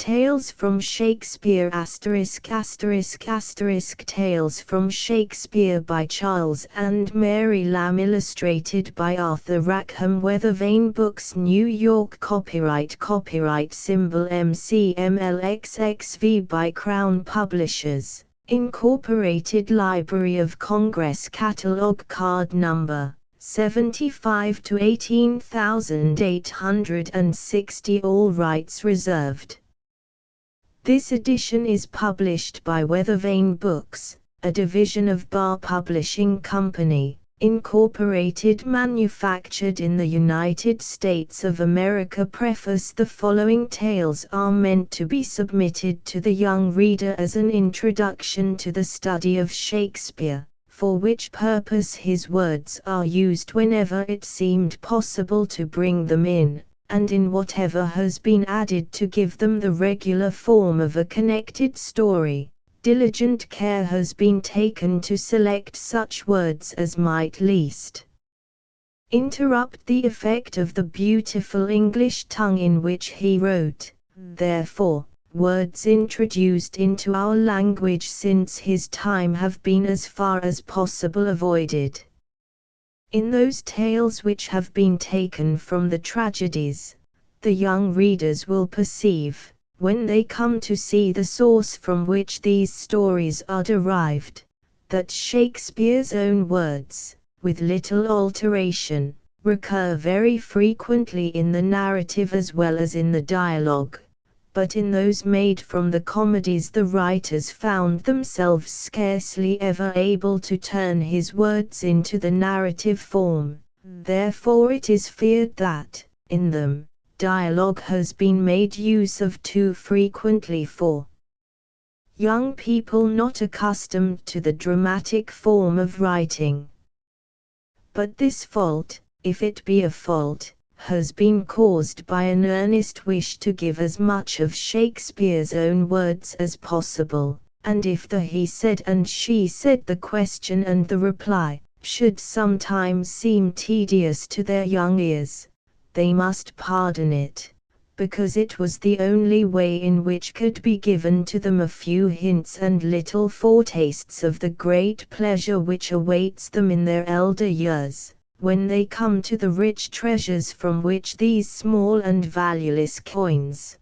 Tales from Shakespeare ***** Tales from Shakespeare by Charles and Mary Lamb, illustrated by Arthur Rackham, Weathervane Books, New York. Copyright symbol MCMLXXV by Crown Publishers, Incorporated. Library of Congress Catalog Card Number 75 to 18860, all rights reserved. This edition is published by Weathervane Books, a division of Barr Publishing Company, Incorporated, manufactured in the United States of America. Preface: the following tales are meant to be submitted to the young reader as an introduction to the study of Shakespeare, for which purpose his words are used whenever it seemed possible to bring them in, and in whatever has been added to give them the regular form of a connected story. Diligent care has been taken to select such words as might least interrupt the effect of the beautiful English tongue in which he wrote, therefore, words introduced into our language since his time have been as far as possible avoided. In those tales which have been taken from the tragedies, the young readers will perceive, when they come to see the source from which these stories are derived, that Shakespeare's own words, with little alteration, recur very frequently in the narrative as well as in the dialogue. But in those made from the comedies the writers found themselves scarcely ever able to turn his words into the narrative form. Therefore it is feared that, in them, dialogue has been made use of too frequently for young people not accustomed to the dramatic form of writing. But this fault, if it be a fault, has been caused by an earnest wish to give as much of Shakespeare's own words as possible, and if the he said and she said, the question and the reply, should sometimes seem tedious to their young ears, they must pardon it, because it was the only way in which could be given to them a few hints and little foretastes of the great pleasure which awaits them in their elder years, when they come to the rich treasures from which these small and valueless coins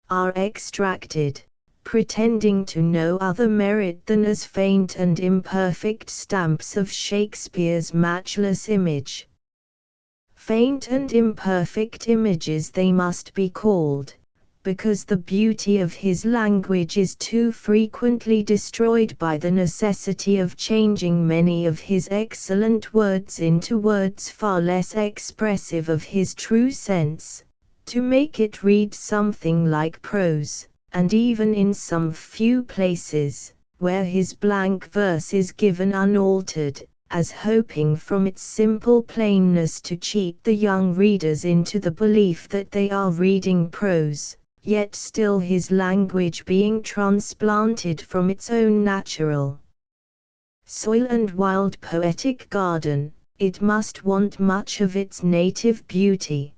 are extracted, pretending to no other merit than as faint and imperfect stamps of Shakespeare's matchless image. Faint and imperfect images they must be called, because the beauty of his language is too frequently destroyed by the necessity of changing many of his excellent words into words far less expressive of his true sense, to make it read something like prose, and even in some few places, where his blank verse is given unaltered, as hoping from its simple plainness to cheat the young readers into the belief that they are reading prose, yet still his language being transplanted from its own natural soil and wild poetic garden, it must want much of its native beauty.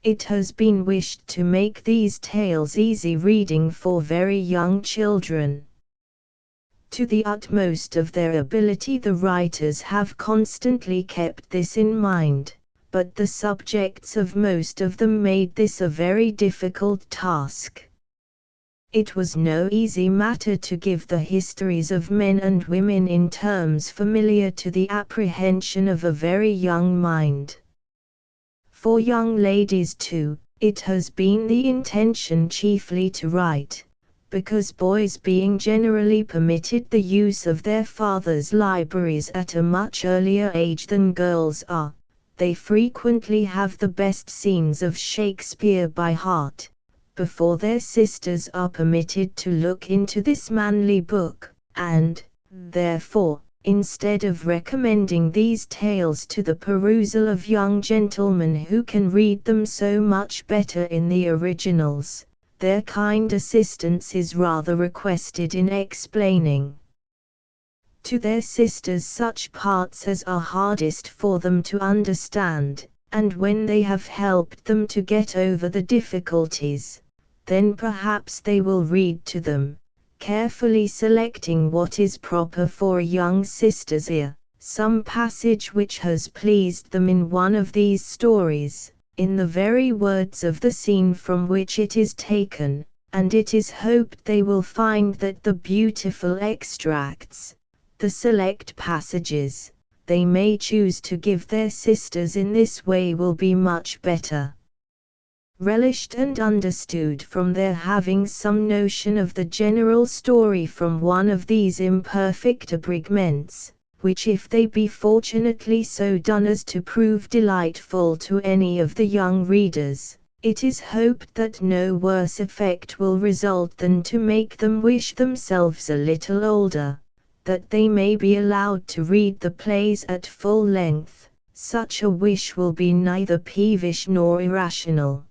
It has been wished to make these tales easy reading for very young children. To the utmost of their ability the writers have constantly kept this in mind, but the subjects of most of them made this a very difficult task. It was no easy matter to give the histories of men and women in terms familiar to the apprehension of a very young mind. For young ladies too, it has been the intention chiefly to write, because boys being generally permitted the use of their fathers' libraries at a much earlier age than girls are, they frequently have the best scenes of Shakespeare by heart, before their sisters are permitted to look into this manly book, and, therefore, instead of recommending these tales to the perusal of young gentlemen who can read them so much better in the originals, their kind assistance is rather requested in explaining to their sisters such parts as are hardest for them to understand, and when they have helped them to get over the difficulties, then perhaps they will read to them, carefully selecting what is proper for a young sister's ear, some passage which has pleased them in one of these stories, in the very words of the scene from which it is taken, and it is hoped they will find that the beautiful extracts, the select passages, they may choose to give their sisters in this way will be much better relished and understood from their having some notion of the general story from one of these imperfect abridgments, which if they be fortunately so done as to prove delightful to any of the young readers, it is hoped that no worse effect will result than to make them wish themselves a little older, that they may be allowed to read the plays at full length. Such a wish will be neither peevish nor irrational.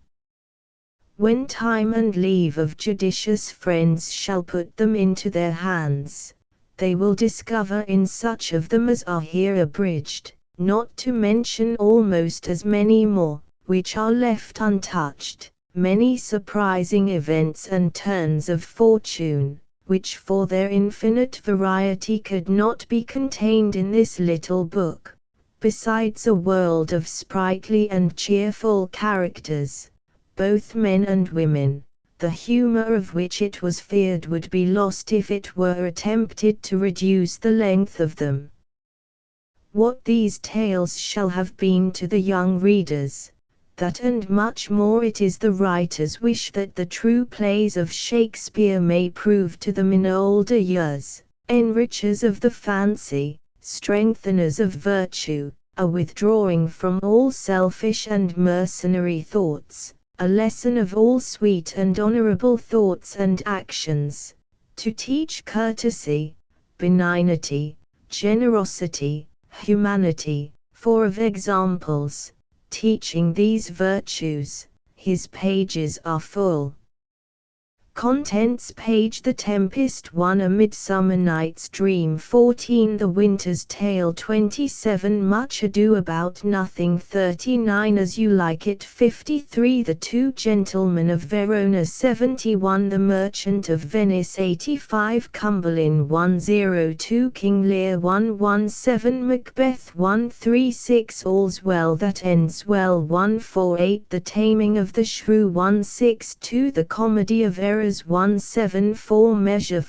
When time and leave of judicious friends shall put them into their hands, they will discover in such of them as are here abridged, not to mention almost as many more, which are left untouched, many surprising events and turns of fortune, which for their infinite variety could not be contained in this little book, besides a world of sprightly and cheerful characters, both men and women, the humor of which it was feared would be lost if it were attempted to reduce the length of them. What these tales shall have been to the young readers, that and much more it is the writer's wish that the true plays of Shakespeare may prove to them in older years, enrichers of the fancy, strengtheners of virtue, a withdrawing from all selfish and mercenary thoughts, a lesson of all sweet and honorable thoughts and actions, to teach courtesy, benignity, generosity, humanity, for of examples, teaching these virtues, his pages are full. Contents page The Tempest 1 A Midsummer Night's Dream 14 The Winter's Tale 27 Much Ado About Nothing 39 As You Like It 53 The Two Gentlemen of Verona 71 The Merchant of Venice 85 Cumberland 102 King Lear 117 Macbeth 136 All's Well That Ends Well 148 The Taming of the Shrew 162 The Comedy of Errors 174 Measure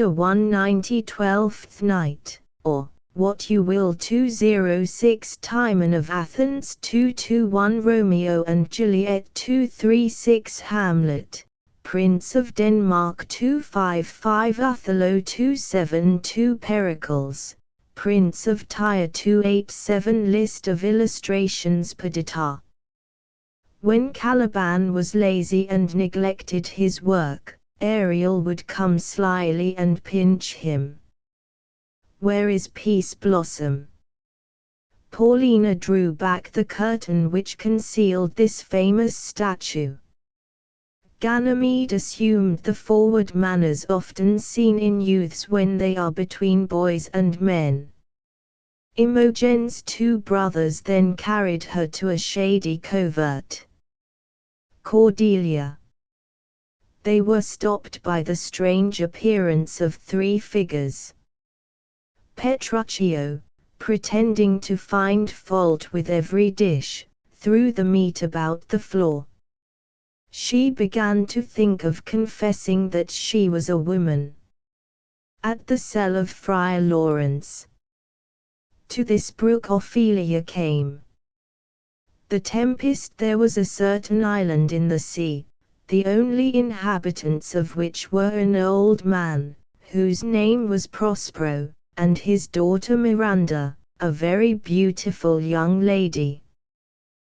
190 Twelfth Night, or What You Will 206 Timon of Athens 221 Romeo and Juliet 236 Hamlet, Prince of Denmark 255 Othello 272 Pericles, Prince of Tyre 287 List of illustrations Perdita. When Caliban was lazy and neglected his work, Ariel would come slyly and pinch him. Where is Peace Blossom? Paulina drew back the curtain which concealed this famous statue. Ganymede assumed the forward manners often seen in youths when they are between boys and men. Imogen's two brothers then carried her to a shady covert. Cordelia. They were stopped by the strange appearance of three figures. Petruchio, pretending to find fault with every dish, threw the meat about the floor. She began to think of confessing that she was a woman. At the cell of Friar Lawrence. To this brook Ophelia came. The Tempest. There was a certain island in the sea, the only inhabitants of which were an old man, whose name was Prospero, and his daughter Miranda, a very beautiful young lady.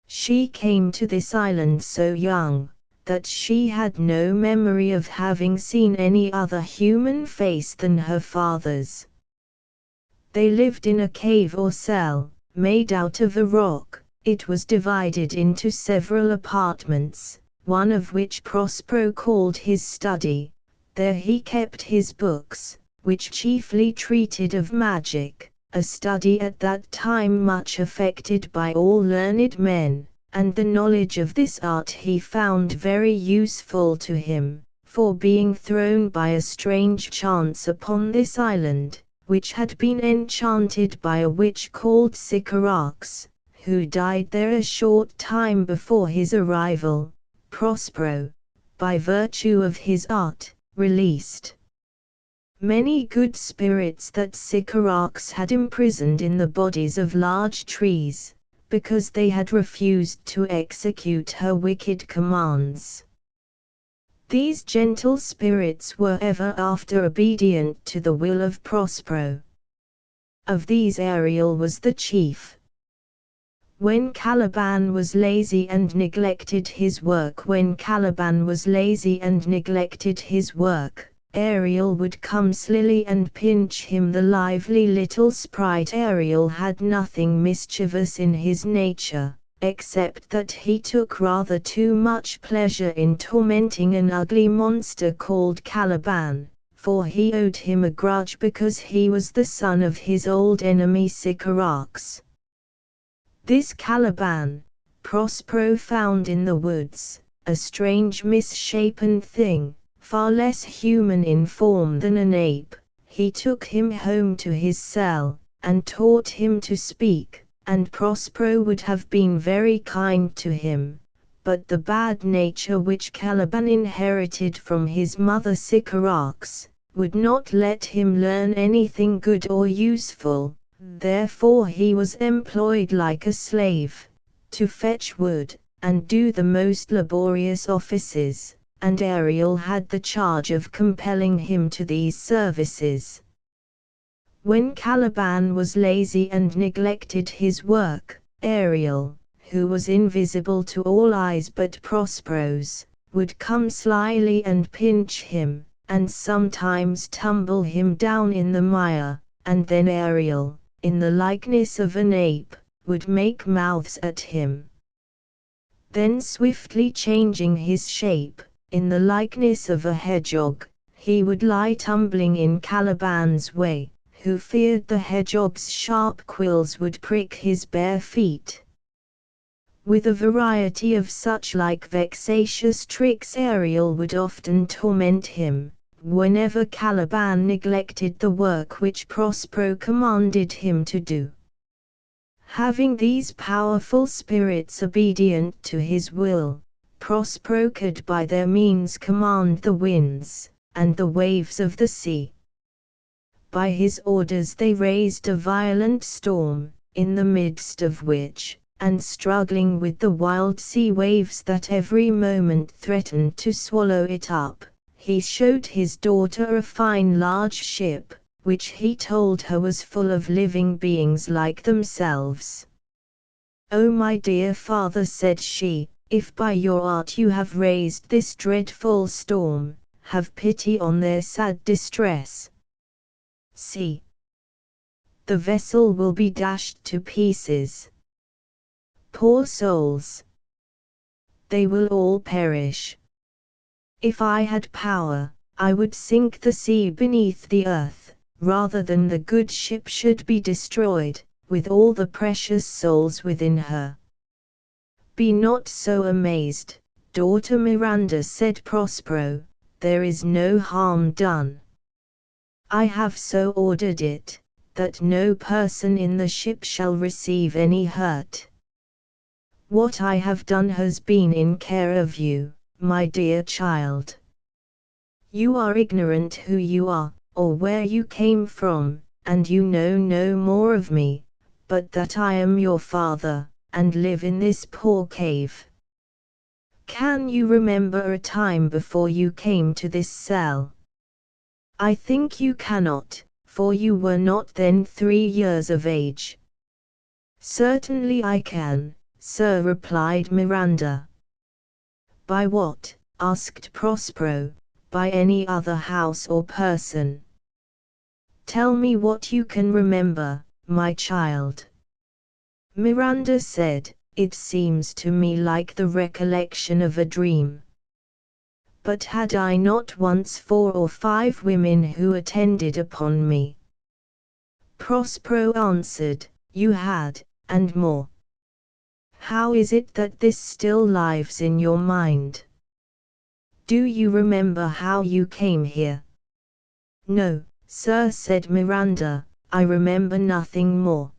She came to this island so young, that she had no memory of having seen any other human face than her father's. They lived in a cave or cell, made out of a rock. It was divided into several apartments, one of which Prospero called his study. There he kept his books, which chiefly treated of magic, a study at that time much affected by all learned men, and the knowledge of this art he found very useful to him, for being thrown by a strange chance upon this island, which had been enchanted by a witch called Sycorax, who died there a short time before his arrival, Prospero, by virtue of his art, released many good spirits that Sycorax had imprisoned in the bodies of large trees, because they had refused to execute her wicked commands. These gentle spirits were ever after obedient to the will of Prospero. Of these Ariel was the chief. When Caliban was lazy and neglected his work, Ariel would come slily and pinch him. The lively little sprite Ariel had nothing mischievous in his nature, except that he took rather too much pleasure in tormenting an ugly monster called Caliban, for he owed him a grudge because he was the son of his old enemy Sycorax. This Caliban, Prospero found in the woods, a strange misshapen thing, far less human in form than an ape. He took him home to his cell, and taught him to speak, and Prospero would have been very kind to him, but the bad nature which Caliban inherited from his mother Sycorax, would not let him learn anything good or useful. Therefore he was employed like a slave, to fetch wood, and do the most laborious offices, and Ariel had the charge of compelling him to these services. When Caliban was lazy and neglected his work, Ariel, who was invisible to all eyes but Prospero's, would come slyly and pinch him, and sometimes tumble him down in the mire, and then Ariel, in the likeness of an ape, would make mouths at him. Then swiftly changing his shape, in the likeness of a hedgehog, he would lie tumbling in Caliban's way, who feared the hedgehog's sharp quills would prick his bare feet. With a variety of such like vexatious tricks Ariel would often torment him, whenever Caliban neglected the work which Prospero commanded him to do. Having these powerful spirits obedient to his will, Prospero could by their means command the winds, and the waves of the sea. By his orders they raised a violent storm, in the midst of which, and struggling with the wild sea waves that every moment threatened to swallow it up, he showed his daughter a fine large ship, which he told her was full of living beings like themselves. "Oh, my dear father," said she, "if by your art you have raised this dreadful storm, have pity on their sad distress. See, the vessel will be dashed to pieces. Poor souls! They will all perish. If I had power, I would sink the sea beneath the earth, rather than the good ship should be destroyed, with all the precious souls within her." "Be not so amazed, daughter Miranda," said Prospero, "there is no harm done. I have so ordered it, that no person in the ship shall receive any hurt. What I have done has been in care of you, my dear child. You are ignorant who you are, or where you came from, and you know no more of me, but that I am your father, and live in this poor cave. Can you remember a time before you came to this cell? I think you cannot, for you were not then 3 years of age." "Certainly I can, sir," replied Miranda. "By what?" asked Prospero. "By any other house or person? Tell me what you can remember, my child." Miranda said, "It seems to me like the recollection of a dream. But had I not once 4 or 5 women who attended upon me?" Prospero answered, "You had, and more." How is it that this still lives in your mind? Do you remember how you came here? No, sir, said Miranda, I remember nothing more.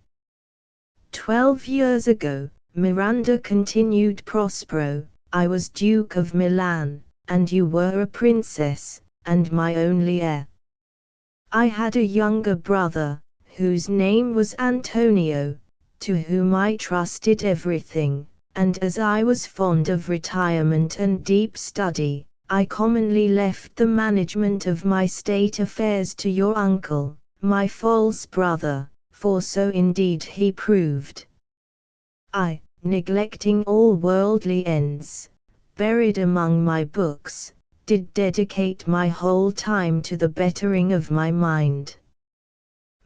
12 years ago, Miranda continued Prospero, I was Duke of Milan, and you were a princess, and my only heir. I had a younger brother, whose name was Antonio, to whom I trusted everything, and as I was fond of retirement and deep study, I commonly left the management of my state affairs to your uncle, my false brother, for so indeed he proved. I, neglecting all worldly ends, buried among my books, did dedicate my whole time to the bettering of my mind.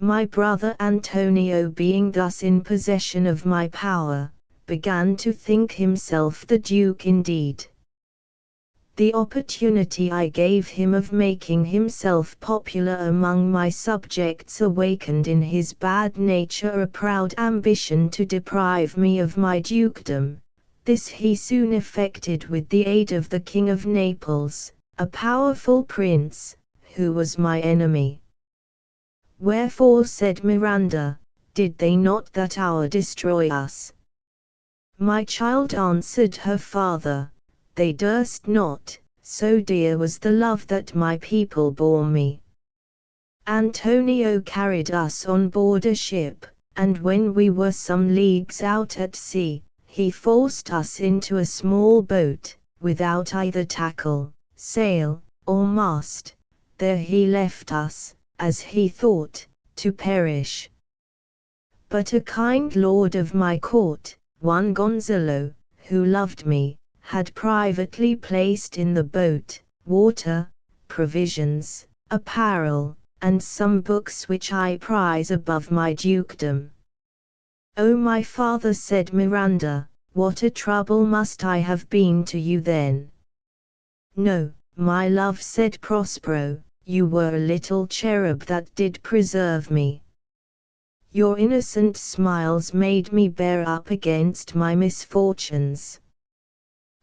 My brother Antonio, being thus in possession of my power, began to think himself the Duke indeed. The opportunity I gave him of making himself popular among my subjects awakened in his bad nature a proud ambition to deprive me of my dukedom. This he soon effected with the aid of the King of Naples, a powerful prince, who was my enemy. Wherefore, said Miranda, did they not that hour destroy us? My child, answered her father, they durst not, so dear was the love that my people bore me. Antonio carried us on board a ship, and when we were some leagues out at sea, he forced us into a small boat, without either tackle, sail, or mast. There he left us, as he thought, to perish. But a kind lord of my court, one Gonzalo, who loved me, had privately placed in the boat water, provisions, apparel, and some books which I prize above my dukedom. O my father, said Miranda, what a trouble must I have been to you then? No, my love, said Prospero, you were a little cherub that did preserve me. Your innocent smiles made me bear up against my misfortunes.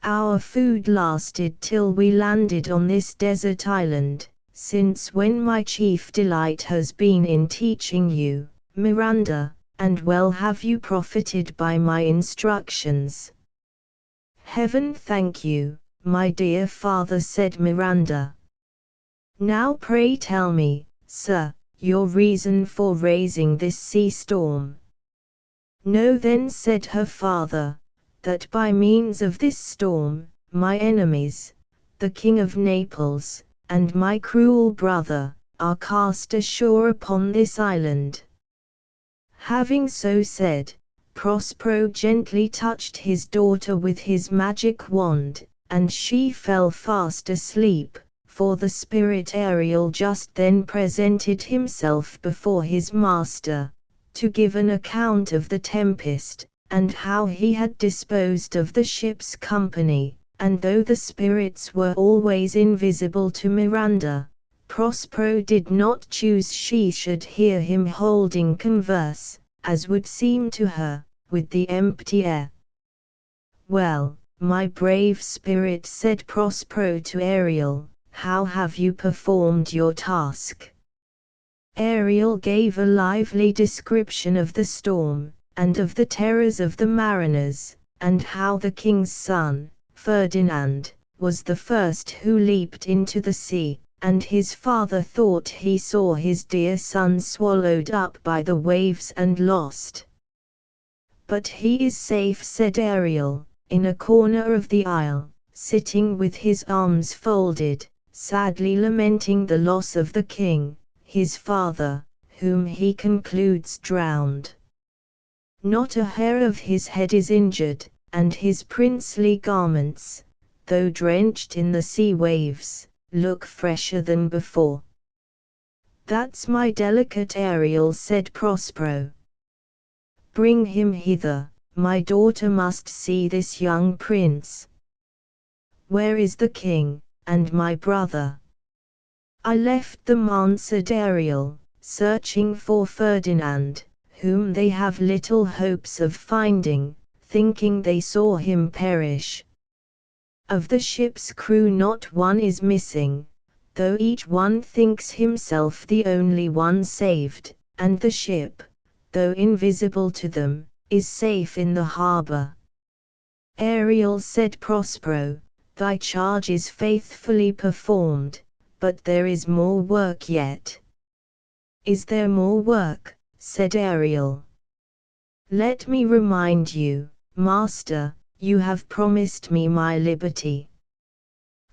Our food lasted till we landed on this desert island, since when my chief delight has been in teaching you, Miranda, and well have you profited by my instructions. Heaven thank you, my dear father, said Miranda. Now pray tell me, sir, your reason for raising this sea storm. Know then, said her father, that by means of this storm, my enemies, the King of Naples, and my cruel brother, are cast ashore upon this island. Having so said, Prospero gently touched his daughter with his magic wand, and she fell fast asleep, for the spirit Ariel just then presented himself before his master, to give an account of the tempest, and how he had disposed of the ship's company, and though the spirits were always invisible to Miranda, Prospero did not choose she should hear him holding converse, as would seem to her, with the empty air. Well, my brave spirit, said Prospero to Ariel, how have you performed your task? Ariel gave a lively description of the storm, and of the terrors of the mariners, and how the king's son, Ferdinand, was the first who leaped into the sea, and his father thought he saw his dear son swallowed up by the waves and lost. But he is safe, said Ariel, in a corner of the isle, sitting with his arms folded, sadly lamenting the loss of the king, his father, whom he concludes drowned. Not a hair of his head is injured, and his princely garments, though drenched in the sea waves, look fresher than before. That's my delicate Ariel, said Prospero. Bring him hither, my daughter must see this young prince. Where is the king, and my brother? I left them, answered Ariel, searching for Ferdinand, whom they have little hopes of finding, thinking they saw him perish. Of the ship's crew not one is missing, though each one thinks himself the only one saved, and the ship, though invisible to them, is safe in the harbor. Ariel said Prospero, thy charge is faithfully performed, but there is more work yet. Is there more work? Said Ariel. Let me remind you, Master, you have promised me my liberty.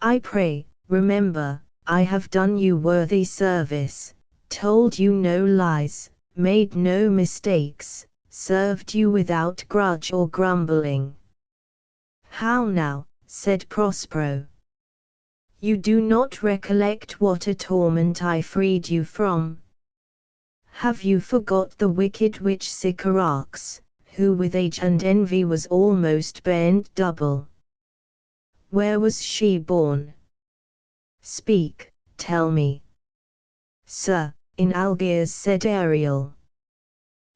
I pray, remember, I have done you worthy service, told you no lies, made no mistakes, served you without grudge or grumbling. How now, said Prospero. You do not recollect what a torment I freed you from? Have you forgot the wicked witch Sycorax, who with age and envy was almost bent double? Where was she born? Speak, tell me. Sir, in Algiers, said Ariel.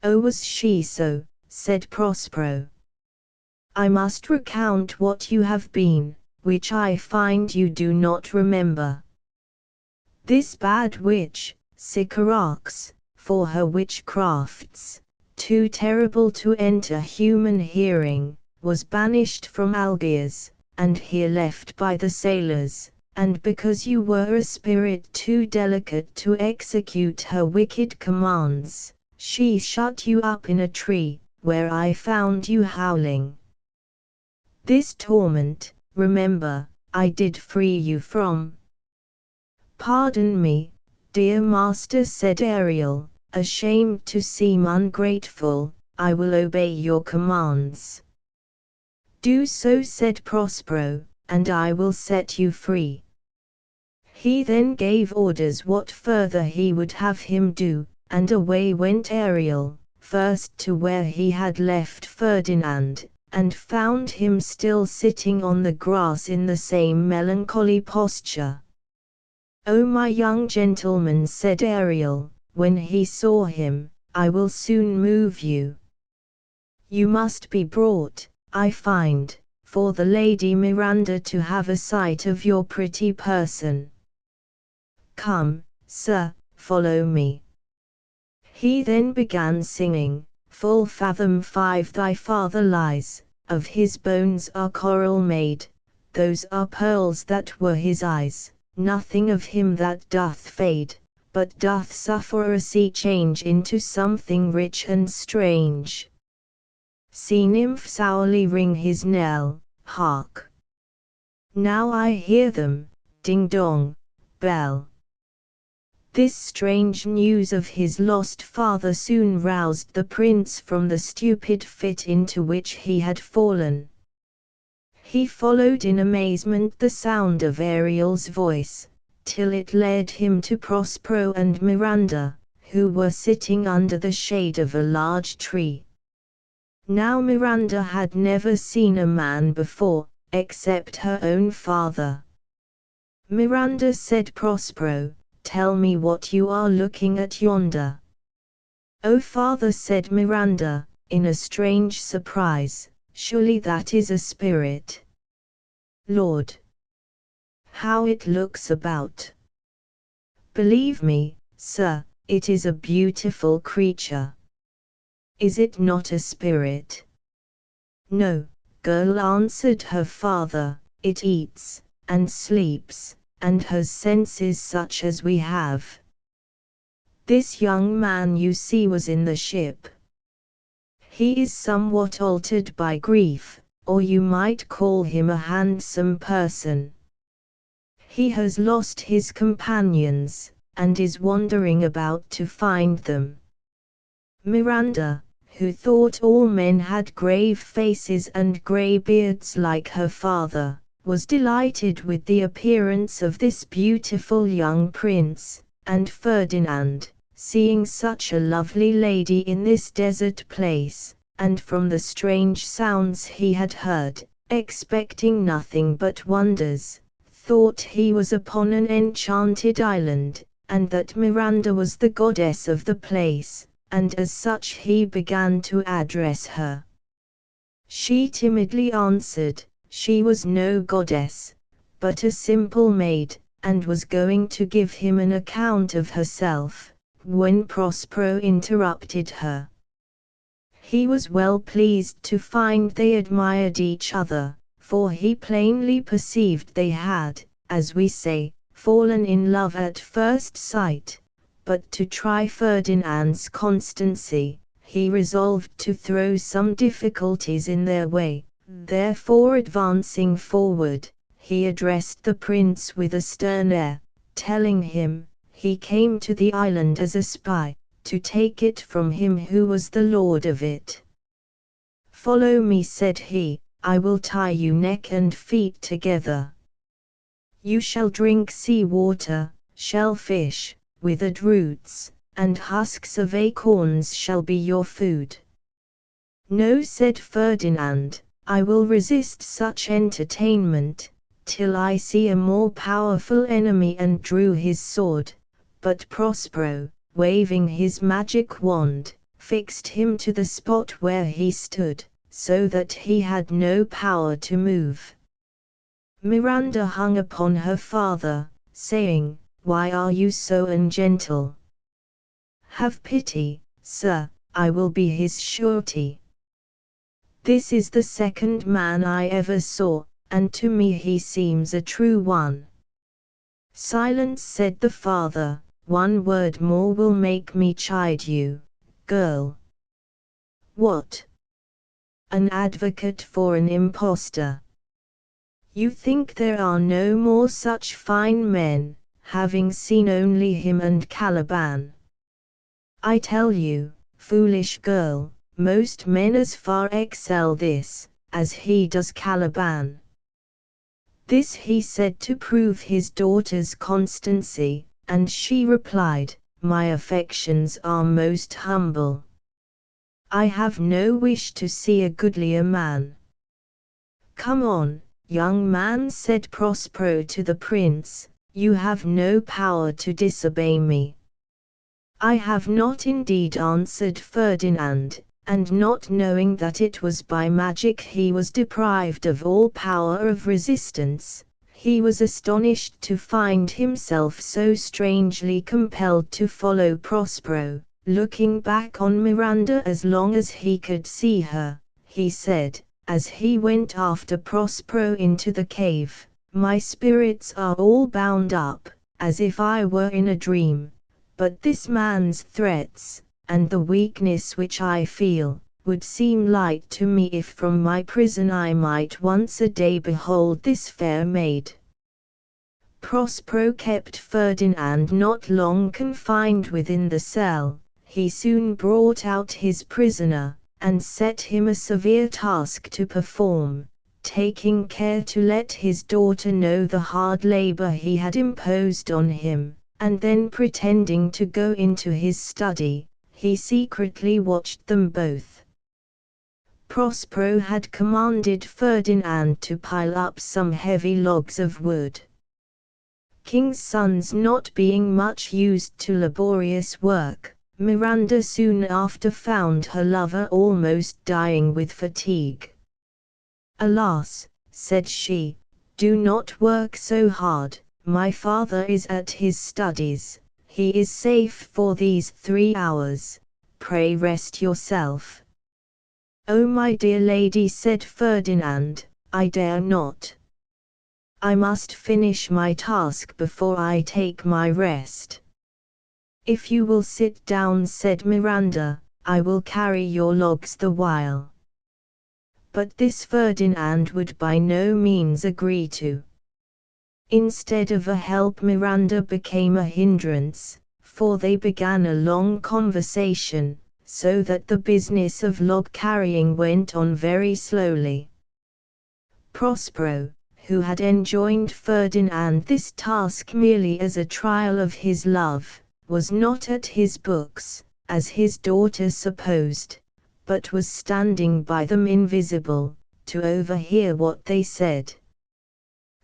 Oh, was she so? Said Prospero. I must recount what you have been, which I find you do not remember. This bad witch, Sycorax, for her witchcrafts, too terrible to enter human hearing, was banished from Algiers, and here left by the sailors, and because you were a spirit too delicate to execute her wicked commands, she shut you up in a tree, where I found you howling. This torment, remember, I did free you from. Pardon me, dear master, said Ariel, ashamed to seem ungrateful, I will obey your commands. Do so, said Prospero, and I will set you free. He then gave orders what further he would have him do, and away went Ariel, first to where he had left Ferdinand, and found him still sitting on the grass in the same melancholy posture. "Oh, my young gentleman," said Ariel, when he saw him, "I will soon move you. You must be brought, I find, for the Lady Miranda to have a sight of your pretty person. Come, sir, follow me." He then began singing, "Full fathom 5 thy father lies, of his bones are coral made, those are pearls that were his eyes, nothing of him that doth fade, but doth suffer a sea change into something rich and strange. Sea nymphs hourly ring his knell, hark! Now I hear them, ding dong, bell." This strange news of his lost father soon roused the prince from the stupid fit into which he had fallen. He followed in amazement the sound of Ariel's voice, till it led him to Prospero and Miranda, who were sitting under the shade of a large tree. Now Miranda had never seen a man before, except her own father. "Miranda," said Prospero, "tell me what you are looking at yonder." "Oh, father," said Miranda, in a strange surprise, "surely that is a spirit." "Lord! How it looks about! Believe me, sir, it is a beautiful creature." "Is it not a spirit?" "No, girl," answered her father, "it eats, and sleeps, and has senses such as we have. This young man you see was in the ship. He is somewhat altered by grief, or you might call him a handsome person. He has lost his companions, and is wandering about to find them." Miranda, who thought all men had grave faces and grey beards like her father, was delighted with the appearance of this beautiful young prince, and Ferdinand, seeing such a lovely lady in this desert place, and from the strange sounds he had heard, expecting nothing but wonders, thought he was upon an enchanted island, and that Miranda was the goddess of the place, and as such he began to address her. She timidly answered, she was no goddess, but a simple maid, and was going to give him an account of herself, when Prospero interrupted her. He was well pleased to find they admired each other, for he plainly perceived they had, as we say, fallen in love at first sight. But to try Ferdinand's constancy, he resolved to throw some difficulties in their way. Therefore, advancing forward, he addressed the prince with a stern air, telling him, he came to the island as a spy, to take it from him who was the lord of it. "Follow me," said he, "I will tie you neck and feet together. You shall drink sea water, shellfish, withered roots, and husks of acorns shall be your food." "No," said Ferdinand, "I will resist such entertainment, till I see a more powerful enemy," and drew his sword. But Prospero, waving his magic wand, fixed him to the spot where he stood, so that he had no power to move. Miranda hung upon her father, saying, "Why are you so ungentle? Have pity, sir, I will be his surety. This is the second man I ever saw, and to me he seems a true one." "Silence," said the father, "one word more will make me chide you, girl." "What?" "An advocate for an impostor. You think there are no more such fine men, having seen only him and Caliban. I tell you, foolish girl, most men as far excel this, as he does Caliban." This he said to prove his daughter's constancy, and she replied, "My affections are most humble. I have no wish to see a goodlier man." "Come on, young man," said Prospero to the prince, "you have no power to disobey me." "I have not indeed," answered Ferdinand, and not knowing that it was by magic he was deprived of all power of resistance, he was astonished to find himself so strangely compelled to follow Prospero. Looking back on Miranda as long as he could see her, he said, as he went after Prospero into the cave, "My spirits are all bound up, as if I were in a dream, but this man's threats, and the weakness which I feel, would seem light to me if from my prison I might once a day behold this fair maid." Prospero kept Ferdinand not long confined within the cell. He soon brought out his prisoner, and set him a severe task to perform, taking care to let his daughter know the hard labor he had imposed on him, and then pretending to go into his study, he secretly watched them both. Prospero had commanded Ferdinand to pile up some heavy logs of wood. King's sons not being much used to laborious work, Miranda soon after found her lover almost dying with fatigue. "Alas," said she, "do not work so hard, my father is at his studies, he is safe for these 3 hours, pray rest yourself." "Oh, my dear lady," said Ferdinand, "I dare not. I must finish my task before I take my rest." "If you will sit down," said Miranda, "I will carry your logs the while." But this Ferdinand would by no means agree to. Instead of a help, Miranda became a hindrance, for they began a long conversation, so that the business of log carrying went on very slowly. Prospero, who had enjoined Ferdinand this task merely as a trial of his love, was not at his books, as his daughter supposed, but was standing by them invisible, to overhear what they said.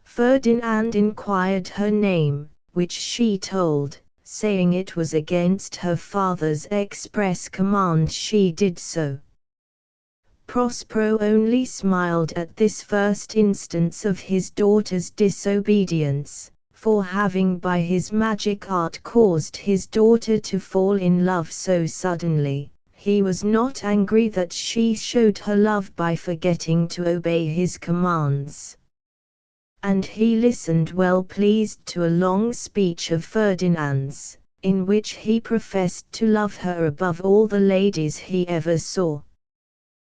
Ferdinand inquired her name, which she told, saying it was against her father's express command she did so. Prospero only smiled at this first instance of his daughter's disobedience, for having by his magic art caused his daughter to fall in love so suddenly. He was not angry that she showed her love by forgetting to obey his commands. And he listened well pleased to a long speech of Ferdinand's, in which he professed to love her above all the ladies he ever saw.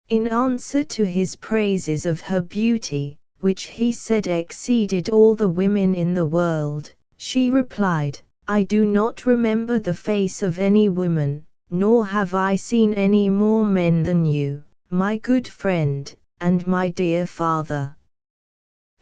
In answer to his praises of her beauty, which he said exceeded all the women in the world, she replied, "I do not remember the face of any woman, nor have I seen any more men than you, my good friend, and my dear father.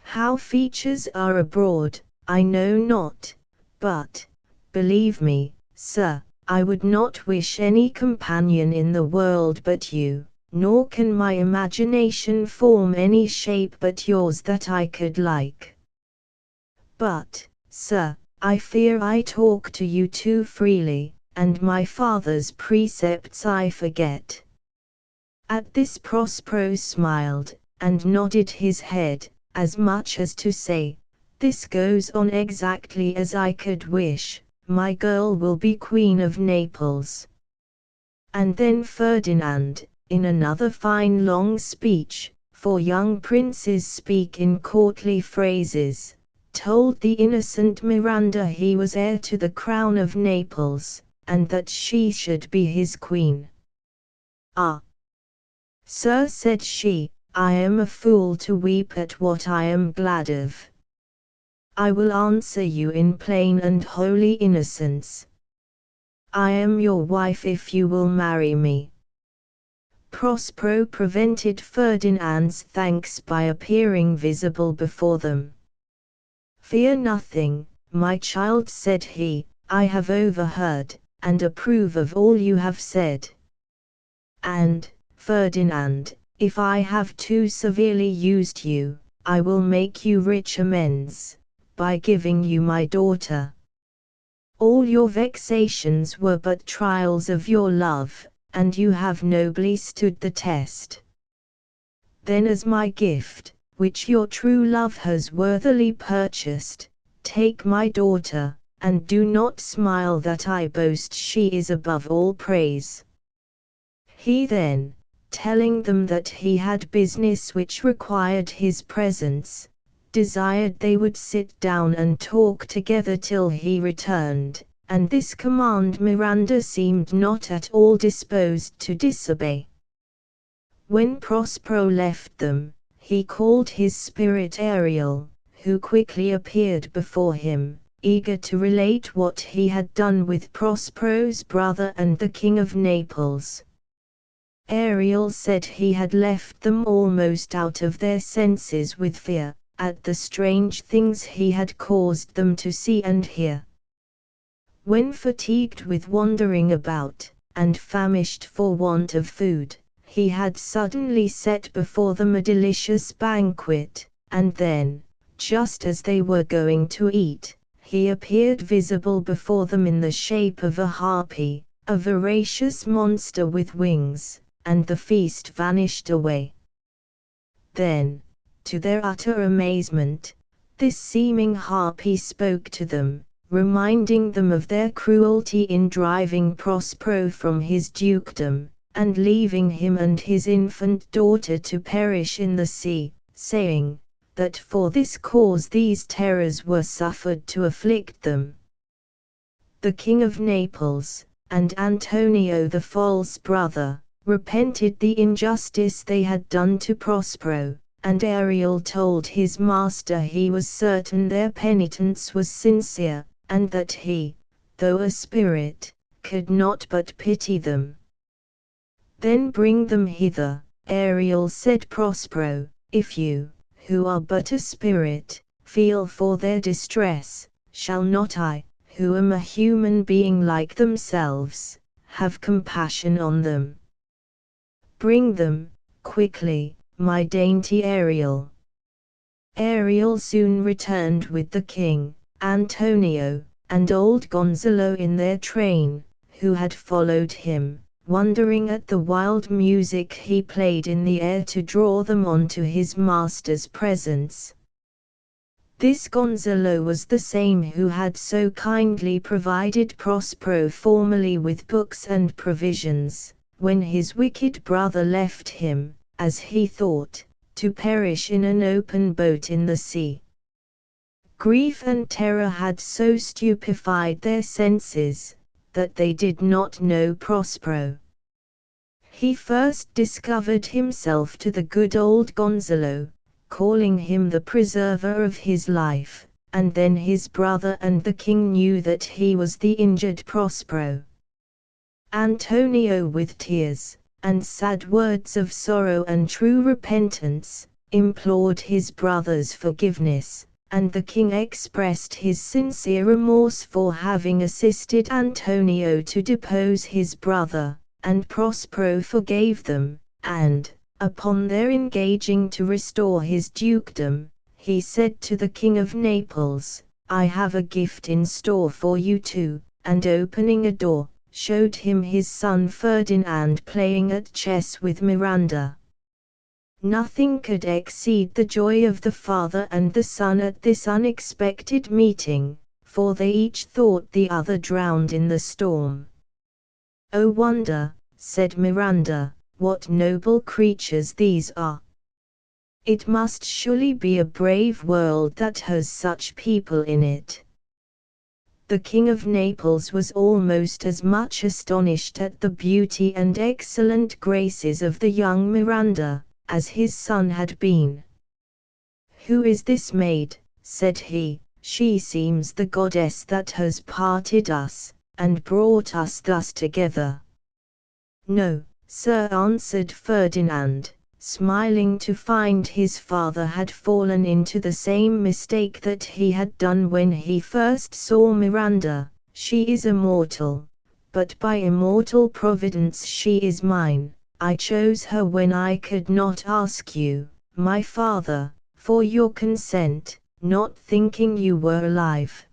How features are abroad, I know not, but, believe me, sir, I would not wish any companion in the world but you. Nor can my imagination form any shape but yours that I could like. But, sir, I fear I talk to you too freely, and my father's precepts I forget." At this Prospero smiled, and nodded his head, as much as to say, "This goes on exactly as I could wish, my girl will be Queen of Naples." And then Ferdinand, in another fine long speech, for young princes speak in courtly phrases, told the innocent Miranda he was heir to the crown of Naples, and that she should be his queen. "Ah, sir," said she, "I am a fool to weep at what I am glad of. I will answer you in plain and holy innocence. I am your wife if you will marry me." Prospero prevented Ferdinand's thanks by appearing visible before them. "Fear nothing, my child," said he, "I have overheard, and approve of all you have said. And, Ferdinand, if I have too severely used you, I will make you rich amends, by giving you my daughter. All your vexations were but trials of your love, and you have nobly stood the test. Then as my gift, which your true love has worthily purchased, take my daughter, and do not smile that I boast she is above all praise." He then, telling them that he had business which required his presence, desired they would sit down and talk together till he returned, and this command Miranda seemed not at all disposed to disobey. When Prospero left them, he called his spirit Ariel, who quickly appeared before him, eager to relate what he had done with Prospero's brother and the King of Naples. Ariel said he had left them almost out of their senses with fear, at the strange things he had caused them to see and hear. When fatigued with wandering about, and famished for want of food, he had suddenly set before them a delicious banquet, and then, just as they were going to eat, he appeared visible before them in the shape of a harpy, a voracious monster with wings, and the feast vanished away. Then, to their utter amazement, this seeming harpy spoke to them, reminding them of their cruelty in driving Prospero from his dukedom, and leaving him and his infant daughter to perish in the sea, saying, that for this cause these terrors were suffered to afflict them. The King of Naples, and Antonio the false brother, repented the injustice they had done to Prospero, and Ariel told his master he was certain their penitence was sincere, and that he, though a spirit, could not but pity them. "Then bring them hither," Ariel said. "Prospero, if you, who are but a spirit, feel for their distress, shall not I, who am a human being like themselves, have compassion on them? Bring them, quickly, my dainty Ariel." Ariel soon returned with the king, Antonio, and old Gonzalo in their train, who had followed him, wondering at the wild music he played in the air to draw them on to his master's presence. This Gonzalo was the same who had so kindly provided Prospero formerly with books and provisions, when his wicked brother left him, as he thought, to perish in an open boat in the sea. Grief and terror had so stupefied their senses, that they did not know Prospero. He first discovered himself to the good old Gonzalo, calling him the preserver of his life, and then his brother and the king knew that he was the injured Prospero. Antonio, with tears, and sad words of sorrow and true repentance, implored his brother's forgiveness, and the king expressed his sincere remorse for having assisted Antonio to depose his brother, and Prospero forgave them, and, upon their engaging to restore his dukedom, he said to the King of Naples, "I have a gift in store for you too," and opening a door, showed him his son Ferdinand playing at chess with Miranda. Nothing could exceed the joy of the father and the son at this unexpected meeting, for they each thought the other drowned in the storm. "Oh wonder," said Miranda, "what noble creatures these are! It must surely be a brave world that has such people in it." The King of Naples was almost as much astonished at the beauty and excellent graces of the young Miranda, as his son had been. "Who is this maid?" said he. "She seems the goddess that has parted us, and brought us thus together." "No, sir," answered Ferdinand, smiling to find his father had fallen into the same mistake that he had done when he first saw Miranda. "She is immortal, but by immortal providence she is mine. I chose her when I could not ask you, my father, for your consent, not thinking you were alive.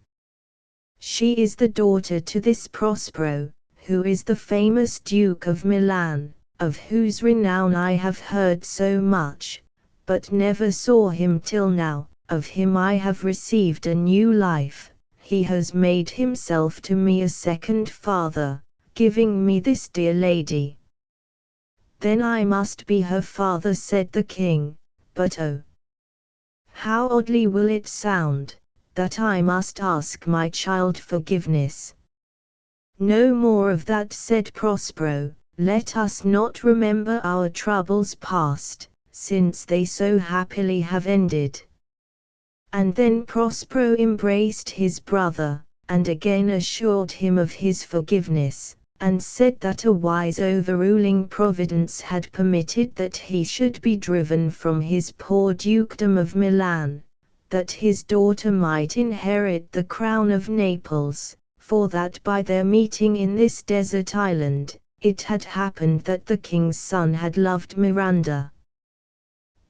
She is the daughter to this Prospero, who is the famous Duke of Milan, of whose renown I have heard so much, but never saw him till now. Of him I have received a new life. He has made himself to me a second father, giving me this dear lady." "Then I must be her father," said the king, "but oh, how oddly will it sound, that I must ask my child forgiveness." "No more of that," said Prospero. "Let us not remember our troubles past, since they so happily have ended." And then Prospero embraced his brother, and again assured him of his forgiveness, and said that a wise overruling providence had permitted that he should be driven from his poor dukedom of Milan, that his daughter might inherit the crown of Naples, for that by their meeting in this desert island, it had happened that the king's son had loved Miranda.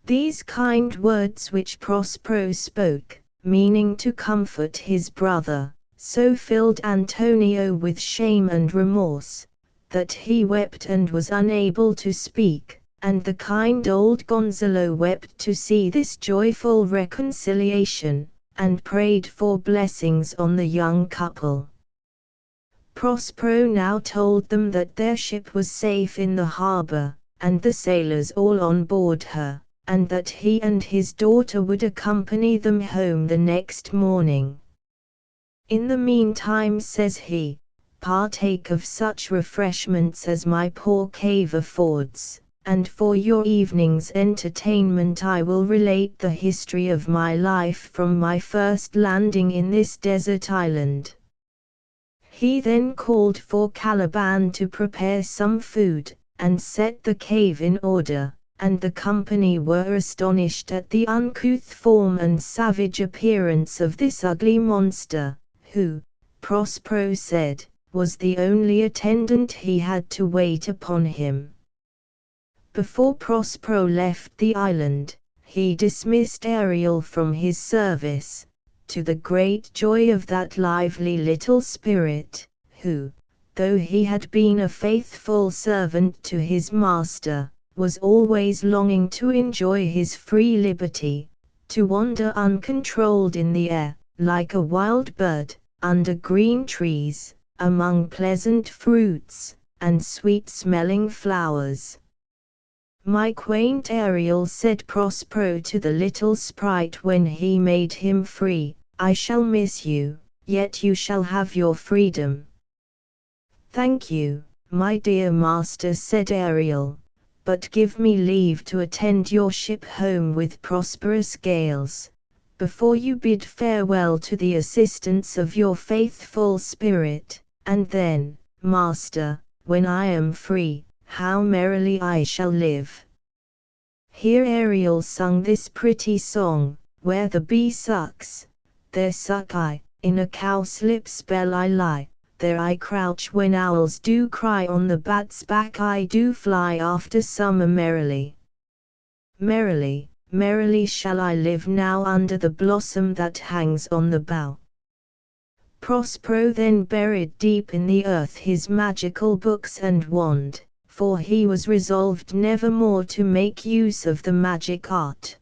These kind words which Prospero spoke, meaning to comfort his brother, so filled Antonio with shame and remorse, that he wept and was unable to speak, and the kind old Gonzalo wept to see this joyful reconciliation, and prayed for blessings on the young couple. Prospero now told them that their ship was safe in the harbor, and the sailors all on board her, and that he and his daughter would accompany them home the next morning. "In the meantime," says he, "partake of such refreshments as my poor cave affords, and for your evening's entertainment I will relate the history of my life from my first landing in this desert island." He then called for Caliban to prepare some food, and set the cave in order, and the company were astonished at the uncouth form and savage appearance of this ugly monster, who, Prospero said, was the only attendant he had to wait upon him. Before Prospero left the island, he dismissed Ariel from his service, to the great joy of that lively little spirit, who, though he had been a faithful servant to his master, was always longing to enjoy his free liberty, to wander uncontrolled in the air, like a wild bird, under green trees, among pleasant fruits, and sweet-smelling flowers. "My quaint Ariel," said Prospero to the little sprite when he made him free, "I shall miss you, yet you shall have your freedom." "Thank you, my dear master," said Ariel, "but give me leave to attend your ship home with prosperous gales, before you bid farewell to the assistance of your faithful spirit, and then, master, when I am free, how merrily I shall live." Here Ariel sung this pretty song: "Where the bee sucks, there suck I, in a cowslip's bell I lie, there I crouch when owls do cry, on the bat's back I do fly after summer merrily. Merrily, merrily shall I live now under the blossom that hangs on the bough." Prospero then buried deep in the earth his magical books and wand, for he was resolved never more to make use of the magic art.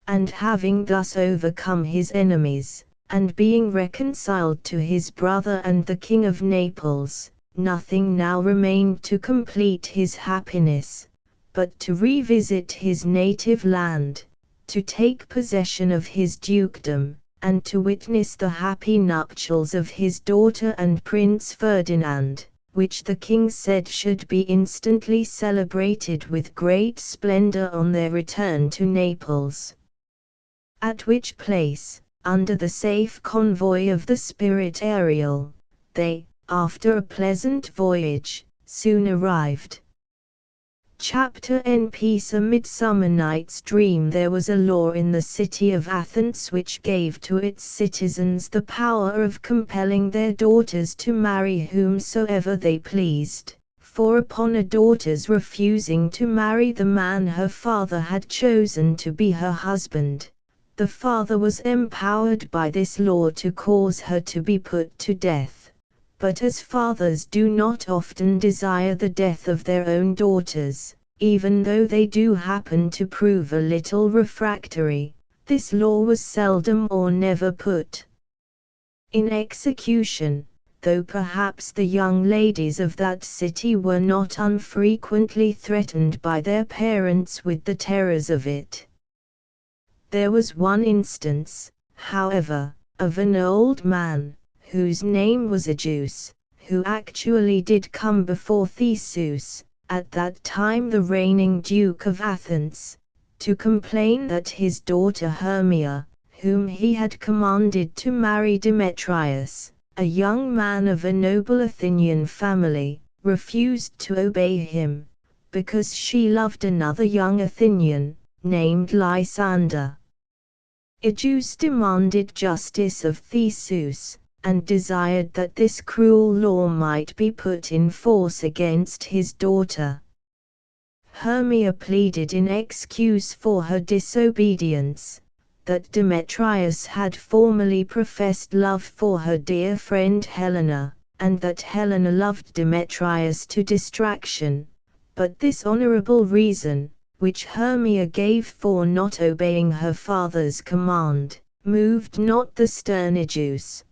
And having thus overcome his enemies, and being reconciled to his brother and the King of Naples, nothing now remained to complete his happiness, but to revisit his native land, to take possession of his dukedom, and to witness the happy nuptials of his daughter and Prince Ferdinand, which the king said should be instantly celebrated with great splendor on their return to Naples. At which place, under the safe convoy of the spirit Ariel, they, after a pleasant voyage, soon arrived. Chapter N. Peace. A Midsummer Night's Dream. There was a law in the city of Athens which gave to its citizens the power of compelling their daughters to marry whomsoever they pleased, for upon a daughter's refusing to marry the man her father had chosen to be her husband, the father was empowered by this law to cause her to be put to death. But as fathers do not often desire the death of their own daughters, even though they do happen to prove a little refractory, this law was seldom or never put in execution, though perhaps the young ladies of that city were not unfrequently threatened by their parents with the terrors of it. There was one instance, however, of an old man, whose name was Aegeus, who actually did come before Theseus, at that time the reigning Duke of Athens, to complain that his daughter Hermia, whom he had commanded to marry Demetrius, a young man of a noble Athenian family, refused to obey him, because she loved another young Athenian, named Lysander. Aegeus demanded justice of Theseus, and desired that this cruel law might be put in force against his daughter. Hermia pleaded in excuse for her disobedience, that Demetrius had formerly professed love for her dear friend Helena, and that Helena loved Demetrius to distraction, but this honorable reason, which Hermia gave for not obeying her father's command, moved not the stern Aegeus.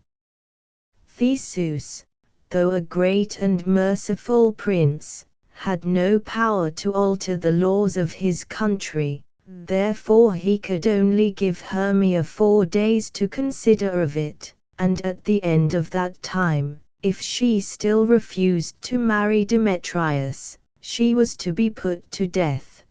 Theseus, though a great and merciful prince, had no power to alter the laws of his country, therefore he could only give Hermia 4 days to consider of it, and at the end of that time, if she still refused to marry Demetrius, she was to be put to death.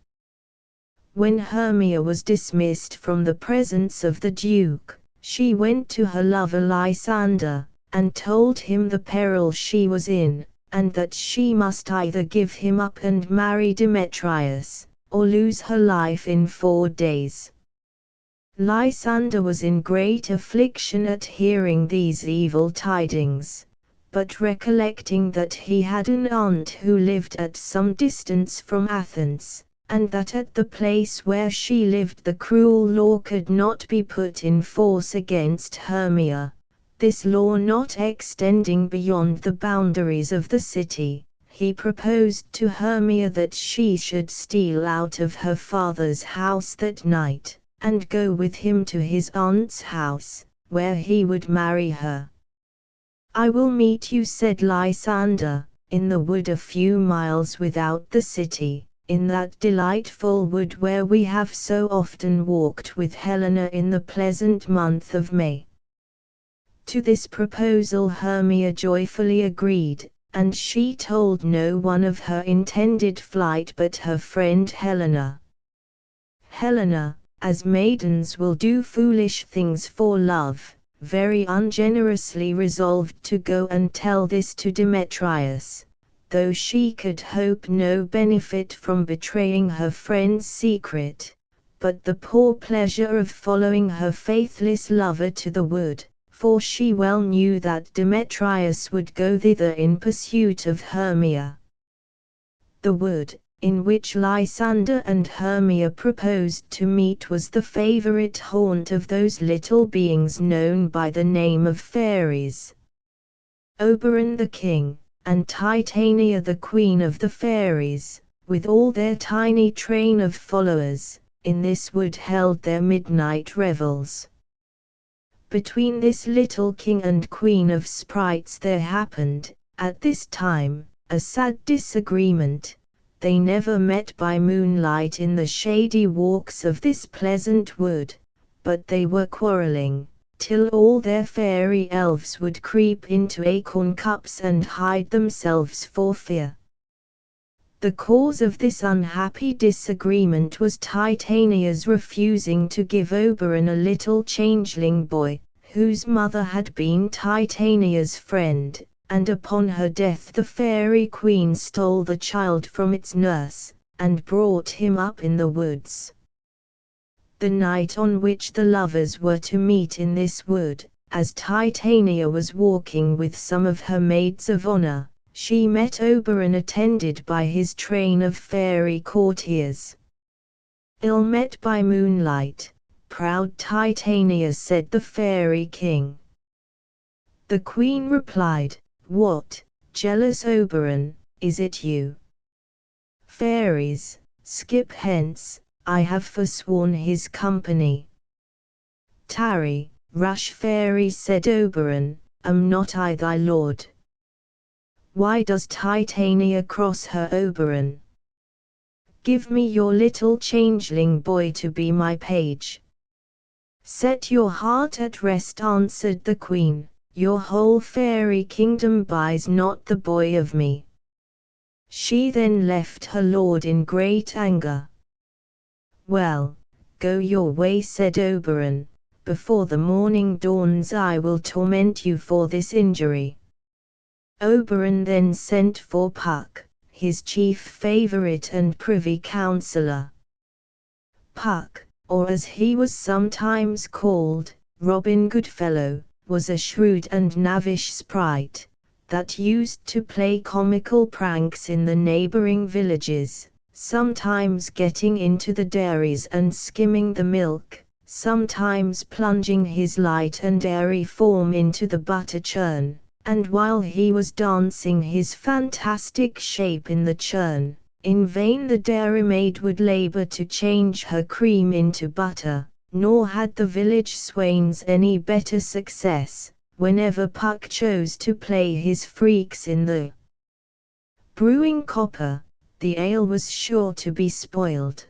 When Hermia was dismissed from the presence of the Duke, she went to her lover Lysander, and told him the peril she was in, and that she must either give him up and marry Demetrius, or lose her life in 4 days. Lysander was in great affliction at hearing these evil tidings, but recollecting that he had an aunt who lived at some distance from Athens, and that at the place where she lived the cruel law could not be put in force against Hermia, This law not extending beyond the boundaries of the city, he proposed to Hermia that she should steal out of her father's house that night, and go with him to his aunt's house, where he would marry her. "I will meet you," said Lysander, "in the wood a few miles without the city, in that delightful wood where we have so often walked with Helena in the pleasant month of May." To this proposal Hermia joyfully agreed, and she told no one of her intended flight but her friend Helena. Helena, as maidens will do foolish things for love, very ungenerously resolved to go and tell this to Demetrius, though she could hope no benefit from betraying her friend's secret, but the poor pleasure of following her faithless lover to the wood, for she well knew that Demetrius would go thither in pursuit of Hermia. The wood, in which Lysander and Hermia proposed to meet, was the favorite haunt of those little beings known by the name of fairies. Oberon the king, and Titania the queen of the fairies, with all their tiny train of followers, in this wood held their midnight revels. Between this little king and queen of sprites there happened, at this time, a sad disagreement. They never met by moonlight in the shady walks of this pleasant wood, but they were quarrelling, till all their fairy elves would creep into acorn cups and hide themselves for fear. The cause of this unhappy disagreement was Titania's refusing to give Oberon a little changeling boy, whose mother had been Titania's friend, and upon her death the fairy queen stole the child from its nurse, and brought him up in the woods. The night on which the lovers were to meet in this wood, as Titania was walking with some of her maids of honor, she met Oberon attended by his train of fairy courtiers. "Ill met by moonlight, proud Titania," said the fairy king. The queen replied, "What, jealous Oberon, is it you? Fairies, skip hence, I have forsworn his company." "Tarry, rash fairy," said Oberon, "am not I thy lord?" "Why does Titania cross her Oberon?" "Give me your little changeling boy to be my page." "Set your heart at rest," answered the queen, "your whole fairy kingdom buys not the boy of me." She then left her lord in great anger. "Well, go your way," said Oberon, "before the morning dawns I will torment you for this injury." Oberon then sent for Puck, his chief favorite and privy counsellor. Puck, or as he was sometimes called, Robin Goodfellow, was a shrewd and knavish sprite, that used to play comical pranks in the neighboring villages, sometimes getting into the dairies and skimming the milk, sometimes plunging his light and airy form into the butter churn, and while he was dancing his fantastic shape in the churn, in vain the dairymaid would labor to change her cream into butter, nor had the village swains any better success, whenever Puck chose to play his freaks in the brewing copper. The ale was sure to be spoiled.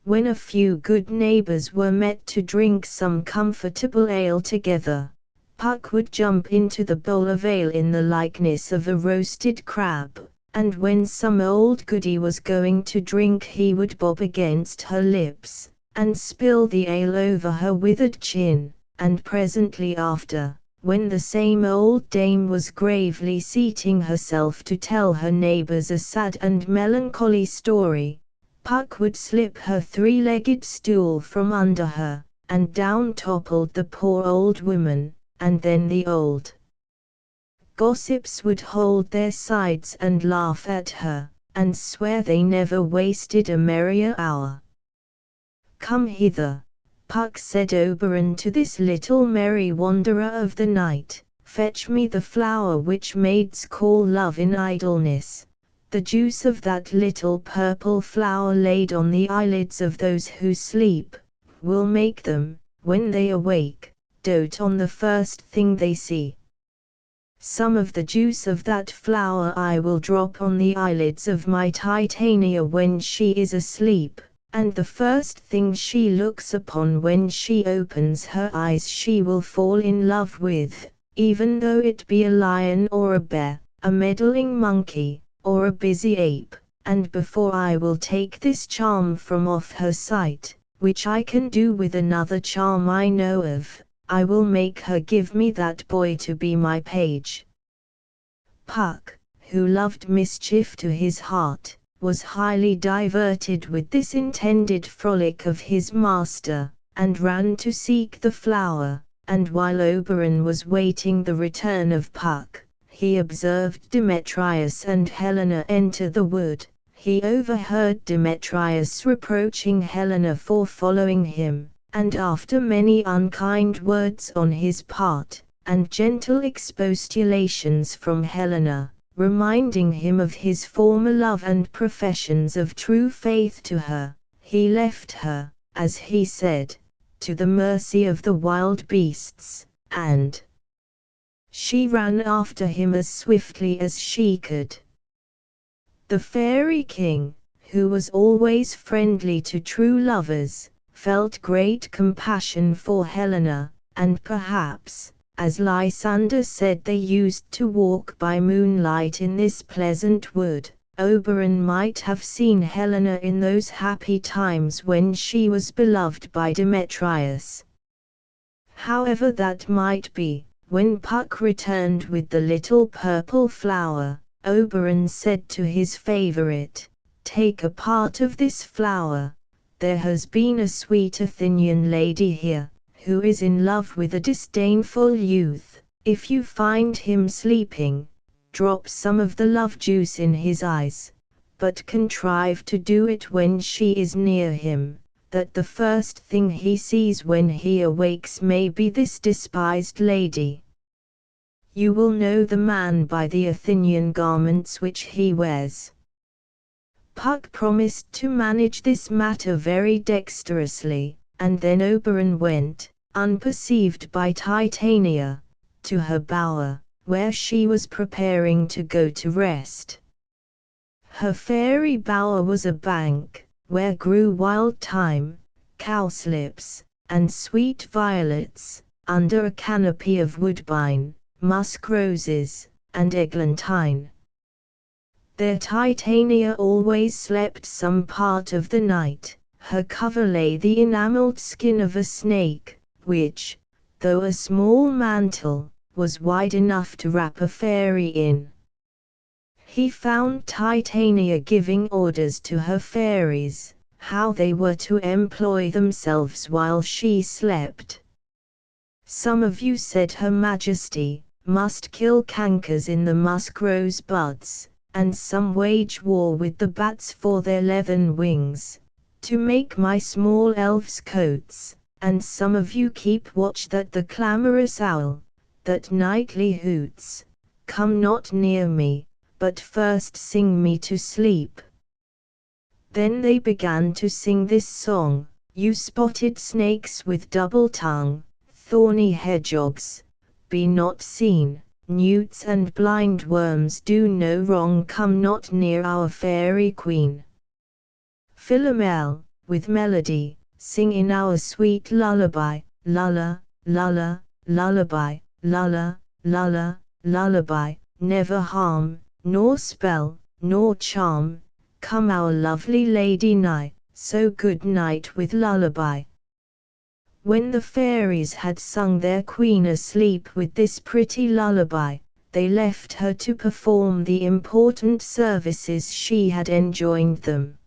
When a few good neighbors were met to drink some comfortable ale together, Puck would jump into the bowl of ale in the likeness of a roasted crab, and when some old goody was going to drink he would bob against her lips, and spill the ale over her withered chin, and presently after, when the same old dame was gravely seating herself to tell her neighbors a sad and melancholy story, Puck would slip her three-legged stool from under her, and down toppled the poor old woman, and then the old gossips would hold their sides and laugh at her, and swear they never wasted a merrier hour. "Come hither, Puck, said Oberon to this little merry wanderer of the night, fetch me the flower which maids call love in idleness. The juice of that little purple flower laid on the eyelids of those who sleep, will make them, when they awake, dote on the first thing they see. Some of the juice of that flower I will drop on the eyelids of my Titania when she is asleep, and the first thing she looks upon when she opens her eyes she will fall in love with, even though it be a lion or a bear, a meddling monkey, or a busy ape, and before I will take this charm from off her sight, which I can do with another charm I know of, I will make her give me that boy to be my page. Puck, who loved mischief to his heart, was highly diverted with this intended frolic of his master, and ran to seek the flower, and while Oberon was waiting the return of Puck, he observed Demetrius and Helena enter the wood. He overheard Demetrius reproaching Helena for following him, and after many unkind words on his part, and gentle expostulations from Helena, reminding him of his former love and professions of true faith to her, he left her, as he said, to the mercy of the wild beasts, and she ran after him as swiftly as she could. The Fairy King, who was always friendly to true lovers, felt great compassion for Helena, and perhaps, as Lysander said they used to walk by moonlight in this pleasant wood, Oberon might have seen Helena in those happy times when she was beloved by Demetrius. However that might be, when Puck returned with the little purple flower, Oberon said to his favorite, "Take a part of this flower. There has been a sweet Athenian lady here, who is in love with a disdainful youth. If you find him sleeping, drop some of the love juice in his eyes, but contrive to do it when she is near him, that the first thing he sees when he awakes may be this despised lady. You will know the man by the Athenian garments which he wears." Puck promised to manage this matter very dexterously, and then Oberon went, unperceived by Titania, to her bower, where she was preparing to go to rest. Her fairy bower was a bank, where grew wild thyme, cowslips, and sweet violets, under a canopy of woodbine, musk roses, and eglantine. There Titania always slept some part of the night. Her cover lay the enamelled skin of a snake, which, though a small mantle, was wide enough to wrap a fairy in. He found Titania giving orders to her fairies, how they were to employ themselves while she slept. "Some of you," said Her Majesty, "must kill cankers in the musk rose buds, and some wage war with the bats for their leathern wings, to make my small elves coats, and some of you keep watch that the clamorous owl, that nightly hoots, come not near me, but first sing me to sleep." Then they began to sing this song: "You spotted snakes with double tongue, thorny hedgehogs, be not seen. Newts and blind worms do no wrong, come not near our fairy queen. Philomel, with melody, sing in our sweet lullaby, lulla, lulla, lullaby, lulla, lulla, lullaby, never harm, nor spell, nor charm, come our lovely lady nigh, so good night with lullaby." When the fairies had sung their queen asleep with this pretty lullaby, they left her to perform the important services she had enjoined them.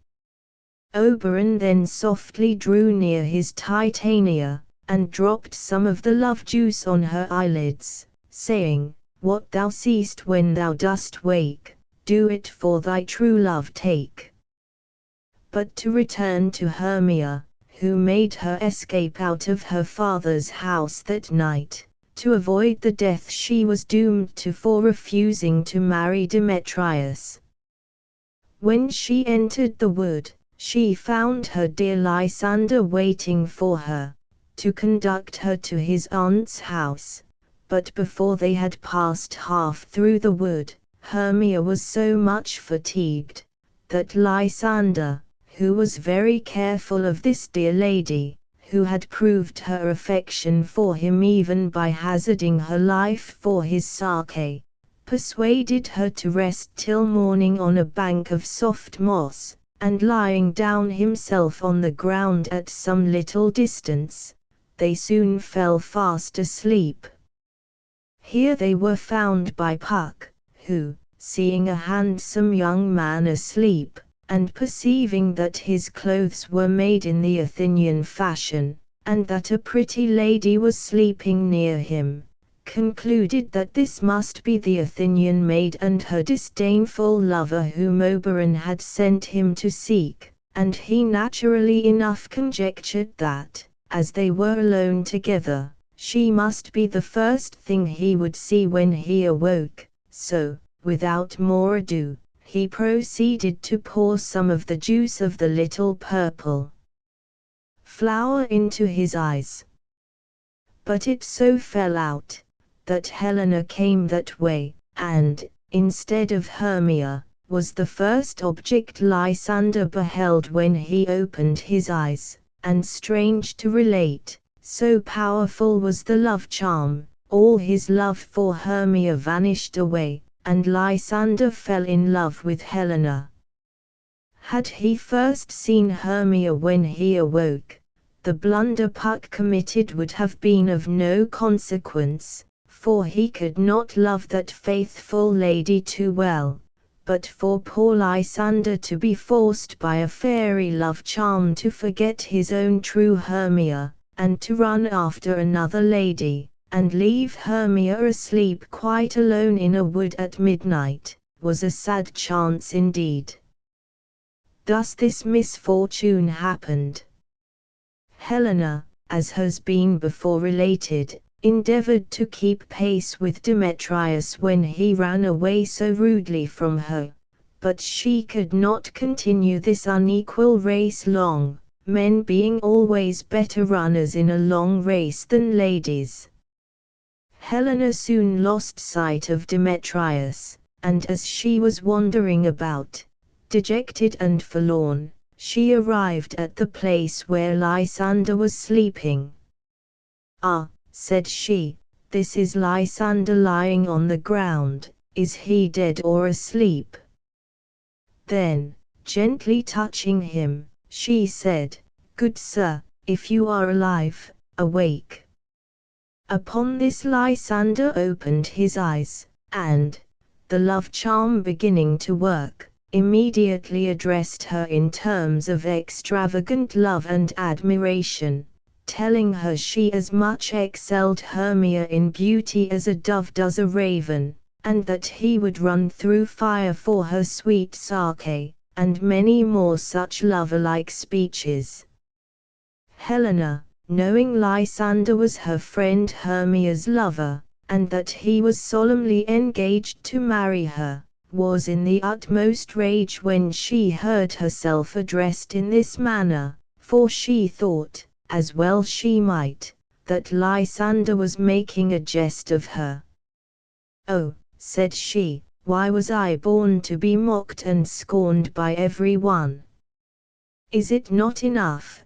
Oberon then softly drew near his Titania, and dropped some of the love juice on her eyelids, saying, "What thou seest when thou dost wake, do it for thy true love take." But to return to Hermia, who made her escape out of her father's house that night, to avoid the death she was doomed to for refusing to marry Demetrius. When she entered the wood, she found her dear Lysander waiting for her, to conduct her to his aunt's house. But before they had passed half through the wood, Hermia was so much fatigued, that Lysander, who was very careful of this dear lady, who had proved her affection for him even by hazarding her life for his Sake, persuaded her to rest till morning on a bank of soft moss, and lying down himself on the ground at some little distance, they soon fell fast asleep. Here they were found by Puck, who, seeing a handsome young man asleep, and perceiving that his clothes were made in the Athenian fashion, and that a pretty lady was sleeping near him, concluded that this must be the Athenian maid and her disdainful lover whom Oberon had sent him to seek, and he naturally enough conjectured that, as they were alone together, she must be the first thing he would see when he awoke, so, without more ado, he proceeded to pour some of the juice of the little purple flower into his eyes. But it so fell out, that Helena came that way, and, instead of Hermia, was the first object Lysander beheld when he opened his eyes, and strange to relate, so powerful was the love charm, all his love for Hermia vanished away, and Lysander fell in love with Helena. Had he first seen Hermia when he awoke, the blunder Puck committed would have been of no consequence, for he could not love that faithful lady too well. But for poor Lysander to be forced by a fairy love charm to forget his own true Hermia, and to run after another lady, and leave Hermia asleep quite alone in a wood at midnight, was a sad chance indeed. Thus this misfortune happened. Helena, as has been before related, endeavored to keep pace with Demetrius when he ran away so rudely from her, but she could not continue this unequal race long, men being always better runners in a long race than ladies. Helena soon lost sight of Demetrius, and as she was wandering about, dejected and forlorn, she arrived at the place where Lysander was sleeping. "Ah," said she, "this is Lysander lying on the ground, is he dead or asleep?" Then, gently touching him, she said, "Good sir, if you are alive, awake." Upon this Lysander opened his eyes, and, the love charm beginning to work, immediately addressed her in terms of extravagant love and admiration, telling her she as much excelled Hermia in beauty as a dove does a raven, and that he would run through fire for her sweet Sake, and many more such lover-like speeches. Helena, knowing Lysander was her friend Hermia's lover, and that he was solemnly engaged to marry her, was in the utmost rage when she heard herself addressed in this manner, for she thought, as well she might, that Lysander was making a jest of her. "Oh," said she, "why was I born to be mocked and scorned by every one? Is it not enough,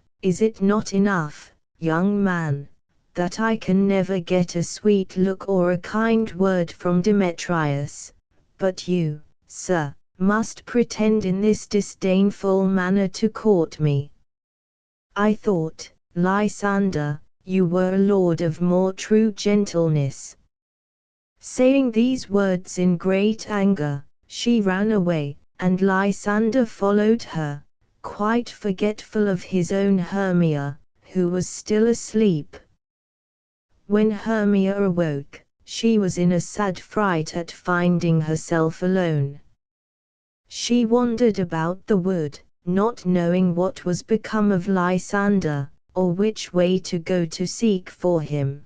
young man, that I can never get a sweet look or a kind word from Demetrius, but you, sir, must pretend in this disdainful manner to court me? I thought, Lysander, you were a lord of more true gentleness." Saying these words in great anger, she ran away, and Lysander followed her, quite forgetful of his own Hermia, who was still asleep. When Hermia awoke, she was in a sad fright at finding herself alone. She wandered about the wood, not knowing what was become of Lysander, or which way to go to seek for him.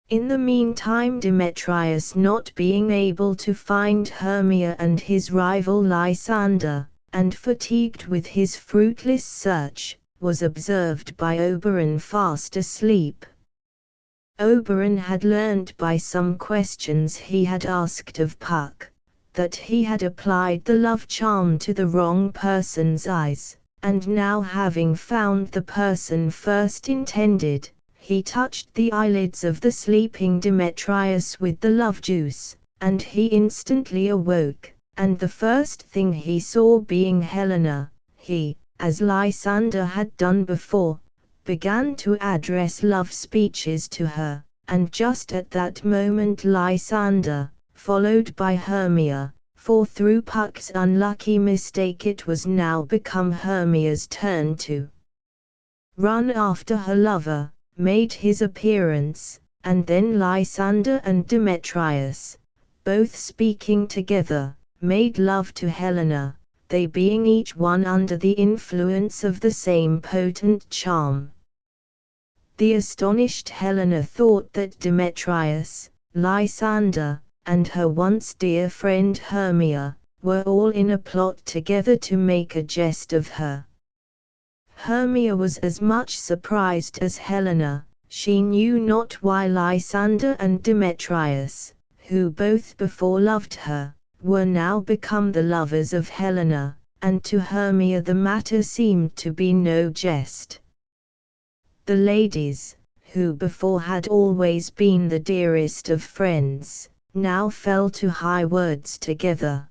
In the meantime, Demetrius, not being able to find Hermia and his rival Lysander, and fatigued with his fruitless search, was observed by Oberon fast asleep. Oberon had learned by some questions he had asked of Puck, that he had applied the love charm to the wrong person's eyes, and now having found the person first intended, he touched the eyelids of the sleeping Demetrius with the love juice, and he instantly awoke, and the first thing he saw being Helena, he, as Lysander had done before, began to address love speeches to her, and just at that moment Lysander, followed by Hermia, for through Puck's unlucky mistake it was now become Hermia's turn to run after her lover, made his appearance, and then Lysander and Demetrius, both speaking together, made love to Helena, they being each one under the influence of the same potent charm. The astonished Helena thought that Demetrius, Lysander, and her once dear friend Hermia, were all in a plot together to make a jest of her. Hermia was as much surprised as Helena. She knew not why Lysander and Demetrius, who both before loved her, were now become the lovers of Helena, and to Hermia the matter seemed to be no jest. The ladies, who before had always been the dearest of friends, now fell to high words together.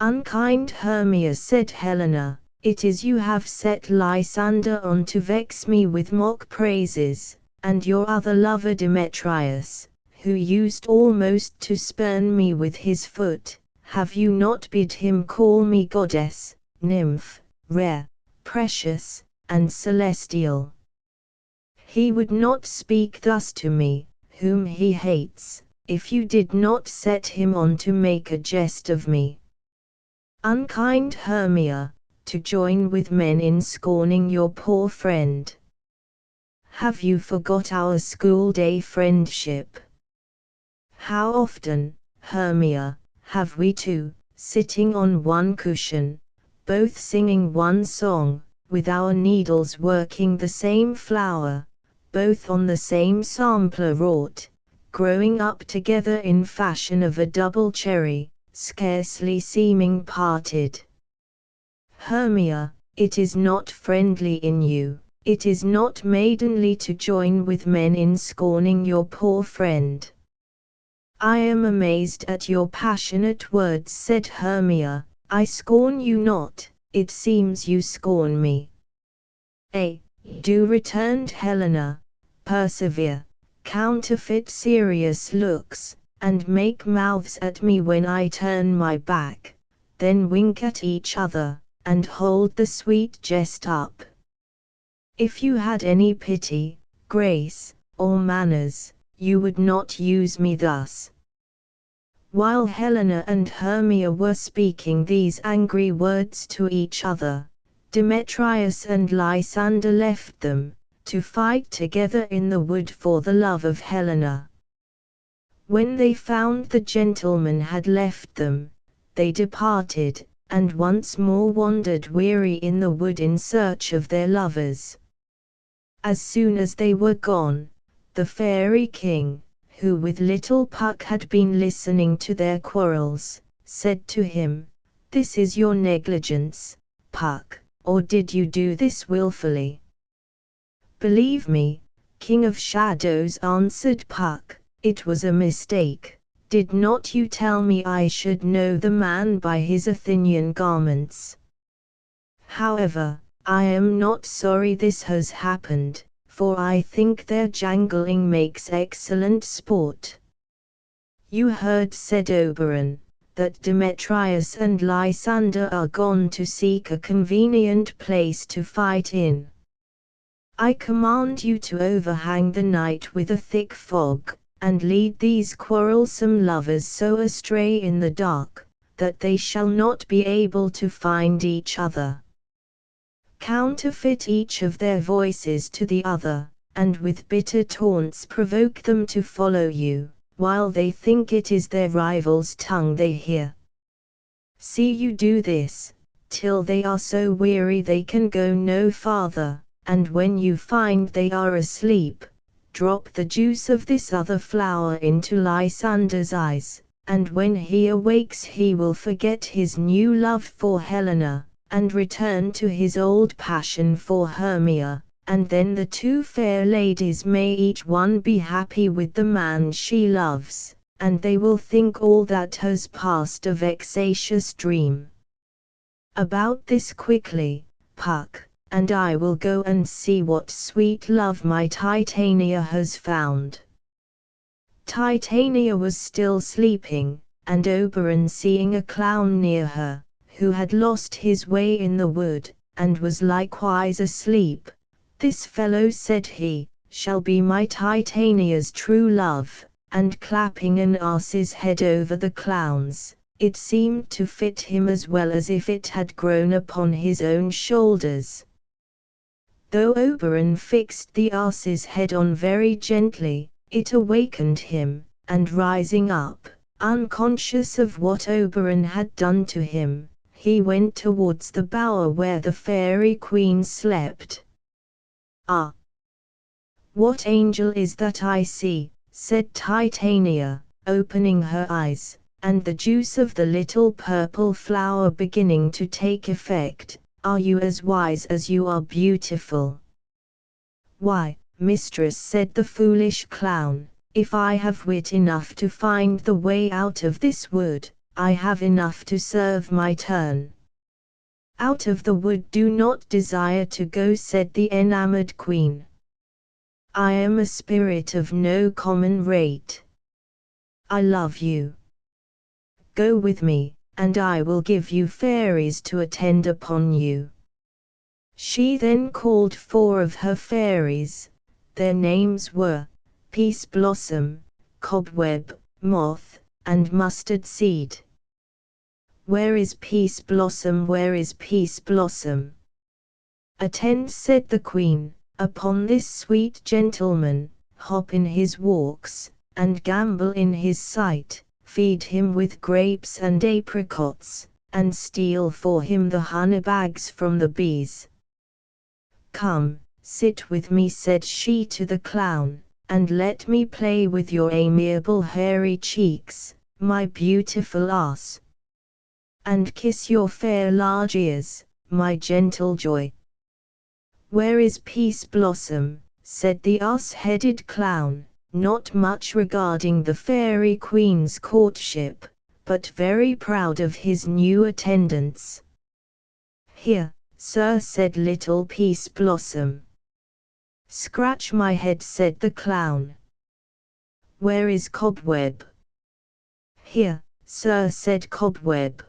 "Unkind Hermia," said Helena, "it is you have set Lysander on to vex me with mock praises, and your other lover Demetrius, who used almost to spurn me with his foot, have you not bid him call me goddess, nymph, rare, precious, and celestial? He would not speak thus to me, whom he hates, if you did not set him on to make a jest of me. Unkind Hermia, to join with men in scorning your poor friend. Have you forgot our school-day friendship? How often, Hermia, have we two, sitting on one cushion, both singing one song, with our needles working the same flower, both on the same sampler wrought, growing up together in fashion of a double cherry, scarcely seeming parted. Hermia, it is not friendly in you, it is not maidenly to join with men in scorning your poor friend." "I am amazed at your passionate words," said Hermia. "I scorn you not, it seems you scorn me." "Do," returned Helena, "persevere, counterfeit serious looks, and make mouths at me when I turn my back, then wink at each other, and hold the sweet jest up. If you had any pity, grace, or manners, you would not use me thus." While Helena and Hermia were speaking these angry words to each other, Demetrius and Lysander left them, to fight together in the wood for the love of Helena. When they found the gentleman had left them, they departed, and once more wandered weary in the wood in search of their lovers. As soon as they were gone, the fairy king, who with little Puck had been listening to their quarrels, said to him, "This is your negligence, Puck, or did you do this wilfully?" "Believe me, King of Shadows," answered Puck, "it was a mistake. Did not you tell me I should know the man by his Athenian garments? However, I am not sorry this has happened, for I think their jangling makes excellent sport." "You heard," said Oberon, "that Demetrius and Lysander are gone to seek a convenient place to fight in. I command you to overhang the night with a thick fog, and lead these quarrelsome lovers so astray in the dark, that they shall not be able to find each other. counterfeit each of their voices to the other, and with bitter taunts provoke them to follow you, while they think it is their rival's tongue they hear. See you do this, till they are so weary they can go no farther, and when you find they are asleep, drop the juice of this other flower into Lysander's eyes, and when he awakes he will forget his new love for Helena, and return to his old passion for Hermia, and then the two fair ladies may each one be happy with the man she loves, and they will think all that has passed a vexatious dream. About this quickly, Puck, and I will go and see what sweet love my Titania has found. Titania was still sleeping, and Oberon, seeing a clown near her, who had lost his way in the wood, and was likewise asleep, "This fellow," said he, "shall be my Titania's true love," and clapping an ass's head over the clown's, it seemed to fit him as well as if it had grown upon his own shoulders. Though Oberon fixed the ass's head on very gently, it awakened him, and rising up, unconscious of what Oberon had done to him, he went towards the bower where the fairy queen slept. "Ah! What angel is that I see?" said Titania, opening her eyes, and the juice of the little purple flower beginning to take effect. "Are you as wise as you are beautiful?" "Why, mistress," said the foolish clown, "if I have wit enough to find the way out of this wood, I have enough to serve my turn." "Out of the wood do not desire to go," said the enamored queen. "I am a spirit of no common rate. I love you. Go with me, and I will give you fairies to attend upon you." She then called 4 of her fairies. Their names were Peace Blossom, Cobweb, Moth, and Mustard Seed. "Where is Peace Blossom? Where is Peace Blossom?" "Attend," said the queen, "upon this sweet gentleman, hop in his walks, and gambol in his sight, feed him with grapes and apricots, and steal for him the honey bags from the bees. Come, sit with me," said she to the clown, "and let me play with your amiable hairy cheeks, my beautiful ass, and kiss your fair large ears, my gentle joy." "Where is Peace Blossom?" said the ass-headed clown, not much regarding the fairy queen's courtship, but very proud of his new attendants. "Here, sir," said little Peace Blossom. "Scratch my head," said the clown. "Where is Cobweb?" "Here, sir," said Cobweb.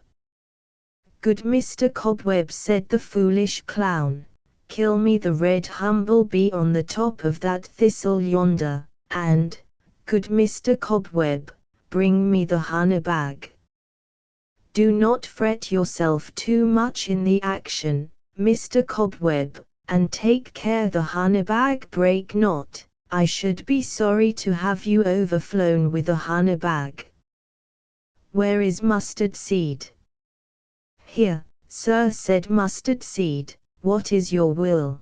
"Good Mr. Cobweb," said the foolish clown, "kill me the red humble-bee on the top of that thistle yonder, and, good Mr. Cobweb, bring me the honey bag. Do not fret yourself too much in the action, Mr. Cobweb, and take care the honey bag break not. I should be sorry to have you overflown with a honey bag." "Where is Mustard Seed?" "Here, sir," said Mustard Seed. "What is your will?"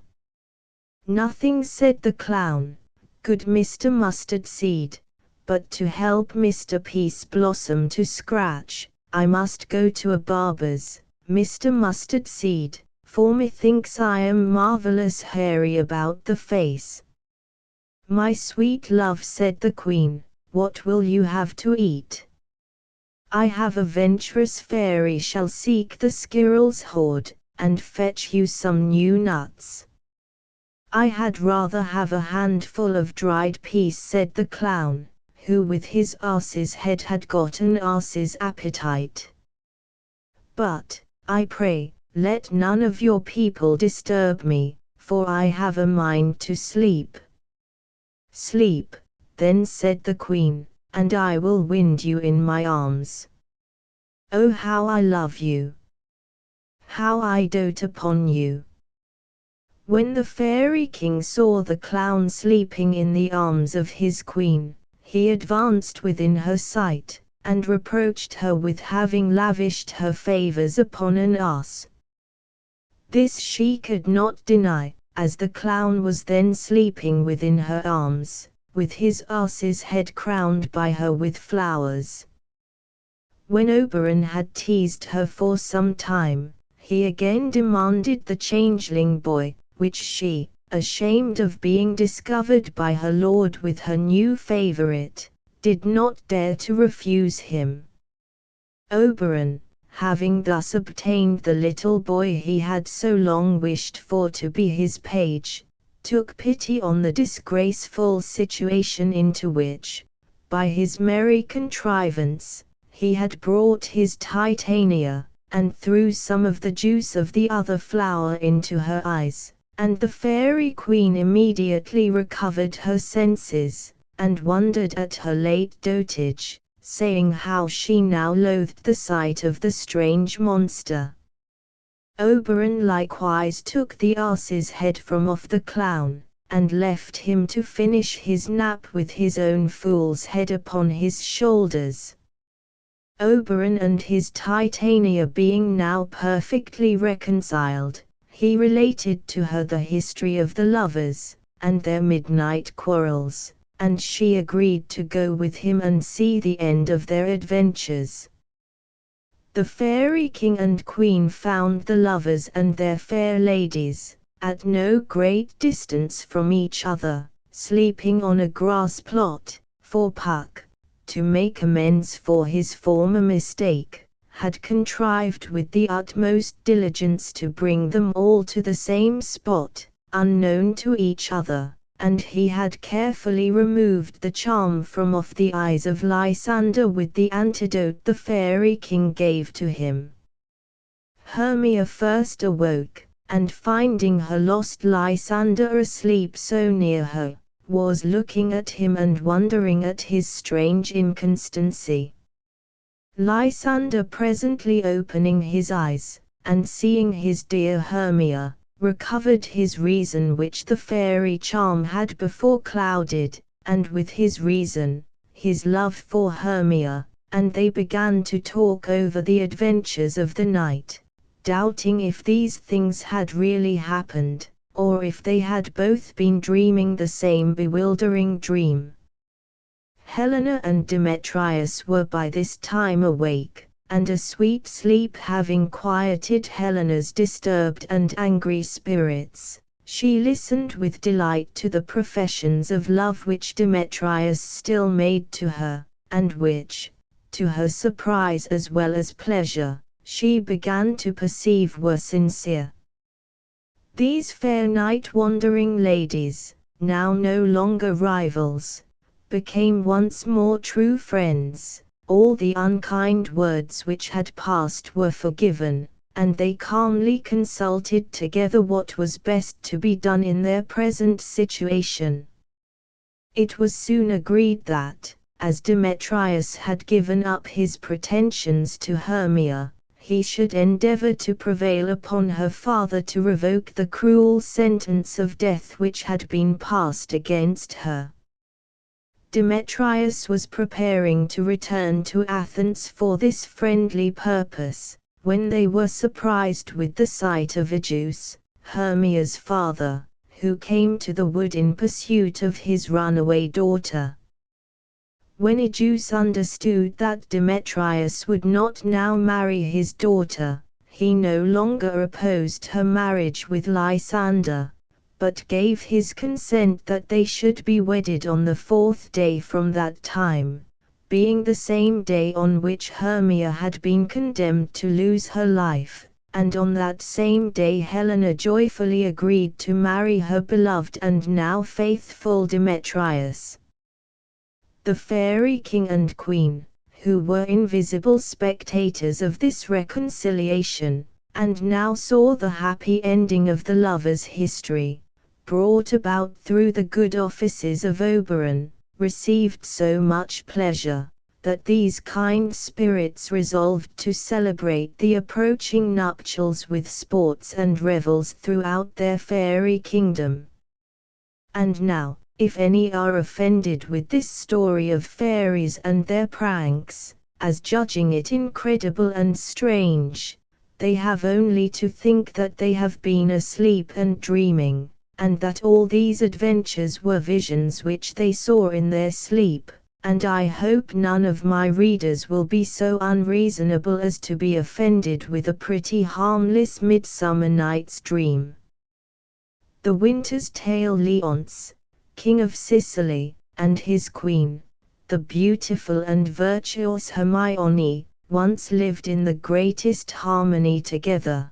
"Nothing," said the clown, "good Mr. Mustard Seed, but to help Mr. Peace Blossom to scratch, I must go to a barber's, Mr. Mustard Seed, for methinks I am marvelous hairy about the face." "My sweet love," said the queen, "what will you have to eat?" "I have a venturous fairy shall seek the squirrel's hoard, and fetch you some new nuts." "I had rather have a handful of dried peas," said the clown, who with his ass's head had got an ass's appetite. "But, I pray, let none of your people disturb me, for I have a mind to sleep." "Sleep, then," said the queen, "and I will wind you in my arms. Oh, how I love you! How I dote upon you! When the fairy king saw the clown sleeping in the arms of his queen, he advanced within her sight, and reproached her with having lavished her favors upon an ass. This she could not deny, as the clown was then sleeping within her arms, with his ass's head crowned by her with flowers. When Oberon had teased her for some time, he again demanded the changeling boy, which she, ashamed of being discovered by her lord with her new favorite, did not dare to refuse him. Oberon, having thus obtained the little boy he had so long wished for to be his page, took pity on the disgraceful situation into which, by his merry contrivance, he had brought his Titania, and threw some of the juice of the other flower into her eyes, and the fairy queen immediately recovered her senses, and wondered at her late dotage, saying how she now loathed the sight of the strange monster. Oberon likewise took the ass's head from off the clown, and left him to finish his nap with his own fool's head upon his shoulders. Oberon and his Titania being now perfectly reconciled, he related to her the history of the lovers, and their midnight quarrels, and she agreed to go with him and see the end of their adventures. The fairy king and queen found the lovers and their fair ladies, at no great distance from each other, sleeping on a grass plot, for Puck, to make amends for his former mistake, had contrived with the utmost diligence to bring them all to the same spot, unknown to each other, and he had carefully removed the charm from off the eyes of Lysander with the antidote the fairy king gave to him. Hermia first awoke, and finding her lost Lysander asleep so near her, was looking at him and wondering at his strange inconstancy. Lysander presently opening his eyes, and seeing his dear Hermia, recovered his reason which the fairy charm had before clouded, and with his reason, his love for Hermia, and they began to talk over the adventures of the night, doubting if these things had really happened, or if they had both been dreaming the same bewildering dream. Helena and Demetrius were by this time awake, and a sweet sleep having quieted Helena's disturbed and angry spirits, she listened with delight to the professions of love which Demetrius still made to her, and which, to her surprise as well as pleasure, she began to perceive were sincere. These fair night-wandering ladies, now no longer rivals, became once more true friends. All the unkind words which had passed were forgiven, and they calmly consulted together what was best to be done in their present situation. It was soon agreed that, as Demetrius had given up his pretensions to Hermia, he should endeavor to prevail upon her father to revoke the cruel sentence of death which had been passed against her. Demetrius was preparing to return to Athens for this friendly purpose, when they were surprised with the sight of Aegeus, Hermia's father, who came to the wood in pursuit of his runaway daughter. When Aegeus understood that Demetrius would not now marry his daughter, he no longer opposed her marriage with Lysander, but gave his consent that they should be wedded on the 4th day from that time, being the same day on which Hermia had been condemned to lose her life, and on that same day Helena joyfully agreed to marry her beloved and now faithful Demetrius. The fairy king and queen, who were invisible spectators of this reconciliation, and now saw the happy ending of the lovers' history, brought about through the good offices of Oberon, received so much pleasure, that these kind spirits resolved to celebrate the approaching nuptials with sports and revels throughout their fairy kingdom. And now, if any are offended with this story of fairies and their pranks, as judging it incredible and strange, they have only to think that they have been asleep and dreaming, and that all these adventures were visions which they saw in their sleep, and I hope none of my readers will be so unreasonable as to be offended with a pretty harmless midsummer night's dream. The Winter's Tale. Leonce, King of Sicily, and his queen, the beautiful and virtuous Hermione, once lived in the greatest harmony together.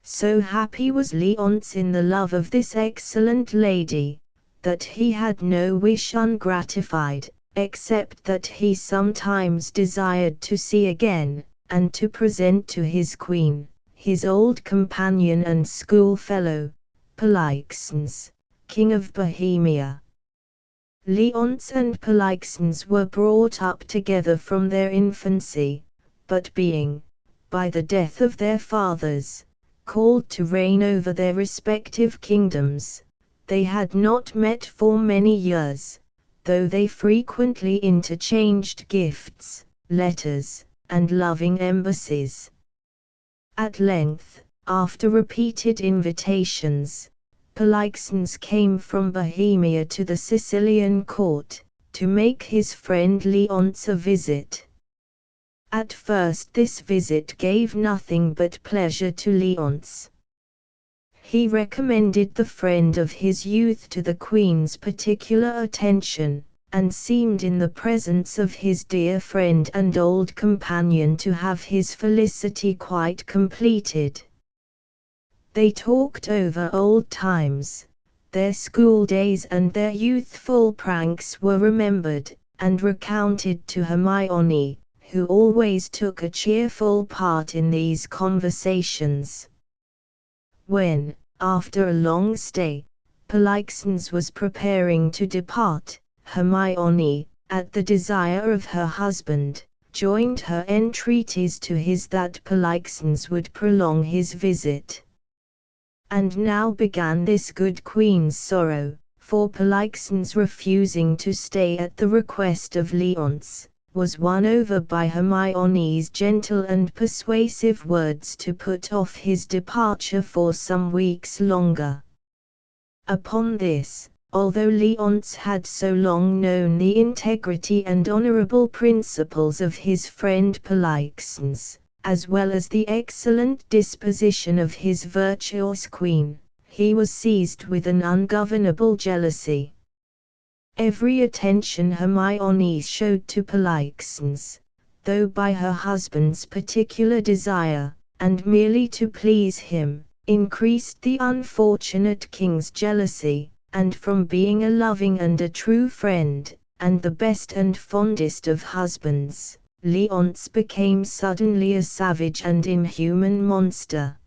So happy was Leonce in the love of this excellent lady, that he had no wish ungratified, except that he sometimes desired to see again, and to present to his queen, his old companion and schoolfellow, Polixenes, King of Bohemia. Leonce and Polixenes were brought up together from their infancy, but being, by the death of their fathers, called to reign over their respective kingdoms, they had not met for many years, though they frequently interchanged gifts, letters, and loving embassies. At length, after repeated invitations, Polixenes came from Bohemia to the Sicilian court, to make his friend Leonce a visit. At first this visit gave nothing but pleasure to Leonce. He recommended the friend of his youth to the queen's particular attention, and seemed in the presence of his dear friend and old companion to have his felicity quite completed. They talked over old times, their school days and their youthful pranks were remembered, and recounted to Hermione, who always took a cheerful part in these conversations. When, after a long stay, Polixenes was preparing to depart, Hermione, at the desire of her husband, joined her entreaties to his that Polixenes would prolong his visit. And now began this good queen's sorrow, for Polixenes refusing to stay at the request of Leonce, was won over by Hermione's gentle and persuasive words to put off his departure for some weeks longer. Upon this, although Leonce had so long known the integrity and honorable principles of his friend Polixenes, as well as the excellent disposition of his virtuous queen, he was seized with an ungovernable jealousy. Every attention Hermione showed to Polixenes, though by her husband's particular desire, and merely to please him, increased the unfortunate king's jealousy, and from being a loving and a true friend, and the best and fondest of husbands, Leonce became suddenly a savage and inhuman monster.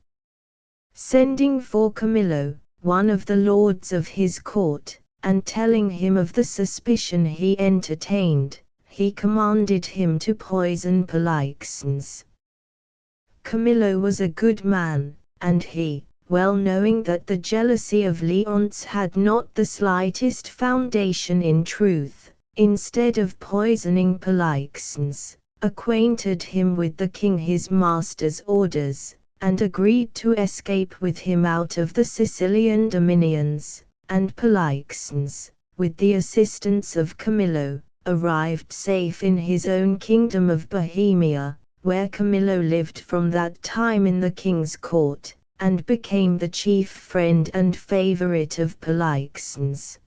Sending for Camillo, one of the lords of his court, and telling him of the suspicion he entertained, he commanded him to poison Polixenes. Camillo was a good man, and he, well knowing that the jealousy of Leonce had not the slightest foundation in truth, instead of poisoning Polixenes, acquainted him with the king his master's orders, and agreed to escape with him out of the Sicilian dominions, and Polixenes, with the assistance of Camillo, arrived safe in his own kingdom of Bohemia, where Camillo lived from that time in the king's court, and became the chief friend and favorite of Polixenes.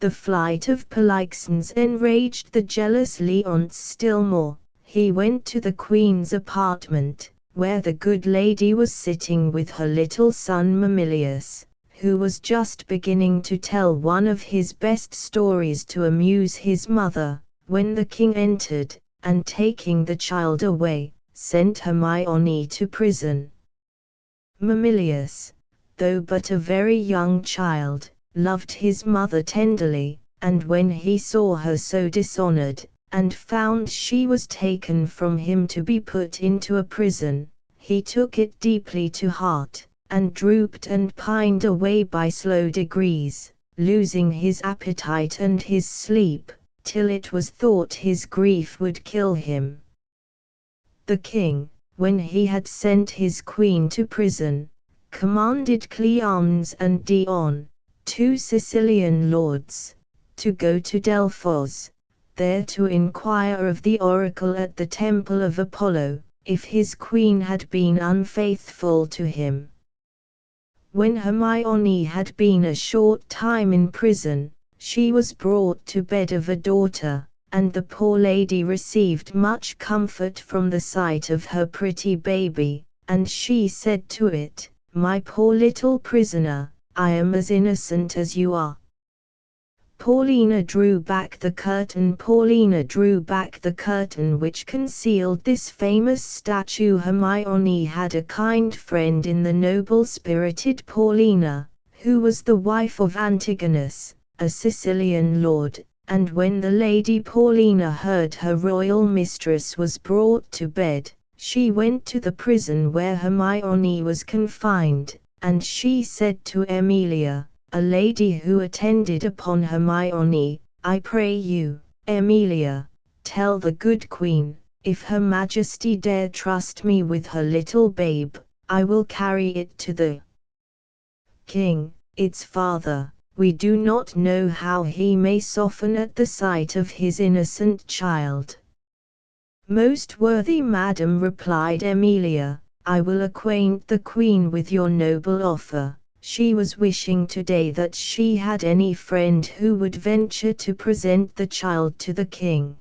The flight of Polixenes enraged the jealous Leonce still more. He went to the queen's apartment, where the good lady was sitting with her little son Mamillius, who was just beginning to tell one of his best stories to amuse his mother, when the king entered, and taking the child away, sent Hermione to prison. Mamillius, though but a very young child, loved his mother tenderly, and when he saw her so dishonored, and found she was taken from him to be put into a prison, he took it deeply to heart, and drooped and pined away by slow degrees, losing his appetite and his sleep, till it was thought his grief would kill him. The king, when he had sent his queen to prison, commanded Cleanthes and Dion, 2 Sicilian lords, to go to Delphos, there to inquire of the oracle at the temple of Apollo, if his queen had been unfaithful to him. When Hermione had been a short time in prison, she was brought to bed of a daughter, and the poor lady received much comfort from the sight of her pretty baby, and she said to it, "My poor little prisoner, I am as innocent as you are." Paulina drew back the curtain which concealed this famous statue. Hermione had a kind friend in the noble-spirited Paulina, who was the wife of Antigonus, a Sicilian lord, and when the Lady Paulina heard her royal mistress was brought to bed, she went to the prison where Hermione was confined, and she said to Emilia, a lady who attended upon Hermione, "I pray you, Emilia, tell the good queen, if her majesty dare trust me with her little babe, I will carry it to the king, its father. We do not know how he may soften at the sight of his innocent child." "Most worthy madam," replied Emilia, "I will acquaint the queen with your noble offer. She was wishing today that she had any friend who would venture to present the child to the king."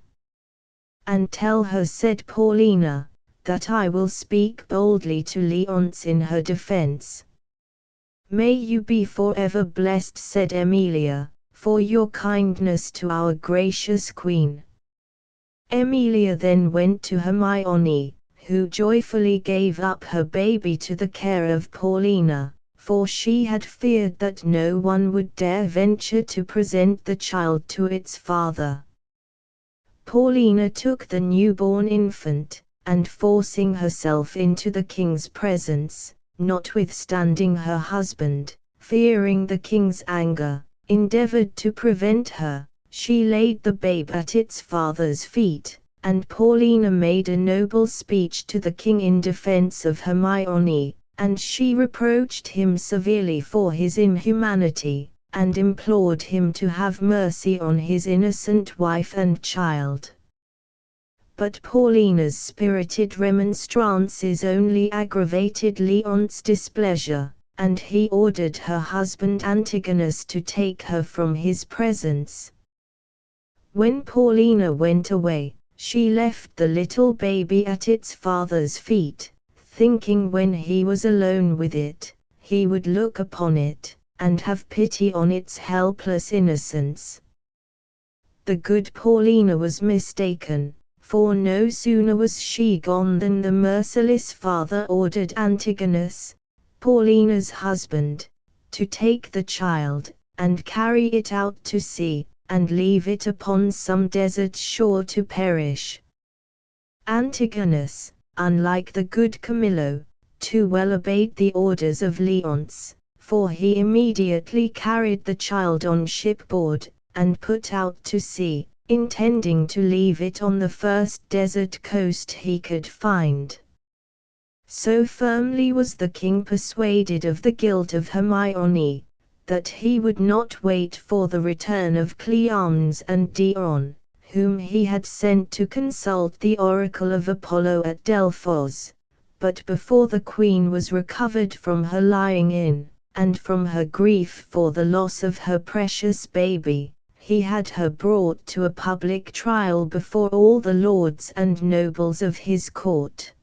"And tell her," said Paulina, "that I will speak boldly to Leonce in her defense." "May you be forever blessed," said Emilia, "for your kindness to our gracious queen." Emilia then went to Hermione, who joyfully gave up her baby to the care of Paulina, for she had feared that no one would dare venture to present the child to its father. Paulina took the newborn infant, and forcing herself into the king's presence, notwithstanding her husband, fearing the king's anger, endeavored to prevent her, she laid the babe at its father's feet, and Paulina made a noble speech to the king in defense of Hermione, and she reproached him severely for his inhumanity, and implored him to have mercy on his innocent wife and child. But Paulina's spirited remonstrances only aggravated Leonce's displeasure, and he ordered her husband Antigonus to take her from his presence. When Paulina went away, she left the little baby at its father's feet, thinking when he was alone with it, he would look upon it, and have pity on its helpless innocence. The good Paulina was mistaken, for no sooner was she gone than the merciless father ordered Antigonus, Paulina's husband, to take the child, and carry it out to sea, and leave it upon some desert shore to perish. Antigonus, unlike the good Camillo, too well obeyed the orders of Leonce, for he immediately carried the child on shipboard, and put out to sea, intending to leave it on the first desert coast he could find. So firmly was the king persuaded of the guilt of Hermione, that he would not wait for the return of Cleanthes and Dion, whom he had sent to consult the oracle of Apollo at Delphos, but before the queen was recovered from her lying in, and from her grief for the loss of her precious baby, he had her brought to a public trial before all the lords and nobles of his court.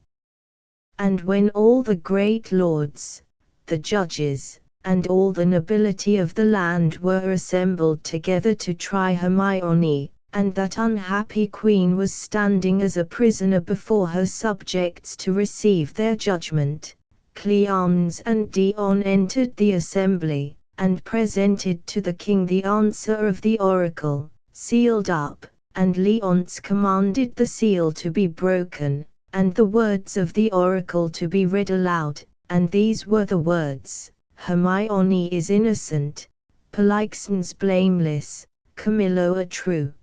And when all the great lords, the judges, and all the nobility of the land were assembled together to try Hermione, and that unhappy queen was standing as a prisoner before her subjects to receive their judgment, Cleanthes and Dion entered the assembly, and presented to the king the answer of the oracle, sealed up, and Leonce commanded the seal to be broken, and the words of the oracle to be read aloud, and these were the words: Hermione is innocent, Polixenes blameless, Camillo a true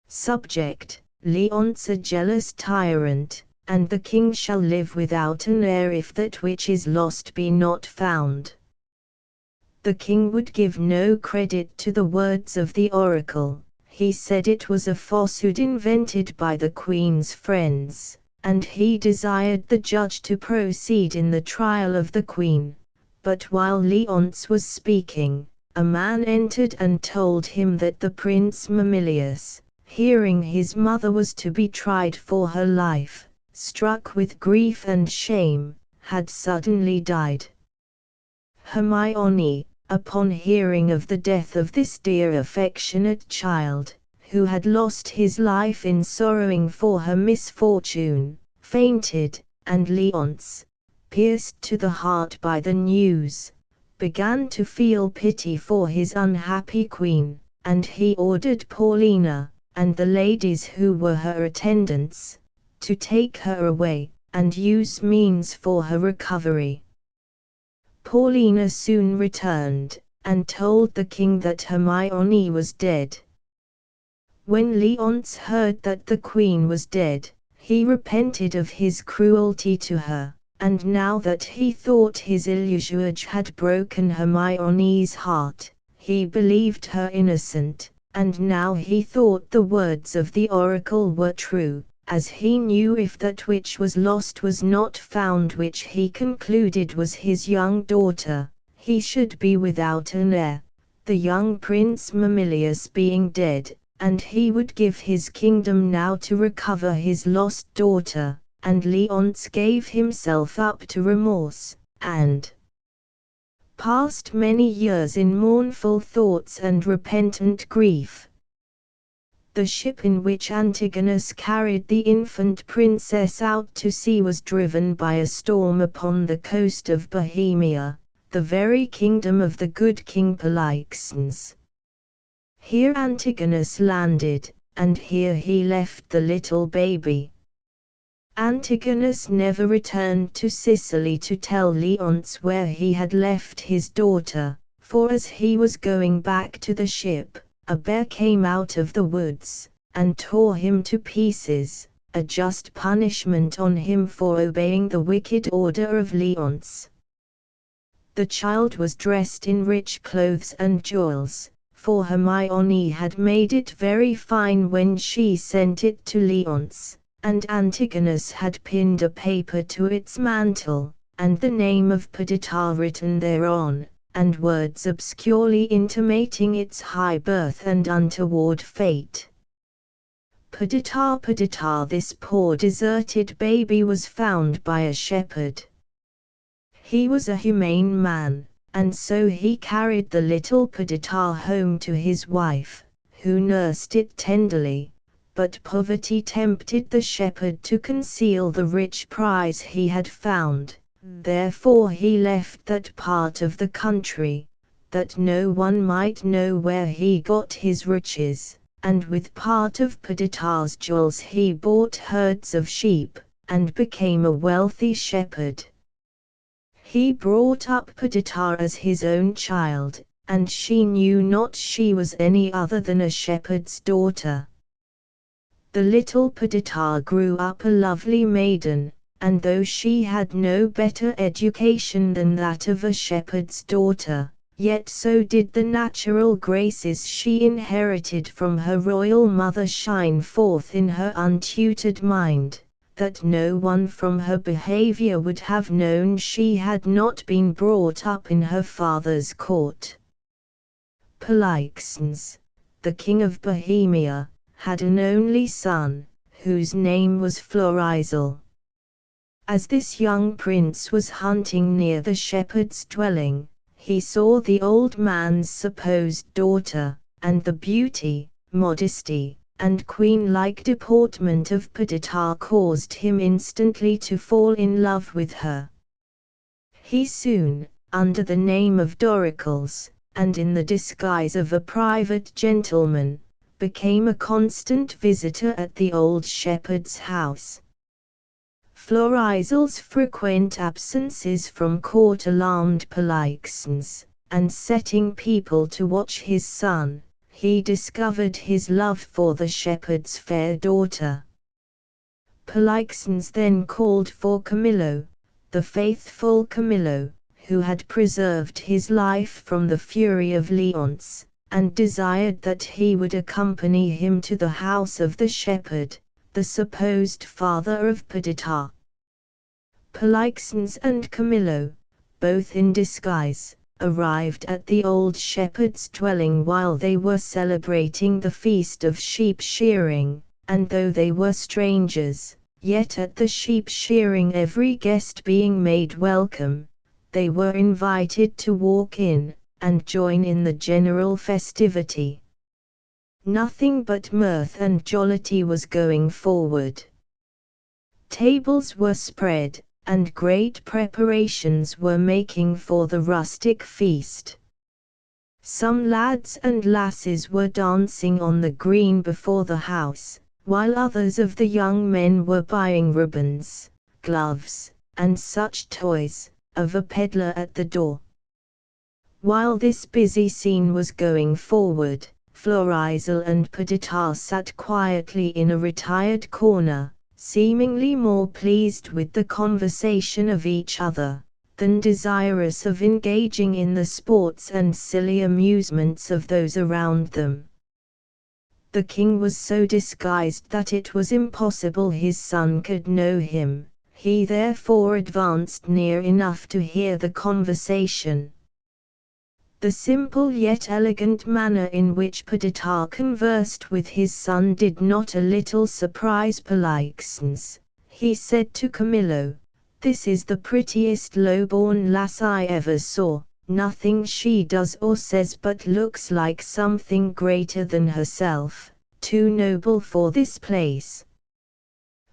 subject, Leonce a jealous tyrant, and the king shall live without an heir if that which is lost be not found. The king would give no credit to the words of the oracle. He said it was a falsehood invented by the queen's friends, and he desired the judge to proceed in the trial of the queen. But while Leonce was speaking, a man entered and told him that the Prince Mamilius, hearing his mother was to be tried for her life, struck with grief and shame, had suddenly died. Hermione, upon hearing of the death of this dear affectionate child, who had lost his life in sorrowing for her misfortune, fainted, and Leonce, pierced to the heart by the news, began to feel pity for his unhappy queen, and he ordered Paulina, and the ladies who were her attendants, to take her away, and use means for her recovery. Paulina soon returned, and told the king that Hermione was dead. When Leonce heard that the queen was dead, he repented of his cruelty to her, and now that he thought his illusion had broken Hermione's heart, he believed her innocent, and now he thought the words of the oracle were true, as he knew if that which was lost was not found, which he concluded was his young daughter, he should be without an heir, the young Prince Mamilius being dead, and he would give his kingdom now to recover his lost daughter, and Leonce gave himself up to remorse, and passed many years in mournful thoughts and repentant grief. The ship in which Antigonus carried the infant princess out to sea was driven by a storm upon the coast of Bohemia, the very kingdom of the good King Polixenes. Here Antigonus landed, and here he left the little baby. Antigonus never returned to Sicily to tell Leonce where he had left his daughter, for as he was going back to the ship, a bear came out of the woods, and tore him to pieces, a just punishment on him for obeying the wicked order of Leonce. The child was dressed in rich clothes and jewels, for Hermione had made it very fine when she sent it to Leonce, and Antigonus had pinned a paper to its mantle, and the name of Perdita written thereon, and words obscurely intimating its high birth and untoward fate. Perdita, Perdita, this poor deserted baby was found by a shepherd. He was a humane man, and so he carried the little Perdita home to his wife, who nursed it tenderly, but poverty tempted the shepherd to conceal the rich prize he had found. Therefore he left that part of the country, that no one might know where he got his riches, and with part of Perdita's jewels he bought herds of sheep, and became a wealthy shepherd. He brought up Perdita as his own child, and she knew not she was any other than a shepherd's daughter. The little Perdita grew up a lovely maiden, and though she had no better education than that of a shepherd's daughter, yet so did the natural graces she inherited from her royal mother shine forth in her untutored mind, that no one from her behavior would have known she had not been brought up in her father's court. Polixenes, the king of Bohemia, had an only son, whose name was Florizel. As this young prince was hunting near the shepherd's dwelling, he saw the old man's supposed daughter, and the beauty, modesty, and queen-like deportment of Perdita caused him instantly to fall in love with her. He soon, under the name of Doricles, and in the disguise of a private gentleman, became a constant visitor at the old shepherd's house. Florizel's frequent absences from court alarmed Polixenes, and setting people to watch his son, he discovered his love for the shepherd's fair daughter. Polixenes then called for Camillo, the faithful Camillo, who had preserved his life from the fury of Leonce, and desired that he would accompany him to the house of the shepherd, the supposed father of Perdita. Polixenes and Camillo, both in disguise, arrived at the old shepherd's dwelling while they were celebrating the feast of sheep shearing, and though they were strangers, yet at the sheep shearing every guest being made welcome, they were invited to walk in, and join in the general festivity. Nothing but mirth and jollity was going forward. Tables were spread, and great preparations were making for the rustic feast. Some lads and lasses were dancing on the green before the house, while others of the young men were buying ribbons, gloves, and such toys, of a peddler at the door. While this busy scene was going forward, Florizel and Perdita sat quietly in a retired corner, seemingly more pleased with the conversation of each other, than desirous of engaging in the sports and silly amusements of those around them. The king was so disguised that it was impossible his son could know him, he therefore advanced near enough to hear the conversation. The simple yet elegant manner in which Perdita conversed with his son did not a little surprise Polixenes. He said to Camillo, "This is the prettiest low-born lass I ever saw, nothing she does or says but looks like something greater than herself, too noble for this place."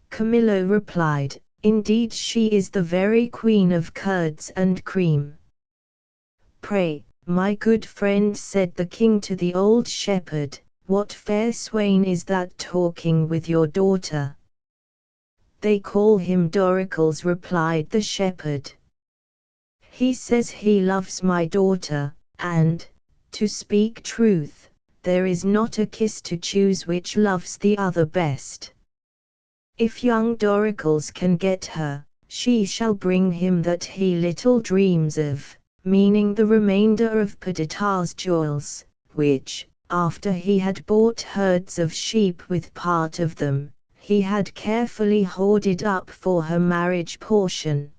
Camillo replied, "Indeed she is the very queen of curds and cream." "Pray, my good friend," said the king to the old shepherd, "what fair swain is that talking with your daughter?" "They call him Doricles," replied the shepherd. "He says he loves my daughter, and, to speak truth, there is not a kiss to choose which loves the other best. If young Doricles can get her, she shall bring him that he little dreams of, meaning the remainder of Perdita's jewels, which, after he had bought herds of sheep with part of them, he had carefully hoarded up for her marriage portion."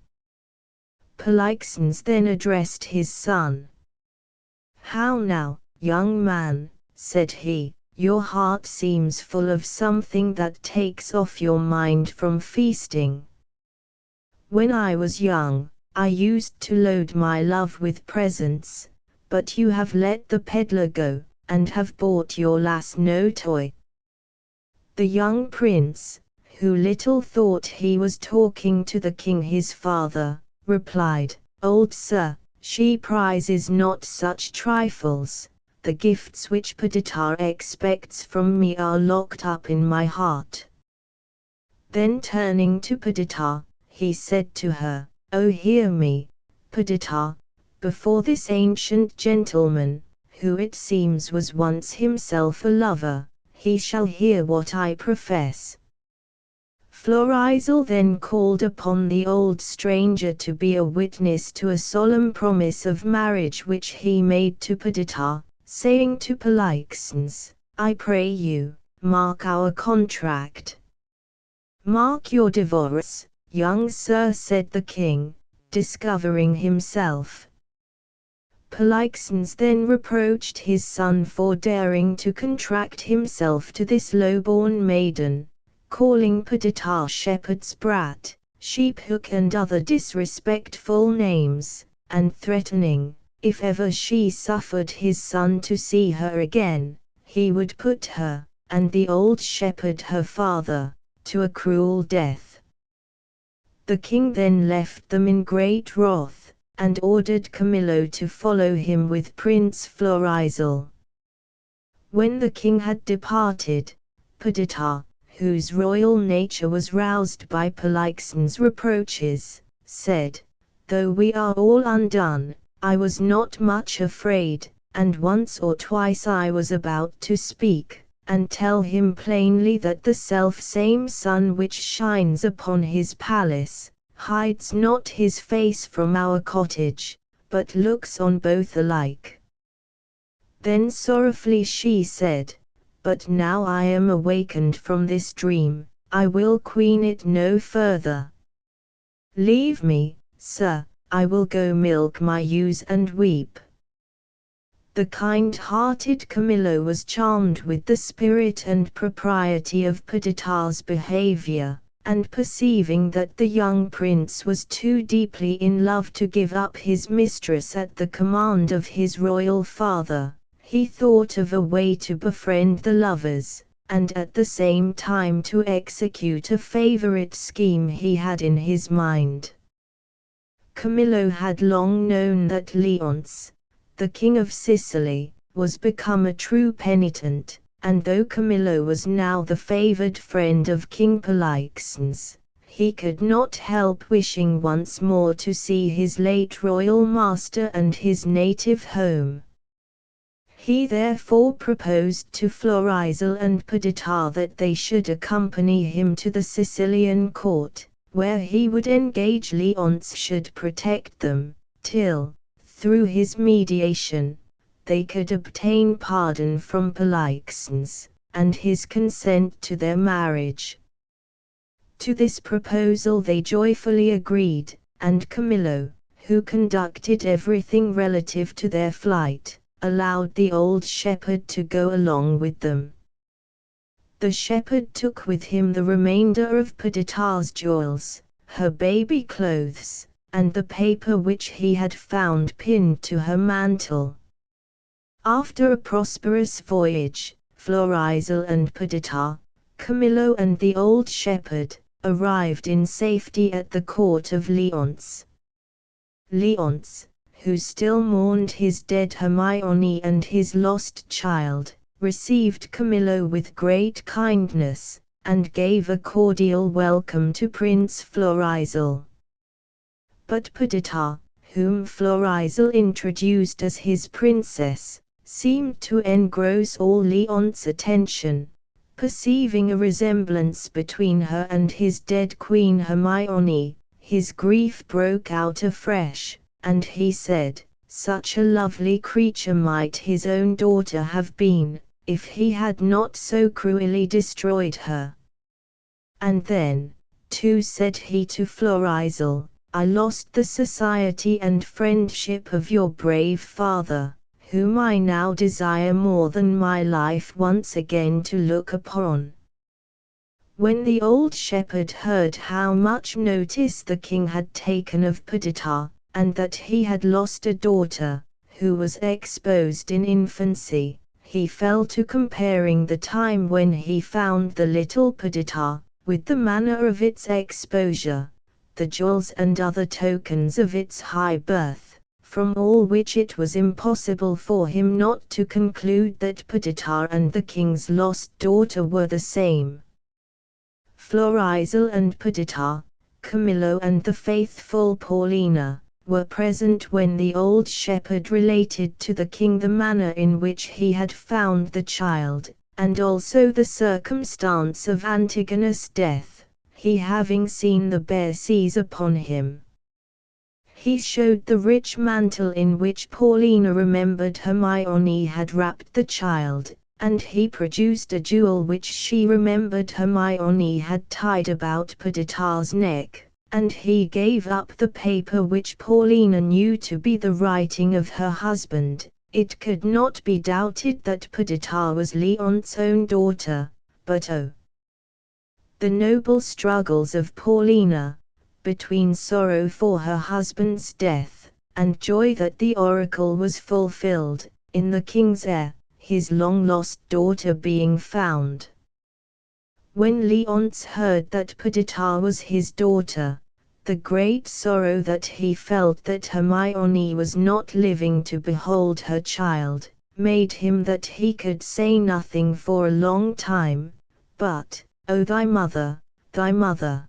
Polixenes then addressed his son. "How now, young man," said he, "your heart seems full of something that takes off your mind from feasting. When I was young, I used to load my love with presents, but you have let the peddler go, and have bought your lass no toy." The young prince, who little thought he was talking to the king his father, replied, "Old sir, she prizes not such trifles, the gifts which Perdita expects from me are locked up in my heart." Then turning to Perdita, he said to her, "Oh, hear me, Perdita, before this ancient gentleman, who it seems was once himself a lover, he shall hear what I profess." Florizel then called upon the old stranger to be a witness to a solemn promise of marriage which he made to Perdita, saying to Polixenes, "I pray you, mark our contract." "Mark your divorce, young sir," said the king, discovering himself. Polixenes then reproached his son for daring to contract himself to this low-born maiden, calling Perdita shepherd's brat, sheephook and other disrespectful names, and threatening, if ever she suffered his son to see her again, he would put her, and the old shepherd her father, to a cruel death. The king then left them in great wrath, and ordered Camillo to follow him with Prince Florizel. When the king had departed, Perdita, whose royal nature was roused by Polixenes's reproaches, said, "Though we are all undone, I was not much afraid, and once or twice I was about to speak, and tell him plainly that the self-same sun which shines upon his palace, hides not his face from our cottage, but looks on both alike." Then sorrowfully she said, "But now I am awakened from this dream, I will queen it no further. Leave me, sir, I will go milk my ewes and weep." The kind-hearted Camillo was charmed with the spirit and propriety of Perdita's behavior, and perceiving that the young prince was too deeply in love to give up his mistress at the command of his royal father, he thought of a way to befriend the lovers, and at the same time to execute a favorite scheme he had in his mind. Camillo had long known that Leonce, the king of Sicily, was become a true penitent, and though Camillo was now the favored friend of King Polixenes, he could not help wishing once more to see his late royal master and his native home. He therefore proposed to Florizel and Perdita that they should accompany him to the Sicilian court, where he would engage Leonce should protect them, till, through his mediation, they could obtain pardon from Polixenes, and his consent to their marriage. To this proposal they joyfully agreed, and Camillo, who conducted everything relative to their flight, allowed the old shepherd to go along with them. The shepherd took with him the remainder of Perdita's jewels, her baby clothes, and the paper which he had found pinned to her mantle. After a prosperous voyage, Florizel and Perdita, Camillo and the old shepherd, arrived in safety at the court of Leonce. Leonce, who still mourned his dead Hermione and his lost child, received Camillo with great kindness, and gave a cordial welcome to Prince Florizel. But Perdita, whom Florizel introduced as his princess, seemed to engross all Leonce's attention. Perceiving a resemblance between her and his dead queen Hermione, his grief broke out afresh, and he said, "Such a lovely creature might his own daughter have been, if he had not so cruelly destroyed her." And then, too, said he to Florizel, "I lost the society and friendship of your brave father, whom I now desire more than my life once again to look upon." When the old shepherd heard how much notice the king had taken of Perdita, and that he had lost a daughter, who was exposed in infancy, he fell to comparing the time when he found the little Perdita, with the manner of its exposure, the jewels and other tokens of its high birth, from all which it was impossible for him not to conclude that Perdita and the king's lost daughter were the same. Florizel and Perdita, Camillo and the faithful Paulina, were present when the old shepherd related to the king the manner in which he had found the child, and also the circumstance of Antigonus' death, he having seen the bare seize upon him. He showed the rich mantle in which Paulina remembered Hermione had wrapped the child, and he produced a jewel which she remembered Hermione had tied about Perdita's neck, and he gave up the paper which Paulina knew to be the writing of her husband. It could not be doubted that Perdita was Leonce's own daughter, but oh! the noble struggles of Paulina, between sorrow for her husband's death, and joy that the oracle was fulfilled, in the king's heir, his long-lost daughter being found. When Leonce heard that Perdita was his daughter, the great sorrow that he felt that Hermione was not living to behold her child, made him that he could say nothing for a long time, but, "Oh, thy mother, thy mother."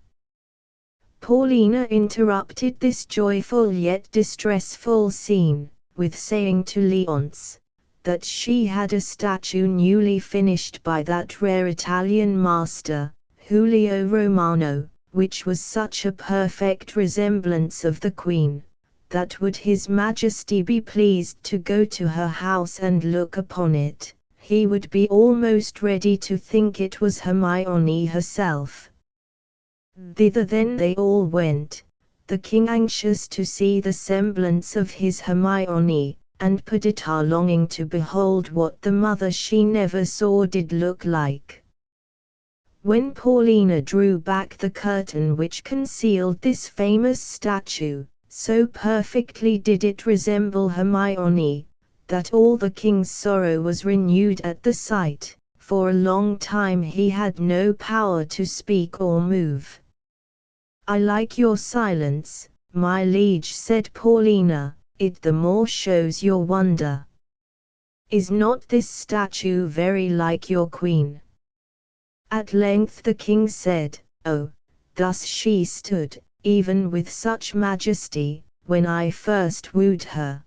Paulina interrupted this joyful yet distressful scene, with saying to Leonce, that she had a statue newly finished by that rare Italian master, Julio Romano, which was such a perfect resemblance of the Queen, that would His Majesty be pleased to go to her house and look upon it, he would be almost ready to think it was Hermione herself. Thither then they all went, the king anxious to see the semblance of his Hermione, and Perdita longing to behold what the mother she never saw did look like. When Paulina drew back the curtain which concealed this famous statue, so perfectly did it resemble Hermione, that all the king's sorrow was renewed at the sight. For a long time he had no power to speak or move. "I like your silence, my liege," said Paulina, "it the more shows your wonder. Is not this statue very like your queen?" At length the king said, "Oh, thus she stood, even with such majesty, when I first wooed her.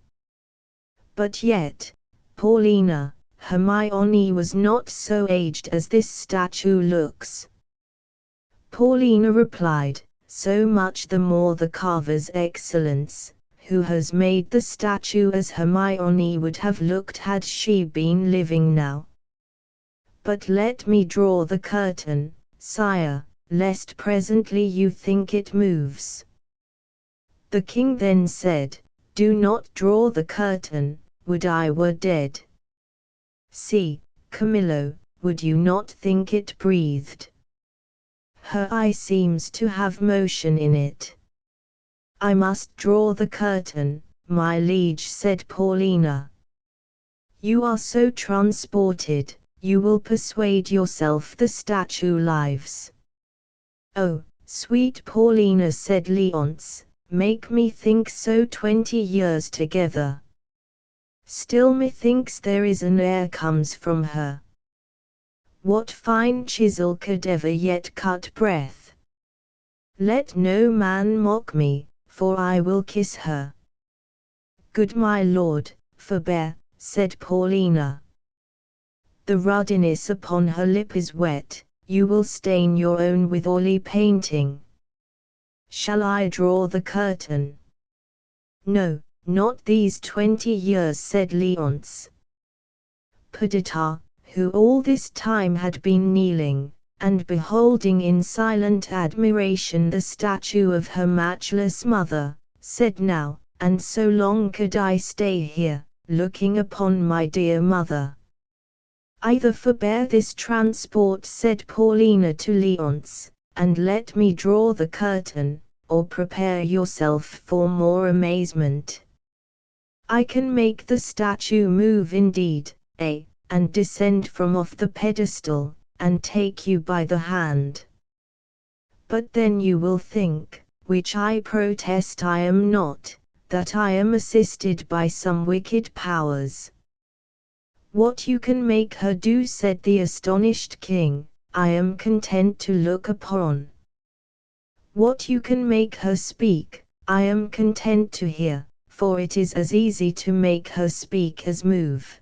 But yet, Paulina, Hermione was not so aged as this statue looks." Paulina replied, "So much the more the carver's excellence, who has made the statue as Hermione would have looked had she been living now. But let me draw the curtain, sire, lest presently you think it moves." The king then said, "Do not draw the curtain, would I were dead. See, Camillo, would you not think it breathed? Her eye seems to have motion in it." "I must draw the curtain, my liege," said Paulina. "You are so transported, you will persuade yourself the statue lives." "Oh, sweet Paulina," said Leonce, "make me think so 20 years together. Still methinks there is an air comes from her. What fine chisel could ever yet cut breath? Let no man mock me, for I will kiss her." "Good my lord, forbear," said Paulina. "The ruddiness upon her lip is wet, you will stain your own with oily painting. Shall I draw the curtain?" "No, not these 20 years," said Leonce. Perdita, who all this time had been kneeling, and beholding in silent admiration the statue of her matchless mother, said now, "And so long could I stay here, looking upon my dear mother." "Either forbear this transport," said Paulina to Leonce, "and let me draw the curtain, or prepare yourself for more amazement. I can make the statue move indeed, and descend from off the pedestal, and take you by the hand. But then you will think, which I protest I am not, that I am assisted by some wicked powers." "What you can make her do," said the astonished king, "I am content to look upon. What you can make her speak, I am content to hear, for it is as easy to make her speak as move."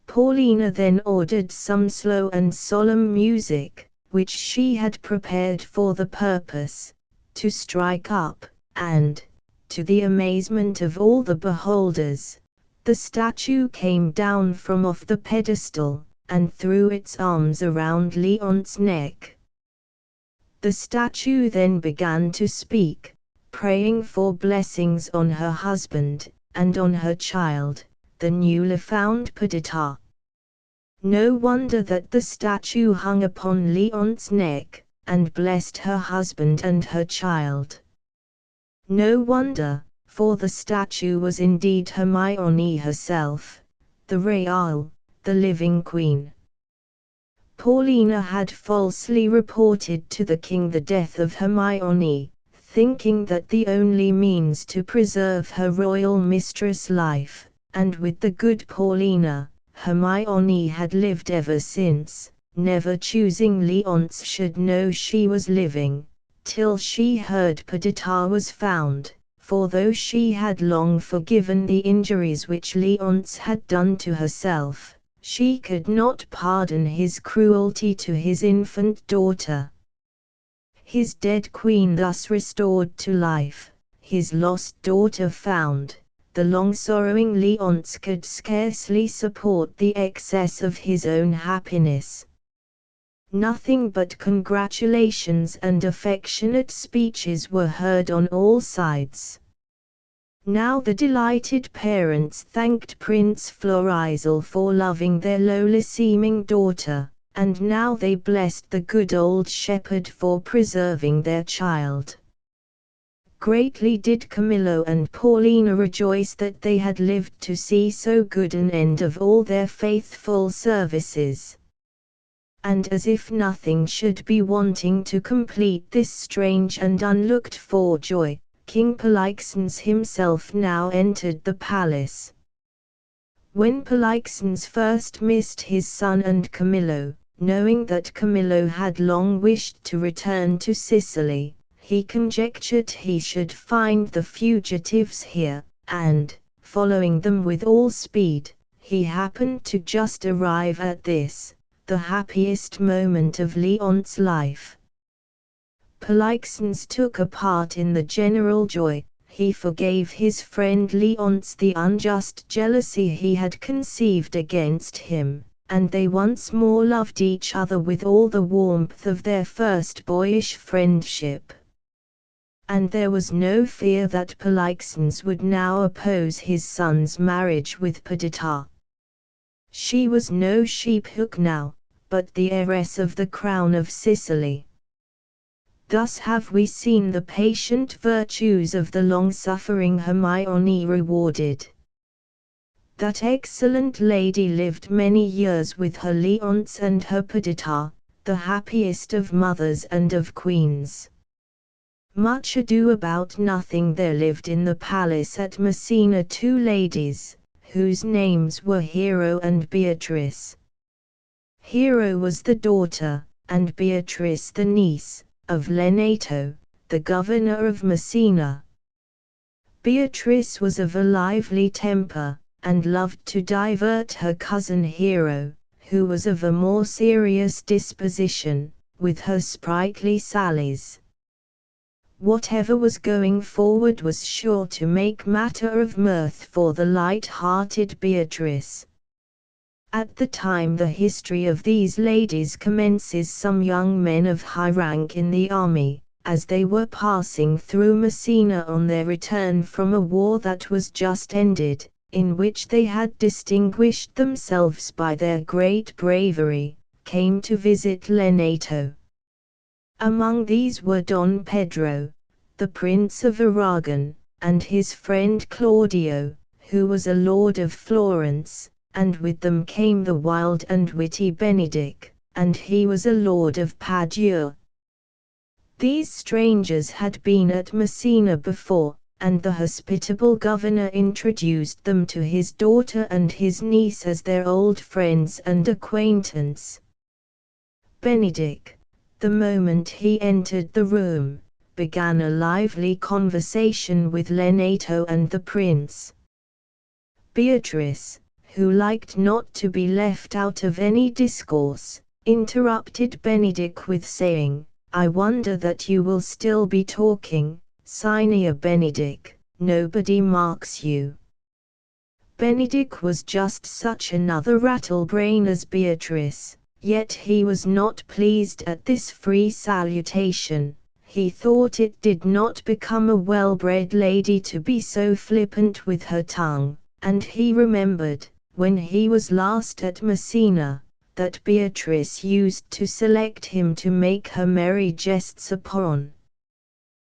Paulina then ordered some slow and solemn music, which she had prepared for the purpose, to strike up, and, to the amazement of all the beholders, the statue came down from off the pedestal, and threw its arms around Leonce's neck. The statue then began to speak, praying for blessings on her husband, and on her child, the newly found Perdita. No wonder that the statue hung upon Leonce's neck, and blessed her husband and her child. No wonder, for the statue was indeed Hermione herself, the real, the living queen. Paulina had falsely reported to the king the death of Hermione, thinking that the only means to preserve her royal mistress' life and with the good Paulina, Hermione had lived ever since, never choosing Leonce should know she was living, till she heard Perdita was found, for though she had long forgiven the injuries which Leonce had done to herself, she could not pardon his cruelty to his infant daughter. His dead queen thus restored to life, his lost daughter found, the long-sorrowing Leonce could scarcely support the excess of his own happiness. Nothing but congratulations and affectionate speeches were heard on all sides. Now the delighted parents thanked Prince Florizel for loving their lowly-seeming daughter, and now they blessed the good old shepherd for preserving their child. Greatly did Camillo and Paulina rejoice that they had lived to see so good an end of all their faithful services. And as if nothing should be wanting to complete this strange and unlooked-for joy, King Polixenes himself now entered the palace. When Polixenes first missed his son and Camillo, knowing that Camillo had long wished to return to Sicily, he conjectured he should find the fugitives here, and, following them with all speed, he happened to just arrive at this, the happiest moment of Leonce's life. Polixenes took a part in the general joy. He forgave his friend Leonce the unjust jealousy he had conceived against him, and they once more loved each other with all the warmth of their first boyish friendship. And there was no fear that Polixenes would now oppose his son's marriage with Perdita. She was no sheephook now, but the heiress of the crown of Sicily. Thus have we seen the patient virtues of the long-suffering Hermione rewarded. That excellent lady lived many years with her Leonce and her Perdita, the happiest of mothers and of queens. Much ado about nothing, there lived in the palace at Messina two ladies, whose names were Hero and Beatrice. Hero was the daughter, and Beatrice the niece, of Lenato, the governor of Messina. Beatrice was of a lively temper, and loved to divert her cousin Hero, who was of a more serious disposition, with her sprightly sallies. Whatever was going forward was sure to make matter of mirth for the light-hearted Beatrice. At the time the history of these ladies commences, some young men of high rank in the army, as they were passing through Messina on their return from a war that was just ended, in which they had distinguished themselves by their great bravery, came to visit Lenato. Among these were Don Pedro, the Prince of Aragon, and his friend Claudio, who was a lord of Florence, and with them came the wild and witty Benedick, and he was a lord of Padua. These strangers had been at Messina before, and the hospitable governor introduced them to his daughter and his niece as their old friends and acquaintance. Benedick, the moment he entered the room, began a lively conversation with Lenato and the prince. Beatrice, who liked not to be left out of any discourse, interrupted Benedick with saying, "I wonder that you will still be talking, Senior Benedick, nobody marks you." Benedick was just such another rattlebrain as Beatrice, yet he was not pleased at this free salutation. He thought it did not become a well-bred lady to be so flippant with her tongue, and he remembered, when he was last at Messina, that Beatrice used to select him to make her merry jests upon.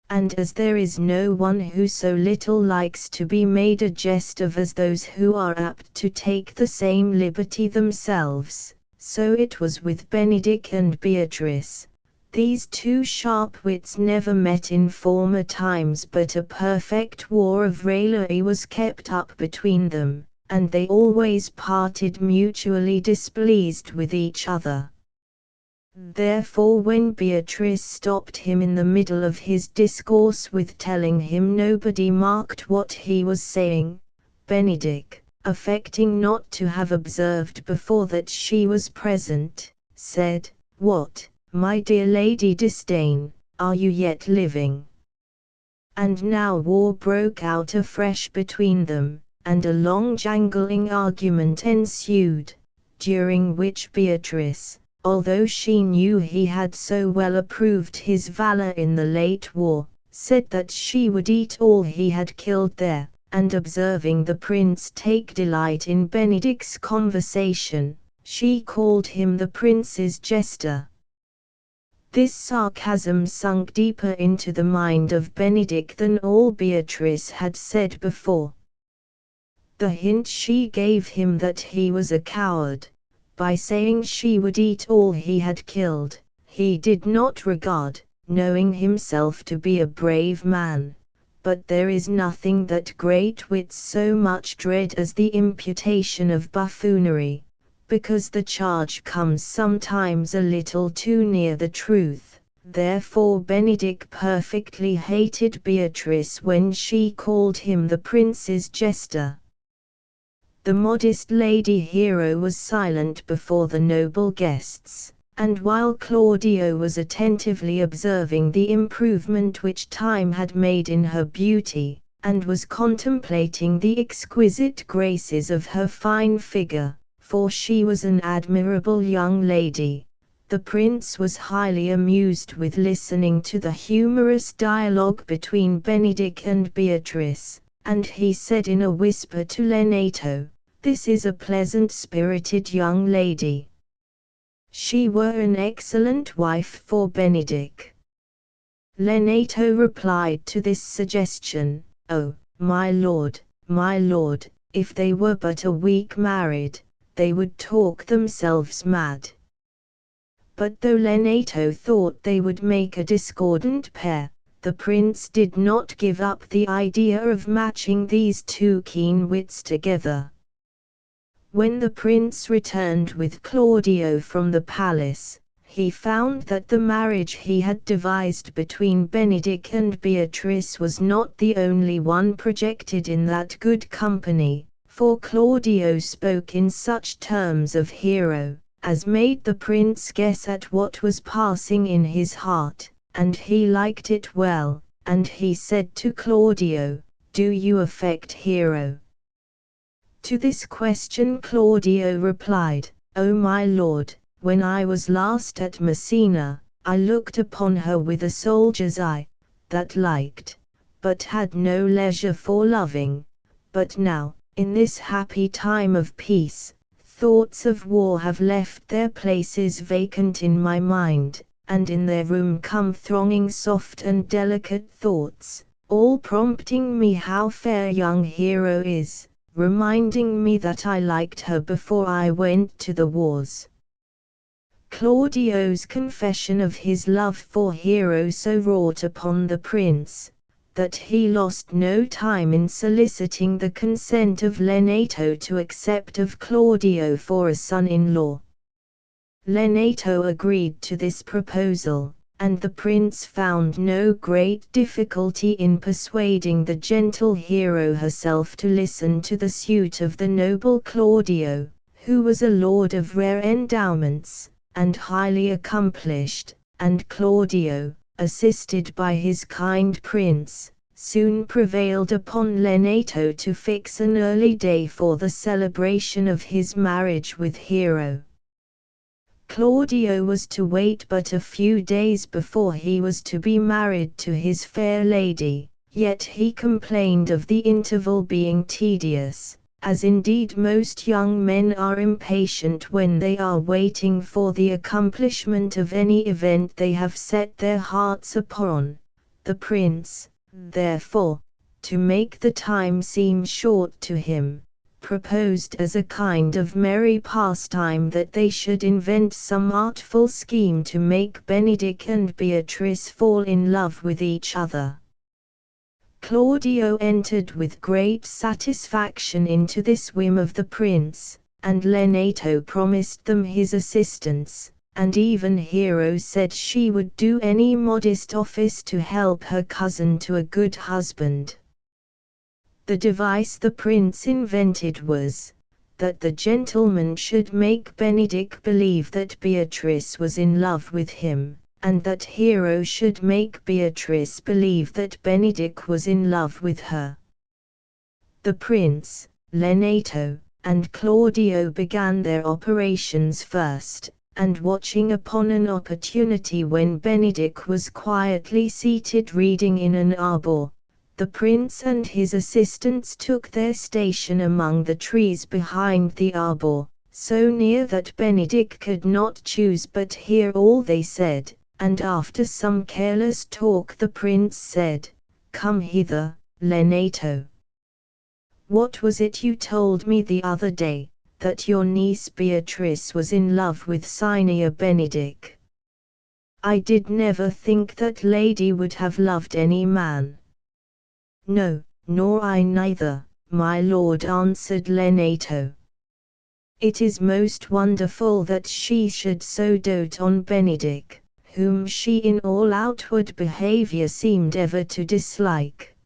And as there is no one who so little likes to be made a jest of as those who are apt to take the same liberty themselves, so it was with Benedick and Beatrice. These two sharp wits never met in former times, but a perfect war of raillery was kept up between them, and they always parted mutually displeased with each other. Therefore when Beatrice stopped him in the middle of his discourse with telling him nobody marked what he was saying, Benedick, affecting not to have observed before that she was present, said, "What, my dear Lady Disdain, are you yet living?" And now war broke out afresh between them, and a long jangling argument ensued, during which Beatrice, although she knew he had so well approved his valor in the late war, said that she would eat all he had killed there, and observing the prince take delight in Benedick's conversation, she called him the prince's jester. This sarcasm sunk deeper into the mind of Benedick than all Beatrice had said before. The hint she gave him that he was a coward, by saying she would eat all he had killed, he did not regard, knowing himself to be a brave man. But there is nothing that great wits so much dread as the imputation of buffoonery, because the charge comes sometimes a little too near the truth. Therefore Benedick perfectly hated Beatrice when she called him the prince's jester. The modest Lady Hero was silent before the noble guests, and while Claudio was attentively observing the improvement which time had made in her beauty, and was contemplating the exquisite graces of her fine figure, for she was an admirable young lady, the prince was highly amused with listening to the humorous dialogue between Benedick and Beatrice, and he said in a whisper to Lenato, "This is a pleasant-spirited young lady. She were an excellent wife for Benedick." Lenato replied to this suggestion, "Oh, my lord, if they were but a week married, they would talk themselves mad." But though Lenato thought they would make a discordant pair, the prince did not give up the idea of matching these two keen wits together. When the prince returned with Claudio from the palace, he found that the marriage he had devised between Benedick and Beatrice was not the only one projected in that good company, for Claudio spoke in such terms of Hero, as made the prince guess at what was passing in his heart, and he liked it well, and he said to Claudio, "Do you affect Hero?" To this question Claudio replied, "O my lord, when I was last at Messina, I looked upon her with a soldier's eye, that liked, but had no leisure for loving. But now, in this happy time of peace, thoughts of war have left their places vacant in my mind, and in their room come thronging soft and delicate thoughts, all prompting me how fair young Hero is, reminding me that I liked her before I went to the wars." Claudio's confession of his love for Hero so wrought upon the prince, that he lost no time in soliciting the consent of Lenato to accept of Claudio for a son-in-law. Lenato agreed to this proposal, and the prince found no great difficulty in persuading the gentle Hero herself to listen to the suit of the noble Claudio, who was a lord of rare endowments, and highly accomplished, and Claudio, assisted by his kind prince, soon prevailed upon Lenato to fix an early day for the celebration of his marriage with Hero. Claudio was to wait but a few days before he was to be married to his fair lady, yet he complained of the interval being tedious, as indeed most young men are impatient when they are waiting for the accomplishment of any event they have set their hearts upon. The prince, therefore, to make the time seem short to him, proposed as a kind of merry pastime that they should invent some artful scheme to make Benedick and Beatrice fall in love with each other. Claudio entered with great satisfaction into this whim of the prince, and Lenato promised them his assistance, and even Hero said she would do any modest office to help her cousin to a good husband. The device the prince invented was, that the gentleman should make Benedick believe that Beatrice was in love with him, and that Hero should make Beatrice believe that Benedick was in love with her. The prince, Lenato, and Claudio began their operations first, and watching upon an opportunity when Benedick was quietly seated reading in an arbor, the prince and his assistants took their station among the trees behind the arbor, so near that Benedick could not choose but hear all they said, and after some careless talk the prince said, "Come hither, Lenato. What was it you told me the other day, that your niece Beatrice was in love with Senior Benedick? I did never think that lady would have loved any man." "No, nor I neither, my lord," answered Lenato. "It is most wonderful that she should so dote on Benedick, whom she in all outward behavior seemed ever to dislike."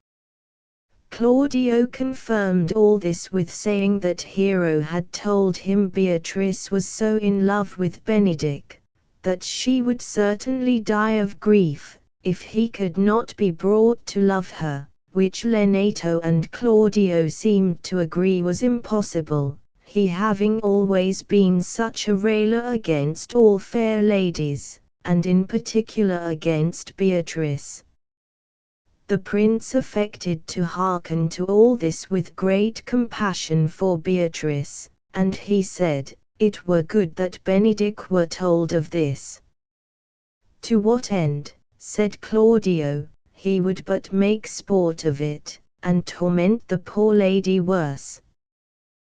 Claudio confirmed all this with saying that Hero had told him Beatrice was so in love with Benedick, that she would certainly die of grief, if he could not be brought to love her, which Lenato and Claudio seemed to agree was impossible, he having always been such a railer against all fair ladies, and in particular against Beatrice. The prince affected to hearken to all this with great compassion for Beatrice, and he said, it were good that Benedick were told of this. "To what end?" said Claudio. "He would but make sport of it, and torment the poor lady worse."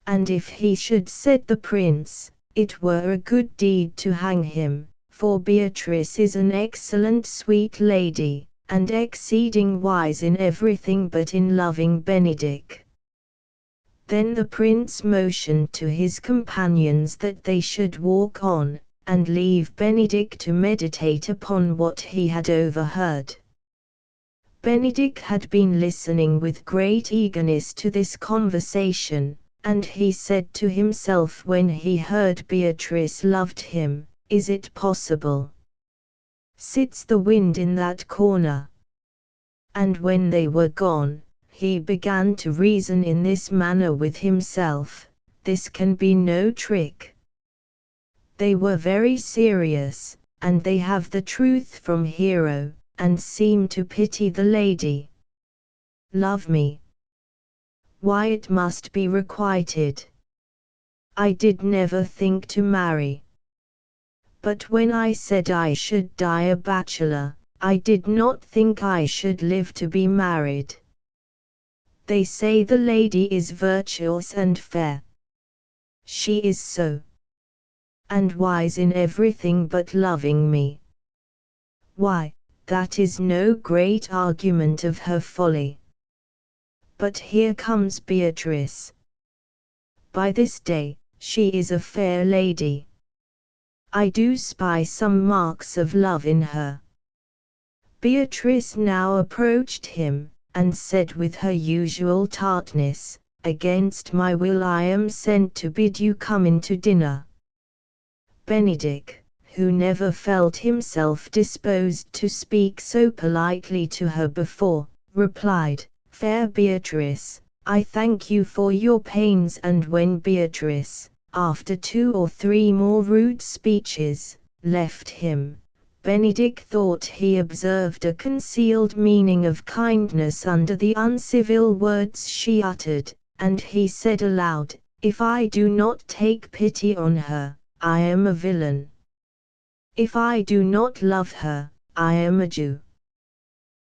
"And if he should," said the prince, "it were a good deed to hang him, for Beatrice is an excellent sweet lady, and exceeding wise in everything but in loving Benedick." Then the prince motioned to his companions that they should walk on, and leave Benedick to meditate upon what he had overheard. Benedick had been listening with great eagerness to this conversation, and he said to himself when he heard Beatrice loved him, "Is it possible? Sits the wind in that corner?" And when they were gone, he began to reason in this manner with himself, "This can be no trick. They were very serious, and they have the truth from Hero, and seem to pity the lady. Love me? Why, it must be requited. I did never think to marry. But when I said I should die a bachelor, I did not think I should live to be married. They say the lady is virtuous and fair. She is so. And wise in everything but loving me. Why, that is no great argument of her folly. But here comes Beatrice. By this day, she is a fair lady. I do spy some marks of love in her." Beatrice now approached him, and said with her usual tartness, "Against my will I am sent to bid you come in to dinner." Benedick, who never felt himself disposed to speak so politely to her before, replied, "Fair Beatrice, I thank you for your pains." And when Beatrice, after 2 or 3 more rude speeches, left him, Benedick thought he observed a concealed meaning of kindness under the uncivil words she uttered, and he said aloud, "If I do not take pity on her, I am a villain. If I do not love her, I am a Jew.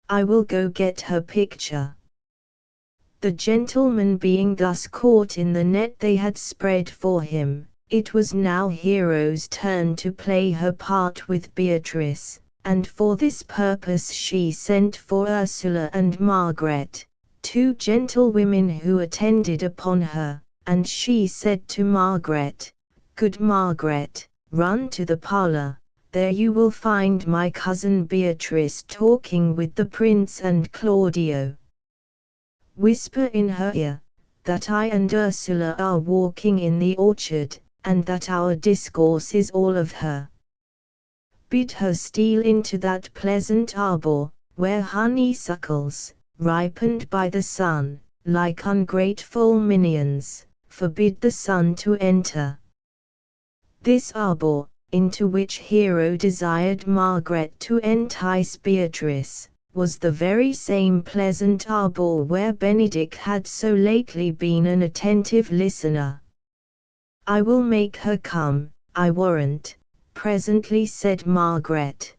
I will go get her picture." The gentleman being thus caught in the net they had spread for him, it was now Hero's turn to play her part with Beatrice, and for this purpose she sent for Ursula and Margaret, 2 gentlewomen who attended upon her, and she said to Margaret, "Good Margaret, run to the parlour, there you will find my cousin Beatrice talking with the prince and Claudio. Whisper in her ear, that I and Ursula are walking in the orchard, and that our discourse is all of her. Bid her steal into that pleasant arbour, where honeysuckles, ripened by the sun, like ungrateful minions, forbid the sun to enter." This arbour, into which Hero desired Margaret to entice Beatrice, was the very same pleasant arbour where Benedick had so lately been an attentive listener. "I will make her come, I warrant," presently said Margaret.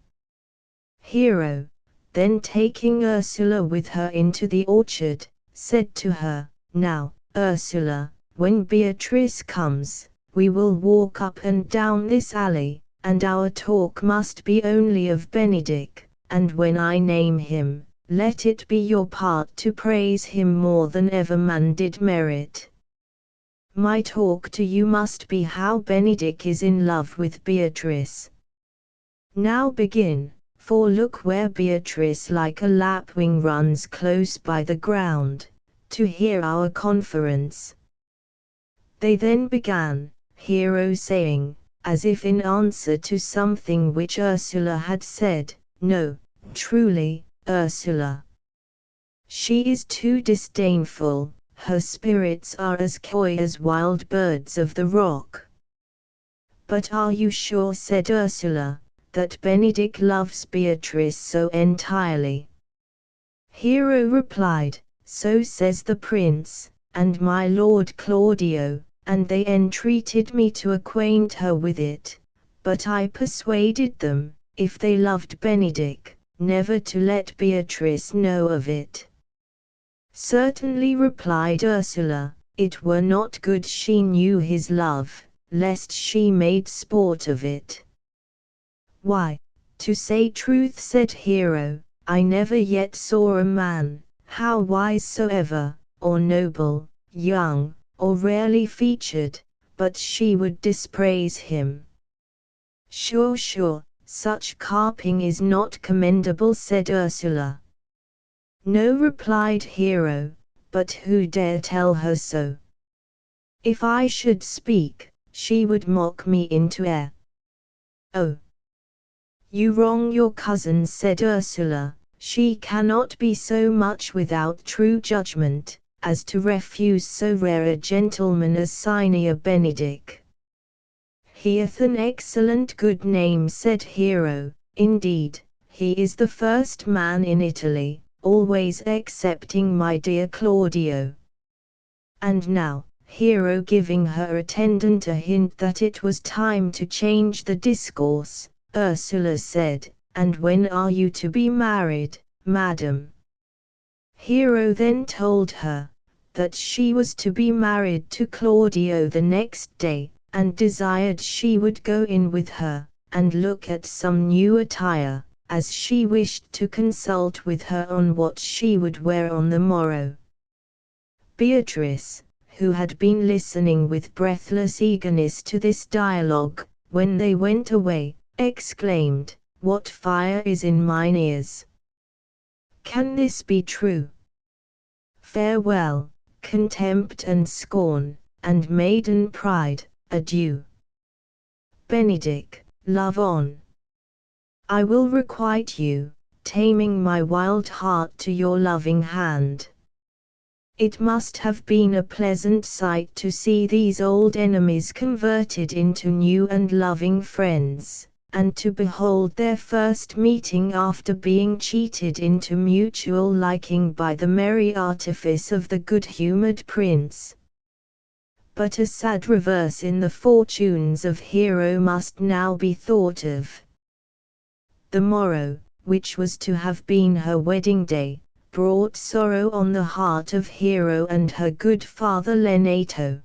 Hero, then taking Ursula with her into the orchard, said to her, "Now, Ursula, when Beatrice comes, we will walk up and down this alley, and our talk must be only of Benedick, and when I name him, let it be your part to praise him more than ever man did merit. My talk to you must be how Benedick is in love with Beatrice. Now begin, for look where Beatrice like a lapwing runs close by the ground, to hear our conference." They then began, Hero saying, as if in answer to something which Ursula had said, "No, truly, Ursula. She is too disdainful, her spirits are as coy as wild birds of the rock." "But are you sure," said Ursula, "that Benedick loves Beatrice so entirely?" Hero replied, "So says the prince, and my lord Claudio, and they entreated me to acquaint her with it, but I persuaded them, if they loved Benedick, never to let Beatrice know of it." "Certainly," replied Ursula, "it were not good she knew his love, lest she made sport of it." "Why, to say truth," said Hero, "I never yet saw a man, how wise soever, or noble, young, or rarely featured, but she would dispraise him." Sure, such carping is not commendable," said Ursula. "No," replied Hero, "but who dare tell her so? If I should speak, she would mock me into air." "Oh, you wrong your cousin," said Ursula, "she cannot be so much without true judgment, as to refuse so rare a gentleman as Senior Benedick." "He hath an excellent good name," said Hero, "indeed, he is the first man in Italy, always excepting my dear Claudio." And now, Hero giving her attendant a hint that it was time to change the discourse, Ursula said, "And when are you to be married, madam?" Hero then told her, that she was to be married to Claudio the next day, and desired she would go in with her, and look at some new attire, as she wished to consult with her on what she would wear on the morrow. Beatrice, who had been listening with breathless eagerness to this dialogue, when they went away, exclaimed, "What fire is in mine ears! Can this be true? Farewell, contempt and scorn, and maiden pride, adieu. Benedick, love on. I will requite you, taming my wild heart to your loving hand." It must have been a pleasant sight to see these old enemies converted into new and loving friends, and to behold their first meeting after being cheated into mutual liking by the merry artifice of the good-humoured prince. But a sad reverse in the fortunes of Hero must now be thought of. The morrow, which was to have been her wedding day, brought sorrow on the heart of Hero and her good father Lenato.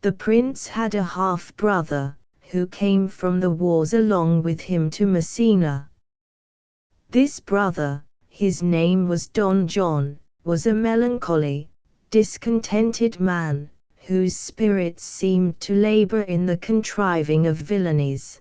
The prince had a half-brother, who came from the wars along with him to Messina, This brother, his name was Don John, was a melancholy, discontented man, whose spirits seemed to labor in the contriving of villainies.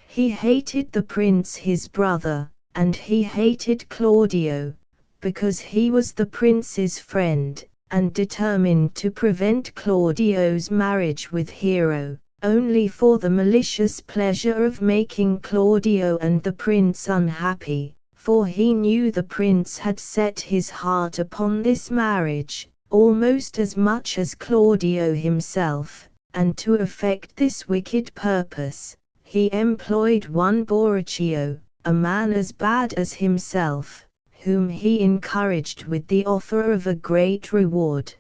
He hated the prince his brother, and he hated Claudio, because he was the prince's friend, and determined to prevent Claudio's marriage with Hero, only for the malicious pleasure of making Claudio and the prince unhappy, for he knew the prince had set his heart upon this marriage, almost as much as Claudio himself, and to effect this wicked purpose, he employed one Borachio, a man as bad as himself, whom he encouraged with the offer of a great reward.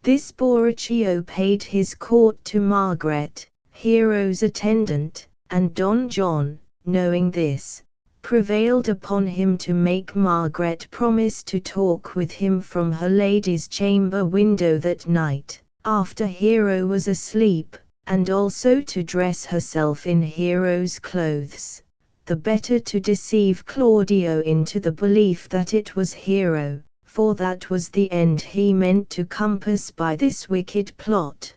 This Borachio paid his court to Margaret, Hero's attendant, and Don John, knowing this, prevailed upon him to make Margaret promise to talk with him from her lady's chamber window that night, after Hero was asleep, and also to dress herself in Hero's clothes, the better to deceive Claudio into the belief that it was Hero, for that was the end he meant to compass by this wicked plot.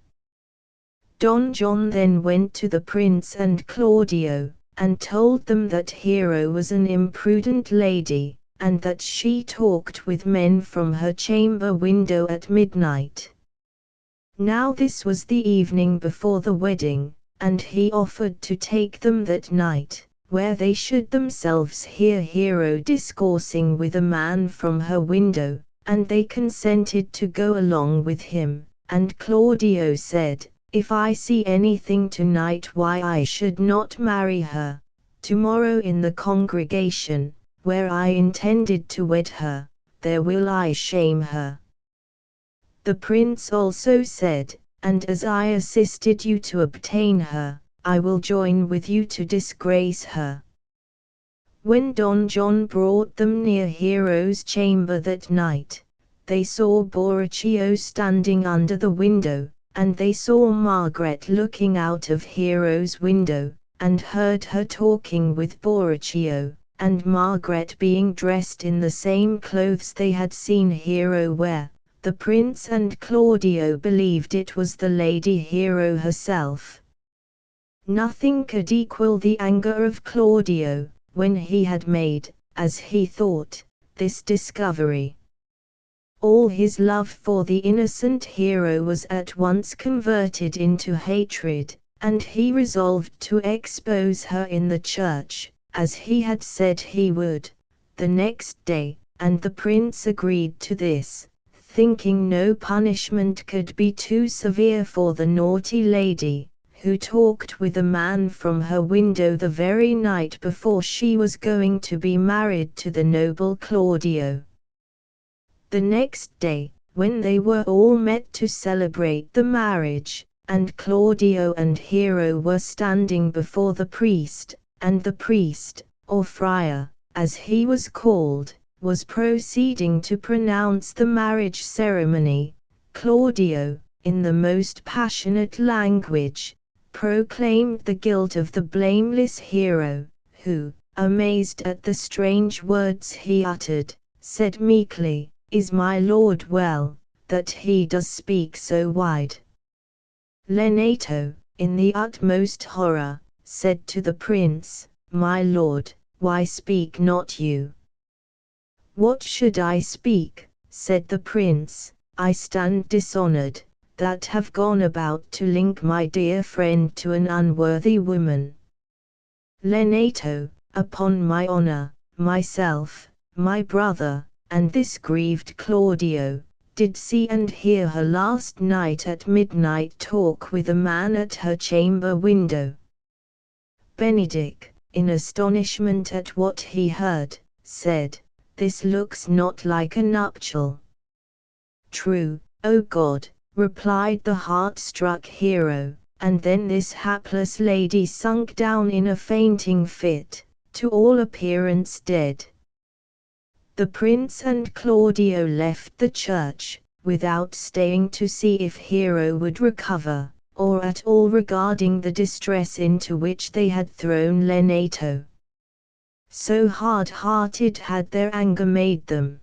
Don John then went to the prince and Claudio, and told them that Hero was an imprudent lady, and that she talked with men from her chamber window at midnight. Now this was the evening before the wedding, and he offered to take them that night, where they should themselves hear Hero discoursing with a man from her window, and they consented to go along with him, and Claudio said, "If I see anything tonight why I should not marry her, tomorrow in the congregation, where I intended to wed her, there will I shame her." The prince also said, "And as I assisted you to obtain her, I will join with you to disgrace her." When Don John brought them near Hero's chamber that night, they saw Borachio standing under the window, and they saw Margaret looking out of Hero's window, and heard her talking with Borachio, and Margaret being dressed in the same clothes they had seen Hero wear. The prince and Claudio believed it was the lady Hero herself. Nothing could equal the anger of Claudio, when he had made, as he thought, this discovery. All his love for the innocent Hero was at once converted into hatred, and he resolved to expose her in the church, as he had said he would, the next day, and the prince agreed to this, thinking no punishment could be too severe for the naughty lady, who talked with a man from her window the very night before she was going to be married to the noble Claudio. The next day, when they were all met to celebrate the marriage, and Claudio and Hero were standing before the priest, and the priest, or friar, as he was called, was proceeding to pronounce the marriage ceremony, Claudio, in the most passionate language, proclaimed the guilt of the blameless Hero, who, amazed at the strange words he uttered, said meekly, "Is my lord well, that he does speak so wide?" Lenato, in the utmost horror, said to the prince, "My lord, why speak not you?" "What should I speak?" said the prince, "I stand dishonored, that have gone about to link my dear friend to an unworthy woman." Lenato, "Upon my honor, myself, my brother, and this grieved Claudio, did see and hear her last night at midnight talk with a man at her chamber window." Benedick, in astonishment at what he heard, said, "This looks not like a nuptial." "True, O God," replied the heart-struck Hero, and then this hapless lady sunk down in a fainting fit, to all appearance dead. The prince and Claudio left the church, without staying to see if Hero would recover, or at all regarding the distress into which they had thrown Lenato. so hard-hearted had their anger made them.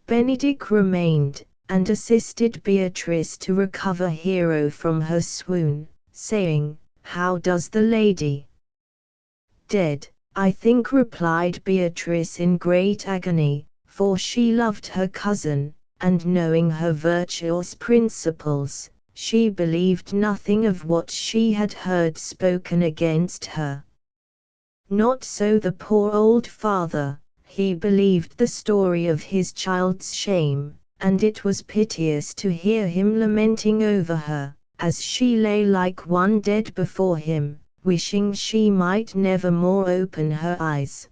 Benedick remained, and assisted Beatrice to recover Hero from her swoon, saying, "How does the lady?" "Dead, I think," replied Beatrice in great agony, for she loved her cousin, and knowing her virtuous principles, she believed nothing of what she had heard spoken against her. Not so the poor old father. He believed the story of his child's shame, and it was piteous to hear him lamenting over her, as she lay like one dead before him, wishing she might never more open her eyes.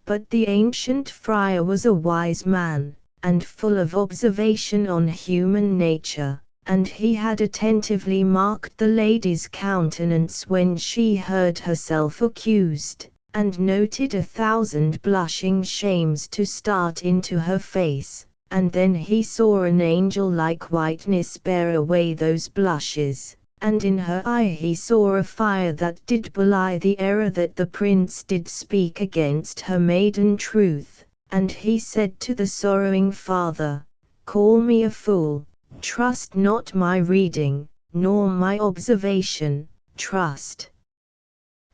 But the ancient friar was a wise man, and full of observation on human nature, and he had attentively marked the lady's countenance when she heard herself accused, and noted 1,000 blushing shames to start into her face, and then he saw an angel-like whiteness bear away those blushes, and in her eye he saw a fire that did belie the error that the prince did speak against her maiden truth, and he said to the sorrowing father, "Call me a fool, trust not my reading, nor my observation, trust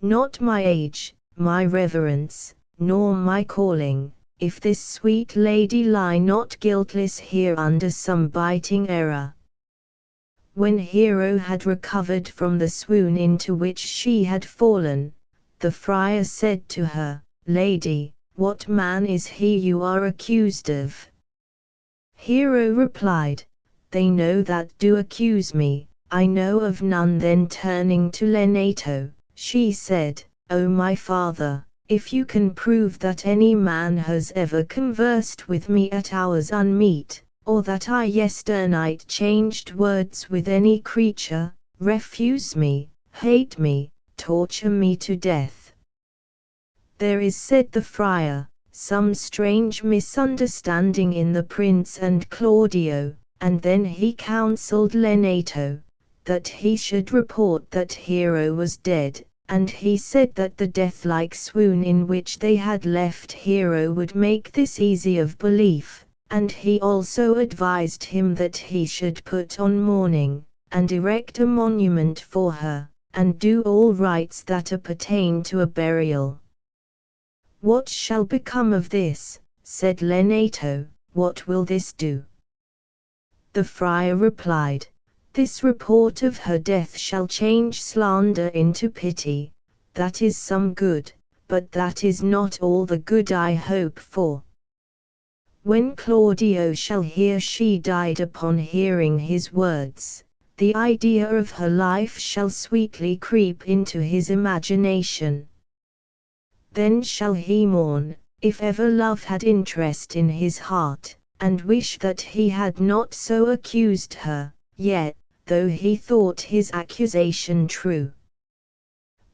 not my age, my reverence, nor my calling, if this sweet lady lie not guiltless here under some biting error." When Hero had recovered from the swoon into which she had fallen, the friar said to her, "Lady, what man is he you are accused of?" Hero replied, "They know that do accuse me, I know of none." Then turning to Lenato, she said, "O my father, if you can prove that any man has ever conversed with me at hours unmeet, or that I yesternight changed words with any creature, refuse me, hate me, torture me to death." "There is," said the friar, "some strange misunderstanding in the prince and Claudio," and then he counseled Lenato, that he should report that Hero was dead, and he said that the death-like swoon in which they had left Hero would make this easy of belief, and he also advised him that he should put on mourning, and erect a monument for her, and do all rites that appertain to a burial. "What shall become of this?" said Lenato, "what will this do?" The friar replied, "This report of her death shall change slander into pity, that is some good, but that is not all the good I hope for. When Claudio shall hear she died upon hearing his words, the idea of her life shall sweetly creep into his imagination. Then shall he mourn, if ever love had interest in his heart, and wish that he had not so accused her, yet, though he thought his accusation true."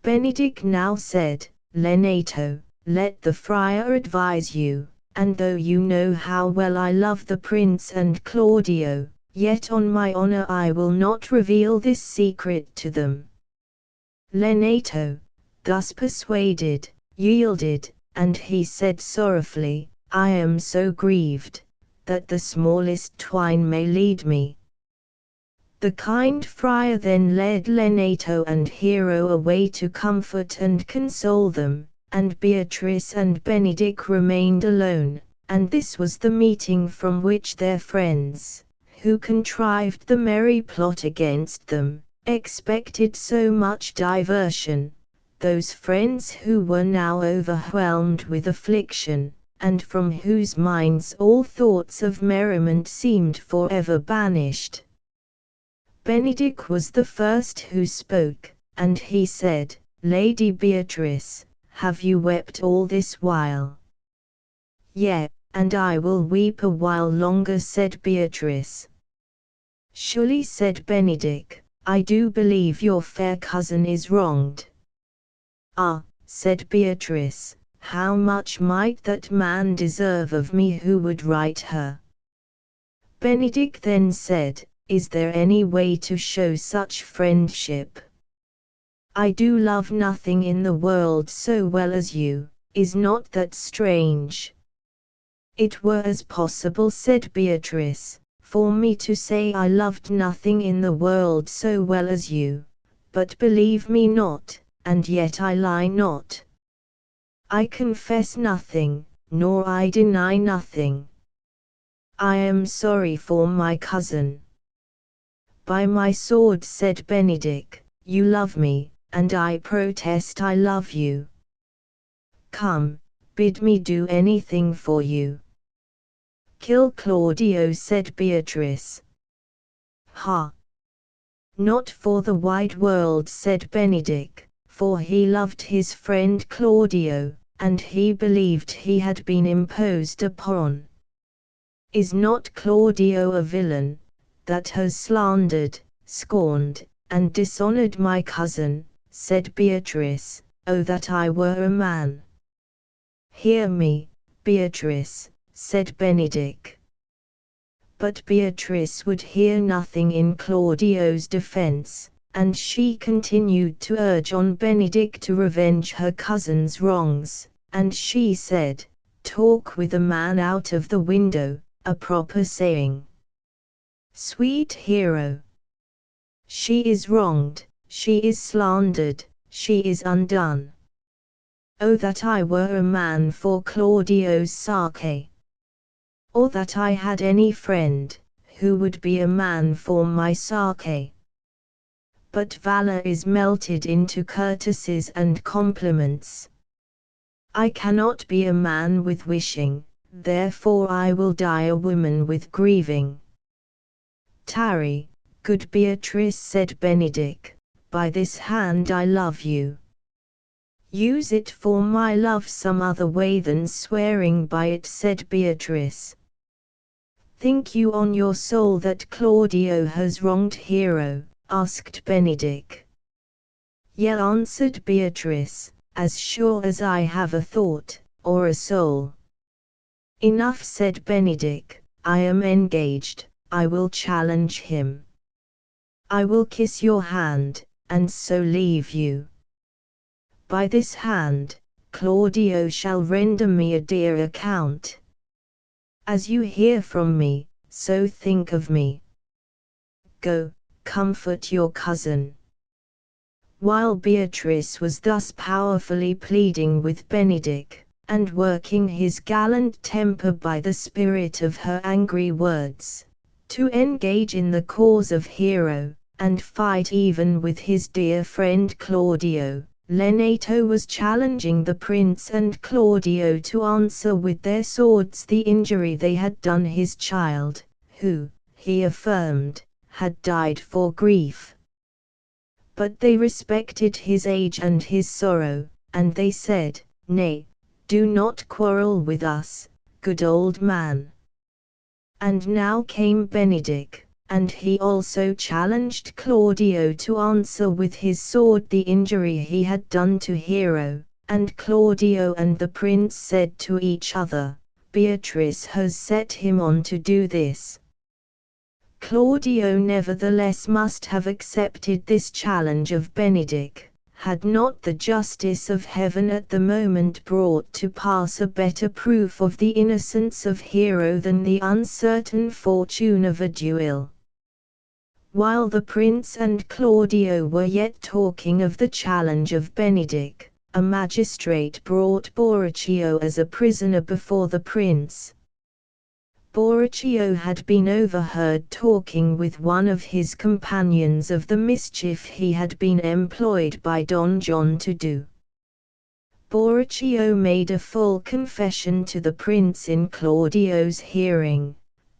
Benedick now said, "Lenato, let the friar advise you, and though you know how well I love the prince and Claudio, yet on my honor I will not reveal this secret to them." Lenato, thus persuaded, yielded, and he said sorrowfully, "I am so grieved, that the smallest twine may lead me." The kind friar then led Lenato and Hero away to comfort and console them, and Beatrice and Benedick remained alone, and this was the meeting from which their friends, who contrived the merry plot against them, expected so much diversion, those friends who were now overwhelmed with affliction, and from whose minds all thoughts of merriment seemed forever banished. Benedick was the first who spoke, and he said, "Lady Beatrice, have you wept all this while?" "Yea, and I will weep a while longer," said Beatrice. "Surely," said Benedick, "I do believe your fair cousin is wronged." "Ah," said Beatrice, "how much might that man deserve of me who would right her?" Benedick then said, "Is there any way to show such friendship?" I do love nothing in the world so well as you, is not that strange? It were as possible, said Beatrice, for me to say I loved nothing in the world so well as you, but believe me not, and yet I lie not. I confess nothing, nor I deny nothing. I am sorry for my cousin. By my sword, said Benedick, you love me, and I protest I love you. Come, bid me do anything for you. Kill Claudio, said Beatrice. Ha! Not for the wide world, said Benedick, for he loved his friend Claudio, and he believed he had been imposed upon. Is not Claudio a villain, that has slandered, scorned, and dishonored my cousin? Said Beatrice. Oh, that I were a man! Hear me, Beatrice, said Benedick. But Beatrice would hear nothing in Claudio's defense, and she continued to urge on Benedick to revenge her cousin's wrongs, and she said, talk with a man out of the window, a proper saying. Sweet hero! She is wronged, she is slandered, she is undone. Oh, that I were a man for Claudio's sake! Or that I had any friend, who would be a man for my sake. But valor is melted into courtesies and compliments. I cannot be a man with wishing, therefore I will die a woman with grieving. Tarry, good Beatrice, said Benedick, by this hand I love you. Use it for my love some other way than swearing by it, said Beatrice. Think you on your soul that Claudio has wronged Hero? Asked Benedick. Yea, answered Beatrice, as sure as I have a thought, or a soul. Enough, said Benedick, I am engaged, I will challenge him. I will kiss your hand, and so leave you. By this hand, Claudio shall render me a dear account. As you hear from me, so think of me. Go, comfort your cousin. While Beatrice was thus powerfully pleading with Benedick, and working his gallant temper by the spirit of her angry words, to engage in the cause of Hero, and fight even with his dear friend Claudio, Lenato was challenging the prince and Claudio to answer with their swords the injury they had done his child, who, he affirmed, had died for grief. But they respected his age and his sorrow, and they said, Nay, do not quarrel with us, good old man. And now came Benedick, and he also challenged Claudio to answer with his sword the injury he had done to Hero, and Claudio and the prince said to each other, Beatrice has set him on to do this. Claudio nevertheless must have accepted this challenge of Benedick, had not the justice of heaven at the moment brought to pass a better proof of the innocence of Hero than the uncertain fortune of a duel. While the prince and Claudio were yet talking of the challenge of Benedick, a magistrate brought Borachio as a prisoner before the prince. Borachio had been overheard talking with one of his companions of the mischief he had been employed by Don John to do. Borachio made a full confession to the prince in Claudio's hearing,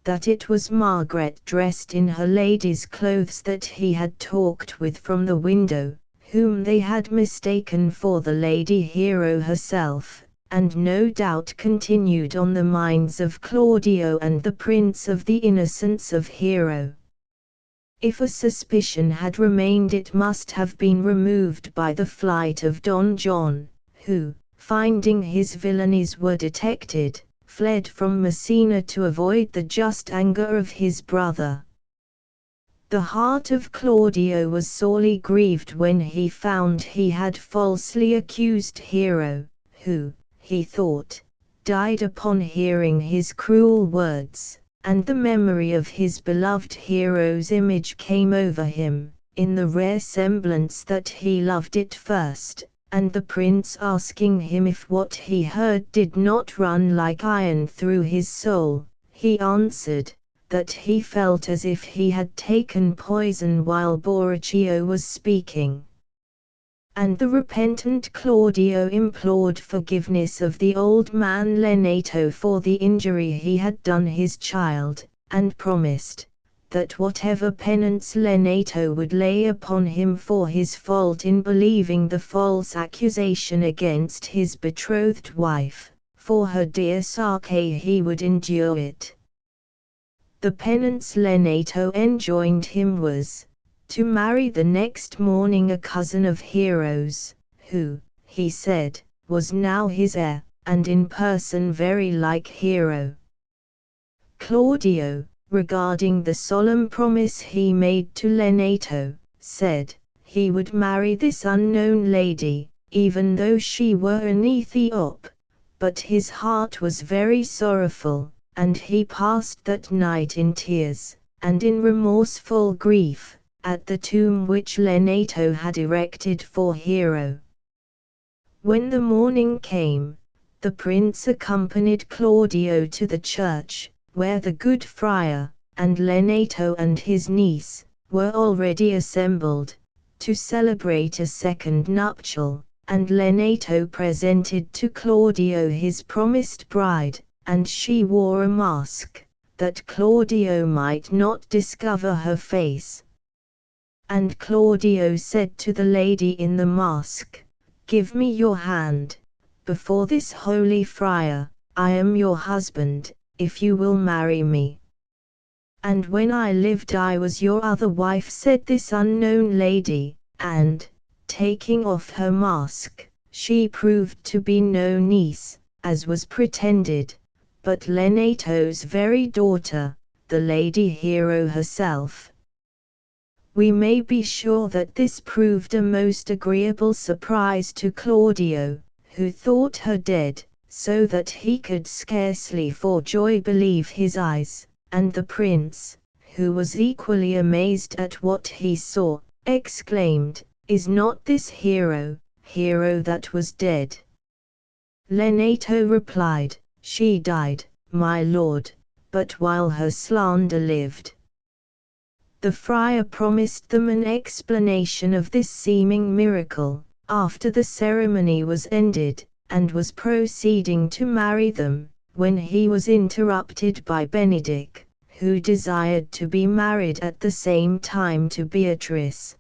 that it was Margaret dressed in her lady's clothes that he had talked with from the window, whom they had mistaken for the Lady Hero herself, and no doubt continued on the minds of Claudio and the prince of the innocence of Hero. If a suspicion had remained, it must have been removed by the flight of Don John, who, finding his villainies were detected, fled from Messina to avoid the just anger of his brother. The heart of Claudio was sorely grieved when he found he had falsely accused Hero, who, he thought, died upon hearing his cruel words, and the memory of his beloved Hero's image came over him, in the rare semblance that he loved it first, and the prince asking him if what he heard did not run like iron through his soul, he answered, that he felt as if he had taken poison while Borachio was speaking. And the repentant Claudio implored forgiveness of the old man Lenato for the injury he had done his child, and promised, that whatever penance Lenato would lay upon him for his fault in believing the false accusation against his betrothed wife, for her dear Sake he would endure it. The penance Lenato enjoined him was, to marry the next morning a cousin of Hero's, who, he said, was now his heir, and in person very like Hero. Claudio, regarding the solemn promise he made to Lenato, said, he would marry this unknown lady, even though she were an Ethiop, but his heart was very sorrowful, and he passed that night in tears, and in remorseful grief, at the tomb which Lenato had erected for Hero. When the morning came, the prince accompanied Claudio to the church, where the good friar, and Lenato and his niece, were already assembled, to celebrate a second nuptial, and Lenato presented to Claudio his promised bride, and she wore a mask, that Claudio might not discover her face. And Claudio said to the lady in the mask, "Give me your hand, before this holy friar, I am your husband, if you will marry me." "And when I lived I was your other wife," said this unknown lady, and, taking off her mask, she proved to be no niece, as was pretended, but Lenato's very daughter, the Lady Hero herself. We may be sure that this proved a most agreeable surprise to Claudio, who thought her dead, so that he could scarcely for joy believe his eyes, and the prince, who was equally amazed at what he saw, exclaimed, "Is not this Hero that was dead?" Lenato replied, "She died, my lord, but while her slander lived." The friar promised them an explanation of this seeming miracle, after the ceremony was ended, and was proceeding to marry them, when he was interrupted by Benedick, who desired to be married at the same time to Beatrice.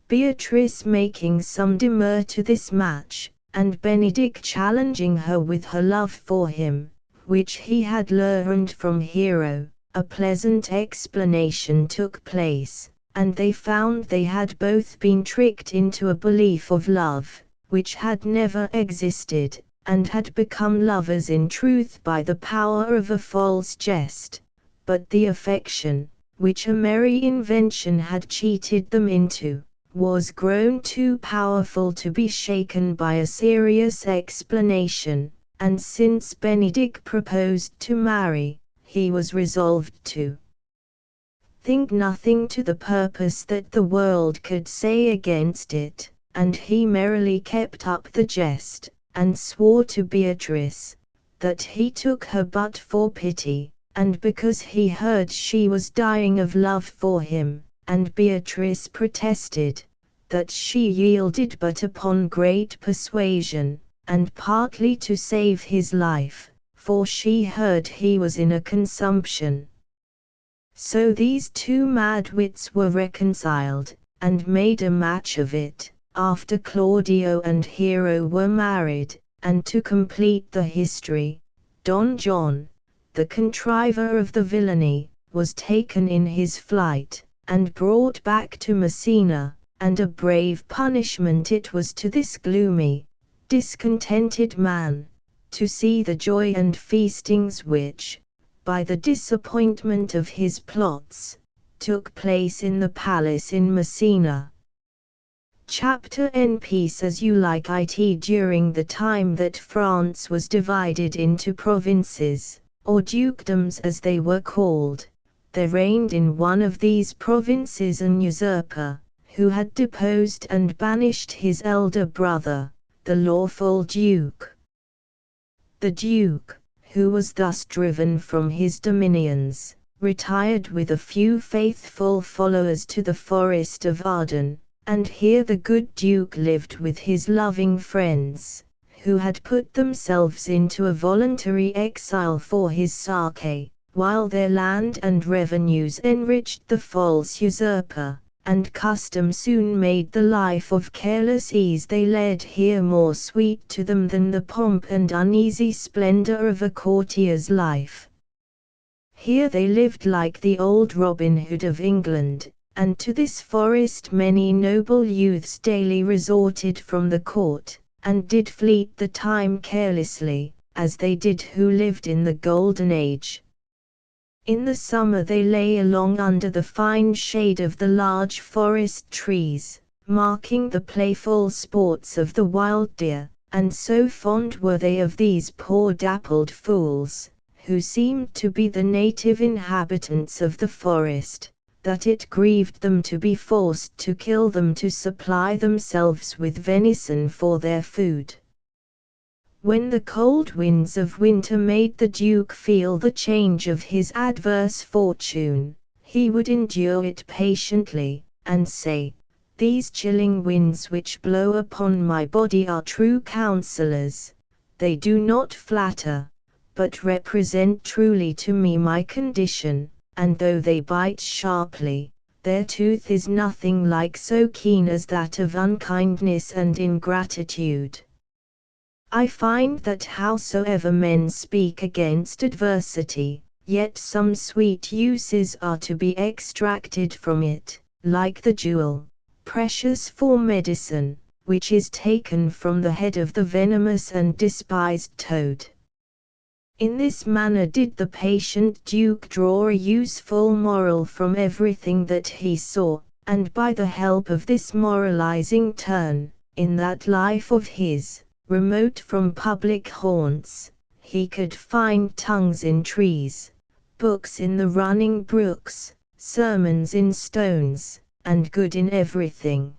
Beatrice making some demur to this match, and Benedick challenging her with her love for him, which he had learned from Hero, a pleasant explanation took place, and they found they had both been tricked into a belief of love, which had never existed, and had become lovers in truth by the power of a false jest, but the affection, which a merry invention had cheated them into, was grown too powerful to be shaken by a serious explanation, and since Benedick proposed to marry, he was resolved to think nothing to the purpose that the world could say against it, and he merrily kept up the jest, and swore to Beatrice, that he took her but for pity, and because he heard she was dying of love for him, and Beatrice protested, that she yielded but upon great persuasion, and partly to save his life, for she heard he was in a consumption. So these two mad wits were reconciled, and made a match of it, after Claudio and Hero were married, and to complete the history, Don John, the contriver of the villainy, was taken in his flight, and brought back to Messina, and a brave punishment it was to this gloomy, discontented man, to see the joy and feastings which, by the disappointment of his plots, took place in the palace in Messina. Chapter N. Peace as you like it. During the time that France was divided into provinces, or dukedoms as they were called, there reigned in one of these provinces an usurper, who had deposed and banished his elder brother, the lawful duke. The duke, who was thus driven from his dominions, retired with a few faithful followers to the forest of Arden, and here the good duke lived with his loving friends, who had put themselves into a voluntary exile for his sake, while their land and revenues enriched the false usurper, and custom soon made the life of careless ease they led here more sweet to them than the pomp and uneasy splendor of a courtier's life. Here they lived like the old Robin Hood of England, and to this forest many noble youths daily resorted from the court, and did fleet the time carelessly, as they did who lived in the golden age. In the summer they lay along under the fine shade of the large forest trees, marking the playful sports of the wild deer, and so fond were they of these poor dappled fools, who seemed to be the native inhabitants of the forest, that it grieved them to be forced to kill them to supply themselves with venison for their food. When the cold winds of winter made the Duke feel the change of his adverse fortune, he would endure it patiently, and say, "These chilling winds which blow upon my body are true counselors, they do not flatter, but represent truly to me my condition, and though they bite sharply, their tooth is nothing like so keen as that of unkindness and ingratitude. I find that howsoever men speak against adversity, yet some sweet uses are to be extracted from it, like the jewel, precious for medicine, which is taken from the head of the venomous and despised toad." In this manner did the patient Duke draw a useful moral from everything that he saw, and by the help of this moralizing turn, in that life of his, remote from public haunts, he could find tongues in trees, books in the running brooks, sermons in stones, and good in everything.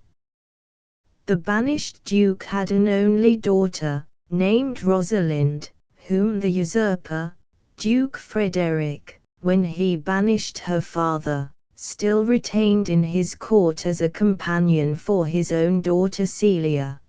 The banished Duke had an only daughter, named Rosalind, whom the usurper, Duke Frederick, when he banished her father, still retained in his court as a companion for his own daughter Celia.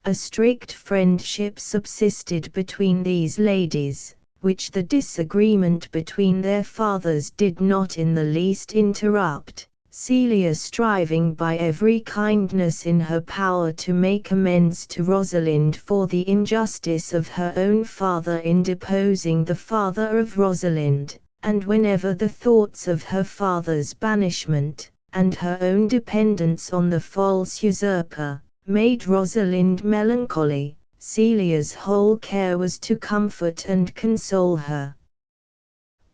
A strict friendship subsisted between these ladies, which the disagreement between their fathers did not in the least interrupt, Celia striving by every kindness in her power to make amends to Rosalind for the injustice of her own father in deposing the father of Rosalind, and whenever the thoughts of her father's banishment, and her own dependence on the false usurper, made Rosalind melancholy, Celia's whole care was to comfort and console her.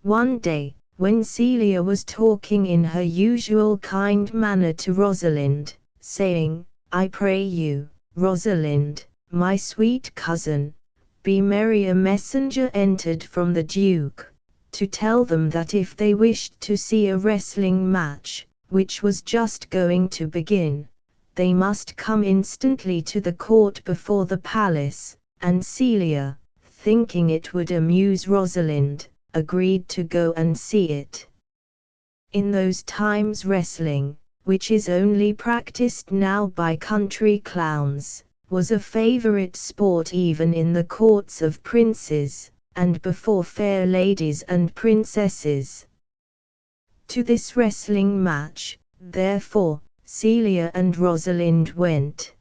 One day, when Celia was talking in her usual kind manner to Rosalind, saying, "I pray you, Rosalind, my sweet cousin, be merry," a messenger entered from the Duke, to tell them that if they wished to see a wrestling match, which was just going to begin, they must come instantly to the court before the palace, and Celia, thinking it would amuse Rosalind, agreed to go and see it. In those times wrestling, which is only practiced now by country clowns, was a favorite sport even in the courts of princes, and before fair ladies and princesses. To this wrestling match, therefore, Celia and Rosalind went.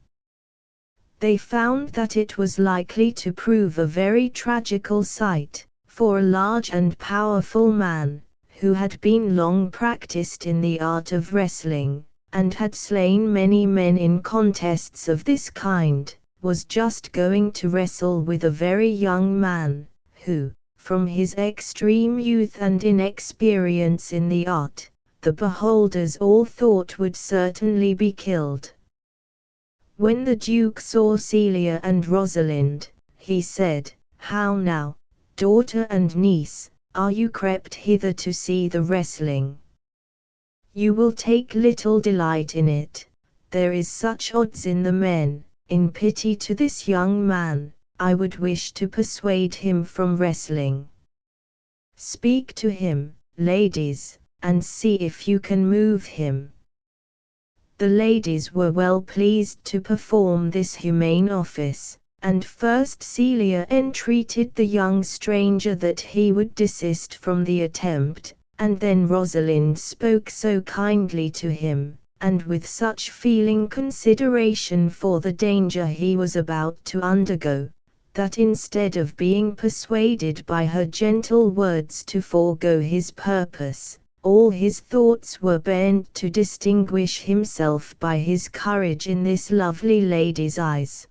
They found that it was likely to prove a very tragical sight, for a large and powerful man, who had been long practiced in the art of wrestling, and had slain many men in contests of this kind, was just going to wrestle with a very young man, who, from his extreme youth and inexperience in the art, the beholders all thought would certainly be killed. When the Duke saw Celia and Rosalind, he said, "How now, daughter and niece, are you crept hither to see the wrestling? You will take little delight in it, there is such odds in the men. In pity to this young man, I would wish to persuade him from wrestling. Speak to him, ladies, and see if you can move him." The ladies were well pleased to perform this humane office, and first Celia entreated the young stranger that he would desist from the attempt, and then Rosalind spoke so kindly to him, and with such feeling consideration for the danger he was about to undergo, that instead of being persuaded by her gentle words to forego his purpose, all his thoughts were bent to distinguish himself by his courage in this lovely lady's eyes.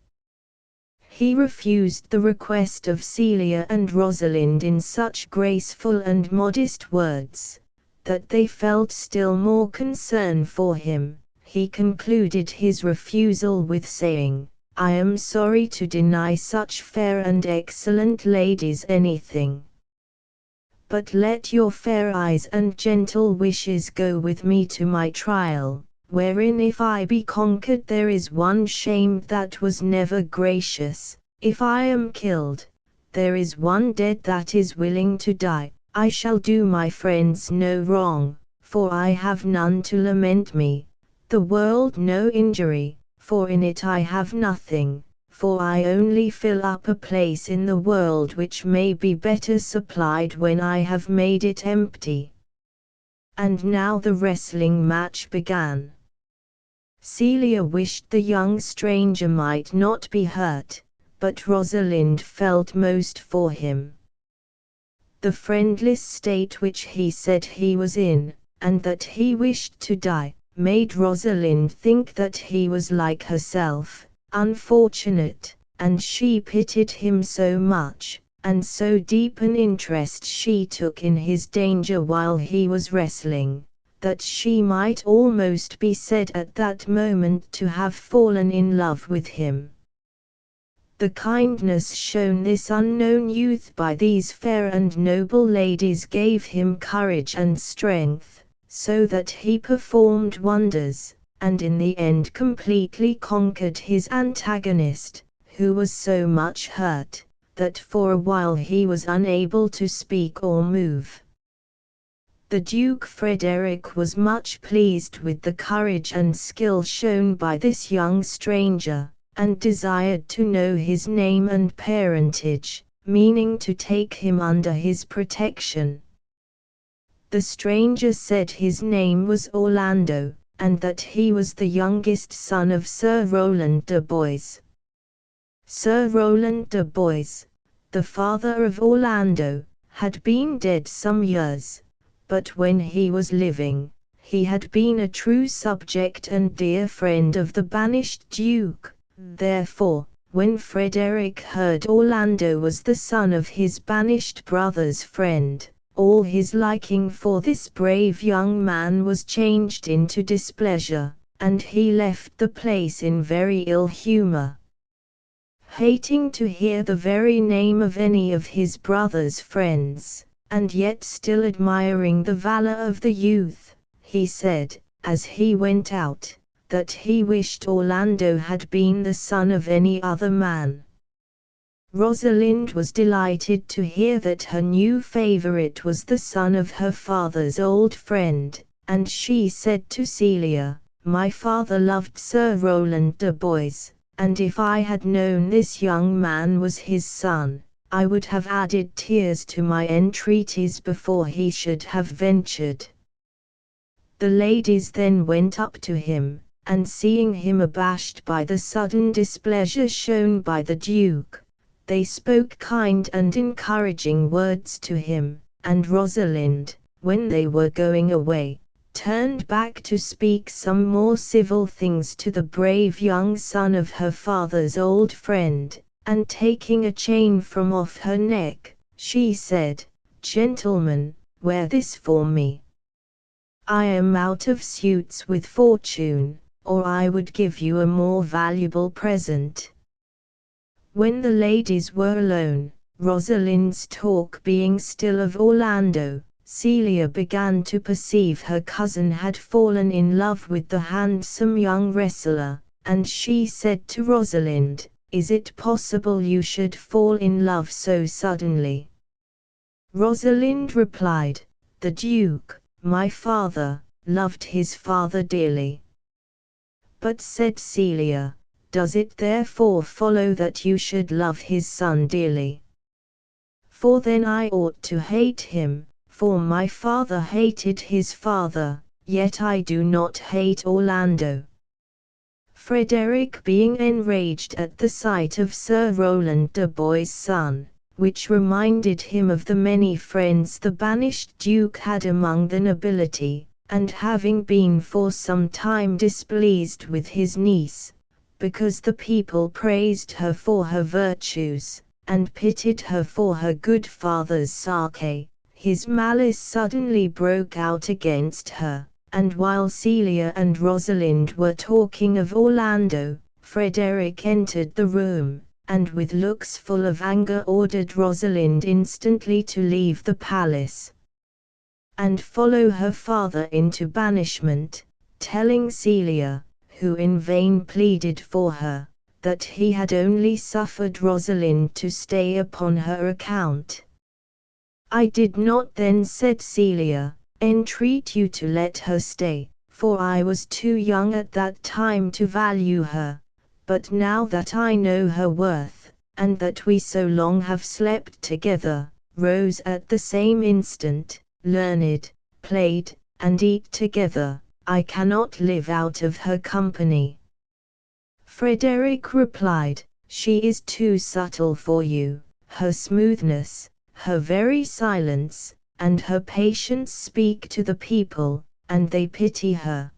He refused the request of Celia and Rosalind in such graceful and modest words, that they felt still more concern for him. He concluded his refusal with saying, "I am sorry to deny such fair and excellent ladies anything. But let your fair eyes and gentle wishes go with me to my trial, wherein if I be conquered there is one shame that was never gracious. If I am killed, there is one dead that is willing to die. I shall do my friends no wrong, for I have none to lament me, the world no injury, for in it I have nothing, for I only fill up a place in the world which may be better supplied when I have made it empty." And now the wrestling match began. Celia wished the young stranger might not be hurt, but Rosalind felt most for him. The friendless state which he said he was in, and that he wished to die, made Rosalind think that he was like herself, unfortunate, and she pitied him so much, and so deep an interest she took in his danger while he was wrestling, that she might almost be said at that moment to have fallen in love with him. The kindness shown this unknown youth by these fair and noble ladies gave him courage and strength, so that he performed wonders, and in the end completely conquered his antagonist, who was so much hurt, that for a while he was unable to speak or move. The Duke Frederick was much pleased with the courage and skill shown by this young stranger, and desired to know his name and parentage, meaning to take him under his protection. The stranger said his name was Orlando, and that he was the youngest son of Sir Rowland de Boys. Sir Rowland de Boys, the father of Orlando, had been dead some years, but when he was living, he had been a true subject and dear friend of the banished Duke. Therefore, when Frederick heard Orlando was the son of his banished brother's friend, all his liking for this brave young man was changed into displeasure, and he left the place in very ill humor. Hating to hear the very name of any of his brother's friends, and yet still admiring the valor of the youth, he said, as he went out, that he wished Orlando had been the son of any other man. Rosalind was delighted to hear that her new favorite was the son of her father's old friend, and she said to Celia, "My father loved Sir Rowland de Boys, and if I had known this young man was his son, I would have added tears to my entreaties before he should have ventured." The ladies then went up to him, and seeing him abashed by the sudden displeasure shown by the Duke, they spoke kind and encouraging words to him, and Rosalind, when they were going away, turned back to speak some more civil things to the brave young son of her father's old friend, and taking a chain from off her neck, she said, "Gentlemen, wear this for me." I am out of suits with fortune, or I would give you a more valuable present." When the ladies were alone, Rosalind's talk being still of Orlando, Celia began to perceive her cousin had fallen in love with the handsome young wrestler, and she said to Rosalind, "Is it possible you should fall in love so suddenly?" Rosalind replied, "The Duke, my father, loved his father dearly." "But," said Celia, "does it therefore follow that you should love his son dearly? For then I ought to hate him, for my father hated his father, yet I do not hate Orlando." Frederick being enraged at the sight of Sir Roland de Boy's son, which reminded him of the many friends the banished Duke had among the nobility, and having been for some time displeased with his niece, because the people praised her for her virtues, and pitied her for her good father's sake, his malice suddenly broke out against her, and while Celia and Rosalind were talking of Orlando, Frederick entered the room, and with looks full of anger ordered Rosalind instantly to leave the palace, and follow her father into banishment, telling Celia, who in vain pleaded for her, that he had only suffered Rosalind to stay upon her account. "I did not then," said Celia, "entreat you to let her stay, for I was too young at that time to value her, but now that I know her worth, and that we so long have slept together, rose at the same instant, learned, played, and eat together, I cannot live out of her company." Frederick replied, "She is too subtle for you, her smoothness, her very silence, and her patience speak to the people, and they pity her.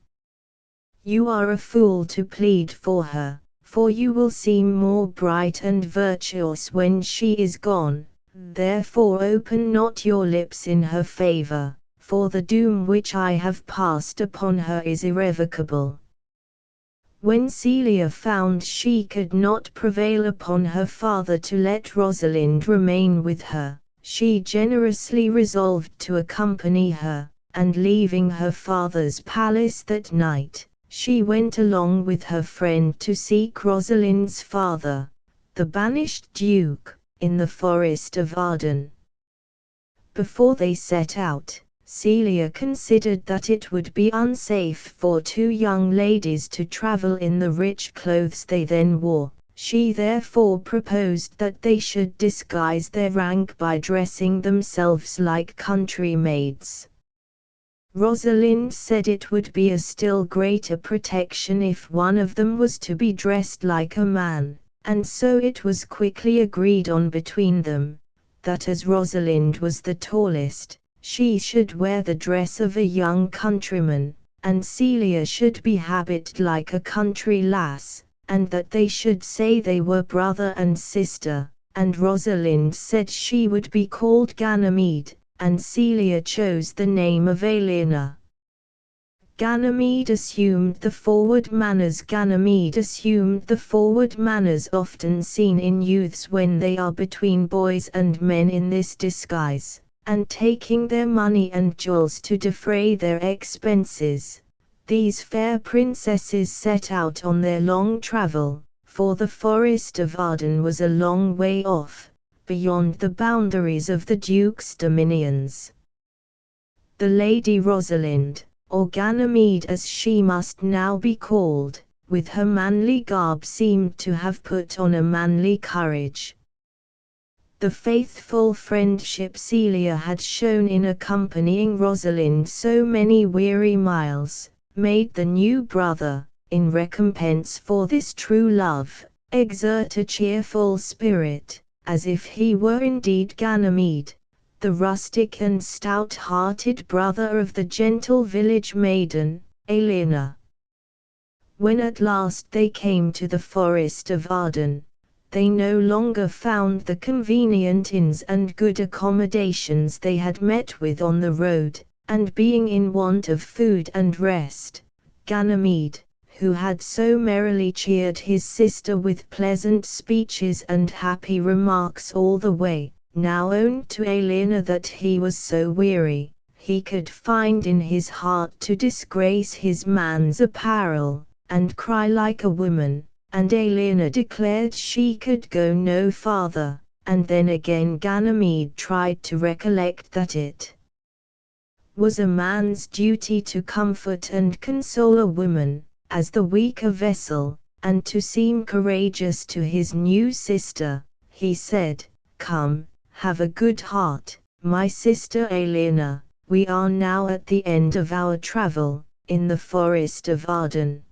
You are a fool to plead for her, for you will seem more bright and virtuous when she is gone, therefore open not your lips in her favor, for the doom which I have passed upon her is irrevocable." When Celia found she could not prevail upon her father to let Rosalind remain with her, she generously resolved to accompany her, and leaving her father's palace that night, she went along with her friend to seek Rosalind's father, the banished Duke, in the forest of Arden. Before they set out, Celia considered that it would be unsafe for two young ladies to travel in the rich clothes they then wore. She therefore proposed that they should disguise their rank by dressing themselves like country maids. Rosalind said it would be a still greater protection if one of them was to be dressed like a man, and so it was quickly agreed on between them, that as Rosalind was the tallest, she should wear the dress of a young countryman, and Celia should be habited like a country lass, and that they should say they were brother and sister, and Rosalind said she would be called Ganymede, and Celia chose the name of Eleanor. Ganymede assumed the forward manners often seen in youths when they are between boys and men in this disguise, and taking their money and jewels to defray their expenses, these fair princesses set out on their long travel, for the forest of Arden was a long way off, beyond the boundaries of the Duke's dominions. The Lady Rosalind, or Ganymede as she must now be called, with her manly garb seemed to have put on a manly courage. The faithful friendship Celia had shown in accompanying Rosalind so many weary miles, made the new brother, in recompense for this true love, exert a cheerful spirit, as if he were indeed Ganymede, the rustic and stout-hearted brother of the gentle village maiden, Eleanor. When at last they came to the forest of Arden, they no longer found the convenient inns and good accommodations they had met with on the road, and being in want of food and rest, Ganymede, who had so merrily cheered his sister with pleasant speeches and happy remarks all the way, now owned to Aelina that he was so weary, he could find in his heart to disgrace his man's apparel, and cry like a woman, and Aelina declared she could go no farther, and then again Ganymede tried to recollect that it was a man's duty to comfort and console a woman, as the weaker vessel, and to seem courageous to his new sister. He said, "Come, have a good heart, my sister Aelina, we are now at the end of our travel, in the forest of Arden."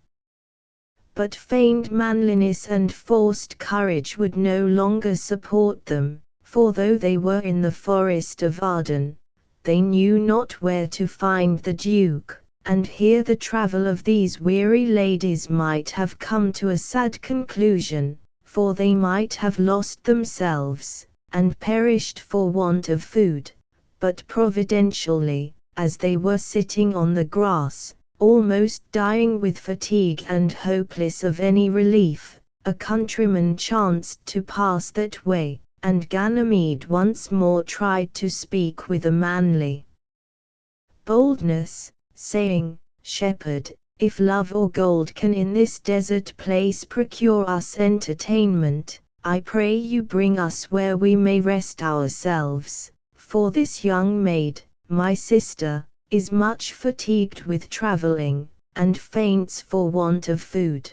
But feigned manliness and forced courage would no longer support them, for though they were in the forest of Arden, they knew not where to find the Duke, and here the travel of these weary ladies might have come to a sad conclusion, for they might have lost themselves, and perished for want of food. But providentially, as they were sitting on the grass, almost dying with fatigue and hopeless of any relief, a countryman chanced to pass that way, and Ganymede once more tried to speak with a manly boldness, saying, "Shepherd, if love or gold can in this desert place procure us entertainment, I pray you bring us where we may rest ourselves, for this young maid, my sister, is much fatigued with traveling, and faints for want of food."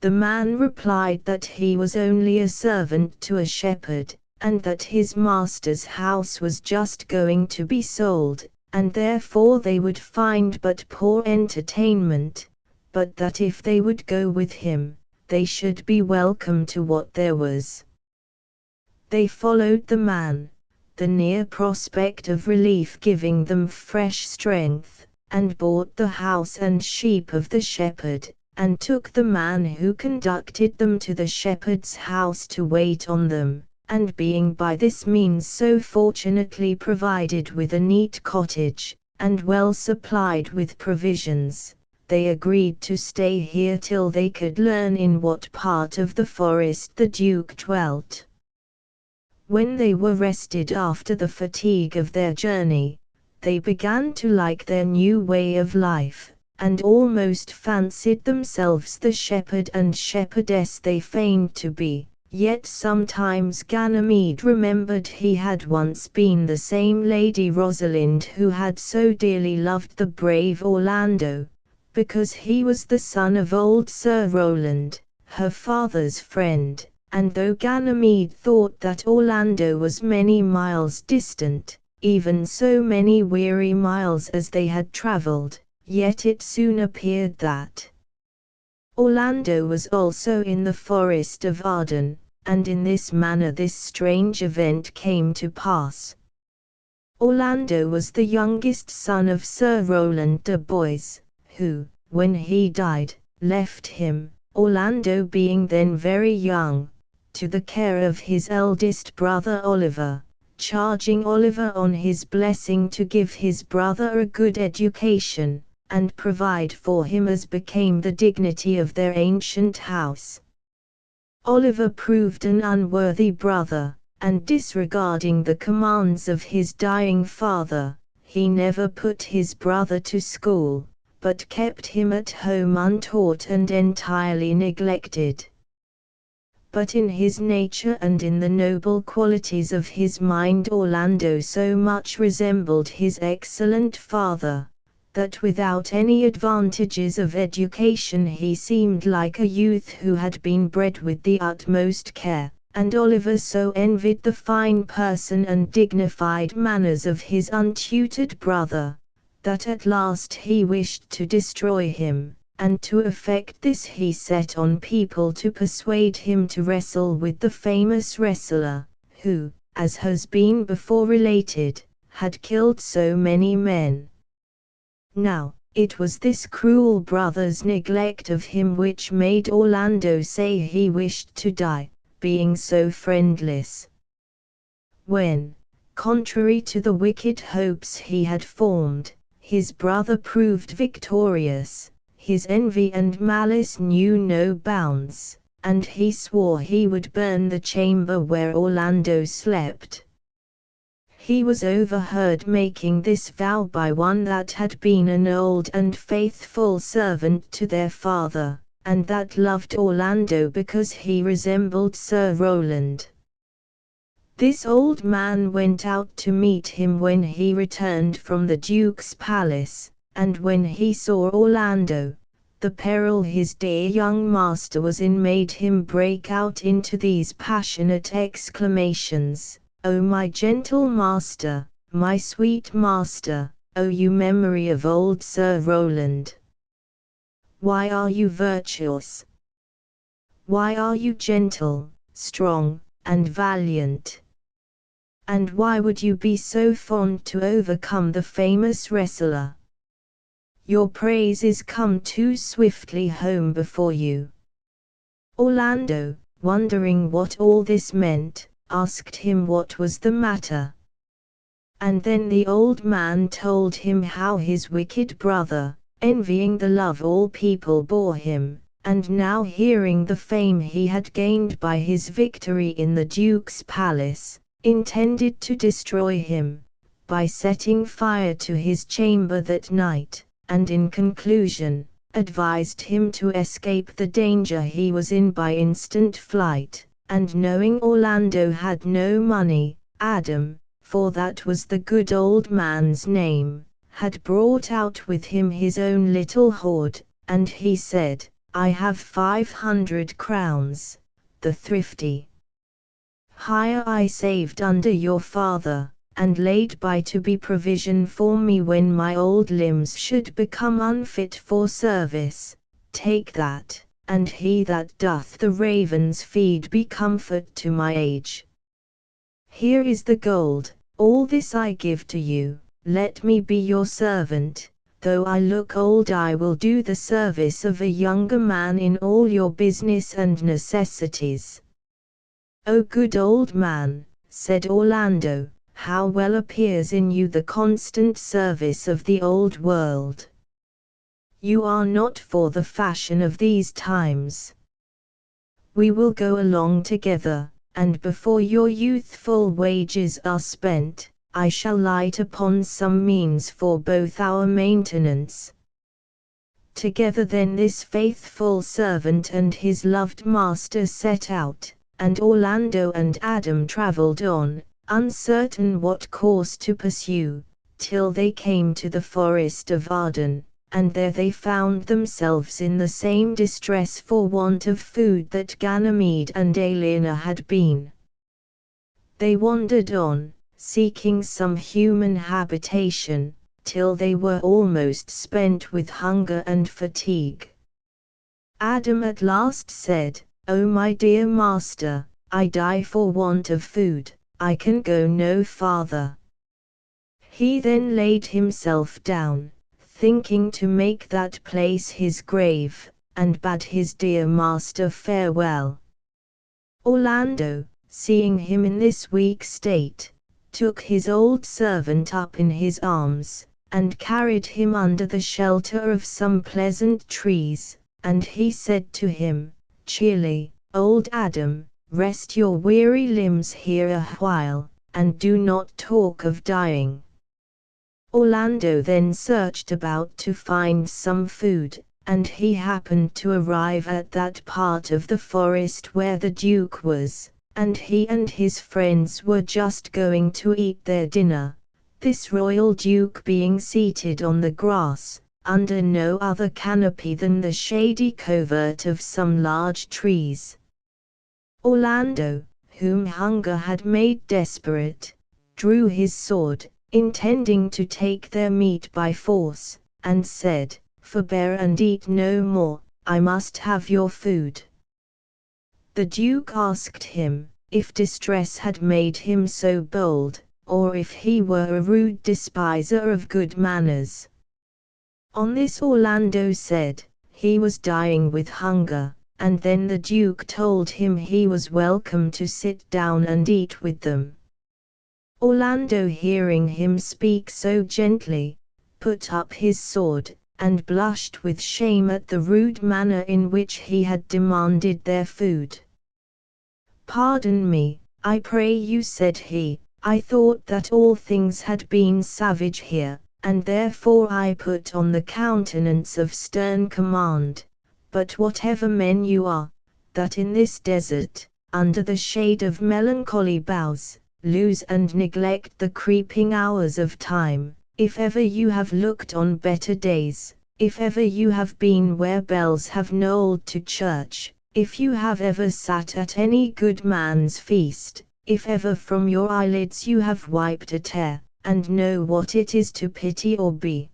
The man replied that he was only a servant to a shepherd, and that his master's house was just going to be sold, and therefore they would find but poor entertainment, but that if they would go with him, they should be welcome to what there was. They followed the man, the near prospect of relief giving them fresh strength, and bought the house and sheep of the shepherd, and took the man who conducted them to the shepherd's house to wait on them, and being by this means so fortunately provided with a neat cottage, and well supplied with provisions, they agreed to stay here till they could learn in what part of the forest the Duke dwelt. When they were rested after the fatigue of their journey, they began to like their new way of life, and almost fancied themselves the shepherd and shepherdess they feigned to be. Yet sometimes Ganymede remembered he had once been the same Lady Rosalind who had so dearly loved the brave Orlando, because he was the son of old Sir Rowland, her father's friend. And though Ganymede thought that Orlando was many miles distant, even so many weary miles as they had travelled, yet it soon appeared that Orlando was also in the forest of Arden, and in this manner this strange event came to pass. Orlando was the youngest son of Sir Rowland de Boys, who, when he died, left him, Orlando being then very young, to the care of his eldest brother Oliver, charging Oliver on his blessing to give his brother a good education, and provide for him as became the dignity of their ancient house. Oliver proved an unworthy brother, and disregarding the commands of his dying father, he never put his brother to school, but kept him at home untaught and entirely neglected. But in his nature and in the noble qualities of his mind Orlando so much resembled his excellent father, that without any advantages of education he seemed like a youth who had been bred with the utmost care, and Oliver so envied the fine person and dignified manners of his untutored brother, that at last he wished to destroy him. And to effect this he set on people to persuade him to wrestle with the famous wrestler, who, as has been before related, had killed so many men. Now, it was this cruel brother's neglect of him which made Orlando say he wished to die, being so friendless. When Contrary to the wicked hopes he had formed, his brother proved victorious, his envy and malice knew no bounds, and he swore he would burn the chamber where Orlando slept. He was overheard making this vow by one that had been an old and faithful servant to their father, and that loved Orlando because he resembled Sir Rowland. This old man went out to meet him when he returned from the Duke's palace, and when he saw Orlando, the peril his dear young master was in made him break out into these passionate exclamations: "O my gentle master, my sweet master, O you memory of old Sir Rowland! Why are you virtuous? Why are you gentle, strong, and valiant? And why would you be so fond to overcome the famous wrestler? Your praise is come too swiftly home before you." Orlando, wondering what all this meant, asked him what was the matter. And then the old man told him how his wicked brother, envying the love all people bore him, and now hearing the fame he had gained by his victory in the Duke's palace, intended to destroy him, by setting fire to his chamber that night, and in conclusion, advised him to escape the danger he was in by instant flight, and knowing Orlando had no money, Adam, for that was the good old man's name, had brought out with him his own little hoard, and he said, "I have 500 crowns, the thrifty hire I saved under your father, and laid by to be provision for me when my old limbs should become unfit for service. Take that, and he that doth the ravens feed be comfort to my age. Here is the gold, all this I give to you, let me be your servant, though I look old I will do the service of a younger man in all your business and necessities." "O good old man," said Orlando, "how well appears in you the constant service of the old world. You are not for the fashion of these times. We will go along together, and before your youthful wages are spent, I shall light upon some means for both our maintenance." Together then this faithful servant and his loved master set out, and Orlando and Adam travelled on, uncertain what course to pursue, till they came to the forest of Arden, and there they found themselves in the same distress for want of food that Ganymede and Aliena had been. They wandered on, seeking some human habitation, till they were almost spent with hunger and fatigue. Adam at last said, "O my dear master, I die for want of food, I can go no farther." He then laid himself down, thinking to make that place his grave, and bade his dear master farewell. Orlando, seeing him in this weak state, took his old servant up in his arms, and carried him under the shelter of some pleasant trees, and he said to him, cheerily, "Old Adam, rest your weary limbs here a while, and do not talk of dying." Orlando then searched about to find some food, and he happened to arrive at that part of the forest where the Duke was, and he and his friends were just going to eat their dinner, this royal Duke being seated on the grass, under no other canopy than the shady covert of some large trees. Orlando, whom hunger had made desperate, drew his sword, intending to take their meat by force, and said, "Forbear and eat no more, I must have your food." The Duke asked him, if distress had made him so bold, or if he were a rude despiser of good manners. On this Orlando said, he was dying with hunger, and then the Duke told him he was welcome to sit down and eat with them. Orlando, hearing him speak so gently, put up his sword, and blushed with shame at the rude manner in which he had demanded their food. "Pardon me, I pray you," said he, "I thought that all things had been savage here, and therefore I put on the countenance of stern command. But whatever men you are, that in this desert, under the shade of melancholy boughs, lose and neglect the creeping hours of time, if ever you have looked on better days, if ever you have been where bells have knolled to church, if you have ever sat at any good man's feast, if ever from your eyelids you have wiped a tear, and know what it is to pity or be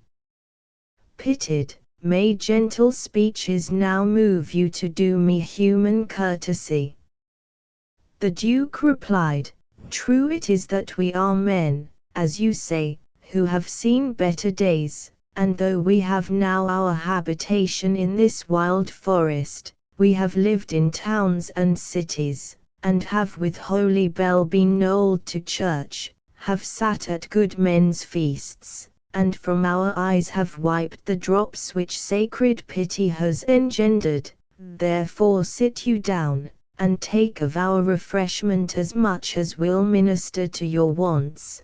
pitied, may gentle speeches now move you to do me human courtesy." The Duke replied, "True it is that we are men, as you say, who have seen better days, and though we have now our habitation in this wild forest, we have lived in towns and cities, and have with holy bell been knolled to church, have sat at good men's feasts, and from our eyes have wiped the drops which sacred pity has engendered. Therefore sit you down, and take of our refreshment as much as will minister to your wants."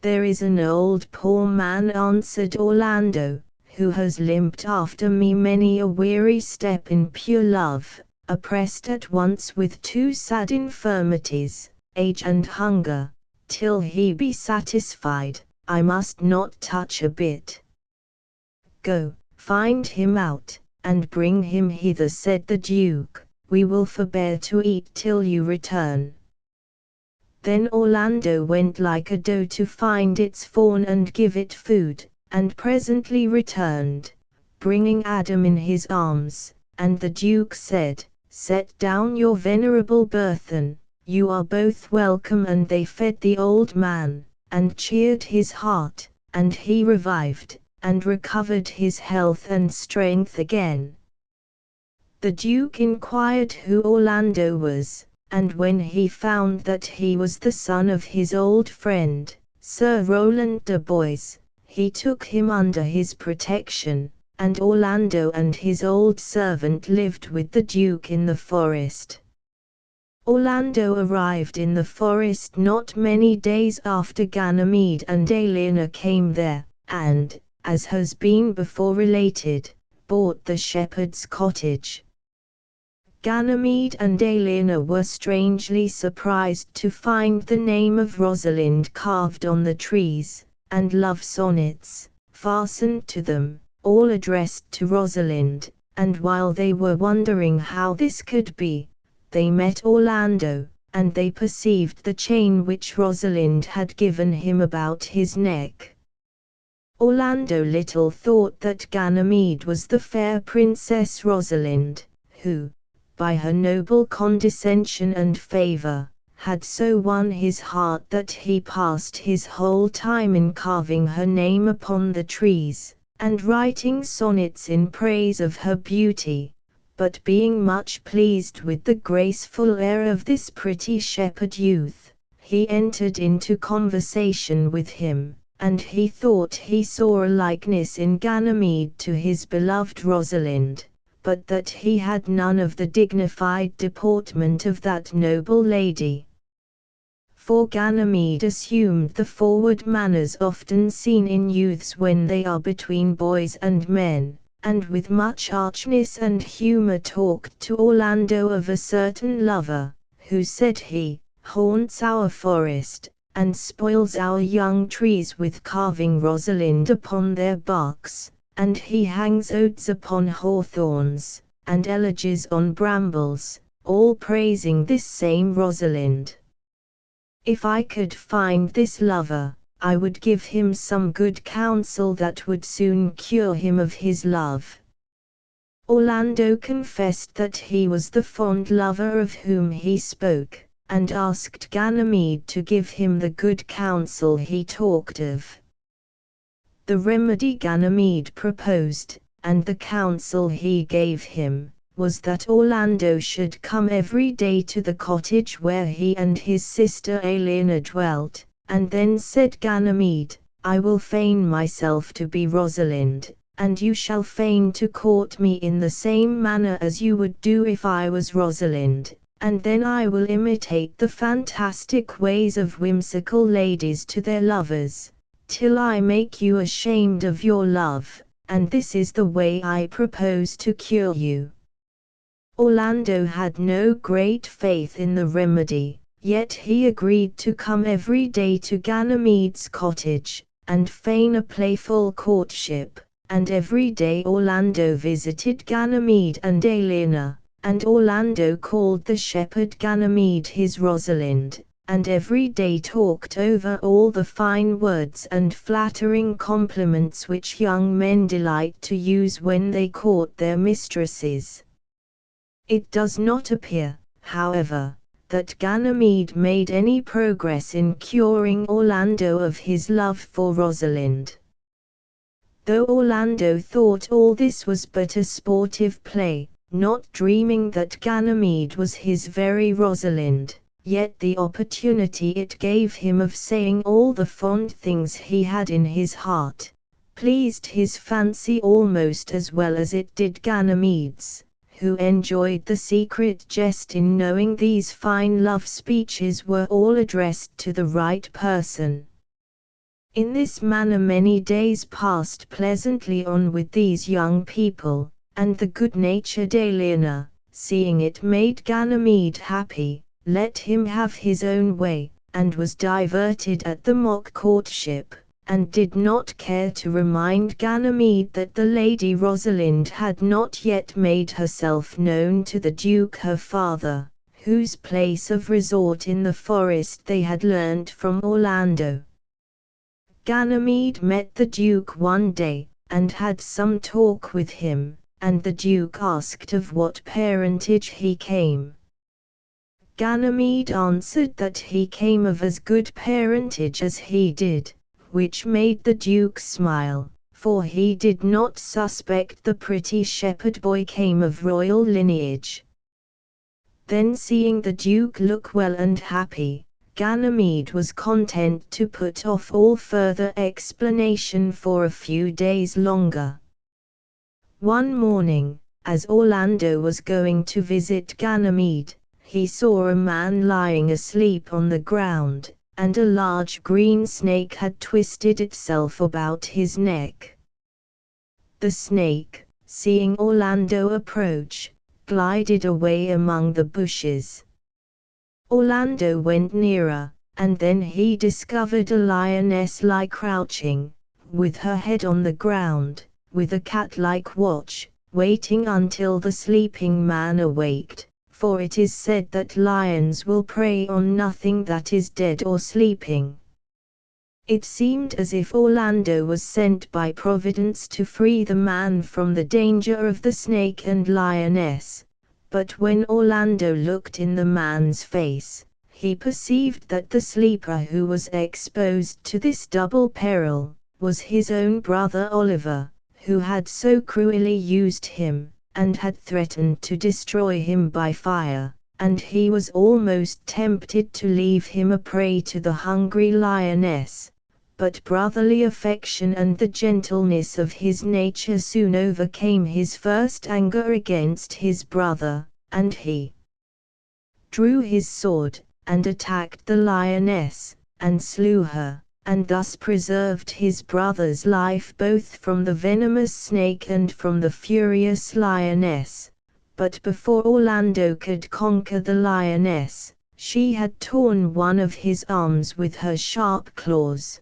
"There is an old poor man," answered Orlando, "who has limped after me many a weary step in pure love, oppressed at once with two sad infirmities, age and hunger. Till he be satisfied, I must not touch a bit." "Go, find him out, and bring him hither," said the Duke. "We will forbear to eat till you return." Then Orlando went like a doe to find its fawn and give it food, and presently returned, bringing Adam in his arms, and the Duke said, "Set down your venerable burthen, you are both welcome." And they fed the old man, and cheered his heart, and he revived, and recovered his health and strength again. The Duke inquired who Orlando was, and when he found that he was the son of his old friend, Sir Roland de Boys, he took him under his protection, and Orlando and his old servant lived with the Duke in the forest. Orlando arrived in the forest not many days after Ganymede and Aliena came there, and, as has been before related, bought the shepherd's cottage. Ganymede and Aliena were strangely surprised to find the name of Rosalind carved on the trees, and love sonnets fastened to them, all addressed to Rosalind, and while they were wondering how this could be, they met Orlando, and they perceived the chain which Rosalind had given him about his neck. Orlando little thought that Ganymede was the fair Princess Rosalind, who, by her noble condescension and favor, had so won his heart that he passed his whole time in carving her name upon the trees, and writing sonnets in praise of her beauty. But being much pleased with the graceful air of this pretty shepherd youth, he entered into conversation with him, and he thought he saw a likeness in Ganymede to his beloved Rosalind, but that he had none of the dignified deportment of that noble lady. For Ganymede assumed the forward manners often seen in youths when they are between boys and men, and with much archness and humor talked to Orlando of a certain lover, who, said he, haunts our forest, and spoils our young trees with carving Rosalind upon their barks, and he hangs odes upon hawthorns, and elegies on brambles, all praising this same Rosalind. If I could find this lover, I would give him some good counsel that would soon cure him of his love." Orlando confessed that he was the fond lover of whom he spoke, and asked Ganymede to give him the good counsel he talked of. The remedy Ganymede proposed, and the counsel he gave him, was that Orlando should come every day to the cottage where he and his sister Aelina dwelt, and then said Ganymede, I will feign myself to be Rosalind, and you shall feign to court me in the same manner as you would do if I was Rosalind, and then I will imitate the fantastic ways of whimsical ladies to their lovers, till I make you ashamed of your love, and this is the way I propose to cure you. Orlando had no great faith in the remedy, yet he agreed to come every day to Ganymede's cottage, and feign a playful courtship, and every day Orlando visited Ganymede and Aelina, and Orlando called the shepherd Ganymede his Rosalind, and every day talked over all the fine words and flattering compliments which young men delight to use when they court their mistresses. It does not appear, however, that Ganymede made any progress in curing Orlando of his love for Rosalind. Though Orlando thought all this was but a sportive play, not dreaming that Ganymede was his very Rosalind, yet the opportunity it gave him of saying all the fond things he had in his heart, pleased his fancy almost as well as it did Ganymede's, who enjoyed the secret jest in knowing these fine love speeches were all addressed to the right person. In this manner many days passed pleasantly on with these young people, and the good-natured Aelina, seeing it made Ganymede happy, let him have his own way, and was diverted at the mock courtship, and did not care to remind Ganymede that the Lady Rosalind had not yet made herself known to the Duke her father, whose place of resort in the forest they had learnt from Orlando. Ganymede met the Duke one day, and had some talk with him, and the Duke asked of what parentage he came. Ganymede answered that he came of as good parentage as he did, which made the Duke smile, for he did not suspect the pretty shepherd boy came of royal lineage. Then seeing the Duke look well and happy, Ganymede was content to put off all further explanation for a few days longer. One morning, as Orlando was going to visit Ganymede, he saw a man lying asleep on the ground, and a large green snake had twisted itself about his neck. The snake, seeing Orlando approach, glided away among the bushes. Orlando went nearer, and then he discovered a lioness lie crouching, with her head on the ground, with a cat-like watch, waiting until the sleeping man awaked, for it is said that lions will prey on nothing that is dead or sleeping. It seemed as if Orlando was sent by Providence to free the man from the danger of the snake and lioness. But when Orlando looked in the man's face, he perceived that the sleeper who was exposed to this double peril, was his own brother Oliver, who had so cruelly used him, and had threatened to destroy him by fire, and he was almost tempted to leave him a prey to the hungry lioness. But brotherly affection and the gentleness of his nature soon overcame his first anger against his brother, and he drew his sword, and attacked the lioness, and slew her, and thus preserved his brother's life both from the venomous snake and from the furious lioness. But before Orlando could conquer the lioness, she had torn one of his arms with her sharp claws.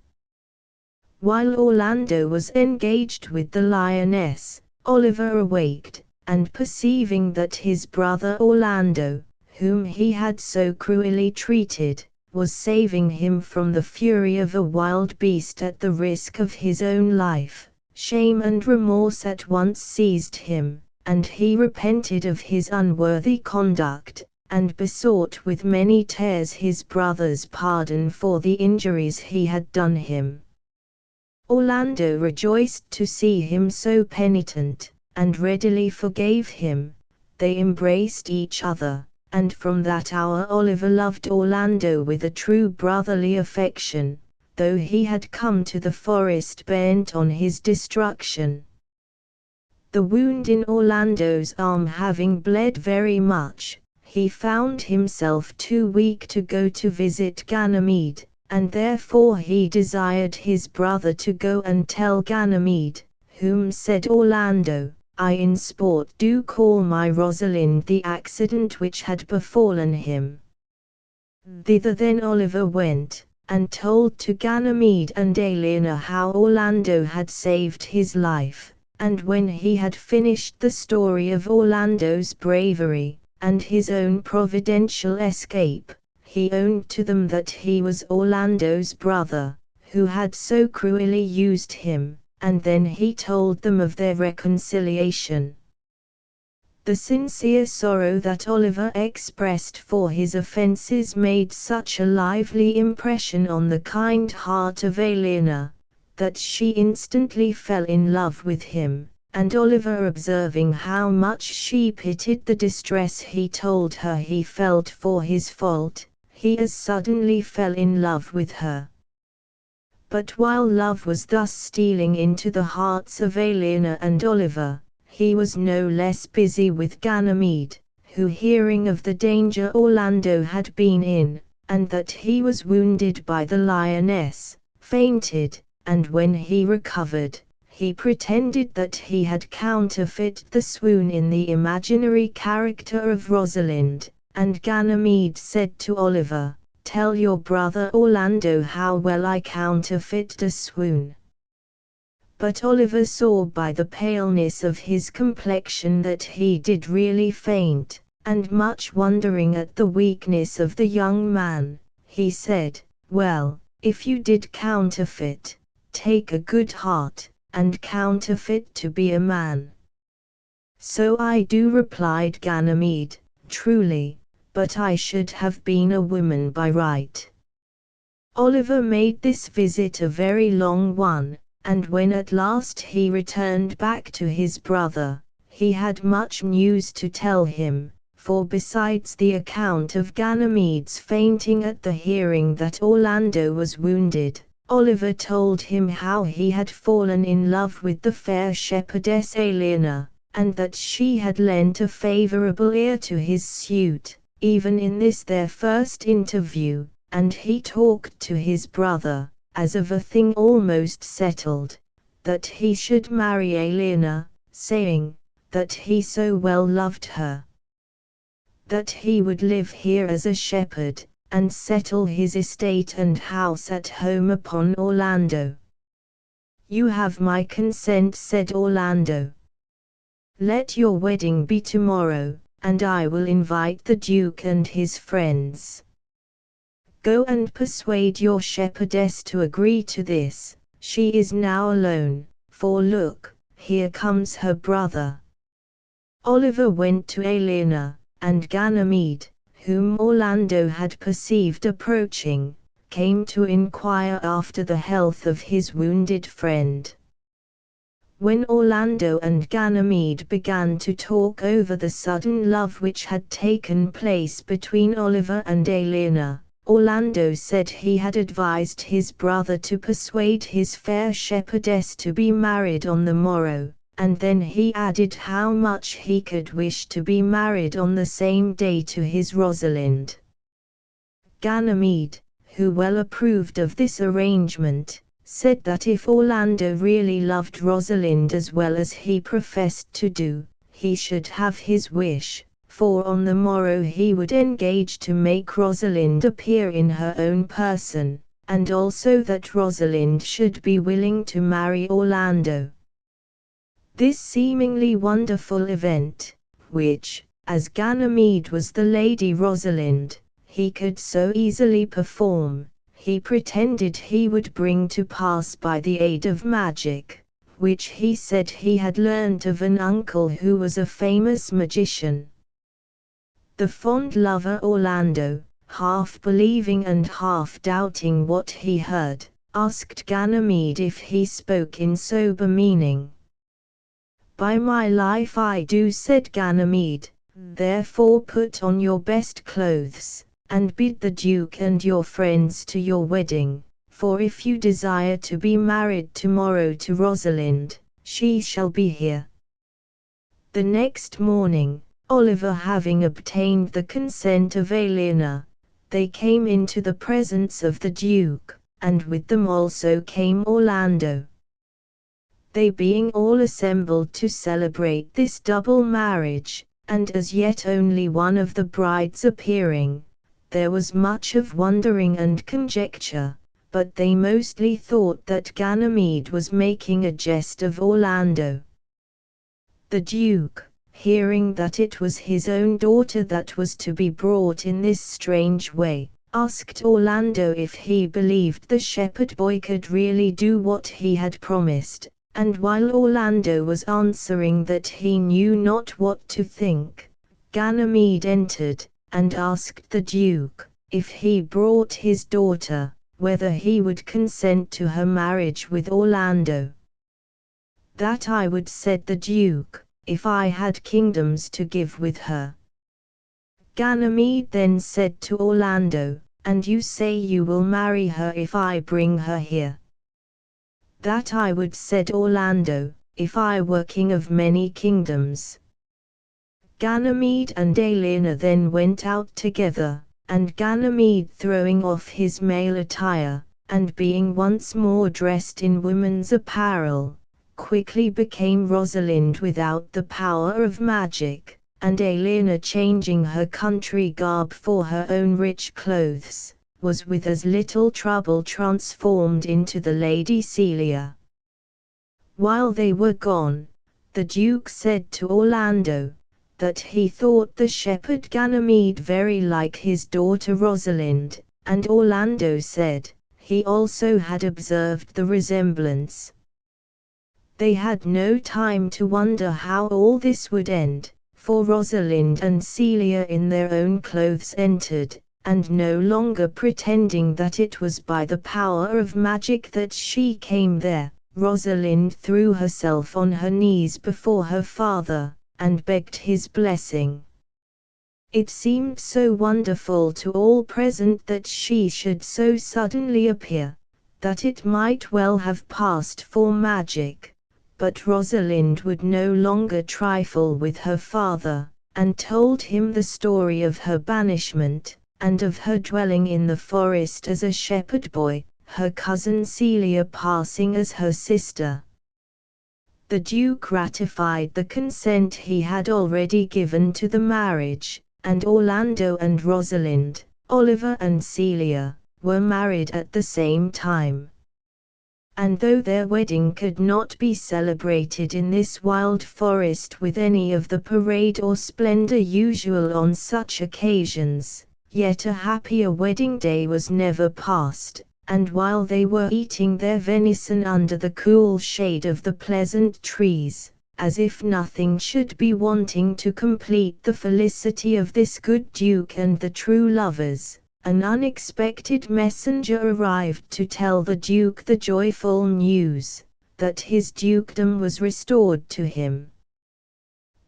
While Orlando was engaged with the lioness, Oliver awaked, and perceiving that his brother Orlando, whom he had so cruelly treated, was saving him from the fury of a wild beast at the risk of his own life, shame and remorse at once seized him, and he repented of his unworthy conduct, and besought with many tears his brother's pardon for the injuries he had done him. Orlando rejoiced to see him so penitent, and readily forgave him, they embraced each other, and from that hour Oliver loved Orlando with a true brotherly affection, though he had come to the forest bent on his destruction. The wound in Orlando's arm having bled very much, he found himself too weak to go to visit Ganymede, and therefore he desired his brother to go and tell Ganymede, whom said Orlando, I in sport do call my Rosalind the accident which had befallen him. Thither then Oliver went, and told to Ganymede and Aliena how Orlando had saved his life. And when he had finished the story of Orlando's bravery, and his own providential escape, he owned to them that he was Orlando's brother, who had so cruelly used him, and then he told them of their reconciliation. The sincere sorrow that Oliver expressed for his offences made such a lively impression on the kind heart of Aliena, that she instantly fell in love with him, and Oliver observing how much she pitied the distress he told her he felt for his fault, he as suddenly fell in love with her. But while love was thus stealing into the hearts of Aliena and Oliver, he was no less busy with Ganymede, who hearing of the danger Orlando had been in, and that he was wounded by the lioness, fainted, and when he recovered, he pretended that he had counterfeit the swoon in the imaginary character of Rosalind, and Ganymede said to Oliver, Tell your brother Orlando how well I counterfeit a swoon. But Oliver saw by the paleness of his complexion that he did really faint, and much wondering at the weakness of the young man, he said, Well, if you did counterfeit, take a good heart, and counterfeit to be a man. So I do, replied Ganymede, truly, but I should have been a woman by right. Oliver made this visit a very long one, and when at last he returned back to his brother, he had much news to tell him, for besides the account of Ganymede's fainting at the hearing that Orlando was wounded, Oliver told him how he had fallen in love with the fair shepherdess Aliena, and that she had lent a favorable ear to his suit, even in this their first interview, and he talked to his brother, as of a thing almost settled, that he should marry Aliena, saying, that he so well loved her, that he would live here as a shepherd, and settle his estate and house at home upon Orlando. You have my consent, said Orlando. Let your wedding be tomorrow, and I will invite the Duke and his friends. Go and persuade your shepherdess to agree to this, she is now alone, for look, here comes her brother. Oliver went to Aliena, and Ganymede, whom Orlando had perceived approaching, came to inquire after the health of his wounded friend. When Orlando and Ganymede began to talk over the sudden love which had taken place between Oliver and Aliena, Orlando said he had advised his brother to persuade his fair shepherdess to be married on the morrow, and then he added how much he could wish to be married on the same day to his Rosalind. Ganymede, who well approved of this arrangement, said that if Orlando really loved Rosalind as well as he professed to do, he should have his wish, for on the morrow he would engage to make Rosalind appear in her own person, and also that Rosalind should be willing to marry Orlando. This seemingly wonderful event, which, as Ganymede was the Lady Rosalind, he could so easily perform, he pretended he would bring to pass by the aid of magic, which he said he had learnt of an uncle who was a famous magician. The fond lover Orlando, half believing and half doubting what he heard, asked Ganymede if he spoke in sober meaning. By my life I do, said Ganymede, Therefore put on your best clothes, and bid the Duke and your friends to your wedding, for if you desire to be married tomorrow to Rosalind, she shall be here." The next morning, Oliver having obtained the consent of Eleanor, they came into the presence of the Duke, and with them also came Orlando. They being all assembled to celebrate this double marriage, and as yet only one of the brides appearing, there was much of wondering and conjecture, but they mostly thought that Ganymede was making a jest of Orlando. The Duke, hearing that it was his own daughter that was to be brought in this strange way, asked Orlando if he believed the shepherd boy could really do what he had promised, and while Orlando was answering that he knew not what to think, Ganymede entered, and asked the Duke, if he brought his daughter, whether he would consent to her marriage with Orlando. "That I would," said the Duke, "if I had kingdoms to give with her." Ganymede then said to Orlando, "And you say you will marry her if I bring her here?" "That I would," said Orlando, "if I were king of many kingdoms." Ganymede and Eleanor then went out together, and Ganymede throwing off his male attire, and being once more dressed in woman's apparel, quickly became Rosalind without the power of magic, and Eleanor changing her country garb for her own rich clothes, was with as little trouble transformed into the Lady Celia. While they were gone, the Duke said to Orlando, that he thought the shepherd Ganymede very like his daughter Rosalind, and Orlando said, he also had observed the resemblance. They had no time to wonder how all this would end, for Rosalind and Celia in their own clothes entered, and no longer pretending that it was by the power of magic that she came there, Rosalind threw herself on her knees before her father, and begged his blessing. It seemed so wonderful to all present that she should so suddenly appear, that it might well have passed for magic, but Rosalind would no longer trifle with her father, and told him the story of her banishment, and of her dwelling in the forest as a shepherd boy, her cousin Celia passing as her sister. The Duke ratified the consent he had already given to the marriage, and Orlando and Rosalind, Oliver and Celia, were married at the same time. And though their wedding could not be celebrated in this wild forest with any of the parade or splendor usual on such occasions, yet a happier wedding day was never passed, and while they were eating their venison under the cool shade of the pleasant trees, as if nothing should be wanting to complete the felicity of this good Duke and the true lovers, an unexpected messenger arrived to tell the Duke the joyful news, that his dukedom was restored to him.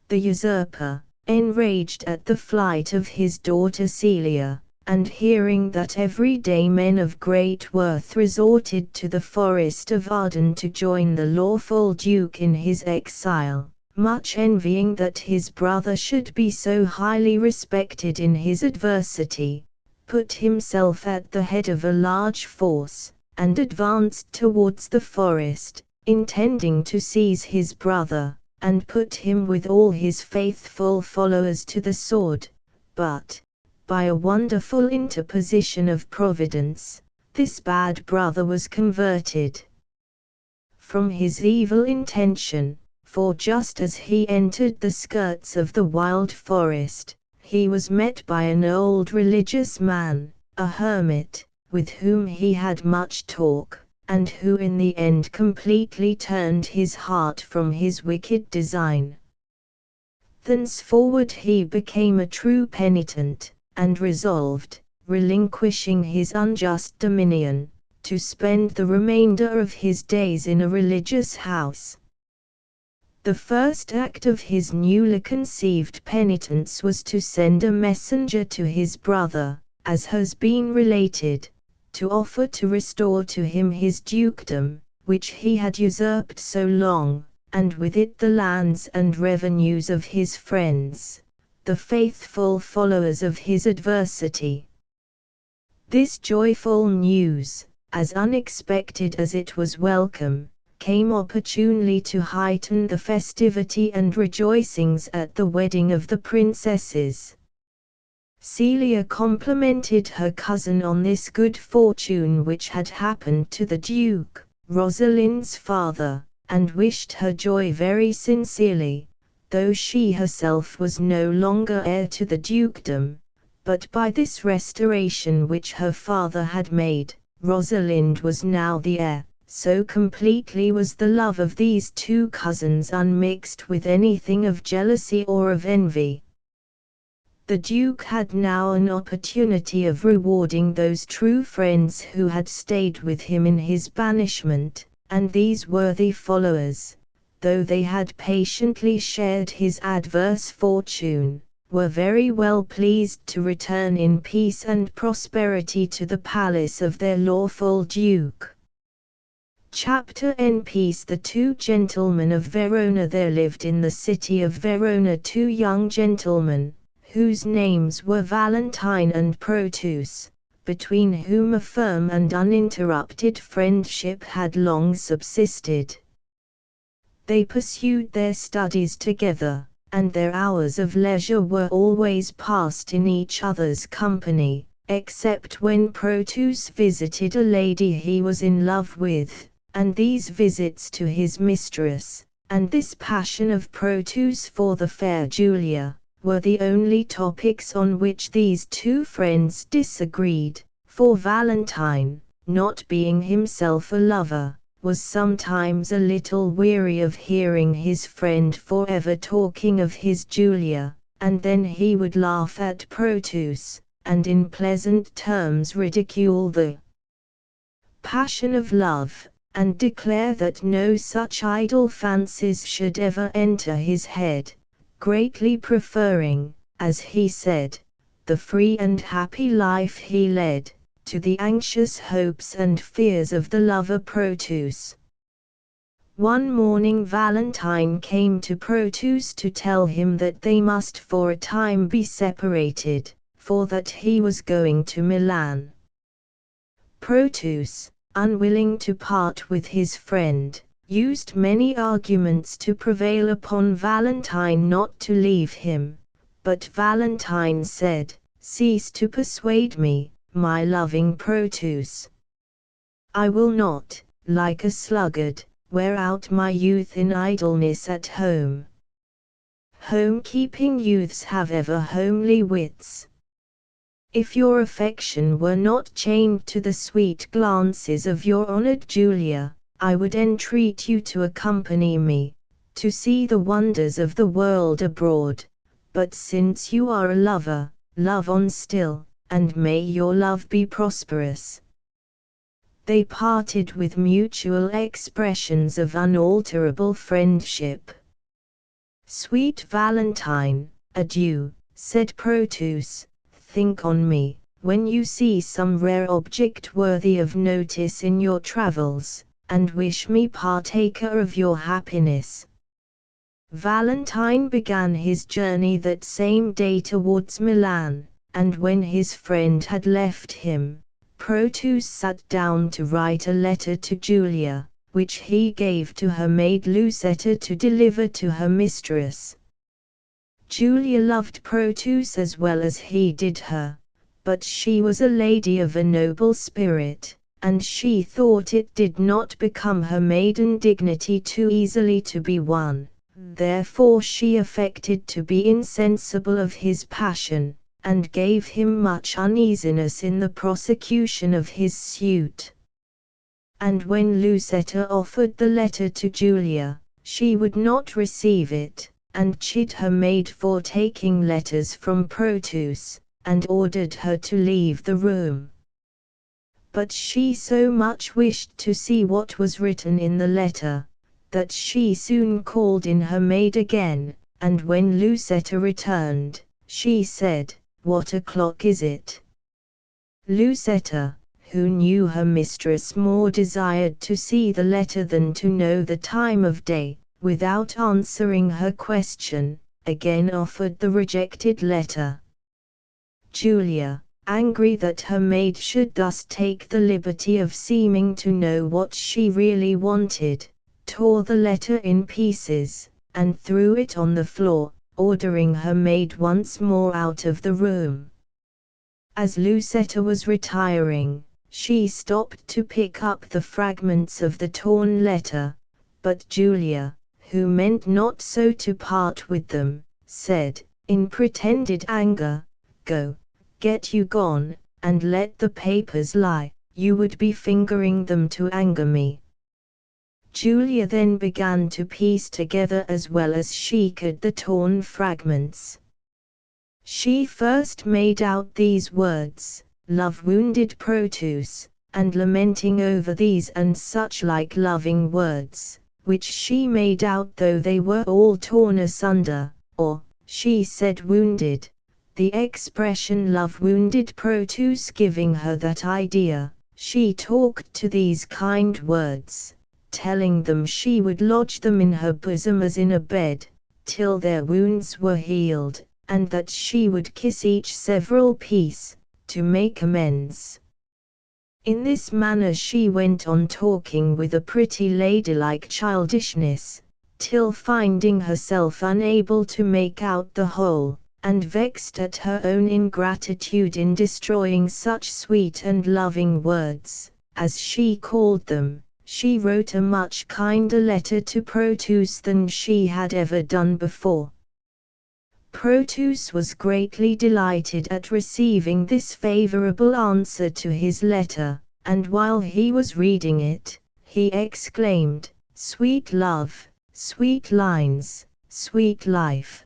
The usurper, enraged at the flight of his daughter Celia, and hearing that every day men of great worth resorted to the forest of Arden to join the lawful Duke in his exile, much envying that his brother should be so highly respected in his adversity, put himself at the head of a large force, and advanced towards the forest, intending to seize his brother, and put him with all his faithful followers to the sword, but, by a wonderful interposition of Providence, this bad brother was converted from his evil intention, for just as he entered the skirts of the wild forest, he was met by an old religious man, a hermit, with whom he had much talk, and who in the end completely turned his heart from his wicked design. Thenceforward he became a true penitent, and resolved, relinquishing his unjust dominion, to spend the remainder of his days in a religious house. The first act of his newly conceived penitence was to send a messenger to his brother, as has been related, to offer to restore to him his dukedom, which he had usurped so long, and with it the lands and revenues of his friends, the faithful followers of his adversity. This joyful news, as unexpected as it was welcome, came opportunely to heighten the festivity and rejoicings at the wedding of the princesses. Celia complimented her cousin on this good fortune which had happened to the Duke, Rosalind's father, and wished her joy very sincerely, though she herself was no longer heir to the dukedom, but by this restoration which her father had made, Rosalind was now the heir. So completely was the love of these two cousins unmixed with anything of jealousy or of envy. The Duke had now an opportunity of rewarding those true friends who had stayed with him in his banishment, and these worthy followers, though they had patiently shared his adverse fortune, were very well pleased to return in peace and prosperity to the palace of their lawful Duke. Chapter in Peace. The two gentlemen of Verona. There lived in the city of Verona two young gentlemen, whose names were Valentine and Proteus, between whom a firm and uninterrupted friendship had long subsisted. They pursued their studies together, and their hours of leisure were always passed in each other's company, except when Proteus visited a lady he was in love with, and these visits to his mistress, and this passion of Proteus for the fair Julia, were the only topics on which these two friends disagreed, for Valentine, not being himself a lover, was sometimes a little weary of hearing his friend forever talking of his Julia, and then he would laugh at Proteus, and in pleasant terms ridicule the passion of love, and declare that no such idle fancies should ever enter his head, greatly preferring, as he said, the free and happy life he led, to the anxious hopes and fears of the lover Proteus. One morning Valentine came to Proteus to tell him that they must for a time be separated, for that he was going to Milan. Proteus, unwilling to part with his friend, used many arguments to prevail upon Valentine not to leave him, but Valentine said, "Cease to persuade me, my loving Proteus. I will not, like a sluggard, wear out my youth in idleness at home. Home-keeping youths have ever homely wits. If your affection were not chained to the sweet glances of your honored Julia, I would entreat you to accompany me, to see the wonders of the world abroad, but since you are a lover, love on still, and may your love be prosperous." They parted with mutual expressions of unalterable friendship. "Sweet Valentine, adieu," said Proteus. "Think on me, when you see some rare object worthy of notice in your travels, and wish me partaker of your happiness." Valentine began his journey that same day towards Milan, and when his friend had left him, Proteus sat down to write a letter to Julia, which he gave to her maid Lucetta to deliver to her mistress. Julia loved Proteus as well as he did her, but she was a lady of a noble spirit, and she thought it did not become her maiden dignity too easily to be won. Therefore she affected to be insensible of his passion, and gave him much uneasiness in the prosecution of his suit. And when Lucetta offered the letter to Julia, she would not receive it, and chid her maid for taking letters from Proteus, and ordered her to leave the room. But she so much wished to see what was written in the letter, that she soon called in her maid again, and when Lucetta returned, she said, "What o'clock is it?" Lucetta, who knew her mistress more desired to see the letter than to know the time of day, without answering her question, again offered the rejected letter. Julia, angry that her maid should thus take the liberty of seeming to know what she really wanted, tore the letter in pieces, and threw it on the floor, ordering her maid once more out of the room. As Lucetta was retiring, she stopped to pick up the fragments of the torn letter, but Julia, who meant not so to part with them, said, in pretended anger, "Go, get you gone, and let the papers lie, you would be fingering them to anger me." Julia then began to piece together as well as she could the torn fragments. She first made out these words, "Love-wounded Proteus," and lamenting over these and such like loving words, which she made out though they were all torn asunder, or, she said wounded, the expression "love-wounded Proteus" giving her that idea, she talked to these kind words, telling them she would lodge them in her bosom as in a bed, till their wounds were healed, and that she would kiss each several piece, to make amends. In this manner she went on talking with a pretty ladylike childishness, till finding herself unable to make out the whole, and vexed at her own ingratitude in destroying such sweet and loving words, as she called them, she wrote a much kinder letter to Proteus than she had ever done before. Proteus was greatly delighted at receiving this favorable answer to his letter, and while he was reading it, he exclaimed, "Sweet love, sweet lines, sweet life."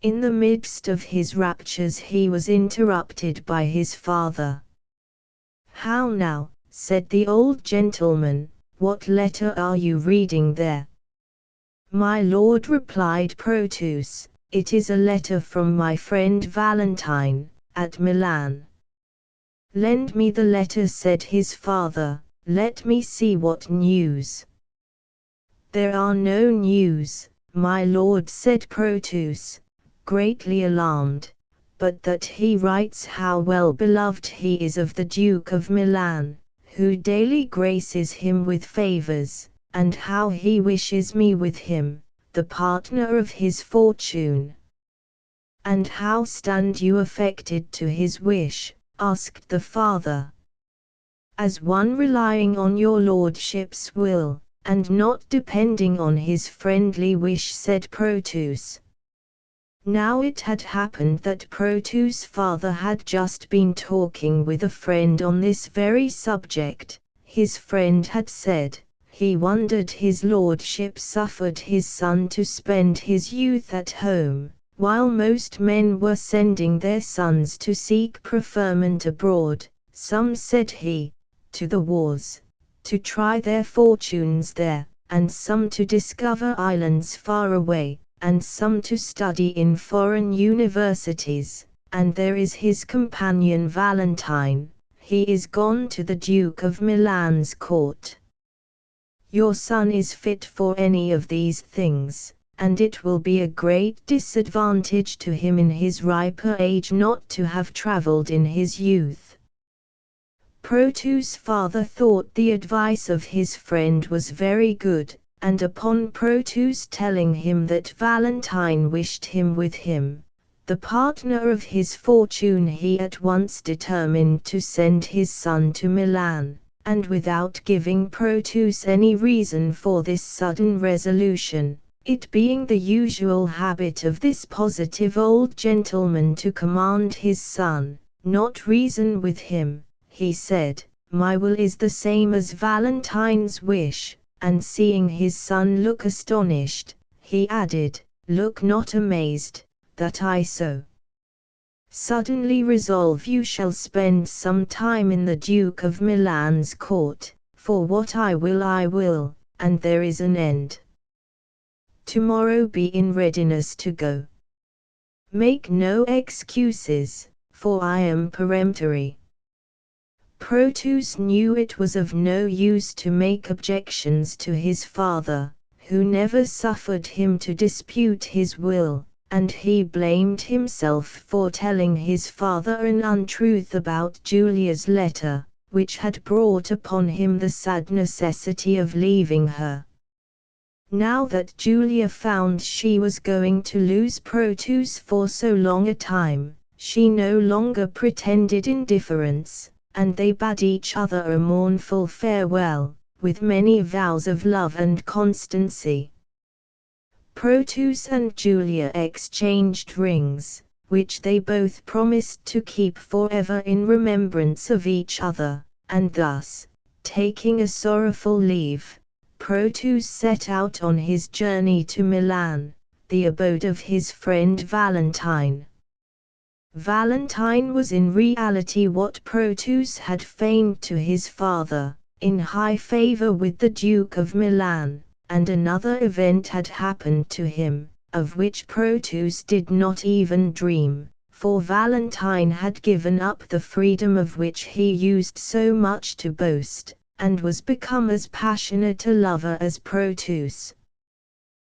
In the midst of his raptures he was interrupted by his father. "How now," said the old gentleman, "what letter are you reading there?" "My lord," replied Proteus, "it is a letter from my friend Valentine, at Milan." "Lend me the letter," said his father, "let me see what news." "There are no news, my lord," said Proteus, greatly alarmed, "but that he writes how well beloved he is of the Duke of Milan, who daily graces him with favors, and how he wishes me with him, the partner of his fortune." "And how stand you affected to his wish?" asked the father. "As one relying on your lordship's will, and not depending on his friendly wish," said Proteus. Now it had happened that Proteus' father had just been talking with a friend on this very subject. His friend had said, he wondered his lordship suffered his son to spend his youth at home, while most men were sending their sons to seek preferment abroad, some said he, to the wars, to try their fortunes there, and some to discover islands far away, and some to study in foreign universities, and there is his companion Valentine, he is gone to the Duke of Milan's court. Your son is fit for any of these things, and it will be a great disadvantage to him in his riper age not to have traveled in his youth. Proteus' father thought the advice of his friend was very good, and upon Proteus telling him that Valentine wished him with him, the partner of his fortune, he at once determined to send his son to Milan, and without giving Proteus any reason for this sudden resolution, it being the usual habit of this positive old gentleman to command his son, not reason with him, he said, "My will is the same as Valentine's wish." And seeing his son look astonished, he added, "Look not amazed, that I so suddenly resolve you shall spend some time in the Duke of Milan's court, for what I will, and there is an end. Tomorrow be in readiness to go. Make no excuses, for I am peremptory. Proteus knew it was of no use to make objections to his father, who never suffered him to dispute his will, and he blamed himself for telling his father an untruth about Julia's letter, which had brought upon him the sad necessity of leaving her. Now that Julia found she was going to lose Proteus for so long a time, she no longer pretended indifference, and they bade each other a mournful farewell, with many vows of love and constancy. Proteus and Julia exchanged rings, which they both promised to keep forever in remembrance of each other, and thus, taking a sorrowful leave, Proteus set out on his journey to Milan, the abode of his friend Valentine. Valentine was in reality what Proteus had feigned to his father, in high favor with the Duke of Milan, and another event had happened to him, of which Proteus did not even dream, for Valentine had given up the freedom of which he used so much to boast, and was become as passionate a lover as Proteus.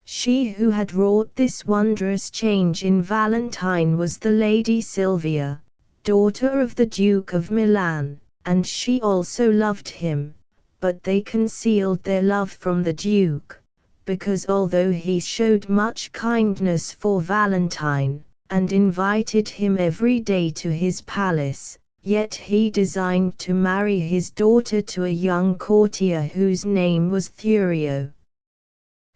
She who had wrought this wondrous change in Valentine was the Lady Silvia, daughter of the Duke of Milan, and she also loved him, but they concealed their love from the Duke, because although he showed much kindness for Valentine, and invited him every day to his palace, yet he designed to marry his daughter to a young courtier whose name was Thurio.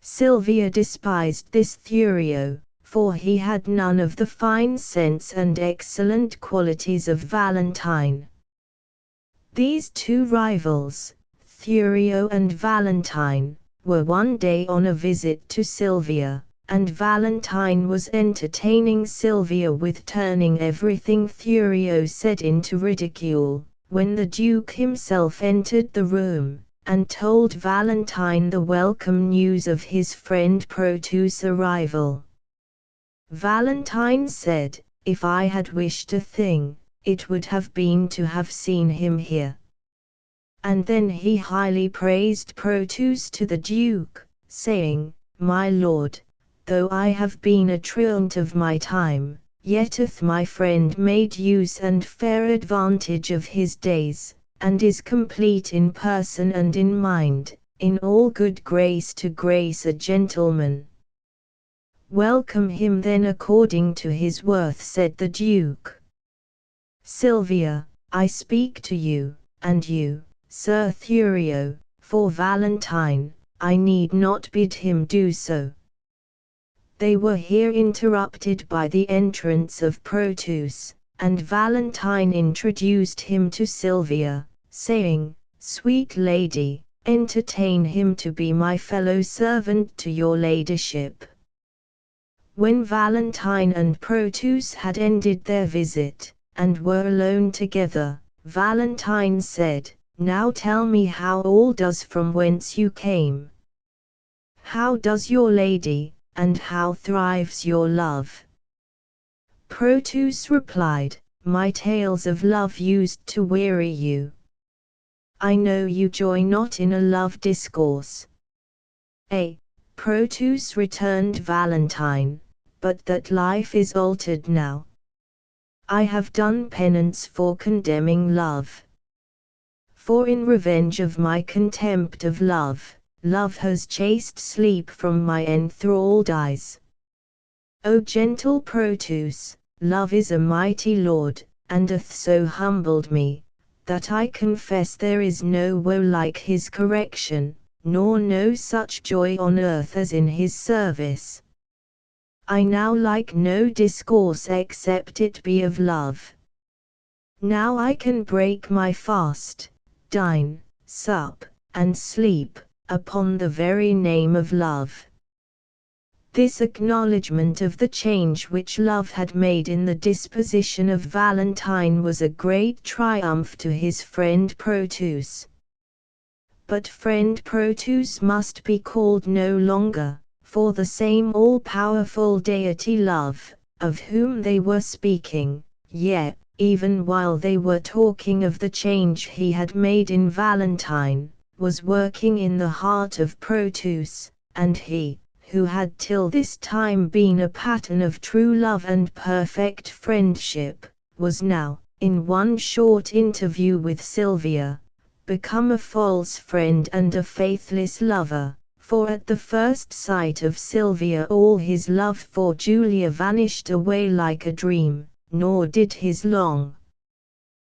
Silvia despised this Thurio, for he had none of the fine sense and excellent qualities of Valentine. These two rivals, Thurio and Valentine, were one day on a visit to Silvia, and Valentine was entertaining Silvia with turning everything Thurio said into ridicule, when the Duke himself entered the room, and told Valentine the welcome news of his friend Proteus' arrival. Valentine said, "If I had wished a thing, it would have been to have seen him here." And then he highly praised Proteus to the Duke, saying, "My lord, though I have been a truant of my time, yet hath my friend made use and fair advantage of his days, and is complete in person and in mind, in all good grace to grace a gentleman." "Welcome him then according to his worth," said the Duke. "Silvia, I speak to you, and you, Sir Thurio, for Valentine, I need not bid him do so." They were here interrupted by the entrance of Proteus, and Valentine introduced him to Silvia, saying, "Sweet lady, entertain him to be my fellow servant to your ladyship." When Valentine and Proteus had ended their visit, and were alone together, Valentine said, "Now tell me how all does from whence you came. How does your lady, and how thrives your love?" Proteus replied, "My tales of love used to weary you. I know you joy not in a love discourse." Proteus, returned Valentine, "but that life is altered now. I have done penance for condemning love. For in revenge of my contempt of love, love has chased sleep from my enthralled eyes. O gentle Proteus, love is a mighty lord, and hath so humbled me, that I confess there is no woe like his correction, nor no such joy on earth as in his service. I now like no discourse except it be of love. Now I can break my fast, dine, sup, and sleep, upon the very name of love." This acknowledgment of the change which love had made in the disposition of Valentine was a great triumph to his friend Proteus. but friend Proteus must be called no longer, for the same all-powerful deity Love, of whom they were speaking, yet, even while they were talking of the change he had made in Valentine, was working in the heart of Proteus, and he, who had till this time been a pattern of true love and perfect friendship, was now, in one short interview with Sylvia, become a false friend and a faithless lover, for at the first sight of Sylvia all his love for Julia vanished away like a dream, nor did his long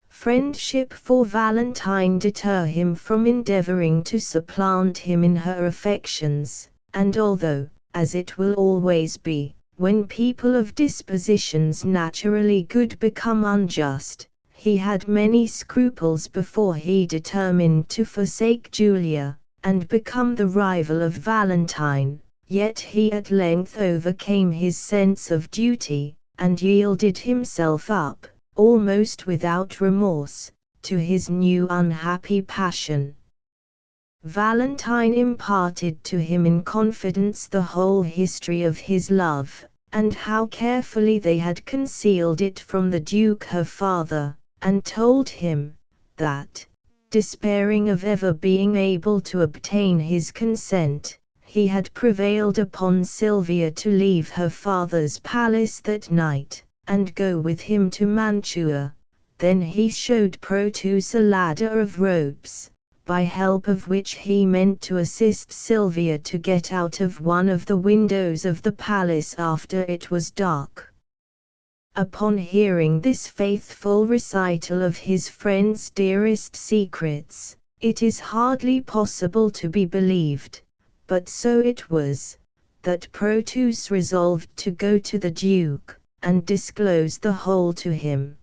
friendship for Valentine deter him from endeavoring to supplant him in her affections, and although, as it will always be, when people of dispositions naturally good become unjust, he had many scruples before he determined to forsake Julia, and become the rival of Valentine, yet he at length overcame his sense of duty, and yielded himself up, almost without remorse, to his new unhappy passion. Valentine imparted to him in confidence the whole history of his love, and how carefully they had concealed it from the Duke her father, and told him, that, despairing of ever being able to obtain his consent, he had prevailed upon Sylvia to leave her father's palace that night, and go with him to Mantua. Then he showed Proteus a ladder of ropes, by help of which he meant to assist Sylvia to get out of one of the windows of the palace after it was dark. Upon hearing this faithful recital of his friend's dearest secrets, it is hardly possible to be believed, but so it was, that Proteus resolved to go to the Duke, and disclose the whole to him.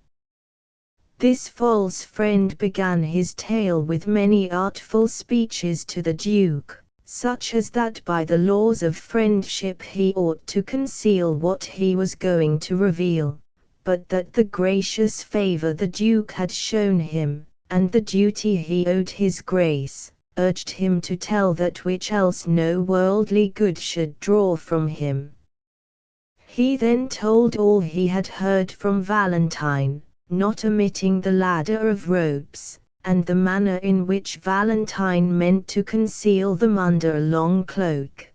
This false friend began his tale with many artful speeches to the Duke, such as that by the laws of friendship he ought to conceal what he was going to reveal, but that the gracious favor the Duke had shown him, and the duty he owed his grace, urged him to tell that which else no worldly good should draw from him. He then told all he had heard from Valentine, not omitting the ladder of ropes, and the manner in which Valentine meant to conceal them under a long cloak.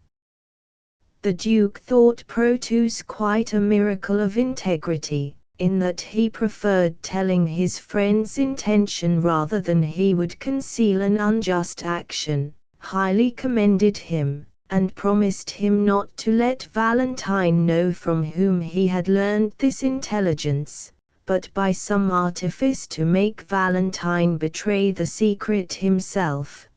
The Duke thought Proteus quite a miracle of integrity, in that he preferred telling his friend's intention rather than he would conceal an unjust action, highly commended him, and promised him not to let Valentine know from whom he had learned this intelligence, but by some artifice to make Valentine betray the secret himself.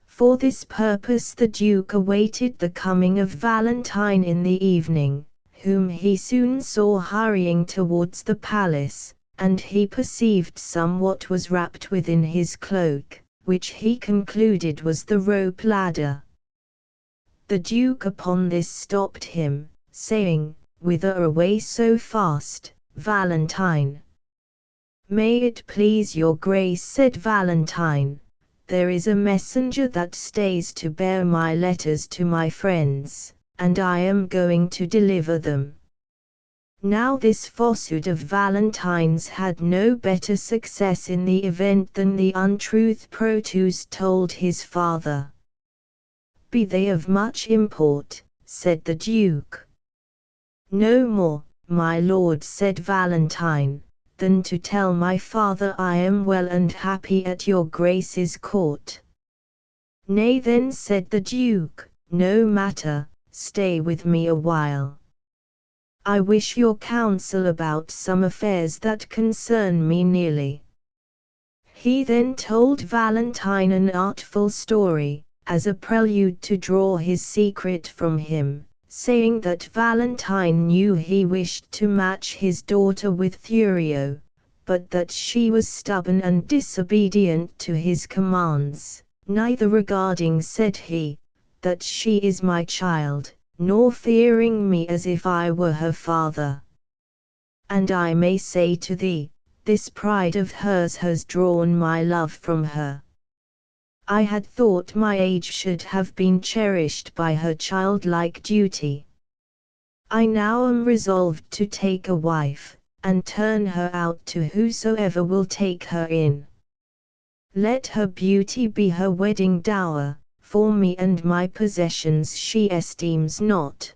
For this purpose the Duke awaited the coming of Valentine in the evening, whom he soon saw hurrying towards the palace, and he perceived somewhat was wrapped within his cloak, which he concluded was the rope ladder. The Duke upon this stopped him, saying, "Whither away so fast, Valentine?" "May it please your grace," said Valentine, "there is a messenger that stays to bear my letters to my friends, and I am going to deliver them." Now this falsehood of Valentine's had no better success in the event than the untruth Proteus told his father. "Be they of much import?" said the Duke. "No more, my lord," said Valentine, "than to tell my father I am well and happy at your grace's court." "Nay then," said the Duke, "no matter, stay with me a while. I wish your counsel about some affairs that concern me nearly." He then told Valentine an artful story, as a prelude to draw his secret from him, saying that Valentine knew he wished to match his daughter with Thurio, but that she was stubborn and disobedient to his commands, neither regarding, said he, that she is my child, nor fearing me as if I were her father. And I may say to thee, this pride of hers has drawn my love from her. I had thought my age should have been cherished by her childlike duty. I now am resolved to take a wife, and turn her out to whosoever will take her in. Let her beauty be her wedding dower, for me and my possessions she esteems not.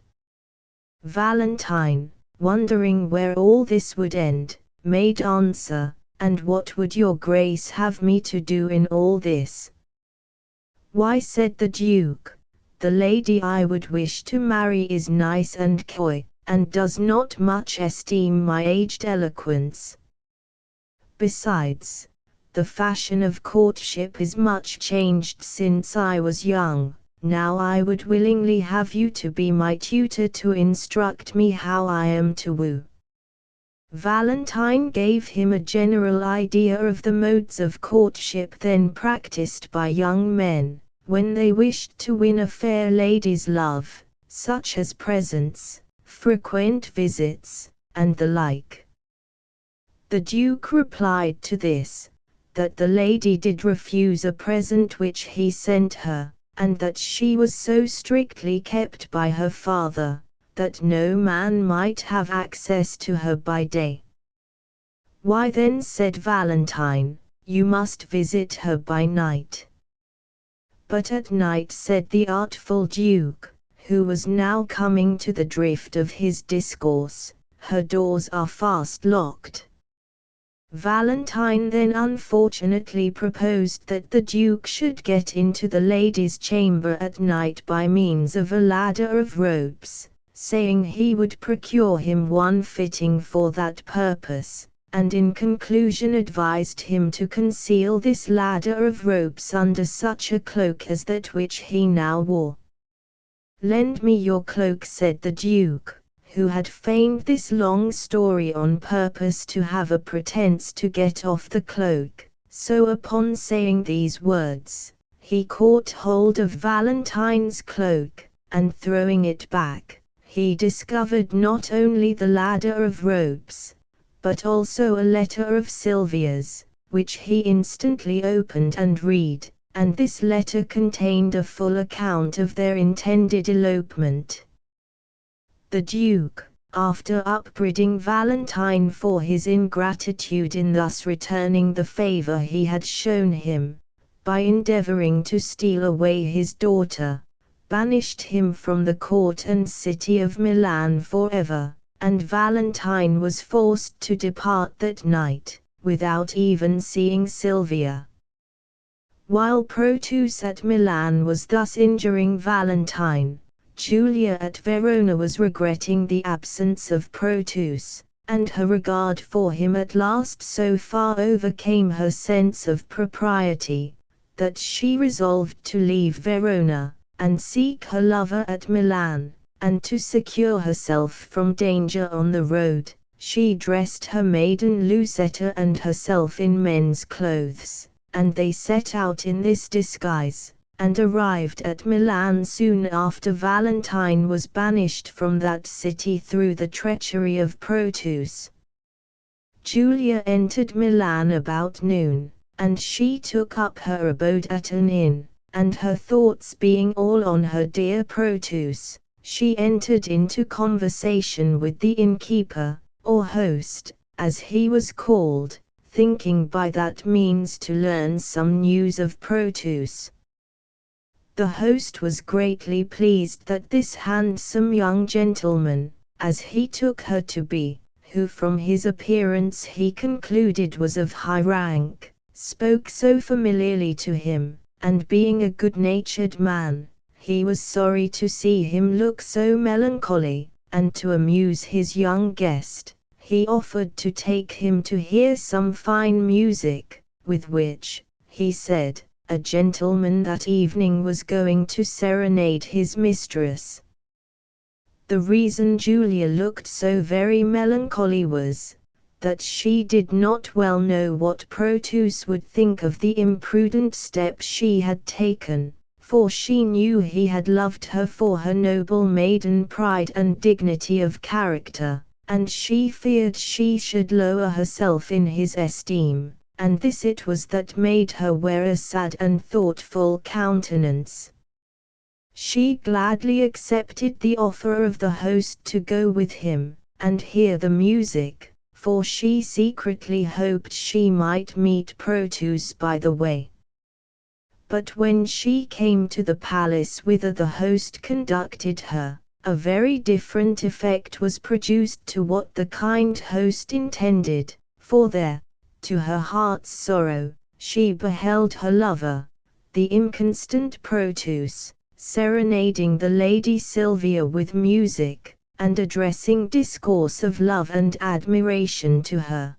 Valentine, wondering where all this would end, made answer, and what would your grace have me to do in all this? Why, said the Duke, the lady I would wish to marry is nice and coy, and does not much esteem my aged eloquence. Besides, the fashion of courtship is much changed since I was young. Now I would willingly have you to be my tutor to instruct me how I am to woo. Valentine gave him a general idea of the modes of courtship then practiced by young men, when they wished to win a fair lady's love, such as presents, frequent visits, and the like. The Duke replied to this, that the lady did refuse a present which he sent her, and that she was so strictly kept by her father, that no man might have access to her by day. Why then, said Valentine, you must visit her by night. But at night, said the artful Duke, who was now coming to the drift of his discourse, her doors are fast locked. Valentine then unfortunately proposed that the Duke should get into the lady's chamber at night by means of a ladder of ropes, saying he would procure him one fitting for that purpose, and in conclusion advised him to conceal this ladder of ropes under such a cloak as that which he now wore. Lend me your cloak, said the Duke, who had feigned this long story on purpose to have a pretence to get off the cloak. So upon saying these words, he caught hold of Valentine's cloak, and throwing it back, he discovered not only the ladder of ropes, but also a letter of Sylvia's, which he instantly opened and read, and this letter contained a full account of their intended elopement. The Duke, after upbraiding Valentine for his ingratitude in thus returning the favor he had shown him, by endeavoring to steal away his daughter, banished him from the court and city of Milan forever, and Valentine was forced to depart that night, without even seeing Sylvia. While Proteus at Milan was thus injuring Valentine, Julia at Verona was regretting the absence of Proteus, and her regard for him at last so far overcame her sense of propriety, that she resolved to leave Verona, and seek her lover at Milan, and to secure herself from danger on the road, she dressed her maiden Lucetta and herself in men's clothes, and they set out in this disguise, and arrived at Milan soon after Valentine was banished from that city through the treachery of Proteus. Julia entered Milan about noon, and she took up her abode at an inn, and her thoughts being all on her dear Proteus, she entered into conversation with the innkeeper, or host, as he was called, thinking by that means to learn some news of Proteus. The host was greatly pleased that this handsome young gentleman, as he took her to be, who from his appearance he concluded was of high rank, spoke so familiarly to him, and being a good-natured man, he was sorry to see him look so melancholy, and to amuse his young guest, he offered to take him to hear some fine music, with which, he said, a gentleman that evening was going to serenade his mistress. The reason Julia looked so very melancholy was, that she did not well know what Proteus would think of the imprudent step she had taken, for she knew he had loved her for her noble maiden pride and dignity of character, and she feared she should lower herself in his esteem, and this it was that made her wear a sad and thoughtful countenance. She gladly accepted the offer of the host to go with him, and hear the music, for she secretly hoped she might meet Proteus by the way. But when she came to the palace whither the host conducted her, a very different effect was produced to what the kind host intended, for there, to her heart's sorrow, she beheld her lover, the inconstant Proteus, serenading the Lady Sylvia with music, and addressing discourse of love and admiration to her.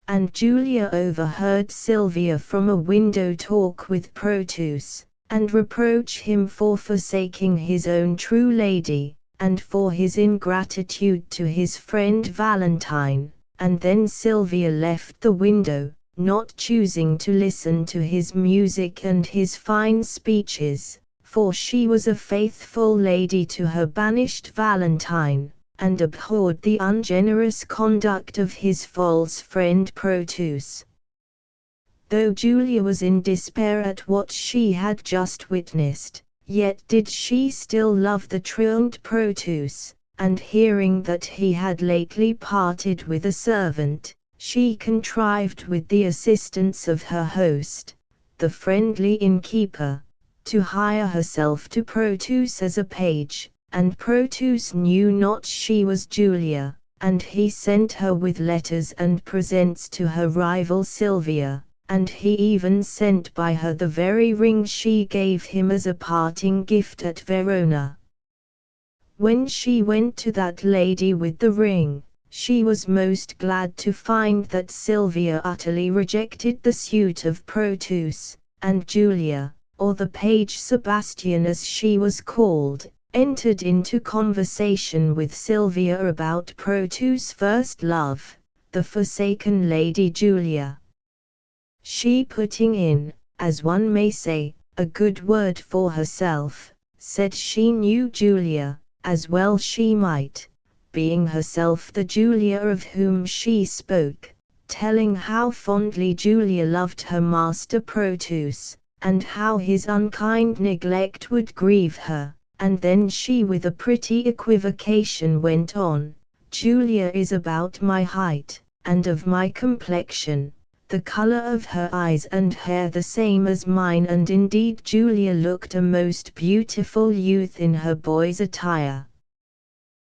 And Julia overheard Sylvia from a window talk with Proteus, and reproach him for forsaking his own true lady, and for his ingratitude to his friend Valentine, and then Sylvia left the window, not choosing to listen to his music and his fine speeches, for she was a faithful lady to her banished Valentine, and abhorred the ungenerous conduct of his false friend Proteus. Though Julia was in despair at what she had just witnessed, yet did she still love the truant Proteus, and hearing that he had lately parted with a servant, she contrived with the assistance of her host, the friendly innkeeper, to hire herself to Proteus as a page, and Proteus knew not she was Julia, and he sent her with letters and presents to her rival Sylvia, and he even sent by her the very ring she gave him as a parting gift at Verona. When she went to that lady with the ring, she was most glad to find that Sylvia utterly rejected the suit of Proteus, and Julia, or the page Sebastian as she was called, entered into conversation with Sylvia about Proteus' first love, the forsaken Lady Julia. She putting in, as one may say, a good word for herself, said she knew Julia, as well she might, being herself the Julia of whom she spoke, telling how fondly Julia loved her master Proteus, and how his unkind neglect would grieve her, and then she with a pretty equivocation went on, Julia is about my height, and of my complexion, the color of her eyes and hair the same as mine, and indeed Julia looked a most beautiful youth in her boy's attire.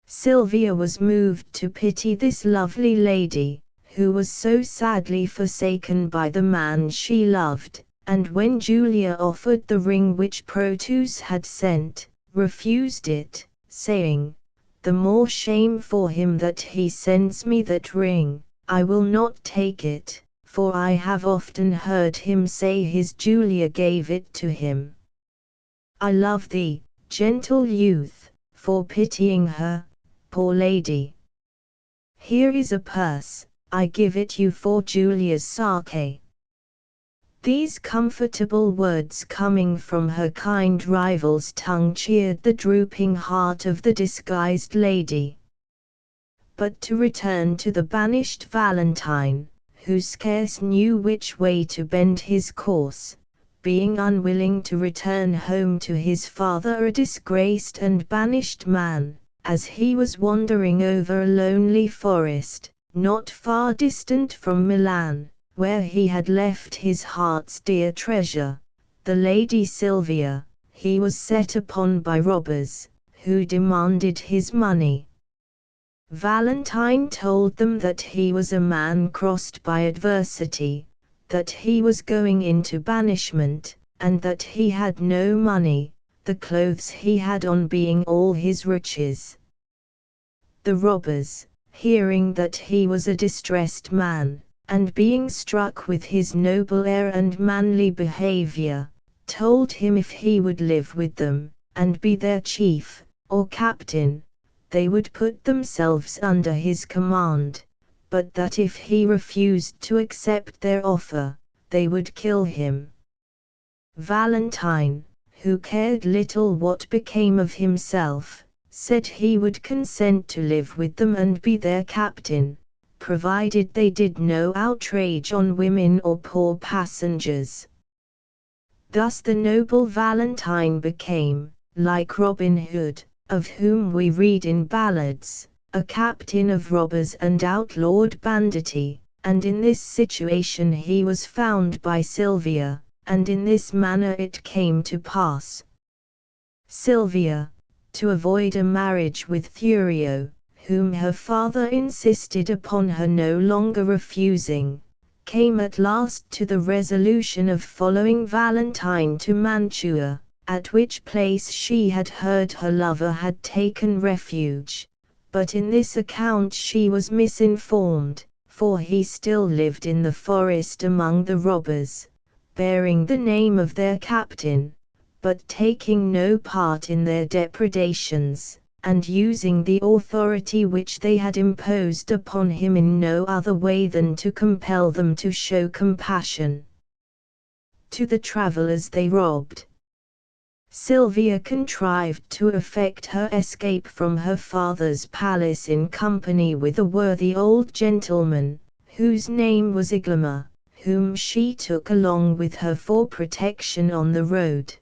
Sylvia was moved to pity this lovely lady, who was so sadly forsaken by the man she loved, and when Julia offered the ring which Proteus had sent, refused it, saying, "The more shame for him that he sends me that ring, I will not take it, for I have often heard him say his Julia gave it to him. I love thee, gentle youth, for pitying her, poor lady. Here is a purse, I give it you for Julia's sake." These comfortable words coming from her kind rival's tongue cheered the drooping heart of the disguised lady. But to return to the banished Valentine, who scarce knew which way to bend his course, being unwilling to return home to his father a disgraced and banished man, as he was wandering over a lonely forest, not far distant from Milan, where he had left his heart's dear treasure, the Lady Sylvia, he was set upon by robbers, who demanded his money. Valentine told them that he was a man crossed by adversity, that he was going into banishment, and that he had no money, the clothes he had on being all his riches. The robbers, hearing that he was a distressed man, and being struck with his noble air and manly behavior, told him if he would live with them, and be their chief, or captain, they would put themselves under his command, but that if he refused to accept their offer, they would kill him. Valentine, who cared little what became of himself, said he would consent to live with them and be their captain, provided they did no outrage on women or poor passengers. Thus the noble Valentine became, like Robin Hood, of whom we read in ballads, a captain of robbers and outlawed banditti, and in this situation he was found by Sylvia, and in this manner it came to pass. Sylvia, to avoid a marriage with Thurio, whom her father insisted upon her no longer refusing, came at last to the resolution of following Valentine to Mantua, at which place she had heard her lover had taken refuge, but in this account she was misinformed, for he still lived in the forest among the robbers, bearing the name of their captain, but taking no part in their depredations, and using the authority which they had imposed upon him in no other way than to compel them to show compassion to the travellers they robbed. Sylvia contrived to effect her escape from her father's palace in company with a worthy old gentleman, whose name was Iglamer, whom she took along with her for protection on the road.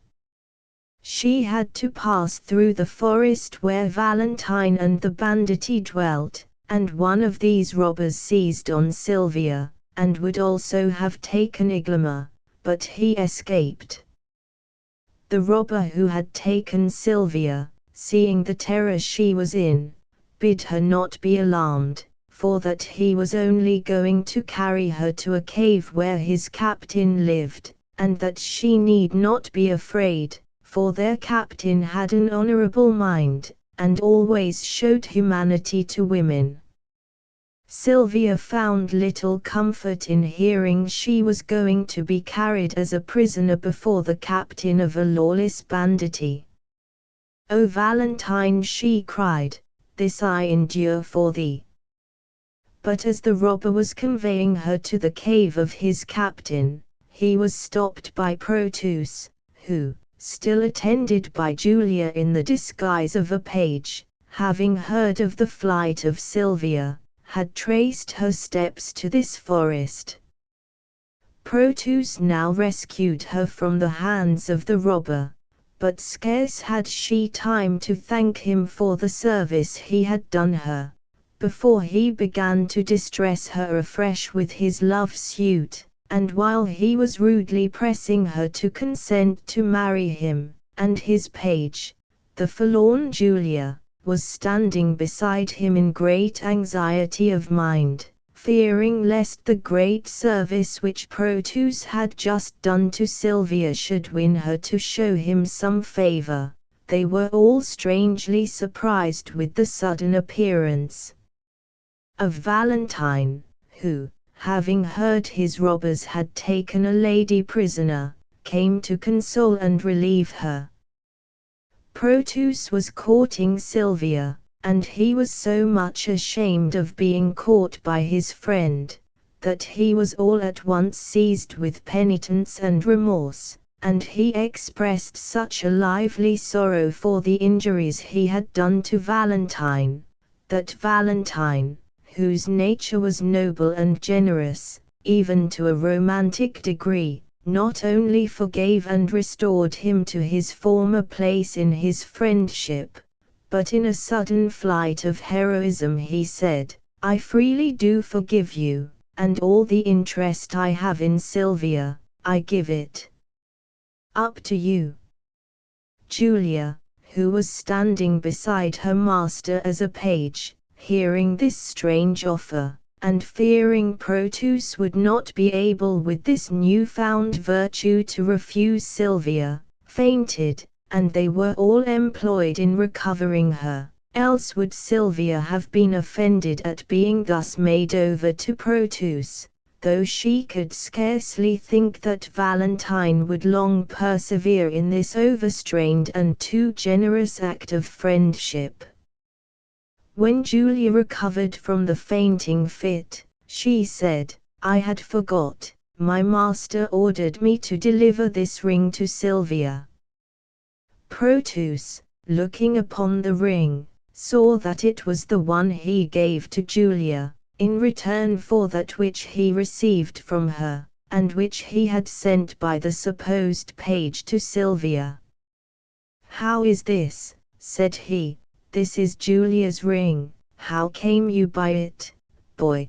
She had to pass through the forest where Valentine and the banditti dwelt, and one of these robbers seized on Sylvia, and would also have taken Iglamer, but he escaped. The robber who had taken Sylvia, seeing the terror she was in, bid her not be alarmed, for that he was only going to carry her to a cave where his captain lived, and that she need not be afraid, for their captain had an honorable mind, and always showed humanity to women. Sylvia found little comfort in hearing she was going to be carried as a prisoner before the captain of a lawless banditti. "O Valentine," she cried, "this I endure for thee." But as the robber was conveying her to the cave of his captain, he was stopped by Proteus, who, still attended by Julia in the disguise of a page, having heard of the flight of Sylvia, had traced her steps to this forest. Proteus now rescued her from the hands of the robber, but scarce had she time to thank him for the service he had done her, before he began to distress her afresh with his love suit, and while he was rudely pressing her to consent to marry him, and his page, the forlorn Julia, was standing beside him in great anxiety of mind, fearing lest the great service which Proteus had just done to Sylvia should win her to show him some favor. They were all strangely surprised with the sudden appearance of Valentine, who, having heard his robbers had taken a lady prisoner, came to console and relieve her. Proteus was courting Sylvia, and he was so much ashamed of being caught by his friend, that he was all at once seized with penitence and remorse, and he expressed such a lively sorrow for the injuries he had done to Valentine, that Valentine, whose nature was noble and generous, even to a romantic degree, not only forgave and restored him to his former place in his friendship, but in a sudden flight of heroism he said, "I freely do forgive you, and all the interest I have in Sylvia, I give it up to you." Julia, who was standing beside her master as a page, hearing this strange offer, and fearing Proteus would not be able with this new-found virtue to refuse Sylvia, fainted, and they were all employed in recovering her, else would Sylvia have been offended at being thus made over to Proteus, though she could scarcely think that Valentine would long persevere in this overstrained and too generous act of friendship. When Julia recovered from the fainting fit, she said, "I had forgot, my master ordered me to deliver this ring to Sylvia." Proteus, looking upon the ring, saw that it was the one he gave to Julia, in return for that which he received from her, and which he had sent by the supposed page to Sylvia. "How is this?" said he. "This is Julia's ring. How came you by it, boy?"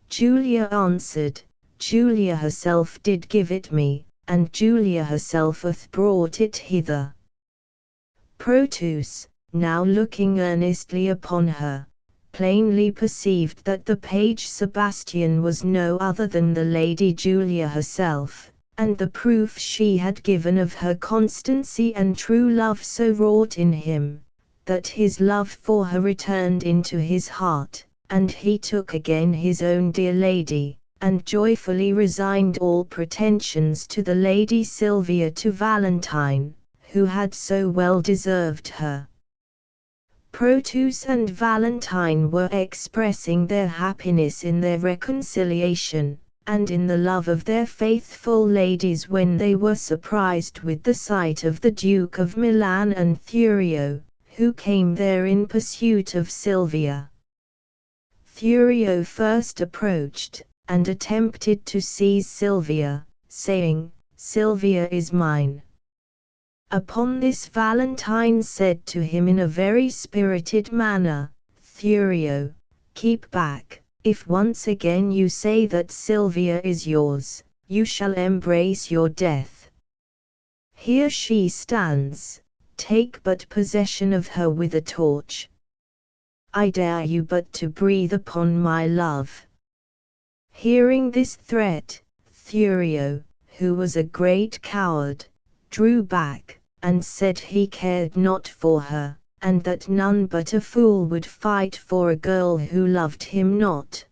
Julia answered, "Julia herself did give it me, and Julia herself hath brought it hither." Proteus, now looking earnestly upon her, plainly perceived that the page Sebastian was no other than the Lady Julia herself, and the proof she had given of her constancy and true love so wrought in him, that his love for her returned into his heart, and he took again his own dear lady, and joyfully resigned all pretensions to the Lady Sylvia to Valentine, who had so well deserved her. Proteus and Valentine were expressing their happiness in their reconciliation, and in the love of their faithful ladies, when they were surprised with the sight of the Duke of Milan and Thurio, who came there in pursuit of Sylvia. Thurio first approached, and attempted to seize Sylvia, saying, "Sylvia is mine." Upon this Valentine said to him in a very spirited manner, "Thurio, keep back. If once again you say that Sylvia is yours, you shall embrace your death. Here she stands, take but possession of her with a torch. I dare you but to breathe upon my love." Hearing this threat, Thurio, who was a great coward, drew back, and said he cared not for her, and that none but a fool would fight for a girl who loved him not.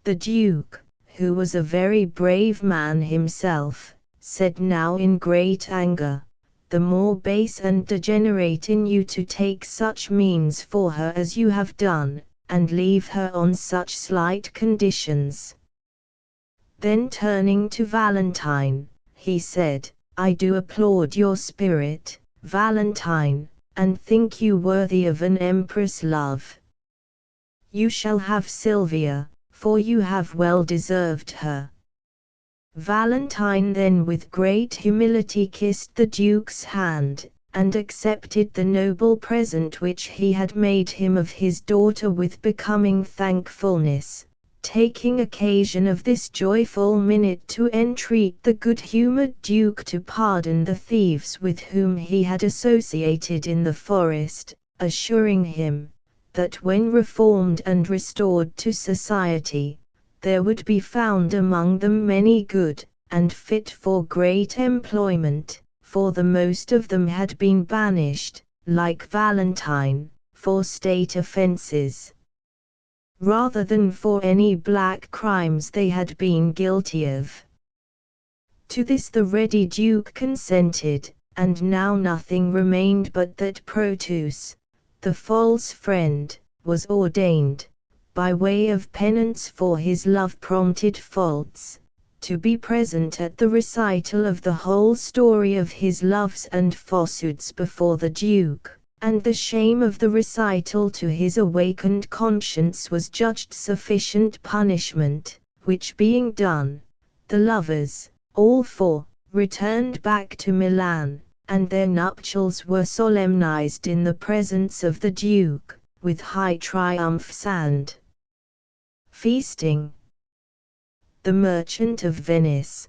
The Duke, who was a very brave man himself, said now in great anger, "The more base and degenerate in you to take such means for her as you have done, and leave her on such slight conditions." Then turning to Valentine, he said, "I do applaud your spirit, Valentine, and think you worthy of an empress' love. You shall have Sylvia, for you have well deserved her." Valentine then with great humility kissed the Duke's hand, and accepted the noble present which he had made him of his daughter with becoming thankfulness, taking occasion of this joyful minute to entreat the good-humoured Duke to pardon the thieves with whom he had associated in the forest, assuring him, that when reformed and restored to society, there would be found among them many good, and fit for great employment, for the most of them had been banished, like Valentine, for state offences, rather than for any black crimes they had been guilty of. To this the ready Duke consented, and now nothing remained but that Proteus, the false friend, was ordained, by way of penance for his love-prompted faults, to be present at the recital of the whole story of his loves and falsehoods before the Duke, and the shame of the recital to his awakened conscience was judged sufficient punishment, which being done, the lovers, all four, returned back to Milan, and their nuptials were solemnized in the presence of the Duke, with high triumphs and feasting. The Merchant of Venice.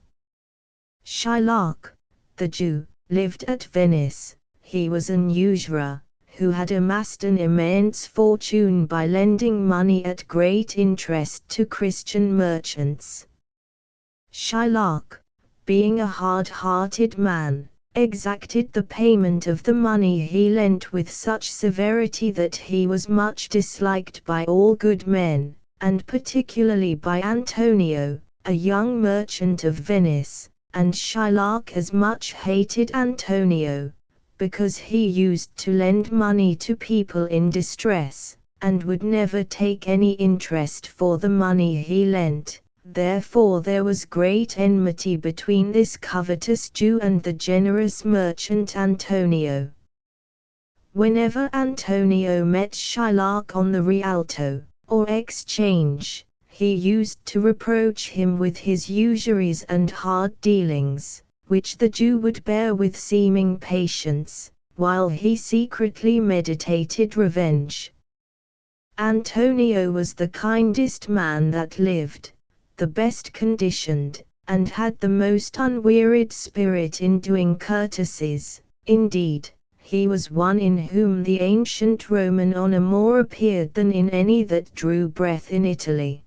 Shylock, the Jew, lived at Venice. He was an usurer, who had amassed an immense fortune by lending money at great interest to Christian merchants. Shylock, being a hard-hearted man, exacted the payment of the money he lent with such severity that he was much disliked by all good men, and particularly by Antonio, a young merchant of Venice, and Shylock as much hated Antonio, because he used to lend money to people in distress, and would never take any interest for the money he lent. Therefore there was great enmity between this covetous Jew and the generous merchant Antonio. Whenever Antonio met Shylock on the Rialto, or exchange, he used to reproach him with his usuries and hard dealings, which the Jew would bear with seeming patience, while he secretly meditated revenge. Antonio was the kindest man that lived, the best conditioned, and had the most unwearied spirit in doing courtesies. Indeed, he was one in whom the ancient Roman honor more appeared than in any that drew breath in Italy.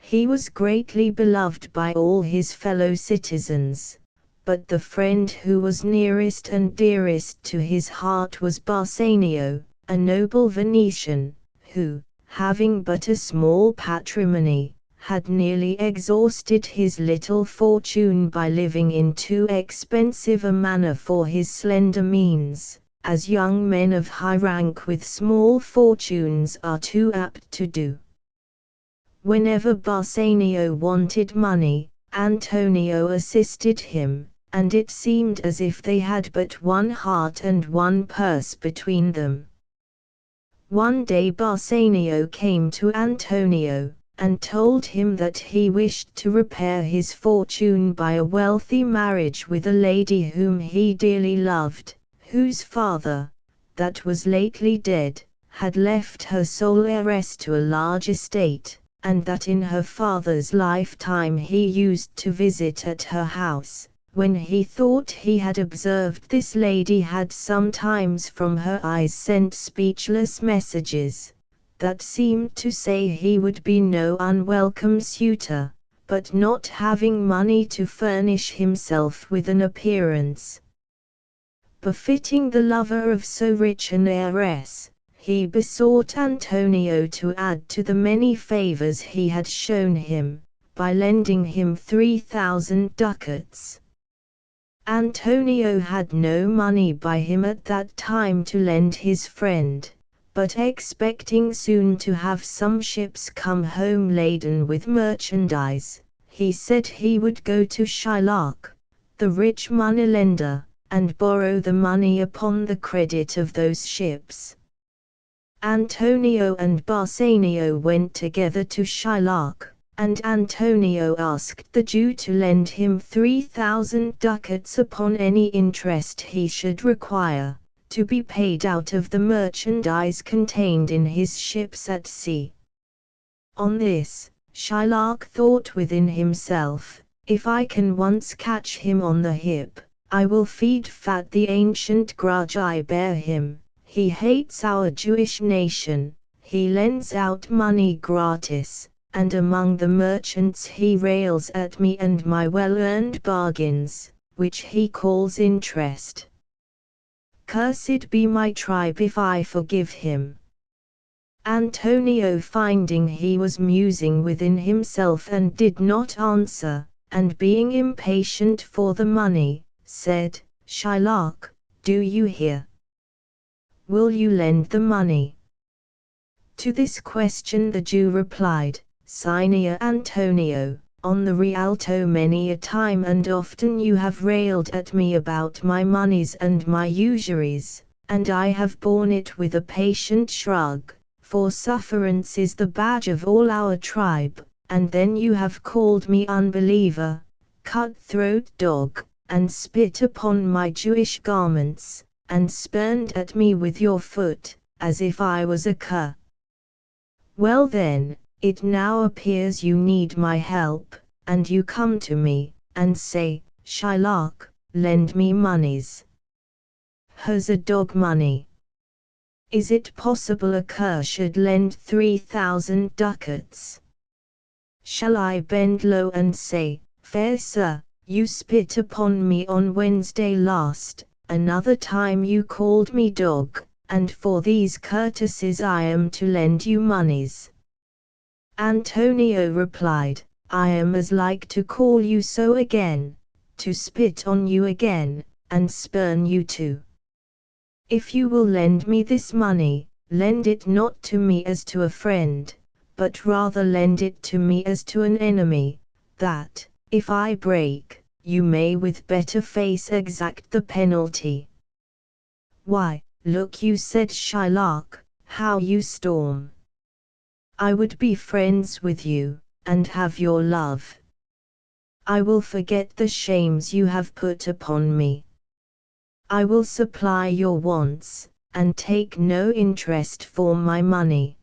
He was greatly beloved by all his fellow citizens, but the friend who was nearest and dearest to his heart was Barsanio, a noble Venetian, who, having but a small patrimony, had nearly exhausted his little fortune by living in too expensive a manner for his slender means, as young men of high rank with small fortunes are too apt to do. Whenever Barsanio wanted money, Antonio assisted him, and it seemed as if they had but one heart and one purse between them. One day Barsanio came to Antonio, and told him that he wished to repair his fortune by a wealthy marriage with a lady whom he dearly loved, whose father, that was lately dead, had left her sole heiress to a large estate, and that in her father's lifetime he used to visit at her house, when he thought he had observed this lady had sometimes from her eyes sent speechless messages, that seemed to say he would be no unwelcome suitor, but not having money to furnish himself with an appearance befitting the lover of so rich an heiress, he besought Antonio to add to the many favors he had shown him, by lending him 3,000 ducats. Antonio had no money by him at that time to lend his friend, but expecting soon to have some ships come home laden with merchandise, he said he would go to Shylock, the rich moneylender, and borrow the money upon the credit of those ships. Antonio and Barsanio went together to Shylock, and Antonio asked the Jew to lend him 3,000 ducats upon any interest he should require, to be paid out of the merchandise contained in his ships at sea. On this, Shylock thought within himself, if I can once catch him on the hip, I will feed fat the ancient grudge I bear him. He hates our Jewish nation, he lends out money gratis, and among the merchants he rails at me and my well-earned bargains, which he calls interest. Cursed be my tribe if I forgive him. Antonio, finding he was musing within himself and did not answer, and being impatient for the money, said, Shylock, do you hear? Will you lend the money? To this question the Jew replied, Signor Antonio, on the Rialto many a time and often you have railed at me about my moneys and my usuries, and I have borne it with a patient shrug, for sufferance is the badge of all our tribe, and then you have called me unbeliever, cutthroat dog, and spit upon my Jewish garments, and spurned at me with your foot, as if I was a cur. Well then, it now appears you need my help, and you come to me, and say, Shylock, lend me monies. Who's a dog money? Is it possible a cur should lend 3,000 ducats? Shall I bend low and say, fair sir, you spit upon me on Wednesday last, another time you called me dog, and for these courtesies I am to lend you monies? Antonio replied, I am as like to call you so again, to spit on you again, and spurn you too. If you will lend me this money, lend it not to me as to a friend, but rather lend it to me as to an enemy, that, if I break, you may with better face exact the penalty. Why, look you, said Shylock, how you storm. I would be friends with you, and have your love. I will forget the shames you have put upon me. I will supply your wants, and take no interest for my money.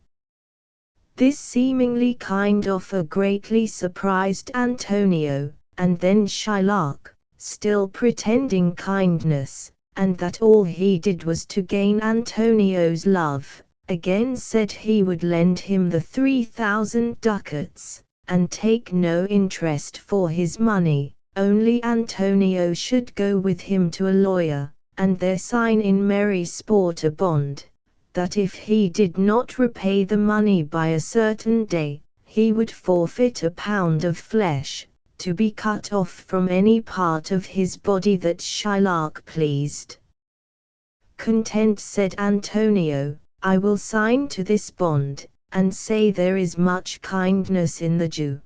This seemingly kind offer greatly surprised Antonio, and then Shylock, still pretending kindness, and that all he did was to gain Antonio's love, again said he would lend him the 3,000 ducats, and take no interest for his money, only Antonio should go with him to a lawyer, and there sign in merry sport a bond, that if he did not repay the money by a certain day, he would forfeit a pound of flesh, to be cut off from any part of his body that Shylock pleased. Content, said Antonio, I will sign to this bond, and say there is much kindness in the Jew.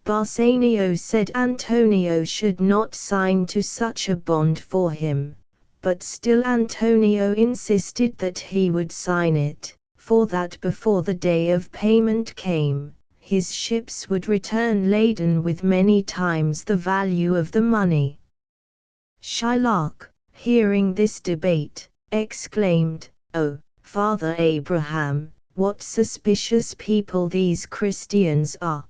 Bassanio said Antonio should not sign to such a bond for him, but still Antonio insisted that he would sign it, for that before the day of payment came, his ships would return laden with many times the value of the money. Shylock, hearing this debate, exclaimed, "O, Father Abraham, what suspicious people these Christians are!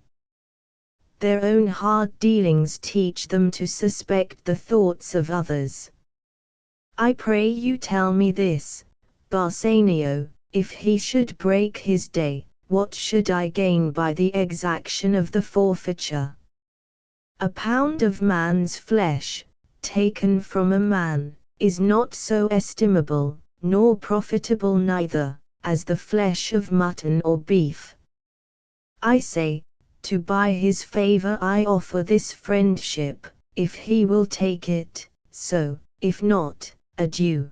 Their own hard dealings teach them to suspect the thoughts of others. I pray you tell me this, Bassanio, if he should break his day, what should I gain by the exaction of the forfeiture? A pound of man's flesh, taken from a man, is not so estimable, nor profitable neither, as the flesh of mutton or beef. I say, to buy his favor I offer this friendship, if he will take it, so, if not, adieu."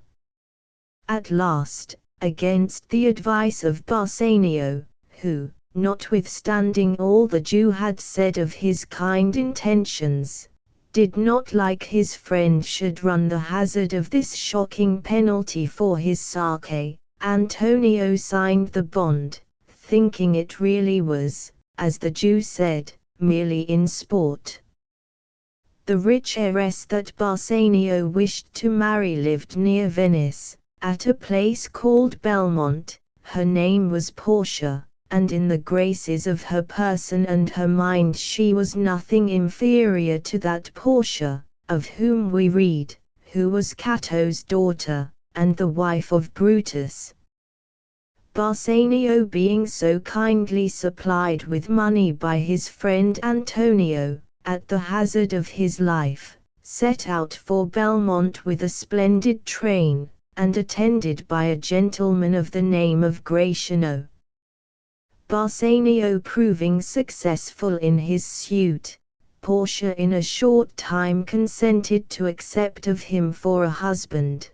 At last, against the advice of Bassanio, who, notwithstanding all the Jew had said of his kind intentions, did not like his friend should run the hazard of this shocking penalty for his sake, Antonio signed the bond, thinking it really was, as the Jew said, merely in sport. The rich heiress that Bassanio wished to marry lived near Venice, at a place called Belmont. Her name was Portia, and in the graces of her person and her mind she was nothing inferior to that Portia, of whom we read, who was Cato's daughter, and the wife of Brutus. Bassanio, being so kindly supplied with money by his friend Antonio, at the hazard of his life, set out for Belmont with a splendid train, and attended by a gentleman of the name of Gratiano. Bassanio proving successful in his suit, Portia in a short time consented to accept of him for a husband.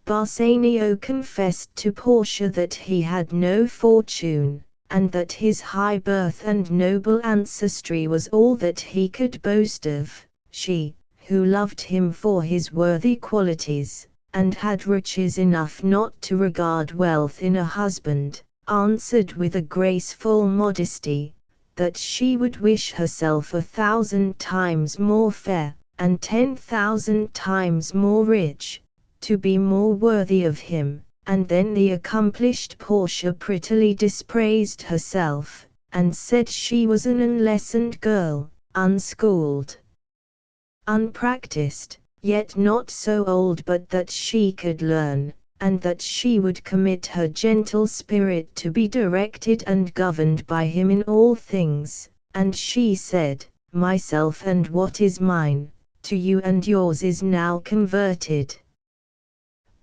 Bassanio confessed to Portia that he had no fortune, and that his high birth and noble ancestry was all that he could boast of. She, who loved him for his worthy qualities, and had riches enough not to regard wealth in a husband, answered with a graceful modesty, that she would wish herself 1,000 times more fair, and 10,000 times more rich, to be more worthy of him. And then the accomplished Portia prettily dispraised herself, and said she was an unlessoned girl, unschooled, unpracticed, yet not so old but that she could learn, and that she would commit her gentle spirit to be directed and governed by him in all things. And she said, "Myself and what is mine, to you and yours is now converted.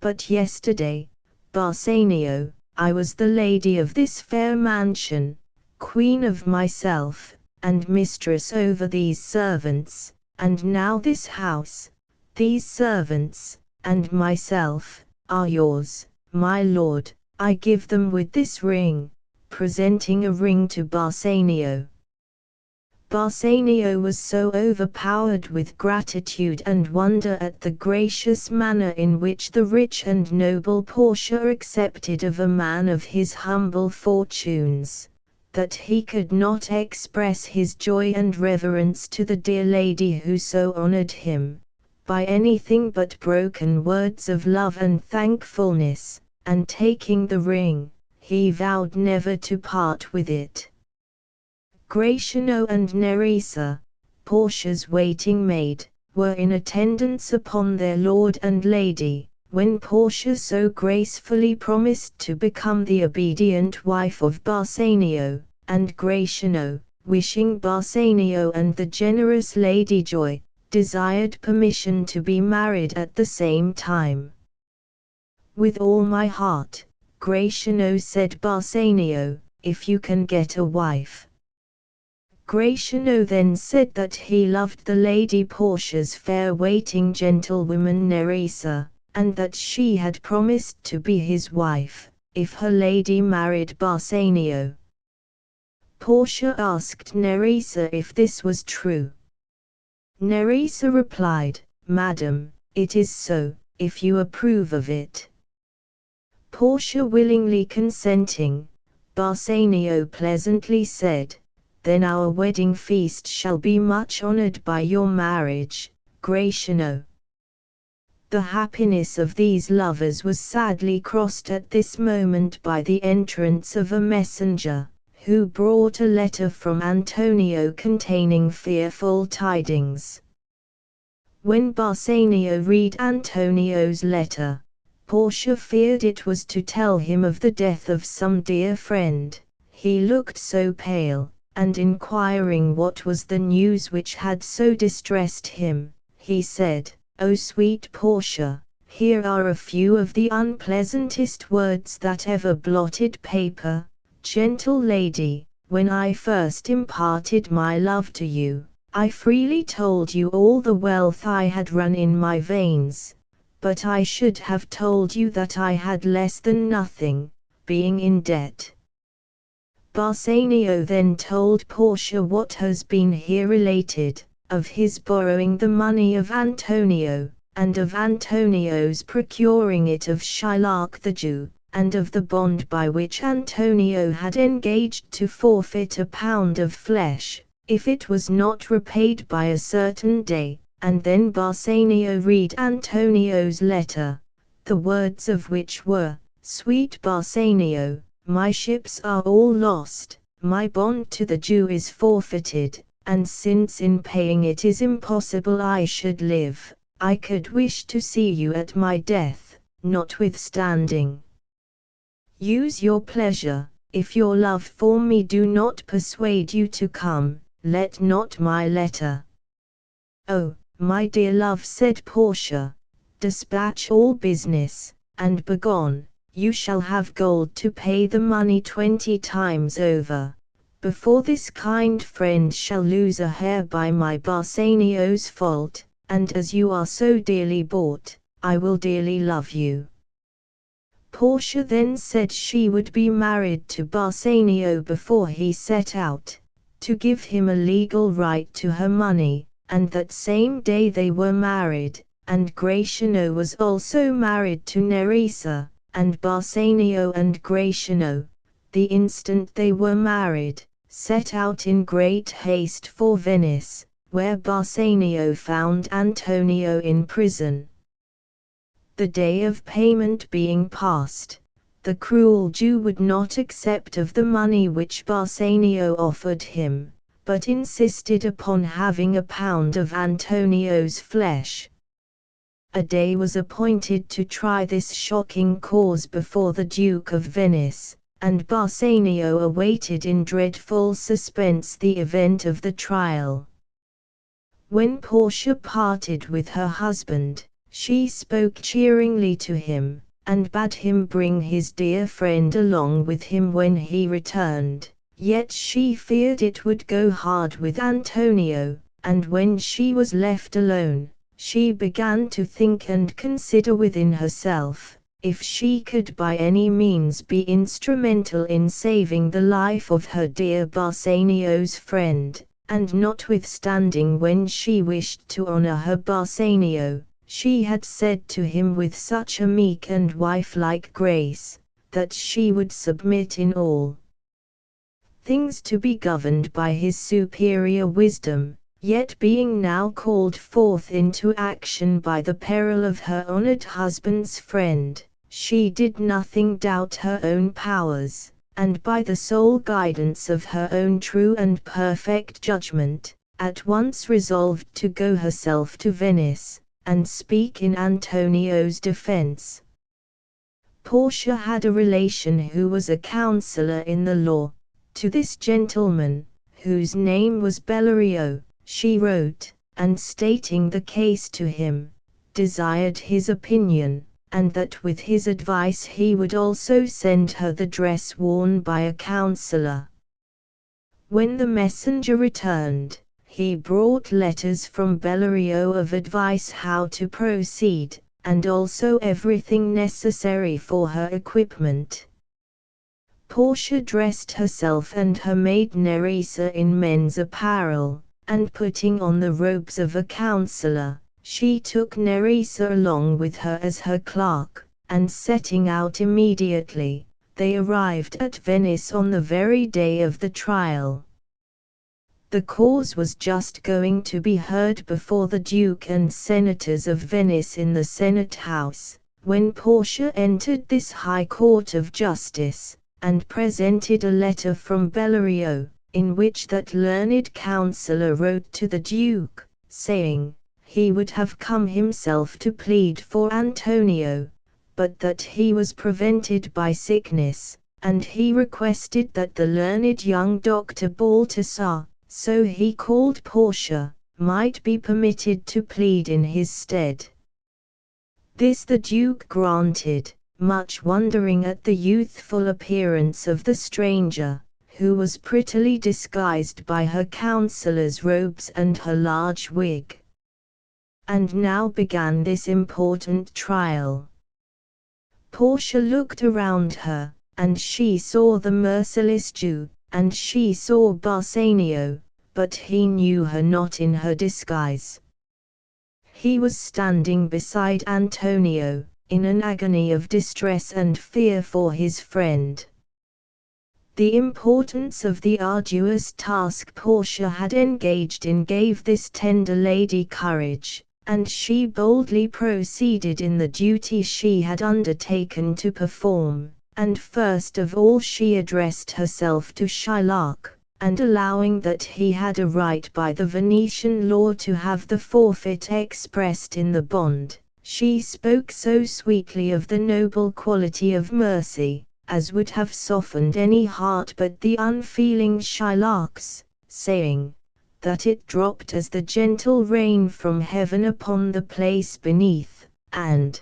But yesterday, Bassanio, I was the lady of this fair mansion, queen of myself, and mistress over these servants, and now this house, these servants, and myself, are yours, my lord. I give them with this ring," presenting a ring to Bassanio. Bassanio was so overpowered with gratitude and wonder at the gracious manner in which the rich and noble Portia accepted of a man of his humble fortunes, that he could not express his joy and reverence to the dear lady who so honored him, by anything but broken words of love and thankfulness, and taking the ring, he vowed never to part with it. Gratiano and Nerissa, Portia's waiting maid, were in attendance upon their lord and lady, when Portia so gracefully promised to become the obedient wife of Bassanio, and Gratiano, wishing Bassanio and the generous lady joy, desired permission to be married at the same time. "With all my heart," Gratiano said. "Bassanio, if you can get a wife." Gratiano then said that he loved the Lady Portia's fair waiting gentlewoman Nerissa, and that she had promised to be his wife, if her lady married Bassanio. Portia asked Nerissa if this was true. Nerissa replied, "Madam, it is so, if you approve of it." Portia willingly consenting, Bassanio pleasantly said, "Then our wedding feast shall be much honored by your marriage, Gratiano." The happiness of these lovers was sadly crossed at this moment by the entrance of a messenger, who brought a letter from Antonio containing fearful tidings. When Bassanio read Antonio's letter, Portia feared it was to tell him of the death of some dear friend. He looked so pale, and inquiring what was the news which had so distressed him, he said, "O sweet Portia, here are a few of the unpleasantest words that ever blotted paper. Gentle lady, when I first imparted my love to you, I freely told you all the wealth I had run in my veins, but I should have told you that I had less than nothing, being in debt." Bassanio then told Portia what has been here related, of his borrowing the money of Antonio, and of Antonio's procuring it of Shylock the Jew, and of the bond by which Antonio had engaged to forfeit a pound of flesh, if it was not repaid by a certain day. And then Bassanio read Antonio's letter, the words of which were, "Sweet Bassanio, my ships are all lost, my bond to the Jew is forfeited, and since in paying it is impossible I should live, I could wish to see you at my death, notwithstanding. Use your pleasure, if your love for me do not persuade you to come, let not my letter." "Oh, my dear love," said Portia, "dispatch all business, and begone. You shall have gold to pay the money 20 times over, before this kind friend shall lose a hair by my Bassanio's fault, and as you are so dearly bought, I will dearly love you." Portia then said she would be married to Bassanio before he set out, to give him a legal right to her money, and that same day they were married, and Gratiano was also married to Nerissa, and Bassanio and Gratiano, the instant they were married, set out in great haste for Venice, where Bassanio found Antonio in prison. The day of payment being past, the cruel Jew would not accept of the money which Bassanio offered him, but insisted upon having a pound of Antonio's flesh. A day was appointed to try this shocking cause before the Duke of Venice, and Bassanio awaited in dreadful suspense the event of the trial. When Portia parted with her husband, she spoke cheeringly to him, and bade him bring his dear friend along with him when he returned, yet she feared it would go hard with Antonio, and when she was left alone, she began to think and consider within herself, if she could by any means be instrumental in saving the life of her dear Bassanio's friend, and notwithstanding when she wished to honor her Bassanio, she had said to him with such a meek and wife-like grace, that she would submit in all things to be governed by his superior wisdom, yet being now called forth into action by the peril of her honored husband's friend, she did nothing doubt her own powers, and by the sole guidance of her own true and perfect judgment, at once resolved to go herself to Venice, and speak in Antonio's defense. Portia had a relation who was a counselor in the law. To this gentleman, whose name was Bellerio, she wrote, and stating the case to him, desired his opinion, and that with his advice he would also send her the dress worn by a counselor. When the messenger returned, he brought letters from Bellerio of advice how to proceed, and also everything necessary for her equipment. Portia dressed herself and her maid Nerissa in men's apparel, and putting on the robes of a counselor, she took Nerissa along with her as her clerk, and setting out immediately, they arrived at Venice on the very day of the trial. The cause was just going to be heard before the Duke and Senators of Venice in the Senate House, when Portia entered this high court of justice, and presented a letter from Bellerio, in which that learned counselor wrote to the Duke, saying, he would have come himself to plead for Antonio, but that he was prevented by sickness, and he requested that the learned young Dr. Baltasar, so he called Portia, might be permitted to plead in his stead. This the Duke granted, much wondering at the youthful appearance of the stranger, who was prettily disguised by her counselor's robes and her large wig. And now began this important trial. Portia looked around her, and she saw the merciless Jew, and she saw Bassanio, but he knew her not in her disguise. He was standing beside Antonio, in an agony of distress and fear for his friend. The importance of the arduous task Portia had engaged in gave this tender lady courage, and she boldly proceeded in the duty she had undertaken to perform, and first of all she addressed herself to Shylock, and allowing that he had a right by the Venetian law to have the forfeit expressed in the bond, she spoke so sweetly of the noble quality of mercy, as would have softened any heart but the unfeeling Shylock's, saying, that it dropped as the gentle rain from heaven upon the place beneath, and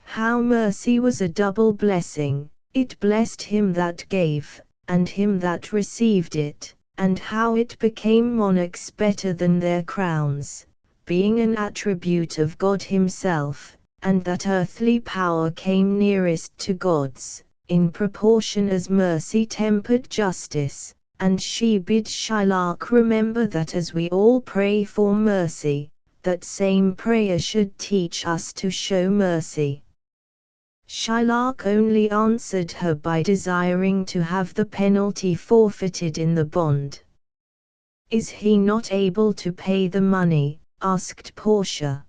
how mercy was a double blessing, it blessed him that gave, and him that received it, and how it became monarchs better than their crowns, being an attribute of God himself, and that earthly power came nearest to God's, in proportion as mercy tempered justice, and she bid Shylock remember that as we all pray for mercy, that same prayer should teach us to show mercy. Shylock only answered her by desiring to have the penalty forfeited in the bond. Is he not able to pay the money? Asked Portia.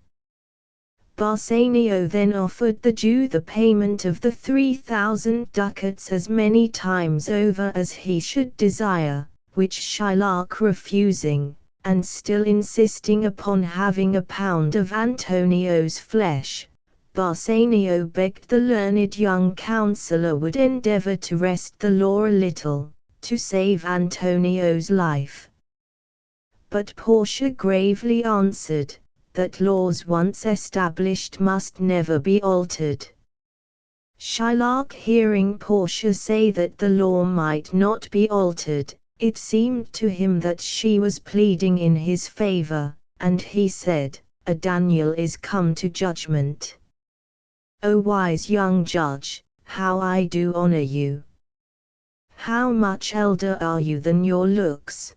Bassanio then offered the Jew the payment of the 3,000 ducats as many times over as he should desire, which Shylock refusing, and still insisting upon having a pound of Antonio's flesh, Bassanio begged the learned young counselor would endeavor to wrest the law a little, to save Antonio's life. But Portia gravely answered, that laws once established must never be altered. Shylock hearing Portia say that the law might not be altered, it seemed to him that she was pleading in his favor, and he said, "A Daniel is come to judgment. O wise young judge, how I do honor you! How much elder are you than your looks?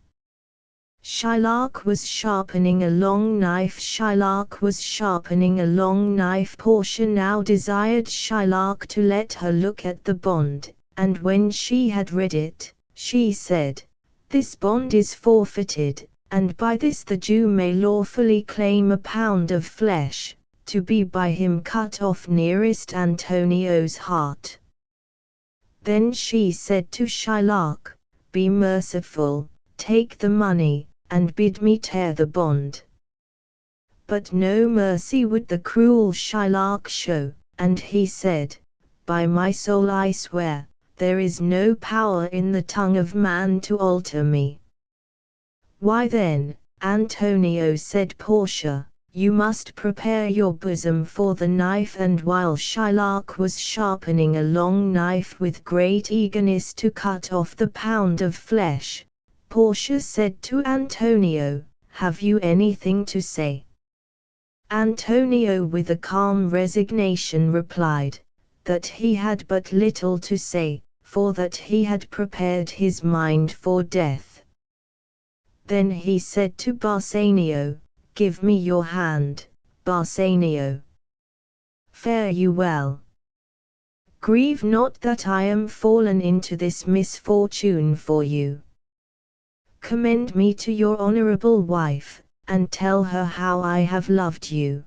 Shylock was sharpening a long knife. Shylock was sharpening a long knife. Portia now desired Shylock to let her look at the bond, and when she had read it, she said, "This bond is forfeited, and by this the Jew may lawfully claim a pound of flesh, to be by him cut off nearest Antonio's heart." Then she said to Shylock, "Be merciful, take the money, and bid me tear the bond." But no mercy would the cruel Shylock show, and he said, "By my soul I swear, there is no power in the tongue of man to alter me." "Why then, Antonio," said Portia, "you must prepare your bosom for the knife." And while Shylock was sharpening a long knife with great eagerness to cut off the pound of flesh, Portia said to Antonio, "Have you anything to say?" Antonio with a calm resignation replied, that he had but little to say, for that he had prepared his mind for death. Then he said to Bassanio, "Give me your hand, Bassanio. Fare you well. Grieve not that I am fallen into this misfortune for you. Commend me to your honorable wife, and tell her how I have loved you."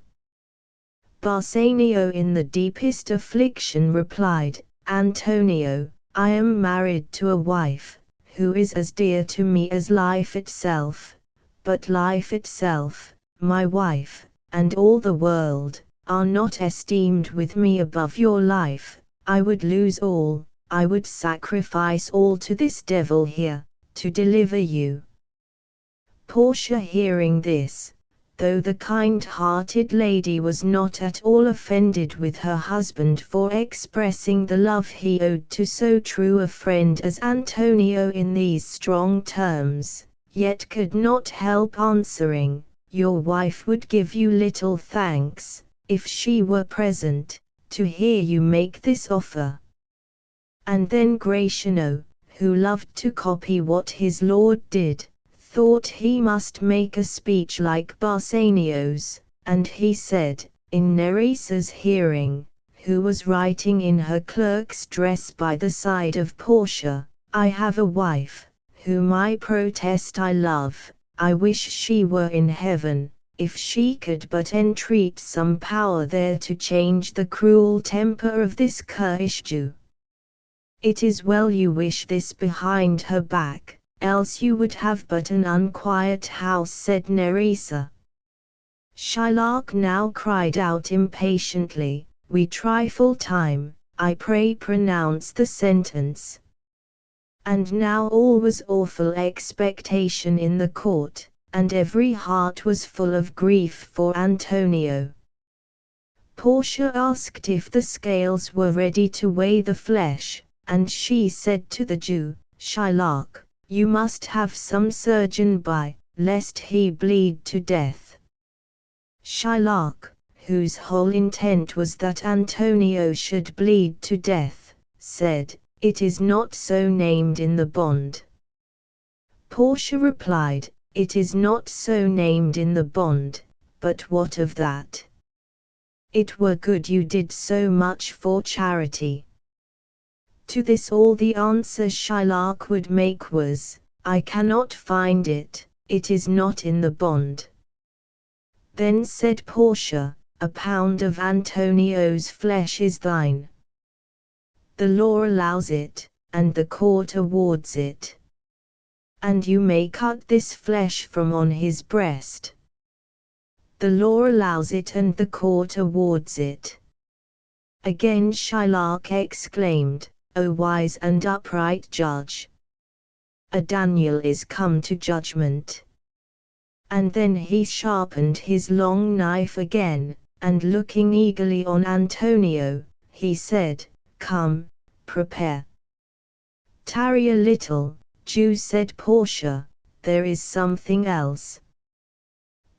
Bassanio in the deepest affliction replied, "Antonio, I am married to a wife, who is as dear to me as life itself, but life itself, my wife, and all the world, are not esteemed with me above your life. I would lose all, I would sacrifice all to this devil here, to deliver you." Portia hearing this, though the kind-hearted lady was not at all offended with her husband for expressing the love he owed to so true a friend as Antonio in these strong terms, yet could not help answering, "Your wife would give you little thanks, if she were present, to hear you make this offer." And then Gratiano, who loved to copy what his lord did, thought he must make a speech like Bassanio's, and he said, in Neresa's hearing, who was writing in her clerk's dress by the side of Portia, "I have a wife, whom I protest I love. I wish she were in heaven, if she could but entreat some power there to change the cruel temper of this currish Jew. It is well you wish this behind her back, else you would have but an unquiet house," said Nerissa. Shylock now cried out impatiently, "We trifle time, I pray pronounce the sentence." And now all was awful expectation in the court, and every heart was full of grief for Antonio. Portia asked if the scales were ready to weigh the flesh, and she said to the Jew, "Shylock, you must have some surgeon by, lest he bleed to death." Shylock, whose whole intent was that Antonio should bleed to death, said, "It is not so named in the bond." Portia replied, "It is not so named in the bond, but what of that? It were good you did so much for charity." To this all the answer Shylock would make was, "I cannot find it, it is not in the bond." Then said Portia, "A pound of Antonio's flesh is thine. The law allows it, and the court awards it. And you may cut this flesh from on his breast. The law allows it and the court awards it." Again Shylock exclaimed, "O wise and upright judge! A Daniel is come to judgment." And then he sharpened his long knife again, and looking eagerly on Antonio, he said, "Come, prepare." "Tarry a little, Jew," said Portia, "there is something else.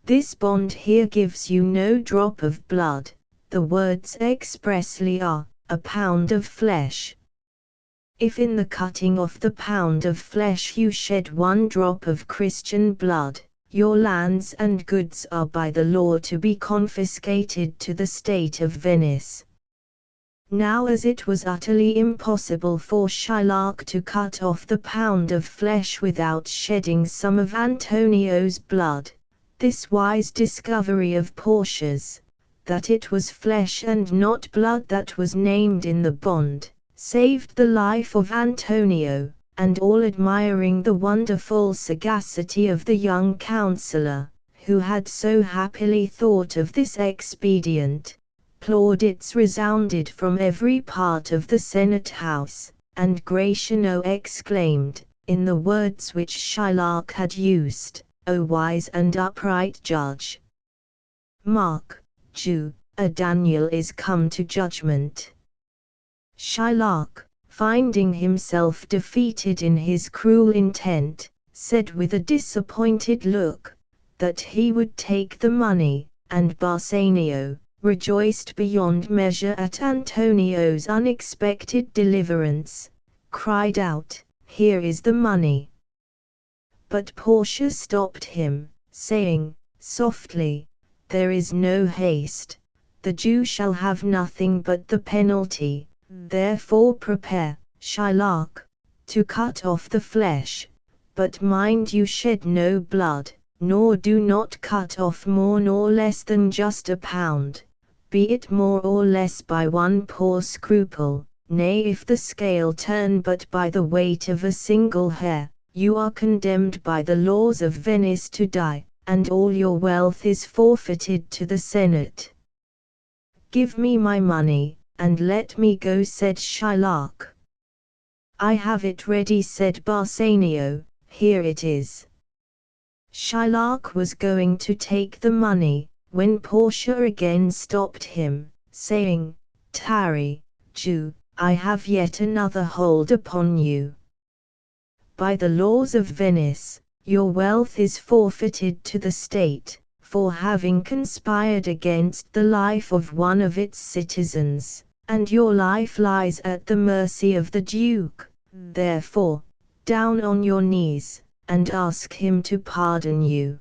This bond here gives you no drop of blood, the words expressly are, a pound of flesh. If in the cutting off the pound of flesh you shed one drop of Christian blood, your lands and goods are by the law to be confiscated to the state of Venice. Now as it was utterly impossible for Shylock to cut off the pound of flesh without shedding some of Antonio's blood, this wise discovery of Portia's, that it was flesh and not blood that was named in the bond, saved the life of Antonio, and all admiring the wonderful sagacity of the young counsellor, who had so happily thought of this expedient, plaudits resounded from every part of the Senate house, and Gratiano exclaimed, in the words which Shylock had used, "O wise and upright judge! Mark, Jew, a Daniel is come to judgment." Shylock, finding himself defeated in his cruel intent, said with a disappointed look, that he would take the money, and Bassanio, rejoiced beyond measure at Antonio's unexpected deliverance, cried out, "Here is the money." But Portia stopped him, saying, softly, "There is no haste, the Jew shall have nothing but the penalty, therefore prepare, Shylock, to cut off the flesh, but mind you shed no blood, nor do not cut off more nor less than just a pound, be it more or less by one poor scruple, nay if the scale turn but by the weight of a single hair, you are condemned by the laws of Venice to die, and all your wealth is forfeited to the Senate." "Give me my money, and let me go," said Shylock. "I have it ready," said Bassanio, "here it is." Shylock was going to take the money, when Portia again stopped him, saying, "Tarry, Jew, I have yet another hold upon you. By the laws of Venice, your wealth is forfeited to the state, for having conspired against the life of one of its citizens, and your life lies at the mercy of the Duke, therefore, down on your knees, and ask him to pardon you."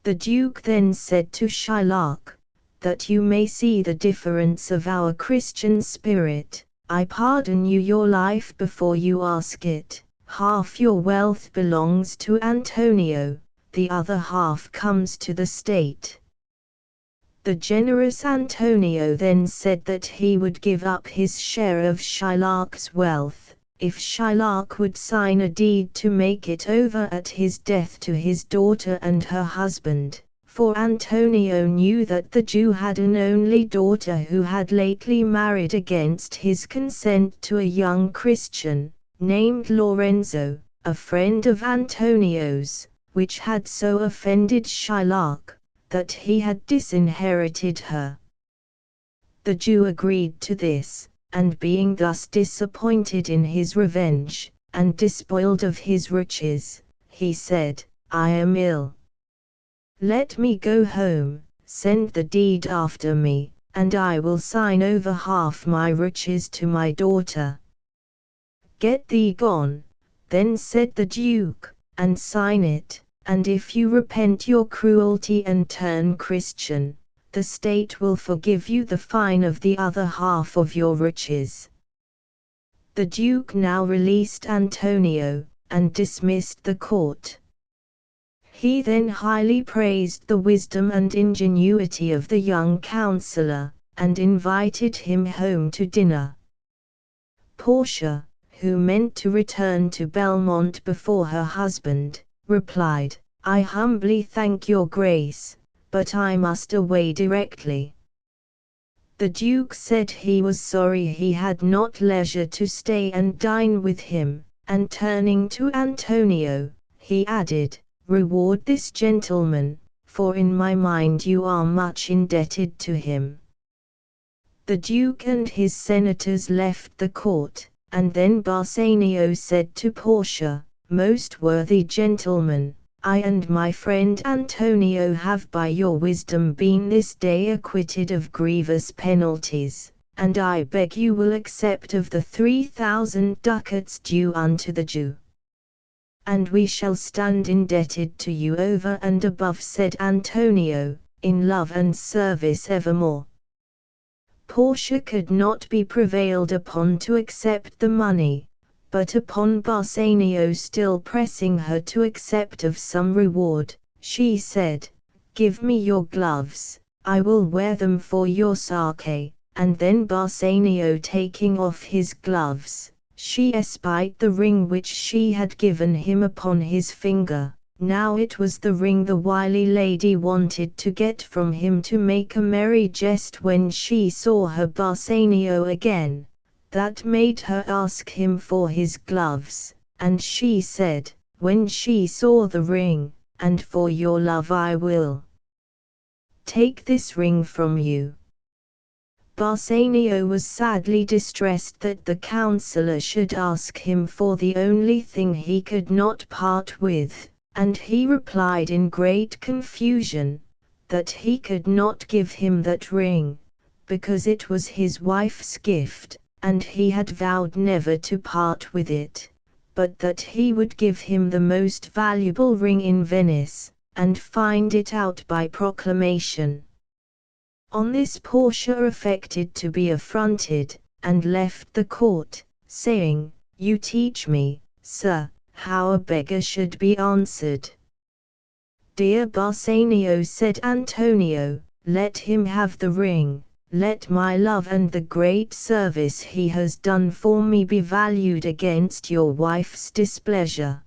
The Duke then said to Shylock, "That you may see the difference of our Christian spirit, I pardon you your life before you ask it. Half your wealth belongs to Antonio, the other half comes to the state." The generous Antonio then said that he would give up his share of Shylock's wealth, if Shylock would sign a deed to make it over at his death to his daughter and her husband, for Antonio knew that the Jew had an only daughter who had lately married against his consent to a young Christian, named Lorenzo, a friend of Antonio's, which had so offended Shylock, that he had disinherited her. The Jew agreed to this, and being thus disappointed in his revenge, and despoiled of his riches, he said, "I am ill. Let me go home, send the deed after me, and I will sign over half my riches to my daughter." "Get thee gone," then said the Duke, "and sign it, and if you repent your cruelty and turn Christian, the state will forgive you the fine of the other half of your riches." The Duke now released Antonio, and dismissed the court. He then highly praised the wisdom and ingenuity of the young counsellor, and invited him home to dinner. Portia, who meant to return to Belmont before her husband, replied, "I humbly thank your grace, but I must away directly." The Duke said he was sorry he had not leisure to stay and dine with him, and turning to Antonio, he added, "Reward this gentleman, for in my mind you are much indebted to him." The Duke and his senators left the court, and then Bassanio said to Portia, "Most worthy gentleman, I and my friend Antonio have by your wisdom been this day acquitted of grievous penalties, and I beg you will accept of the 3,000 ducats due unto the Jew. And we shall stand indebted to you over and above, said Antonio, in love and service evermore. Portia could not be prevailed upon to accept the money, but upon Bassanio still pressing her to accept of some reward, she said, "Give me your gloves, I will wear them for your sake." And then Bassanio taking off his gloves, she espied the ring which she had given him upon his finger. Now it was the ring the wily lady wanted to get from him to make a merry jest when she saw her Bassanio again, that made her ask him for his gloves, and she said, when she saw the ring, "And for your love I will take this ring from you." Bassanio was sadly distressed that the counsellor should ask him for the only thing he could not part with, and he replied in great confusion, that he could not give him that ring, because it was his wife's gift, and he had vowed never to part with it, but that he would give him the most valuable ring in Venice, and find it out by proclamation. On this Portia affected to be affronted, and left the court, saying, "You teach me, sir, how a beggar should be answered." "Dear Bassanio," said Antonio, "let him have the ring, let my love and the great service he has done for me be valued against your wife's displeasure."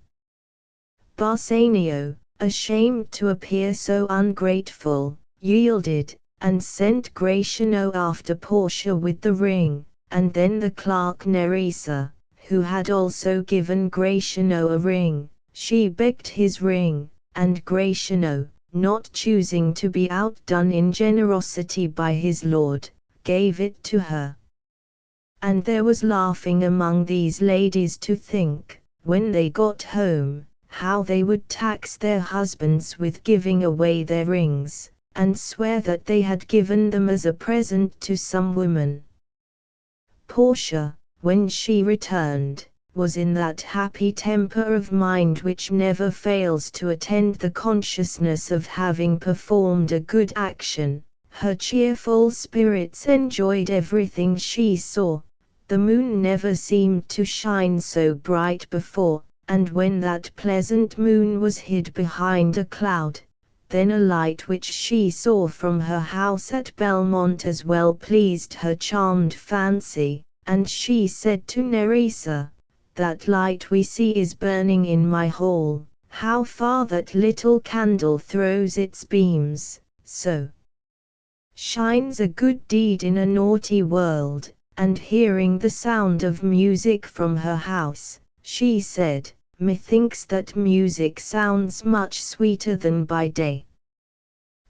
Bassanio, ashamed to appear so ungrateful, yielded, and sent Gratiano after Portia with the ring, and then the clerk Nerissa, who had also given Gratiano a ring, she begged his ring, and Gratiano, not choosing to be outdone in generosity by his lord, gave it to her. And there was laughing among these ladies to think, when they got home, how they would tax their husbands with giving away their rings, and swear that they had given them as a present to some woman. Portia, when she returned, was in that happy temper of mind which never fails to attend the consciousness of having performed a good action. Her cheerful spirits enjoyed everything she saw. The moon never seemed to shine so bright before, and when that pleasant moon was hid behind a cloud, then a light which she saw from her house at Belmont as well pleased her charmed fancy, and she said to Nerissa, "That light we see is burning in my hall, how far that little candle throws its beams, so shines a good deed in a naughty world." And hearing the sound of music from her house, she said, "Methinks that music sounds much sweeter than by day."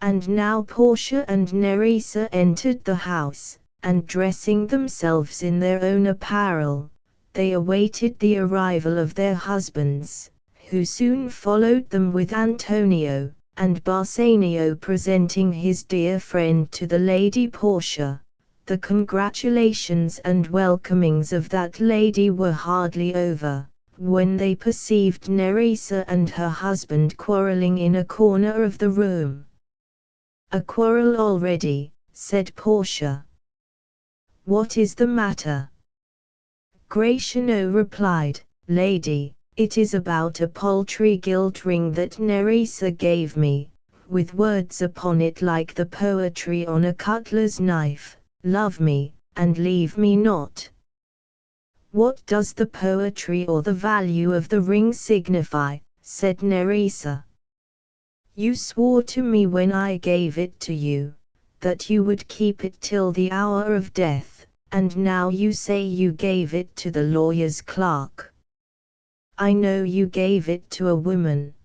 And now Portia and Nerissa entered the house, and dressing themselves in their own apparel, they awaited the arrival of their husbands, who soon followed them with Antonio, and Bassanio presenting his dear friend to the Lady Portia. The congratulations and welcomings of that lady were hardly over, when they perceived Nerissa and her husband quarrelling in a corner of the room. "A quarrel already," said Portia. "What is the matter?" Gratiano replied, "Lady, it is about a paltry gilt ring that Nerissa gave me, with words upon it like the poetry on a cutler's knife, 'Love me, and leave me not.'" "What does the poetry or the value of the ring signify?" said Nerissa. "You swore to me when I gave it to you, that you would keep it till the hour of death, and now you say you gave it to the lawyer's clerk. I know you gave it to a woman."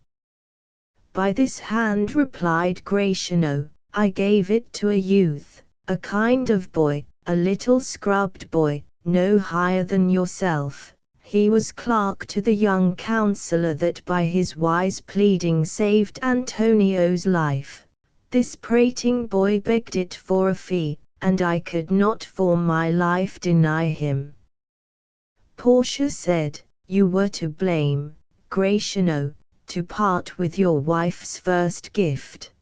"By this hand," replied Gratiano, "I gave it to a youth, a kind of boy, a little scrubbed boy, no higher than yourself. He was clerk to the young counsellor that by his wise pleading saved Antonio's life. This prating boy begged it for a fee, and I could not for my life deny him. Portia said, "You were to blame, Gratiano, to part with your wife's first gift.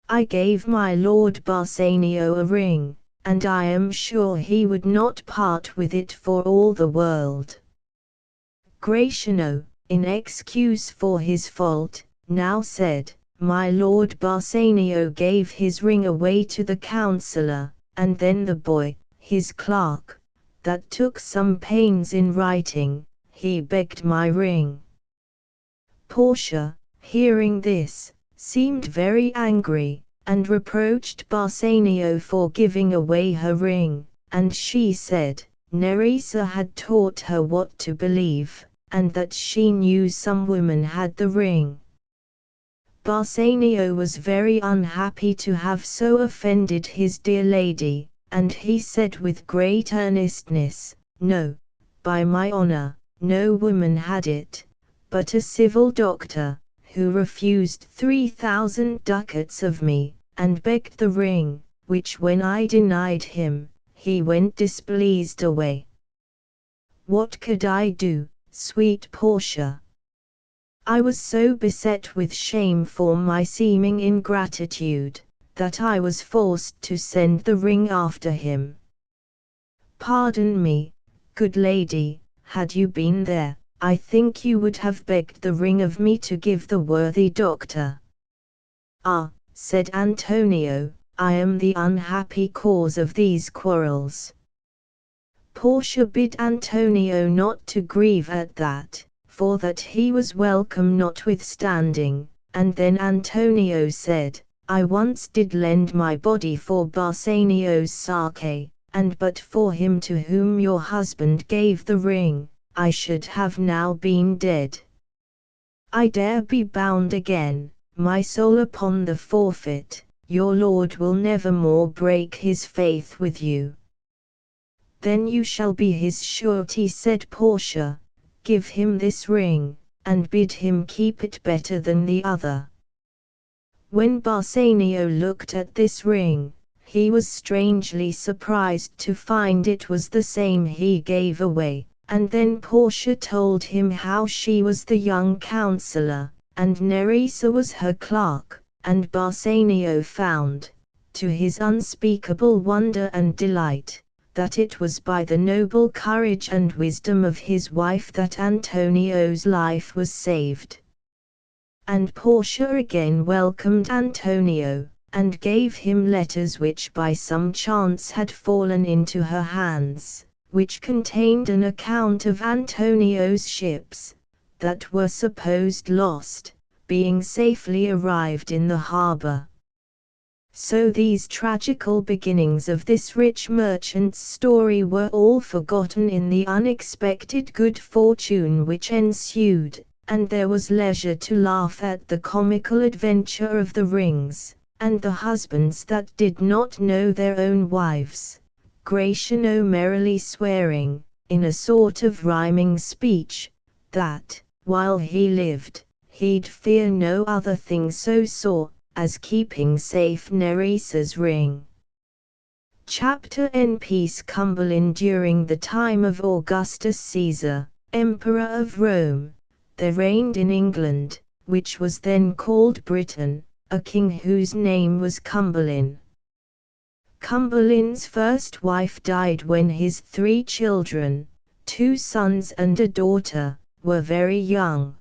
I gave my lord Bassanio a ring, and I am sure he would not part with it for all the world." Gratiano, in excuse for his fault, now said, "My lord Bassanio gave his ring away to the councillor, and then the boy, his clerk, that took some pains in writing, he begged my ring." Portia, hearing this, seemed very angry, and reproached Bassanio for giving away her ring, and she said, Nerissa had taught her what to believe, and that she knew some woman had the ring. Bassanio was very unhappy to have so offended his dear lady, and he said with great earnestness, "No, by my honor, no woman had it, but a civil doctor, who refused 3,000 ducats of me, and begged the ring, which when I denied him, he went displeased away. What could I do, sweet Portia? I was so beset with shame for my seeming ingratitude, that I was forced to send the ring after him. Pardon me, good lady, had you been there, I think you would have begged the ring of me to give the worthy doctor." "Ah," said Antonio, "I am the unhappy cause of these quarrels." Portia bid Antonio not to grieve at that, for that he was welcome notwithstanding, and then Antonio said, "I once did lend my body for Bassanio's sake, and but for him to whom your husband gave the ring, I should have now been dead. I dare be bound again, my soul upon the forfeit, your lord will never more break his faith with you." "Then you shall be his surety," said Portia. "Give him this ring, and bid him keep it better than the other." When Bassanio looked at this ring, he was strangely surprised to find it was the same he gave away, and then Portia told him how she was the young councillor, and Nerissa was her clerk, and Bassanio found, to his unspeakable wonder and delight, that it was by the noble courage and wisdom of his wife that Antonio's life was saved. And Portia again welcomed Antonio, and gave him letters which by some chance had fallen into her hands, which contained an account of Antonio's ships, that were supposed lost, being safely arrived in the harbor. So these tragical beginnings of this rich merchant's story were all forgotten in the unexpected good fortune which ensued, and there was leisure to laugh at the comical adventure of the rings, and the husbands that did not know their own wives, Gratiano merrily swearing, in a sort of rhyming speech, that, while he lived, he'd fear no other thing so sore as keeping safe Nerissa's ring. Chapter N. Peace Cumberland. During the time of Augustus Caesar, Emperor of Rome, there reigned in England, which was then called Britain, a king whose name was Cumberland. Cumberland's first wife died when his 3 children, 2 sons and a daughter, were very young.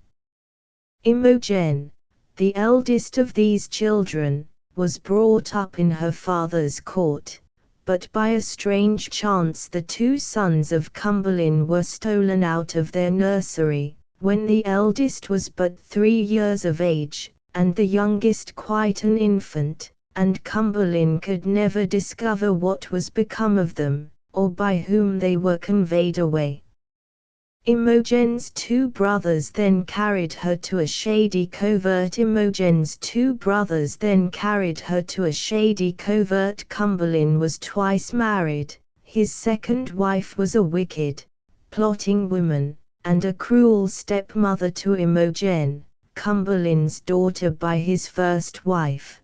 Imogen, the eldest of these children, was brought up in her father's court, but by a strange chance the 2 sons of Cumberland were stolen out of their nursery, when the eldest was but 3 years of age, and the youngest quite an infant, and Cumberland could never discover what was become of them, or by whom they were conveyed away. Imogen's 2 brothers then carried her to a shady covert. Imogen's 2 brothers then carried her to a shady covert. Cumberland was twice married. His second wife was a wicked, plotting woman, and a cruel stepmother to Imogen, Cumberland's daughter by his first wife.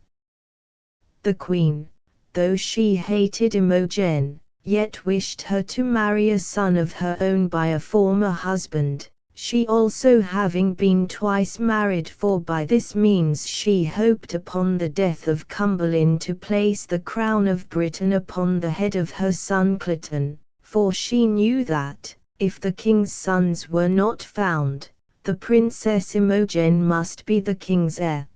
The queen, though she hated Imogen, yet wished her to marry a son of her own by a former husband, she also having been twice married, for by this means she hoped upon the death of Cumberland to place the crown of Britain upon the head of her son Clayton, for she knew that, if the king's sons were not found, the Princess Imogen must be the king's heir.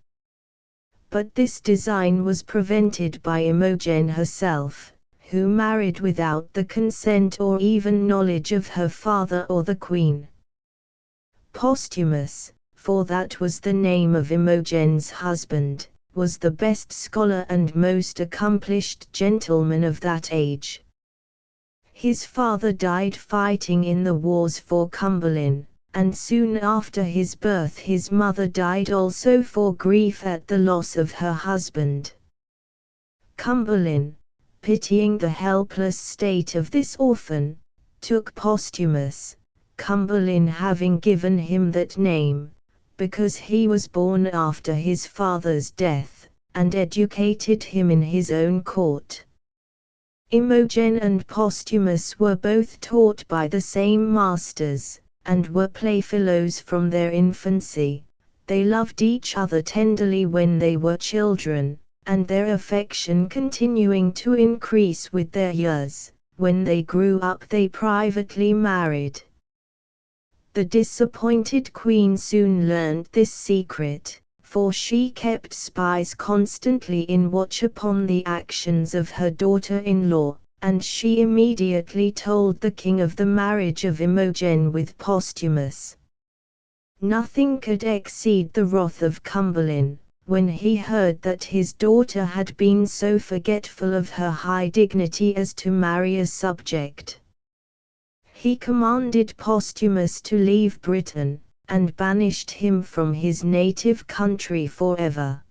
But this design was prevented by Imogen herself, who married without the consent or even knowledge of her father or the queen. Posthumus, for that was the name of Imogen's husband, was the best scholar and most accomplished gentleman of that age. His father died fighting in the wars for Cumberland, and soon after his birth his mother died also for grief at the loss of her husband. Cumberland, pitying the helpless state of this orphan, took Posthumus, Cumberland having given him that name, because he was born after his father's death, and educated him in his own court. Imogen and Posthumus were both taught by the same masters, and were playfellows from their infancy. They loved each other tenderly when they were children, and their affection continuing to increase with their years, when they grew up they privately married. The disappointed queen soon learned this secret, for she kept spies constantly in watch upon the actions of her daughter-in-law, and she immediately told the king of the marriage of Imogen with Posthumus. Nothing could exceed the wrath of Cumberland, when he heard that his daughter had been so forgetful of her high dignity as to marry a subject. He commanded Posthumus to leave Britain, and banished him from his native country forever.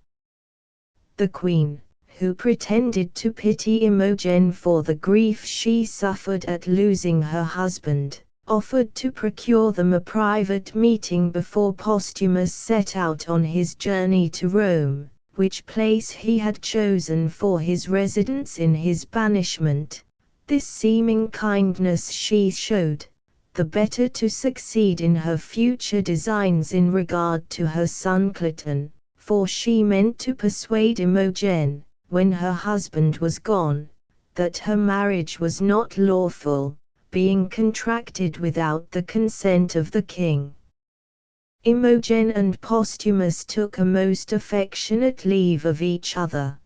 The queen, who pretended to pity Imogen for the grief she suffered at losing her husband, offered to procure them a private meeting before Posthumus set out on his journey to Rome, which place he had chosen for his residence in his banishment. This seeming kindness she showed, the better to succeed in her future designs in regard to her son Clayton, for she meant to persuade Imogen, when her husband was gone, that her marriage was not lawful, being contracted without the consent of the king. Imogen and Posthumus took a most affectionate leave of each other.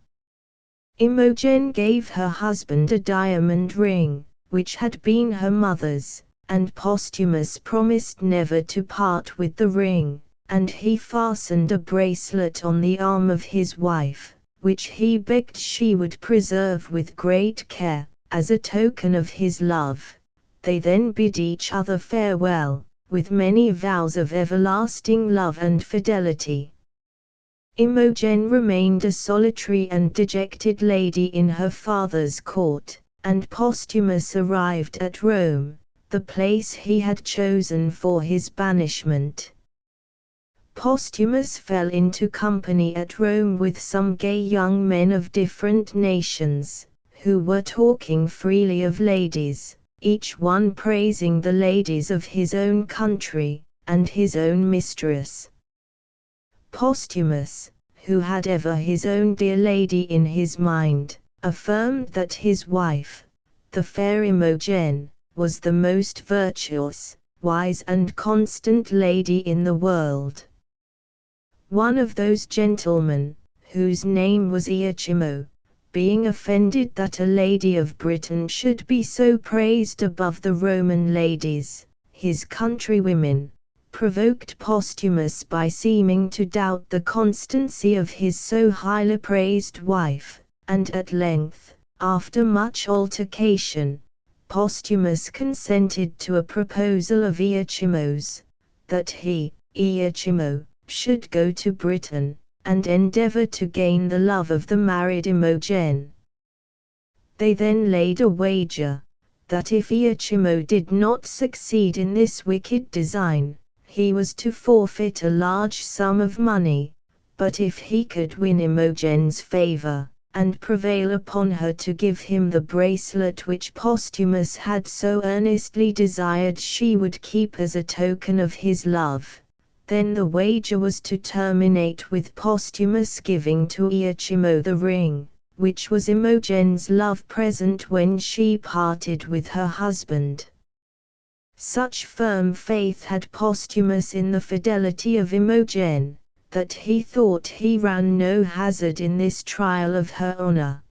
Imogen gave her husband a diamond ring, which had been her mother's, and Posthumus promised never to part with the ring, and he fastened a bracelet on the arm of his wife, which he begged she would preserve with great care, as a token of his love. They then bid each other farewell, with many vows of everlasting love and fidelity. Imogen remained a solitary and dejected lady in her father's court, and Posthumus arrived at Rome, the place he had chosen for his banishment. Posthumus fell into company at Rome with some gay young men of different nations, who were talking freely of ladies, each one praising the ladies of his own country, and his own mistress. Posthumus, who had ever his own dear lady in his mind, affirmed that his wife, the fair Imogen, was the most virtuous, wise and constant lady in the world. One of those gentlemen, whose name was Iachimo, being offended that a lady of Britain should be so praised above the Roman ladies, his countrywomen, provoked Posthumus by seeming to doubt the constancy of his so highly praised wife, and at length, after much altercation, Posthumus consented to a proposal of Iachimo's, that he, Iachimo, should go to Britain, and endeavor to gain the love of the married Imogen. They then laid a wager, that if Iachimo did not succeed in this wicked design, he was to forfeit a large sum of money, but if he could win Imogen's favor, and prevail upon her to give him the bracelet which Posthumus had so earnestly desired she would keep as a token of his love. Then the wager was to terminate with Posthumus giving to Iachimo the ring, which was Imogen's love present when she parted with her husband. Such firm faith had Posthumus in the fidelity of Imogen, that he thought he ran no hazard in this trial of her honor.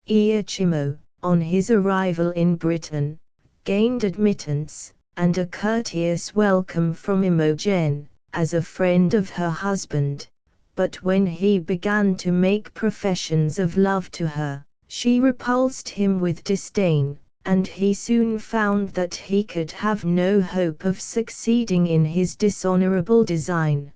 Iachimo, on his arrival in Britain, gained admittance, and a courteous welcome from Imogen, as a friend of her husband, but when he began to make professions of love to her, she repulsed him with disdain, and he soon found that he could have no hope of succeeding in his dishonorable design.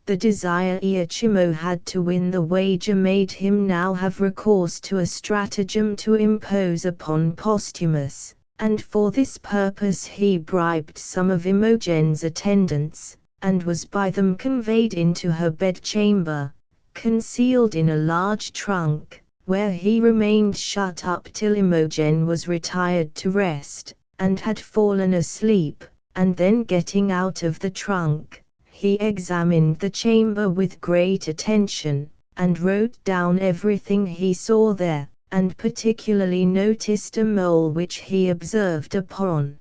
The desire Iachimo had to win the wager made him now have recourse to a stratagem to impose upon Posthumus, and for this purpose he bribed some of Imogen's attendants, and was by them conveyed into her bedchamber, concealed in a large trunk, where he remained shut up till Imogen was retired to rest, and had fallen asleep, and then getting out of the trunk, he examined the chamber with great attention, and wrote down everything he saw there, and particularly noticed a mole which he observed upon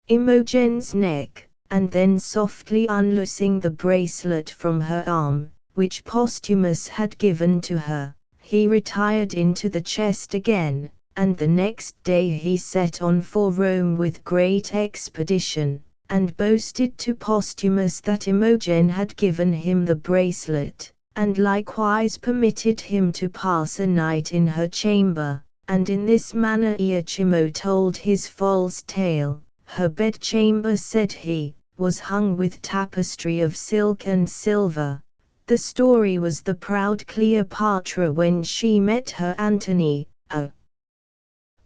Imogen's neck, and then softly unloosing the bracelet from her arm, which Posthumus had given to her, he retired into the chest again, and the next day he set on for Rome with great expedition, and boasted to Posthumus that Imogen had given him the bracelet, and likewise permitted him to pass a night in her chamber, and in this manner Iachimo told his false tale. Her bedchamber, said he, was hung with tapestry of silk and silver. The story was the proud Cleopatra when she met her Antony, a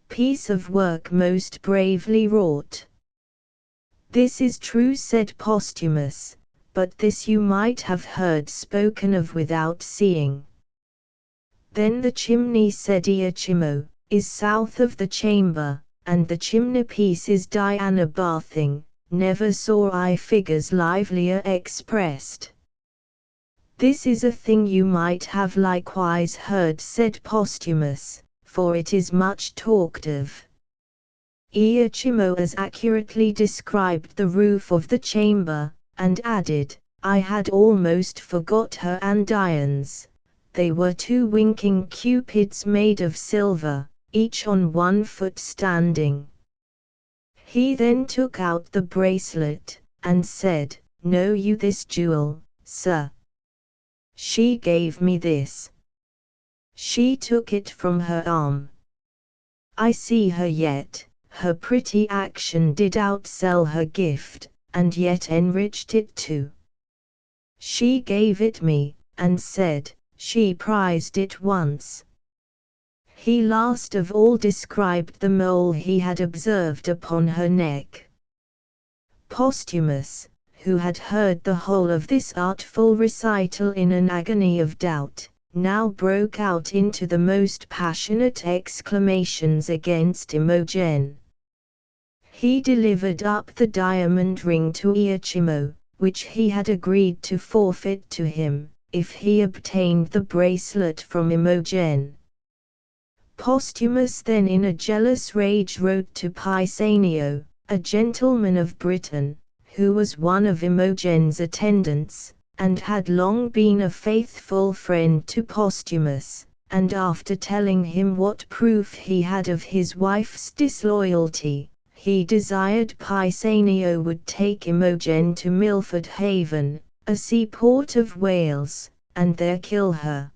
piece of work most bravely wrought. This is true, said Posthumus, but this you might have heard spoken of without seeing. Then the chimney, said Iachimo, is south of the chamber, and the chimney-piece is Diana bathing. Never saw I figures livelier expressed. This is a thing you might have likewise heard, said Posthumus, for it is much talked of. Iachimo as accurately described the roof of the chamber, and added, I had almost forgot her andirons. They were two winking cupids made of silver, each on 1 foot standing. He then took out the bracelet, and said, Know you this jewel, sir? She gave me this. She took it from her arm. I see her yet. Her pretty action did outsell her gift, and yet enriched it too. She gave it me, and said, she prized it once. He last of all described the mole he had observed upon her neck. Posthumus, who had heard the whole of this artful recital in an agony of doubt, now broke out into the most passionate exclamations against Imogen. He delivered up the diamond ring to Iachimo, which he had agreed to forfeit to him, if he obtained the bracelet from Imogen. Posthumus then in a jealous rage wrote to Pisanio, a gentleman of Britain, who was one of Imogen's attendants, and had long been a faithful friend to Posthumus, and after telling him what proof he had of his wife's disloyalty, he desired Pisanio would take Imogen to Milford Haven, a seaport of Wales, and there kill her.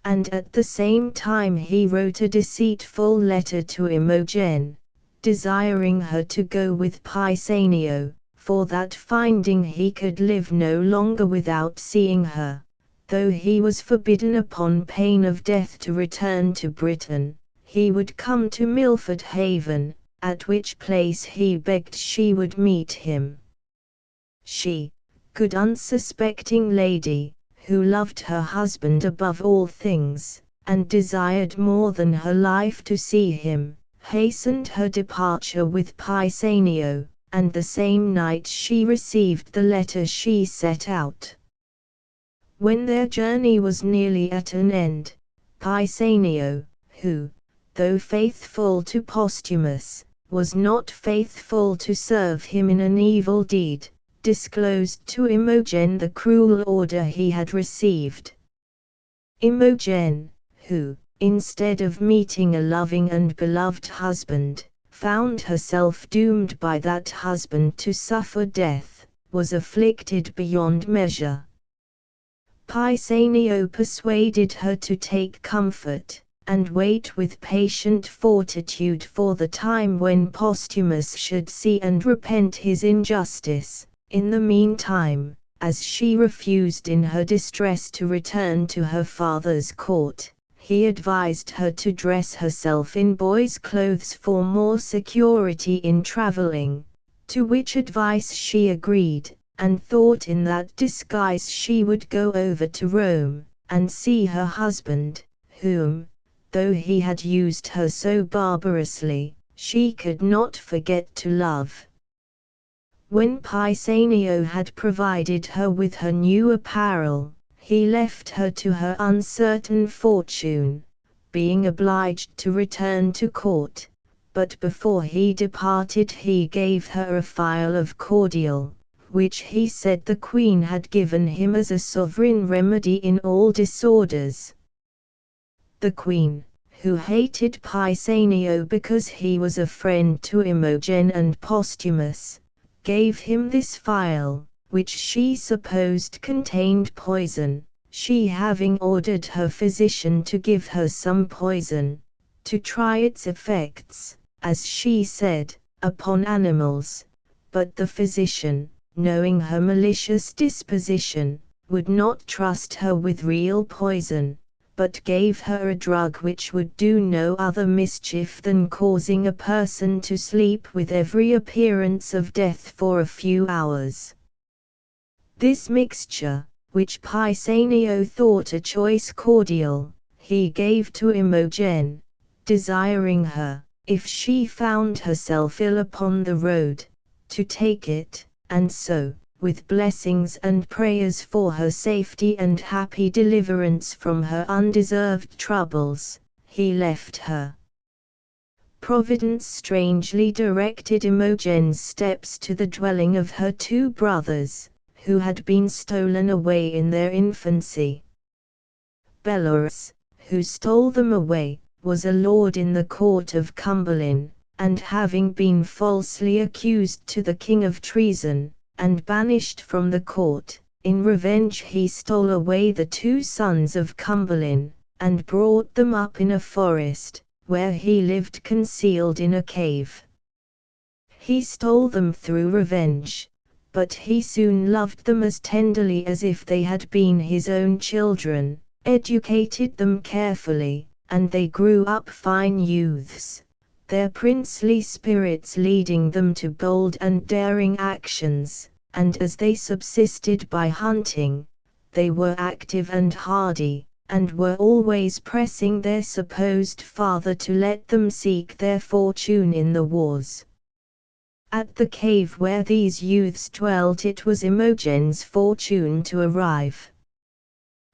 And at the same time he wrote a deceitful letter to Imogen, desiring her to go with Pisanio, for that finding he could live no longer without seeing her, though he was forbidden upon pain of death to return to Britain, he would come to Milford Haven, at which place he begged she would meet him. She, good unsuspecting lady, who loved her husband above all things, and desired more than her life to see him, hastened her departure with Pisanio, and the same night she received the letter she set out. When their journey was nearly at an end, Pisanio, who, though faithful to Posthumus, was not faithful to serve him in an evil deed, disclosed to Imogen the cruel order he had received. Imogen, who, instead of meeting a loving and beloved husband, found herself doomed by that husband to suffer death, was afflicted beyond measure. Pisanio persuaded her to take comfort, and wait with patient fortitude for the time when Posthumus should see and repent his injustice. In the meantime, as she refused in her distress to return to her father's court, he advised her to dress herself in boy's clothes for more security in traveling, to which advice she agreed, and thought in that disguise she would go over to Rome, and see her husband, whom, though he had used her so barbarously, she could not forget to love. When Pisanio had provided her with her new apparel, he left her to her uncertain fortune, being obliged to return to court, but before he departed he gave her a phial of cordial, which he said the queen had given him as a sovereign remedy in all disorders. The queen, who hated Pisanio because he was a friend to Imogen and Posthumus, gave him this phial, which she supposed contained poison, she having ordered her physician to give her some poison, to try its effects, as she said, upon animals, but the physician, knowing her malicious disposition, would not trust her with real poison, but gave her a drug which would do no other mischief than causing a person to sleep with every appearance of death for a few hours. This mixture, which Pisanio thought a choice cordial, he gave to Imogen, desiring her, if she found herself ill upon the road, to take it, and so, with blessings and prayers for her safety and happy deliverance from her undeserved troubles, he left her. Providence strangely directed Imogen's steps to the dwelling of her two brothers, who had been stolen away in their infancy. Belorus, who stole them away, was a lord in the court of Cumberland, and having been falsely accused to the king of treason, and banished from the court, in revenge he stole away the two sons of Cumberland, and brought them up in a forest, where he lived concealed in a cave. He stole them through revenge, but he soon loved them as tenderly as if they had been his own children, educated them carefully, and they grew up fine youths, their princely spirits leading them to bold and daring actions, and as they subsisted by hunting, they were active and hardy, and were always pressing their supposed father to let them seek their fortune in the wars. At the cave where these youths dwelt it was Imogen's fortune to arrive.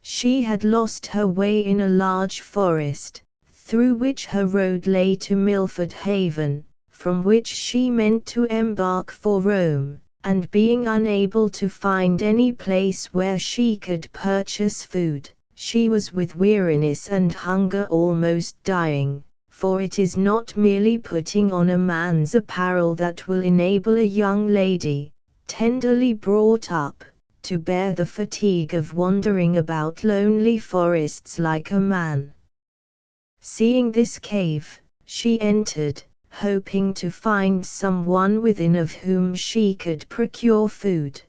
She had lost her way in a large forest, through which her road lay to Milford Haven, from which she meant to embark for Rome, and being unable to find any place where she could purchase food, she was with weariness and hunger almost dying, for it is not merely putting on a man's apparel that will enable a young lady, tenderly brought up, to bear the fatigue of wandering about lonely forests like a man. Seeing this cave, she entered, hoping to find someone within of whom she could procure food.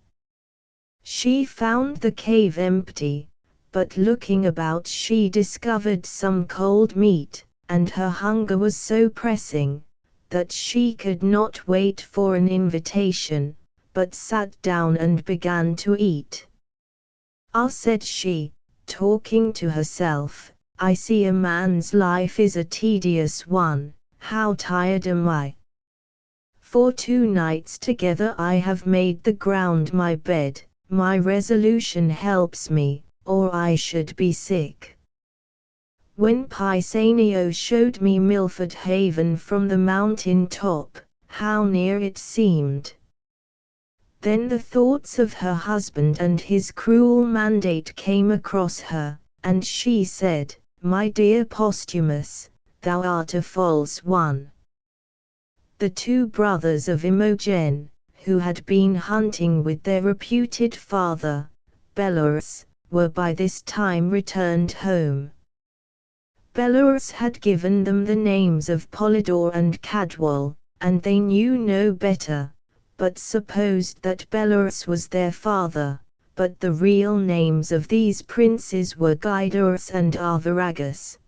She found the cave empty, but looking about she discovered some cold meat, and her hunger was so pressing, that she could not wait for an invitation, but sat down and began to eat. Ah, said she, talking to herself, I see a man's life is a tedious one, how tired am I! For 2 nights together I have made the ground my bed, my resolution helps me, or I should be sick. When Pisanio showed me Milford Haven from the mountain top, how near it seemed! Then the thoughts of her husband and his cruel mandate came across her, and she said, My dear Posthumus, thou art a false one. The 2 brothers of Imogen, who had been hunting with their reputed father, Bellerus, were by this time returned home. Bellerus had given them the names of Polydore and Cadwal, and they knew no better, but supposed that Bellerus was their father, but the real names of these princes were Guidorus and Arviragus.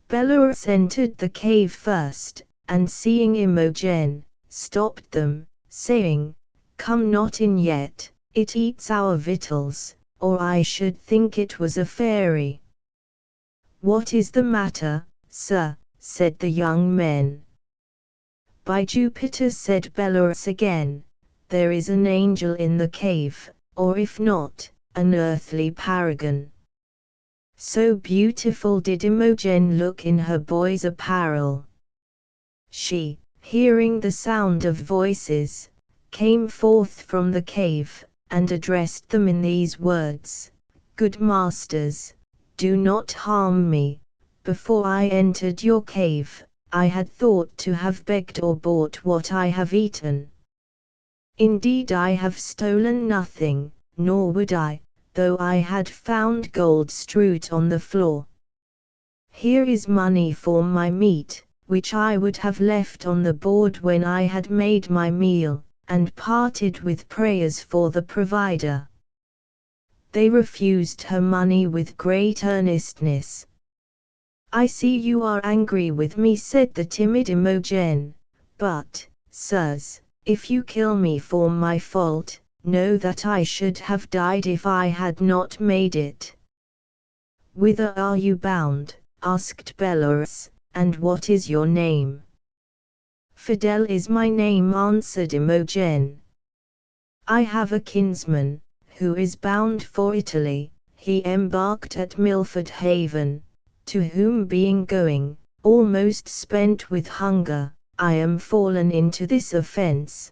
Bellerus entered the cave first, and seeing Imogen, stopped them, saying, Come not in yet, it eats our victuals, or I should think it was a fairy. What is the matter, sir? Said the young men. By Jupiter, said Bellerus again, there is an angel in the cave, or if not, an earthly paragon. So beautiful did Imogen look in her boy's apparel. She, hearing the sound of voices, came forth from the cave, and addressed them in these words, Good masters, do not harm me. Before I entered your cave, I had thought to have begged or bought what I have eaten. Indeed I have stolen nothing, nor would I, though I had found gold strewed on the floor. Here is money for my meat, which I would have left on the board when I had made my meal, and parted with prayers for the provider. They refused her money with great earnestness. I see you are angry with me, said the timid Imogen, but, sirs, if you kill me for my fault, know that I should have died if I had not made it. Whither are you bound? Asked Bellerus, and what is your name? Fidel is my name, answered Imogen. I have a kinsman, who is bound for Italy, he embarked at Milford Haven, to whom being going, almost spent with hunger, I am fallen into this offence.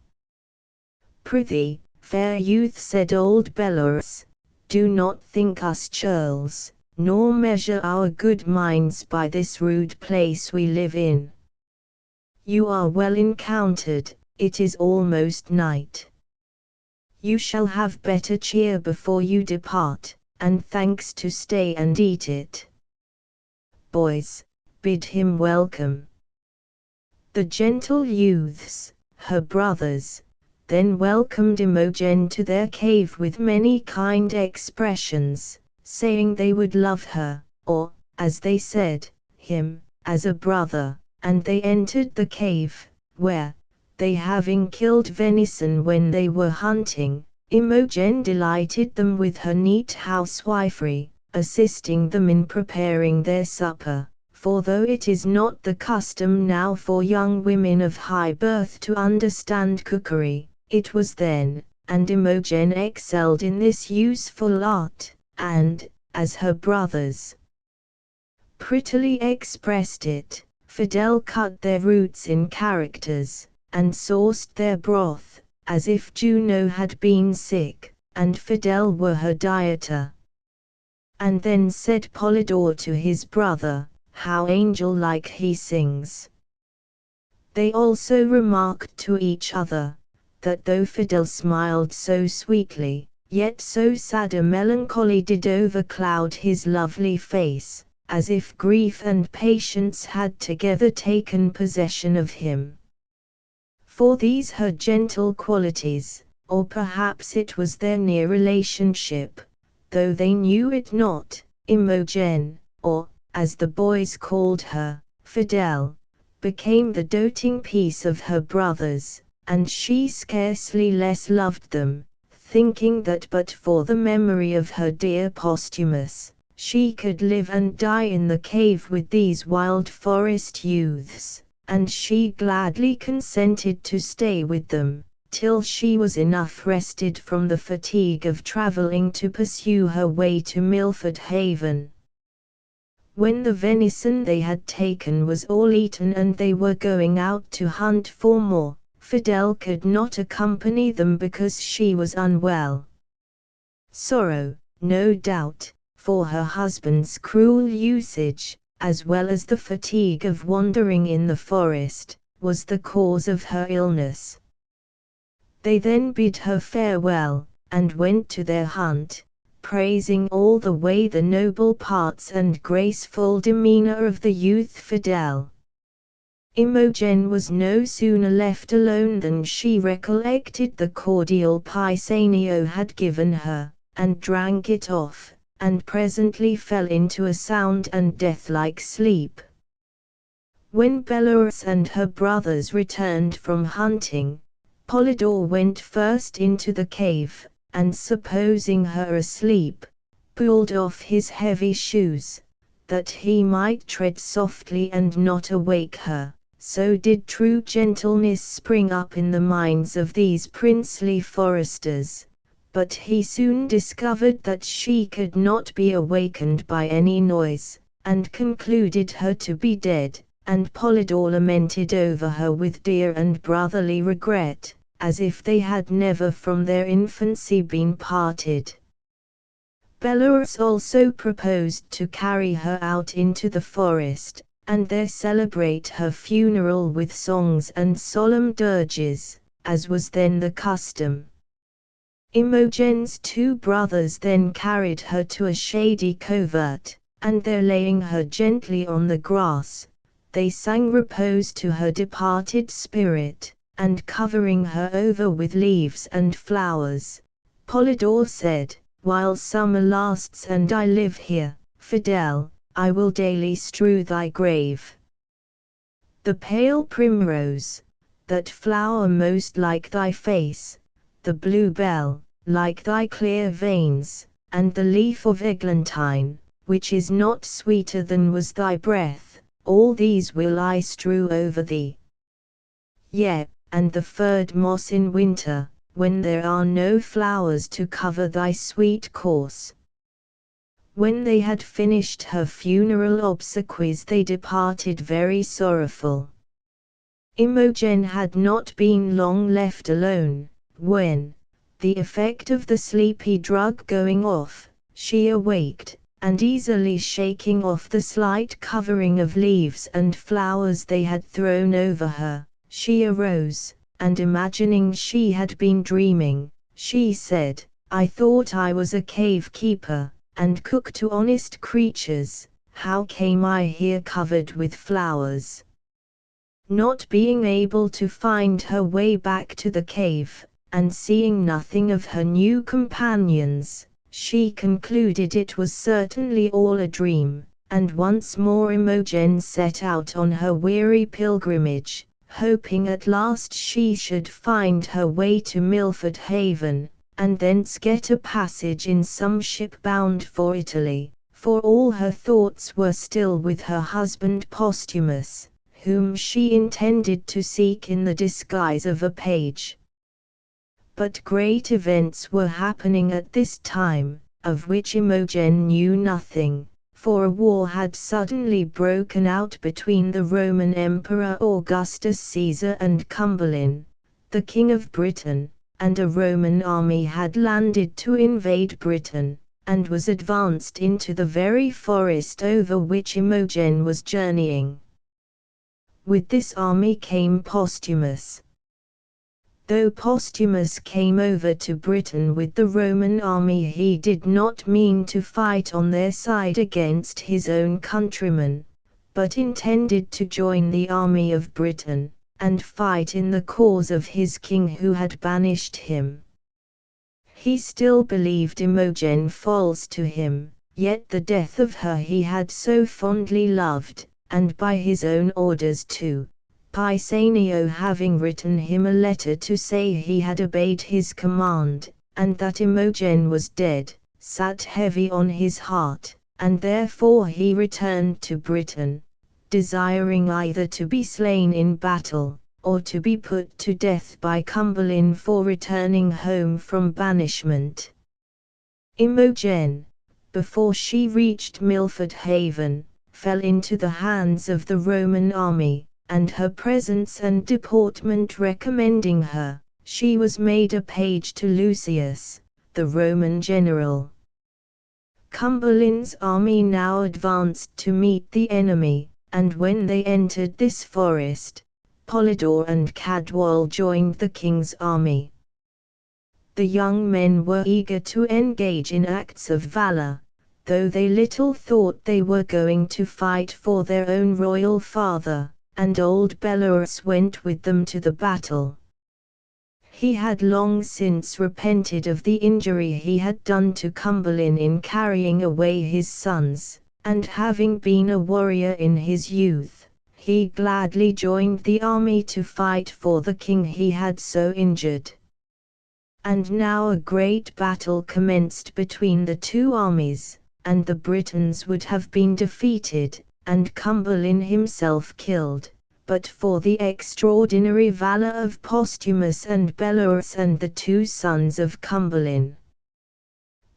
Prithee, fair youth, said old Bellerus, do not think us churls, nor measure our good minds by this rude place we live in. You are well encountered, it is almost night. You shall have better cheer before you depart, and thanks to stay and eat it. Boys, bid him welcome. The gentle youths, her brothers, then welcomed Imogen to their cave with many kind expressions, saying they would love her, or, as they said, him, as a brother, and they entered the cave, where, they having killed venison when they were hunting, Imogen delighted them with her neat housewifery, assisting them in preparing their supper, for though it is not the custom now for young women of high birth to understand cookery, it was then, and Imogen excelled in this useful art, and, as her brothers prettily expressed it, Fidel cut their roots in characters, and sauced their broth, as if Juno had been sick, and Fidel were her dieter. And then said Polydore to his brother, how angel-like he sings. They also remarked to each other, that though Fidel smiled so sweetly, yet so sad a melancholy did overcloud his lovely face, as if grief and patience had together taken possession of him. For these her gentle qualities, or perhaps it was their near relationship, though they knew it not, Imogen, or, as the boys called her, Fidel, became the doting piece of her brothers, and she scarcely less loved them, thinking that but for the memory of her dear Posthumus, she could live and die in the cave with these wild forest youths, and she gladly consented to stay with them, till she was enough rested from the fatigue of travelling to pursue her way to Milford Haven. When the venison they had taken was all eaten and they were going out to hunt for more, Fidèle could not accompany them because she was unwell. Sorrow, no doubt, for her husband's cruel usage, as well as the fatigue of wandering in the forest, was the cause of her illness. They then bid her farewell, and went to their hunt, praising all the way the noble parts and graceful demeanour of the youth Fidèle. Imogen was no sooner left alone than she recollected the cordial Pisanio had given her, and drank it off, and presently fell into a sound and death-like sleep. When Bellerus and her brothers returned from hunting, Polydore went first into the cave, and supposing her asleep, pulled off his heavy shoes, that he might tread softly and not awake her. So did true gentleness spring up in the minds of these princely foresters, but he soon discovered that she could not be awakened by any noise, and concluded her to be dead, and Polydore lamented over her with dear and brotherly regret, as if they had never from their infancy been parted. Bellerus also proposed to carry her out into the forest, and there celebrate her funeral with songs and solemn dirges, as was then the custom. Imogen's two brothers then carried her to a shady covert, and there laying her gently on the grass, they sang repose to her departed spirit, and covering her over with leaves and flowers, Polydore said, "While summer lasts and I live here, Fidèle, I will daily strew thy grave. The pale primrose, that flower most like thy face, the bluebell, like thy clear veins, and the leaf of eglantine, which is not sweeter than was thy breath, all these will I strew over thee. Yea, and the furred moss in winter, when there are no flowers to cover thy sweet corse." When they had finished her funeral obsequies they departed very sorrowful. Imogen had not been long left alone, when, the effect of the sleepy drug going off, she awaked, and easily shaking off the slight covering of leaves and flowers they had thrown over her, she arose, and imagining she had been dreaming, she said, "I thought I was a cave keeper, and cook to honest creatures, how came I here covered with flowers?" Not being able to find her way back to the cave, and seeing nothing of her new companions, she concluded it was certainly all a dream, and once more Imogen set out on her weary pilgrimage, hoping at last she should find her way to Milford Haven, and thence get a passage in some ship bound for Italy, for all her thoughts were still with her husband Posthumus, whom she intended to seek in the disguise of a page. But great events were happening at this time, of which Imogen knew nothing, for a war had suddenly broken out between the Roman Emperor Augustus Caesar and Cumberland, the King of Britain, and a Roman army had landed to invade Britain, and was advanced into the very forest over which Imogen was journeying. With this army came Posthumus. Though Posthumus came over to Britain with the Roman army, he did not mean to fight on their side against his own countrymen, but intended to join the army of Britain, and fight in the cause of his king who had banished him. He still believed Imogen false to him, yet the death of her he had so fondly loved, and by his own orders too, Pisanio having written him a letter to say he had obeyed his command, and that Imogen was dead, sat heavy on his heart, and therefore he returned to Britain, desiring either to be slain in battle, or to be put to death by Cumberland for returning home from banishment. Imogen, before she reached Milford Haven, fell into the hands of the Roman army, and her presence and deportment recommending her, she was made a page to Lucius, the Roman general. Cumberland's army now advanced to meet the enemy, and when they entered this forest, Polydore and Cadwal joined the king's army. The young men were eager to engage in acts of valor, though they little thought they were going to fight for their own royal father, and old Bellerus went with them to the battle. He had long since repented of the injury he had done to Cumberland in carrying away his sons, and having been a warrior in his youth, he gladly joined the army to fight for the king he had so injured. And now a great battle commenced between the two armies, and the Britons would have been defeated, and Cumberland himself killed, but for the extraordinary valor of Posthumus and Bellerus and the two sons of Cumberland.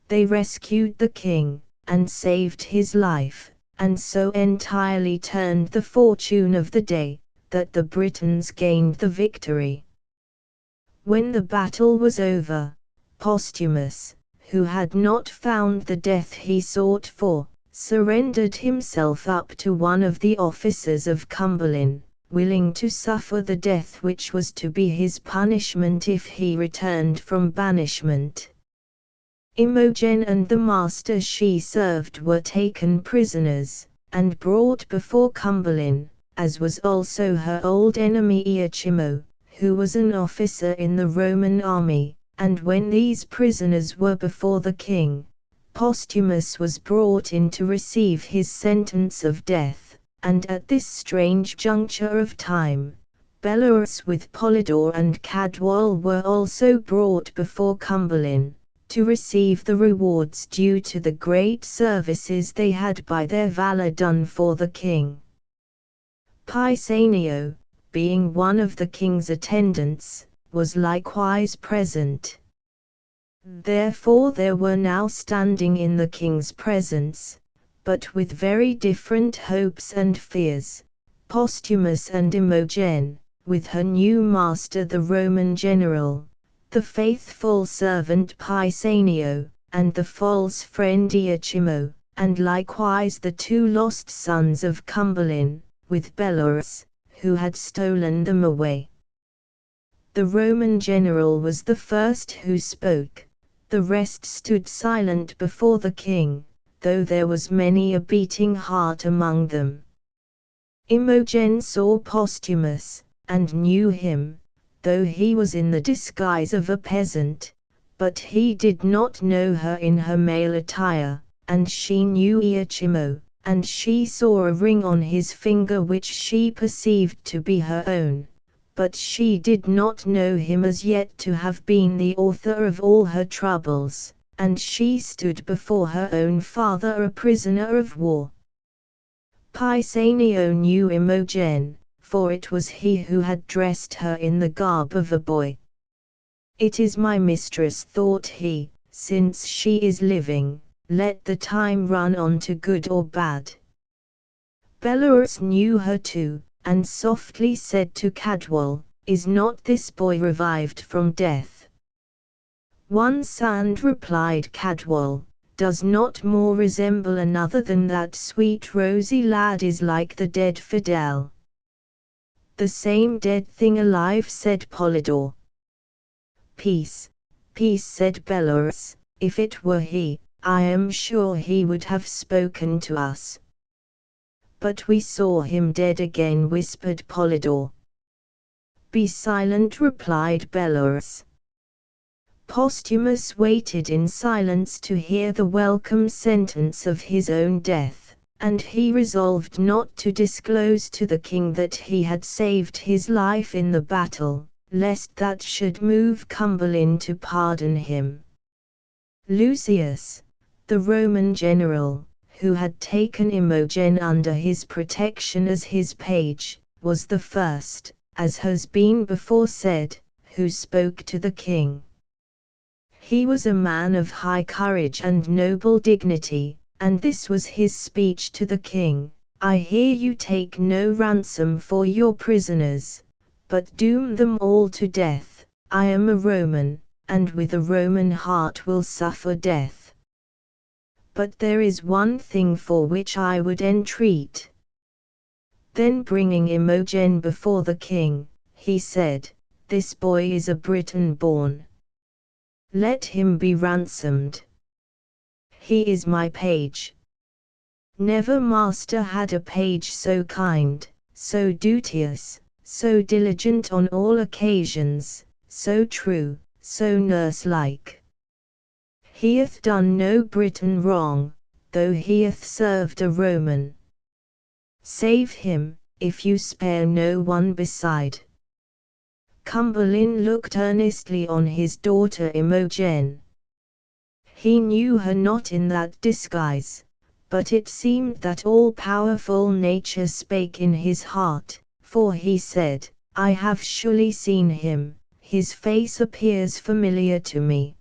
They rescued the king, and saved his life, and so entirely turned the fortune of the day, that the Britons gained the victory. When the battle was over, Posthumus, who had not found the death he sought for, surrendered himself up to one of the officers of Cumberland, willing to suffer the death which was to be his punishment if he returned from banishment. Imogen and the master she served were taken prisoners, and brought before Cumberland, as was also her old enemy Iachimo, who was an officer in the Roman army, and when these prisoners were before the king, Posthumus was brought in to receive his sentence of death, and at this strange juncture of time, Bellerus with Polydore and Cadwal were also brought before Cumberland, to receive the rewards due to the great services they had by their valor done for the king. Pisanio, being one of the king's attendants, was likewise present. Therefore there were now standing in the king's presence, but with very different hopes and fears, Posthumus and Imogen, with her new master the Roman general, the faithful servant Pisanio, and the false friend Iachimo, and likewise the two lost sons of Cumberland, with Bellerus, who had stolen them away. The Roman general was the first who spoke, the rest stood silent before the king, though there was many a beating heart among them. Imogen saw Posthumus, and knew him, though he was in the disguise of a peasant, but he did not know her in her male attire, and she knew Iachimo, and she saw a ring on his finger which she perceived to be her own, but she did not know him as yet to have been the author of all her troubles, and she stood before her own father a prisoner of war. Pisanio knew Imogen, for it was he who had dressed her in the garb of a boy. "It is my mistress," thought he, "since she is living, let the time run on to good or bad." Bellerus knew her too, and softly said to Cadwal, "Is not this boy revived from death?" "One sand," replied Cadwal, "does not more resemble another than that sweet rosy lad is like the dead Fidel." "The same dead thing alive," said Polydore. "Peace, peace," said Bellerus, "if it were he, I am sure he would have spoken to us." "But we saw him dead again," whispered Polydore. "Be silent," replied Bellerus. Posthumus waited in silence to hear the welcome sentence of his own death, and he resolved not to disclose to the king that he had saved his life in the battle, lest that should move Cumberland to pardon him. Lucius, the Roman general, who had taken Imogen under his protection as his page, was the first, as has been before said, who spoke to the king. He was a man of high courage and noble dignity, and this was his speech to the king: I hear you take no ransom for your prisoners, but doom them all to death. I am a Roman, and with a Roman heart will suffer death. But there is one thing for which I would entreat. Then bringing Imogen before the king, he said, This boy is a Briton born. Let him be ransomed. He is my page. Never master had a page so kind, so duteous, so diligent on all occasions, so true, so nurse-like. He hath done no Briton wrong, though he hath served a Roman. Save him, if you spare no one beside. Cumberland looked earnestly on his daughter Imogen. He knew her not in that disguise, but it seemed that all-powerful nature spake in his heart, for he said, I have surely seen him, his face appears familiar to me.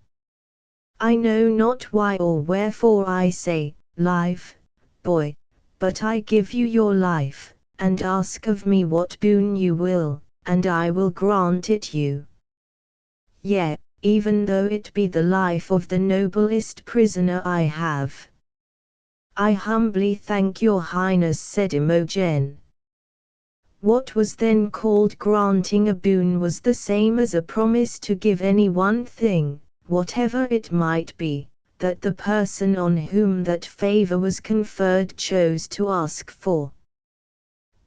I know not why or wherefore I say, Life, boy, but I give you your life, and ask of me what boon you will, and I will grant it you. Yea, even though it be the life of the noblest prisoner I have. I humbly thank your highness, said Imogen. What was then called granting a boon was the same as a promise to give any one thing, whatever it might be, that the person on whom that favour was conferred chose to ask for.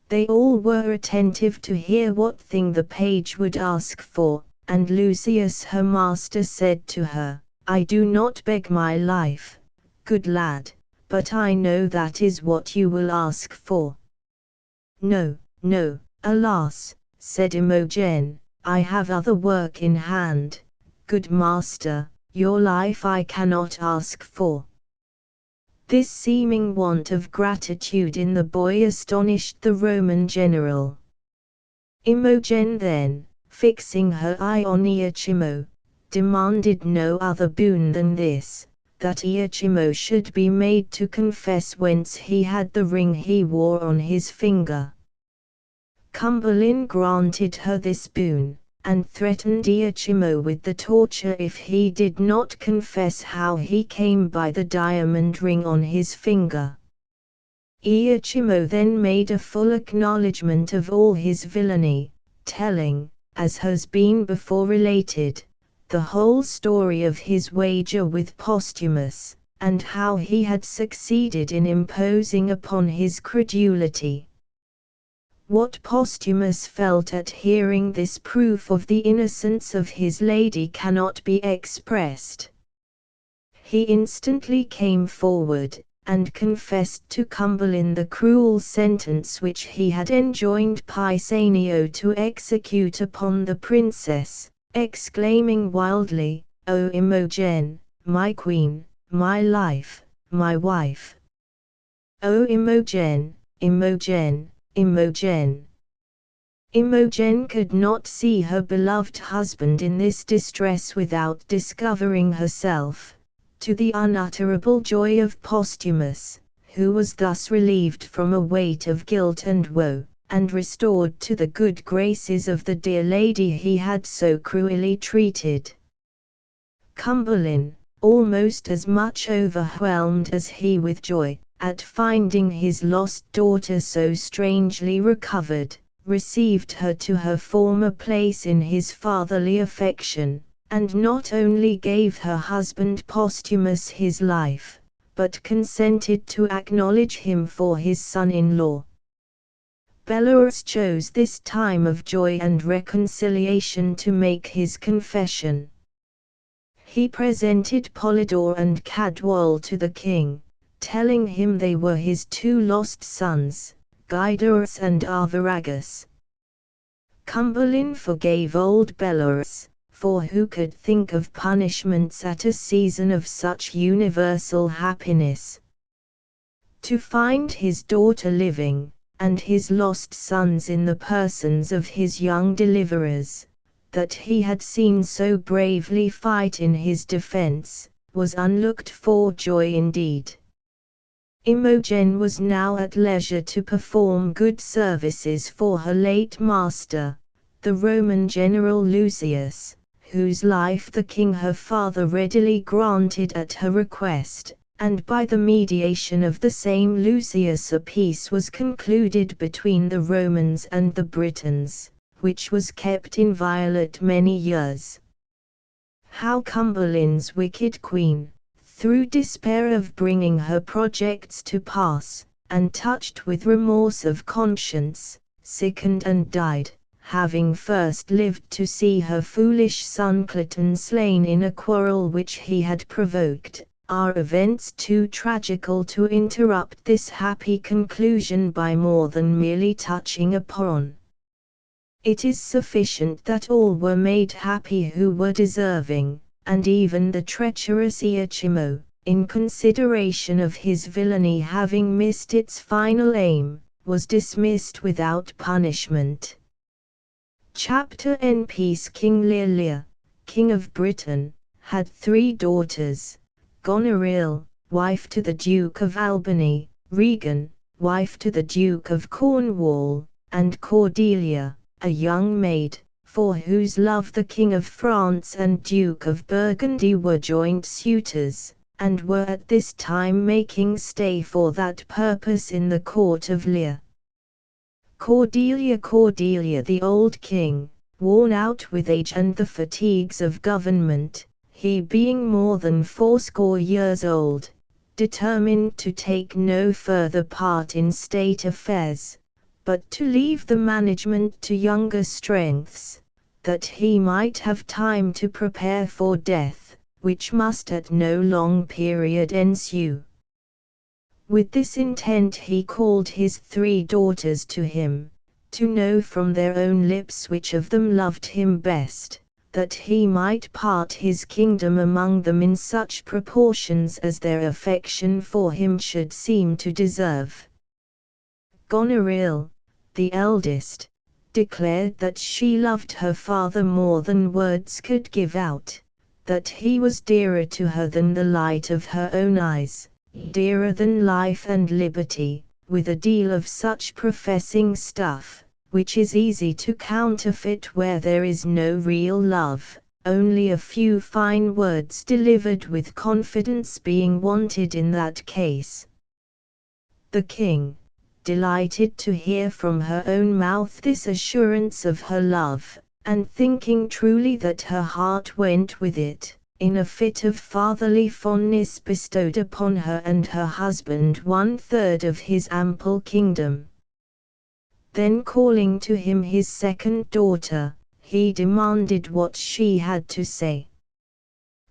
They all were attentive to hear what thing the page would ask for, and Lucius her master said to her, I do not beg my life, good lad, but I know that is what you will ask for. No, no, alas, said Imogen, I have other work in hand, good master, your life I cannot ask for. This seeming want of gratitude in the boy astonished the Roman general. Imogen then, fixing her eye on Iachimo, demanded no other boon than this, that Iachimo should be made to confess whence he had the ring he wore on his finger. Cumberland granted her this boon, and threatened Iachimo with the torture if he did not confess how he came by the diamond ring on his finger. Iachimo then made a full acknowledgment of all his villainy, telling, as has been before related, the whole story of his wager with Posthumus, and how he had succeeded in imposing upon his credulity. What Posthumus felt at hearing this proof of the innocence of his lady cannot be expressed. He instantly came forward, and confessed to Cumberland the cruel sentence which he had enjoined Pisanio to execute upon the princess, exclaiming wildly, O Imogen, my queen, my life, my wife! O Imogen, Imogen, Imogen! Imogen could not see her beloved husband in this distress without discovering herself, to the unutterable joy of Posthumus, who was thus relieved from a weight of guilt and woe, and restored to the good graces of the dear lady he had so cruelly treated. Cumberland, almost as much overwhelmed as he with joy, at finding his lost daughter so strangely recovered, received her to her former place in his fatherly affection, and not only gave her husband Posthumus his life, but consented to acknowledge him for his son-in-law. Bellerus chose this time of joy and reconciliation to make his confession. He presented Polydore and Cadwal to the king, telling him they were his two lost sons, Guidorus and Arviragus. Cumberland forgave old Bellerus, for who could think of punishments at a season of such universal happiness? To find his daughter living, and his lost sons in the persons of his young deliverers, that he had seen so bravely fight in his defense, was unlooked for joy indeed. Imogen was now at leisure to perform good services for her late master, the Roman general Lucius, whose life the king her father readily granted at her request, and by the mediation of the same Lucius a peace was concluded between the Romans and the Britons, which was kept inviolate many years. How Cumberland's wicked queen, through despair of bringing her projects to pass, and touched with remorse of conscience, sickened and died, having first lived to see her foolish son Clayton slain in a quarrel which he had provoked, are events too tragical to interrupt this happy conclusion by more than merely touching upon. It is sufficient that all were made happy who were deserving, and even the treacherous Iachimo, in consideration of his villainy having missed its final aim, was dismissed without punishment. Chapter N. Peace. King Lear, King of Britain, had 3 daughters: Goneril, wife to the Duke of Albany; Regan, wife to the Duke of Cornwall; and Cordelia, a young maid, for whose love the King of France and Duke of Burgundy were joint suitors, and were at this time making stay for that purpose in the court of Lear. Cordelia, the old king, worn out with age and the fatigues of government, he being more than 80 years old, determined to take no further part in state affairs, but to leave the management to younger strengths, that he might have time to prepare for death, which must at no long period ensue. With this intent he called his 3 daughters to him, to know from their own lips which of them loved him best, that he might part his kingdom among them in such proportions as their affection for him should seem to deserve. Goneril, the eldest, declared that she loved her father more than words could give out, that he was dearer to her than the light of her own eyes, dearer than life and liberty, with a deal of such professing stuff, which is easy to counterfeit where there is no real love, only a few fine words delivered with confidence being wanted in that case. The king, delighted to hear from her own mouth this assurance of her love, and thinking truly that her heart went with it, in a fit of fatherly fondness bestowed upon her and her husband 1/3 of his ample kingdom. Then calling to him his second daughter, he demanded what she had to say.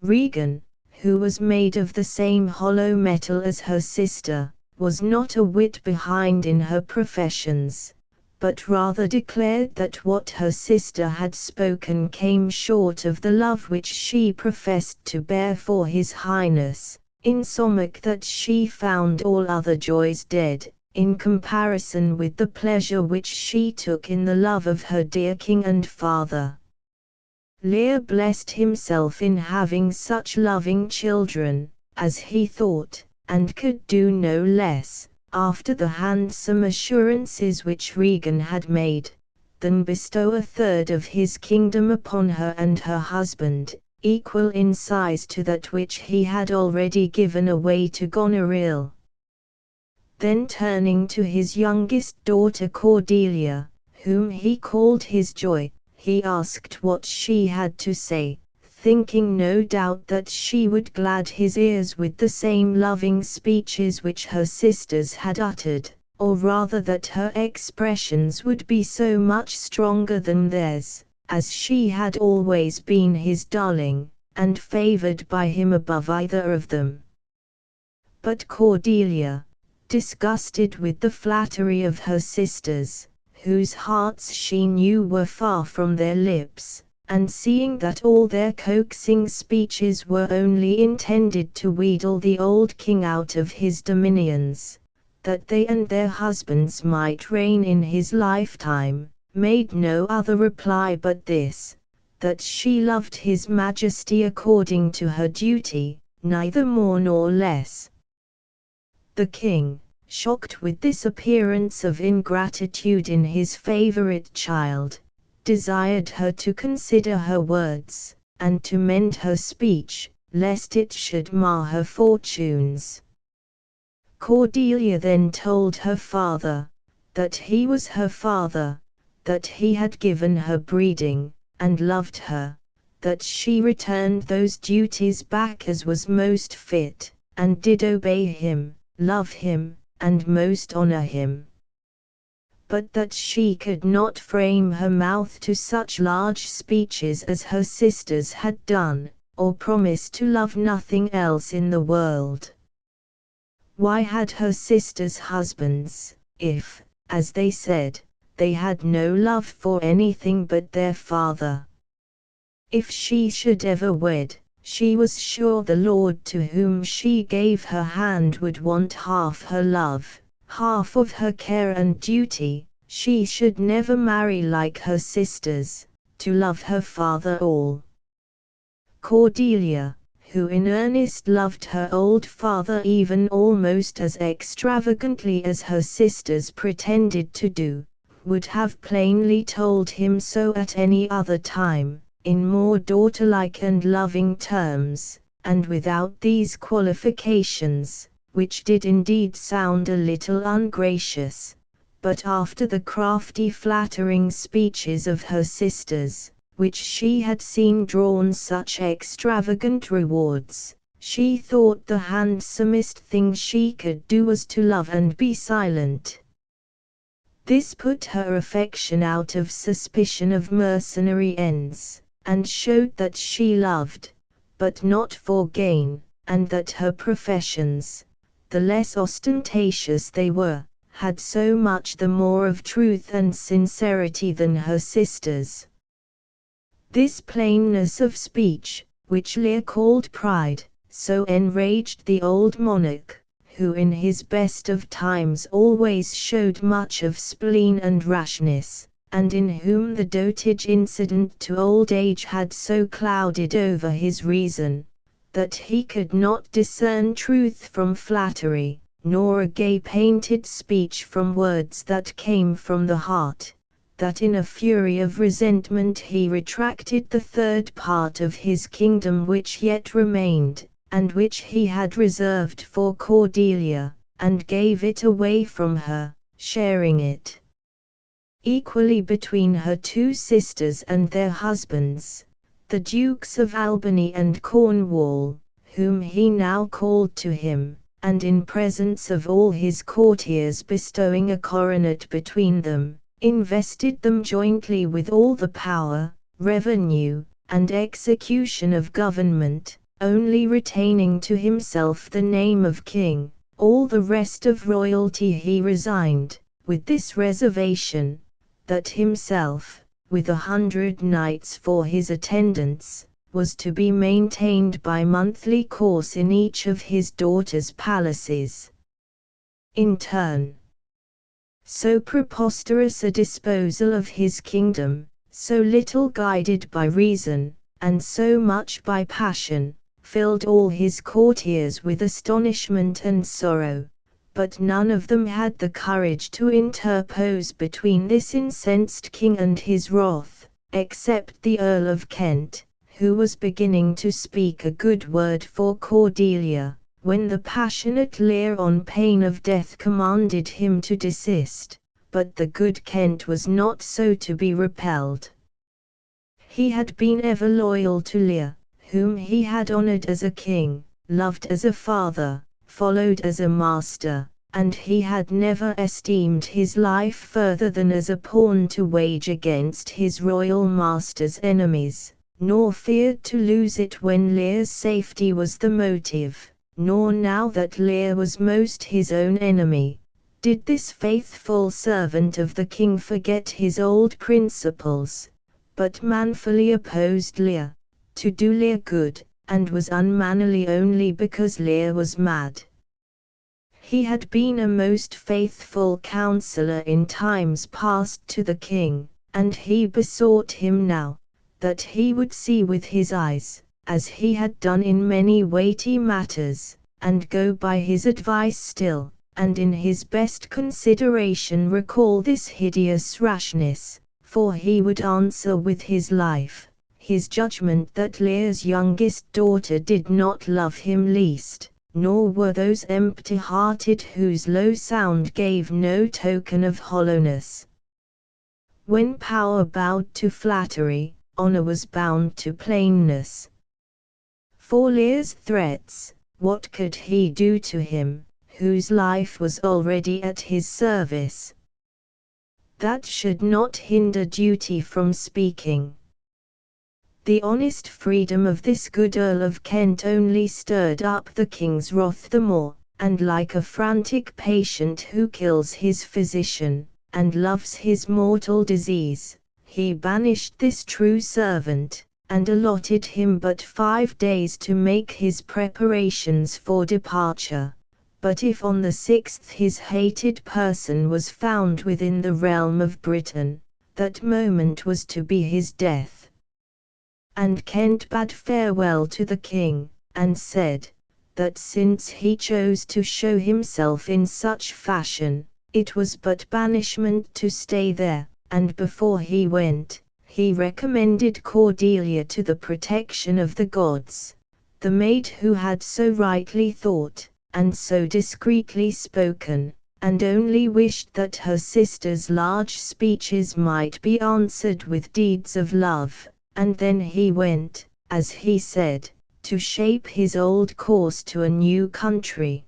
Regan, who was made of the same hollow metal as her sister, was not a whit behind in her professions, but rather declared that what her sister had spoken came short of the love which she professed to bear for his highness, insomuch that she found all other joys dead, in comparison with the pleasure which she took in the love of her dear king and father. Lear blessed himself in having such loving children, as he thought, and could do no less, after the handsome assurances which Regan had made, than bestow 1/3 of his kingdom upon her and her husband, equal in size to that which he had already given away to Goneril. Then turning to his youngest daughter Cordelia, whom he called his joy, he asked what she had to say, thinking no doubt that she would glad his ears with the same loving speeches which her sisters had uttered, or rather that her expressions would be so much stronger than theirs, as she had always been his darling, and favored by him above either of them. But Cordelia, disgusted with the flattery of her sisters, whose hearts she knew were far from their lips, and seeing that all their coaxing speeches were only intended to wheedle the old king out of his dominions, that they and their husbands might reign in his lifetime, made no other reply but this, that she loved his majesty according to her duty, neither more nor less. The king, shocked with this appearance of ingratitude in his favorite child, desired her to consider her words, and to mend her speech, lest it should mar her fortunes. Cordelia then told her father, that he was her father, that he had given her breeding, and loved her, that she returned those duties back as was most fit, and did obey him, love him, and most honor him. But that she could not frame her mouth to such large speeches as her sisters had done, or promise to love nothing else in the world. Why had her sisters husbands, if, as they said, they had no love for anything but their father? If she should ever wed, she was sure the lord to whom she gave her hand would want half her love, half of her care and duty. She should never marry like her sisters, to love her father all. Cordelia, who in earnest loved her old father even almost as extravagantly as her sisters pretended to do, would have plainly told him so at any other time, in more daughter-like and loving terms, and without these qualifications, which did indeed sound a little ungracious, but after the crafty flattering speeches of her sisters, which she had seen drawn such extravagant rewards, she thought the handsomest thing she could do was to love and be silent. This put her affection out of suspicion of mercenary ends, and showed that she loved, but not for gain, and that her professions, the less ostentatious they were, had so much the more of truth and sincerity than her sisters. This plainness of speech, which Lear called pride, so enraged the old monarch, who in his best of times always showed much of spleen and rashness, and in whom the dotage incident to old age had so clouded over his reason, that he could not discern truth from flattery, nor a gay painted speech from words that came from the heart, that in a fury of resentment he retracted the third part of his kingdom which yet remained, and which he had reserved for Cordelia, and gave it away from her, sharing it equally between her two sisters and their husbands, the Dukes of Albany and Cornwall, whom he now called to him, and in presence of all his courtiers bestowing a coronet between them, invested them jointly with all the power, revenue, and execution of government, only retaining to himself the name of king. All the rest of royalty he resigned, with this reservation, that himself, with 100 knights for his attendants, was to be maintained by monthly course in each of his daughters' palaces. In turn, so preposterous a disposal of his kingdom, so little guided by reason, and so much by passion, filled all his courtiers with astonishment and sorrow, but none of them had the courage to interpose between this incensed king and his wrath, except the Earl of Kent, who was beginning to speak a good word for Cordelia, when the passionate Lear on pain of death commanded him to desist, but the good Kent was not so to be repelled. He had been ever loyal to Lear, whom he had honored as a king, loved as a father, followed as a master, and he had never esteemed his life further than as a pawn to wage against his royal master's enemies, nor feared to lose it when Lear's safety was the motive, nor now that Lear was most his own enemy, did this faithful servant of the king forget his old principles, but manfully opposed Lear, to do Lear good, and was unmannerly only because Lear was mad. He had been a most faithful counselor in times past to the king, and he besought him now, that he would see with his eyes, as he had done in many weighty matters, and go by his advice still, and in his best consideration recall this hideous rashness, for he would answer with his life, his judgment that Lear's youngest daughter did not love him least, nor were those empty-hearted whose low sound gave no token of hollowness. When power bowed to flattery, honor was bound to plainness. For Lear's threats, what could he do to him, whose life was already at his service? That should not hinder duty from speaking. The honest freedom of this good Earl of Kent only stirred up the king's wrath the more, and like a frantic patient who kills his physician, and loves his mortal disease, he banished this true servant, and allotted him but 5 days to make his preparations for departure. But if on the 6th his hated person was found within the realm of Britain, that moment was to be his death. And Kent bade farewell to the king, and said, that since he chose to show himself in such fashion, it was but banishment to stay there, and before he went, he recommended Cordelia to the protection of the gods, the maid who had so rightly thought, and so discreetly spoken, and only wished that her sister's large speeches might be answered with deeds of love. And then he went, as he said, to shape his old course to a new country.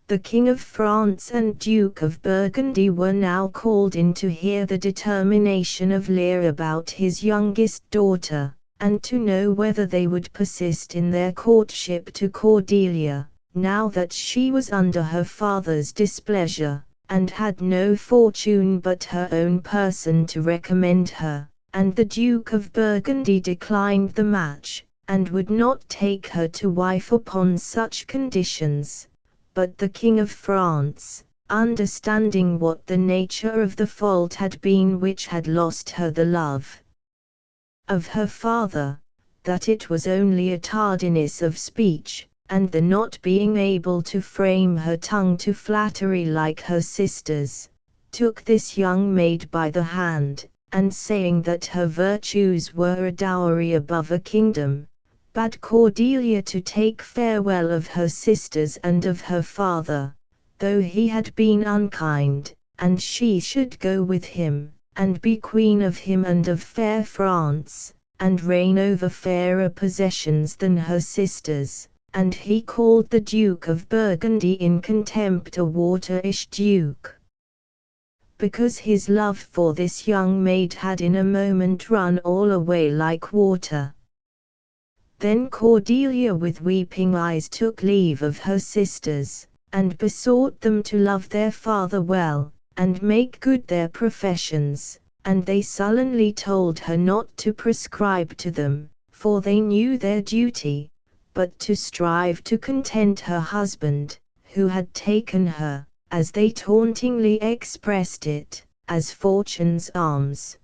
The King of France and Duke of Burgundy were now called in to hear the determination of Lear about his youngest daughter, and to know whether they would persist in their courtship to Cordelia, now that she was under her father's displeasure, and had no fortune but her own person to recommend her. And the Duke of Burgundy declined the match, and would not take her to wife upon such conditions. But the King of France, understanding what the nature of the fault had been which had lost her the love of her father, that it was only a tardiness of speech, and the not being able to frame her tongue to flattery like her sisters, took this young maid by the hand, and saying that her virtues were a dowry above a kingdom, bade Cordelia to take farewell of her sisters and of her father, though he had been unkind, and she should go with him, and be queen of him and of fair France, and reign over fairer possessions than her sisters. And he called the Duke of Burgundy in contempt a waterish duke, because his love for this young maid had in a moment run all away like water. Then Cordelia with weeping eyes took leave of her sisters, and besought them to love their father well, and make good their professions, and they sullenly told her not to prescribe to them, for they knew their duty, but to strive to content her husband, who had taken her, as they tauntingly expressed it, as fortune's alms.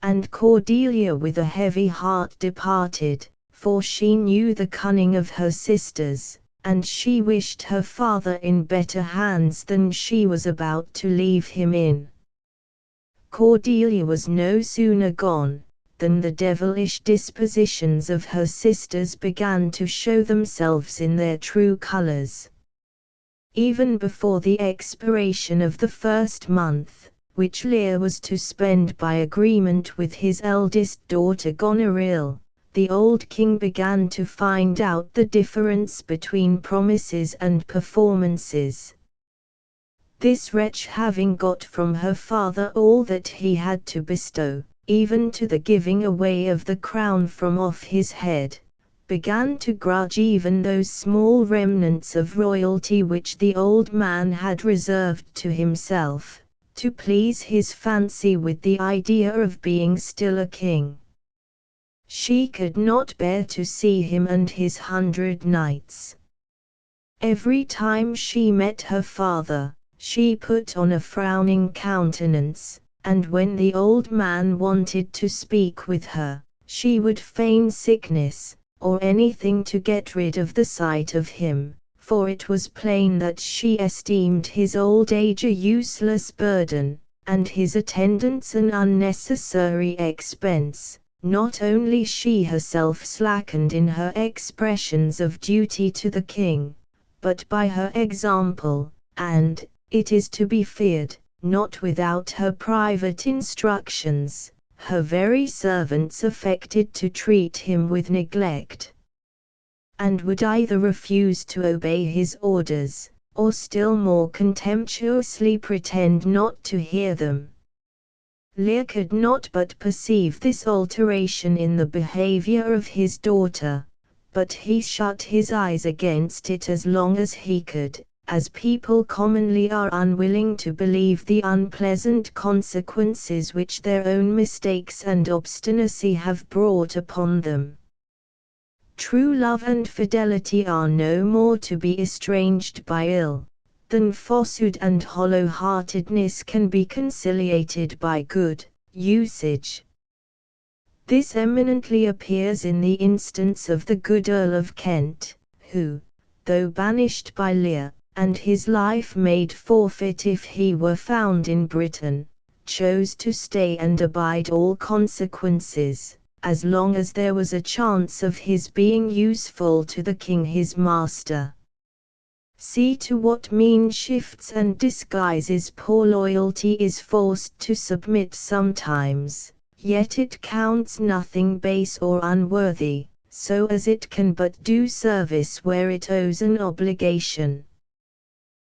And Cordelia with a heavy heart departed, for she knew the cunning of her sisters, and she wished her father in better hands than she was about to leave him in. Cordelia was no sooner gone, than the devilish dispositions of her sisters began to show themselves in their true colors. Even before the expiration of the 1st month, which Lear was to spend by agreement with his eldest daughter Goneril, the old king began to find out the difference between promises and performances. This wretch, having got from her father all that he had to bestow, even to the giving away of the crown from off his head, began to grudge even those small remnants of royalty which the old man had reserved to himself, to please his fancy with the idea of being still a king. She could not bear to see him and his 100 knights. Every time she met her father, she put on a frowning countenance, and when the old man wanted to speak with her, she would feign sickness, or anything to get rid of the sight of him, for it was plain that she esteemed his old age a useless burden, and his attendants an unnecessary expense. Not only she herself slackened in her expressions of duty to the king, but by her example, and, it is to be feared, not without her private instructions, her very servants affected to treat him with neglect, and would either refuse to obey his orders, or still more contemptuously pretend not to hear them. Lear could not but perceive this alteration in the behavior of his daughter, but he shut his eyes against it as long as he could, as people commonly are unwilling to believe the unpleasant consequences which their own mistakes and obstinacy have brought upon them. True love and fidelity are no more to be estranged by ill, than falsehood and hollow-heartedness can be conciliated by good usage. This eminently appears in the instance of the good Earl of Kent, who, though banished by Lear, and his life made forfeit if he were found in Britain, chose to stay and abide all consequences, as long as there was a chance of his being useful to the king his master. See to what mean shifts and disguises poor loyalty is forced to submit sometimes. Yet it counts nothing base or unworthy, so as it can but do service where it owes an obligation.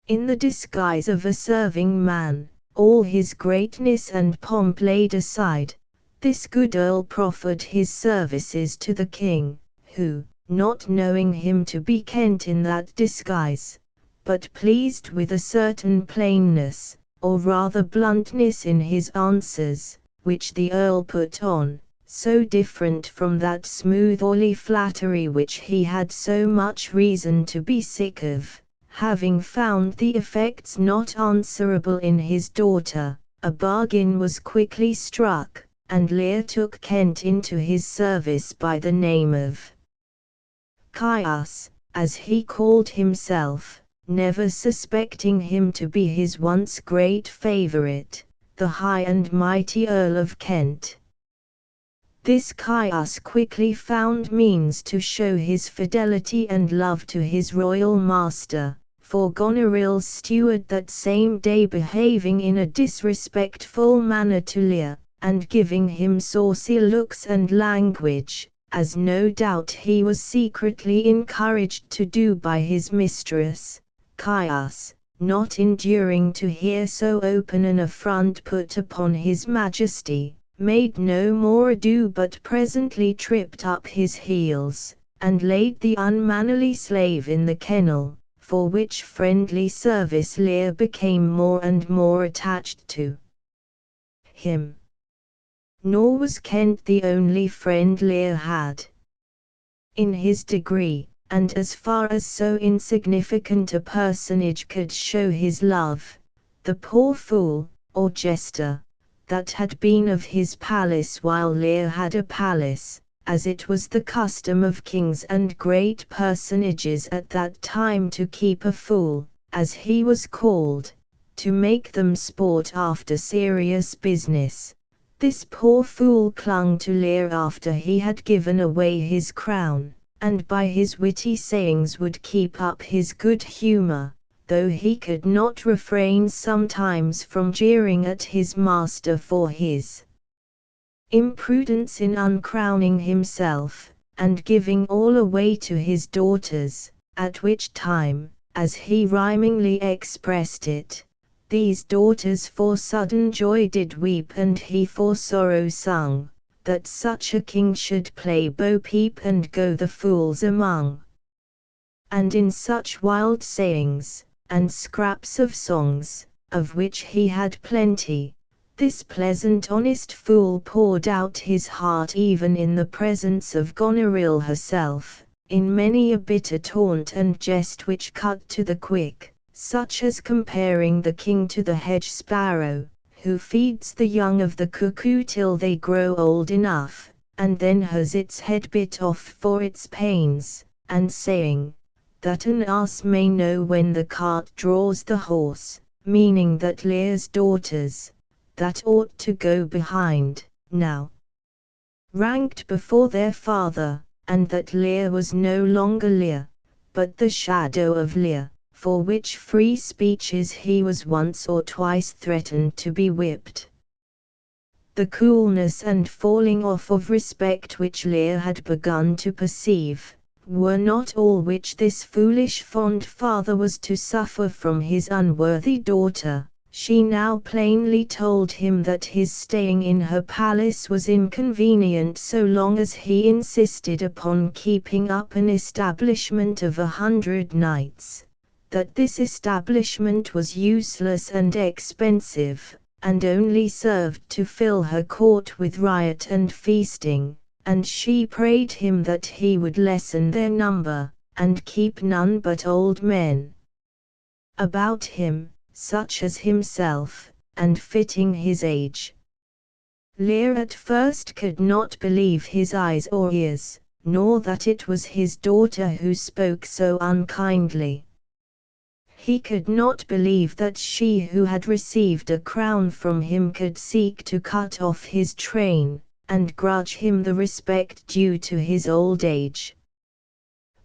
In the disguise of a serving man, all his greatness and pomp laid aside, this good earl proffered his services to the king, who, not knowing him to be Kent in that disguise, but pleased with a certain plainness, or rather bluntness in his answers, which the earl put on, so different from that smooth-oily flattery which he had so much reason to be sick of, having found the effects not answerable in his daughter, a bargain was quickly struck, and Lear took Kent into his service by the name of Caius, as he called himself, never suspecting him to be his once great favourite, the high and mighty Earl of Kent. This Caius quickly found means to show his fidelity and love to his royal master, for Goneril's steward that same day behaving in a disrespectful manner to Lear, and giving him saucy looks and language, as no doubt he was secretly encouraged to do by his mistress, Caius, not enduring to hear so open an affront put upon his majesty, made no more ado but presently tripped up his heels, and laid the unmannerly slave in the kennel, for which friendly service Lear became more and more attached to him. Nor was Kent the only friend Lear had. In his degree, and as far as so insignificant a personage could show his love, the poor fool, or jester, that had been of his palace while Lear had a palace, as it was the custom of kings and great personages at that time to keep a fool, as he was called, to make them sport after serious business. This poor fool clung to Lear after he had given away his crown, and by his witty sayings would keep up his good humour, though he could not refrain sometimes from jeering at his master for his imprudence in uncrowning himself, and giving all away to his daughters, at which time, as he rhymingly expressed it, these daughters for sudden joy did weep and he for sorrow sung, that such a king should play bo peep and go the fools among. And in such wild sayings, and scraps of songs, of which he had plenty, this pleasant honest fool poured out his heart even in the presence of Goneril herself, in many a bitter taunt and jest which cut to the quick, such as comparing the king to the hedge sparrow, who feeds the young of the cuckoo till they grow old enough, and then has its head bit off for its pains, and saying, that an ass may know when the cart draws the horse, meaning that Lear's daughters, that ought to go behind, now ranked before their father, and that Lear was no longer Lear, but the shadow of Lear, for which free speeches he was once or twice threatened to be whipped. The coolness and falling off of respect which Lear had begun to perceive, were not all which this foolish fond father was to suffer from his unworthy daughter. She now plainly told him that his staying in her palace was inconvenient so long as he insisted upon keeping up an establishment of 100 knights, that this establishment was useless and expensive, and only served to fill her court with riot and feasting, and she prayed him that he would lessen their number, and keep none but old men about him, such as himself, and fitting his age. Lear at first could not believe his eyes or ears, nor that it was his daughter who spoke so unkindly. He could not believe that she who had received a crown from him could seek to cut off his train, and grudge him the respect due to his old age.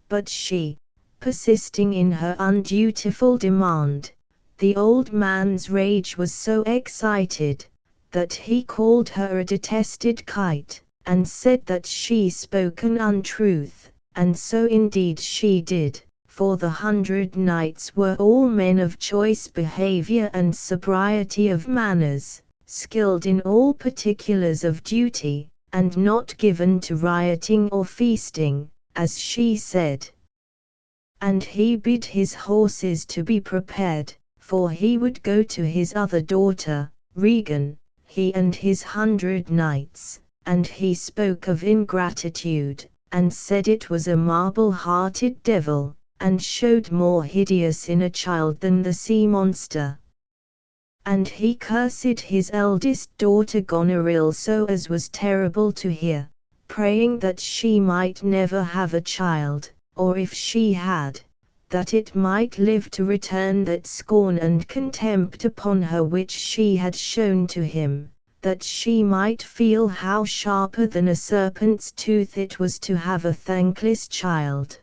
But she, persisting in her undutiful demand, the old man's rage was so excited, that he called her a detested kite, and said that she spoke an untruth, and so indeed she did, for the 100 knights were all men of choice behavior and sobriety of manners, skilled in all particulars of duty, and not given to rioting or feasting, as she said. And he bid his horses to be prepared, for he would go to his other daughter, Regan, he and his 100 knights, and he spoke of ingratitude, and said it was a marble-hearted devil, and showed more hideous in a child than the sea monster. And he cursed his eldest daughter Goneril so as was terrible to hear, praying that she might never have a child, or if she had, that it might live to return that scorn and contempt upon her which she had shown to him, that she might feel how sharper than a serpent's tooth it was to have a thankless child.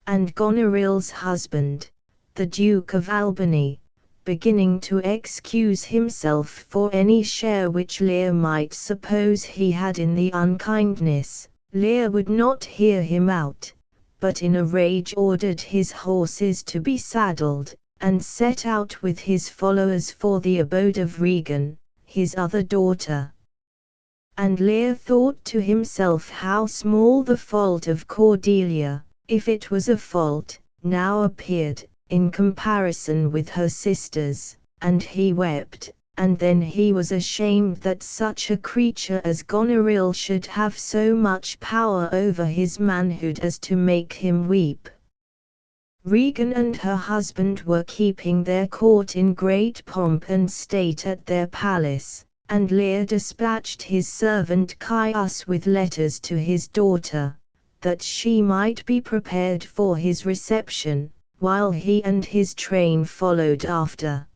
And Goneril's husband, the Duke of Albany, beginning to excuse himself for any share which Lear might suppose he had in the unkindness, Lear would not hear him out, but in a rage ordered his horses to be saddled, and set out with his followers for the abode of Regan, his other daughter. And Lear thought to himself how small the fault of Cordelia, if it was a fault, now appeared, in comparison with her sisters, and he wept, and then he was ashamed that such a creature as Goneril should have so much power over his manhood as to make him weep. Regan and her husband were keeping their court in great pomp and state at their palace, and Lear dispatched his servant Caius with letters to his daughter, that she might be prepared for his reception, while he and his train followed after.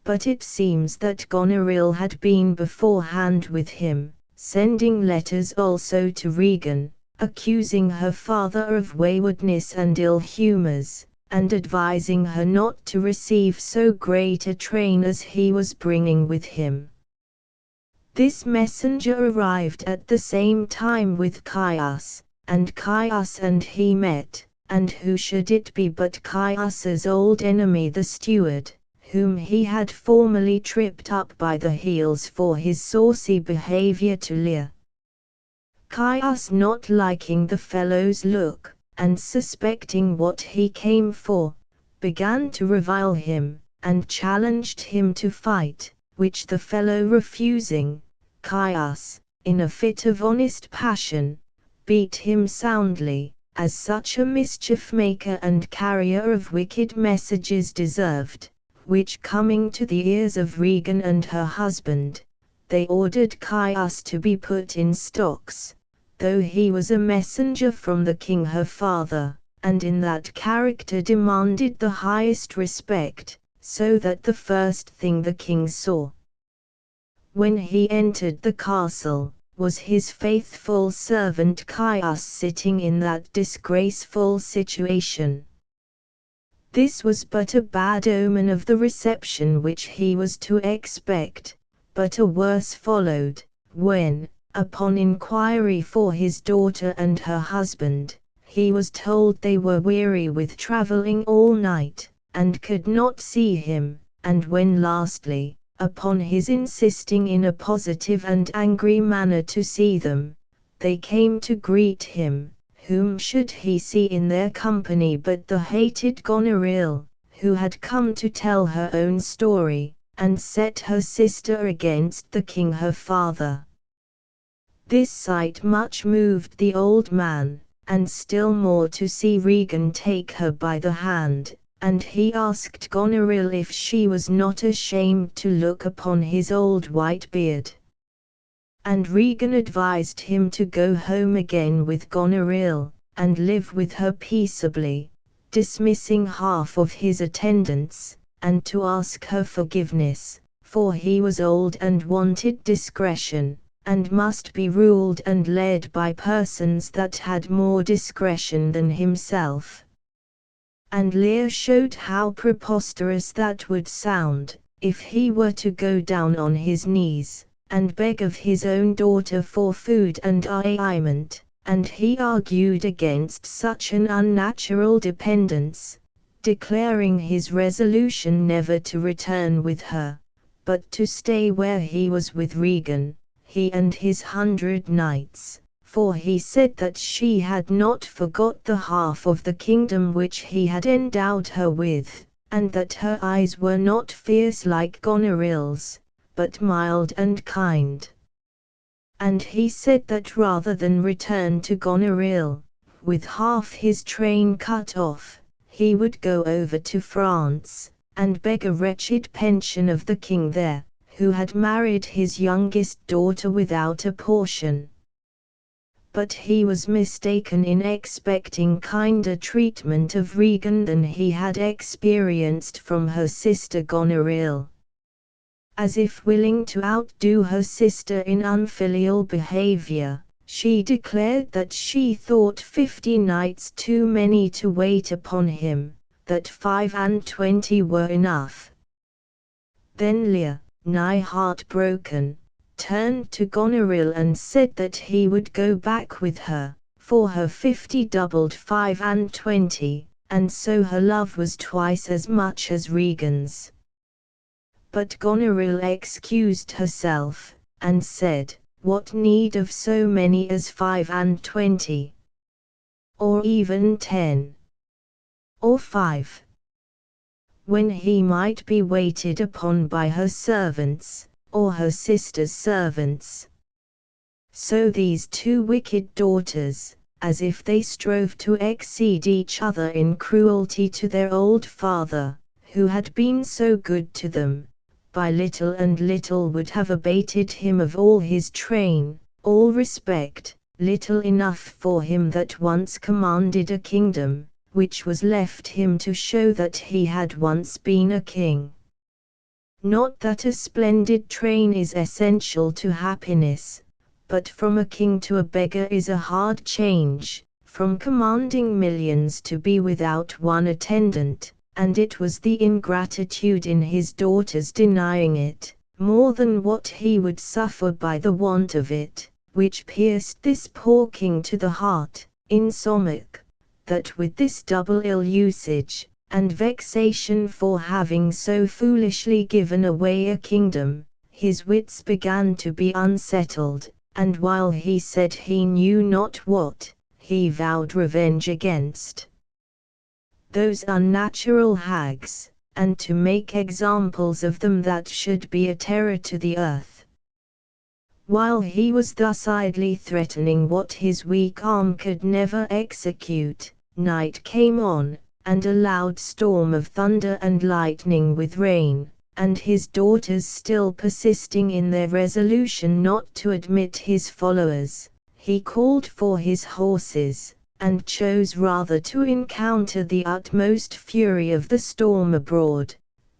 But it seems that Goneril had been beforehand with him, sending letters also to Regan, accusing her father of waywardness and ill humours, and advising her not to receive so great a train as he was bringing with him. This messenger arrived at the same time with Caius, and Caius and he met, and who should it be but Caius's old enemy the steward, whom he had formerly tripped up by the heels for his saucy behavior to Lear. Caius, not liking the fellow's look, and suspecting what he came for, began to revile him, and challenged him to fight, which the fellow refusing, Caius, in a fit of honest passion, beat him soundly, as such a mischief-maker and carrier of wicked messages deserved, which coming to the ears of Regan and her husband, they ordered Caius to be put in stocks, though he was a messenger from the king her father, and in that character demanded the highest respect, so that the first thing the king saw, when he entered the castle, was his faithful servant Caius sitting in that disgraceful situation. This was but a bad omen of the reception which he was to expect, but a worse followed, when, upon inquiry for his daughter and her husband, he was told they were weary with travelling all night, and could not see him, and when lastly, upon his insisting in a positive and angry manner to see them, they came to greet him, whom should he see in their company but the hated Goneril, who had come to tell her own story, and set her sister against the king her father. This sight much moved the old man, and still more to see Regan take her by the hand, and he asked Goneril if she was not ashamed to look upon his old white beard. And Regan advised him to go home again with Goneril, and live with her peaceably, dismissing half of his attendants, and to ask her forgiveness, for he was old and wanted discretion, and must be ruled and led by persons that had more discretion than himself. And Lear showed how preposterous that would sound, if he were to go down on his knees, and beg of his own daughter for food and raiment, and he argued against such an unnatural dependence, declaring his resolution never to return with her, but to stay where he was with Regan, he and his 100 knights, for he said that she had not forgot the half of the kingdom which he had endowed her with, and that her eyes were not fierce like Goneril's, but mild and kind. And he said that rather than return to Goneril, with half his train cut off, he would go over to France, and beg a wretched pension of the king there, who had married his youngest daughter without a portion. But he was mistaken in expecting kinder treatment of Regan than he had experienced from her sister Goneril. As if willing to outdo her sister in unfilial behavior, she declared that she thought 50 knights too many to wait upon him, that 25 were enough. Then Lear, nigh heartbroken, turned to Goneril and said that he would go back with her, for her 50 doubled 25, and so her love was twice as much as Regan's. But Goneril excused herself, and said, what need of so many as 25? Or even 10? Or 5? When he might be waited upon by her servants, or her sister's servants. So these two wicked daughters, as if they strove to exceed each other in cruelty to their old father, who had been so good to them, by little and little would have abated him of all his train, all respect, little enough for him that once commanded a kingdom, which was left him to show that he had once been a king. Not that a splendid train is essential to happiness, but from a king to a beggar is a hard change, from commanding millions to be without one attendant, and it was the ingratitude in his daughters denying it, more than what he would suffer by the want of it, which pierced this poor king to the heart, insomuch, that with this double ill usage, and vexation for having so foolishly given away a kingdom, his wits began to be unsettled, and while he said he knew not what, he vowed revenge against those unnatural hags, and to make examples of them that should be a terror to the earth. While he was thus idly threatening what his weak arm could never execute, night came on, and a loud storm of thunder and lightning with rain, and his daughters still persisting in their resolution not to admit his followers, he called for his horses, and chose rather to encounter the utmost fury of the storm abroad,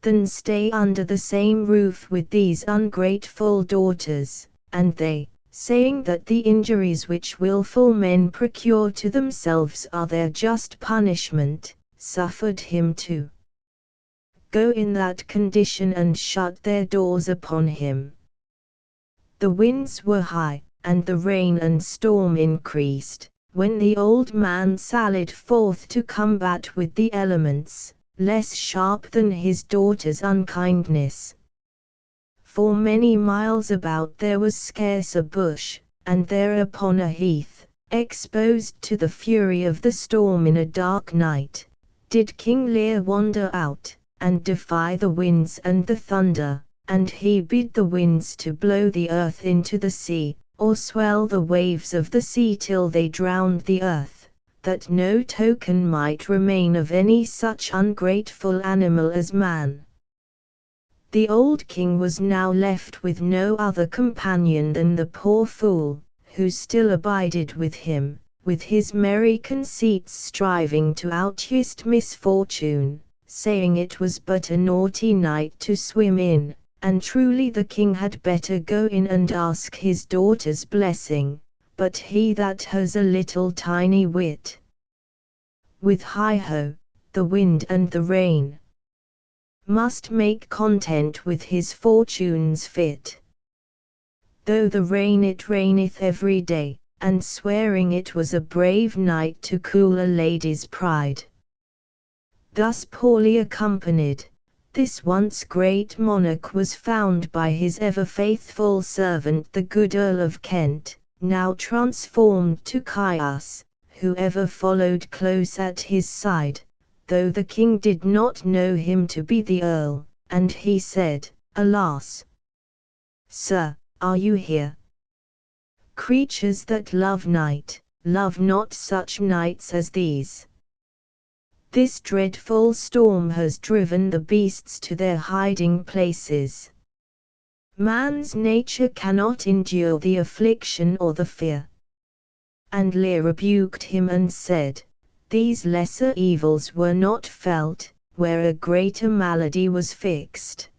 than stay under the same roof with these ungrateful daughters. And they, saying that the injuries which wilful men procure to themselves are their just punishment, suffered him to go in that condition and shut their doors upon him. The winds were high, and the rain and storm increased, when the old man sallied forth to combat with the elements, less sharp than his daughter's unkindness. For many miles about there was scarce a bush, and there upon a heath, exposed to the fury of the storm in a dark night, did King Lear wander out, and defy the winds and the thunder, and he bid the winds to blow the earth into the sea, or swell the waves of the sea till they drowned the earth, that no token might remain of any such ungrateful animal as man. The old king was now left with no other companion than the poor fool, who still abided with him, with his merry conceits striving to outjust misfortune, saying it was but a naughty night to swim in, and truly the king had better go in and ask his daughter's blessing, but he that has a little tiny wit, with hi-ho, the wind and the rain, must make content with his fortunes fit. Though the rain it raineth every day, and swearing it was a brave night to cool a lady's pride. Thus poorly accompanied, this once great monarch was found by his ever faithful servant the good Earl of Kent, now transformed to Caius, who ever followed close at his side, though the king did not know him to be the earl, and he said, "Alas! Sir, are you here? Creatures that love night, love not such nights as these. This dreadful storm has driven the beasts to their hiding places. Man's nature cannot endure the affliction or the fear." And Lear rebuked him and said, "These lesser evils were not felt, where a greater malady was fixed.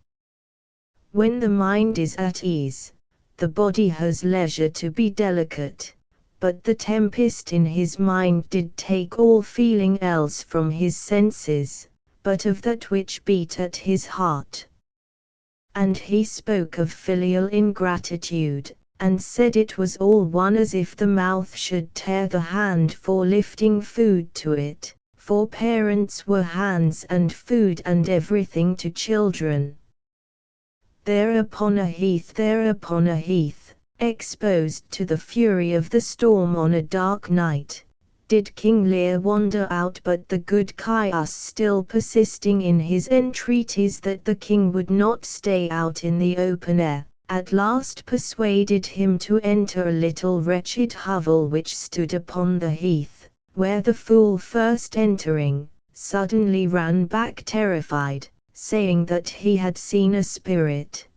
When the mind is at ease, the body has leisure to be delicate, but the tempest in his mind did take all feeling else from his senses, but of that which beat at his heart." And he spoke of filial ingratitude, and said it was all one as if the mouth should tear the hand for lifting food to it, for parents were hands and food and everything to children. There upon a heath, exposed to the fury of the storm on a dark night, did King Lear wander out, but the good Caius, still persisting in his entreaties that the king would not stay out in the open air, at last persuaded him to enter a little wretched hovel which stood upon the heath, where the fool first entering, suddenly ran back terrified, saying that he had seen a spirit.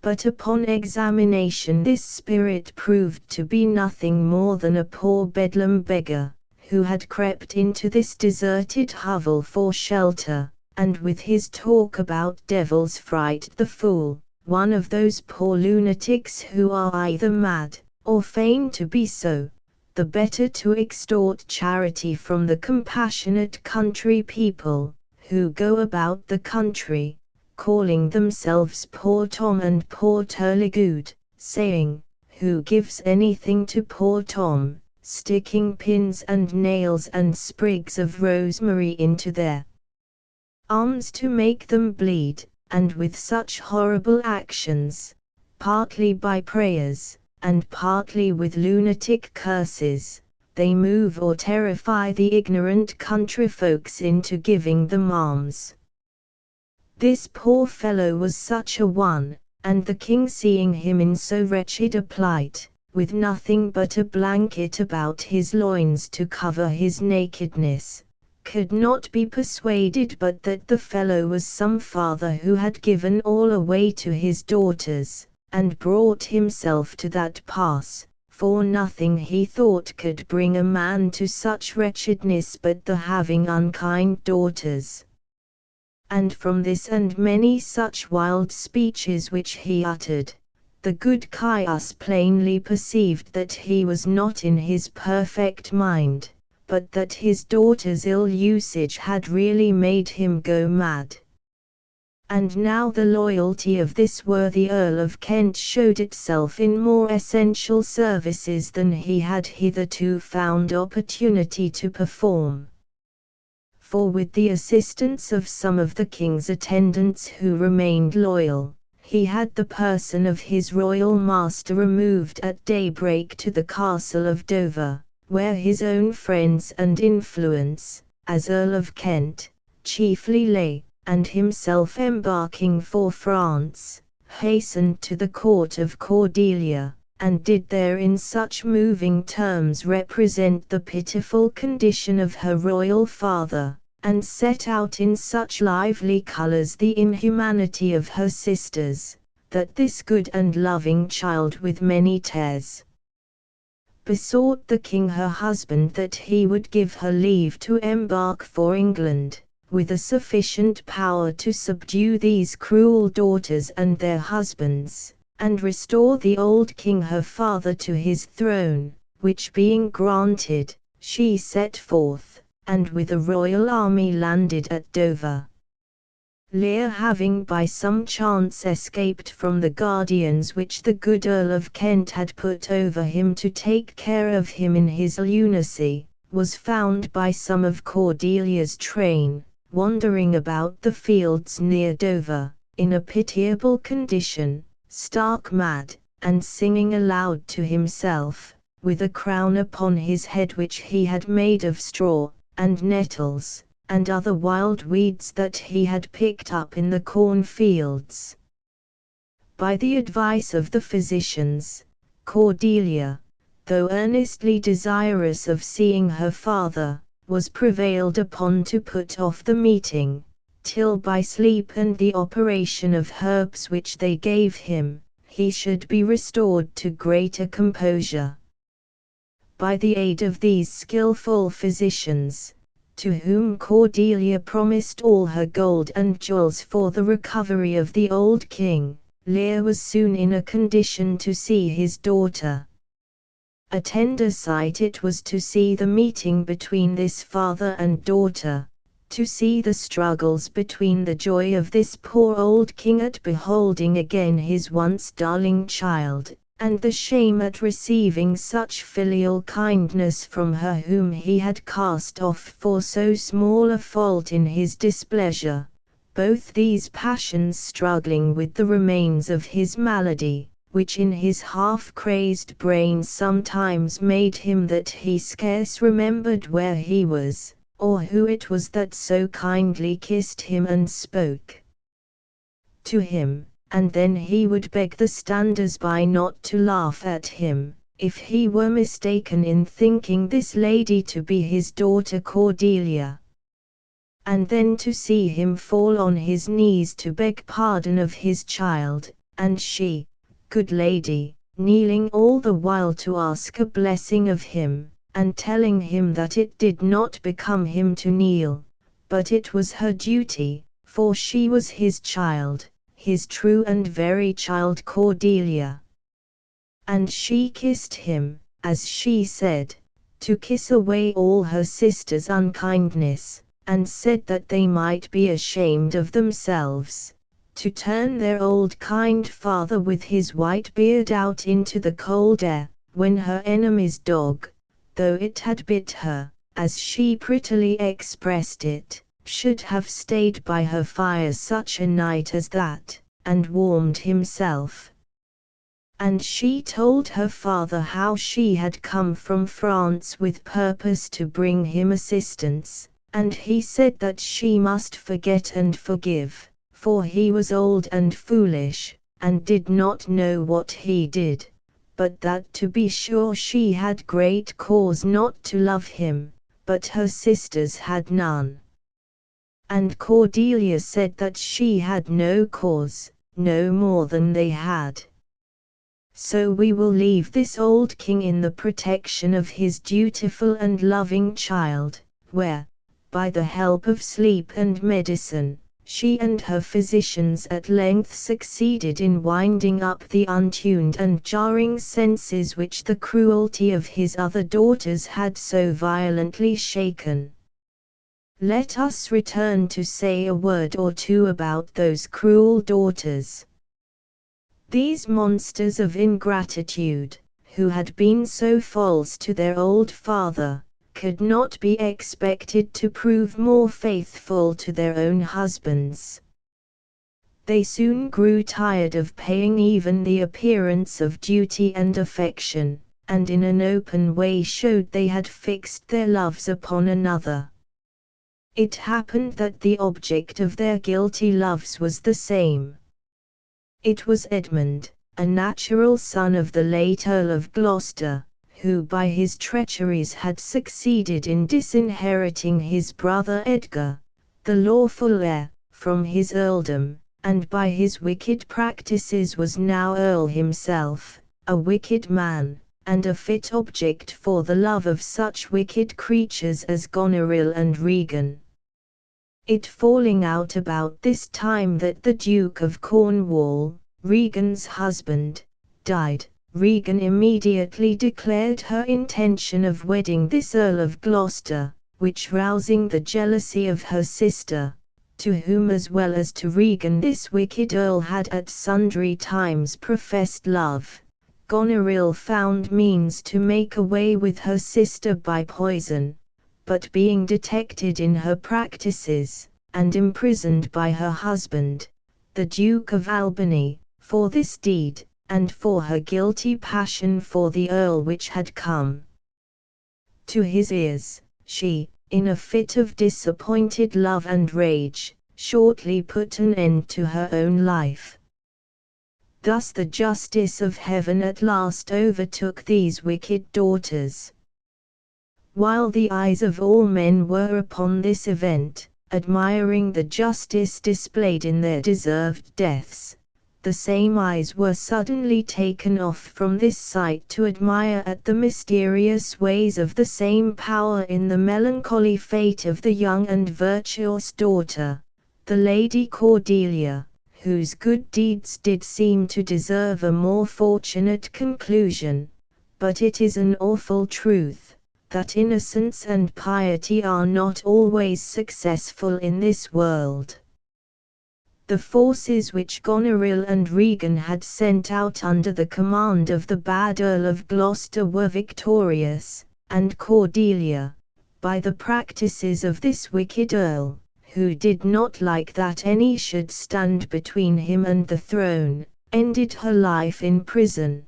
But upon examination this spirit proved to be nothing more than a poor bedlam beggar, who had crept into this deserted hovel for shelter, and with his talk about devils frightened the fool, one of those poor lunatics who are either mad, or feign to be so, the better to extort charity from the compassionate country people, who go about the country, calling themselves Poor Tom and Poor Turlygood, saying, "Who gives anything to Poor Tom?" sticking pins and nails and sprigs of rosemary into their arms to make them bleed, and with such horrible actions, partly by prayers, and partly with lunatic curses, they move or terrify the ignorant country folks into giving them alms. This poor fellow was such a one, and the king seeing him in so wretched a plight, with nothing but a blanket about his loins to cover his nakedness, could not be persuaded but that the fellow was some father who had given all away to his daughters, and brought himself to that pass, for nothing he thought could bring a man to such wretchedness but the having unkind daughters. And from this and many such wild speeches which he uttered, the good Caius plainly perceived that he was not in his perfect mind, but that his daughter's ill usage had really made him go mad. And now the loyalty of this worthy Earl of Kent showed itself in more essential services than he had hitherto found opportunity to perform. For with the assistance of some of the king's attendants who remained loyal, he had the person of his royal master removed at daybreak to the castle of Dover, where his own friends and influence, as Earl of Kent, chiefly lay, and himself embarking for France, hastened to the court of Cordelia, and did there in such moving terms represent the pitiful condition of her royal father, and set out in such lively colors the inhumanity of her sisters, that this good and loving child with many tears besought the king her husband that he would give her leave to embark for England, with a sufficient power to subdue these cruel daughters and their husbands, and restore the old king her father to his throne, which being granted, she set forth, and with a royal army landed at Dover. Lear having by some chance escaped from the guardians which the good Earl of Kent had put over him to take care of him in his lunacy, was found by some of Cordelia's train, wandering about the fields near Dover, in a pitiable condition, stark mad, and singing aloud to himself, with a crown upon his head which he had made of straw, and nettles, and other wild weeds that he had picked up in the cornfields. By the advice of the physicians, Cordelia, though earnestly desirous of seeing her father, was prevailed upon to put off the meeting, till by sleep and the operation of herbs which they gave him, he should be restored to greater composure. By the aid of these skillful physicians, to whom Cordelia promised all her gold and jewels for the recovery of the old king, Lear was soon in a condition to see his daughter. A tender sight it was to see the meeting between this father and daughter, to see the struggles between the joy of this poor old king at beholding again his once darling child, and the shame at receiving such filial kindness from her whom he had cast off for so small a fault in his displeasure, both these passions struggling with the remains of his malady, which in his half-crazed brain sometimes made him that he scarce remembered where he was, or who it was that so kindly kissed him and spoke to him. And then he would beg the standers-by not to laugh at him, if he were mistaken in thinking this lady to be his daughter Cordelia. And then to see him fall on his knees to beg pardon of his child, and she, good lady, kneeling all the while to ask a blessing of him, and telling him that it did not become him to kneel, but it was her duty, for she was his child, his true and very child Cordelia. And she kissed him, as she said, to kiss away all her sister's unkindness, and said that they might be ashamed of themselves, to turn their old kind father with his white beard out into the cold air, when her enemy's dog, though it had bit her, as she prettily expressed it, should have stayed by her fire such a night as that, and warmed himself. And she told her father how she had come from France with purpose to bring him assistance, and he said that she must forget and forgive, for he was old and foolish, and did not know what he did, but that to be sure she had great cause not to love him, but her sisters had none. And Cordelia said that she had no cause, no more than they had. So we will leave this old king in the protection of his dutiful and loving child, where, by the help of sleep and medicine, she and her physicians at length succeeded in winding up the untuned and jarring senses which the cruelty of his other daughters had so violently shaken. Let us return to say a word or two about those cruel daughters. These monsters of ingratitude, who had been so false to their old father, could not be expected to prove more faithful to their own husbands. They soon grew tired of paying even the appearance of duty and affection, and in an open way showed they had fixed their loves upon another. It happened that the object of their guilty loves was the same. It was Edmund, a natural son of the late Earl of Gloucester, who by his treacheries had succeeded in disinheriting his brother Edgar, the lawful heir, from his earldom, and by his wicked practices was now Earl himself, a wicked man, and a fit object for the love of such wicked creatures as Goneril and Regan. It falling out about this time that the Duke of Cornwall, Regan's husband, died, Regan immediately declared her intention of wedding this Earl of Gloucester, which rousing the jealousy of her sister, to whom as well as to Regan this wicked Earl had at sundry times professed love, Goneril found means to make away with her sister by poison, but being detected in her practices, and imprisoned by her husband, the Duke of Albany, for this deed, and for her guilty passion for the Earl which had come to his ears, she, in a fit of disappointed love and rage, shortly put an end to her own life. Thus the justice of heaven at last overtook these wicked daughters. While the eyes of all men were upon this event, admiring the justice displayed in their deserved deaths, the same eyes were suddenly taken off from this sight to admire at the mysterious ways of the same power in the melancholy fate of the young and virtuous daughter, the Lady Cordelia, whose good deeds did seem to deserve a more fortunate conclusion. But it is an awful truth, that innocence and piety are not always successful in this world. The forces which Goneril and Regan had sent out under the command of the bad Earl of Gloucester were victorious, and Cordelia, by the practices of this wicked Earl, who did not like that any should stand between him and the throne, ended her life in prison.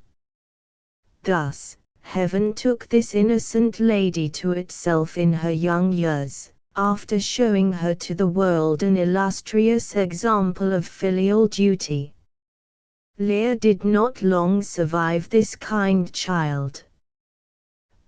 Thus, Heaven took this innocent lady to itself in her young years, after showing her to the world an illustrious example of filial duty. Lear did not long survive this kind child.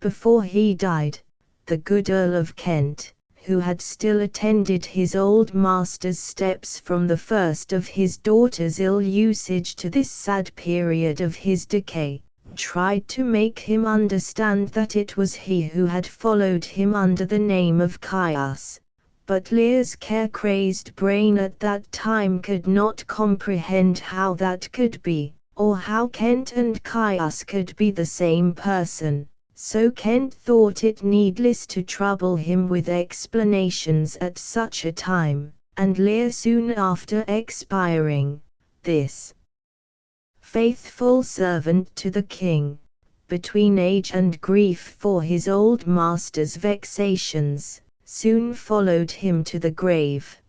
Before he died, the good Earl of Kent, who had still attended his old master's steps from the first of his daughter's ill usage to this sad period of his decay, tried to make him understand that it was he who had followed him under the name of Caius, but Lear's care-crazed brain at that time could not comprehend how that could be, or how Kent and Caius could be the same person. So Kent thought it needless to trouble him with explanations at such a time, and Lear soon after expiring, this faithful servant to the king, between age and grief for his old master's vexations, soon followed him to the grave.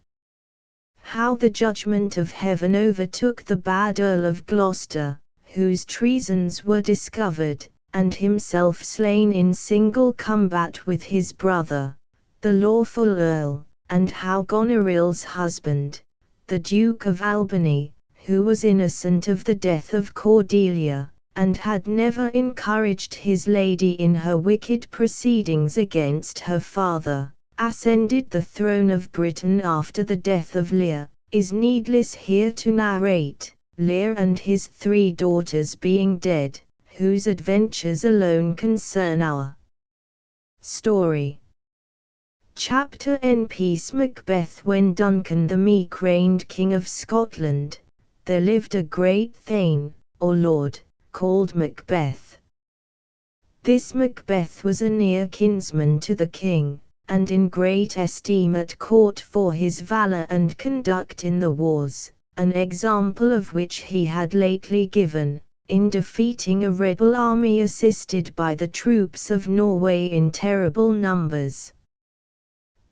How the judgment of heaven overtook the bad Earl of Gloucester, whose treasons were discovered, and himself slain in single combat with his brother, the lawful Earl, and how Goneril's husband, the Duke of Albany, who was innocent of the death of Cordelia, and had never encouraged his lady in her wicked proceedings against her father, ascended the throne of Britain after the death of Lear, is needless here to narrate, Lear and his 3 daughters being dead, whose adventures alone concern our story. Chapter N. Peace Macbeth. When Duncan the Meek reigned King of Scotland, there lived a great Thane, or Lord, called Macbeth. This Macbeth was a near kinsman to the king, and in great esteem at court for his valor and conduct in the wars, an example of which he had lately given, in defeating a rebel army assisted by the troops of Norway in terrible numbers.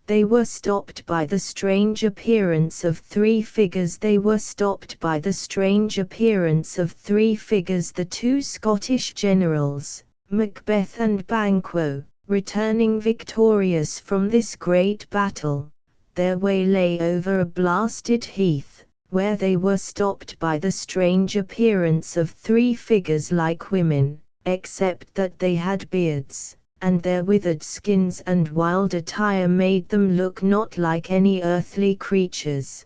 They were stopped by the strange appearance of 3 figures. The 2 Scottish generals, Macbeth and Banquo, returning victorious from this great battle. Their way lay over a blasted heath, where they were stopped by the strange appearance of 3 figures like women, except that they had beards, and their withered skins and wild attire made them look not like any earthly creatures.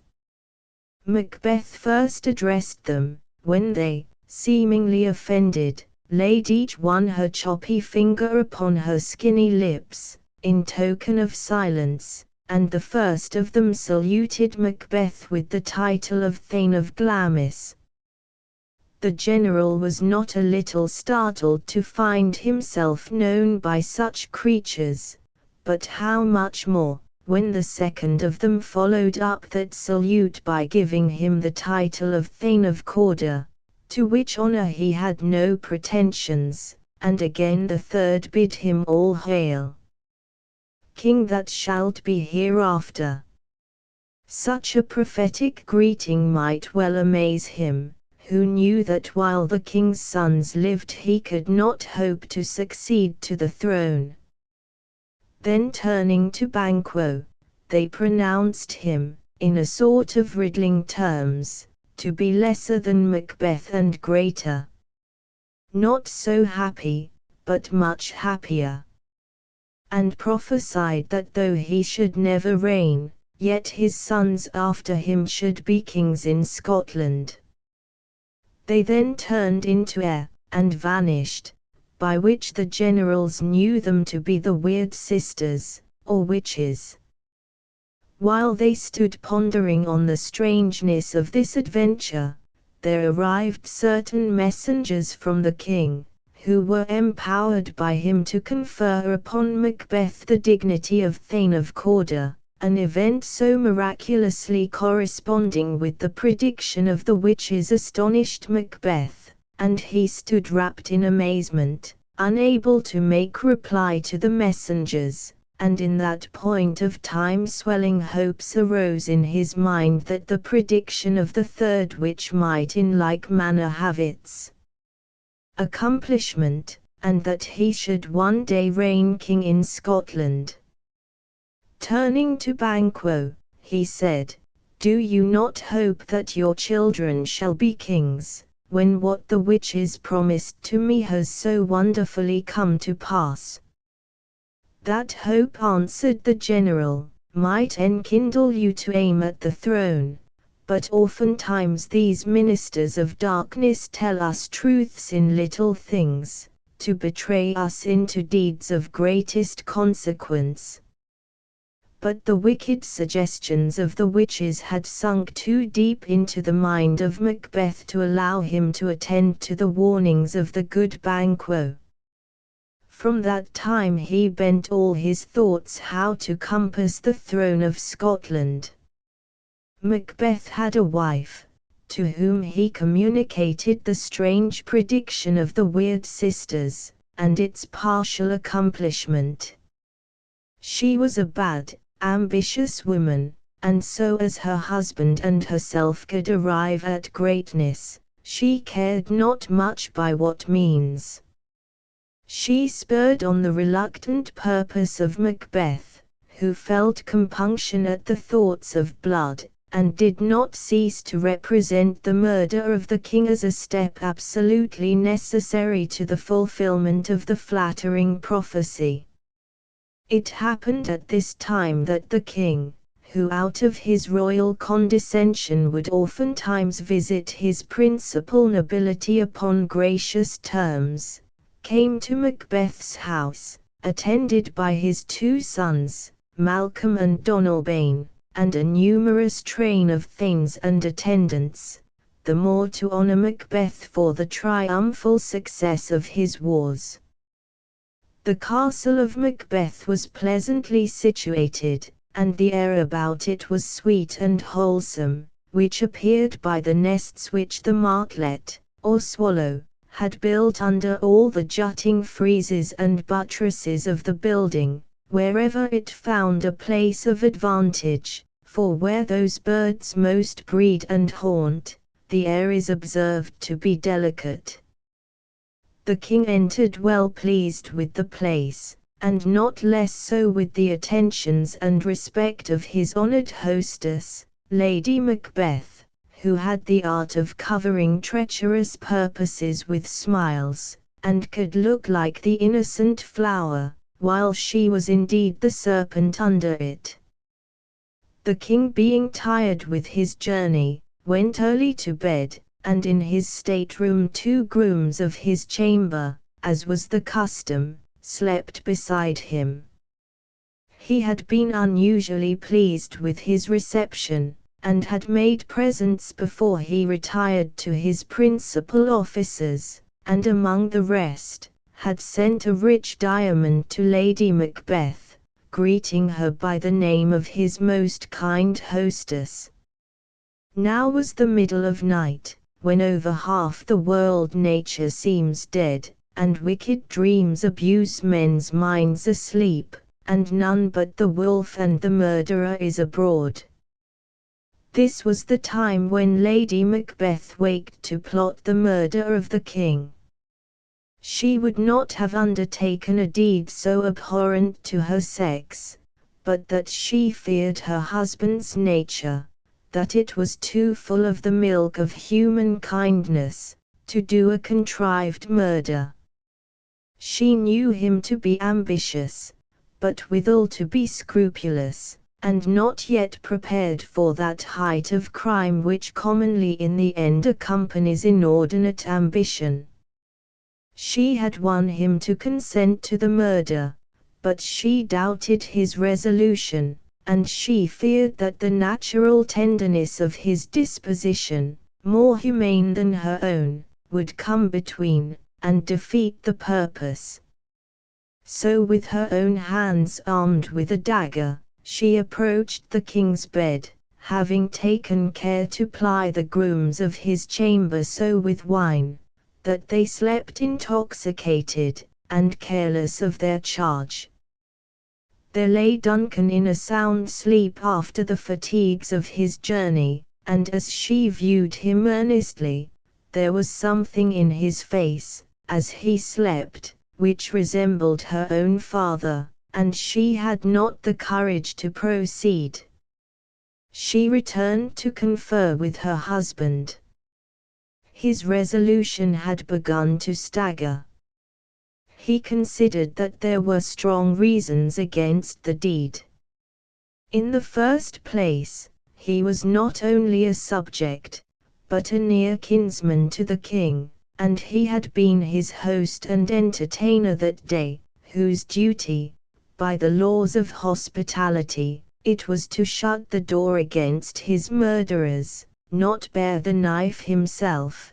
Macbeth first addressed them, when they, seemingly offended, laid each one her choppy finger upon her skinny lips, in token of silence, and the first of them saluted Macbeth with the title of Thane of Glamis. The general was not a little startled to find himself known by such creatures, but how much more, when the second of them followed up that salute by giving him the title of Thane of Cawdor, to which honor he had no pretensions, and again the third bid him all hail, King that shalt be hereafter. Such a prophetic greeting might well amaze him, who knew that while the king's sons lived he could not hope to succeed to the throne. Then turning to Banquo, they pronounced him, in a sort of riddling terms, to be lesser than Macbeth and greater. Not so happy, but much happier. And prophesied that though he should never reign, yet his sons after him should be kings in Scotland. They then turned into air, and vanished, by which the generals knew them to be the weird sisters, or witches. While they stood pondering on the strangeness of this adventure, there arrived certain messengers from the king, who were empowered by him to confer upon Macbeth the dignity of Thane of Cawdor, an event so miraculously corresponding with the prediction of the witches astonished Macbeth, and he stood wrapped in amazement, unable to make reply to the messengers, and in that point of time swelling hopes arose in his mind that the prediction of the third witch might in like manner have its accomplishment, and that he should one day reign king in Scotland. Turning to Banquo, he said, "Do you not hope that your children shall be kings, when what the witches promised to me has so wonderfully come to pass?" "That hope," answered the general, "might enkindle you to aim at the throne, but oftentimes these ministers of darkness tell us truths in little things, to betray us into deeds of greatest consequence." But the wicked suggestions of the witches had sunk too deep into the mind of Macbeth to allow him to attend to the warnings of the good Banquo. From that time he bent all his thoughts how to compass the throne of Scotland. Macbeth had a wife, to whom he communicated the strange prediction of the weird sisters, and its partial accomplishment. She was a bad, ambitious woman, and so as her husband and herself could arrive at greatness, she cared not much by what means. She spurred on the reluctant purpose of Macbeth, who felt compunction at the thoughts of blood, and did not cease to represent the murder of the king as a step absolutely necessary to the fulfillment of the flattering prophecy. It happened at this time that the king, who out of his royal condescension would oftentimes visit his principal nobility upon gracious terms, came to Macbeth's house, attended by his two sons, Malcolm and Donalbain, and a numerous train of thanes and attendants, the more to honor Macbeth for the triumphal success of his wars. The castle of Macbeth was pleasantly situated, and the air about it was sweet and wholesome, which appeared by the nests which the martlet, or swallow, had built under all the jutting friezes and buttresses of the building, wherever it found a place of advantage, for where those birds most breed and haunt, the air is observed to be delicate. The king entered well pleased with the place, and not less so with the attentions and respect of his honored hostess, Lady Macbeth, who had the art of covering treacherous purposes with smiles, and could look like the innocent flower, while she was indeed the serpent under it. The king, being tired with his journey, went early to bed, and in his stateroom 2 grooms of his chamber, as was the custom, slept beside him. He had been unusually pleased with his reception, and had made presents before he retired to his principal officers, and among the rest, had sent a rich diamond to Lady Macbeth, greeting her by the name of his most kind hostess. Now was the middle of night, when over half the world nature seems dead, and wicked dreams abuse men's minds asleep, and none but the wolf and the murderer is abroad. This was the time when Lady Macbeth waked to plot the murder of the king. She would not have undertaken a deed so abhorrent to her sex, but that she feared her husband's nature, that it was too full of the milk of human kindness, to do a contrived murder. She knew him to be ambitious, but withal to be scrupulous, and not yet prepared for that height of crime which commonly in the end accompanies inordinate ambition. She had won him to consent to the murder, but she doubted his resolution, and she feared that the natural tenderness of his disposition, more humane than her own, would come between, and defeat the purpose. So with her own hands armed with a dagger, she approached the king's bed, having taken care to ply the grooms of his chamber so with wine, that they slept intoxicated, and careless of their charge. There lay Duncan in a sound sleep after the fatigues of his journey, and as she viewed him earnestly, there was something in his face, as he slept, which resembled her own father, and she had not the courage to proceed. She returned to confer with her husband. His resolution had begun to stagger. He considered that there were strong reasons against the deed. In the first place, he was not only a subject, but a near kinsman to the king, and he had been his host and entertainer that day, whose duty, by the laws of hospitality, it was to shut the door against his murderers, not bear the knife himself.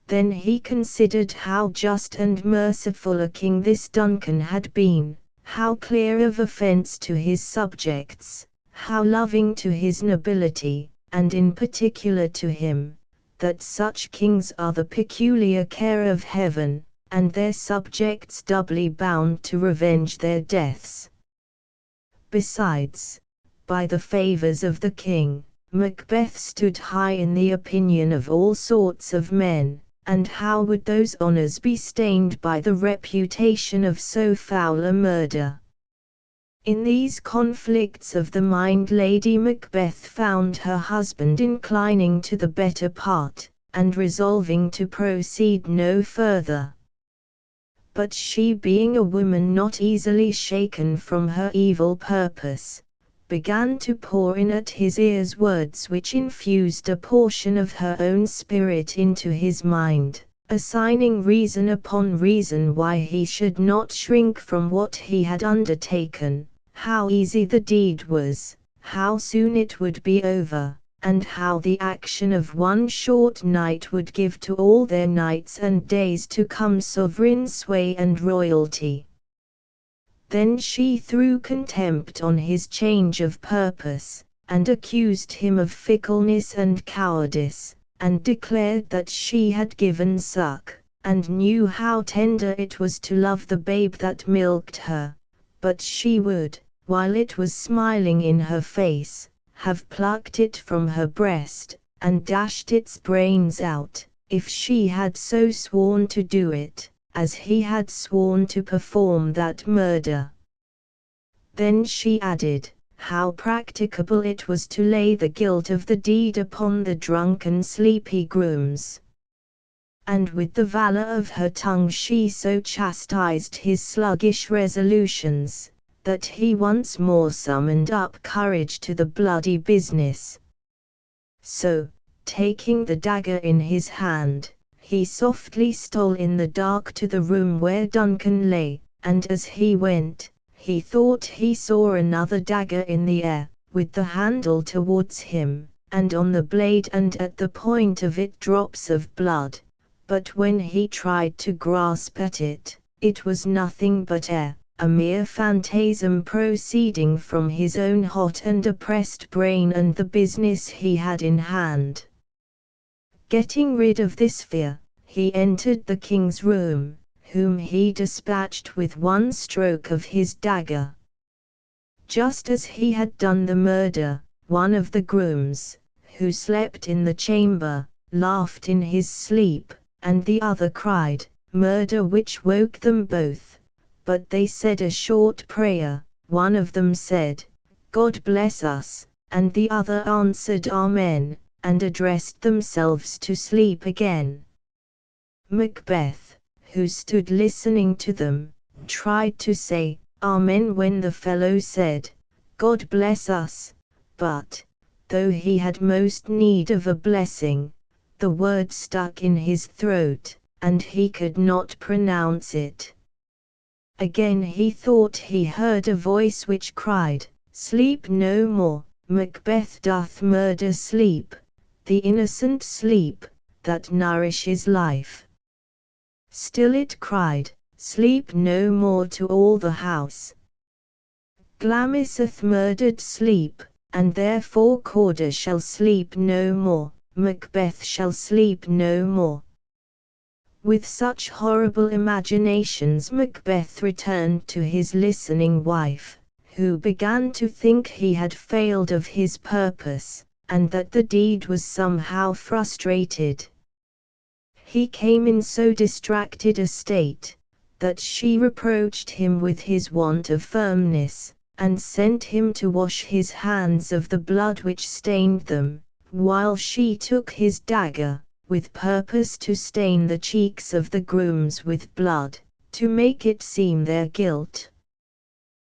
Then he considered how just and merciful a king this Duncan had been, how clear of offence to his subjects, how loving to his nobility, and in particular to him, that such kings are the peculiar care of heaven, and their subjects doubly bound to revenge their deaths. Besides, by the favors of the king, Macbeth stood high in the opinion of all sorts of men, and how would those honors be stained by the reputation of so foul a murder? In these conflicts of the mind Lady Macbeth found her husband inclining to the better part, and resolving to proceed no further. But she, being a woman not easily shaken from her evil purpose, began to pour in at his ears words which infused a portion of her own spirit into his mind, assigning reason upon reason why he should not shrink from what he had undertaken, how easy the deed was, how soon it would be over, and how the action of one short night would give to all their nights and days to come sovereign sway and royalty. Then she threw contempt on his change of purpose, and accused him of fickleness and cowardice, and declared that she had given suck, and knew how tender it was to love the babe that milked her, but she would, while it was smiling in her face, have plucked it from her breast, and dashed its brains out, if she had so sworn to do it, as he had sworn to perform that murder. Then she added, how practicable it was to lay the guilt of the deed upon the drunken sleepy grooms. And with the valor of her tongue she so chastised his sluggish resolutions, that he once more summoned up courage to the bloody business. So, taking the dagger in his hand, he softly stole in the dark to the room where Duncan lay, and as he went, he thought he saw another dagger in the air, with the handle towards him, and on the blade and at the point of it drops of blood, but when he tried to grasp at it, it was nothing but air, a mere phantasm proceeding from his own hot and oppressed brain and the business he had in hand. Getting rid of this fear, he entered the king's room, whom he dispatched with one stroke of his dagger. Just as he had done the murder, one of the grooms, who slept in the chamber, laughed in his sleep, and the other cried, murder, which woke them both. But they said a short prayer. One of them said, God bless us, and the other answered Amen, and addressed themselves to sleep again. Macbeth, who stood listening to them, tried to say Amen when the fellow said, God bless us, but, though he had most need of a blessing, the word stuck in his throat, and he could not pronounce it. Again he thought he heard a voice which cried, Sleep no more, Macbeth doth murder sleep, the innocent sleep, that nourishes life. Still it cried, Sleep no more to all the house. Glamis hath murdered sleep, and therefore Corder shall sleep no more, Macbeth shall sleep no more. With such horrible imaginations Macbeth returned to his listening wife, who began to think he had failed of his purpose, and that the deed was somehow frustrated. He came in so distracted a state, that she reproached him with his want of firmness, and sent him to wash his hands of the blood which stained them, while she took his dagger, with purpose to stain the cheeks of the grooms with blood, to make it seem their guilt.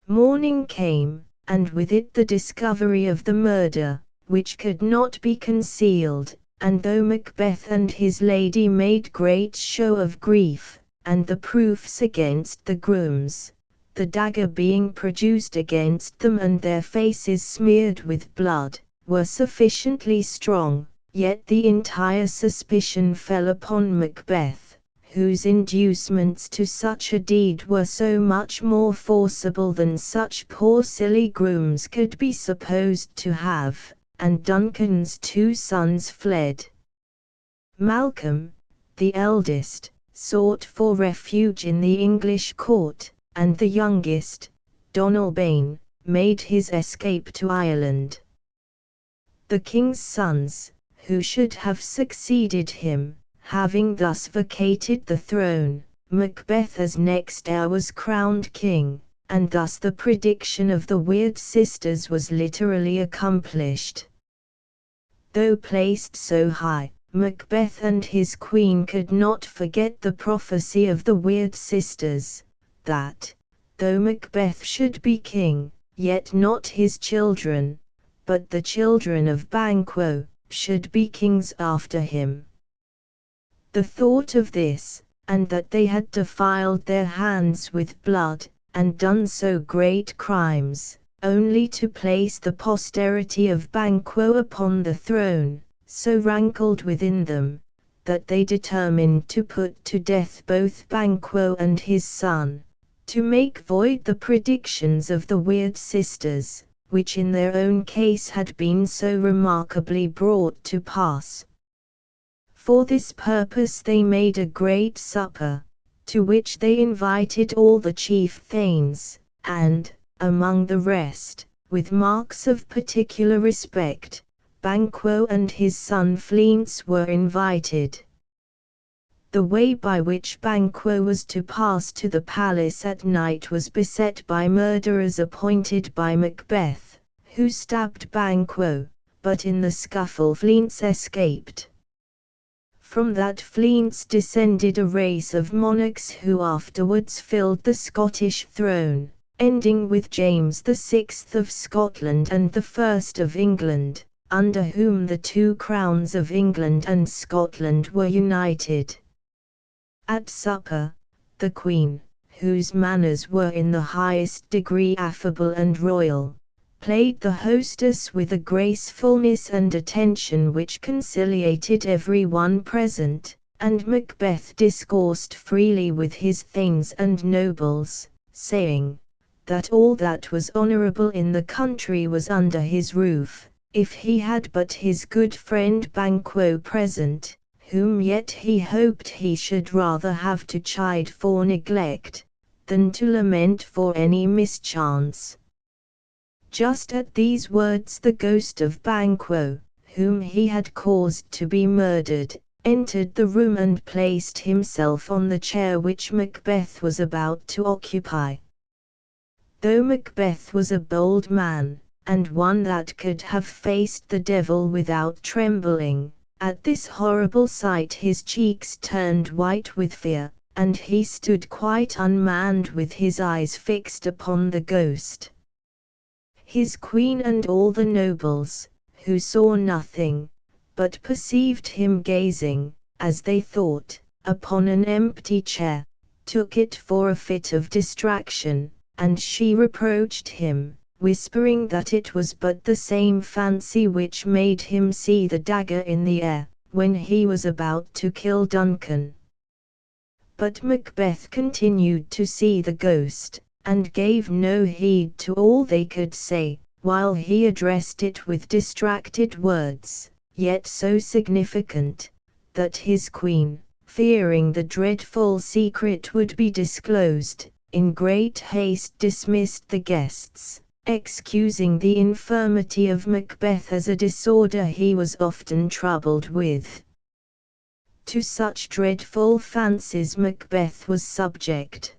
Morning came, and with it the discovery of the murder, which could not be concealed, and though Macbeth and his lady made great show of grief, and the proofs against the grooms, the dagger being produced against them and their faces smeared with blood, were sufficiently strong, yet the entire suspicion fell upon Macbeth, whose inducements to such a deed were so much more forcible than such poor silly grooms could be supposed to have, and Duncan's 2 sons fled. Malcolm, the eldest, sought for refuge in the English court, and the youngest, Donalbain, made his escape to Ireland. The king's sons, who should have succeeded him, having thus vacated the throne, Macbeth as next heir was crowned king, and thus the prediction of the weird sisters was literally accomplished. Though placed so high, Macbeth and his queen could not forget the prophecy of the weird sisters, that, though Macbeth should be king, yet not his children, but the children of Banquo, should be kings after him. The thought of this, and that they had defiled their hands with blood, and done so great crimes, only to place the posterity of Banquo upon the throne, so rankled within them, that they determined to put to death both Banquo and his son, to make void the predictions of the weird sisters, which in their own case had been so remarkably brought to pass. For this purpose they made a great supper, to which they invited all the chief thanes, and, among the rest, with marks of particular respect, Banquo and his son Fleance were invited. The way by which Banquo was to pass to the palace at night was beset by murderers appointed by Macbeth, who stabbed Banquo, but in the scuffle Fleance escaped. From that Fleance descended a race of monarchs who afterwards filled the Scottish throne, ending with James VI of Scotland and the First of England, under whom the two crowns of England and Scotland were united. At supper, the Queen, whose manners were in the highest degree affable and royal, played the hostess with a gracefulness and attention which conciliated every one present, and Macbeth discoursed freely with his thanes and nobles, saying, that all that was honourable in the country was under his roof, if he had but his good friend Banquo present, whom yet he hoped he should rather have to chide for neglect, than to lament for any mischance. Just at these words the ghost of Banquo, whom he had caused to be murdered, entered the room and placed himself on the chair which Macbeth was about to occupy. Though Macbeth was a bold man, and one that could have faced the devil without trembling, at this horrible sight his cheeks turned white with fear, and he stood quite unmanned with his eyes fixed upon the ghost. His queen and all the nobles, who saw nothing, but perceived him gazing, as they thought, upon an empty chair, took it for a fit of distraction, and she reproached him, whispering that it was but the same fancy which made him see the dagger in the air, when he was about to kill Duncan. But Macbeth continued to see the ghost, and gave no heed to all they could say, while he addressed it with distracted words, yet so significant, that his queen, fearing the dreadful secret would be disclosed, in great haste dismissed the guests, excusing the infirmity of Macbeth as a disorder he was often troubled with. To such dreadful fancies Macbeth was subject.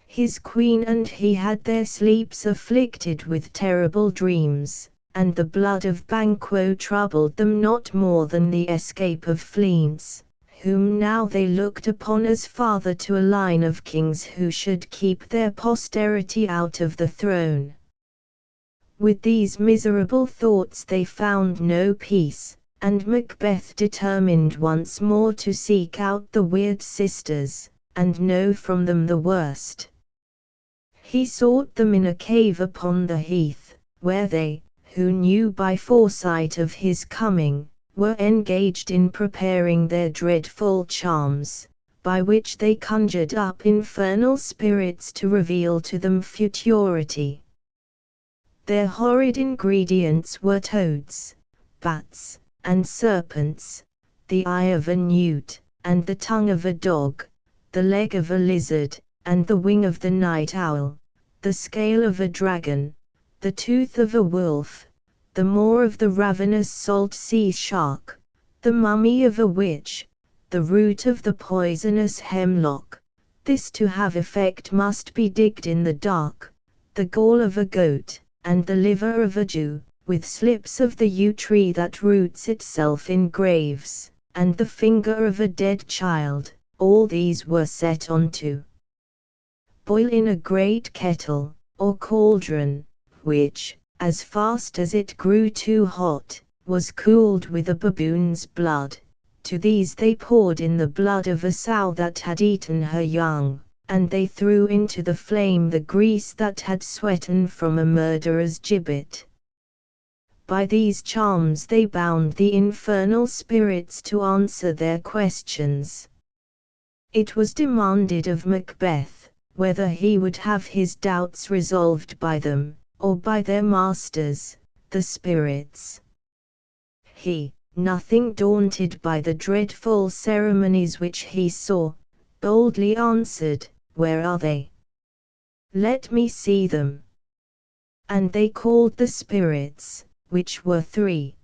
His queen and he had their sleeps afflicted with terrible dreams, and the blood of Banquo troubled them not more than the escape of Fleance, whom now they looked upon as father to a line of kings who should keep their posterity out of the throne. With these miserable thoughts they found no peace, and Macbeth determined once more to seek out the weird sisters, and know from them the worst. He sought them in a cave upon the heath, where they, who knew by foresight of his coming, were engaged in preparing their dreadful charms, by which they conjured up infernal spirits to reveal to them futurity. Their horrid ingredients were toads, bats, and serpents, the eye of a newt, and the tongue of a dog, the leg of a lizard, and the wing of the night owl, the scale of a dragon, the tooth of a wolf, the maw of the ravenous salt sea shark, the mummy of a witch, the root of the poisonous hemlock. This to have effect must be digged in the dark, the gall of a goat, and the liver of a Jew, with slips of the yew tree that roots itself in graves, and the finger of a dead child. All these were set on to boil in a great kettle, or cauldron, which, as fast as it grew too hot, was cooled with a baboon's blood. To these they poured in the blood of a sow that had eaten her young, and they threw into the flame the grease that had sweaten from a murderer's gibbet. By these charms they bound the infernal spirits to answer their questions. It was demanded of Macbeth, whether he would have his doubts resolved by them, or by their masters, the spirits. He, nothing daunted by the dreadful ceremonies which he saw, boldly answered, "Where are they? Let me see them." And they called the spirits, which were three.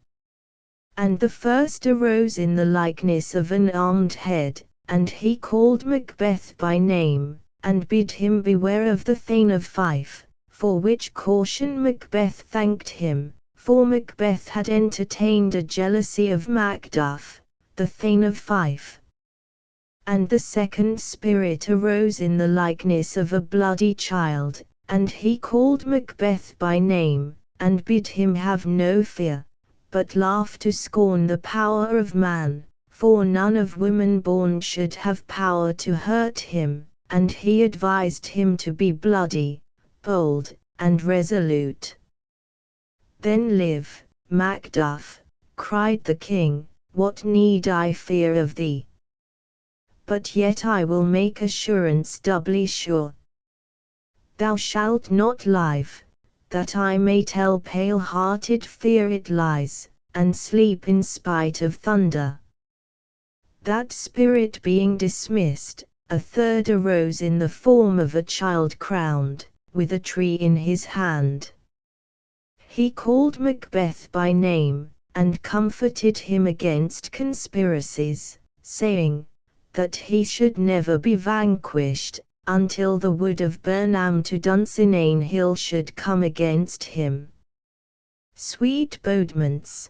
And the first arose in the likeness of an armed head, and he called Macbeth by name, and bid him beware of the Thane of Fife, for which caution Macbeth thanked him. For Macbeth had entertained a jealousy of Macduff, the Thane of Fife. And the second spirit arose in the likeness of a bloody child, and he called Macbeth by name, and bid him have no fear, but laugh to scorn the power of man, for none of woman born should have power to hurt him, and he advised him to be bloody, bold, and resolute. "Then live, Macduff," cried the king, "what need I fear of thee? But yet I will make assurance doubly sure. Thou shalt not live, that I may tell pale-hearted fear it lies, and sleep in spite of thunder." That spirit being dismissed, a third arose in the form of a child crowned, with a tree in his hand. He called Macbeth by name, and comforted him against conspiracies, saying, that he should never be vanquished, until the wood of Burnham to Dunsinane Hill should come against him. Sweet bodements!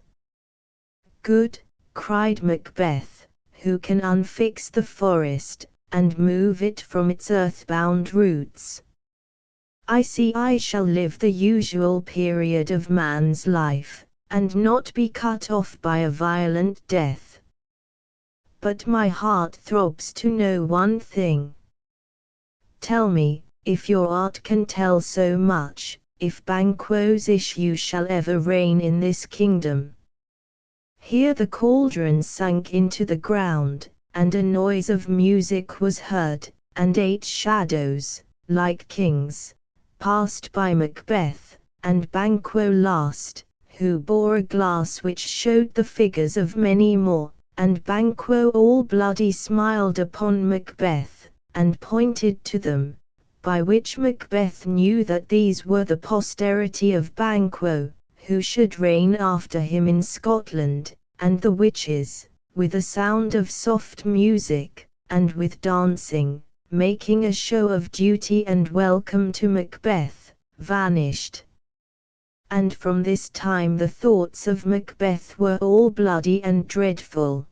"Good," cried Macbeth, "who can unfix the forest, and move it from its earth-bound roots? I see I shall live the usual period of man's life, and not be cut off by a violent death. But my heart throbs to know one thing. Tell me, if your art can tell so much, if Banquo's issue shall ever reign in this kingdom." Here the cauldron sank into the ground, and a noise of music was heard, and 8 shadows, like kings, passed by Macbeth, and Banquo last, who bore a glass which showed the figures of many more, and Banquo all bloody smiled upon Macbeth, and pointed to them, by which Macbeth knew that these were the posterity of Banquo, who should reign after him in Scotland, and the witches, with a sound of soft music, and with dancing, making a show of duty and welcome to Macbeth, vanished. And from this time the thoughts of Macbeth were all bloody and dreadful.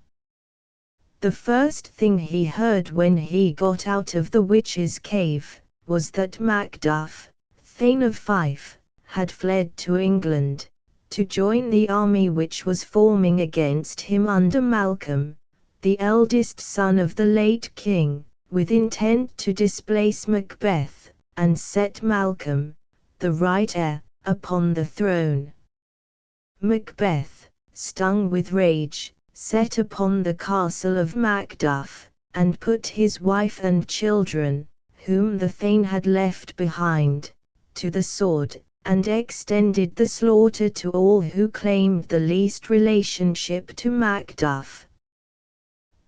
The first thing he heard when he got out of the witch's cave, was that Macduff, Thane of Fife, had fled to England, to join the army which was forming against him under Malcolm, the eldest son of the late king, with intent to displace Macbeth, and set Malcolm, the right heir, upon the throne. Macbeth, stung with rage, set upon the castle of Macduff, and put his wife and children, whom the Thane had left behind, to the sword, and extended the slaughter to all who claimed the least relationship to Macduff.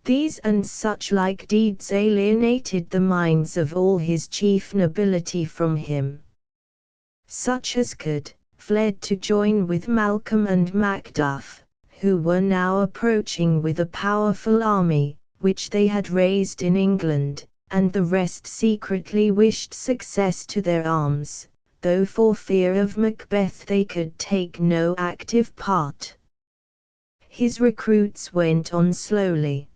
These and such like deeds alienated the minds of all his chief nobility from him. such as could, fled to join with Malcolm and Macduff, who were now approaching with a powerful army, which they had raised in England, and the rest secretly wished success to their arms, though for fear of Macbeth they could take no active part. His recruits went on slowly.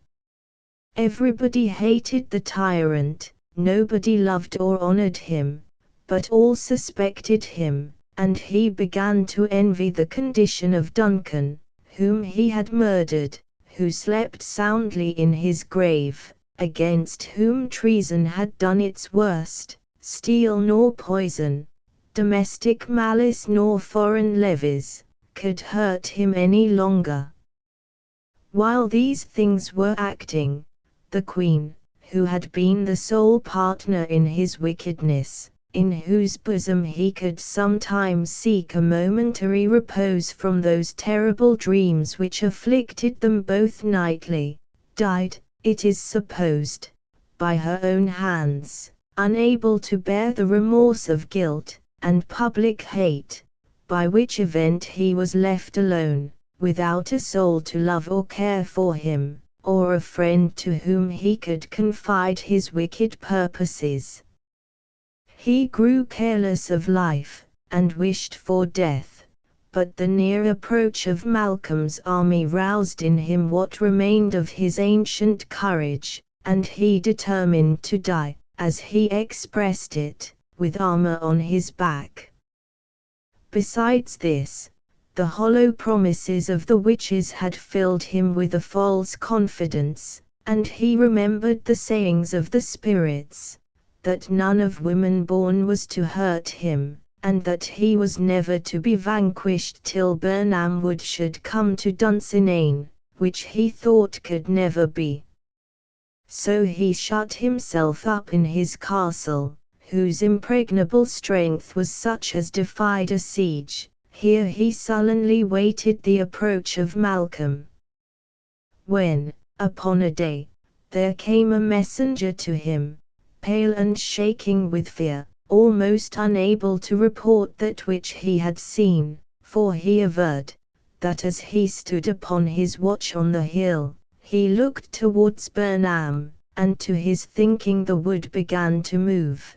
Everybody hated the tyrant, nobody loved or honored him, but all suspected him, and he began to envy the condition of Duncan, whom he had murdered, who slept soundly in his grave, against whom treason had done its worst, steel nor poison, domestic malice nor foreign levies, could hurt him any longer. While these things were acting, the Queen, who had been the sole partner in his wickedness, in whose bosom he could sometimes seek a momentary repose from those terrible dreams which afflicted them both nightly, died, it is supposed, by her own hands, unable to bear the remorse of guilt and public hate, by which event he was left alone, without a soul to love or care for him, or a friend to whom he could confide his wicked purposes. He grew careless of life, and wished for death, but the near approach of Malcolm's army roused in him what remained of his ancient courage, and he determined to die, as he expressed it, with armor on his back. Besides this, the hollow promises of the witches had filled him with a false confidence, and he remembered the sayings of the spirits, that none of women born was to hurt him, and that he was never to be vanquished till Birnam Wood should come to Dunsinane, which he thought could never be. So he shut himself up in his castle, whose impregnable strength was such as defied a siege. Here he sullenly waited the approach of Malcolm. When, upon a day, there came a messenger to him, pale and shaking with fear, almost unable to report that which he had seen, for he averred, that as he stood upon his watch on the hill, he looked towards Birnam, and to his thinking the wood began to move.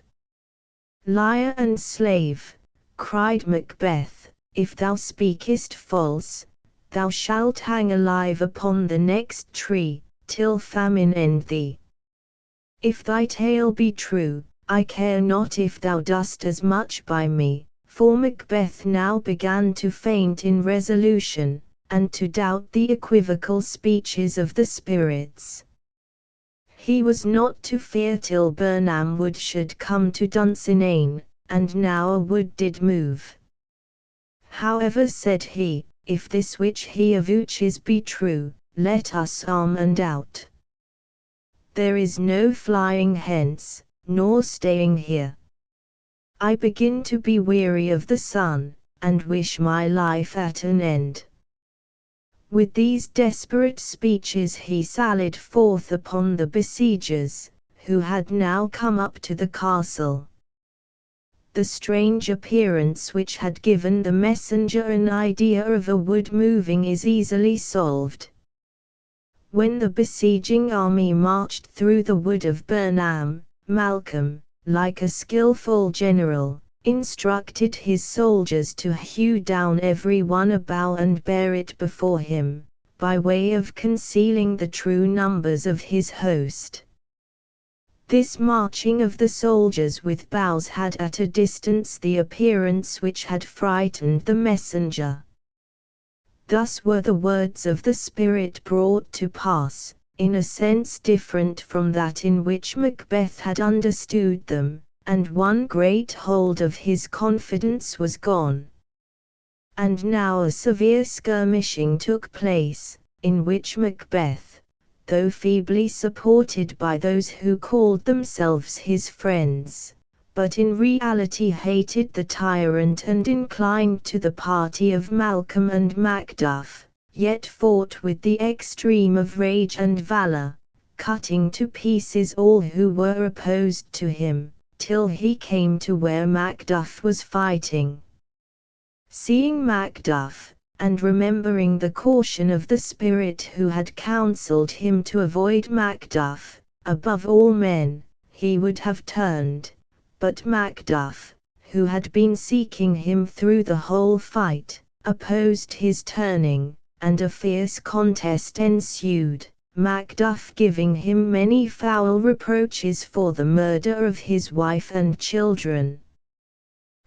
"Liar and slave," cried Macbeth, "if thou speakest false, thou shalt hang alive upon the next tree, till famine end thee. If thy tale be true, I care not if thou dost as much by me." For Macbeth now began to faint in resolution, and to doubt the equivocal speeches of the spirits. He was not to fear till Birnam Wood should come to Dunsinane, and now a wood did move. "However," said he, "if this which he avouches be true, let us arm and out. There is no flying hence, nor staying here. I begin to be weary of the sun, and wish my life at an end." With these desperate speeches he sallied forth upon the besiegers, who had now come up to the castle. The strange appearance which had given the messenger an idea of a wood moving is easily solved. When the besieging army marched through the wood of Birnam, Malcolm, like a skillful general, instructed his soldiers to hew down every one a bough and bear it before him, by way of concealing the true numbers of his host. This marching of the soldiers with boughs had at a distance the appearance which had frightened the messenger. Thus were the words of the spirit brought to pass, in a sense different from that in which Macbeth had understood them, and one great hold of his confidence was gone. And now a severe skirmishing took place, in which Macbeth, though feebly supported by those who called themselves his friends, but in reality hated the tyrant and inclined to the party of Malcolm and Macduff, yet fought with the extreme of rage and valor, cutting to pieces all who were opposed to him, till he came to where Macduff was fighting. Seeing Macduff, and remembering the caution of the spirit who had counselled him to avoid Macduff, above all men, he would have turned, but Macduff, who had been seeking him through the whole fight, opposed his turning, and a fierce contest ensued, Macduff giving him many foul reproaches for the murder of his wife and children.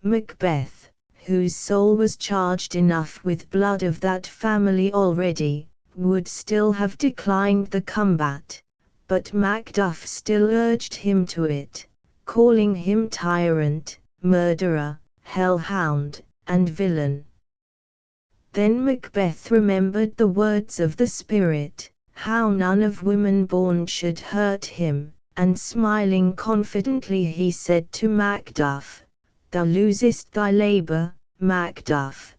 Macbeth, whose soul was charged enough with blood of that family already, would still have declined the combat, but Macduff still urged him to it, calling him tyrant, murderer, hellhound, and villain. Then Macbeth remembered the words of the spirit, how none of women born should hurt him, and smiling confidently he said to Macduff, "Thou losest thy labour, Macduff.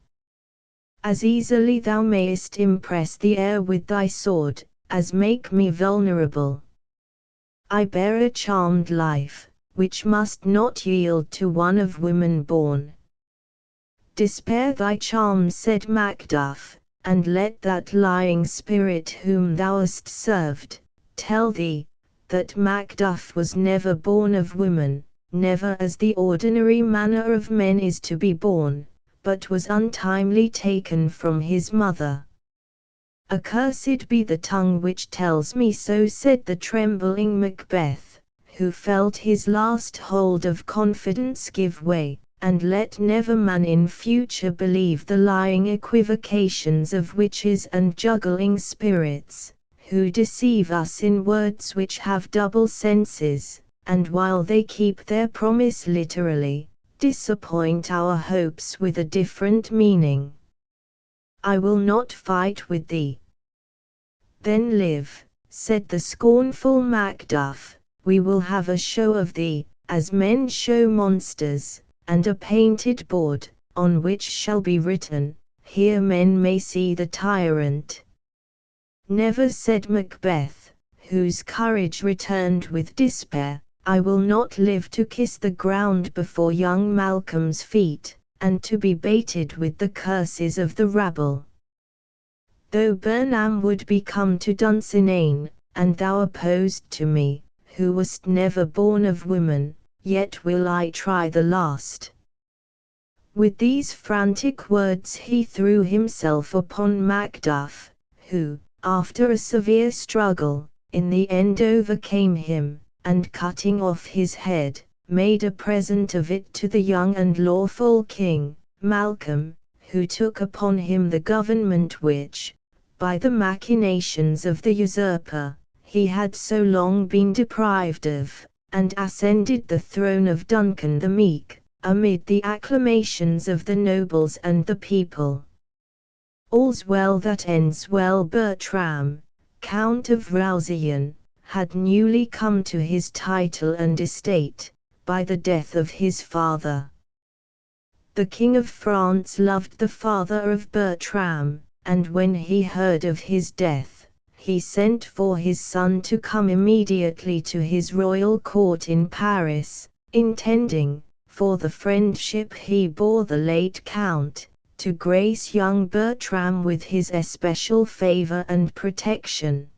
As easily thou mayest impress the air with thy sword, as make me vulnerable. I bear a charmed life, which must not yield to one of women born." "Despair thy charms," said Macduff, "and let that lying spirit whom thou hast served, tell thee, that Macduff was never born of woman, never as the ordinary manner of men is to be born, but was untimely taken from his mother." "Accursed be the tongue which tells me so," said the trembling Macbeth, who felt his last hold of confidence give way, "and let never man in future believe the lying equivocations of witches and juggling spirits, who deceive us in words which have double senses, and while they keep their promise literally, disappoint our hopes with a different meaning. I will not fight with thee." "Then live," said the scornful Macduff, "we will have a show of thee, as men show monsters, and a painted board, on which shall be written, 'Here men may see the tyrant.'" "Never," said Macbeth, whose courage returned with despair, "I will not live to kiss the ground before young Malcolm's feet, and to be baited with the curses of the rabble. Though Burnham would be come to Dunsinane, and thou opposed to me, who wast never born of woman, yet will I try the last." With these frantic words he threw himself upon Macduff, who, after a severe struggle, in the end overcame him, and cutting off his head, made a present of it to the young and lawful king, Malcolm, who took upon him the government which, by the machinations of the usurper, he had so long been deprived of, and ascended the throne of Duncan the Meek, amid the acclamations of the nobles and the people. All's well that ends well. Bertram, Count of Roussillon, had newly come to his title and estate, by the death of his father. The King of France loved the father of Bertram, and when he heard of his death, he sent for his son to come immediately to his royal court in Paris, intending, for the friendship he bore the late Count, to grace young Bertram with his especial favor and protection.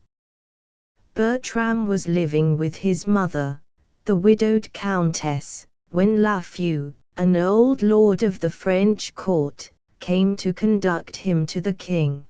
Bertram was living with his mother, the widowed Countess, when Lafeu, an old lord of the French court, came to conduct him to the king.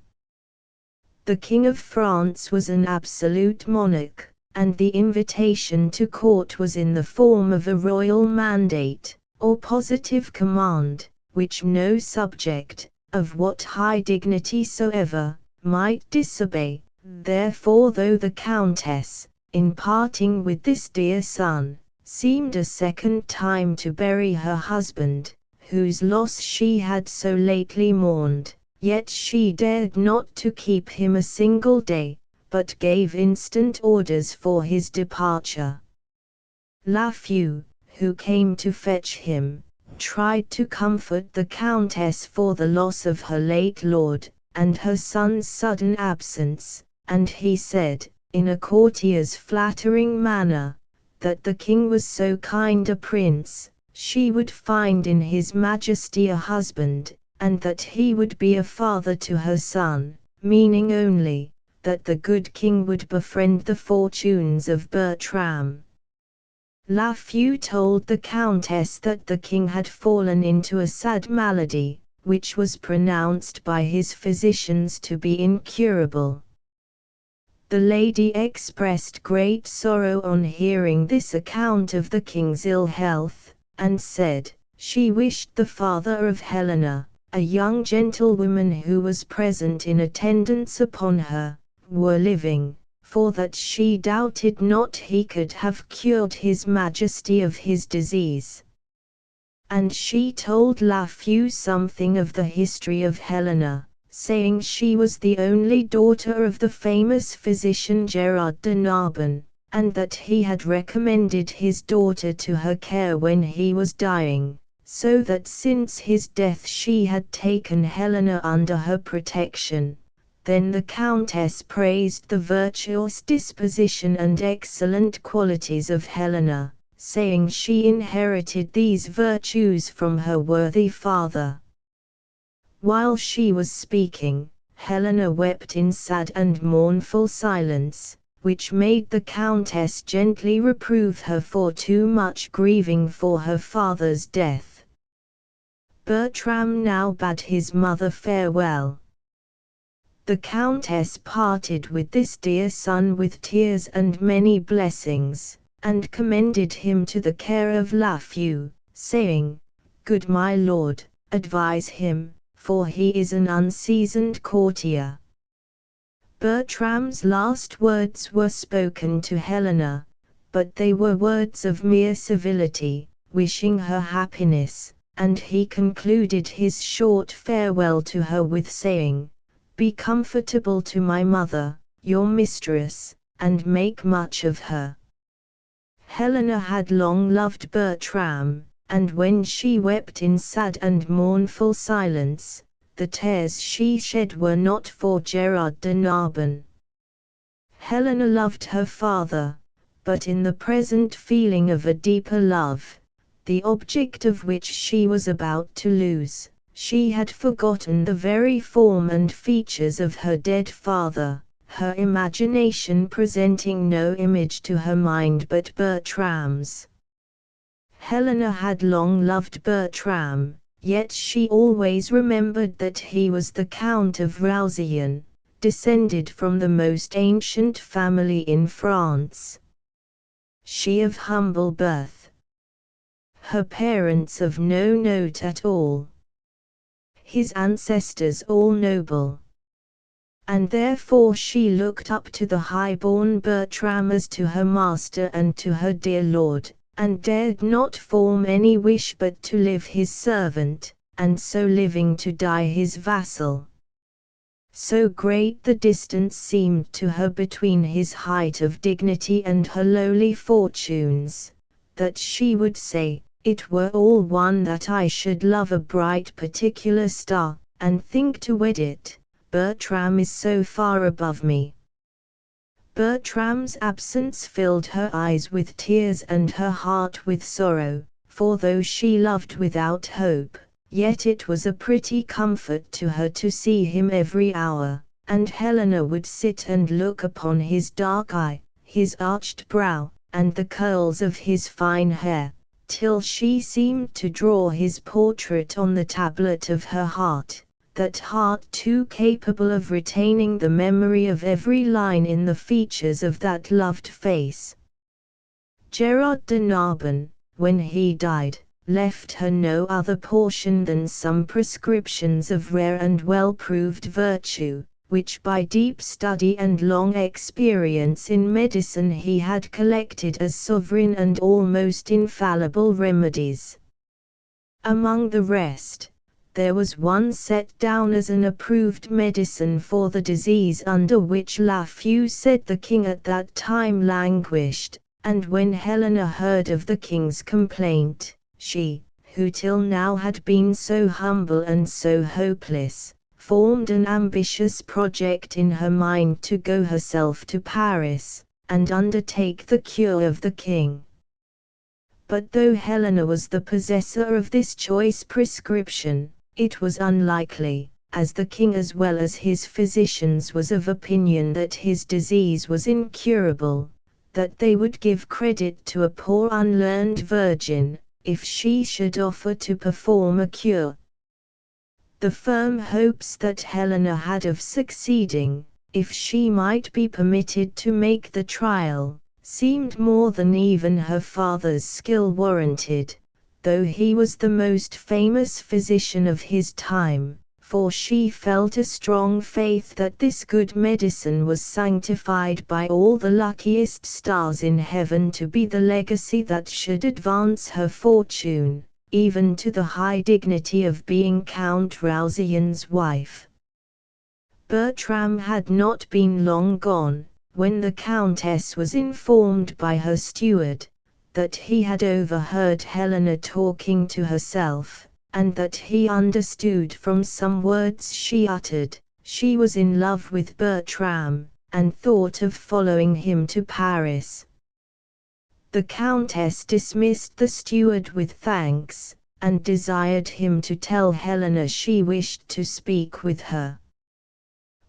The King of France was an absolute monarch, and the invitation to court was in the form of a royal mandate, or positive command, which no subject, of what high dignity soever, might disobey. Therefore, though the Countess, in parting with this dear son, seemed a second time to bury her husband, whose loss she had so lately mourned, yet she dared not to keep him a single day, but gave instant orders for his departure. Lafeu, who came to fetch him, tried to comfort the Countess for the loss of her late lord, and her son's sudden absence, and he said, in a courtier's flattering manner, that the king was so kind a prince, she would find in his majesty a husband, and that he would be a father to her son, meaning only that the good king would befriend the fortunes of Bertram. Lafeu told the countess that the king had fallen into a sad malady, which was pronounced by his physicians to be incurable. The lady expressed great sorrow on hearing this account of the king's ill health, and said, she wished the father of Helena, a young gentlewoman who was present in attendance upon her, were living, for that she doubted not he could have cured his majesty of his disease. And she told Lafeu something of the history of Helena, saying she was the only daughter of the famous physician Gerard de Narbonne, and that he had recommended his daughter to her care when he was dying, so that since his death she had taken Helena under her protection. Then the countess praised the virtuous disposition and excellent qualities of Helena, saying she inherited these virtues from her worthy father. While she was speaking, Helena wept in sad and mournful silence, which made the countess gently reprove her for too much grieving for her father's death. Bertram now bade his mother farewell. The countess parted with this dear son with tears and many blessings, and commended him to the care of Lafeu, saying, "Good my lord, advise him, for he is an unseasoned courtier." Bertram's last words were spoken to Helena, but they were words of mere civility, wishing her happiness, and he concluded his short farewell to her with saying, "Be comfortable to my mother, your mistress, and make much of her." Helena had long loved Bertram, and when she wept in sad and mournful silence, the tears she shed were not for Gerard de Narbonne. Helena loved her father, but in the present feeling of a deeper love, the object of which she was about to lose, she had forgotten the very form and features of her dead father, her imagination presenting no image to her mind but Bertram's. Helena had long loved Bertram, yet she always remembered that he was the Count of Roussillon, descended from the most ancient family in France. She of humble birth. Her parents of no note at all. His ancestors all noble. And therefore she looked up to the high-born Bertram as to her master and to her dear lord, and dared not form any wish but to live his servant, and so living to die his vassal. So great the distance seemed to her between his height of dignity and her lowly fortunes, that she would say, "It were all one that I should love a bright particular star, and think to wed it, Bertram is so far above me." Bertram's absence filled her eyes with tears and her heart with sorrow, for though she loved without hope, yet it was a pretty comfort to her to see him every hour, and Helena would sit and look upon his dark eye, his arched brow, and the curls of his fine hair, till she seemed to draw his portrait on the tablet of her heart, that heart too capable of retaining the memory of every line in the features of that loved face. Gerard de Narbonne, when he died, left her no other portion than some prescriptions of rare and well-proved virtue, which by deep study and long experience in medicine he had collected as sovereign and almost infallible remedies. Among the rest, there was one set down as an approved medicine for the disease under which Lafeu said the king at that time languished, and when Helena heard of the king's complaint, she, who till now had been so humble and so hopeless, formed an ambitious project in her mind to go herself to Paris, and undertake the cure of the king. But though Helena was the possessor of this choice prescription, it was unlikely, as the king as well as his physicians was of opinion that his disease was incurable, that they would give credit to a poor unlearned virgin, if she should offer to perform a cure. The firm hopes that Helena had of succeeding, if she might be permitted to make the trial, seemed more than even her father's skill warranted, though he was the most famous physician of his time, for she felt a strong faith that this good medicine was sanctified by all the luckiest stars in heaven to be the legacy that should advance her fortune, even to the high dignity of being Count Ralzian's wife. Bertram had not been long gone, when the Countess was informed by her steward, that he had overheard Helena talking to herself, and that he understood from some words she uttered, she was in love with Bertram, and thought of following him to Paris. The Countess dismissed the steward with thanks, and desired him to tell Helena she wished to speak with her.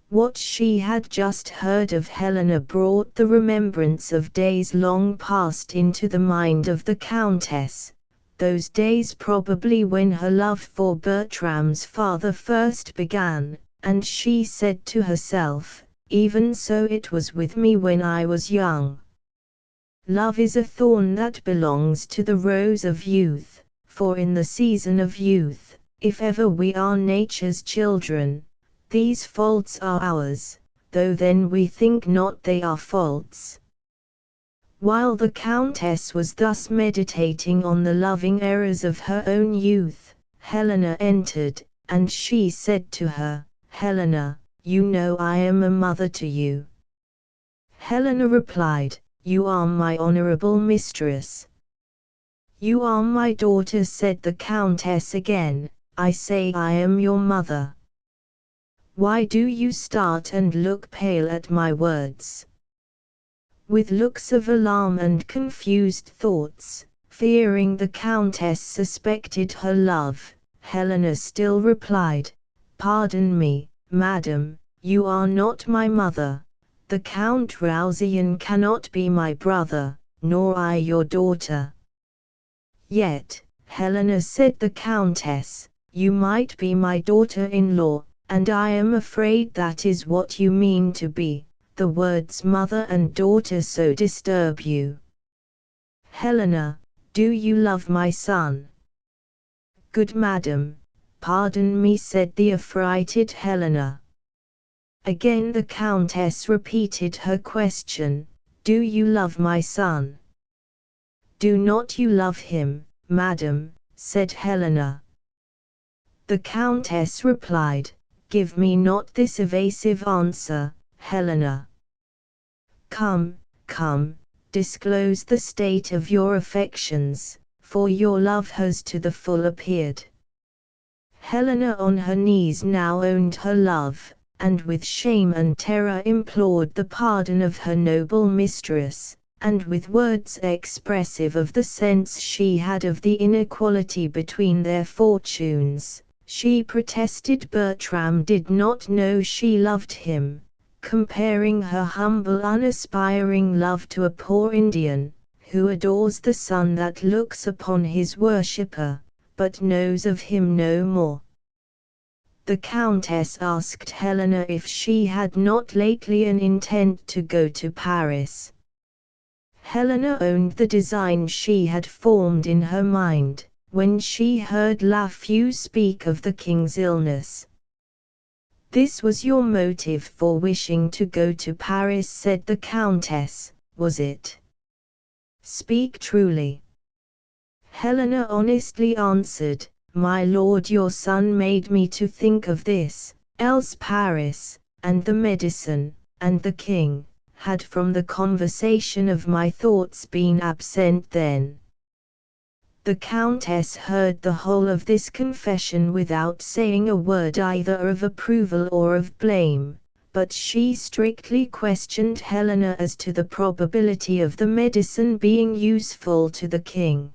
What she had just heard of Helena brought the remembrance of days long past into the mind of the Countess, those days probably when her love for Bertram's father first began, and she said to herself, "Even so it was with me when I was young. Love is a thorn that belongs to the rose of youth, for in the season of youth, if ever we are nature's children, these faults are ours, though then we think not they are faults." While the Countess was thus meditating on the loving errors of her own youth, Helena entered, and she said to her, "Helena, you know I am a mother to you." Helena replied, "You are my honorable mistress." "You are my daughter," said the Countess again, "I say I am your mother. Why do you start and look pale at my words?" With looks of alarm and confused thoughts, fearing the Countess suspected her love, Helena still replied, "Pardon me, madam, you are not my mother. The Count Ralzian cannot be my brother, nor I your daughter." "Yet," Helena said the Countess, "you might be my daughter-in-law, and I am afraid that is what you mean to be. The words mother and daughter so disturb you." "Helena, do you love my son?" "Good madam, pardon me," said the affrighted Helena. Again the Countess repeated her question, "Do you love my son?" "Do not you love him, madam?" said Helena. The Countess replied, "Give me not this evasive answer, Helena. Come, come, disclose the state of your affections, for your love has to the full appeared." Helena on her knees now owned her love, and with shame and terror implored the pardon of her noble mistress, and with words expressive of the sense she had of the inequality between their fortunes, she protested Bertram did not know she loved him, comparing her humble unaspiring love to a poor Indian, who adores the sun that looks upon his worshipper, but knows of him no more. The Countess asked Helena if she had not lately an intent to go to Paris. Helena owned the design she had formed in her mind, when she heard Lafeu speak of the king's illness. "This was your motive for wishing to go to Paris," said the Countess, "was it? Speak truly." Helena honestly answered, "My lord your son made me to think of this, else Paris, and the medicine, and the king, had from the conversation of my thoughts been absent then." The Countess heard the whole of this confession without saying a word either of approval or of blame, but she strictly questioned Helena as to the probability of the medicine being useful to the king.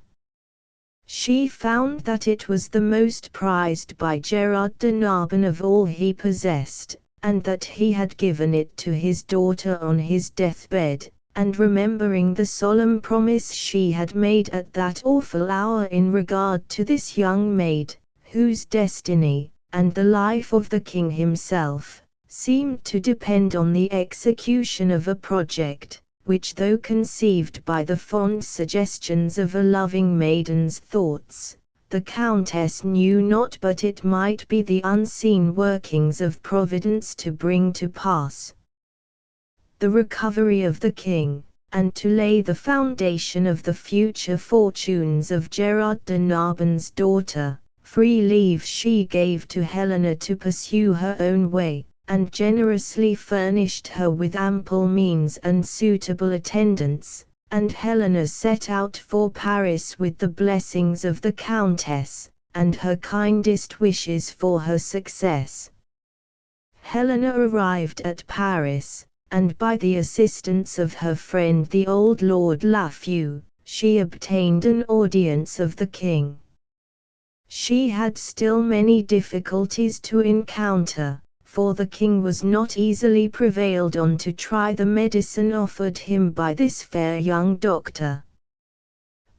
She found that it was the most prized by Gerard de Narbon of all he possessed, and that he had given it to his daughter on his deathbed, and remembering the solemn promise she had made at that awful hour in regard to this young maid, whose destiny, and the life of the king himself, seemed to depend on the execution of a project, which though conceived by the fond suggestions of a loving maiden's thoughts, the Countess knew not but it might be the unseen workings of Providence to bring to pass the recovery of the king, and to lay the foundation of the future fortunes of Gerard de Narbon's daughter. Free leave she gave to Helena to pursue her own way, and generously furnished her with ample means and suitable attendants, and Helena set out for Paris with the blessings of the Countess, and her kindest wishes for her success. Helena arrived at Paris, and by the assistance of her friend the old Lord Lafeu, she obtained an audience of the king. She had still many difficulties to encounter, for the king was not easily prevailed on to try the medicine offered him by this fair young doctor.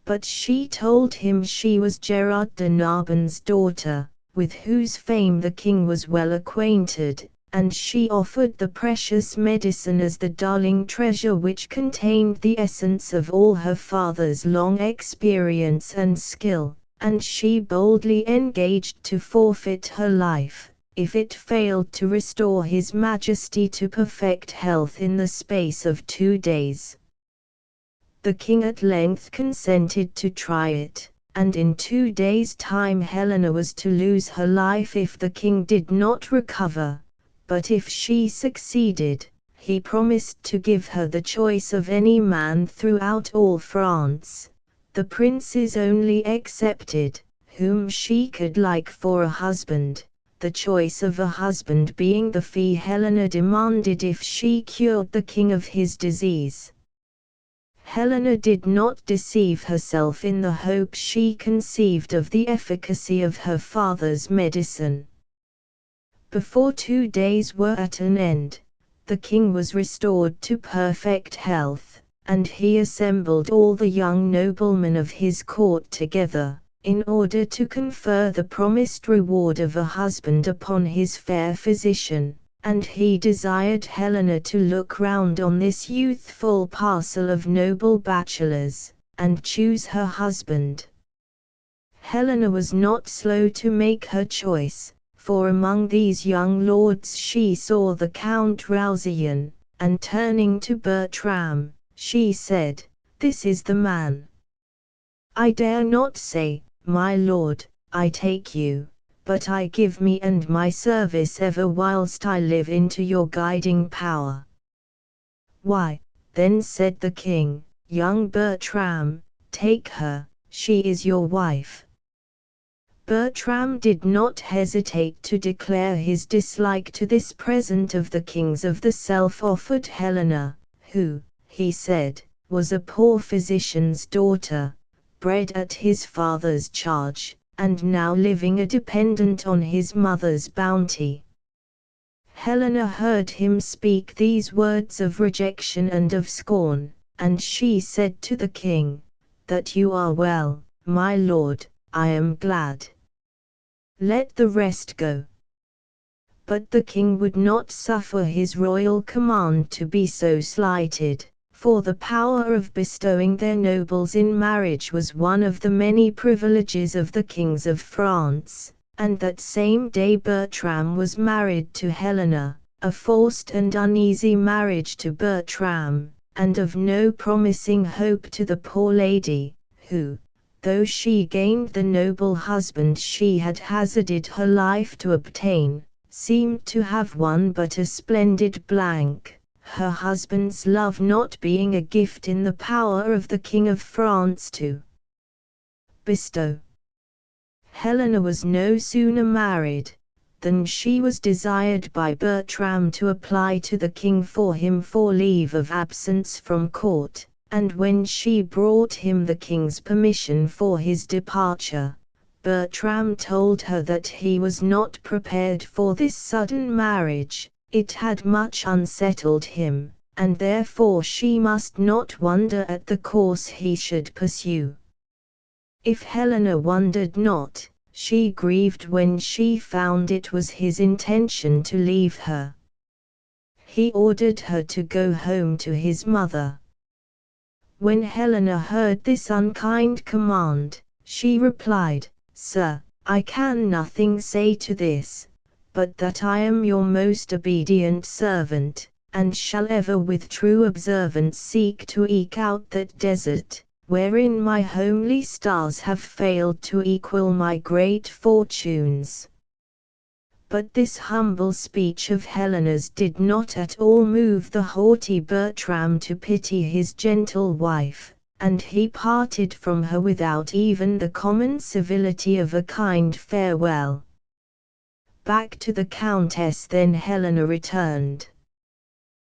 But she told him she was Gerard de Narbon's daughter, with whose fame the king was well acquainted, and she offered the precious medicine as the darling treasure which contained the essence of all her father's long experience and skill, and she boldly engaged to forfeit her life, if it failed to restore his Majesty to perfect health in the space of 2 days. The king at length consented to try it, and in 2 days' time Helena was to lose her life if the king did not recover. But if she succeeded, he promised to give her the choice of any man throughout all France, the princes only excepted, whom she could like for a husband, the choice of a husband being the fee Helena demanded if she cured the king of his disease. Helena did not deceive herself in the hope she conceived of the efficacy of her father's medicine. Before 2 days were at an end, the king was restored to perfect health, and he assembled all the young noblemen of his court together, in order to confer the promised reward of a husband upon his fair physician, and he desired Helena to look round on this youthful parcel of noble bachelors, and choose her husband. Helena was not slow to make her choice, for among these young lords she saw the Count Roussillon, and turning to Bertram, she said, "This is the man. I dare not say, my lord, I take you, but I give me and my service ever whilst I live into your guiding power." "Why, then," said the king, "young Bertram, take her, she is your wife." Bertram did not hesitate to declare his dislike to this present of the king's of the self-offered Helena, who, he said, was a poor physician's daughter, bred at his father's charge, and now living a dependent on his mother's bounty. Helena heard him speak these words of rejection and of scorn, and she said to the king, "That you are well, my lord, I am glad. Let the rest go." But the king would not suffer his royal command to be so slighted, for the power of bestowing their nobles in marriage was one of the many privileges of the kings of France, and that same day Bertram was married to Helena, a forced and uneasy marriage to Bertram, and of no promising hope to the poor lady, who, though she gained the noble husband she had hazarded her life to obtain, seemed to have won but a splendid blank, her husband's love not being a gift in the power of the King of France to bestow. Helena was no sooner married, than she was desired by Bertram to apply to the king for him for leave of absence from court, and when she brought him the king's permission for his departure, Bertram told her that he was not prepared for this sudden marriage. It had much unsettled him, and therefore she must not wonder at the course he should pursue. If Helena wondered not, she grieved when she found it was his intention to leave her. He ordered her to go home to his mother. When Helena heard this unkind command, she replied, "Sir, I can nothing say to this, but that I am your most obedient servant, and shall ever with true observance seek to eke out that desert, wherein my homely stars have failed to equal my great fortunes." But this humble speech of Helena's did not at all move the haughty Bertram to pity his gentle wife, and he parted from her without even the common civility of a kind farewell. Back to the Countess then Helena returned.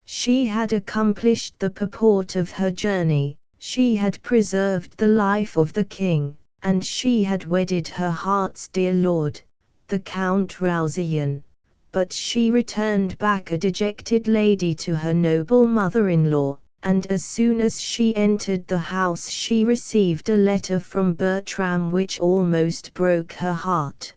She had accomplished the purport of her journey, she had preserved the life of the king, and she had wedded her heart's dear lord, the Count Rousian, but she returned back a dejected lady to her noble mother-in-law, and as soon as she entered the house she received a letter from Bertram which almost broke her heart.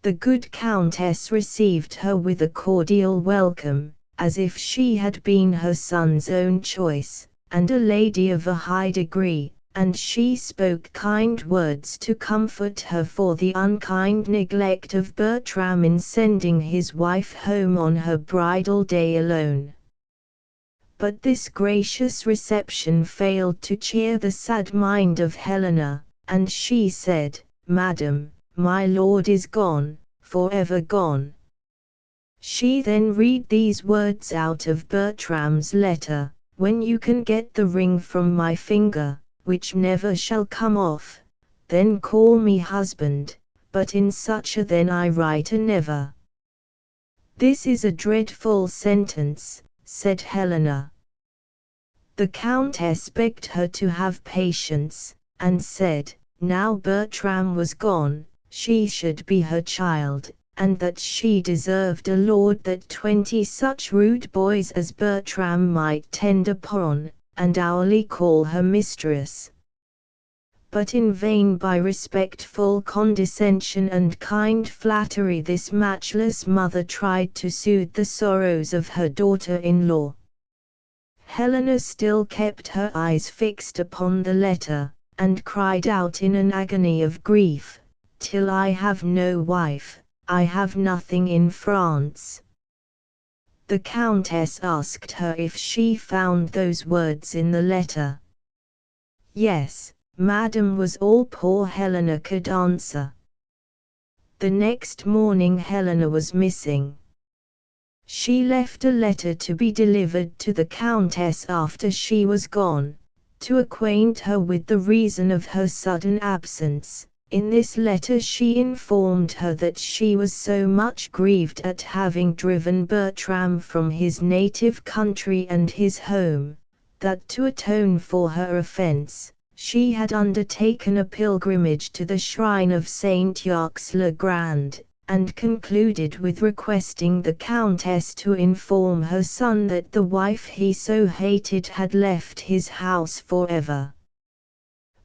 The good Countess received her with a cordial welcome, as if she had been her son's own choice, and a lady of a high degree, and she spoke kind words to comfort her for the unkind neglect of Bertram in sending his wife home on her bridal day alone. But this gracious reception failed to cheer the sad mind of Helena, and she said, "Madam, my lord is gone, forever gone." She then read these words out of Bertram's letter, "When you can get the ring from my finger, which never shall come off, then call me husband, but in such a then I write a never." "This is a dreadful sentence," said Helena. The Countess begged her to have patience, and said, now Bertram was gone, she should be her child, and that she deserved a lord that 20 such rude boys as Bertram might tend upon, and hourly call her mistress. But in vain by respectful condescension and kind flattery this matchless mother tried to soothe the sorrows of her daughter-in-law. Helena still kept her eyes fixed upon the letter, and cried out in an agony of grief, "Till I have no wife, I have nothing in France." The Countess asked her if she found those words in the letter. "Yes, madam," was all poor Helena could answer. The next morning Helena was missing. She left a letter to be delivered to the Countess after she was gone, to acquaint her with the reason of her sudden absence. In this letter she informed her that she was so much grieved at having driven Bertram from his native country and his home, that to atone for her offense, she had undertaken a pilgrimage to the shrine of Saint-Jacques-le-Grand, and concluded with requesting the Countess to inform her son that the wife he so hated had left his house forever.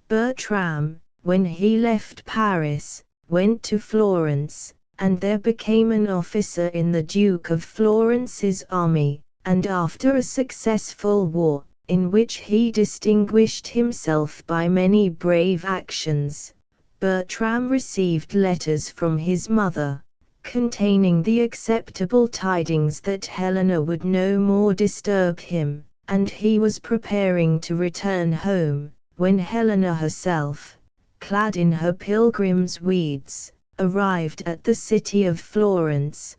Bertram, when he left Paris, went to Florence, and there became an officer in the Duke of Florence's army, and after a successful war, in which he distinguished himself by many brave actions, Bertram received letters from his mother, containing the acceptable tidings that Helena would no more disturb him, and he was preparing to return home, when Helena herself, clad in her pilgrim's weeds, arrived at the city of Florence.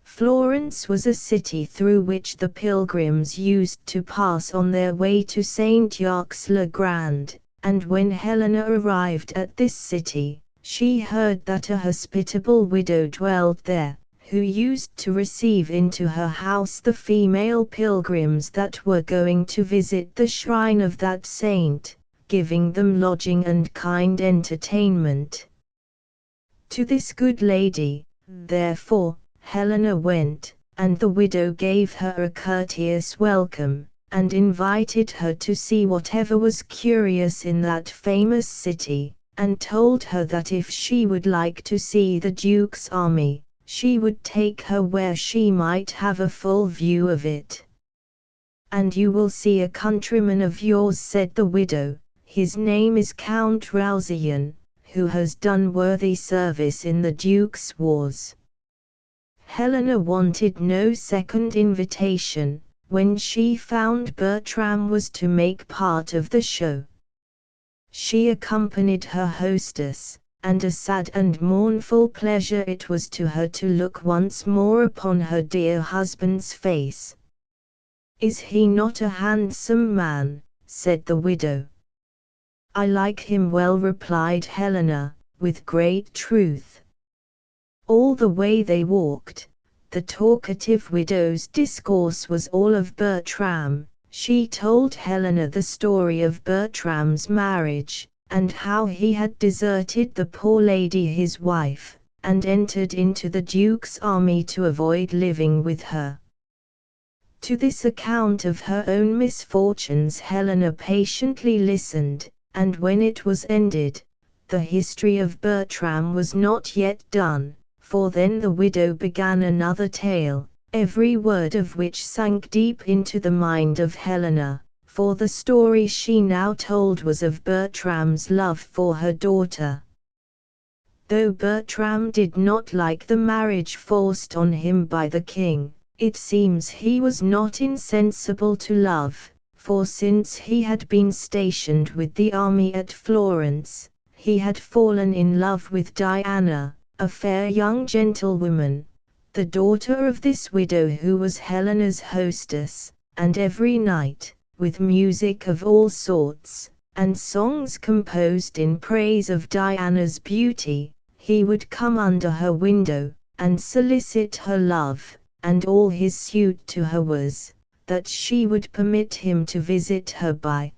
Florence was a city through which the pilgrims used to pass on their way to Saint-Jacques-le-Grand, and when Helena arrived at this city, she heard that a hospitable widow dwelt there, who used to receive into her house the female pilgrims that were going to visit the shrine of that saint, giving them lodging and kind entertainment. To this good lady, therefore, Helena went, and the widow gave her a courteous welcome, and invited her to see whatever was curious in that famous city, and told her that if she would like to see the Duke's army, she would take her where she might have a full view of it. "And you will see a countryman of yours," said the widow, "his name is Count Rousian, who has done worthy service in the Duke's wars." Helena wanted no second invitation, when she found Bertram was to make part of the show. She accompanied her hostess, and a sad and mournful pleasure it was to her to look once more upon her dear husband's face. "Is he not a handsome man?" said the widow. "I like him well," replied Helena, with great truth. All the way they walked, the talkative widow's discourse was all of Bertram. She told Helena the story of Bertram's marriage, and how he had deserted the poor lady his wife, and entered into the Duke's army to avoid living with her. To this account of her own misfortunes Helena patiently listened, and when it was ended, the history of Bertram was not yet done, for then the widow began another tale, every word of which sank deep into the mind of Helena, for the story she now told was of Bertram's love for her daughter. Though Bertram did not like the marriage forced on him by the king, it seems he was not insensible to love, for since he had been stationed with the army at Florence, he had fallen in love with Diana, a fair young gentlewoman, the daughter of this widow who was Helena's hostess, and every night, with music of all sorts, and songs composed in praise of Diana's beauty, he would come under her window, and solicit her love, and all his suit to her was, that she would permit him to visit her by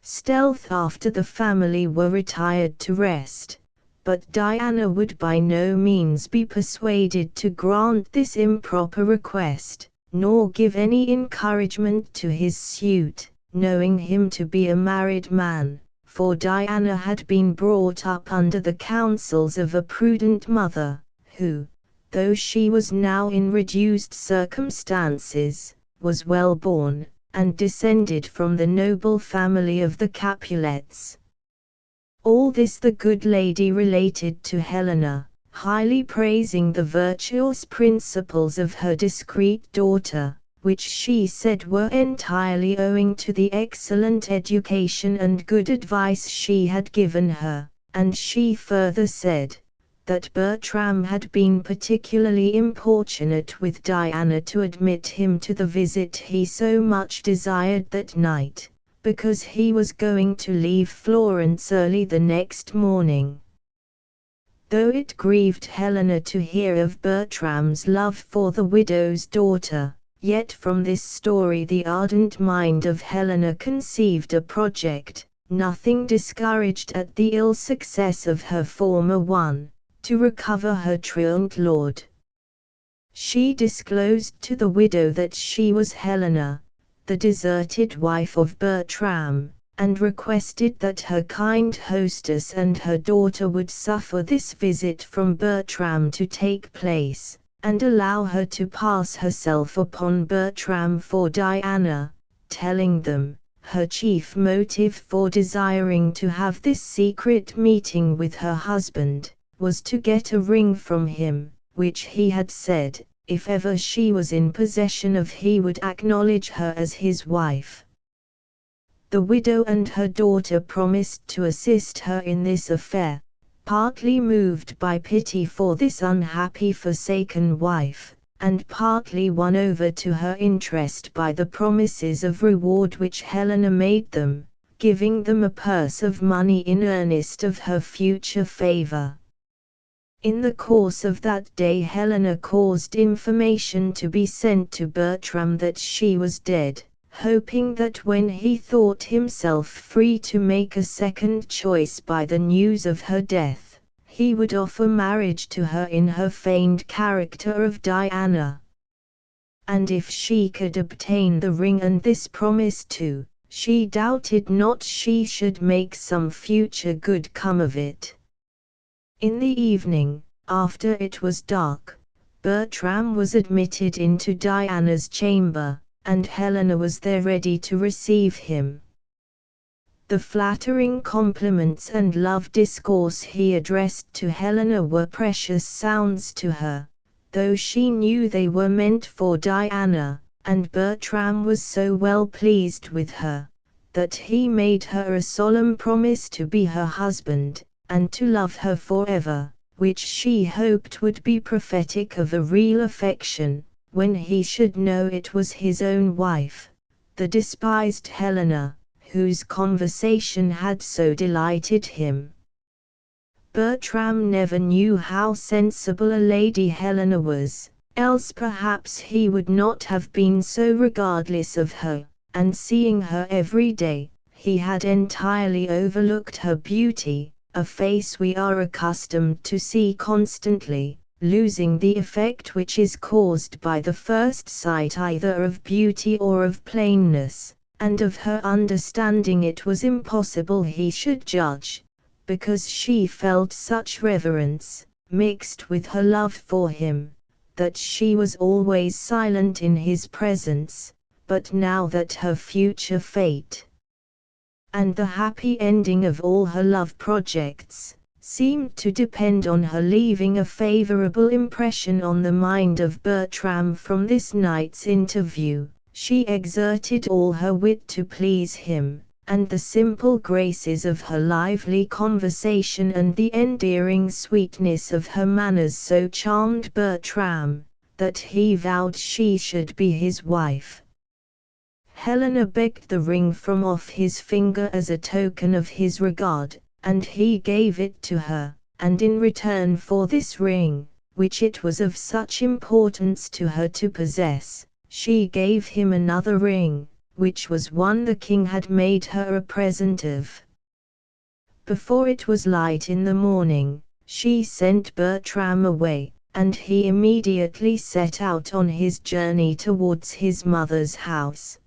stealth after the family were retired to rest. But Diana would by no means be persuaded to grant this improper request, nor give any encouragement to his suit, knowing him to be a married man, for Diana had been brought up under the counsels of a prudent mother, who, though she was now in reduced circumstances, was well born, and descended from the noble family of the Capulets. All this the good lady related to Helena, highly praising the virtuous principles of her discreet daughter, which she said were entirely owing to the excellent education and good advice she had given her, and she further said, that Bertram had been particularly importunate with Diana to admit him to the visit he so much desired that night, because he was going to leave Florence early the next morning. Though it grieved Helena to hear of Bertram's love for the widow's daughter, yet from this story the ardent mind of Helena conceived a project, nothing discouraged at the ill success of her former one, to recover her truant lord. She disclosed to the widow that she was Helena, the deserted wife of Bertram, and requested that her kind hostess and her daughter would suffer this visit from Bertram to take place, and allow her to pass herself upon Bertram for Diana, telling them, her chief motive for desiring to have this secret meeting with her husband, was to get a ring from him, which he had said, if ever she was in possession of he would acknowledge her as his wife. The widow and her daughter promised to assist her in this affair, partly moved by pity for this unhappy forsaken wife, and partly won over to her interest by the promises of reward which Helena made them, giving them a purse of money in earnest of her future favor. In the course of that day Helena caused information to be sent to Bertram that she was dead, hoping that when he thought himself free to make a second choice by the news of her death, he would offer marriage to her in her feigned character of Diana. And if she could obtain the ring and this promise too, she doubted not she should make some future good come of it. In the evening, after it was dark, Bertram was admitted into Diana's chamber, and Helena was there ready to receive him. The flattering compliments and love discourse he addressed to Helena were precious sounds to her, though she knew they were meant for Diana, and Bertram was so well pleased with her, that he made her a solemn promise to be her husband, and to love her forever, which she hoped would be prophetic of a real affection, when he should know it was his own wife, the despised Helena, whose conversation had so delighted him. Bertram never knew how sensible a lady Helena was, else perhaps he would not have been so regardless of her, and seeing her every day, he had entirely overlooked her beauty, a face we are accustomed to see constantly, losing the effect which is caused by the first sight either of beauty or of plainness, and of her understanding it was impossible he should judge, because she felt such reverence, mixed with her love for him, that she was always silent in his presence, but now that her future fate, and the happy ending of all her love projects, seemed to depend on her leaving a favorable impression on the mind of Bertram from this night's interview, she exerted all her wit to please him, and the simple graces of her lively conversation and the endearing sweetness of her manners so charmed Bertram, that he vowed she should be his wife. Helena begged the ring from off his finger as a token of his regard, and he gave it to her, and in return for this ring, which it was of such importance to her to possess, she gave him another ring, which was one the king had made her a present of. Before it was light in the morning, she sent Bertram away, and he immediately set out on his journey towards his mother's house.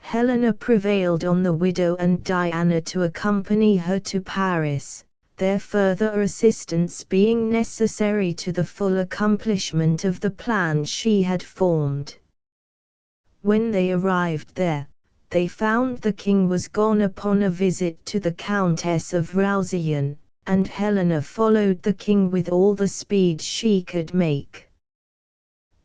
Helena prevailed on the widow and Diana to accompany her to Paris, their further assistance being necessary to the full accomplishment of the plan she had formed. When they arrived there, they found the king was gone upon a visit to the Countess of Roussillon, and Helena followed the king with all the speed she could make.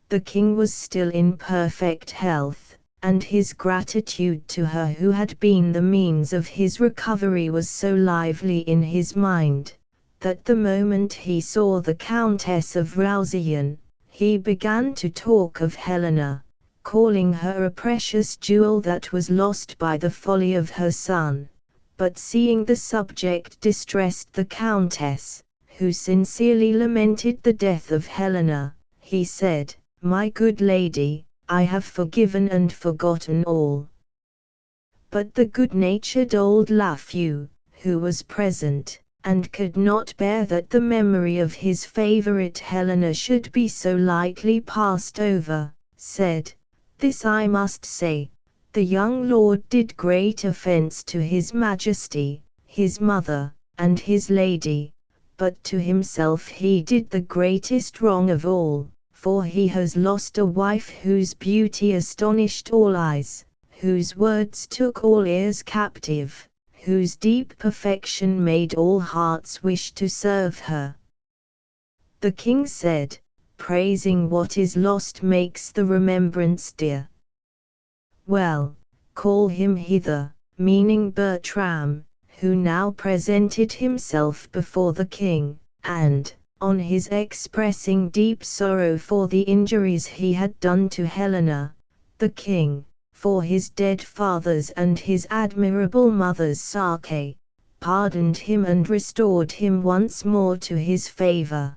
The king was still in perfect health, and his gratitude to her who had been the means of his recovery was so lively in his mind, that the moment he saw the Countess of Roussillon, he began to talk of Helena, calling her a precious jewel that was lost by the folly of her son, but seeing the subject distressed the Countess, who sincerely lamented the death of Helena, he said, "My good lady, I have forgiven and forgotten all." But the good-natured old Lafeu, who was present, and could not bear that the memory of his favorite Helena should be so lightly passed over, said, "This I must say, the young lord did great offence to his Majesty, his mother, and his lady, but to himself he did the greatest wrong of all, for he has lost a wife whose beauty astonished all eyes, whose words took all ears captive, whose deep perfection made all hearts wish to serve her." The king said, "Praising what is lost makes the remembrance dear. Well, call him hither," meaning Bertram, who now presented himself before the king, and, on his expressing deep sorrow for the injuries he had done to Helena, the king, for his dead father's and his admirable mother's sake, pardoned him and restored him once more to his favor.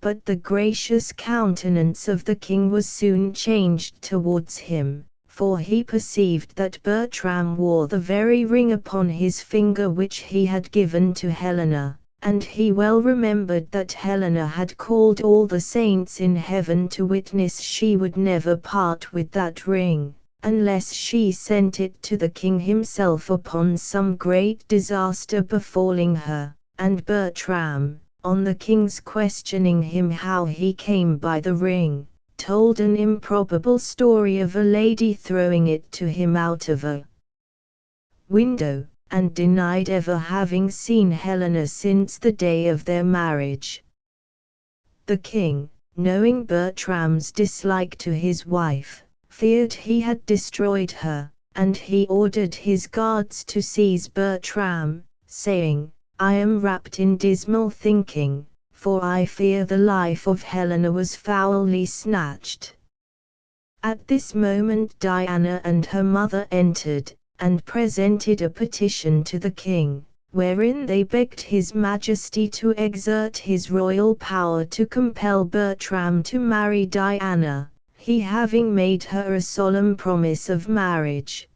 But the gracious countenance of the king was soon changed towards him, for he perceived that Bertram wore the very ring upon his finger which he had given to Helena, and he well remembered that Helena had called all the saints in heaven to witness she would never part with that ring, unless she sent it to the king himself upon some great disaster befalling her. And Bertram, on the king's questioning him how he came by the ring, told an improbable story of a lady throwing it to him out of a window, and denied ever having seen Helena since the day of their marriage. The king, knowing Bertram's dislike to his wife, feared he had destroyed her, and he ordered his guards to seize Bertram, saying, "I am wrapped in dismal thinking, for I fear the life of Helena was foully snatched." At this moment Diana and her mother entered, and presented a petition to the king, wherein they begged his majesty to exert his royal power to compel Bertram to marry Diana, he having made her a solemn promise of marriage.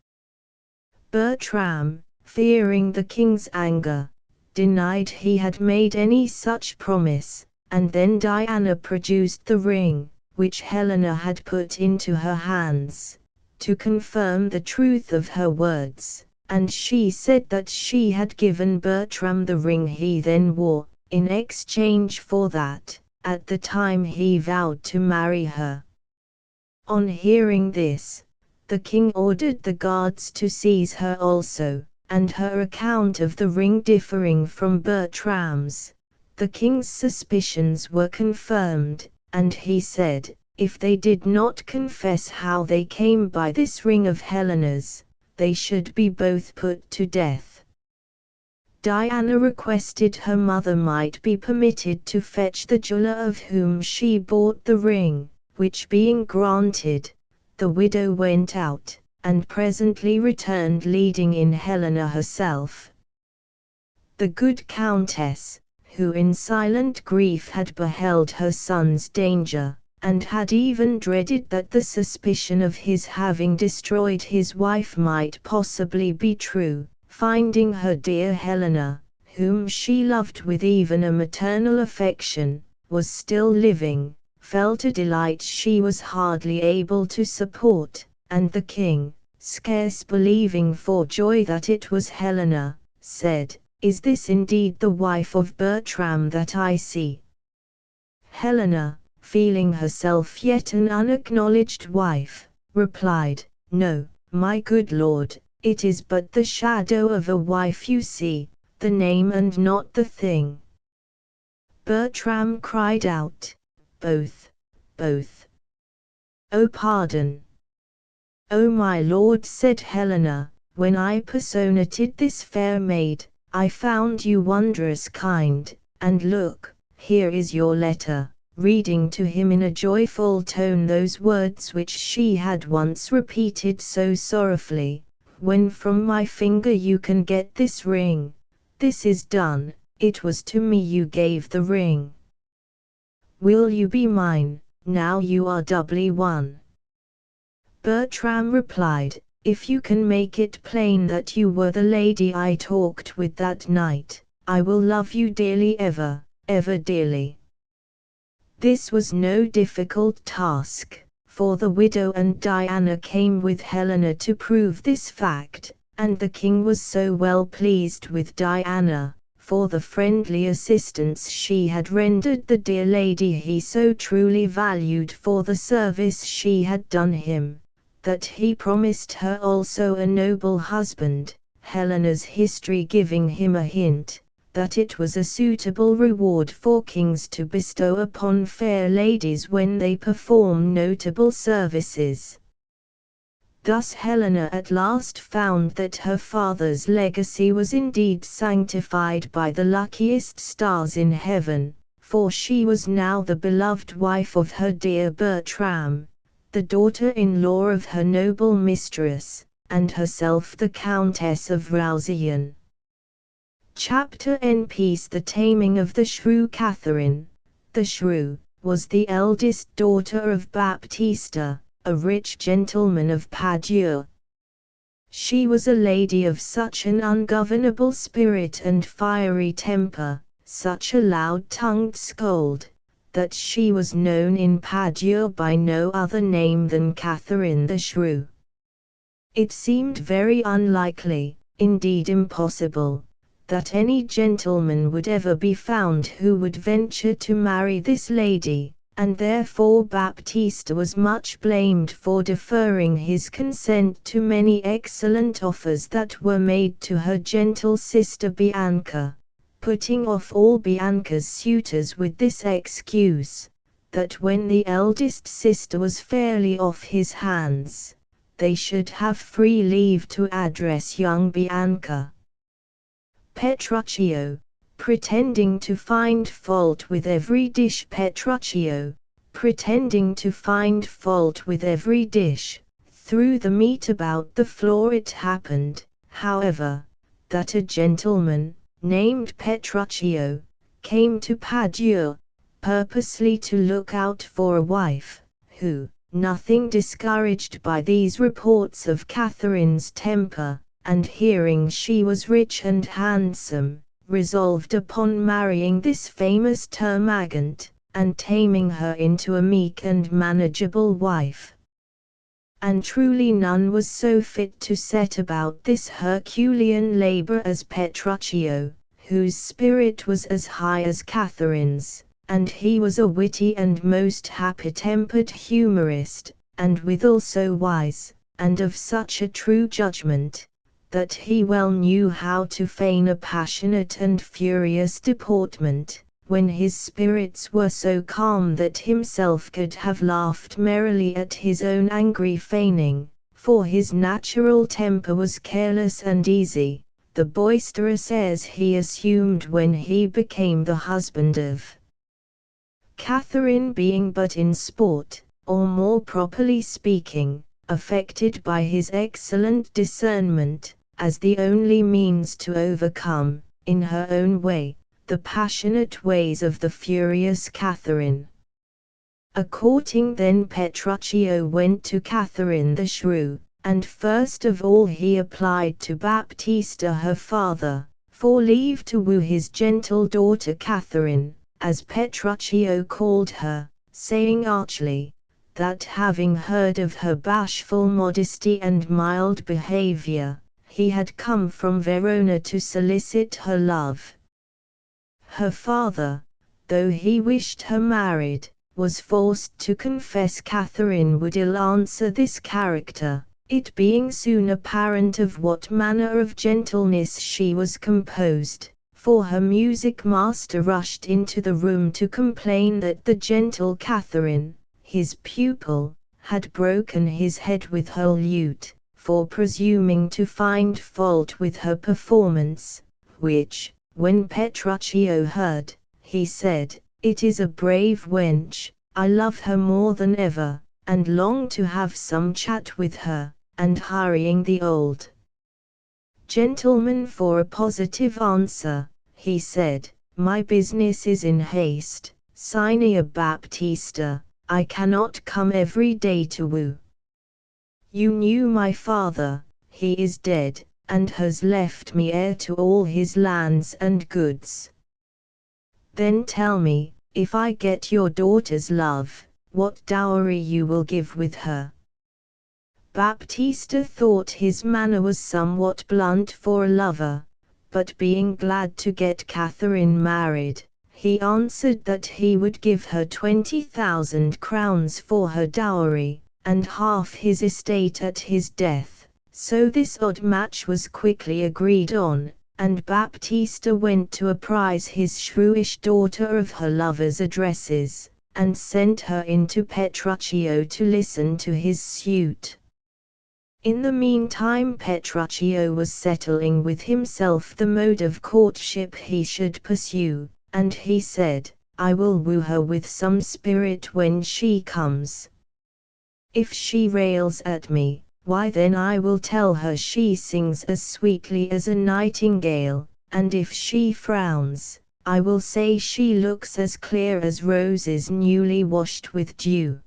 Bertram, fearing the king's anger, denied he had made any such promise, and then Diana produced the ring, which Helena had put into her hands, to confirm the truth of her words, and she said that she had given Bertram the ring he then wore, in exchange for that, at the time he vowed to marry her. On hearing this, the king ordered the guards to seize her also, and her account of the ring differing from Bertram's, the king's suspicions were confirmed, and he said, if they did not confess how they came by this ring of Helena's, they should be both put to death. Diana requested her mother might be permitted to fetch the jeweler of whom she bought the ring, which being granted, the widow went out, and presently returned leading in Helena herself. The good countess, who in silent grief had beheld her son's danger, and had even dreaded that the suspicion of his having destroyed his wife might possibly be true, finding her dear Helena, whom she loved with even a maternal affection, was still living, felt a delight she was hardly able to support, and the king, scarce believing for joy that it was Helena, said, "Is this indeed the wife of Bertram that I see?" Helena, feeling herself yet an unacknowledged wife, replied, "No, my good lord, it is but the shadow of a wife you see, the name and not the thing." Bertram cried out, "Both, both. Oh, pardon." "O my lord," said Helena, "when I personated this fair maid, I found you wondrous kind, and look, here is your letter," reading to him in a joyful tone those words which she had once repeated so sorrowfully, "When from my finger you can get this ring, this is done, it was to me you gave the ring. Will you be mine, now you are doubly won?" Bertram replied, "If you can make it plain that you were the lady I talked with that night, I will love you dearly ever, ever dearly." This was no difficult task, for the widow and Diana came with Helena to prove this fact, and the king was so well pleased with Diana, for the friendly assistance she had rendered the dear lady he so truly valued for the service she had done him, that he promised her also a noble husband, Helena's history giving him a hint that it was a suitable reward for kings to bestow upon fair ladies when they perform notable services. Thus Helena at last found that her father's legacy was indeed sanctified by the luckiest stars in heaven, for she was now the beloved wife of her dear Bertram, the daughter-in-law of her noble mistress, and herself the Countess of Roussillon. Chapter N Piece The Taming of the Shrew. Catherine, the Shrew, was the eldest daughter of Baptista, a rich gentleman of Padua. She was a lady of such an ungovernable spirit and fiery temper, such a loud-tongued scold, that she was known in Padua by no other name than Catherine the Shrew. It seemed very unlikely, indeed impossible, that any gentleman would ever be found who would venture to marry this lady, and therefore Baptista was much blamed for deferring his consent to many excellent offers that were made to her gentle sister Bianca, putting off all Bianca's suitors with this excuse, that when the eldest sister was fairly off his hands, they should have free leave to address young Bianca. Petruchio, pretending to find fault with every dish. Petruchio, pretending to find fault with every dish, threw the meat about the floor. It happened, however, that a gentleman, named Petruchio, came to Padua, purposely to look out for a wife, who, nothing discouraged by these reports of Catherine's temper, and hearing she was rich and handsome, resolved upon marrying this famous termagant, and taming her into a meek and manageable wife. And truly none was so fit to set about this Herculean labor as Petruchio, whose spirit was as high as Catherine's, and he was a witty and most happy-tempered humorist, and withal so wise, and of such a true judgment, that he well knew how to feign a passionate and furious deportment, when his spirits were so calm that himself could have laughed merrily at his own angry feigning, for his natural temper was careless and easy, the boisterous airs he assumed when he became the husband of Catherine being but in sport, or more properly speaking, affected by his excellent discernment, as the only means to overcome, in her own way, the passionate ways of the furious Catherine. A courting then Petruchio went to Catherine the Shrew, and first of all he applied to Baptista her father, for leave to woo his gentle daughter Catherine, as Petruchio called her, saying archly, that having heard of her bashful modesty and mild behavior, he had come from Verona to solicit her love. Her father, though he wished her married, was forced to confess Catherine would ill answer this character, it being soon apparent of what manner of gentleness she was composed, for her music master rushed into the room to complain that the gentle Catherine, his pupil, had broken his head with her lute, for presuming to find fault with her performance, which, when Petruchio heard, he said, "It is a brave wench, I love her more than ever, and long to have some chat with her," and hurrying the old gentleman for a positive answer, he said, "My business is in haste, Signor Baptista, I cannot come every day to woo. You knew my father, he is dead, and has left me heir to all his lands and goods. Then tell me, if I get your daughter's love, what dowry you will give with her." Baptista thought his manner was somewhat blunt for a lover, but being glad to get Catherine married, he answered that he would give her 20,000 crowns for her dowry, and half his estate at his death. So this odd match was quickly agreed on, and Baptista went to apprise his shrewish daughter of her lover's addresses, and sent her into Petruchio to listen to his suit. In the meantime Petruchio was settling with himself the mode of courtship he should pursue, and he said, "I will woo her with some spirit when she comes. If she rails at me, why then I will tell her she sings as sweetly as a nightingale, and if she frowns, I will say she looks as clear as roses newly washed with dew.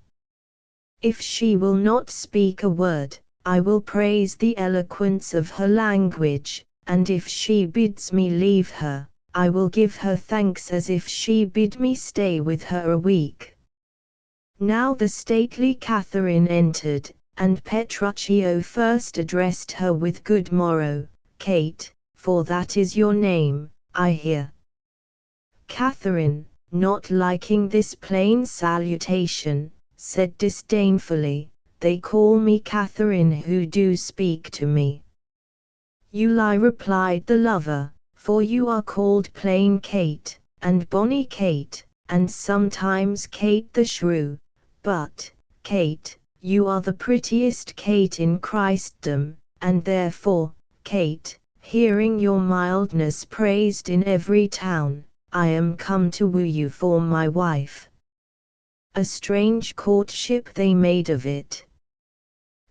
If she will not speak a word, I will praise the eloquence of her language, and if she bids me leave her, I will give her thanks as if she bid me stay with her a week. Now the stately Catherine entered, and Petruchio first addressed her with good morrow, Kate, for that is your name, I hear. Catherine, not liking this plain salutation, said disdainfully, they call me Catherine who do speak to me. You lie, replied the lover, for you are called plain Kate, and bonny Kate, and sometimes Kate the shrew, but, Kate, you are the prettiest Kate in Christendom, and therefore, Kate, hearing your mildness praised in every town, I am come to woo you for my wife. A strange courtship they made of it.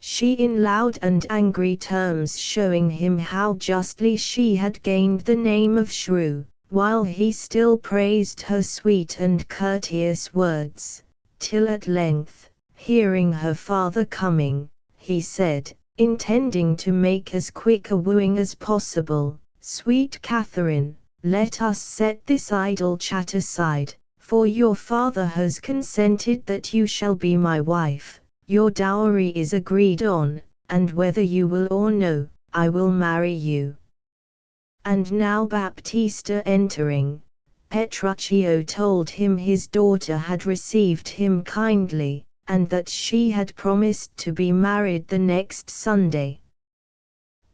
She in loud and angry terms showing him how justly she had gained the name of shrew, while he still praised her sweet and courteous words, till at length, hearing her father coming, he said, intending to make as quick a wooing as possible, Sweet Catherine, let us set this idle chat aside, for your father has consented that you shall be my wife. Your dowry is agreed on, and whether you will or no, I will marry you. And now Baptista entering, Petruchio told him his daughter had received him kindly, and that she had promised to be married the next Sunday.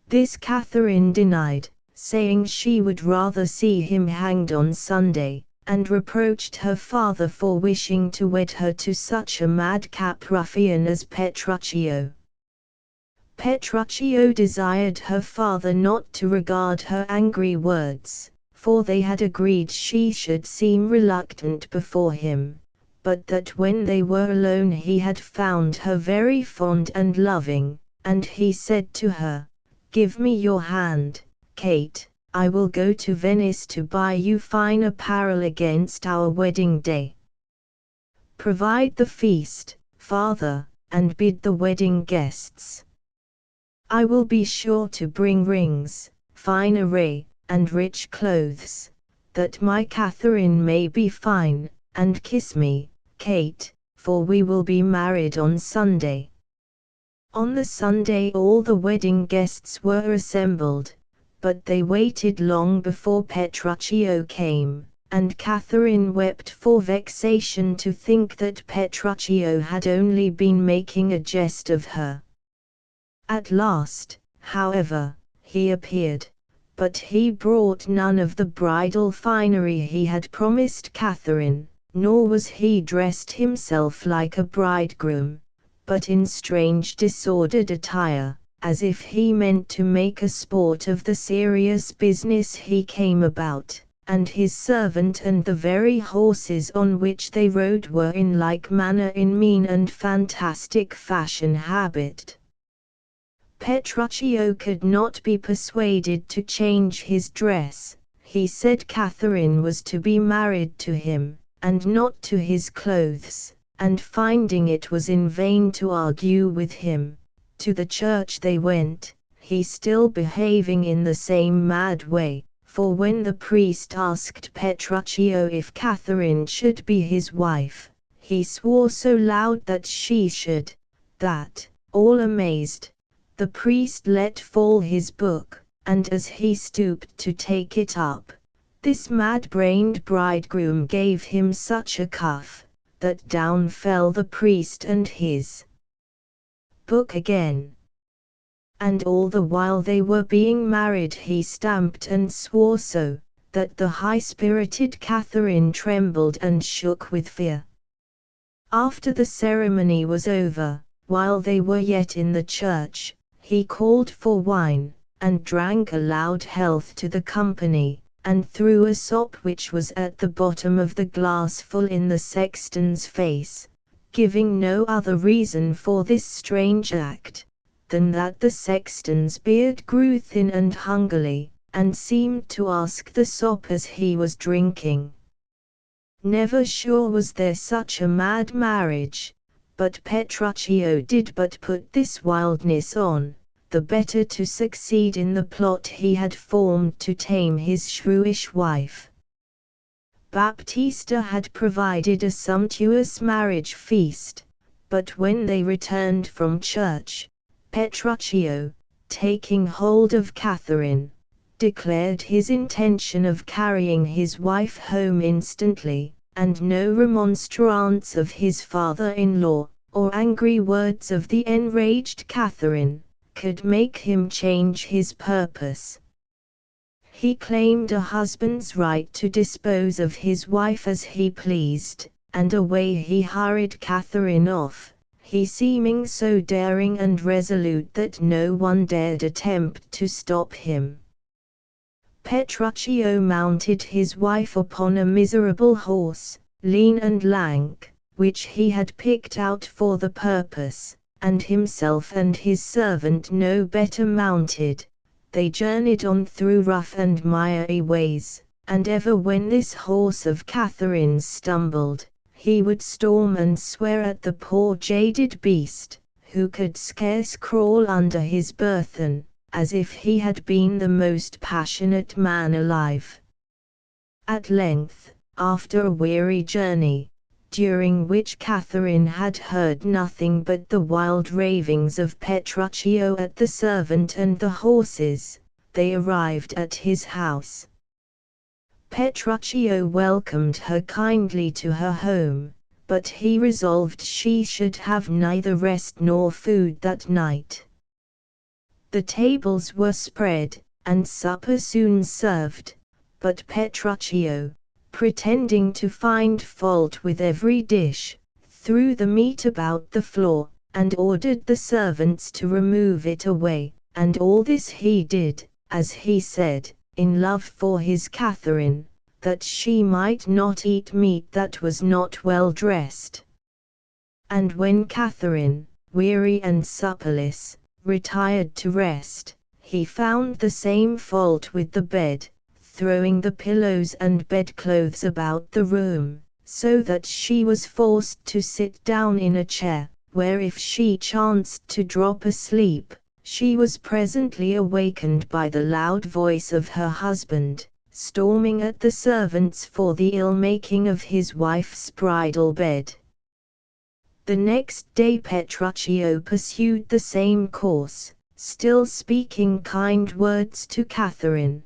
This Catherine denied, saying she would rather see him hanged on Sunday, and reproached her father for wishing to wed her to such a madcap ruffian as Petruchio. Petruchio desired her father not to regard her angry words, for they had agreed she should seem reluctant before him, but that when they were alone he had found her very fond and loving, and he said to her, Give me your hand, Kate, I will go to Venice to buy you fine apparel against our wedding day. Provide the feast, father, and bid the wedding guests. I will be sure to bring rings, fine array, and rich clothes, that my Catherine may be fine, and kiss me, Kate, for we will be married on Sunday. On the Sunday all the wedding guests were assembled, but they waited long before Petruchio came, and Catherine wept for vexation to think that Petruchio had only been making a jest of her. At last, however, he appeared, but he brought none of the bridal finery he had promised Catherine, nor was he dressed himself like a bridegroom, but in strange disordered attire, as if he meant to make a sport of the serious business he came about, and his servant and the very horses on which they rode were in like manner in mean and fantastic fashion habit. Petruchio could not be persuaded to change his dress. He said Catherine was to be married to him, and not to his clothes, and finding it was in vain to argue with him, to the church they went, he still behaving in the same mad way, for when the priest asked Petruchio if Catherine should be his wife, he swore so loud that she should, that, all amazed, the priest let fall his book, and as he stooped to take it up, this mad-brained bridegroom gave him such a cuff, that down fell the priest and his book again. And all the while they were being married he stamped and swore so, that the high-spirited Catherine trembled and shook with fear. After the ceremony was over, while they were yet in the church, he called for wine, and drank a loud health to the company, and threw a sop which was at the bottom of the glass full in the sexton's face, giving no other reason for this strange act, than that the sexton's beard grew thin and hungerly, and seemed to ask the sop as he was drinking. Never sure was there such a mad marriage, but Petruchio did but put this wildness on, the better to succeed in the plot he had formed to tame his shrewish wife. Baptista had provided a sumptuous marriage feast, but when they returned from church, Petruchio, taking hold of Catherine, declared his intention of carrying his wife home instantly, and no remonstrance of his father-in-law, or angry words of the enraged Catherine, could make him change his purpose. He claimed a husband's right to dispose of his wife as he pleased, and away he hurried Catherine off, he seeming so daring and resolute that no one dared attempt to stop him. Petruchio mounted his wife upon a miserable horse, lean and lank, which he had picked out for the purpose, and himself and his servant no better mounted. They journeyed on through rough and miry ways, and ever when this horse of Catherine's stumbled, he would storm and swear at the poor jaded beast, who could scarce crawl under his burthen, as if he had been the most passionate man alive. At length, after a weary journey, during which Catherine had heard nothing but the wild ravings of Petruchio at the servant and the horses, they arrived at his house. Petruchio welcomed her kindly to her home, but he resolved she should have neither rest nor food that night. The tables were spread, and supper soon served, but Petruchio, pretending to find fault with every dish, threw the meat about the floor, and ordered the servants to remove it away, and all this he did, as he said, in love for his Catherine, that she might not eat meat that was not well dressed. And when Catherine, weary and supperless, retired to rest, he found the same fault with the bed, throwing the pillows and bedclothes about the room, so that she was forced to sit down in a chair, where if she chanced to drop asleep, she was presently awakened by the loud voice of her husband, storming at the servants for the ill-making of his wife's bridal bed. The next day Petruchio pursued the same course, still speaking kind words to Catherine,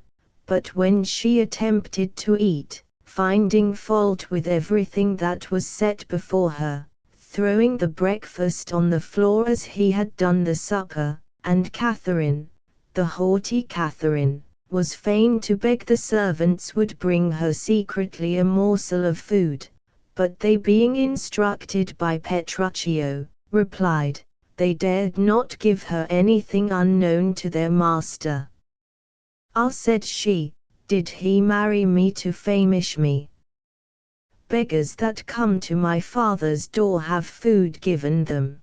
but when she attempted to eat, finding fault with everything that was set before her, throwing the breakfast on the floor as he had done the supper, and Catherine, the haughty Catherine, was fain to beg the servants would bring her secretly a morsel of food, but they being instructed by Petruchio, replied, they dared not give her anything unknown to their master. Ah, said she, did he marry me to famish me? Beggars that come to my father's door have food given them.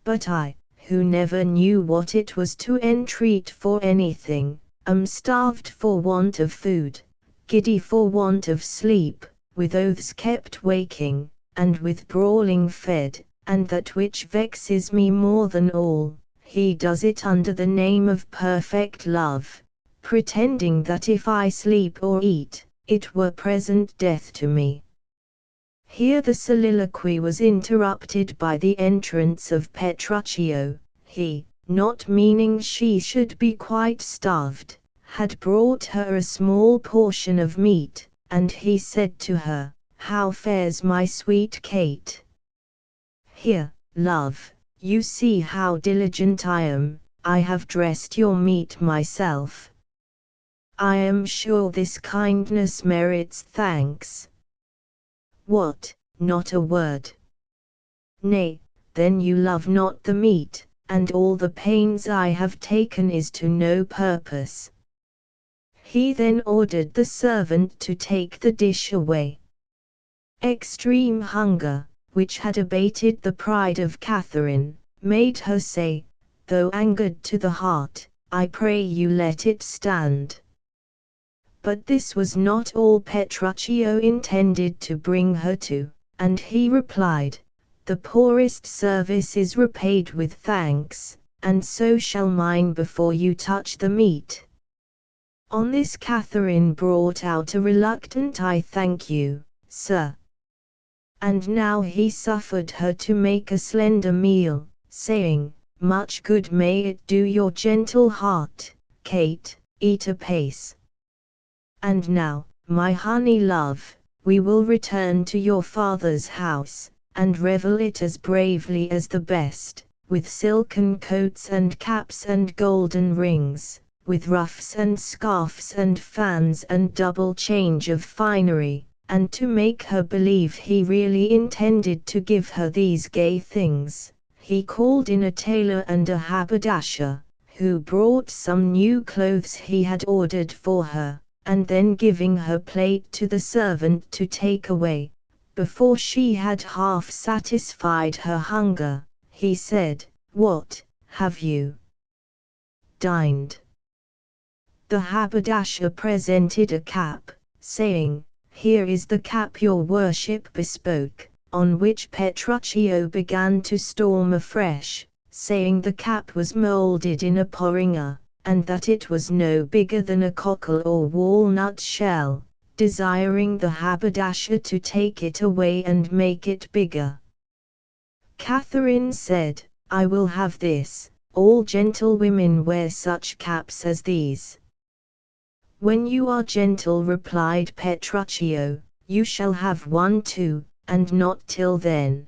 But I, who never knew what it was to entreat for anything, am starved for want of food, giddy for want of sleep, with oaths kept waking, and with brawling fed, and that which vexes me more than all, he does it under the name of perfect love, pretending that if I sleep or eat, it were present death to me. Here the soliloquy was interrupted by the entrance of Petruchio. He, not meaning she should be quite starved, had brought her a small portion of meat, and he said to her, how fares my sweet Kate? Here, love, you see how diligent I am, I have dressed your meat myself. I am sure this kindness merits thanks. What, not a word? Nay, then you love not the meat, and all the pains I have taken is to no purpose. He then ordered the servant to take the dish away. Extreme hunger, which had abated the pride of Catherine, made her say, though angered to the heart, I pray you let it stand." But this was not all Petruchio intended to bring her to, and he replied, "The poorest service is repaid with thanks, and so shall mine before you touch the meat." On this Catherine brought out a reluctant "I thank you, sir." And now he suffered her to make a slender meal, saying, "Much good may it do your gentle heart, Kate, eat apace. And now, my honey love, we will return to your father's house, and revel it as bravely as the best, with silken coats and caps and golden rings, with ruffs and scarfs and fans and double change of finery." And to make her believe he really intended to give her these gay things, he called in a tailor and a haberdasher, who brought some new clothes he had ordered for her, and then giving her plate to the servant to take away, before she had half satisfied her hunger, he said, "What, have you dined?" The haberdasher presented a cap, saying, "Here is the cap your worship bespoke," on which Petruchio began to storm afresh, saying the cap was moulded in a porringer, and that it was no bigger than a cockle or walnut shell, desiring the haberdasher to take it away and make it bigger. Catherine said, "I will have this, all gentlewomen wear such caps as these." "When you are gentle," replied Petruchio, "you shall have one too, and not till then."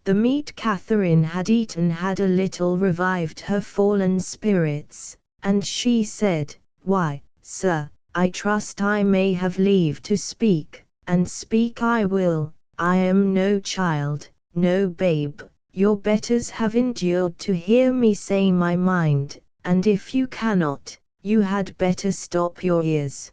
The meat Catherine had eaten had a little revived her fallen spirits, and she said, "Why, sir, I trust I may have leave to speak, and speak I will. I am no child, no babe, your betters have endured to hear me say my mind, and if you cannot, you had better stop your ears."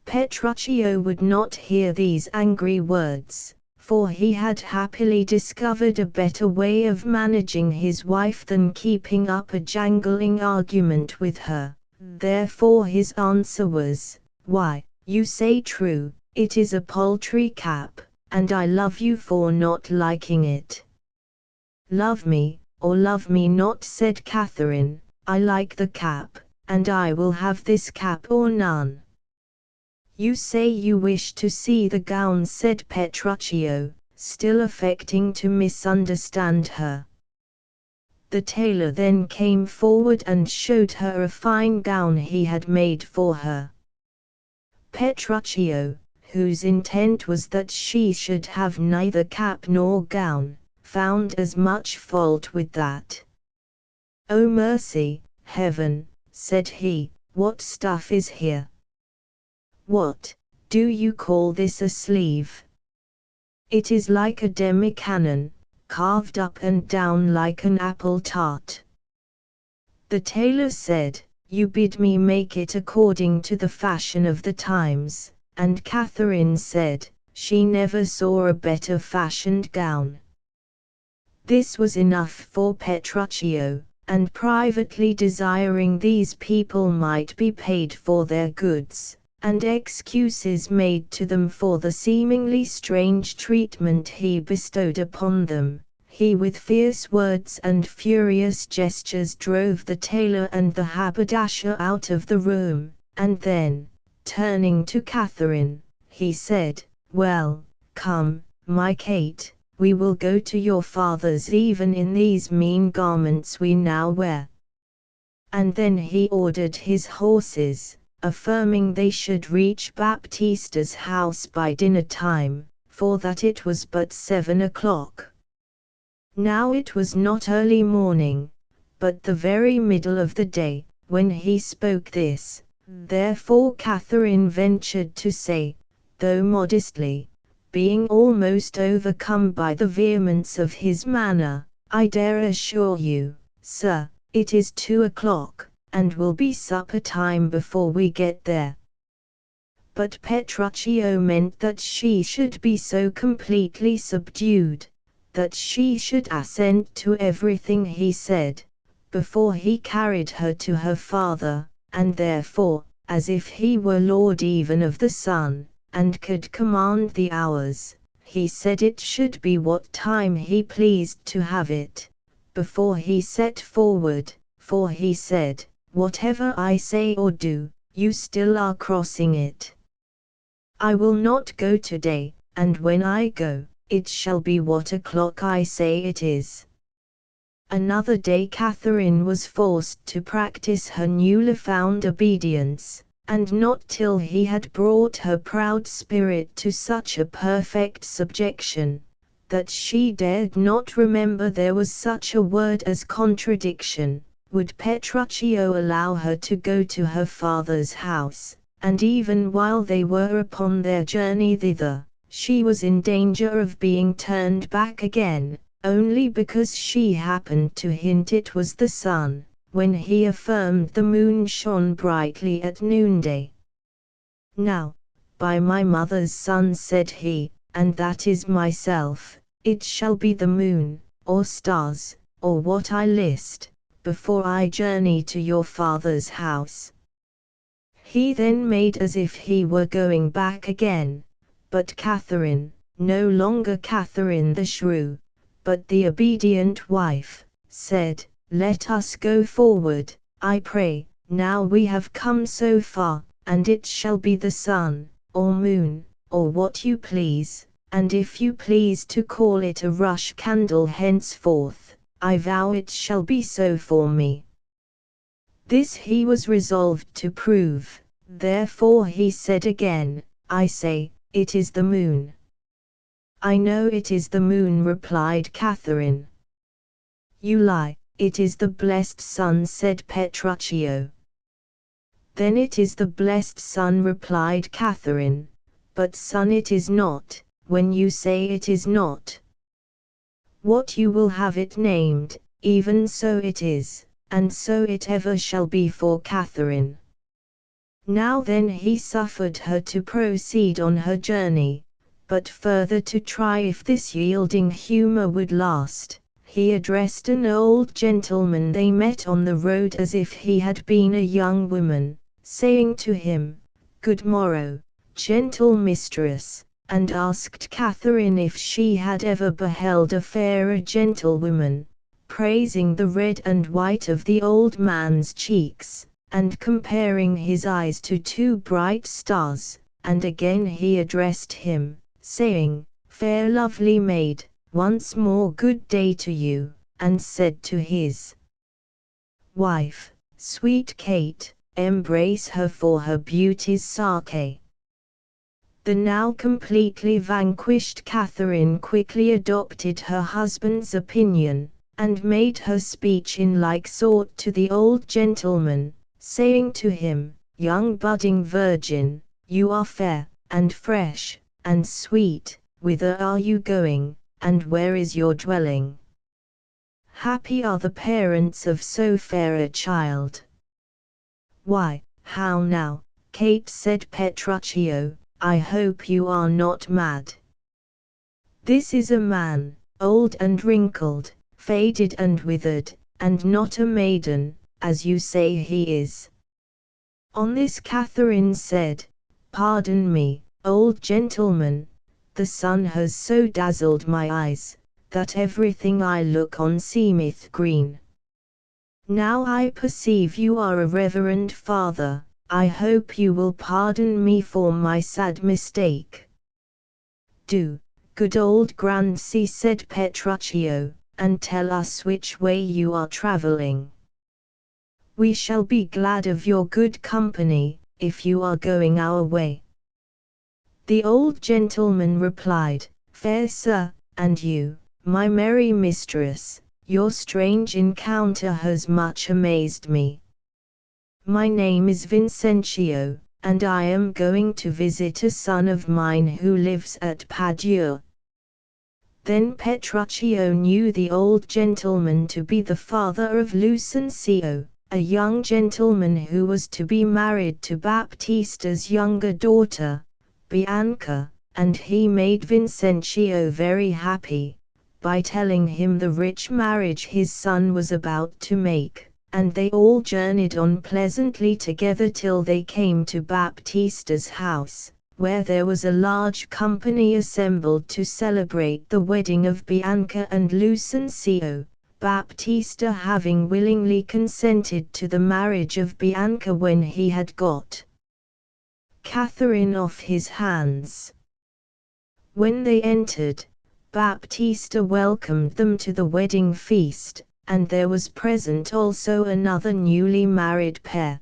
Petruchio would not hear these angry words, for he had happily discovered a better way of managing his wife than keeping up a jangling argument with her. Therefore his answer was, "Why, you say true, it is a paltry cap, and I love you for not liking it." "Love me, or love me not," said Catherine, "I like the cap, and I will have this cap or none." "You say you wish to see the gown," said Petruchio, still affecting to misunderstand her. The tailor then came forward and showed her a fine gown he had made for her. Petruchio, whose intent was that she should have neither cap nor gown, found as much fault with that. "Oh mercy, heaven," said he, "what stuff is here? What, do you call this a sleeve? It is like a demi-cannon, carved up and down like an apple tart." The tailor said, "You bid me make it according to the fashion of the times," and Catherine said, she never saw a better fashioned gown. This was enough for Petruchio, and privately desiring these people might be paid for their goods, and excuses made to them for the seemingly strange treatment he bestowed upon them, he with fierce words and furious gestures drove the tailor and the haberdasher out of the room, and then, turning to Catherine, he said, "Well, come, my Kate, we will go to your father's even in these mean garments we now wear." And then he ordered his horses, affirming they should reach Baptista's house by dinner time, for that it was but 7 o'clock. Now it was not early morning, but the very middle of the day, when he spoke this, therefore Catherine ventured to say, though modestly, being almost overcome by the vehemence of his manner, "I dare assure you, sir, it is 2 o'clock, and will be supper time before we get there." But Petruchio meant that she should be so completely subdued, that she should assent to everything he said, before he carried her to her father, and therefore, as if he were lord even of the sun, and could command the hours, he said it should be what time he pleased to have it, before he set forward, for he said, "Whatever I say or do, you still are crossing it. I will not go today, and when I go, it shall be what o'clock I say it is." Another day Catherine was forced to practice her newly found obedience, and not till he had brought her proud spirit to such a perfect subjection, that she dared not remember there was such a word as contradiction, would Petruchio allow her to go to her father's house, and even while they were upon their journey thither, she was in danger of being turned back again, only because she happened to hint it was the sun, when he affirmed the moon shone brightly at noonday. "Now, by my mother's son," said he, "and that is myself, it shall be the moon, or stars, or what I list, before I journey to your father's house." He then made as if he were going back again, but Catherine, no longer Catherine the shrew, but the obedient wife, said, "Let us go forward, I pray, now we have come so far, and it shall be the sun, or moon, or what you please, and if you please to call it a rush candle henceforth, I vow it shall be so for me." This he was resolved to prove, therefore he said again, "I say, it is the moon." "I know it is the moon," replied Catherine. "You lie, it is the blessed sun," said Petruchio. "Then it is the blessed sun," replied Catherine, "but sun it is not, when you say it is not. What you will have it named, even so it is, and so it ever shall be for Catherine." Now then he suffered her to proceed on her journey, but further to try if this yielding humour would last, he addressed an old gentleman they met on the road as if he had been a young woman, saying to him, "Good morrow, gentle mistress," and asked Catherine if she had ever beheld a fairer gentlewoman, praising the red and white of the old man's cheeks, and comparing his eyes to two bright stars, and again he addressed him, saying, "Fair lovely maid, once more good day to you," and said to his wife, "Sweet Kate, embrace her for her beauty's sake." The now completely vanquished Catherine quickly adopted her husband's opinion, and made her speech in like sort to the old gentleman, saying to him, "Young budding virgin, you are fair, and fresh, and sweet, whither are you going, and where is your dwelling? Happy are the parents of so fair a child." "Why, how now, Kate," said Petruchio, "I hope you are not mad. This is a man, old and wrinkled, faded and withered, and not a maiden, as you say he is." On this Catherine said, "Pardon me, old gentleman, the sun has so dazzled my eyes, that everything I look on seemeth green. Now I perceive you are a reverend father, I hope you will pardon me for my sad mistake." "Do, good old Grancy," said Petruchio, "and tell us which way you are travelling. We shall be glad of your good company, if you are going our way." The old gentleman replied, "Fair sir, and you, my merry mistress, your strange encounter has much amazed me. My name is Vincentio, and I am going to visit a son of mine who lives at Padua." Then Petruchio knew the old gentleman to be the father of Lucencio, a young gentleman who was to be married to Baptista's younger daughter, Bianca, and he made Vincentio very happy, by telling him the rich marriage his son was about to make, and they all journeyed on pleasantly together till they came to Baptista's house, where there was a large company assembled to celebrate the wedding of Bianca and Lucentio, Baptista having willingly consented to the marriage of Bianca when he had got Catherine off his hands. When they entered, Baptista welcomed them to the wedding feast, and there was present also another newly married pair.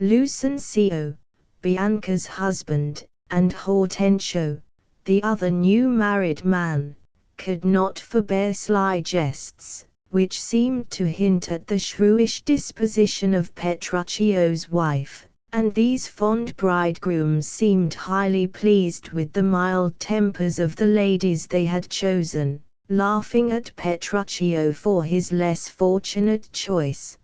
Lucentio, Bianca's husband, and Hortensio, the other new married man, could not forbear sly jests, which seemed to hint at the shrewish disposition of Petruchio's wife, and these fond bridegrooms seemed highly pleased with the mild tempers of the ladies they had chosen, laughing at Petruchio for his less fortunate choice.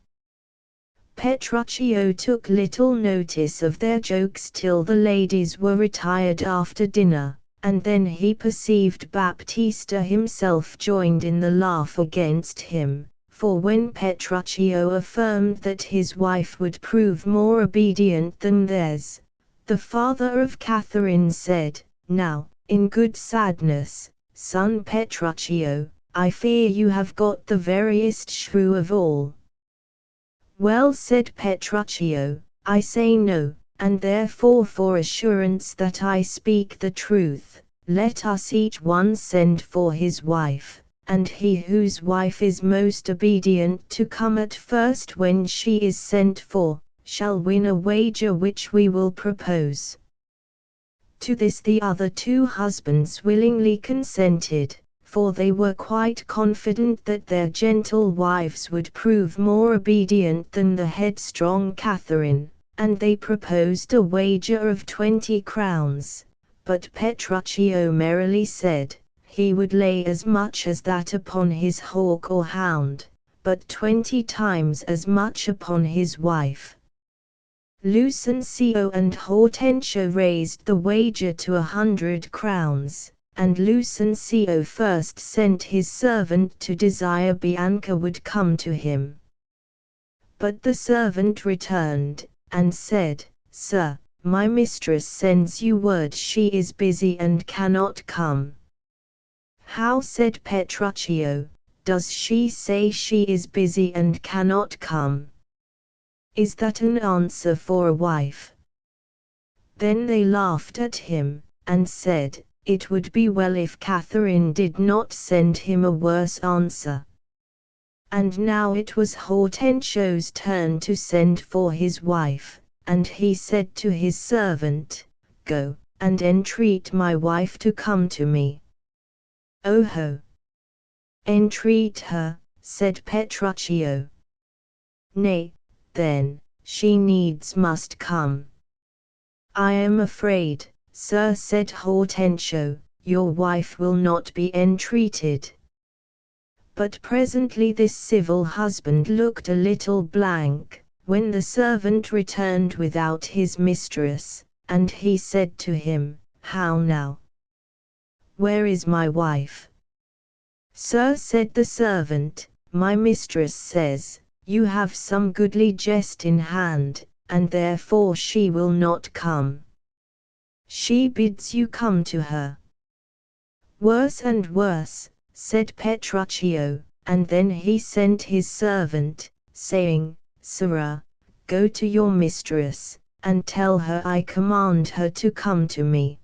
Petruchio took little notice of their jokes till the ladies were retired after dinner, and then he perceived Baptista himself joined in the laugh against him, for when Petruchio affirmed that his wife would prove more obedient than theirs, the father of Catherine said, "Now, in good sadness, son Petruchio, I fear you have got the veriest shrew of all." "Well," said Petruchio, "I say no, and therefore for assurance that I speak the truth, let us each one send for his wife, and he whose wife is most obedient to come at first when she is sent for, shall win a wager which we will propose." To this the other two husbands willingly consented, for they were quite confident that their gentle wives would prove more obedient than the headstrong Catherine, and they proposed a wager of 20 crowns, but Petruchio merrily said, he would lay as much as that upon his hawk or hound, but 20 times as much upon his wife. Lucentio and Hortensio raised the wager to 100 crowns, and Lucentio first sent his servant to desire Bianca would come to him. But the servant returned, and said, "Sir, my mistress sends you word she is busy and cannot come." "How," said Petruchio, "does she say she is busy and cannot come? Is that an answer for a wife?" Then they laughed at him, and said, it would be well if Catherine did not send him a worse answer. And now it was Hortensio's turn to send for his wife, and he said to his servant, "Go, and entreat my wife to come to me." "Oho! Entreat her," said Petruchio. "Nay, then, she needs must come." "I am afraid, sir," said Hortensio, "your wife will not be entreated." But presently this civil husband looked a little blank, when the servant returned without his mistress, and he said to him, "How now? Where is my wife?" "Sir," said the servant, "my mistress says, you have some goodly jest in hand, and therefore she will not come. She bids you come to her." "Worse and worse," said Petruchio, and then he sent his servant, saying, "Sirrah, go to your mistress, and tell her I command her to come to me."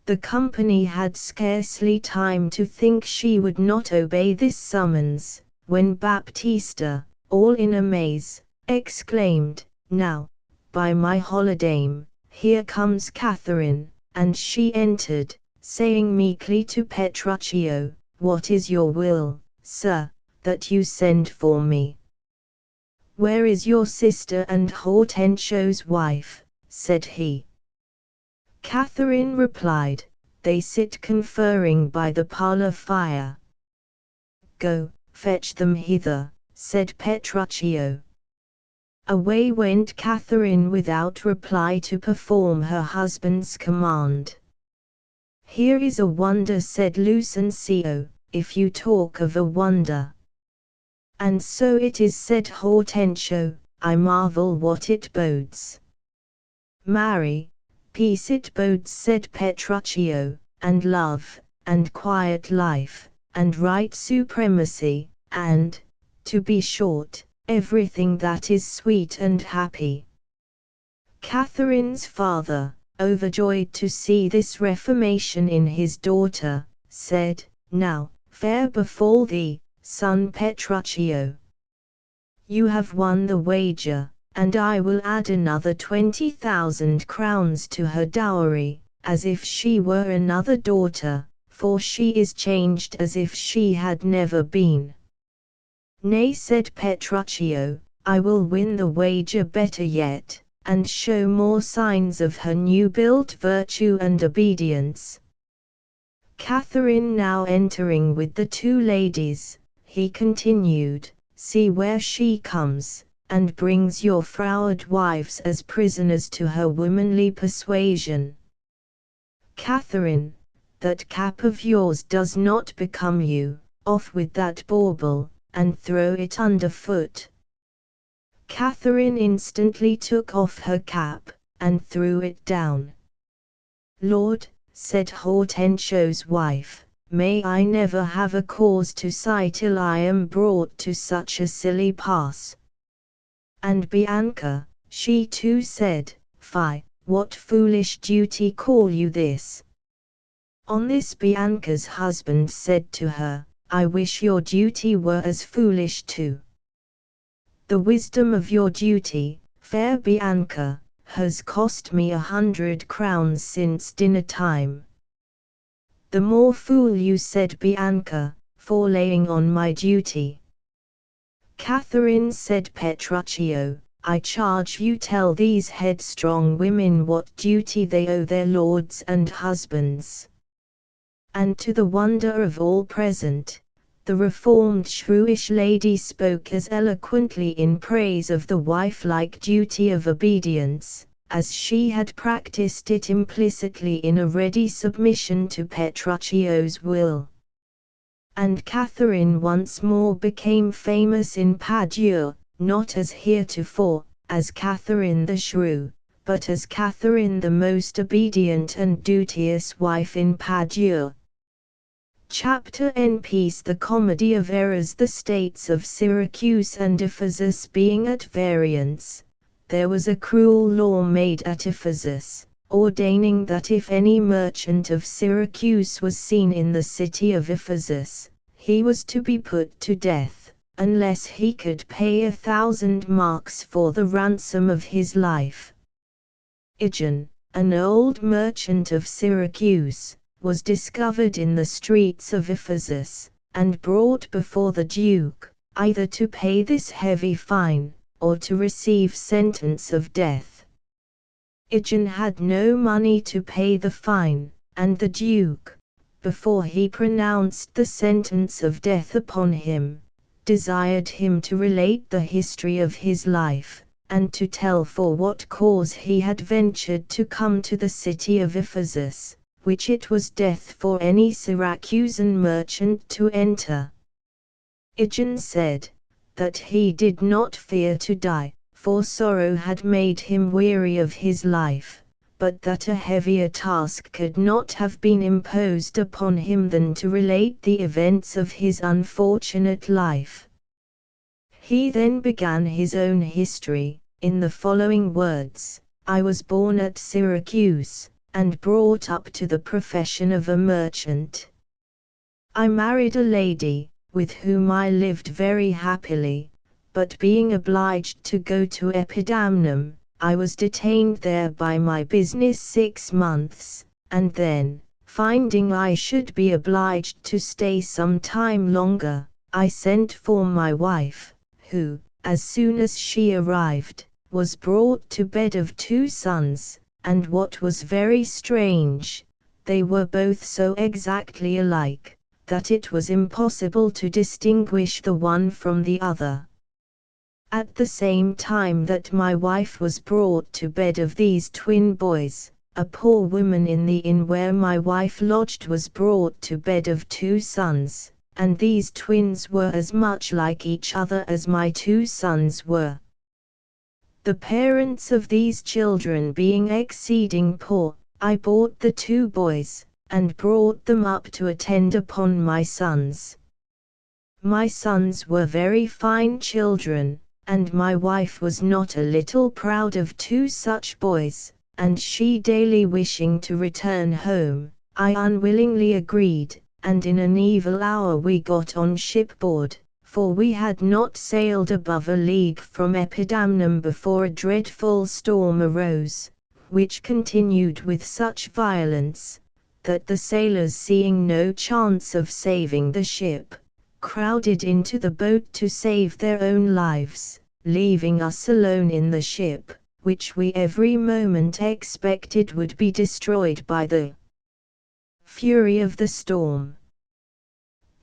The company had scarcely time to think she would not obey this summons, when Baptista, all in amaze, exclaimed, "Now, by my holidame, here comes Catherine," and she entered, saying meekly to Petruchio, "What is your will, sir, that you send for me?" "Where is your sister and Hortensio's wife?" said he. Catherine replied, "They sit conferring by the parlor fire." "Go, fetch them hither," said Petruchio. Away went Catherine without reply to perform her husband's command. "Here is a wonder," said Lucencio, "if you talk of a wonder." "And so it is," said Hortensio, "I marvel what it bodes." "Marry, peace it bodes," said Petruchio, "and love, and quiet life, and right supremacy, and, to be short, everything that is sweet and happy." Catherine's father, overjoyed to see this reformation in his daughter, said, "Now, fair befall thee, son Petruchio. You have won the wager, and I will add another 20,000 crowns to her dowry, as if she were another daughter, for she is changed as if she had never been." "Nay," said Petruchio, "I will win the wager better yet, and show more signs of her new-built virtue and obedience." Catherine now entering with the two ladies, he continued, "See where she comes, and brings your froward wives as prisoners to her womanly persuasion. Catherine, that cap of yours does not become you, off with that bauble, and throw it under foot." Catherine instantly took off her cap, and threw it down. "Lord," said Hortensio's wife, "may I never have a cause to sigh till I am brought to such a silly pass." And Bianca, she too said, "Fie, what foolish duty call you this?" On this Bianca's husband said to her, "I wish your duty were as foolish too. The wisdom of your duty, fair Bianca, has cost me 100 crowns since dinner time." "The more fool you," said Bianca, "for laying on my duty." "Catherine," said Petruchio, "I charge you tell these headstrong women what duty they owe their lords and husbands." And to the wonder of all present, the reformed shrewish lady spoke as eloquently in praise of the wife-like duty of obedience, as she had practiced it implicitly in a ready submission to Petruchio's will. And Catherine once more became famous in Padua, not as heretofore, as Catherine the Shrew, but as Catherine the most obedient and duteous wife in Padua. Chapter N. Peace. The comedy of errors. The states of Syracuse and Ephesus being at variance, there was a cruel law made at Ephesus, ordaining that if any merchant of Syracuse was seen in the city of Ephesus, he was to be put to death, unless he could pay 1,000 marks for the ransom of his life. Igon, an old merchant of Syracuse, was discovered in the streets of Ephesus, and brought before the Duke, either to pay this heavy fine, or to receive sentence of death. Igon had no money to pay the fine, and the Duke, before he pronounced the sentence of death upon him, desired him to relate the history of his life, and to tell for what cause he had ventured to come to the city of Ephesus, which it was death for any Syracusan merchant to enter. Igon said, that he did not fear to die, for sorrow had made him weary of his life, but that a heavier task could not have been imposed upon him than to relate the events of his unfortunate life. He then began his own history, in the following words: "I was born at Syracuse, and brought up to the profession of a merchant. I married a lady, with whom I lived very happily, but being obliged to go to Epidamnum, I was detained there by my business 6 months, and then, finding I should be obliged to stay some time longer, I sent for my wife, who, as soon as she arrived, was brought to bed of 2 sons, and what was very strange, they were both so exactly alike, that it was impossible to distinguish the one from the other. At the same time that my wife was brought to bed of these twin boys, a poor woman in the inn where my wife lodged was brought to bed of 2 sons, and these twins were as much like each other as my 2 sons were. The parents of these children being exceeding poor, I bought the 2 boys, and brought them up to attend upon my sons. My sons were very fine children, and my wife was not a little proud of 2 such boys, and she daily wishing to return home. I unwillingly agreed, and in an evil hour we got on shipboard, for we had not sailed above a league from Epidamnum before a dreadful storm arose, which continued with such violence, that the sailors, seeing no chance of saving the ship, crowded into the boat to save their own lives, leaving us alone in the ship, which we every moment expected would be destroyed by the fury of the storm.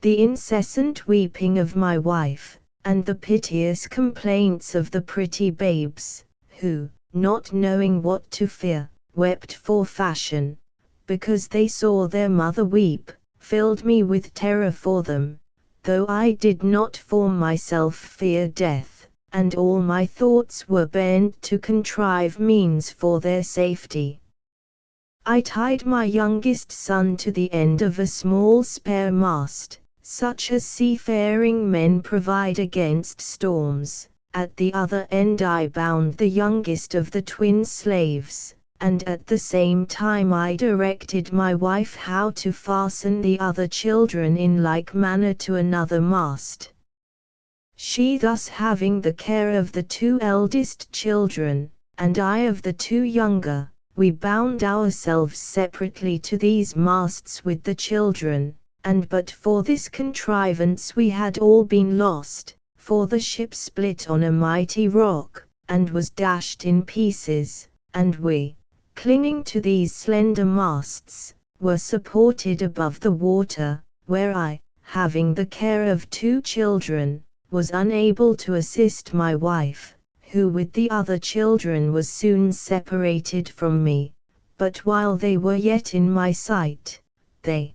The incessant weeping of my wife, and the piteous complaints of the pretty babes, who, not knowing what to fear, wept for fashion, because they saw their mother weep, filled me with terror for them, though I did not for myself fear death, and all my thoughts were bent to contrive means for their safety. I tied my youngest son to the end of a small spare mast, such as seafaring men provide against storms. At the other end I bound the youngest of the twin slaves, and at the same time I directed my wife how to fasten the other children in like manner to another mast. She thus having the care of the 2 eldest children, and I of the 2 younger, we bound ourselves separately to these masts with the children, and but for this contrivance we had all been lost, for the ship split on a mighty rock, and was dashed in pieces, and we, clinging to these slender masts, were supported above the water, where I, having the care of 2 children, was unable to assist my wife, who with the other children was soon separated from me, but while they were yet in my sight, they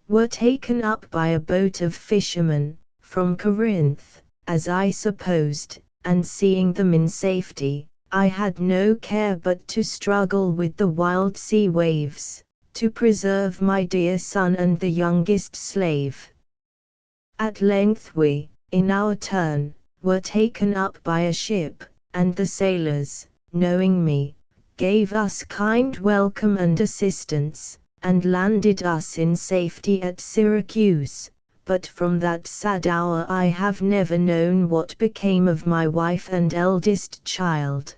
were taken up by a boat of fishermen, from Corinth, as I supposed, and seeing them in safety, I had no care but to struggle with the wild sea waves, to preserve my dear son and the youngest slave. At length we, in our turn, were taken up by a ship, and the sailors, knowing me, gave us kind welcome and assistance, and landed us in safety at Syracuse, but from that sad hour I have never known what became of my wife and eldest child.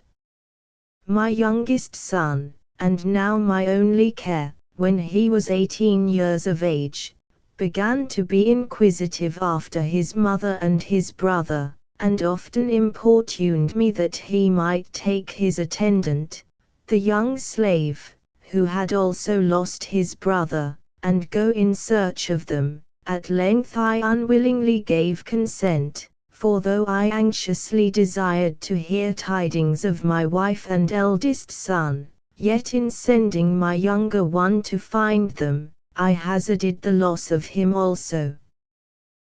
My youngest son, and now my only care, when he was 18 years of age, began to be inquisitive after his mother and his brother, and often importuned me that he might take his attendant, the young slave, who had also lost his brother, and go in search of them. At length I unwillingly gave consent, for though I anxiously desired to hear tidings of my wife and eldest son, yet in sending my younger one to find them, I hazarded the loss of him also.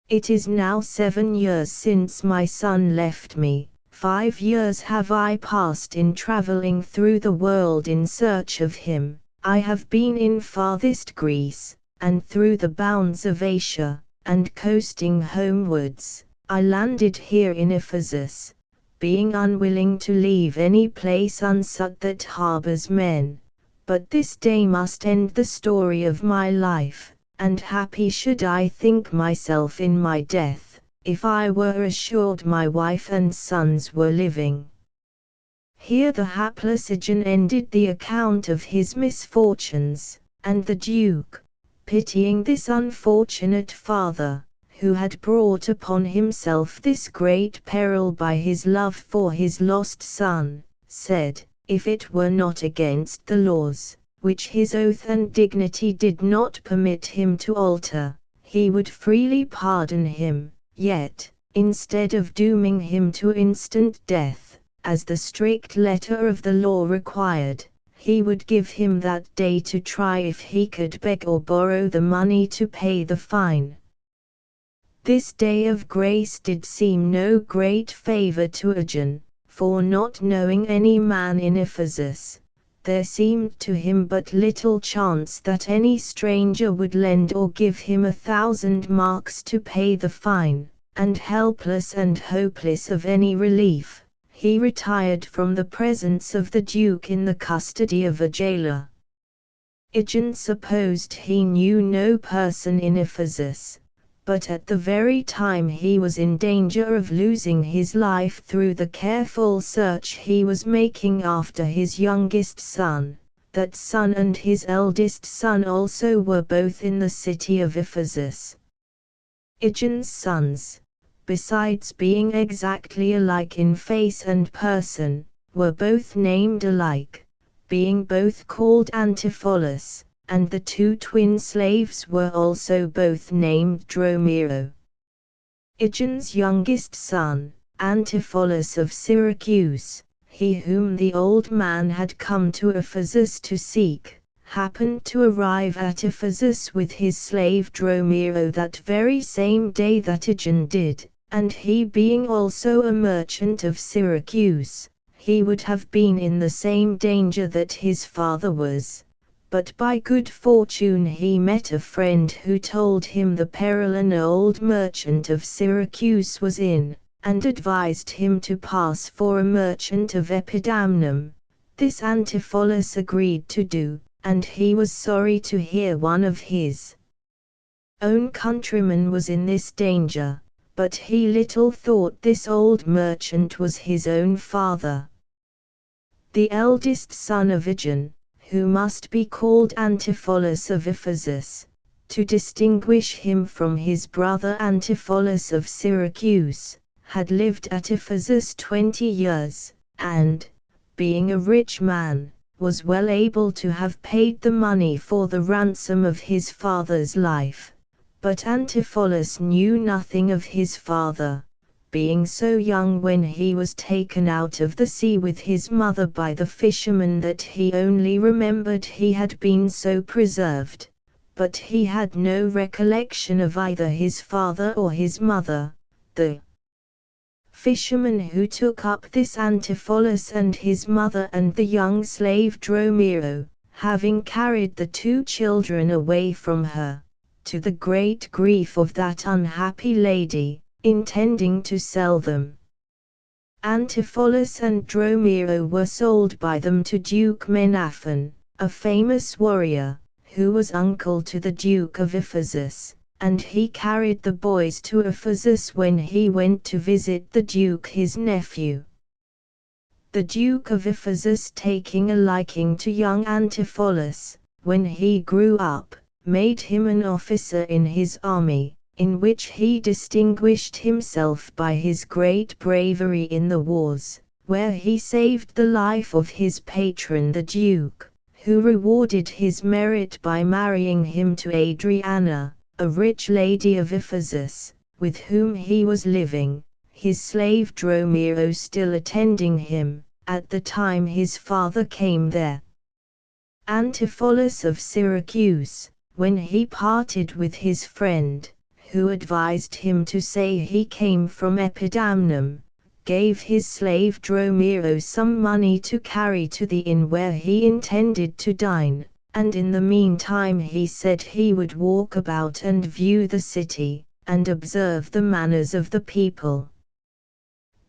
It is now 7 years since my son left me. 5 years have I passed in traveling through the world in search of him. I have been in farthest Greece, and through the bounds of Asia, and coasting homewards, I landed here in Ephesus, being unwilling to leave any place unsought that harbors men. But this day must end the story of my life, and happy should I think myself in my death, if I were assured my wife and sons were living. Here the hapless Aegeon ended the account of his misfortunes, and the Duke, pitying this unfortunate father, who had brought upon himself this great peril by his love for his lost son, said, if it were not against the laws, which his oath and dignity did not permit him to alter, he would freely pardon him, yet, instead of dooming him to instant death, as the strict letter of the law required, he would give him that day to try if he could beg or borrow the money to pay the fine. This day of grace did seem no great favor to Aegeon, for not knowing any man in Ephesus, there seemed to him but little chance that any stranger would lend or give him 1,000 marks to pay the fine, and helpless and hopeless of any relief, he retired from the presence of the Duke in the custody of a jailer. Aegeon supposed he knew no person in Ephesus, but at the very time he was in danger of losing his life through the careful search he was making after his youngest son, that son and his eldest son also were both in the city of Ephesus. Aegeon's sons, besides being exactly alike in face and person, were both named alike, being both called Antipholus, and the two twin slaves were also both named Dromiro. Aegeon's youngest son, Antipholus of Syracuse, he whom the old man had come to Ephesus to seek, happened to arrive at Ephesus with his slave Dromiro that very same day that Aegeon did, and he being also a merchant of Syracuse, he would have been in the same danger that his father was. But by good fortune he met a friend who told him the peril an old merchant of Syracuse was in, and advised him to pass for a merchant of Epidamnum. This Antipholus agreed to do, and he was sorry to hear one of his own countrymen was in this danger, but he little thought this old merchant was his own father. The eldest son of Aegeon, who must be called Antipholus of Ephesus, to distinguish him from his brother Antipholus of Syracuse, had lived at Ephesus 20 years, and, being a rich man, was well able to have paid the money for the ransom of his father's life. But Antipholus knew nothing of his father, being so young when he was taken out of the sea with his mother by the fishermen that he only remembered he had been so preserved, but he had no recollection of either his father or his mother. The fisherman who took up this Antipholus and his mother and the young slave Dromiro, having carried the two children away from her, to the great grief of that unhappy lady, intending to sell them. Antipholus and Dromiro were sold by them to Duke Menaphon, a famous warrior, who was uncle to the Duke of Ephesus, and he carried the boys to Ephesus when he went to visit the Duke his nephew. The Duke of Ephesus, taking a liking to young Antipholus, when he grew up, made him an officer in his army, in which he distinguished himself by his great bravery in the wars, where he saved the life of his patron the Duke, who rewarded his merit by marrying him to Adriana, a rich lady of Ephesus, with whom he was living, his slave Dromiro still attending him, at the time his father came there. Antipholus of Syracuse, when he parted with his friend, who advised him to say he came from Epidamnum, gave his slave Dromiro some money to carry to the inn where he intended to dine, and in the meantime he said he would walk about and view the city, and observe the manners of the people.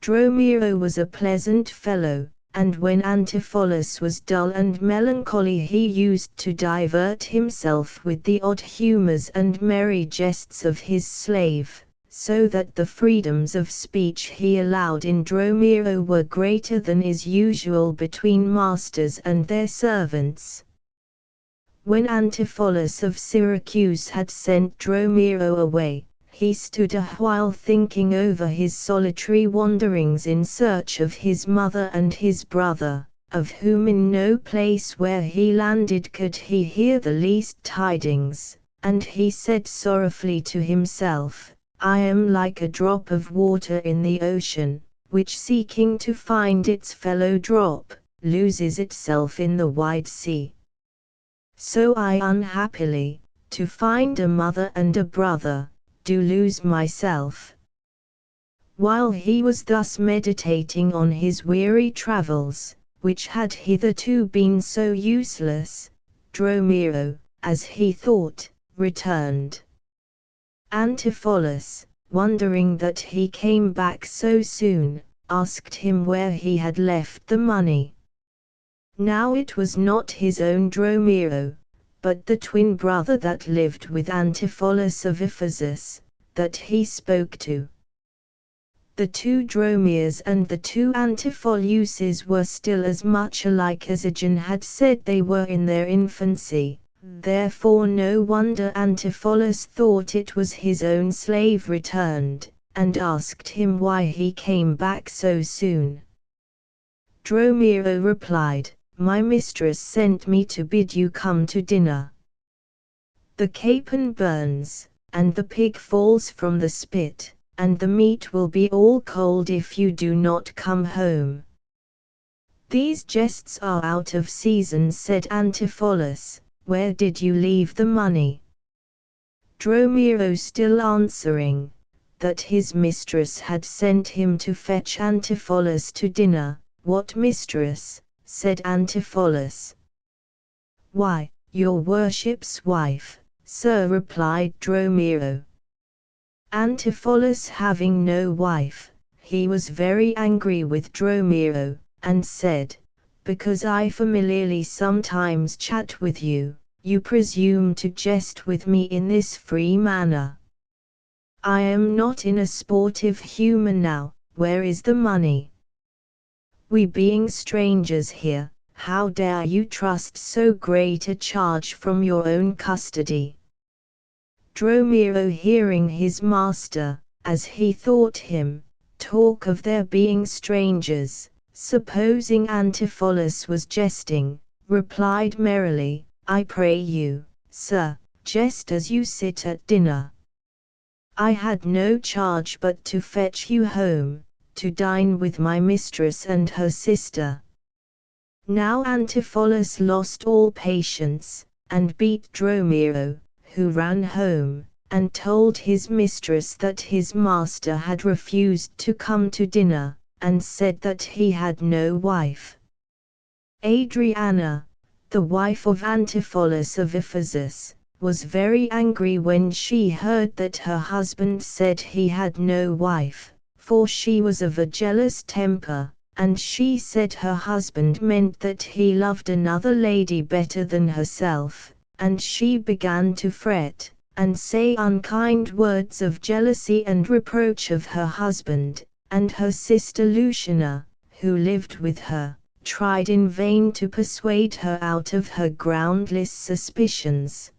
Dromiro was a pleasant fellow, and when Antipholus was dull and melancholy he used to divert himself with the odd humors and merry jests of his slave, so that the freedoms of speech he allowed in Dromiro were greater than is usual between masters and their servants. When Antipholus of Syracuse had sent Dromiro away, he stood a while thinking over his solitary wanderings in search of his mother and his brother, of whom in no place where he landed could he hear the least tidings, and he said sorrowfully to himself, "I am like a drop of water in the ocean, which seeking to find its fellow drop, loses itself in the wide sea. So I unhappily, to find a mother and a brother, do lose myself. While he was thus meditating on his weary travels, which had hitherto been so useless, Dromio, as he thought, returned. Antipholus, wondering that he came back so soon, asked him where he had left the money. Now it was not his own Dromio, but the twin brother that lived with Antipholus of Ephesus, that he spoke to. The two Dromios and the two Antipholuses were still as much alike as Aegon had said they were in their infancy, therefore no wonder Antipholus thought it was his own slave returned, and asked him why he came back so soon. Dromio replied, "My mistress sent me to bid you come to dinner. The capon burns, and the pig falls from the spit, and the meat will be all cold if you do not come home." "These jests are out of season," said Antipholus. "Where did you leave the money?" Dromio still answering, that his mistress had sent him to fetch Antipholus to dinner. "What mistress?" said Antipholus. "Why, your worship's wife, sir," replied Dromio. Antipholus having no wife, he was very angry with Dromio, and said, "Because I familiarly sometimes chat with you, you presume to jest with me in this free manner. I am not in a sportive humor now. Where is the money? We being strangers here, how dare you trust so great a charge from your own custody?" Dromio hearing his master, as he thought him, talk of their being strangers, supposing Antipholus was jesting, replied merrily, "I pray you, sir, jest as you sit at dinner. I had no charge but to fetch you home, to dine with my mistress and her sister." Now Antipholus lost all patience, and beat Dromio, who ran home, and told his mistress that his master had refused to come to dinner, and said that he had no wife. Adriana, the wife of Antipholus of Ephesus, was very angry when she heard that her husband said he had no wife, for she was of a jealous temper, and she said her husband meant that he loved another lady better than herself. And she began to fret, and say unkind words of jealousy and reproach of her husband, and her sister Lucina, who lived with her, tried in vain to persuade her out of her groundless suspicions.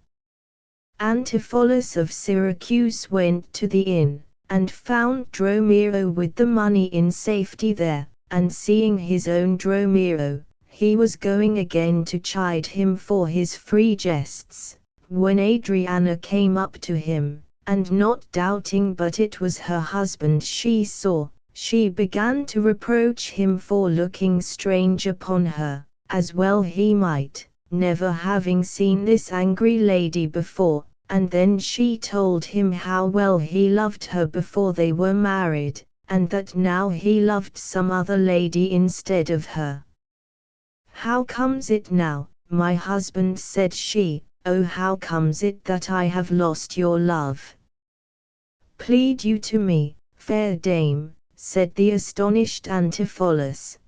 Antipholus of Syracuse went to the inn, and found Dromio with the money in safety there, and seeing his own Dromio, he was going again to chide him for his free jests, when Adriana came up to him, and not doubting but it was her husband she saw, she began to reproach him for looking strange upon her, as well he might, never having seen this angry lady before, and then she told him how well he loved her before they were married, and that now he loved some other lady instead of her. "How comes it now, my husband?" said she. "Oh, how comes it that I have lost your love? Plead you to me, fair dame," said the astonished Antipholus.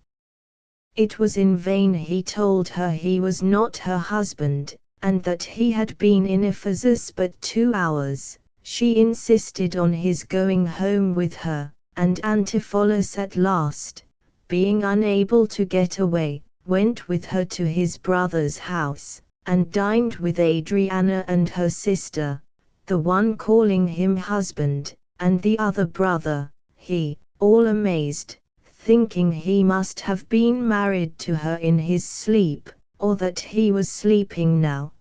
It was in vain he told her he was not her husband, and that he had been in Ephesus but 2 hours. She insisted on his going home with her, and Antipholus at last, being unable to get away, went with her to his brother's house, and dined with Adriana and her sister, the one calling him husband, and the other brother. He, all amazed, thinking he must have been married to her in his sleep, or that he was sleeping now.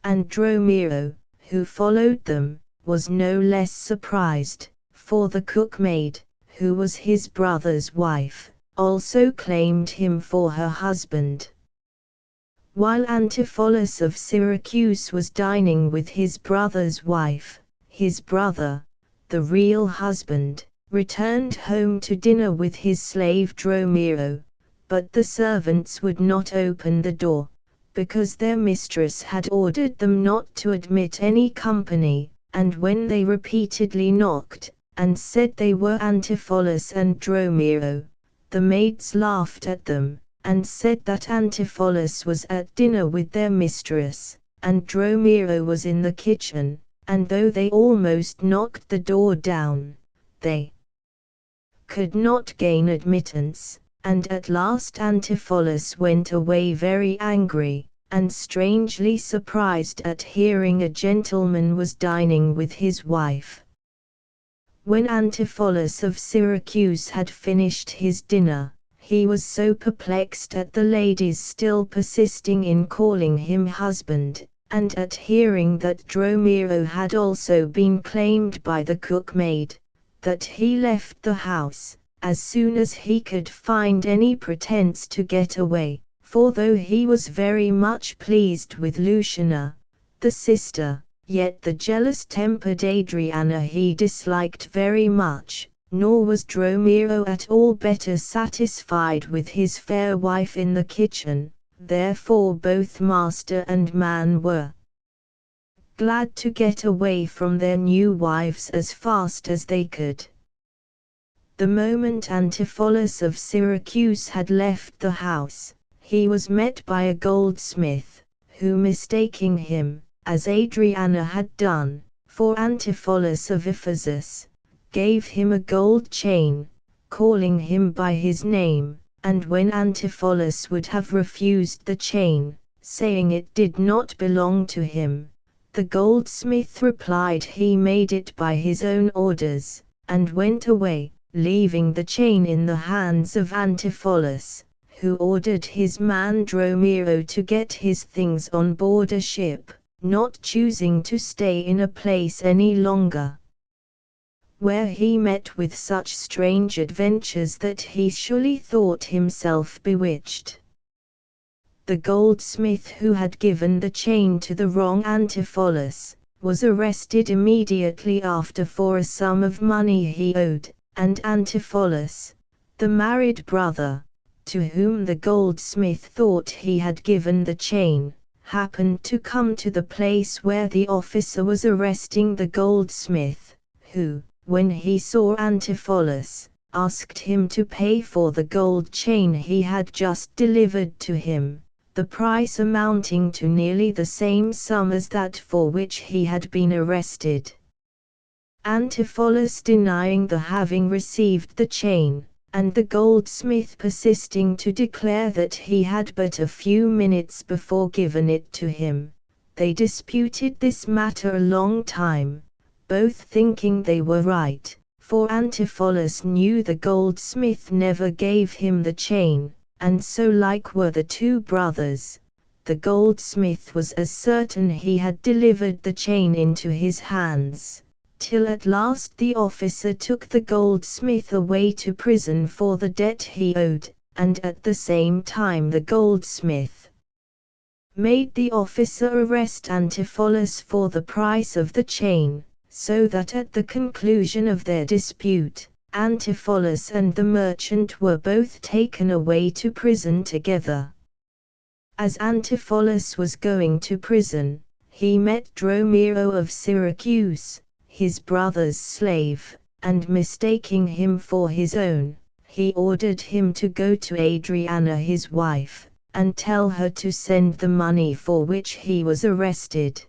And Dromio, who followed them, was no less surprised, for the cookmaid, who was his brother's wife, also claimed him for her husband. While Antipholus of Syracuse was dining with his brother's wife, his brother, the real husband, returned home to dinner with his slave Dromio, but the servants would not open the door, because their mistress had ordered them not to admit any company, and when they repeatedly knocked, and said they were Antipholus and Dromio, the maids laughed at them, and said that Antipholus was at dinner with their mistress, and Dromio was in the kitchen, and though they almost knocked the door down, they could not gain admittance, and at last Antipholus went away very angry, and strangely surprised at hearing a gentleman was dining with his wife. When Antipholus of Syracuse had finished his dinner, he was so perplexed at the ladies still persisting in calling him husband, and at hearing that Dromio had also been claimed by the cook-maid, that he left the house, as soon as he could find any pretence to get away, for though he was very much pleased with Lucina, the sister, yet the jealous-tempered Adriana he disliked very much, nor was Dromio at all better satisfied with his fair wife in the kitchen, therefore both master and man were glad to get away from their new wives as fast as they could. The moment Antipholus of Syracuse had left the house, he was met by a goldsmith, who mistaking him, as Adriana had done, for Antipholus of Ephesus, gave him a gold chain, calling him by his name, and when Antipholus would have refused the chain, saying it did not belong to him, the goldsmith replied he made it by his own orders, and went away, leaving the chain in the hands of Antipholus, who ordered his man Dromio to get his things on board a ship, not choosing to stay in a place any longer, where he met with such strange adventures that he surely thought himself bewitched. The goldsmith who had given the chain to the wrong Antipholus, was arrested immediately after for a sum of money he owed, and Antipholus, the married brother, to whom the goldsmith thought he had given the chain, happened to come to the place where the officer was arresting the goldsmith, who, when he saw Antipholus, asked him to pay for the gold chain he had just delivered to him, the price amounting to nearly the same sum as that for which he had been arrested. Antipholus denying the having received the chain, and the goldsmith persisting to declare that he had but a few minutes before given it to him, they disputed this matter a long time, both thinking they were right, for Antipholus knew the goldsmith never gave him the chain, and so like were the two brothers. The goldsmith was as certain he had delivered the chain into his hands, till at last the officer took the goldsmith away to prison for the debt he owed, and at the same time the goldsmith made the officer arrest Antipholus for the price of the chain, so that at the conclusion of their dispute, Antipholus and the merchant were both taken away to prison together. As Antipholus was going to prison, he met Dromio of Syracuse, his brother's slave, and mistaking him for his own, he ordered him to go to Adriana his wife, and tell her to send the money for which he was arrested.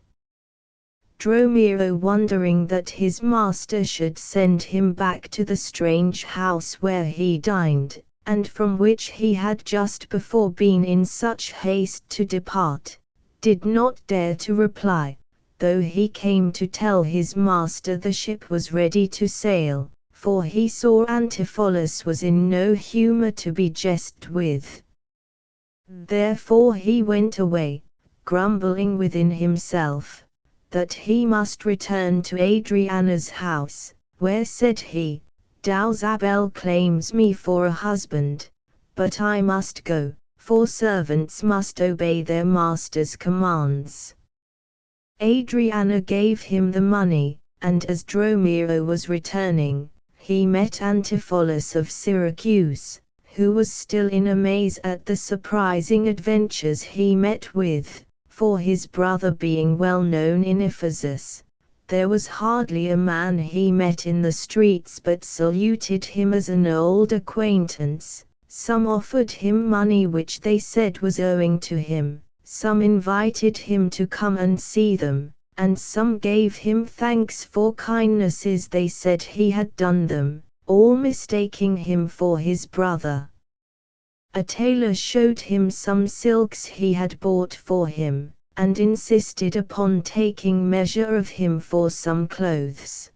Dromio, wondering that his master should send him back to the strange house where he dined, and from which he had just before been in such haste to depart, did not dare to reply, though he came to tell his master the ship was ready to sail, for he saw Antipholus was in no humor to be jested with. Therefore he went away, grumbling within himself, that he must return to Adriana's house, where said he, Dulzabel claims me for a husband, but I must go, for servants must obey their master's commands." Adriana gave him the money, and as Dromiro was returning, he met Antipholus of Syracuse, who was still in amaze at the surprising adventures he met with, for his brother being well known in Ephesus, there was hardly a man he met in the streets but saluted him as an old acquaintance. Some offered him money which they said was owing to him, some invited him to come and see them, and some gave him thanks for kindnesses they said he had done them, all mistaking him for his brother. A tailor showed him some silks he had bought for him, and insisted upon taking measure of him for some clothes.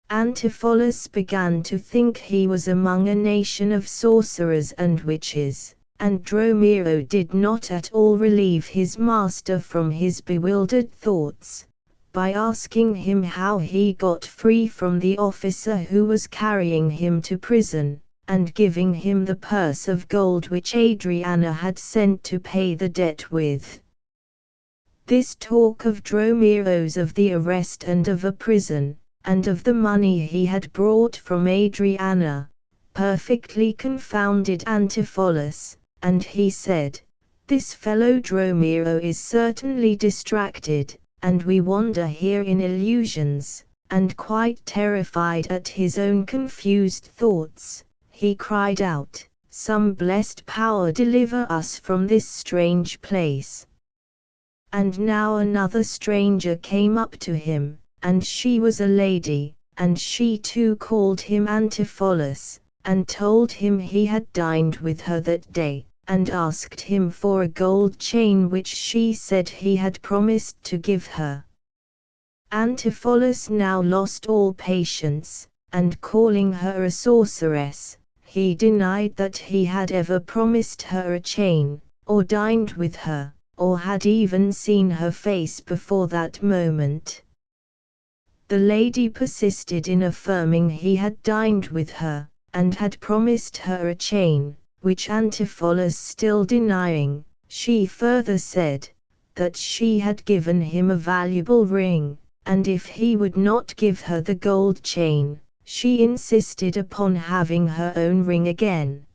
Antipholus began to think he was among a nation of sorcerers and witches, and Dromiro did not at all relieve his master from his bewildered thoughts, by asking him how he got free from the officer who was carrying him to prison, and giving him the purse of gold which Adriana had sent to pay the debt with. This talk of Dromiro's, of the arrest and of a prison, and of the money he had brought from Adriana, perfectly confounded Antipholus, and he said, "This fellow Dromiro is certainly distracted, and we wander here in illusions," and quite terrified at his own confused thoughts, he cried out, "Some blessed power deliver us from this strange place." And now another stranger came up to him, and she was a lady, and she too called him Antipholus, and told him he had dined with her that day, and asked him for a gold chain which she said he had promised to give her. Antipholus now lost all patience, and calling her a sorceress, he denied that he had ever promised her a chain, or dined with her, or had even seen her face before that moment. The lady persisted in affirming he had dined with her, and had promised her a chain, which Antipholus still denying, she further said, that she had given him a valuable ring, and if he would not give her the gold chain, she insisted upon having her own ring again.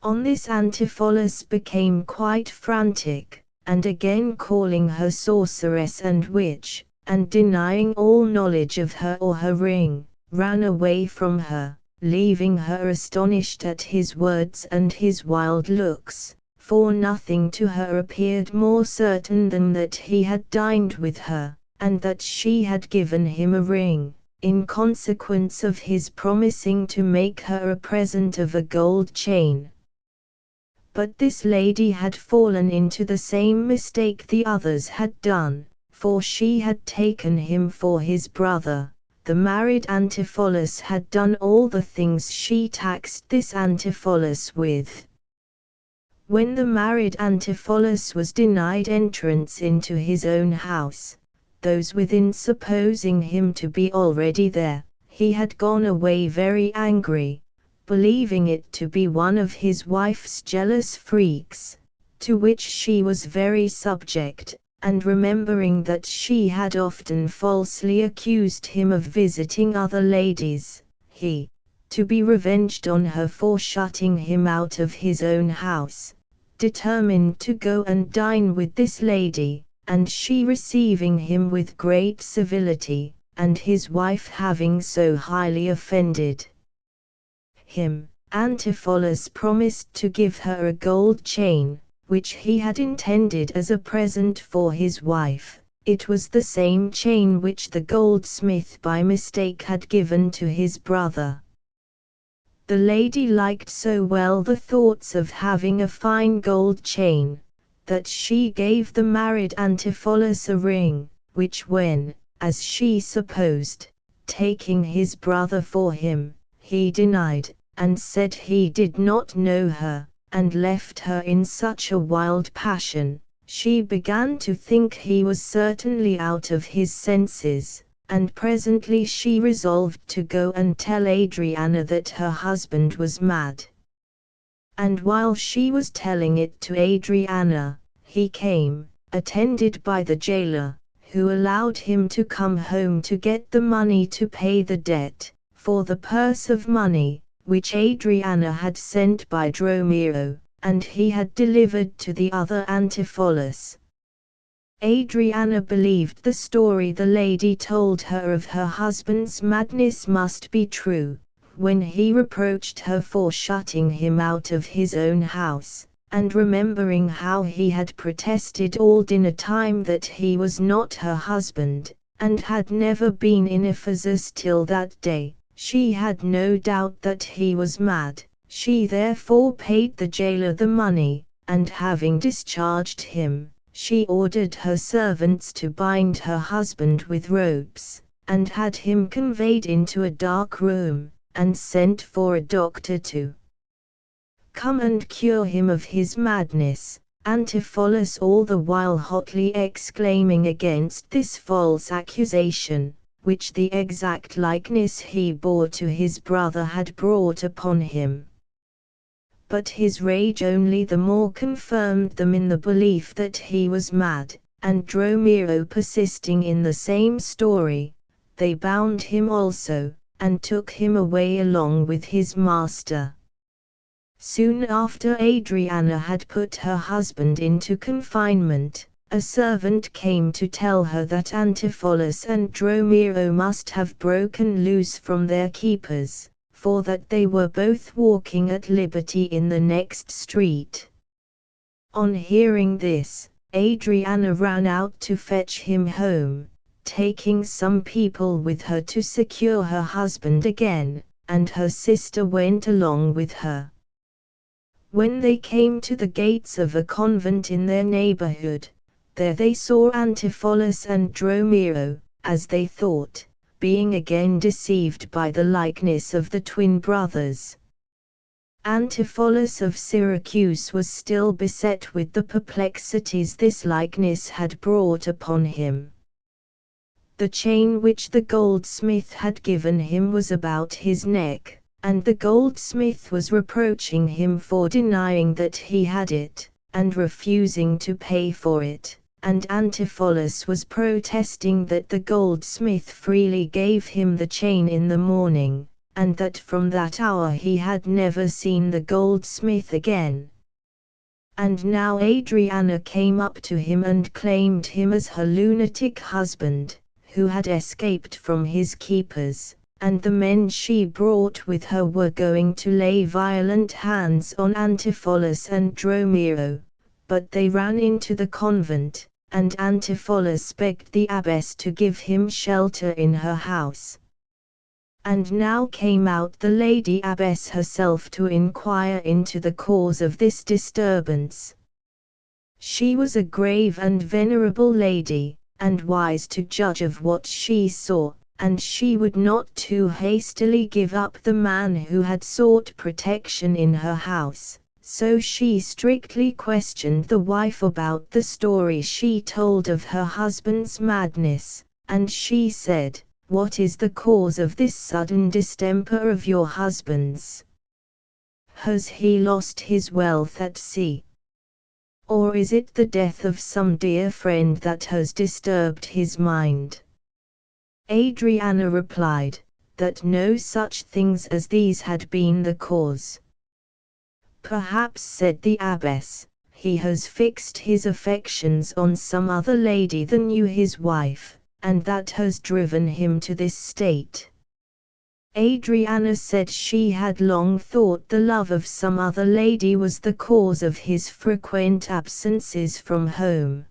On this Antipholus became quite frantic, and again calling her sorceress and witch, and denying all knowledge of her or her ring, ran away from her, leaving her astonished at his words and his wild looks, for nothing to her appeared more certain than that he had dined with her, and that she had given him a ring, in consequence of his promising to make her a present of a gold chain. But this lady had fallen into the same mistake the others had done, for she had taken him for his brother. The married Antipholus had done all the things she taxed this Antipholus with. When the married Antipholus was denied entrance into his own house, those within supposing him to be already there, he had gone away very angry, believing it to be one of his wife's jealous freaks, to which she was very subject, and remembering that she had often falsely accused him of visiting other ladies, he, to be revenged on her for shutting him out of his own house, determined to go and dine with this lady, and she receiving him with great civility, and his wife having so highly offended him, Antipholus promised to give her a gold chain, which he had intended as a present for his wife. It was the same chain which the goldsmith by mistake had given to his brother. The lady liked so well the thoughts of having a fine gold chain, that she gave the married Antipholus a ring, which when, as she supposed, taking his brother for him, he denied, and said he did not know her, and left her in such a wild passion, she began to think he was certainly out of his senses, and presently she resolved to go and tell Adriana that her husband was mad. And while she was telling it to Adriana, he came, attended by the jailer, who allowed him to come home to get the money to pay the debt, for the purse of money, which Adriana had sent by Dromio, and he had delivered to the other Antipholus. Adriana believed the story the lady told her of her husband's madness must be true, when he reproached her for shutting him out of his own house, and remembering how he had protested all dinner time that he was not her husband, and had never been in Ephesus till that day, she had no doubt that he was mad. She therefore paid the jailer the money, and having discharged him, she ordered her servants to bind her husband with ropes, and had him conveyed into a dark room, and sent for a doctor to come and cure him of his madness. Antipholus all the while hotly exclaiming against this false accusation, which the exact likeness he bore to his brother had brought upon him. But his rage only the more confirmed them in the belief that he was mad, and Dromio persisting in the same story, they bound him also, and took him away along with his master. Soon after Adriana had put her husband into confinement, a servant came to tell her that Antipholus and Dromio must have broken loose from their keepers, for that they were both walking at liberty in the next street. On hearing this, Adriana ran out to fetch him home, taking some people with her to secure her husband again, and her sister went along with her. When they came to the gates of a convent in their neighborhood, there they saw Antipholus and Dromio, as they thought, being again deceived by the likeness of the twin brothers. Antipholus of Syracuse was still beset with the perplexities this likeness had brought upon him. The chain which the goldsmith had given him was about his neck, and the goldsmith was reproaching him for denying that he had it, and refusing to pay for it. And Antipholus was protesting that the goldsmith freely gave him the chain in the morning, and that from that hour he had never seen the goldsmith again. And now Adriana came up to him and claimed him as her lunatic husband, who had escaped from his keepers, and the men she brought with her were going to lay violent hands on Antipholus and Dromio, but they ran into the convent, and Antipholus begged the abbess to give him shelter in her house. And now came out the lady abbess herself to inquire into the cause of this disturbance. She was a grave and venerable lady, and wise to judge of what she saw, and she would not too hastily give up the man who had sought protection in her house. So she strictly questioned the wife about the story she told of her husband's madness, and she said, "What is the cause of this sudden distemper of your husband's? Has he lost his wealth at sea? Or is it the death of some dear friend that has disturbed his mind?" Adriana replied, that no such things as these had been the cause. "Perhaps," said the abbess, "he has fixed his affections on some other lady than you his wife, and that has driven him to this state." Adriana said she had long thought the love of some other lady was the cause of his frequent absences from home.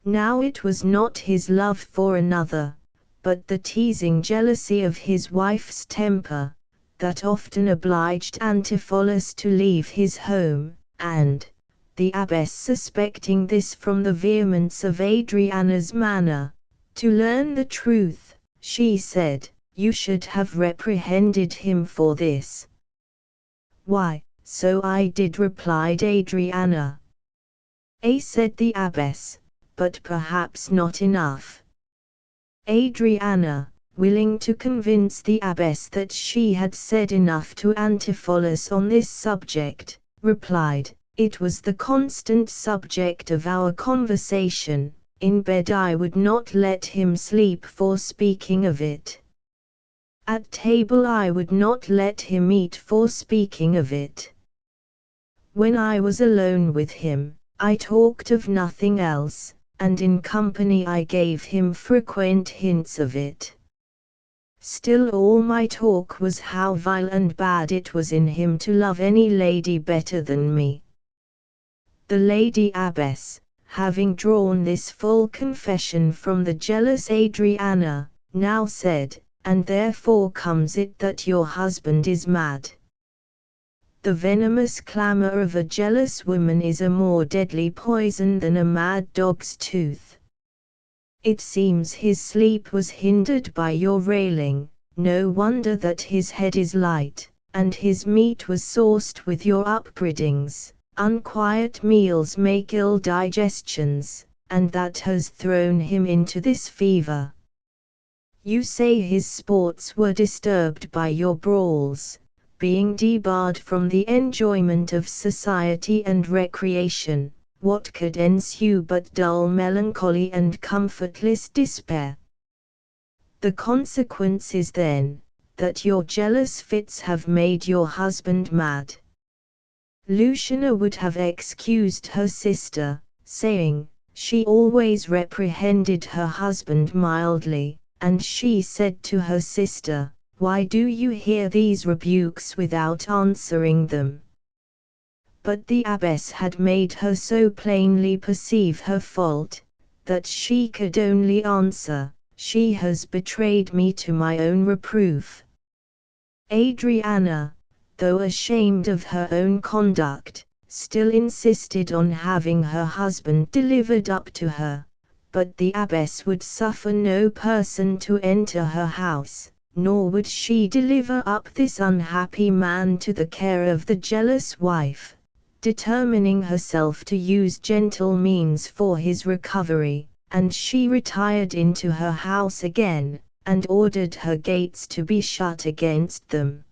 Now it was not his love for another, but the teasing jealousy of his wife's temper, that often obliged Antipholus to leave his home, and, the abbess suspecting this from the vehemence of Adriana's manner, to learn the truth, she said, "You should have reprehended him for this." "Why, so I did," replied Adriana. Said the abbess, "but perhaps not enough." Adriana, willing to convince the abbess that she had said enough to Antipholus on this subject, replied, "It was the constant subject of our conversation. In bed I would not let him sleep for speaking of it. At table I would not let him eat for speaking of it. When I was alone with him, I talked of nothing else, and in company I gave him frequent hints of it. Still all my talk was how vile and bad it was in him to love any lady better than me." The lady abbess, having drawn this full confession from the jealous Adriana, now said, "And therefore comes it that your husband is mad." The venomous clamor of a jealous woman is a more deadly poison than a mad dog's tooth. It seems his sleep was hindered by your railing, no wonder that his head is light, and his meat was sauced with your upbraidings. Unquiet meals make ill digestions, and that has thrown him into this fever. You say his sports were disturbed by your brawls, being debarred from the enjoyment of society and recreation. What could ensue but dull melancholy and comfortless despair? The consequence is then, that your jealous fits have made your husband mad. Lucina would have excused her sister, saying, she always reprehended her husband mildly, and she said to her sister, "Why do you hear these rebukes without answering them?" But the abbess had made her so plainly perceive her fault, that she could only answer, "She has betrayed me to my own reproof." Adriana, though ashamed of her own conduct, still insisted on having her husband delivered up to her, but the abbess would suffer no person to enter her house, nor would she deliver up this unhappy man to the care of the jealous wife, determining herself to use gentle means for his recovery, and she retired into her house again, and ordered her gates to be shut against them.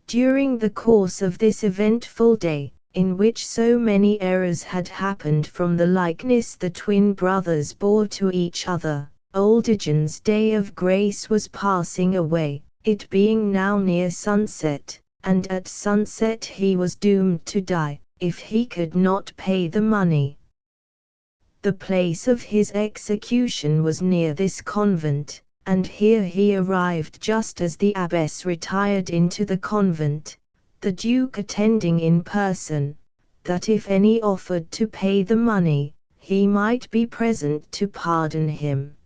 During the course of this eventful day, in which so many errors had happened from the likeness the twin brothers bore to each other, Oldigen's day of grace was passing away, it being now near sunset, and at sunset he was doomed to die, if he could not pay the money. The place of his execution was near this convent, and here he arrived just as the abbess retired into the convent, the Duke attending in person, that if any offered to pay the money, he might be present to pardon him.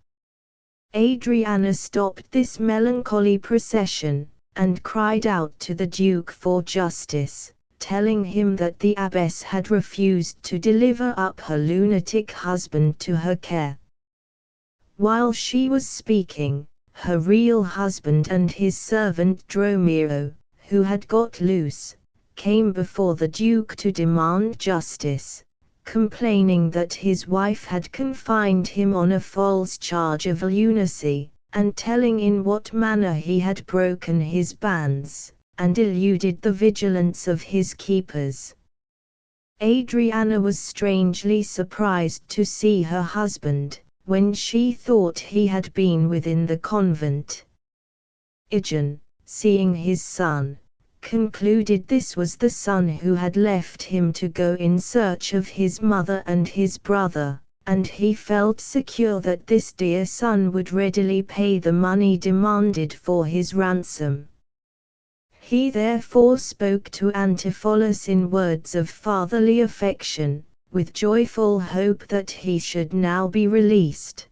Adriana stopped this melancholy procession, and cried out to the Duke for justice, telling him that the abbess had refused to deliver up her lunatic husband to her care. While she was speaking, her real husband and his servant Dromiro, who had got loose, came before the Duke to demand justice, complaining that his wife had confined him on a false charge of lunacy, and telling in what manner he had broken his bands, and eluded the vigilance of his keepers. Adriana was strangely surprised to see her husband, when she thought he had been within the convent. Ijon, seeing his son, concluded this was the son who had left him to go in search of his mother and his brother, and he felt secure that this dear son would readily pay the money demanded for his ransom. He therefore spoke to Antipholus in words of fatherly affection, with joyful hope that he should now be released.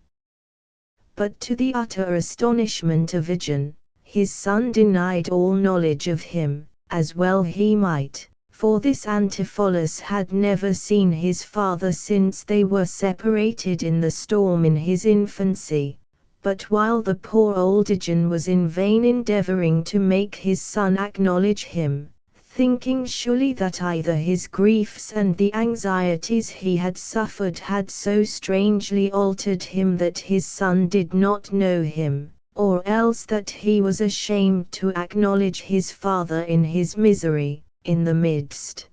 But to the utter astonishment of Ijon, his son denied all knowledge of him, as well he might, for this Antipholus had never seen his father since they were separated in the storm in his infancy. But while the poor old Ijon was in vain endeavoring to make his son acknowledge him, thinking surely that either his griefs and the anxieties he had suffered had so strangely altered him that his son did not know him, or else that he was ashamed to acknowledge his father in his misery. In the midst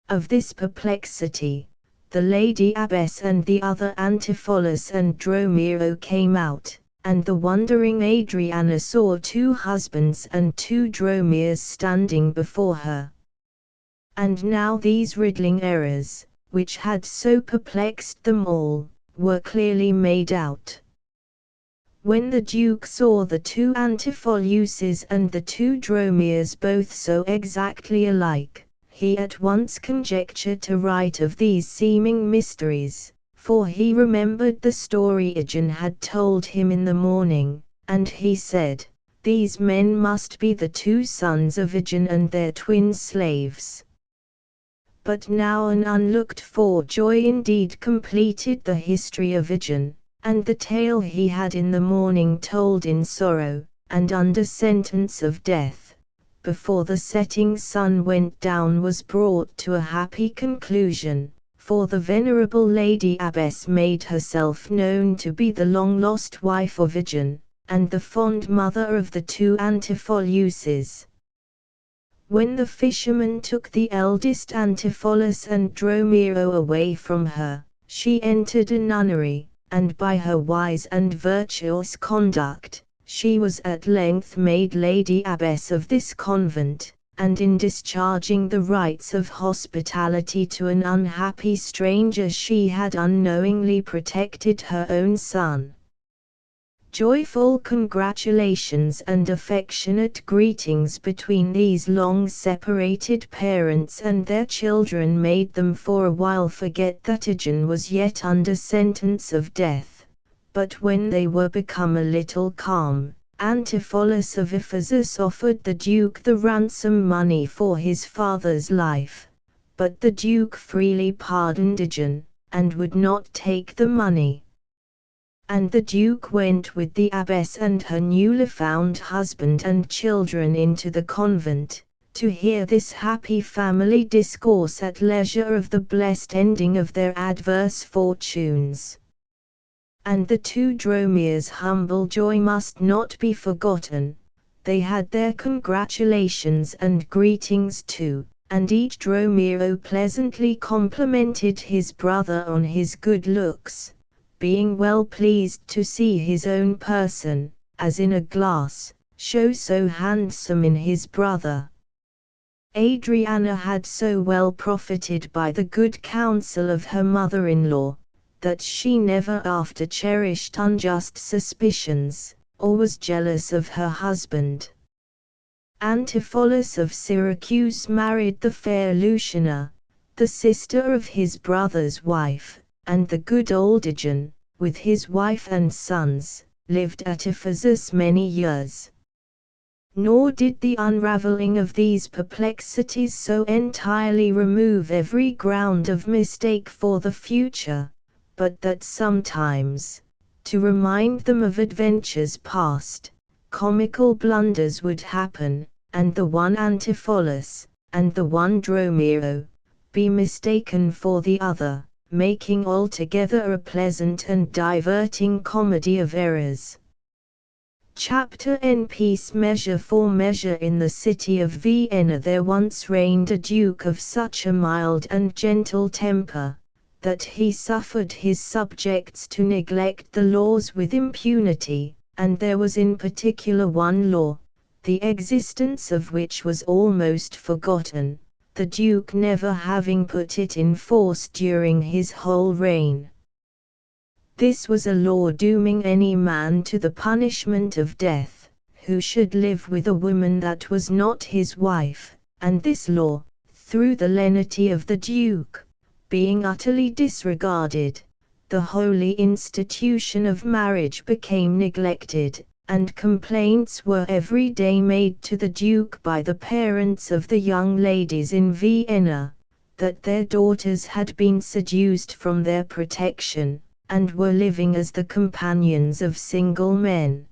of this perplexity, the lady abbess and the other Antipholus and Dromio came out, and the wondering Adriana saw 2 husbands and 2 Dromios standing before her. And now these riddling errors, which had so perplexed them all, were clearly made out. When the Duke saw the 2 Antipholus and the 2 Dromios both so exactly alike, he at once conjectured to write of these seeming mysteries, for he remembered the story Ijon had told him in the morning, and he said, "These men must be the 2 sons of Ijon and their twin slaves." But now an unlooked-for joy indeed completed the history of Ijon, and the tale he had in the morning told in sorrow, and under sentence of death, before the setting sun went down, was brought to a happy conclusion, for the venerable Lady Abbess made herself known to be the long-lost wife of Ijon, and the fond mother of the 2 Antipholus. When the fisherman took the eldest Antipholus and Dromio away from her, she entered a nunnery, and by her wise and virtuous conduct, she was at length made Lady Abbess of this convent, and in discharging the rites of hospitality to an unhappy stranger she had unknowingly protected her own son. Joyful congratulations and affectionate greetings between these long-separated parents and their children made them for a while forget that Ijon was yet under sentence of death, but when they were become a little calm, Antipholus of Ephesus offered the Duke the ransom money for his father's life, but the Duke freely pardoned Ijon, and would not take the money. And the Duke went with the abbess and her newly found husband and children into the convent, to hear this happy family discourse at leisure of the blessed ending of their adverse fortunes. And the 2 Dromios' humble joy must not be forgotten. They had their congratulations and greetings too, and each Dromio pleasantly complimented his brother on his good looks, being well pleased to see his own person, as in a glass, show so handsome in his brother. Adriana had so well profited by the good counsel of her mother-in-law, that she never after cherished unjust suspicions, or was jealous of her husband. Antipholus of Syracuse married the fair Lucina, the sister of his brother's wife, and the good old Ijon, with his wife and sons, lived at Ephesus many years. Nor did the unravelling of these perplexities so entirely remove every ground of mistake for the future, but that sometimes, to remind them of adventures past, comical blunders would happen, and the one Antipholus, and the one Dromio, be mistaken for the other, making altogether a pleasant and diverting comedy of errors. Chapter N. Peace. Measure for measure. In the city of Vienna there once reigned a duke of such a mild and gentle temper, that he suffered his subjects to neglect the laws with impunity, and there was in particular one law, the existence of which was almost forgotten, the Duke never having put it in force during his whole reign. This was a law dooming any man to the punishment of death, who should live with a woman that was not his wife, and this law, through the lenity of the Duke, being utterly disregarded, the holy institution of marriage became neglected, and complaints were every day made to the Duke by the parents of the young ladies in Vienna, that their daughters had been seduced from their protection, and were living as the companions of single men.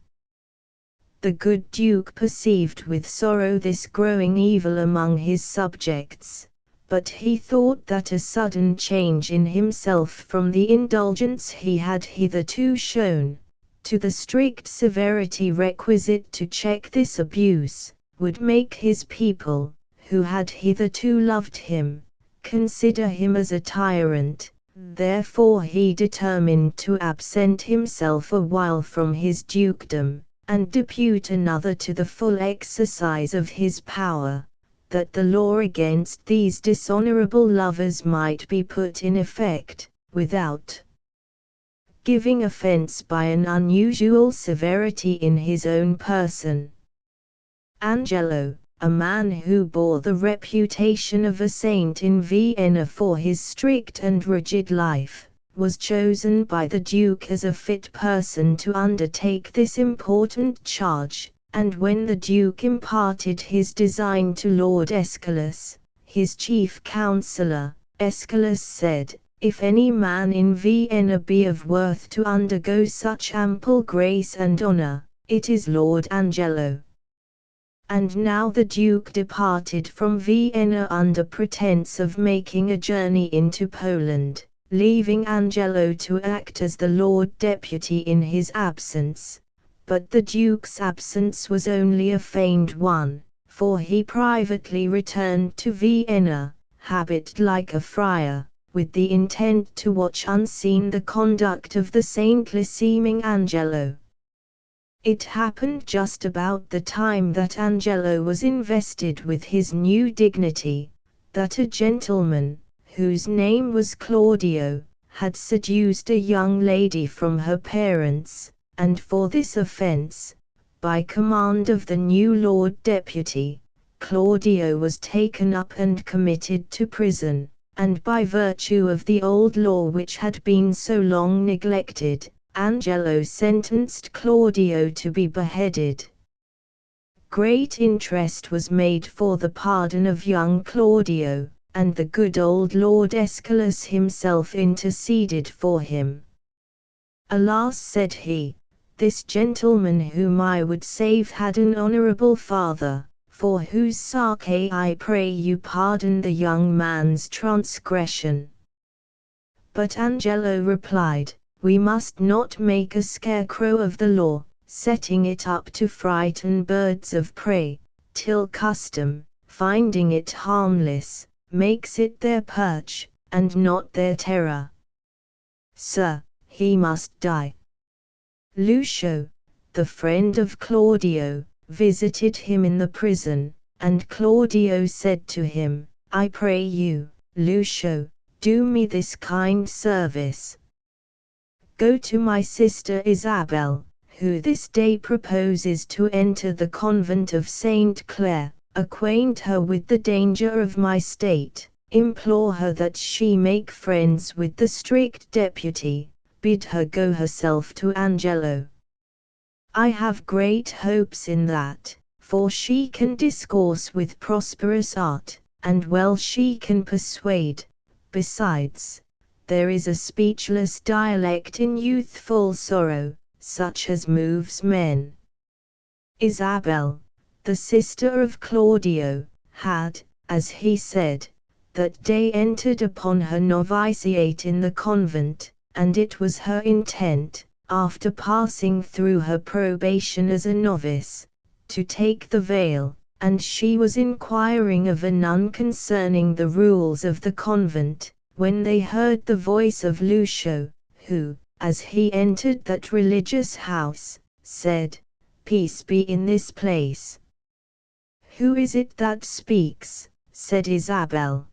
The good Duke perceived with sorrow this growing evil among his subjects, but he thought that a sudden change in himself from the indulgence he had hitherto shown, to the strict severity requisite to check this abuse, would make his people, who had hitherto loved him, consider him as a tyrant. Therefore he determined to absent himself a while from his dukedom, and depute another to the full exercise of his power, that the law against these dishonorable lovers might be put in effect, without giving offense by an unusual severity in his own person. Angelo, a man who bore the reputation of a saint in Vienna for his strict and rigid life, was chosen by the Duke as a fit person to undertake this important charge, and when the Duke imparted his design to Lord Aeschylus, his chief counsellor, Aeschylus said, "If any man in Vienna be of worth to undergo such ample grace and honour, it is Lord Angelo." And now the Duke departed from Vienna under pretence of making a journey into Poland, leaving Angelo to act as the Lord Deputy in his absence. But the Duke's absence was only a feigned one, for he privately returned to Vienna, habited like a friar, with the intent to watch unseen the conduct of the saintly-seeming Angelo. It happened just about the time that Angelo was invested with his new dignity, that a gentleman, whose name was Claudio, had seduced a young lady from her parents, and for this offense, by command of the new Lord Deputy, Claudio was taken up and committed to prison, and by virtue of the old law which had been so long neglected, Angelo sentenced Claudio to be beheaded. Great interest was made for the pardon of young Claudio, and the good old Lord Aeschylus himself interceded for him. "Alas," said he, "this gentleman whom I would save had an honourable father, for whose sake I pray you pardon the young man's transgression." But Angelo replied, "We must not make a scarecrow of the law, setting it up to frighten birds of prey, till custom, finding it harmless, makes it their perch, and not their terror. Sir, he must die." Lucio, the friend of Claudio, visited him in the prison, and Claudio said to him, "I pray you, Lucio, do me this kind service. Go to my sister Isabel, who this day proposes to enter the convent of Saint Clare, acquaint her with the danger of my state, implore her that she make friends with the strict deputy, bid her go herself to Angelo. I have great hopes in that, for she can discourse with prosperous art, and well she can persuade. Besides, there is a speechless dialect in youthful sorrow, such as moves men." Isabel, the sister of Claudio, had, as he said, that day entered upon her novitiate in the convent, and it was her intent, after passing through her probation as a novice, to take the veil, and she was inquiring of a nun concerning the rules of the convent, when they heard the voice of Lucio, who, as he entered that religious house, said, "Peace be in this place." "Who is it that speaks?" said Isabel.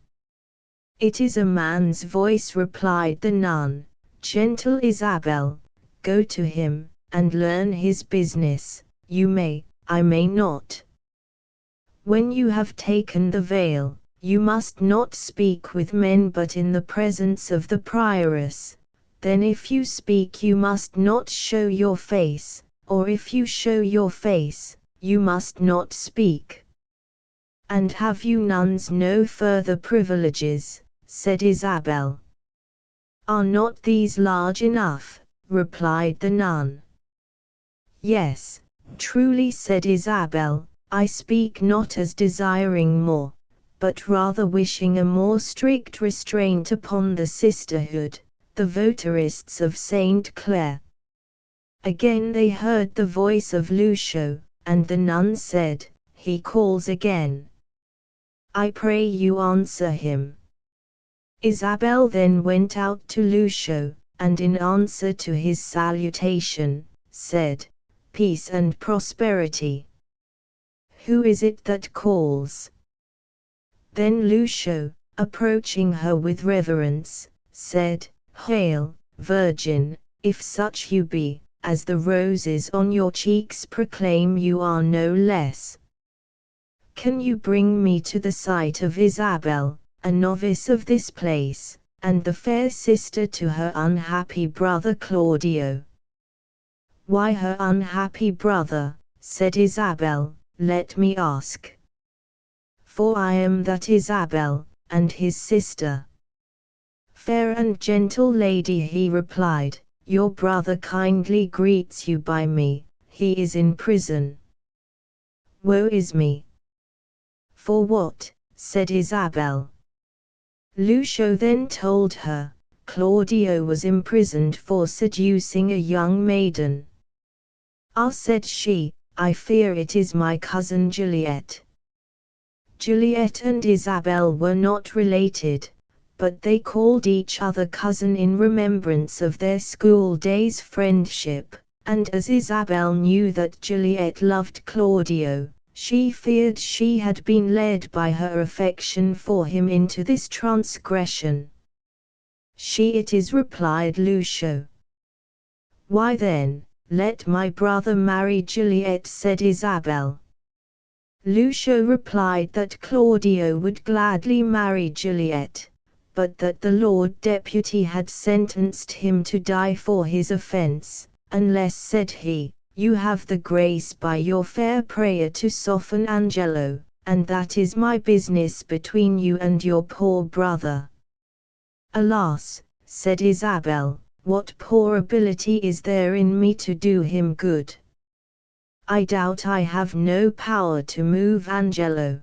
"It is a man's voice," replied the nun. "Gentle Isabel, go to him, and learn his business. You may, I may not. When you have taken the veil, you must not speak with men but in the presence of the prioress. Then if you speak you must not show your face, or if you show your face, you must not speak." "And have you nuns no further privileges?" said Isabel. "Are not these large enough?" replied the nun. "Yes, truly," said Isabel, "I speak not as desiring more, but rather wishing a more strict restraint upon the sisterhood, the votarists of Saint Clare. Again they heard the voice of Lucio, and the nun said, "He calls again. I pray you answer him." Isabel then went out to Lucio, and in answer to his salutation, said, "Peace and prosperity. Who is it that calls?" Then Lucio, approaching her with reverence, said, "Hail, Virgin, if such you be, as the roses on your cheeks proclaim you are no less. Can you bring me to the sight of Isabel, a novice of this place, and the fair sister to her unhappy brother Claudio?" "Why her unhappy brother?" said Isabel, "let me ask. For I am that Isabel, and his sister." "Fair and gentle lady," he replied, "your brother kindly greets you by me, he is in prison." "Woe is me!" "For what?" said Isabel. Lucio then told her, Claudio was imprisoned for seducing a young maiden. "Ah," said she, "I fear it is my cousin Juliet." Juliet and Isabel were not related, but they called each other cousin in remembrance of their school days' friendship, and as Isabel knew that Juliet loved Claudio, she feared she had been led by her affection for him into this transgression. "She it is," replied Lucio. "Why then, let my brother marry Juliet," said Isabel. Lucio replied that Claudio would gladly marry Juliet, but that the Lord Deputy had sentenced him to die for his offense, "unless," said he, "you have the grace by your fair prayer to soften Angelo, and that is my business between you and your poor brother." "Alas," said Isabel, "what poor ability is there in me to do him good? I doubt I have no power to move Angelo."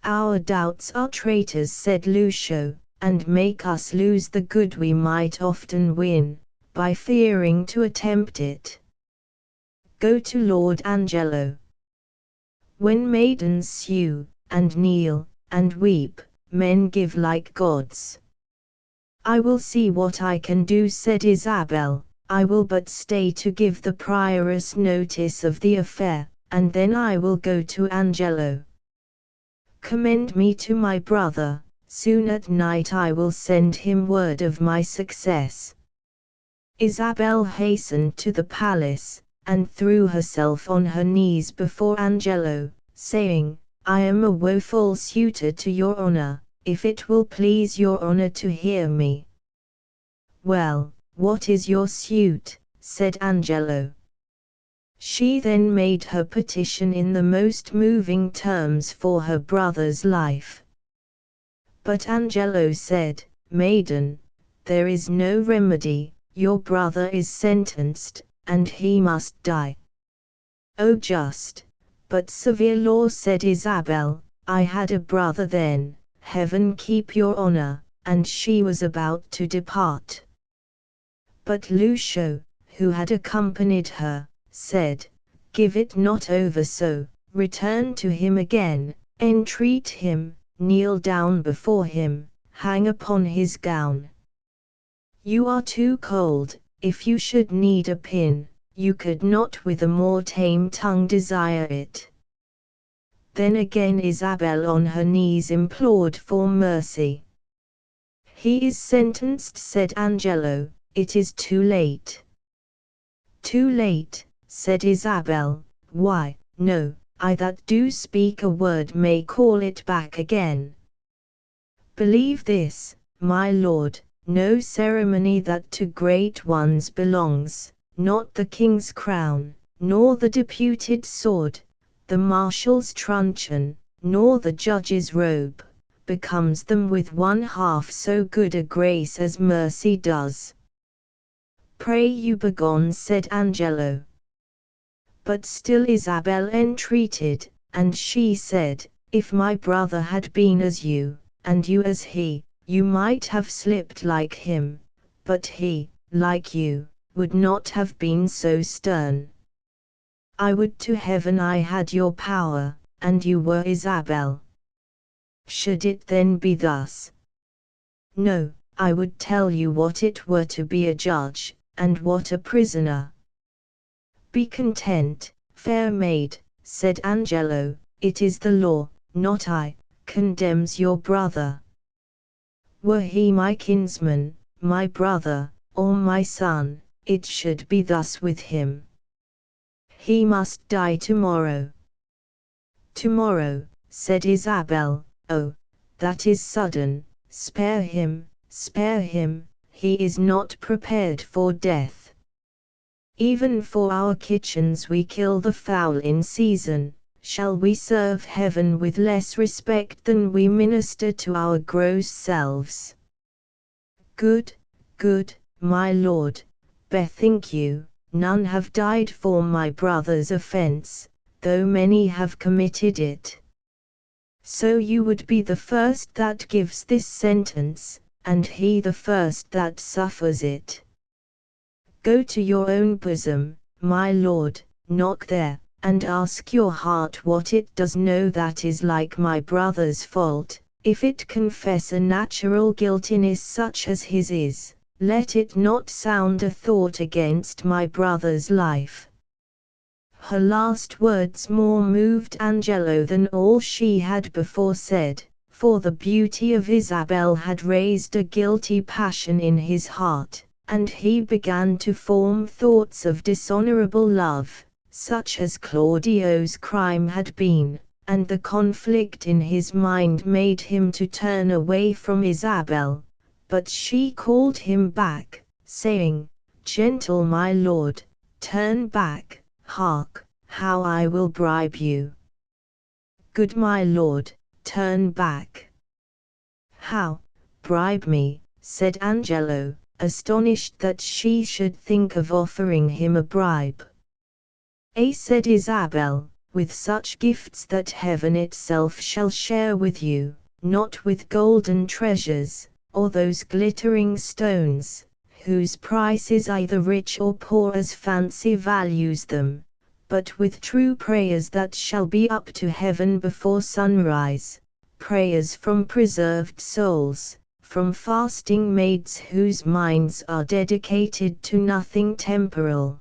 "Our doubts are traitors," said Lucio, "and make us lose the good we might often win, by fearing to attempt it. Go to Lord Angelo." "When maidens sue, and kneel, and weep, men give like gods." "I will see what I can do," said Isabel. "I will but stay to give the prioress notice of the affair, and then I will go to Angelo. Commend me to my brother, soon at night I will send him word of my success." Isabel hastened to the palace, and threw herself on her knees before Angelo, saying, "I am a woeful suitor to your honor, if it will please your honor to hear me." "Well, what is your suit?" said Angelo. She then made her petition in the most moving terms for her brother's life. But Angelo said, "Maiden, there is no remedy, your brother is sentenced, and he must die." "Oh, just, but severe law," said Isabel. "I had a brother then, heaven keep your honor," and she was about to depart. But Lucio, who had accompanied her, said, "Give it not over so, return to him again, entreat him, kneel down before him, hang upon his gown. You are too cold, if you should need a pin, you could not with a more tame tongue desire it." Then again Isabel on her knees implored for mercy. "He is sentenced," said Angelo, "it is too late." "Too late," said Isabel, "why, no, I that do speak a word may call it back again. Believe this, my lord, no ceremony that to great ones belongs, not the king's crown, nor the deputed sword, the marshal's truncheon, nor the judge's robe, becomes them with one half so good a grace as mercy does." "Pray you begone," said Angelo. But still Isabel entreated, and she said, "If my brother had been as you, and you as he, you might have slipped like him, but he, like you, would not have been so stern. I would to heaven I had your power, and you were Isabel. Should it then be thus? No, I would tell you what it were to be a judge, and what a prisoner. Be content, fair maid, said Angelo, it is the law, not I, condemns your brother. Were he my kinsman, my brother, or my son, it should be thus with him. He must die tomorrow. Tomorrow, said Isabel, oh, that is sudden, spare him, he is not prepared for death. Even for our kitchens we kill the fowl in season, shall we serve heaven with less respect than we minister to our gross selves? Good, my lord, bethink you, none have died for my brother's offence, though many have committed it. So you would be the first that gives this sentence, and he the first that suffers it. Go to your own bosom, my lord, knock there, and ask your heart what it does know that is like my brother's fault. If it confess a natural guiltiness such as his is, let it not sound a thought against my brother's life. Her last words more moved Angelo than all she had before said, for the beauty of Isabel had raised a guilty passion in his heart, and he began to form thoughts of dishonorable love, such as Claudio's crime had been, and the conflict in his mind made him to turn away from Isabel, but she called him back, saying, Gentle my lord, turn back, hark, how I will bribe you. Good my lord, turn back. How, bribe me, said Angelo, astonished that she should think of offering him a bribe. Said Isabel, with such gifts that heaven itself shall share with you, not with golden treasures, or those glittering stones, whose price is either rich or poor as fancy values them, but with true prayers that shall be up to heaven before sunrise, prayers from preserved souls, from fasting maids whose minds are dedicated to nothing temporal.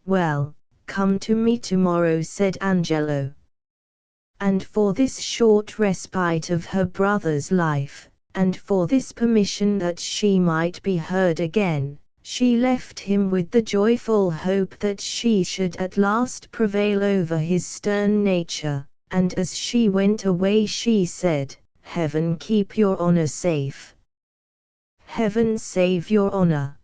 Well, come to me tomorrow, said Angelo. And for this short respite of her brother's life, and for this permission that she might be heard again, she left him with the joyful hope that she should at last prevail over his stern nature, and as she went away she said, Heaven keep your honor safe. Heaven save your honor.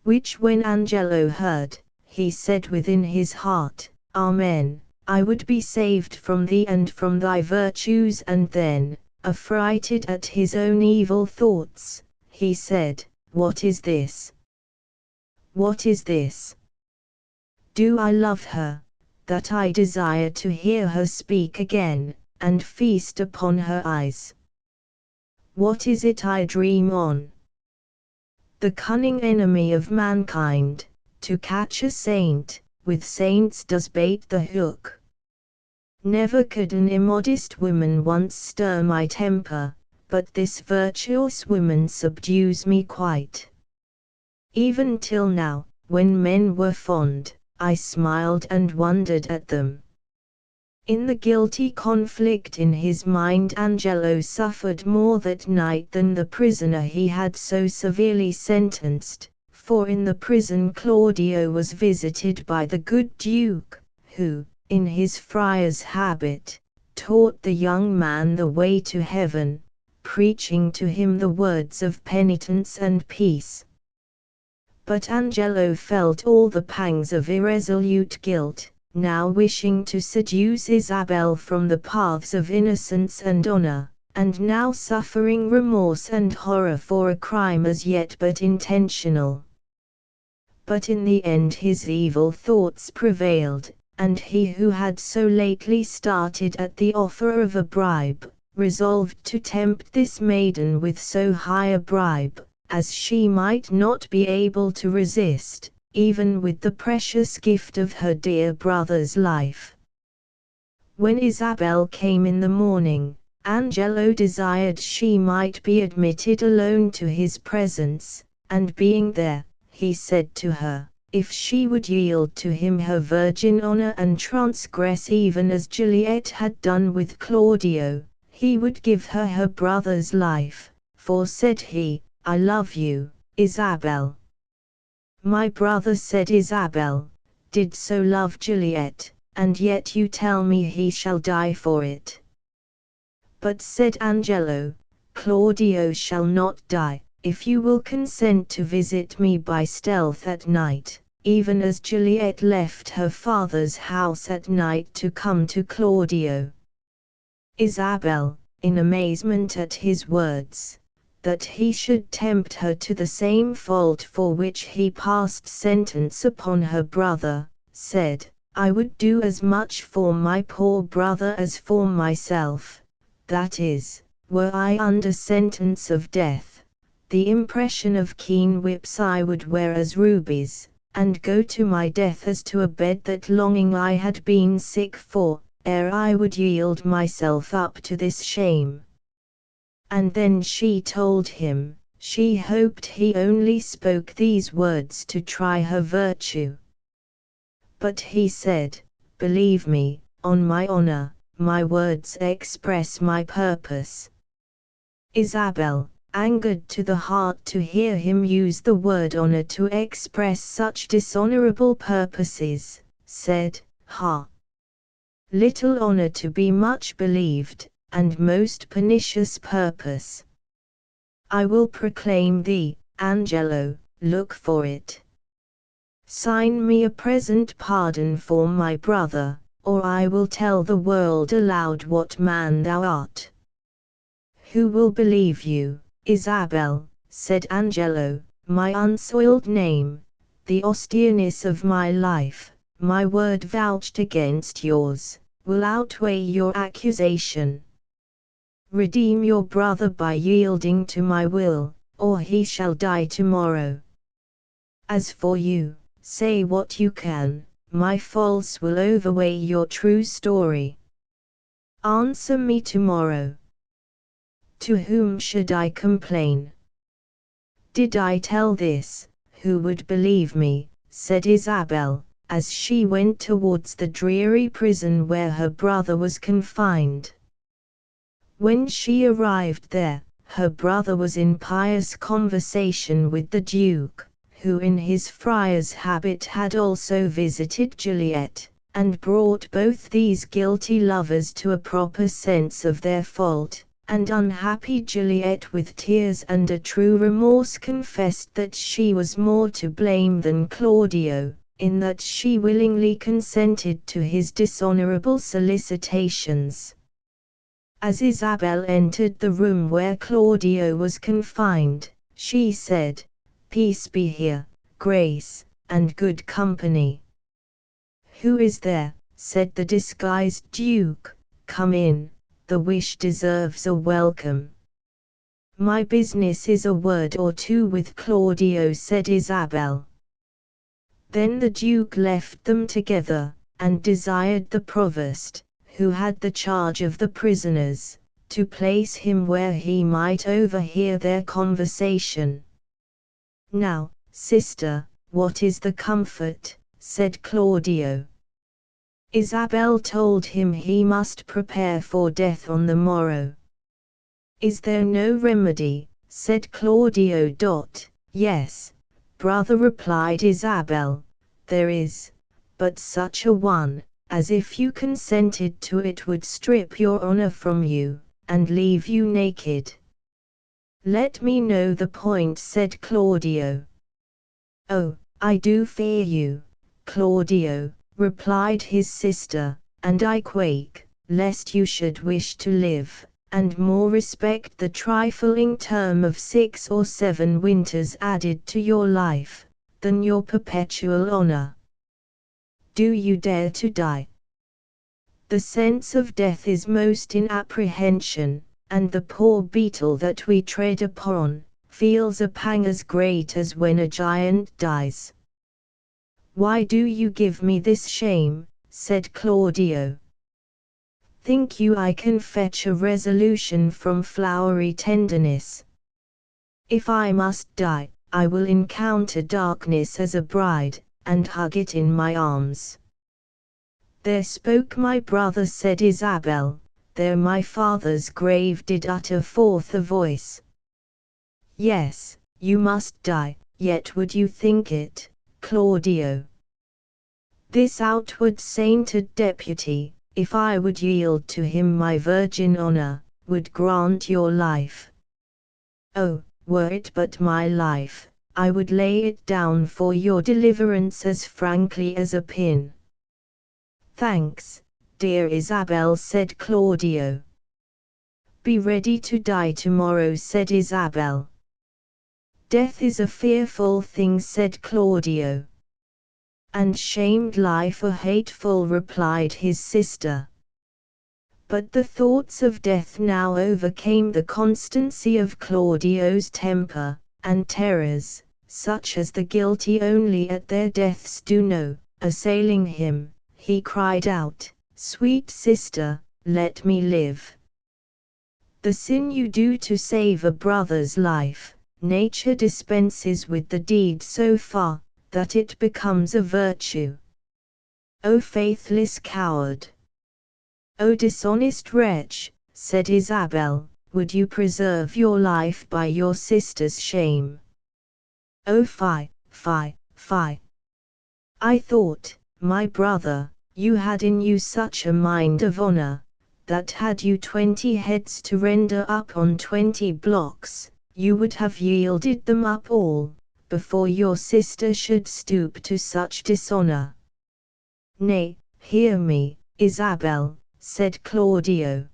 Which when Angelo heard, he said within his heart, Amen, I would be saved from thee and from thy virtues. And then, affrighted at his own evil thoughts, he said, What is this? What is this? Do I love her, that I desire to hear her speak again, and feast upon her eyes? What is it I dream on? The cunning enemy of mankind, to catch a saint, with saints does bait the hook. Never could an immodest woman once stir my temper, but this virtuous woman subdues me quite. Even till now, when men were fond, I smiled and wondered at them. In the guilty conflict in his mind Angelo suffered more that night than the prisoner he had so severely sentenced, for in the prison Claudio was visited by the good Duke, who, in his friar's habit, taught the young man the way to heaven, preaching to him the words of penitence and peace. But Angelo felt all the pangs of irresolute guilt, now wishing to seduce Isabel from the paths of innocence and honor, and now suffering remorse and horror for a crime as yet but intentional. But in the end his evil thoughts prevailed, and he who had so lately started at the offer of a bribe, resolved to tempt this maiden with so high a bribe, as she might not be able to resist, even with the precious gift of her dear brother's life. When Isabel came in the morning, Angelo desired she might be admitted alone to his presence, and being there, he said to her, if she would yield to him her virgin honor and transgress even as Juliet had done with Claudio, he would give her her brother's life, for said he, I love you, Isabel. My brother, said Isabel, did so love Juliet, and yet you tell me he shall die for it. But said Angelo, Claudio shall not die, if you will consent to visit me by stealth at night, even as Juliet left her father's house at night to come to Claudio. Isabel, in amazement at his words, that he should tempt her to the same fault for which he passed sentence upon her brother, said, I would do as much for my poor brother as for myself, that is, were I under sentence of death, the impression of keen whips I would wear as rubies, and go to my death as to a bed that longing I had been sick for, ere I would yield myself up to this shame. And then she told him, she hoped he only spoke these words to try her virtue. But he said, believe me, on my honor, my words express my purpose. Isabel, angered to the heart to hear him use the word honor to express such dishonorable purposes, said, ha! Little honor to be much believed, and most pernicious purpose. I will proclaim thee, Angelo, look for it. Sign me a present pardon for my brother, or I will tell the world aloud what man thou art. Who will believe you, Isabel, said Angelo, my unsoiled name, the austereness of my life, my word vouched against yours, will outweigh your accusation. Redeem your brother by yielding to my will, or he shall die tomorrow. As for you, say what you can, my false will overweigh your true story. Answer me tomorrow. To whom should I complain? Did I tell this, who would believe me, said Isabel, as she went towards the dreary prison where her brother was confined. When she arrived there, her brother was in pious conversation with the Duke, who in his friar's habit had also visited Juliet, and brought both these guilty lovers to a proper sense of their fault, and unhappy Juliet with tears and a true remorse confessed that she was more to blame than Claudio, in that she willingly consented to his dishonorable solicitations. As Isabel entered the room where Claudio was confined, she said, Peace be here, grace, and good company. Who is there? Said the disguised Duke. Come in, the wish deserves a welcome. My business is a word or two with Claudio, said Isabel. Then the Duke left them together, and desired the provost, who had the charge of the prisoners, to place him where he might overhear their conversation. Now, sister, what is the comfort? Said Claudio. Isabel told him he must prepare for death on the morrow. Is there no remedy? Said Claudio. Yes, brother, replied Isabel, there is, but such a one, as if you consented to it would strip your honor from you, and leave you naked. Let me know the point, said Claudio. Oh, I do fear you, Claudio, replied his sister, and I quake, lest you should wish to live, and more respect the trifling term of 6 or 7 winters added to your life, than your perpetual honor. Do you dare to die? The sense of death is most in apprehension, and the poor beetle that we tread upon, feels a pang as great as when a giant dies. "Why do you give me this shame?" said Claudio. "Think you I can fetch a resolution from flowery tenderness? If I must die, I will encounter darkness as a bride, and hug it in my arms." "There spoke my brother," said Isabel, "there my father's grave did utter forth a voice." "Yes, you must die, yet would you think it, Claudio? This outward sainted deputy, if I would yield to him my virgin honor, would grant your life. Oh, were it but my life, I would lay it down for your deliverance as frankly as a pin." "Thanks, dear Isabel," said Claudio. "Be ready to die tomorrow," said Isabel. "Death is a fearful thing," said Claudio. "And shamed life a hateful," replied his sister. But the thoughts of death now overcame the constancy of Claudio's temper, and terrors, such as the guilty only at their deaths do know, assailing him, he cried out, "Sweet sister, let me live. The sin you do to save a brother's life, nature dispenses with the deed so far, that it becomes a virtue. O faithless coward! O dishonest wretch," said Isabel, "would you preserve your life by your sister's shame? O fie, fie, fie! I thought, my brother, you had in you such a mind of honor, that had you 20 heads to render up on 20 blocks, you would have yielded them up all, before your sister should stoop to such dishonor." "Nay, hear me, Isabel," said Claudio.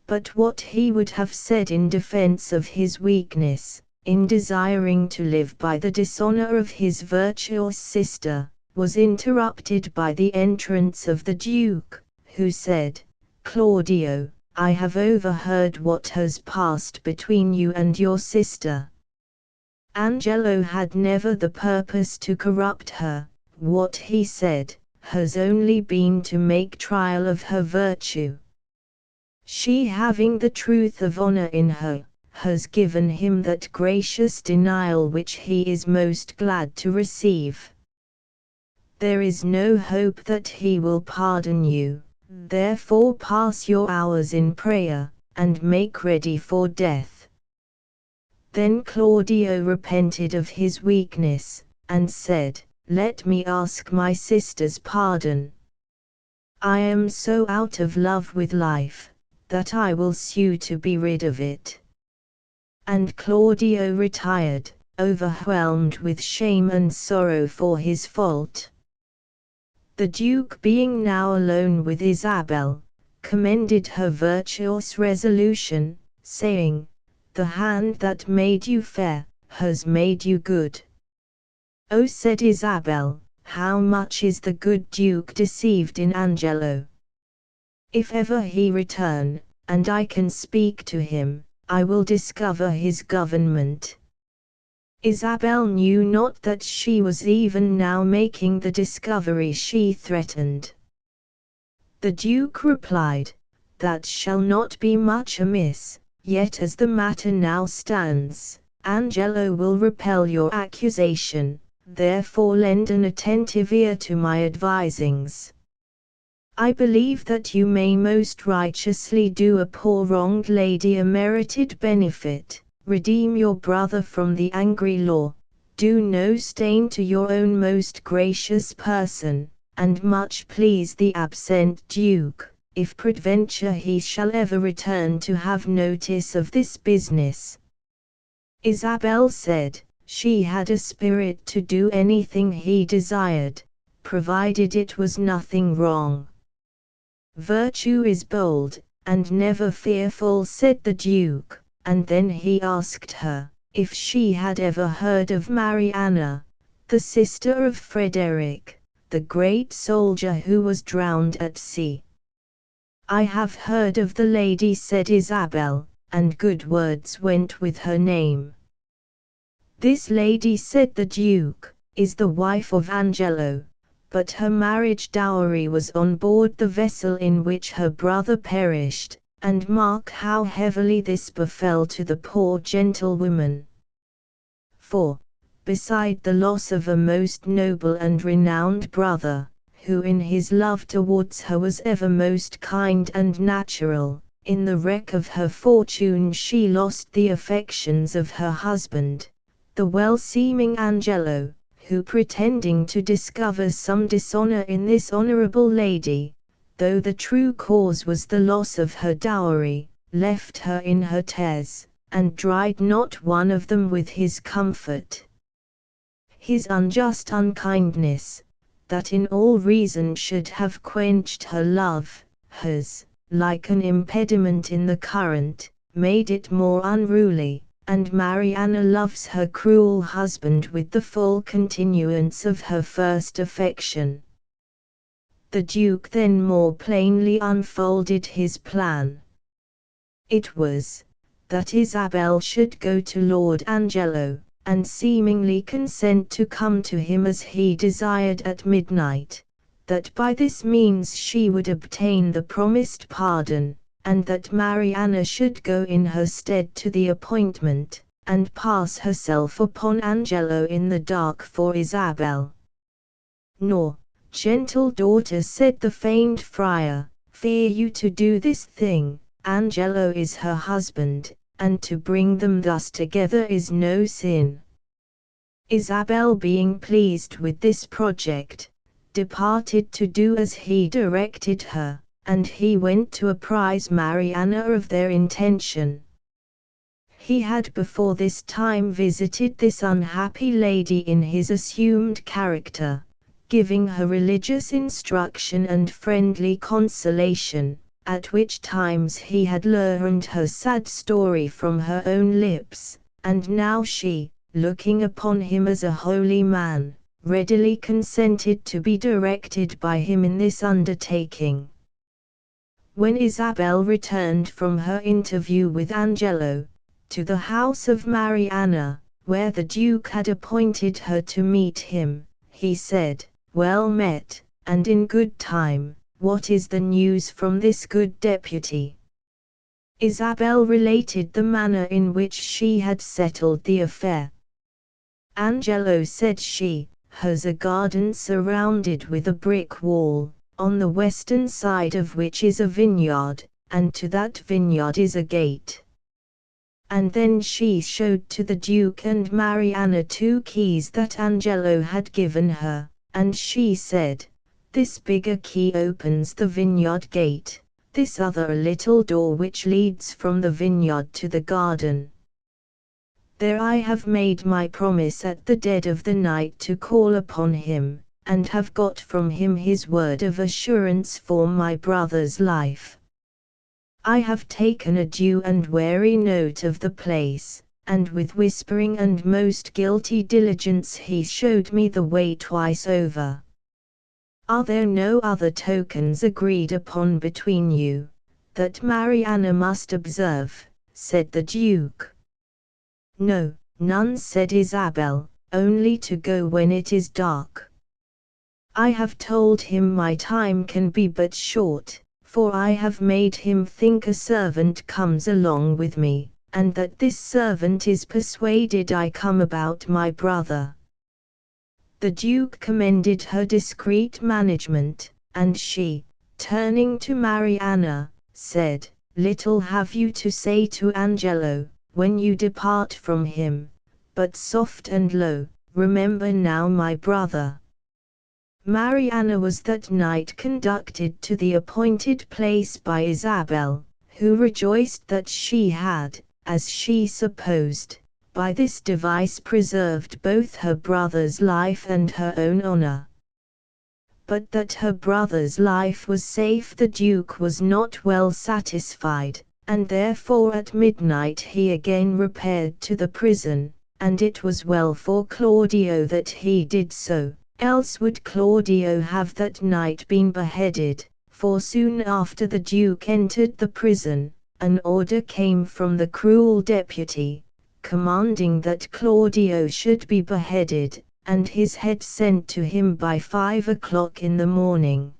But what he would have said in defense of his weakness, in desiring to live by the dishonor of his virtuous sister, was interrupted by the entrance of the Duke, who said, "Claudio, I have overheard what has passed between you and your sister. Angelo had never the purpose to corrupt her, what he said has only been to make trial of her virtue. She, having the truth of honor in her, has given him that gracious denial which he is most glad to receive. There is no hope that he will pardon you, therefore pass your hours in prayer, and make ready for death." Then Claudio repented of his weakness, and said, "Let me ask my sister's pardon. I am so out of love with life, that I will sue to be rid of it." And Claudio retired, overwhelmed with shame and sorrow for his fault. The Duke, being now alone with Isabel, commended her virtuous resolution, saying, "The hand that made you fair, has made you good." "Oh," said Isabel, "how much is the good Duke deceived in Angelo! If ever he return, and I can speak to him, I will discover his government." Isabel knew not that she was even now making the discovery she threatened. The Duke replied, "That shall not be much amiss, yet as the matter now stands, Angelo will repel your accusation, therefore lend an attentive ear to my advisings. I believe that you may most righteously do a poor wronged lady a merited benefit, redeem your brother from the angry law, do no stain to your own most gracious person, and much please the absent Duke, if peradventure he shall ever return to have notice of this business." Isabel said, she had a spirit to do anything he desired, provided it was nothing wrong. "Virtue is bold, and never fearful," said the Duke. And then he asked her, if she had ever heard of Mariana, the sister of Frederick, the great soldier who was drowned at sea. "I have heard of the lady," said Isabel, "and good words went with her name. This lady, said the Duke, is the wife of Angelo, but her marriage dowry was on board the vessel in which her brother perished, and mark how heavily this befell to the poor gentlewoman. For, beside the loss of a most noble and renowned brother, who in his love towards her was ever most kind and natural, in the wreck of her fortune she lost the affections of her husband, the well-seeming Angelo, who pretending to discover some dishonor in this honorable lady, though the true cause was the loss of her dowry, left her in her tears, and dried not one of them with his comfort. His unjust unkindness, that in all reason should have quenched her love, has, like an impediment in the current, made it more unruly, and Mariana loves her cruel husband with the full continuance of her first affection. The Duke then more plainly unfolded his plan. It was, that Isabel should go to Lord Angelo, and seemingly consent to come to him as he desired at midnight, that by this means she would obtain the promised pardon, and that Mariana should go in her stead to the appointment, and pass herself upon Angelo in the dark for Isabel. Nor, gentle daughter, said the feigned friar, fear you to do this thing. Angelo is her husband, and to bring them thus together is no sin. Isabel, being pleased with this project, departed to do as he directed her, and he went to apprise Mariana of their intention. He had before this time visited this unhappy lady in his assumed character, giving her religious instruction and friendly consolation, at which times he had learned her sad story from her own lips, and now she, looking upon him as a holy man, readily consented to be directed by him in this undertaking. When Isabel returned from her interview with Angelo, to the house of Mariana, where the Duke had appointed her to meet him, he said, "Well met, and in good time. What is the news from this good deputy?" Isabel related the manner in which she had settled the affair. Angelo, said she, has a garden surrounded with a brick wall, on the western side of which is a vineyard, and to that vineyard is a gate. And then she showed to the Duke and Mariana 2 keys that Angelo had given her, and she said, "This bigger key opens the vineyard gate, this other a little door which leads from the vineyard to the garden. There I have made my promise at the dead of the night to call upon him, and have got from him his word of assurance for my brother's life. I have taken a due and wary note of the place, and with whispering and most guilty diligence he showed me the way twice over. Are there no other tokens agreed upon between you, that Mariana must observe?" said the Duke. "No, none," said Isabel, "only to go when it is dark. I have told him my time can be but short, for I have made him think a servant comes along with me, and that this servant is persuaded I come about my brother." The Duke commended her discreet management, and she, turning to Mariana, said, "Little have you to say to Angelo, when you depart from him, but soft and low, remember now my brother." Mariana was that night conducted to the appointed place by Isabel, who rejoiced that she had, as she supposed, by this device preserved both her brother's life and her own honor. But that her brother's life was safe the Duke was not well satisfied, and therefore at midnight he again repaired to the prison, and it was well for Claudio that he did so, else would Claudio have that night been beheaded, for soon after the Duke entered the prison, an order came from the cruel deputy, commanding that Claudio should be beheaded, and his head sent to him by 5 o'clock in the morning.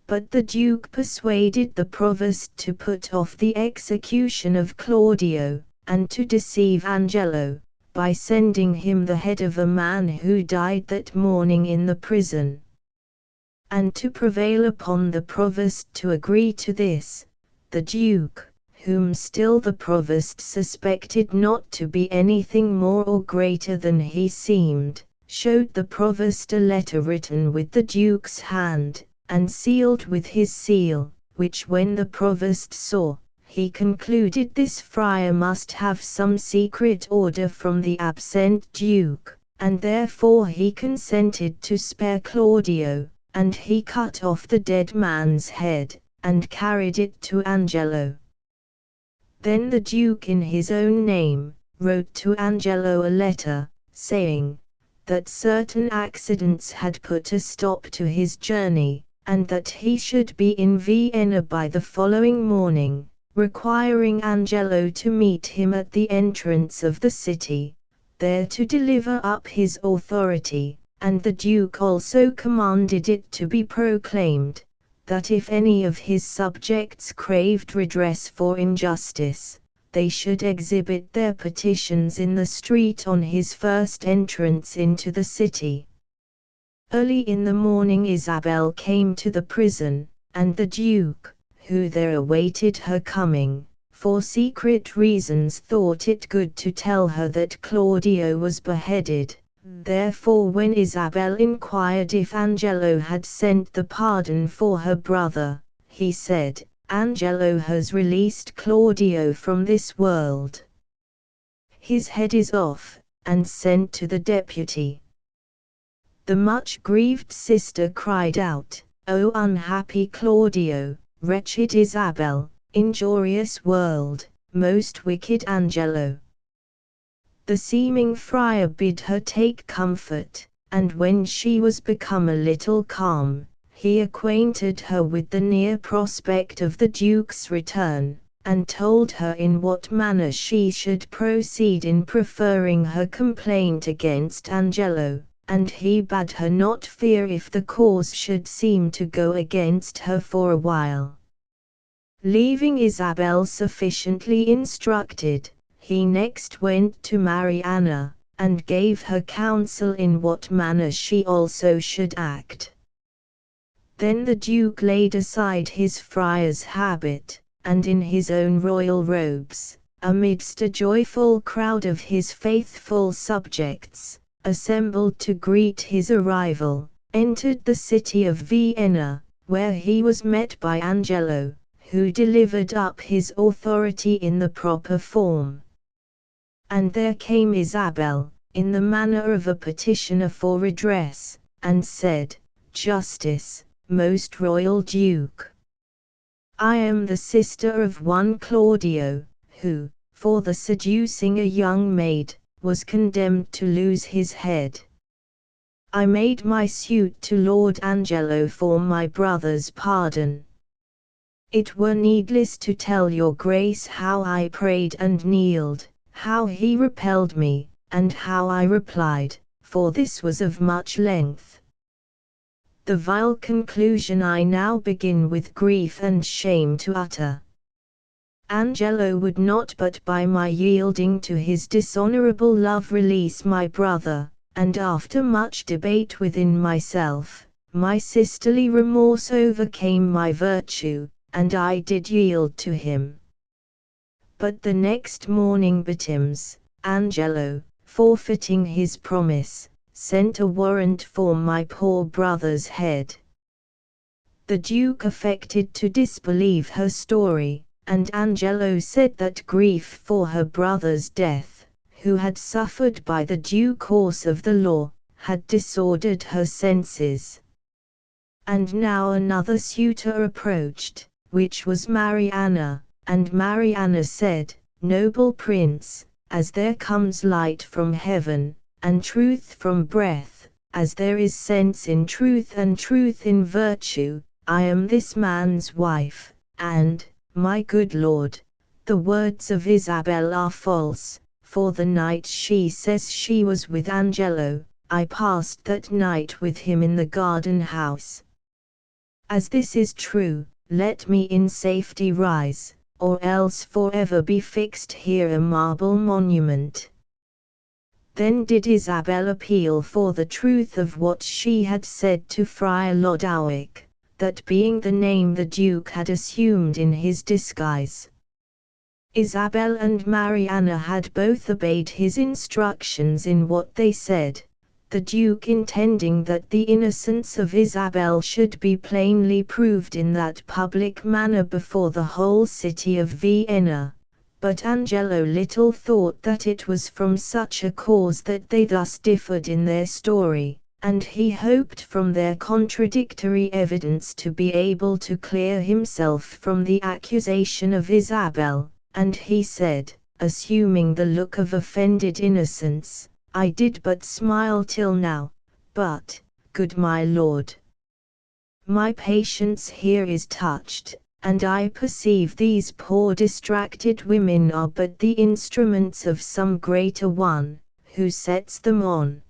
But the Duke persuaded the provost to put off the execution of Claudio, and to deceive Angelo, by sending him the head of a man who died that morning in the prison. And to prevail upon the provost to agree to this, the Duke, whom still the provost suspected not to be anything more or greater than he seemed, showed the provost a letter written with the Duke's hand, and sealed with his seal, which when the provost saw, he concluded this friar must have some secret order from the absent Duke, and therefore he consented to spare Claudio, and he cut off the dead man's head, and carried it to Angelo. Then the Duke in his own name, wrote to Angelo a letter, saying, that certain accidents had put a stop to his journey, and that he should be in Vienna by the following morning, requiring Angelo to meet him at the entrance of the city, there to deliver up his authority, and the Duke also commanded it to be proclaimed, that if any of his subjects craved redress for injustice, they should exhibit their petitions in the street on his first entrance into the city. Early in the morning Isabel came to the prison, and the Duke, who there awaited her coming, for secret reasons thought it good to tell her that Claudio was beheaded. Therefore when Isabel inquired if Angelo had sent the pardon for her brother, he said, Angelo has released Claudio from this world. His head is off, and sent to the deputy. The much grieved sister cried out, O unhappy Claudio, wretched Isabel, injurious world, most wicked Angelo. The seeming friar bid her take comfort, and when she was become a little calm, he acquainted her with the near prospect of the Duke's return, and told her in what manner she should proceed in preferring her complaint against Angelo, and he bade her not fear if the cause should seem to go against her for a while. Leaving Isabel sufficiently instructed, he next went to Mariana, and gave her counsel in what manner she also should act. Then the Duke laid aside his friar's habit, and in his own royal robes, amidst a joyful crowd of his faithful subjects, assembled to greet his arrival, entered the city of Vienna, where he was met by Angelo, who delivered up his authority in the proper form. And there came Isabel, in the manner of a petitioner for redress, and said, Justice, most royal Duke. I am the sister of one Claudio, who, for the seducing a young maid, was condemned to lose his head. I made my suit to Lord Angelo for my brother's pardon. It were needless to tell your grace how I prayed and kneeled, how he repelled me, and how I replied, for this was of much length. The vile conclusion I now begin with grief and shame to utter. Angelo would not but by my yielding to his dishonorable love release my brother, and after much debate within myself, my sisterly remorse overcame my virtue, and I did yield to him. But the next morning betimes, Angelo, forfeiting his promise, sent a warrant for my poor brother's head. The Duke affected to disbelieve her story, and Angelo said that grief for her brother's death, who had suffered by the due course of the law, had disordered her senses. And now another suitor approached, which was Mariana, and Mariana said, Noble prince, as there comes light from heaven, and truth from breath, as there is sense in truth and truth in virtue, I am this man's wife, and, my good lord, the words of Isabel are false, for the night she says she was with Angelo, I passed that night with him in the garden house. As this is true, let me in safety rise, or else forever be fixed here a marble monument. Then did Isabel appeal for the truth of what she had said to Friar Lodowick, that being the name the Duke had assumed in his disguise. Isabel and Mariana had both obeyed his instructions in what they said, the Duke intending that the innocence of Isabel should be plainly proved in that public manner before the whole city of Vienna. But Angelo little thought that it was from such a cause that they thus differed in their story, and he hoped from their contradictory evidence to be able to clear himself from the accusation of Isabel, and he said, assuming the look of offended innocence, I did but smile till now, but, good my lord, my patience here is touched, and I perceive these poor distracted women are but the instruments of some greater one, who sets them on.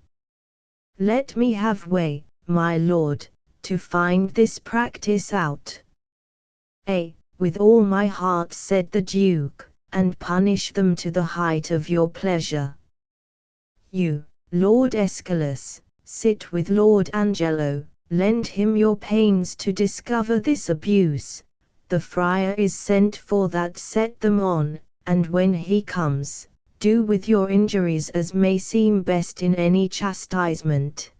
Let me have way, my lord, to find this practice out. With all my heart, said the Duke, and punish them to the height of your pleasure. You, Lord Aeschylus, sit with Lord Angelo, lend him your pains to discover this abuse. The friar is sent for that set them on, and when he comes, do with your injuries as may seem best in any chastisement.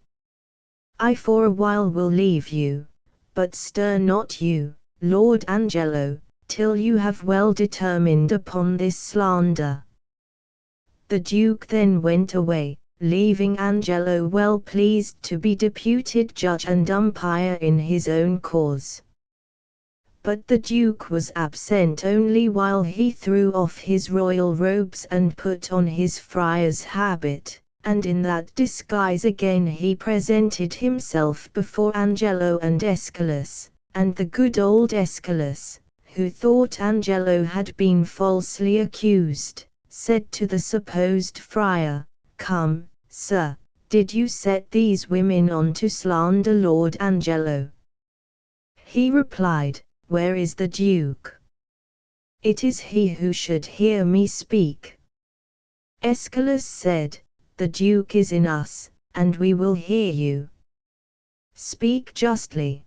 I for a while will leave you, but stir not you, Lord Angelo, till you have well determined upon this slander. The Duke then went away, leaving Angelo well pleased to be deputed judge and umpire in his own cause. But the Duke was absent only while he threw off his royal robes and put on his friar's habit, and in that disguise again he presented himself before Angelo and Aeschylus, and the good old Aeschylus, who thought Angelo had been falsely accused, said to the supposed friar, Come, sir, did you set these women on to slander Lord Angelo? He replied, Where is the Duke? It is he who should hear me speak. Aeschylus said, The Duke is in us, and we will hear you. Speak justly.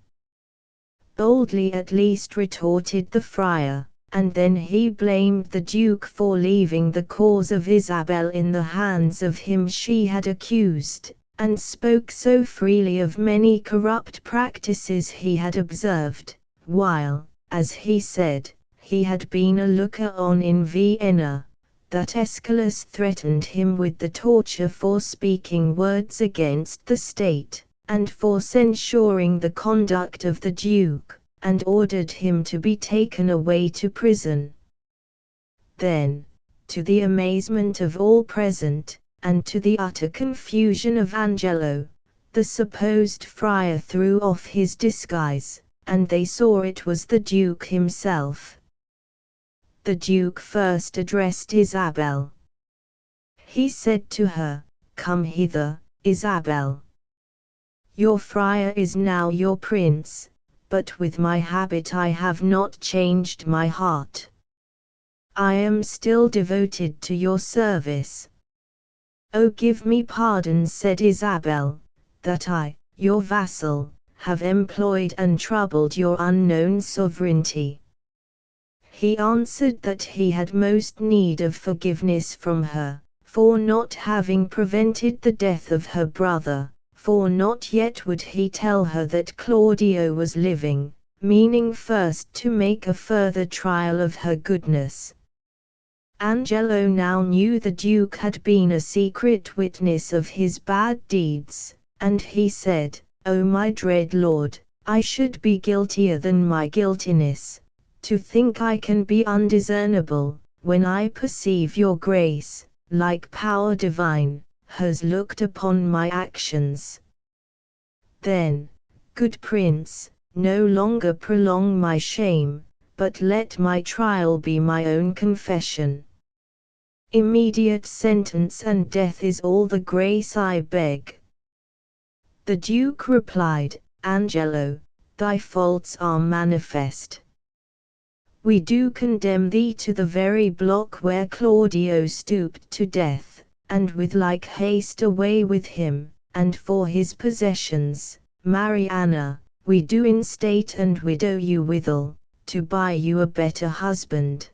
Boldly at least retorted the friar, and then he blamed the Duke for leaving the cause of Isabel in the hands of him she had accused, and spoke so freely of many corrupt practices he had observed, while, as he said, he had been a looker-on in Vienna, that Aeschylus threatened him with the torture for speaking words against the state, and for censuring the conduct of the Duke, and ordered him to be taken away to prison. Then, to the amazement of all present, and to the utter confusion of Angelo, the supposed friar threw off his disguise, and they saw it was the Duke himself. The Duke first addressed Isabel. He said to her, Come hither, Isabel. Your friar is now your prince, but with my habit I have not changed my heart. I am still devoted to your service. Oh, give me pardon, said Isabel, that I, your vassal, have employed and troubled your unknown sovereignty. He answered that he had most need of forgiveness from her, for not having prevented the death of her brother, for not yet would he tell her that Claudio was living, meaning first to make a further trial of her goodness. Angelo now knew the Duke had been a secret witness of his bad deeds, and he said, O my dread lord, I should be guiltier than my guiltiness, to think I can be undiscernible, when I perceive your grace, like power divine, has looked upon my actions. Then, good prince, no longer prolong my shame, but let my trial be my own confession. Immediate sentence and death is all the grace I beg. The Duke replied, Angelo, thy faults are manifest. We do condemn thee to the very block where Claudio stooped to death, and with like haste away with him, and for his possessions, Mariana, we do instate and widow you withal, to buy you a better husband.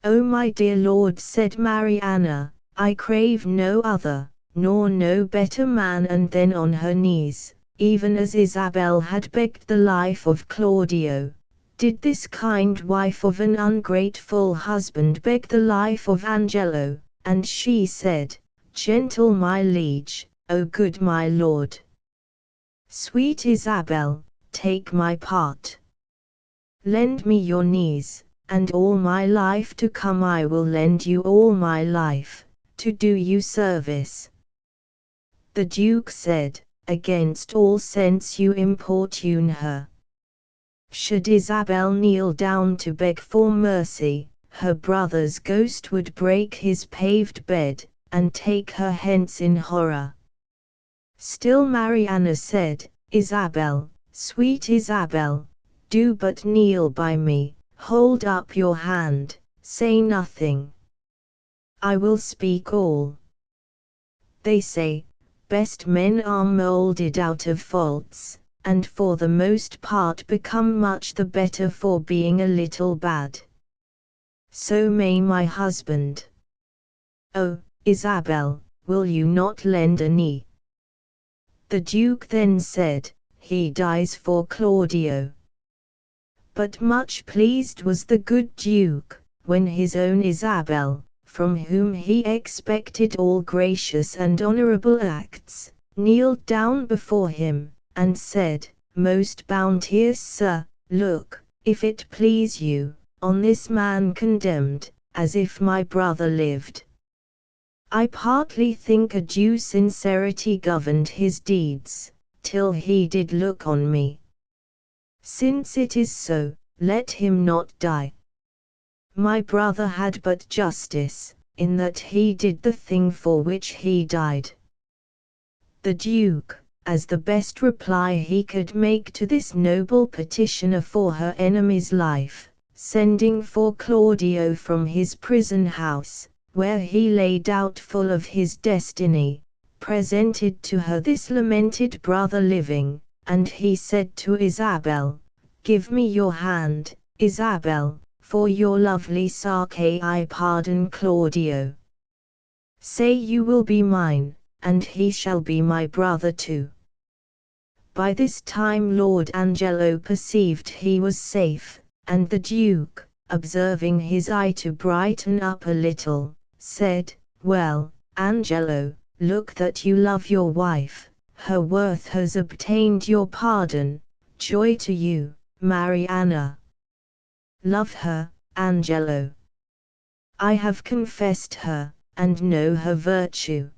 O my dear lord, said Mariana, I crave no other, nor no better man. And then on her knees, even as Isabel had begged the life of Claudio, did this kind wife of an ungrateful husband beg the life of Angelo, and she said, Gentle my liege, O good my lord. Sweet Isabel, take my part. Lend me your knees, and all my life to come I will lend you all my life, to do you service. The Duke said, Against all sense you importune her. Should Isabel kneel down to beg for mercy, her brother's ghost would break his paved bed, and take her hence in horror. Still Mariana said, Isabel, sweet Isabel, do but kneel by me, hold up your hand, say nothing. I will speak all. They say, best men are moulded out of faults, and for the most part become much the better for being a little bad. So may my husband. Oh, Isabel, will you not lend a knee? The Duke then said, He dies for Claudio. But much pleased was the good Duke, when his own Isabel, from whom he expected all gracious and honourable acts, kneeled down before him, and said, Most bounteous sir, look, if it please you, on this man condemned, as if my brother lived. I partly think a due sincerity governed his deeds, till he did look on me. Since it is so, let him not die. My brother had but justice, in that he did the thing for which he died. The Duke, as the best reply he could make to this noble petitioner for her enemy's life, sending for Claudio from his prison house, where he lay doubtful of his destiny, presented to her this lamented brother living, and he said to Isabel, Give me your hand, Isabel, for your lovely sake I pardon Claudio. Say you will be mine, and he shall be my brother too. By this time Lord Angelo perceived he was safe, and the Duke, observing his eye to brighten up a little, said, Well, Angelo, look that you love your wife, her worth has obtained your pardon, joy to you, Mariana. Love her, Angelo. I have confessed her, and know her virtue.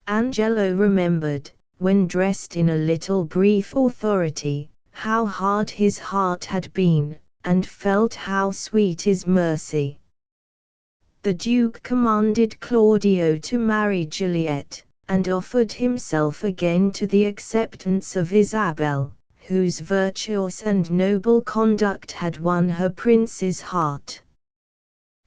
Angelo remembered, when dressed in a little brief authority, how hard his heart had been, and felt how sweet is mercy. The Duke commanded Claudio to marry Juliet, and offered himself again to the acceptance of Isabel, whose virtuous and noble conduct had won her prince's heart.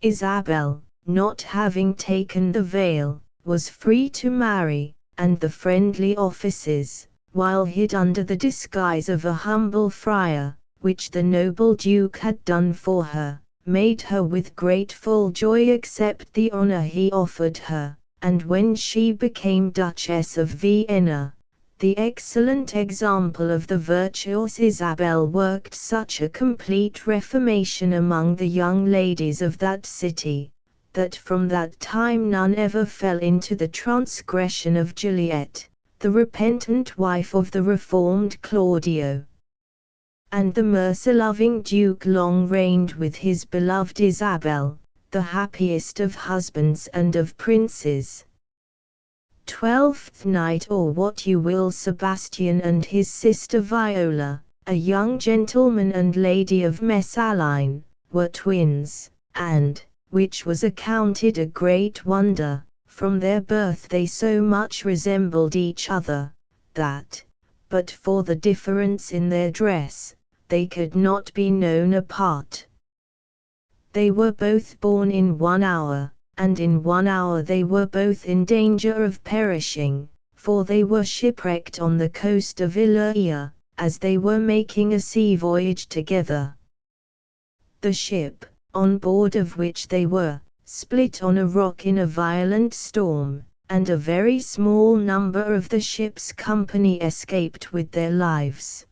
Isabel, not having taken the veil, was free to marry, and the friendly offices, while hid under the disguise of a humble friar, which the noble Duke had done for her, made her with grateful joy accept the honor he offered her, and when she became Duchess of Vienna, the excellent example of the virtuous Isabel worked such a complete reformation among the young ladies of that city, that from that time none ever fell into the transgression of Juliet, the repentant wife of the reformed Claudio. And the mercy-loving Duke long reigned with his beloved Isabel, the happiest of husbands and of princes. 12th night. Or what you will. Sebastian and his sister Viola, a young gentleman and lady of Messaline, were twins, and, which was accounted a great wonder. From their birth they so much resembled each other, that, but for the difference in their dress, they could not be known apart. They were both born in 1 hour, and in 1 hour they were both in danger of perishing, for they were shipwrecked on the coast of Illyria, as they were making a sea voyage together. The ship, on board of which they were, split on a rock in a violent storm, and a very small number of the ship's company escaped with their lives.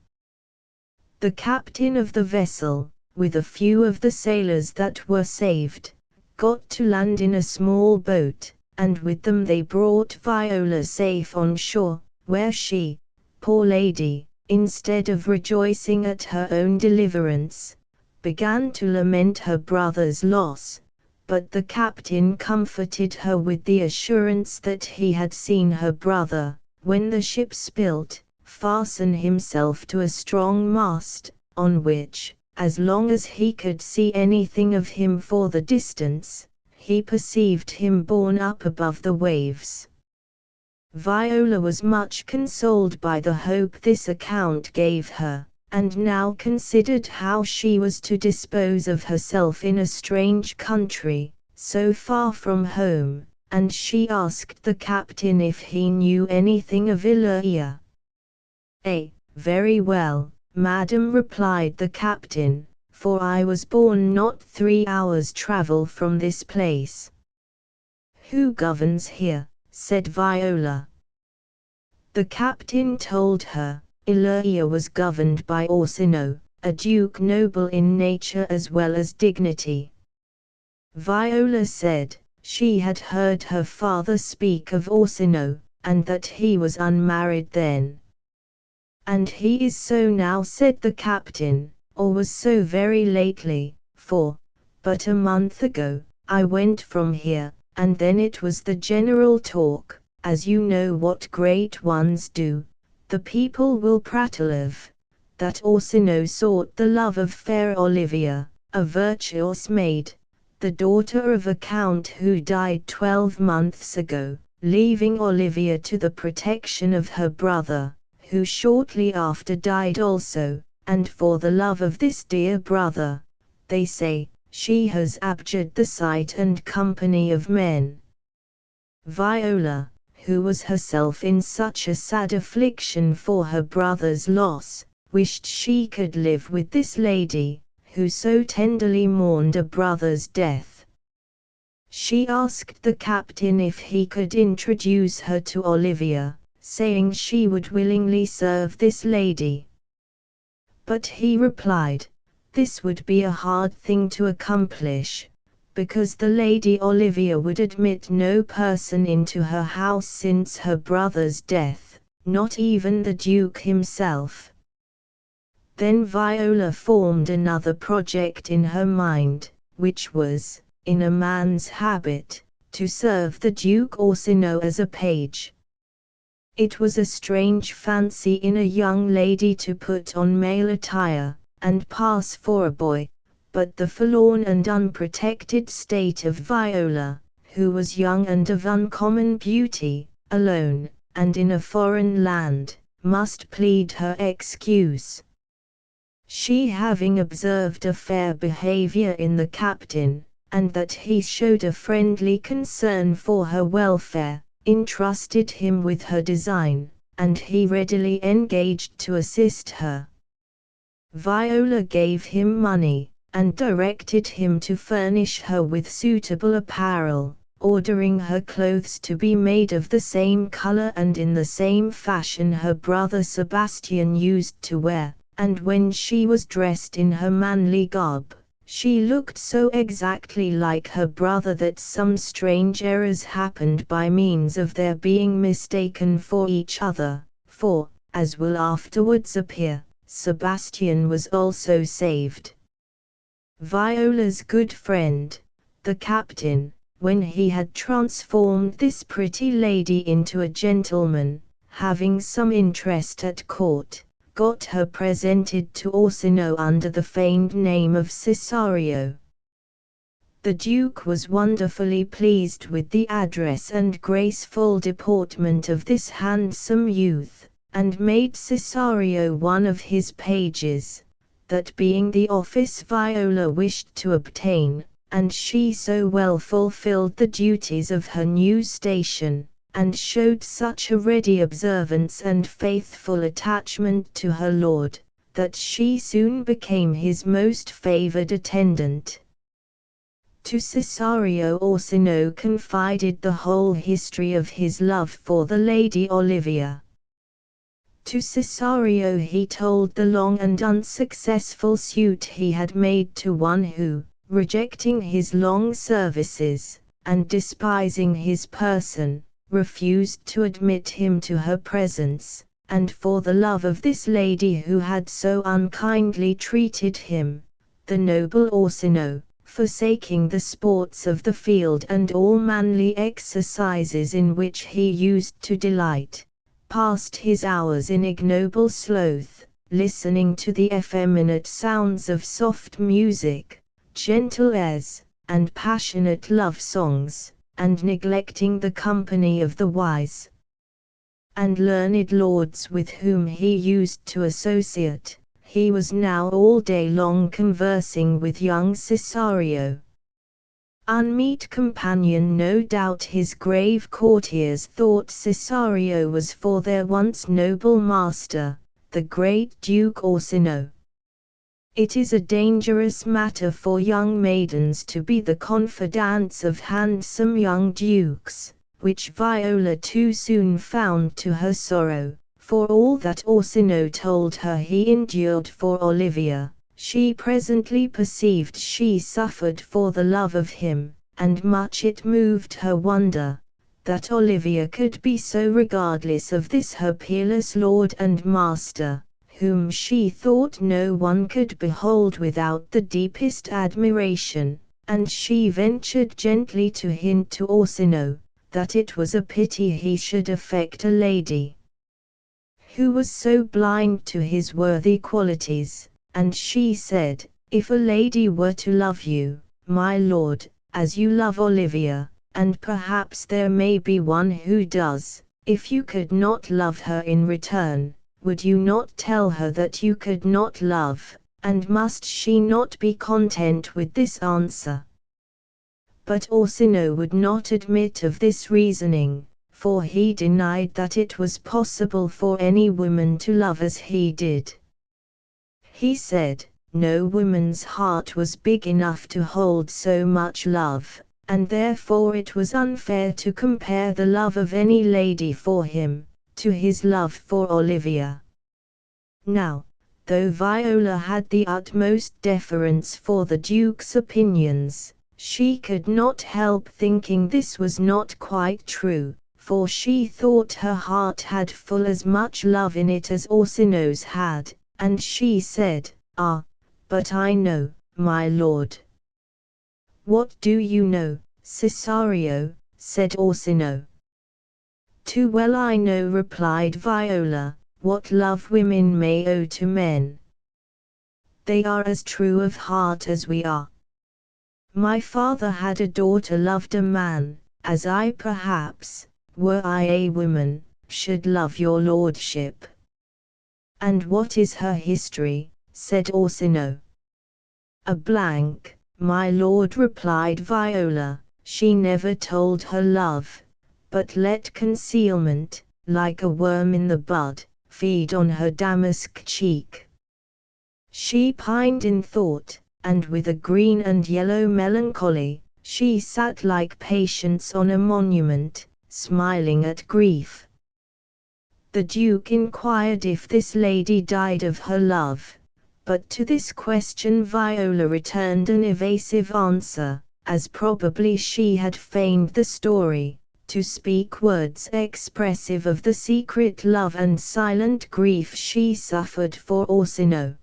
The captain of the vessel, with a few of the sailors that were saved, got to land in a small boat, and with them they brought Viola safe on shore, where she, poor lady, instead of rejoicing at her own deliverance, began to lament her brother's loss. But the captain comforted her with the assurance that he had seen her brother, when the ship spilt, fasten himself to a strong mast, on which, as long as he could see anything of him for the distance, he perceived him borne up above the waves. Viola was much consoled by the hope this account gave her, and now considered how she was to dispose of herself in a strange country, so far from home, and she asked the captain if he knew anything of Illyria. Very well, madam, replied the captain, for I was born not 3 hours' travel from this place. Who governs here? Said Viola. The captain told her, Illyria was governed by Orsino, a duke noble in nature as well as dignity. Viola said, she had heard her father speak of Orsino, and that he was unmarried then. And he is so now, said the captain, or was so very lately, for, but a month ago, I went from here, and then it was the general talk, as you know what great ones do, the people will prattle of, that Orsino sought the love of fair Olivia, a virtuous maid, the daughter of a count who died 12 months ago, leaving Olivia to the protection of her brother, who shortly after died also, and for the love of this dear brother, they say, she has abjured the sight and company of men. Viola, who was herself in such a sad affliction for her brother's loss, wished she could live with this lady, who so tenderly mourned a brother's death. She asked the captain if he could introduce her to Olivia, saying she would willingly serve this lady. But he replied, this would be a hard thing to accomplish, because the lady Olivia would admit no person into her house since her brother's death, not even the Duke himself. Then Viola formed another project in her mind, which was, in a man's habit, to serve the Duke Orsino as a page. It was a strange fancy in a young lady to put on male attire, and pass for a boy, but the forlorn and unprotected state of Viola, who was young and of uncommon beauty, alone, and in a foreign land, must plead her excuse. She having observed a fair behavior in the captain, and that he showed a friendly concern for her welfare, entrusted him with her design, and he readily engaged to assist her. Viola gave him money, and directed him to furnish her with suitable apparel, ordering her clothes to be made of the same color and in the same fashion her brother Sebastian used to wear, and when she was dressed in her manly garb, she looked so exactly like her brother that some strange errors happened by means of their being mistaken for each other, for, as will afterwards appear, Sebastian was also saved. Viola's good friend, the captain, when he had transformed this pretty lady into a gentleman, having some interest at court, got her presented to Orsino under the feigned name of Cesario. The Duke was wonderfully pleased with the address and graceful deportment of this handsome youth, and made Cesario one of his pages, that being the office Viola wished to obtain, and she so well fulfilled the duties of her new station, and showed such a ready observance and faithful attachment to her lord, that she soon became his most favored attendant. To Cesario Orsino confided the whole history of his love for the Lady Olivia. To Cesario he told the long and unsuccessful suit he had made to one who, rejecting his long services, and despising his person, refused to admit him to her presence, and for the love of this lady who had so unkindly treated him, the noble Orsino, forsaking the sports of the field and all manly exercises in which he used to delight, passed his hours in ignoble sloth, listening to the effeminate sounds of soft music, gentle airs, and passionate love songs, and neglecting the company of the wise and learned lords with whom he used to associate. He was now all day long conversing with young Cesario. Unmeet companion. No doubt his grave courtiers thought Cesario was for their once noble master, the great Duke Orsino. It is a dangerous matter for young maidens to be the confidants of handsome young dukes, which Viola too soon found to her sorrow. For all that Orsino told her he endured for Olivia, she presently perceived she suffered for the love of him, and much it moved her wonder, that Olivia could be so regardless of this her peerless lord and master, whom she thought no one could behold without the deepest admiration, and she ventured gently to hint to Orsino, that it was a pity he should affect a lady who was so blind to his worthy qualities, and she said, if a lady were to love you, my lord, as you love Olivia, and perhaps there may be one who does, if you could not love her in return, would you not tell her that you could not love, and must she not be content with this answer? But Orsino would not admit of this reasoning, for he denied that it was possible for any woman to love as he did. He said, no woman's heart was big enough to hold so much love, and therefore it was unfair to compare the love of any lady for him, to his love for Olivia. Now, though Viola had the utmost deference for the Duke's opinions, she could not help thinking this was not quite true, for she thought her heart had full as much love in it as Orsino's had, and she said, ah, but I know, my lord. What do you know, Cesario? Said Orsino. Too well I know, replied Viola, what love women may owe to men. They are as true of heart as we are. My father had a daughter loved a man, as I perhaps, were I a woman, should love your lordship. And what is her history? Said Orsino. A blank, my lord, replied Viola, she never told her love, but let concealment, like a worm in the bud, feed on her damask cheek. She pined in thought, and with a green and yellow melancholy, she sat like Patience on a monument, smiling at grief. The Duke inquired if this lady died of her love, but to this question Viola returned an evasive answer, as probably she had feigned the story, to speak words expressive of the secret love and silent grief she suffered for Orsino.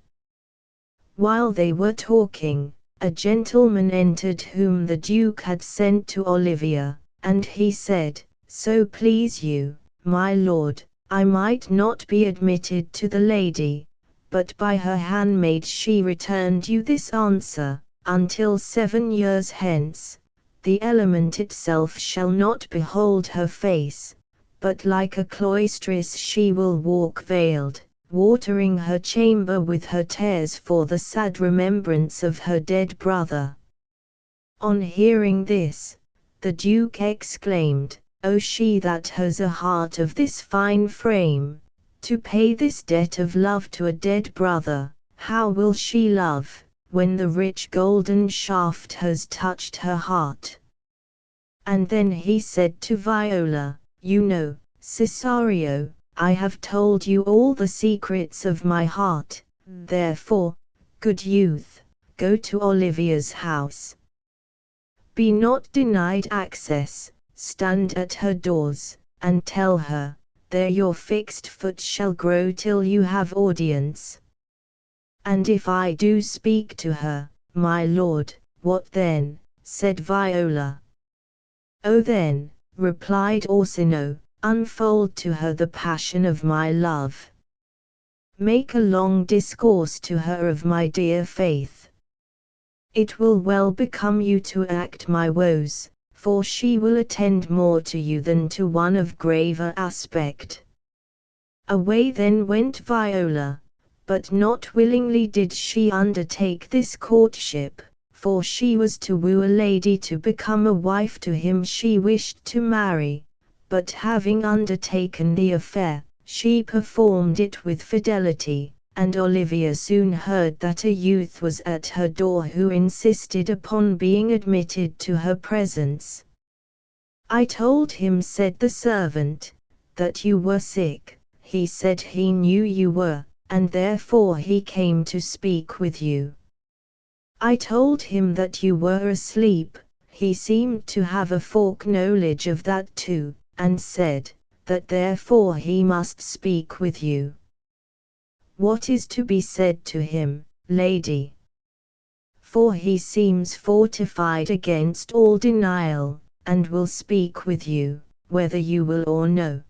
While they were talking, a gentleman entered whom the Duke had sent to Olivia, and he said, so please you, my lord, I might not be admitted to the lady, but by her handmaid she returned you this answer, until 7 years hence, the element itself shall not behold her face, but like a cloistress she will walk veiled, watering her chamber with her tears for the sad remembrance of her dead brother. On hearing this, the Duke exclaimed, O she that has a heart of this fine frame, to pay this debt of love to a dead brother, how will she love, when the rich golden shaft has touched her heart? And then he said to Viola, You know, Cesario, I have told you all the secrets of my heart, therefore, good youth, go to Olivia's house. Be not denied access, stand at her doors, and tell her, there your fixed foot shall grow till you have audience. And if I do speak to her, my lord, what then? Said Viola. Oh then, replied Orsino, unfold to her the passion of my love. Make a long discourse to her of my dear faith. It will well become you to act my woes, for she will attend more to you than to one of graver aspect. Away then went Viola, but not willingly did she undertake this courtship, for she was to woo a lady to become a wife to him she wished to marry, but having undertaken the affair, she performed it with fidelity. And Olivia soon heard that a youth was at her door who insisted upon being admitted to her presence. I told him, said the servant, that you were sick. He said he knew you were, and therefore he came to speak with you. I told him that you were asleep. He seemed to have a foreknowledge of that too, and said, that therefore he must speak with you. What is to be said to him, lady? For he seems fortified against all denial, and will speak with you, whether you will or no.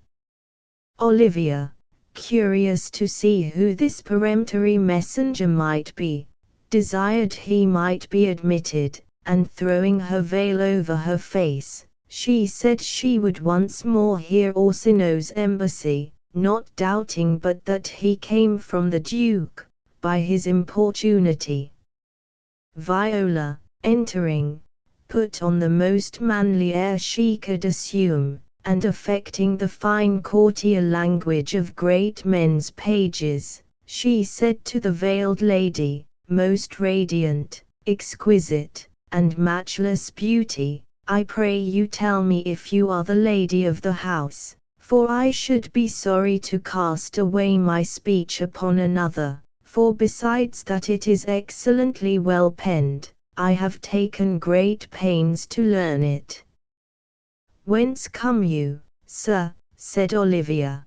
Olivia, curious to see who this peremptory messenger might be, desired he might be admitted, and throwing her veil over her face, she said she would once more hear Orsino's embassy, not doubting but that he came from the Duke, by his importunity. Viola, entering, put on the most manly air she could assume, and affecting the fine courtier language of great men's pages, she said to the veiled lady, most radiant, exquisite, and matchless beauty, I pray you tell me if you are the lady of the house. For I should be sorry to cast away my speech upon another, for besides that it is excellently well penned, I have taken great pains to learn it. Whence come you, sir? Said Olivia.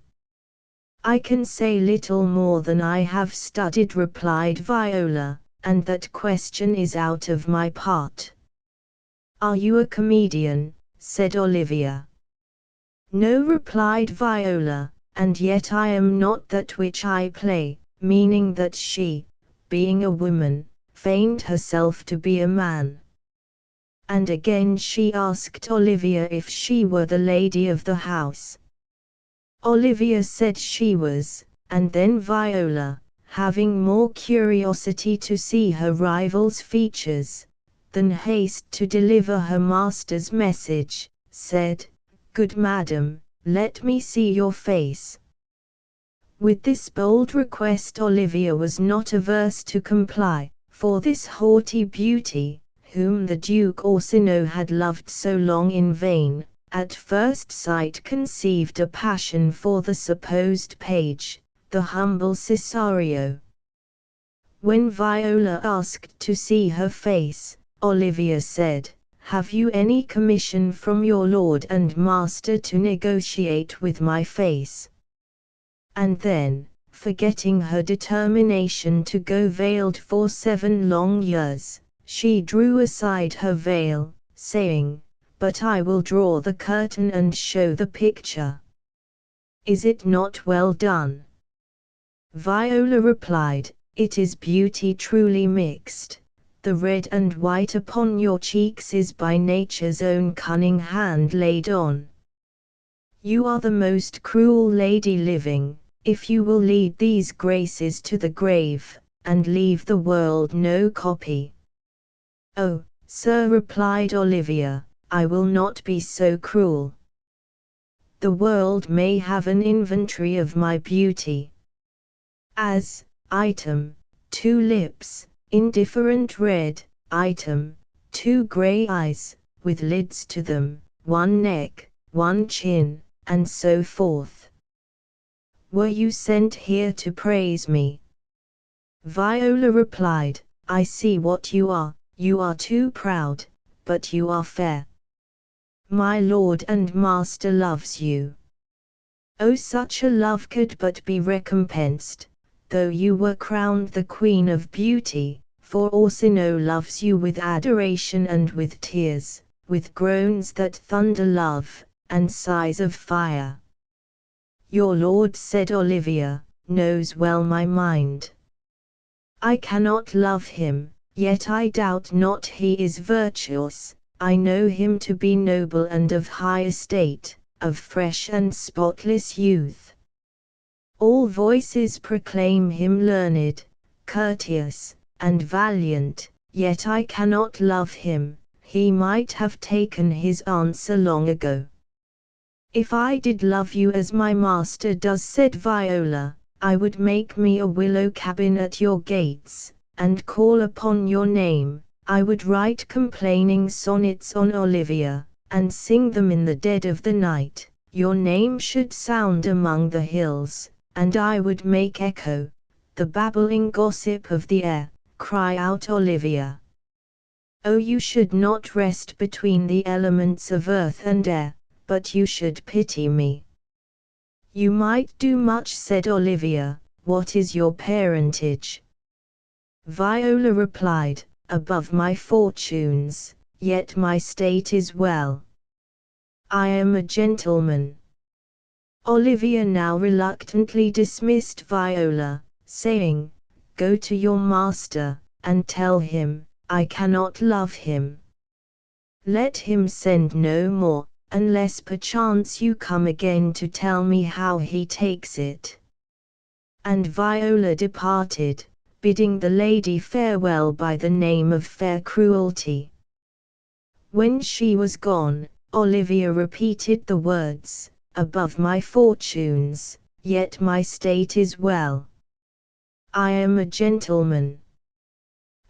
I can say little more than I have studied, replied Viola, and that question is out of my part. Are you a comedian? Said Olivia. No, replied Viola, and yet I am not that which I play, meaning that she, being a woman, feigned herself to be a man. And again she asked Olivia if she were the lady of the house. Olivia said she was, and then Viola, having more curiosity to see her rival's features, than haste to deliver her master's message, said, Good madam, let me see your face. With this bold request Olivia was not averse to comply, for this haughty beauty, whom the Duke Orsino had loved so long in vain, at first sight conceived a passion for the supposed page, the humble Cesario. When Viola asked to see her face, Olivia said, Have you any commission from your lord and master to negotiate with my face? And then, forgetting her determination to go veiled for 7 long years, she drew aside her veil, saying, But I will draw the curtain and show the picture. Is it not well done? Viola replied, It is beauty truly mixed. the red and white upon your cheeks is by nature's own cunning hand laid on. You are the most cruel lady living, if you will lead these graces to the grave, and leave the world no copy. Oh, sir, replied Olivia, I will not be so cruel. The world may have an inventory of my beauty. As, item, 2 lips, indifferent red, item, 2 grey eyes, with lids to them, 1 neck, 1 chin, and so forth. Were you sent here to praise me? Viola replied, I see what you are too proud, but you are fair. My lord and master loves you. Oh, such a love could but be recompensed, though you were crowned the queen of beauty, for Orsino loves you with adoration and with tears, with groans that thunder love, and sighs of fire. Your lord, said Olivia, knows well my mind. I cannot love him, yet I doubt not he is virtuous. I know him to be noble and of high estate, of fresh and spotless youth. All voices proclaim him learned, courteous, and valiant, yet I cannot love him. He might have taken his answer long ago. If I did love you as my master does, said Viola, I would make me a willow cabin at your gates, and call upon your name. I would write complaining sonnets on Olivia, and sing them in the dead of the night. Your name should sound among the hills, and I would make echo, the babbling gossip of the air, cry out Olivia. Oh, you should not rest between the elements of earth and air, but you should pity me. You might do much, said Olivia. What is your parentage? Viola replied, above my fortunes, yet my state is well. I am a gentleman. Olivia now reluctantly dismissed Viola, saying, Go to your master, and tell him, I cannot love him. Let him send no more, unless perchance you come again to tell me how he takes it. And Viola departed, bidding the lady farewell by the name of Fair Cruelty. When she was gone, Olivia repeated the words, above my fortunes, yet my state is well. I am a gentleman.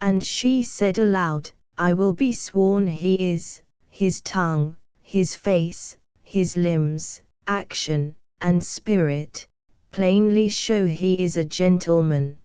And she said aloud, I will be sworn he is, his tongue, his face, his limbs, action, and spirit, plainly show he is a gentleman.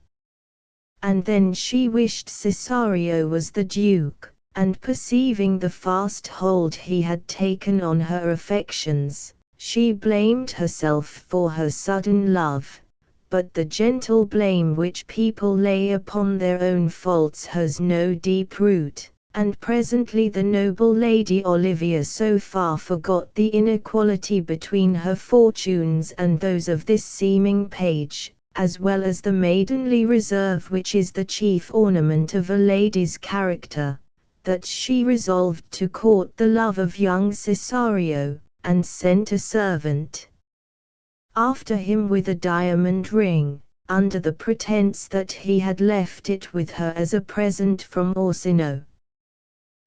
And then she wished Cesario was the Duke, and perceiving the fast hold he had taken on her affections, she blamed herself for her sudden love. But the gentle blame which people lay upon their own faults has no deep root, and presently the noble Lady Olivia so far forgot the inequality between her fortunes and those of this seeming page, as well as the maidenly reserve which is the chief ornament of a lady's character, that she resolved to court the love of young Cesario, and sent a servant after him with a diamond ring, under the pretence that he had left it with her as a present from Orsino.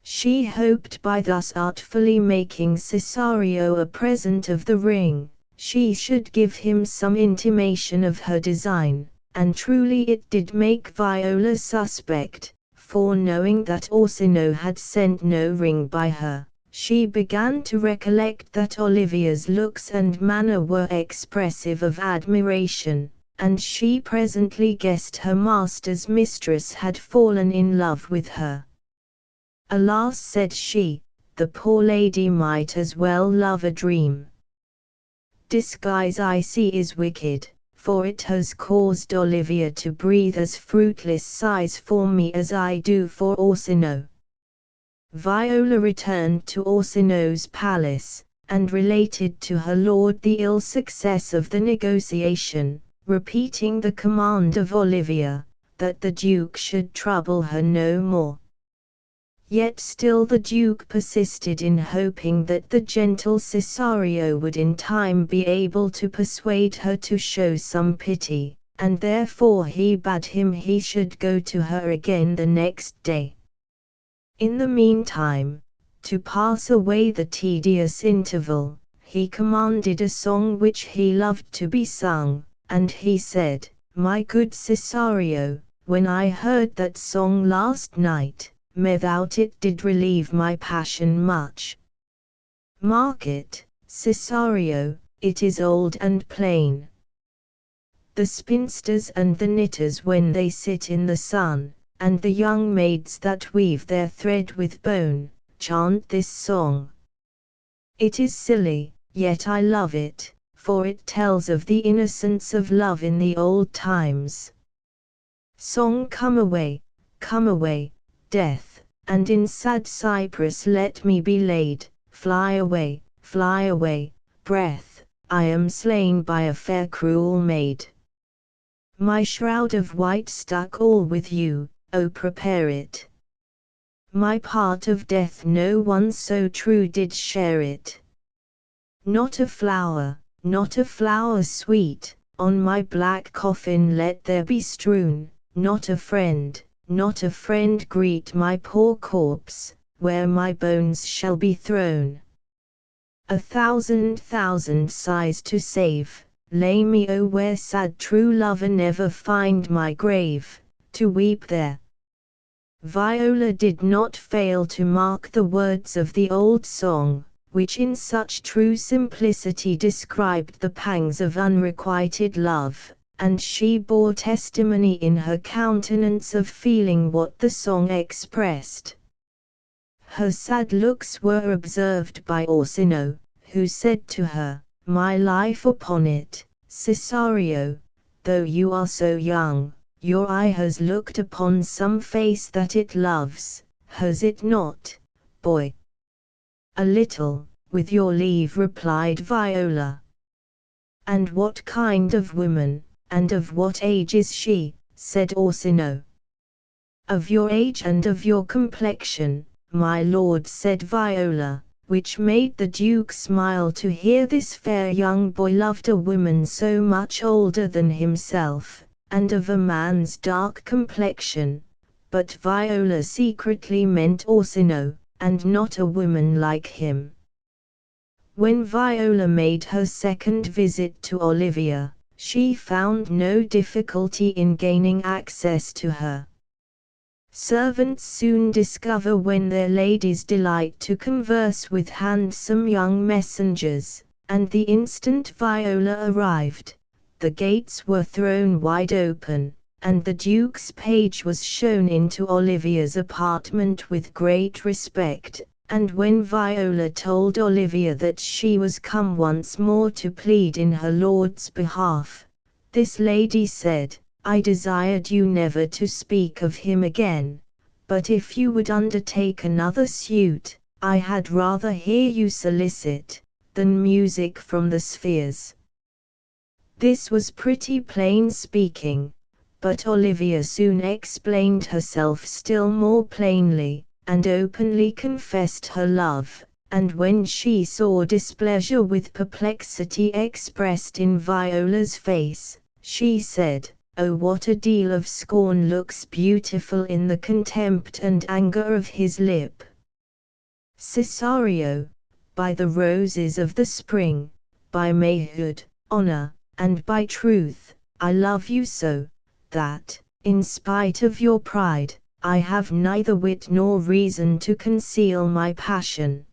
She hoped by thus artfully making Cesario a present of the ring, she should give him some intimation of her design, and truly it did make Viola suspect, for knowing that Orsino had sent no ring by her, she began to recollect that Olivia's looks and manner were expressive of admiration, and she presently guessed her master's mistress had fallen in love with her. Alas, said she, the poor lady might as well love a dream. Disguise I see is wicked, for it has caused Olivia to breathe as fruitless sighs for me as I do for Orsino. Viola returned to Orsino's palace, and related to her lord the ill success of the negotiation, repeating the command of Olivia, that the Duke should trouble her no more, Yet still the Duke persisted in hoping that the gentle Cesario would in time be able to persuade her to show some pity, and therefore he bade him he should go to her again the next day. In the meantime, to pass away the tedious interval, he commanded a song which he loved to be sung, and he said, "My good Cesario, when I heard that song last night, methought it did relieve my passion much. Mark it, Cesario, it is old and plain. The spinsters and the knitters when they sit in the sun, and the young maids that weave their thread with bone, chant this song. It is silly, yet I love it, for it tells of the innocence of love in the old times. Song, come away, death, and in sad cypress let me be laid. Fly away, breath, I am slain by a fair cruel maid. My shroud of white stuck all with you, oh prepare it. My part of death no one so true did share it. Not a flower sweet, on my black coffin let there be strewn, not a friend greet my poor corpse, where my bones shall be thrown. A thousand sighs to save, lay me oh where sad true lover never find my grave, to weep there." Viola did not fail to mark the words of the old song, which in such true simplicity described the pangs of unrequited love, and she bore testimony in her countenance of feeling what the song expressed. Her sad looks were observed by Orsino, who said to her, "My life upon it, Cesario, though you are so young, your eye has looked upon some face that it loves, has it not, boy?" "A little, with your leave," replied Viola. "And what kind of woman, and of what age is she?" said Orsino. "Of your age and of your complexion, my lord," said Viola, which made the Duke smile to hear this fair young boy loved a woman so much older than himself, and of a man's dark complexion, but Viola secretly meant Orsino, and not a woman like him. When Viola made her second visit to Olivia, she found no difficulty in gaining access to her. Servants soon discover when their ladies delight to converse with handsome young messengers, and the instant Viola arrived, the gates were thrown wide open, and the Duke's page was shown into Olivia's apartment with great respect, and when Viola told Olivia that she was come once more to plead in her lord's behalf, this lady said, "I desired you never to speak of him again, but if you would undertake another suit, I had rather hear you solicit, than music from the spheres." This was pretty plain speaking, but Olivia soon explained herself still more plainly, and openly confessed her love, and when she saw displeasure with perplexity expressed in Viola's face, she said, "Oh, what a deal of scorn looks beautiful in the contempt and anger of his lip. Cesario, by the roses of the spring, by mayhood, honor, and by truth, I love you so, that, in spite of your pride, I have neither wit nor reason to conceal my passion."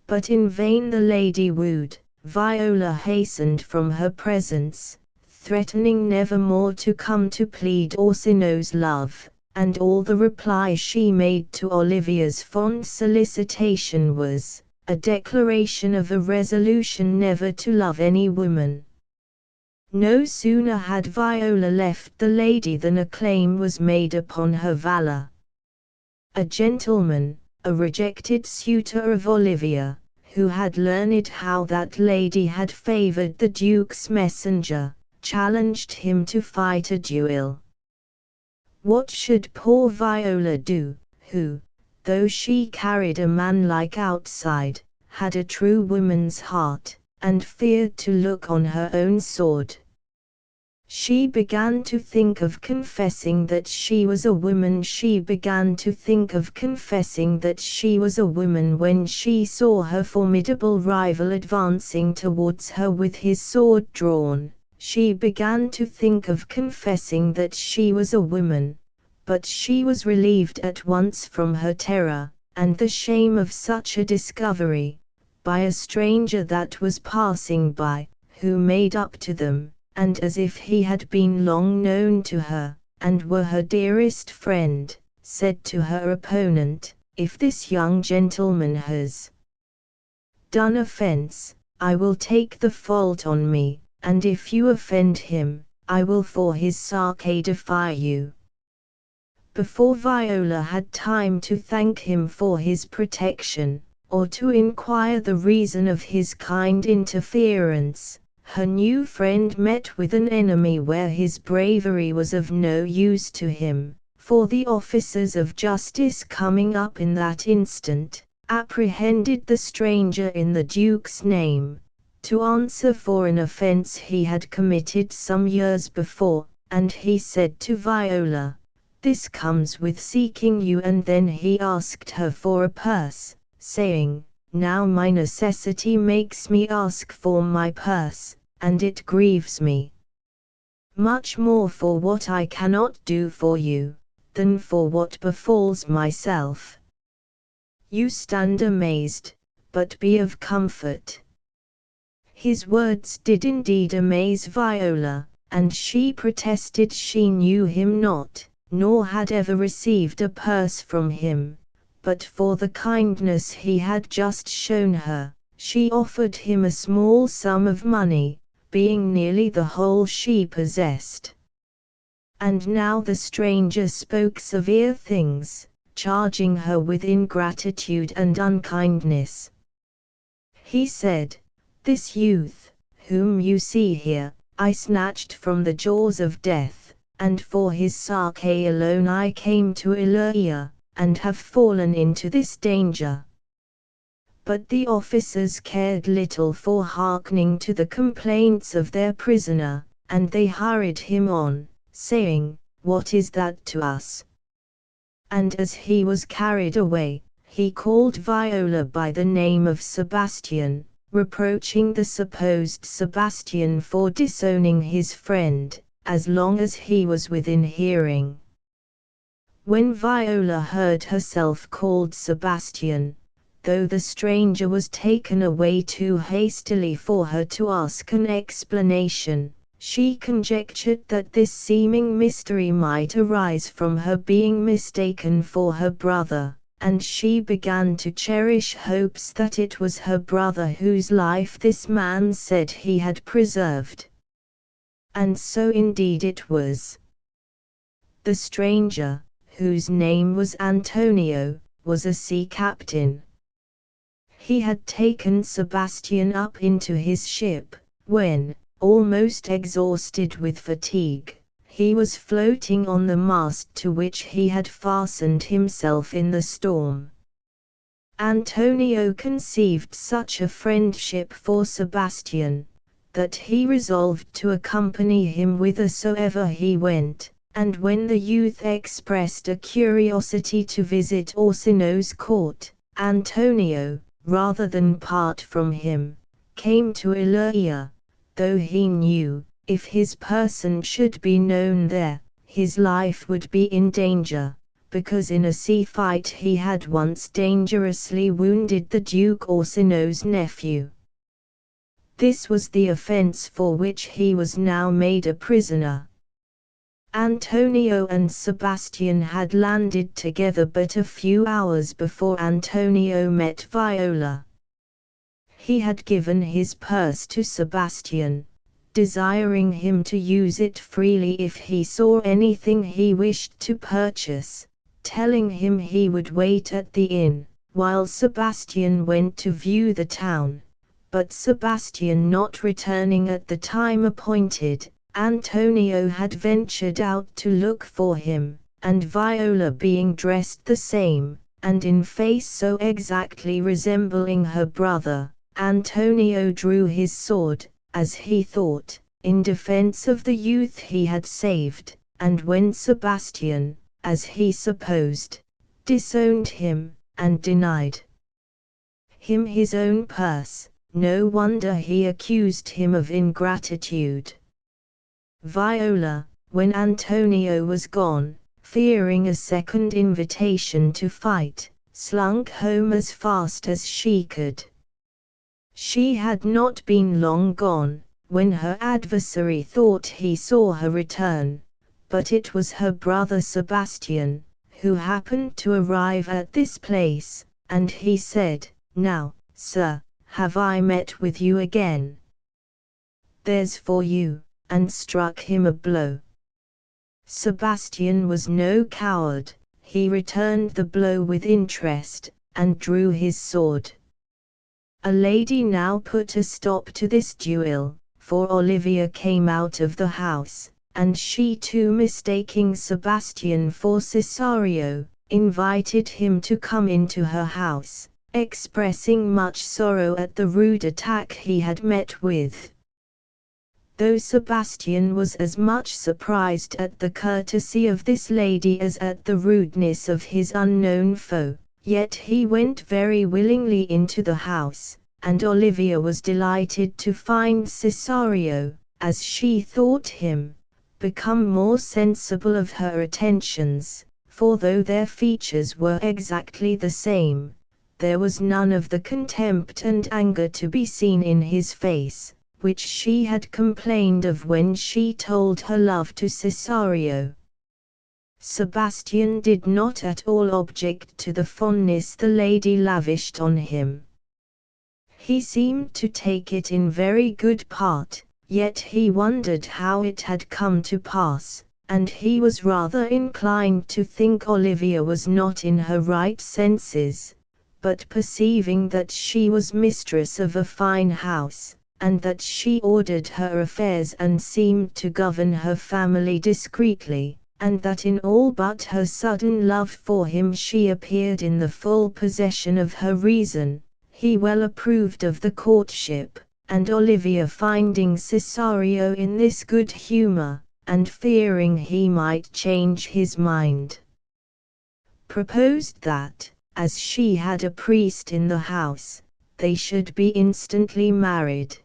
But in vain the lady wooed. Viola hastened from her presence, threatening never more to come to plead Orsino's love, and all the reply she made to Olivia's fond solicitation was, a declaration of a resolution never to love any woman. No sooner had Viola left the lady than a claim was made upon her valor. A gentleman, a rejected suitor of Olivia, who had learned how that lady had favored the Duke's messenger, challenged him to fight a duel. What should poor Viola do, who, though she carried a manlike outside, had a true woman's heart, and feared to look on her own sword. She began to think of confessing that she was a woman. She began to think of confessing that she was a woman when she saw her formidable rival advancing towards her with his sword drawn. She began to think of confessing that she was a woman, but she was relieved at once from her terror, and the shame of such a discovery, by a stranger that was passing by, who made up to them, and as if he had been long known to her, and were her dearest friend, said to her opponent, "If this young gentleman has done offense, I will take the fault on me, and if you offend him, I will for his sake defy you." Before Viola had time to thank him for his protection, or to inquire the reason of his kind interference, her new friend met with an enemy where his bravery was of no use to him, for the officers of justice coming up in that instant, apprehended the stranger in the Duke's name, to answer for an offense he had committed some years before, and he said to Viola, "This comes with seeking you," and then he asked her for a purse, saying, "Now my necessity makes me ask for my purse, and it grieves me much more for what I cannot do for you, than for what befalls myself. You stand amazed, but be of comfort." His words did indeed amaze Viola, and she protested she knew him not, nor had ever received a purse from him, but for the kindness he had just shown her, she offered him a small sum of money, being nearly the whole she possessed. And now the stranger spoke severe things, charging her with ingratitude and unkindness. He said, "This youth, whom you see here, I snatched from the jaws of death, and for his sake alone I came to Illyria, and have fallen into this danger." But the officers cared little for hearkening to the complaints of their prisoner, and they hurried him on, saying, "What is that to us?" And as he was carried away, he called Viola by the name of Sebastian, reproaching the supposed Sebastian for disowning his friend, as long as he was within hearing. When Viola heard herself called Sebastian, though the stranger was taken away too hastily for her to ask an explanation, she conjectured that this seeming mystery might arise from her being mistaken for her brother, and she began to cherish hopes that it was her brother whose life this man said he had preserved. And so indeed it was. The stranger, whose name was Antonio, was a sea captain. He had taken Sebastian up into his ship, when, almost exhausted with fatigue, he was floating on the mast to which he had fastened himself in the storm. Antonio conceived such a friendship for Sebastian, that he resolved to accompany him whithersoever he went, and when the youth expressed a curiosity to visit Orsino's court, Antonio, rather than part from him, came to Illyria, though he knew, if his person should be known there, his life would be in danger, because in a sea fight he had once dangerously wounded the Duke Orsino's nephew. This was the offense for which he was now made a prisoner. Antonio and Sebastian had landed together but a few hours before Antonio met Viola. He had given his purse to Sebastian, desiring him to use it freely if he saw anything he wished to purchase, telling him he would wait at the inn, while Sebastian went to view the town. But Sebastian not returning at the time appointed, Antonio had ventured out to look for him, and Viola being dressed the same, and in face so exactly resembling her brother, Antonio drew his sword, as he thought, in defense of the youth he had saved, and when Sebastian, as he supposed, disowned him, and denied him his own purse, no wonder he accused him of ingratitude. Viola, when Antonio was gone, fearing a second invitation to fight, slunk home as fast as she could. She had not been long gone, when her adversary thought he saw her return, but it was her brother Sebastian, who happened to arrive at this place, and he said, "Now, sir, have I met with you again? There's for you," and struck him a blow. Sebastian was no coward, he returned the blow with interest, and drew his sword. A lady now put a stop to this duel, for Olivia came out of the house, and she too, mistaking Sebastian for Cesario, invited him to come into her house, expressing much sorrow at the rude attack he had met with. Though Sebastian was as much surprised at the courtesy of this lady as at the rudeness of his unknown foe, yet he went very willingly into the house, and Olivia was delighted to find Cesario, as she thought him, become more sensible of her attentions, for though their features were exactly the same, there was none of the contempt and anger to be seen in his face, which she had complained of when she told her love to Cesario. Sebastian did not at all object to the fondness the lady lavished on him. He seemed to take it in very good part, yet he wondered how it had come to pass, and he was rather inclined to think Olivia was not in her right senses, but perceiving that she was mistress of a fine house, and that she ordered her affairs and seemed to govern her family discreetly, and that in all but her sudden love for him she appeared in the full possession of her reason, he well approved of the courtship, and Olivia, finding Cesario in this good humor, and fearing he might change his mind, proposed that, as she had a priest in the house, they should be instantly married.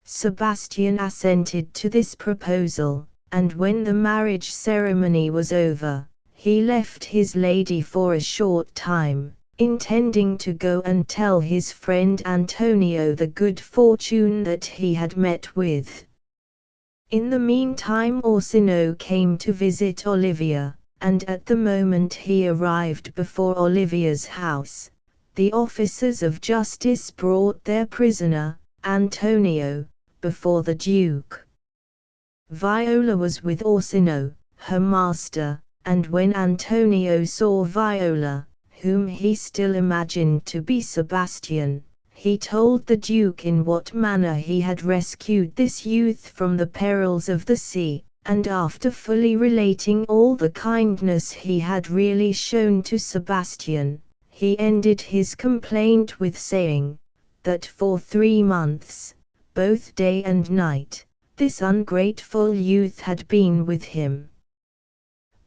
Sebastian assented to this proposal, and when the marriage ceremony was over, he left his lady for a short time, intending to go and tell his friend Antonio the good fortune that he had met with. In the meantime Orsino came to visit Olivia, and at the moment he arrived before Olivia's house, the officers of justice brought their prisoner, Antonio, before the Duke. Viola was with Orsino, her master, and when Antonio saw Viola, whom he still imagined to be Sebastian, he told the Duke in what manner he had rescued this youth from the perils of the sea, and after fully relating all the kindness he had really shown to Sebastian, he ended his complaint with saying, that for 3 months, both day and night, this ungrateful youth had been with him.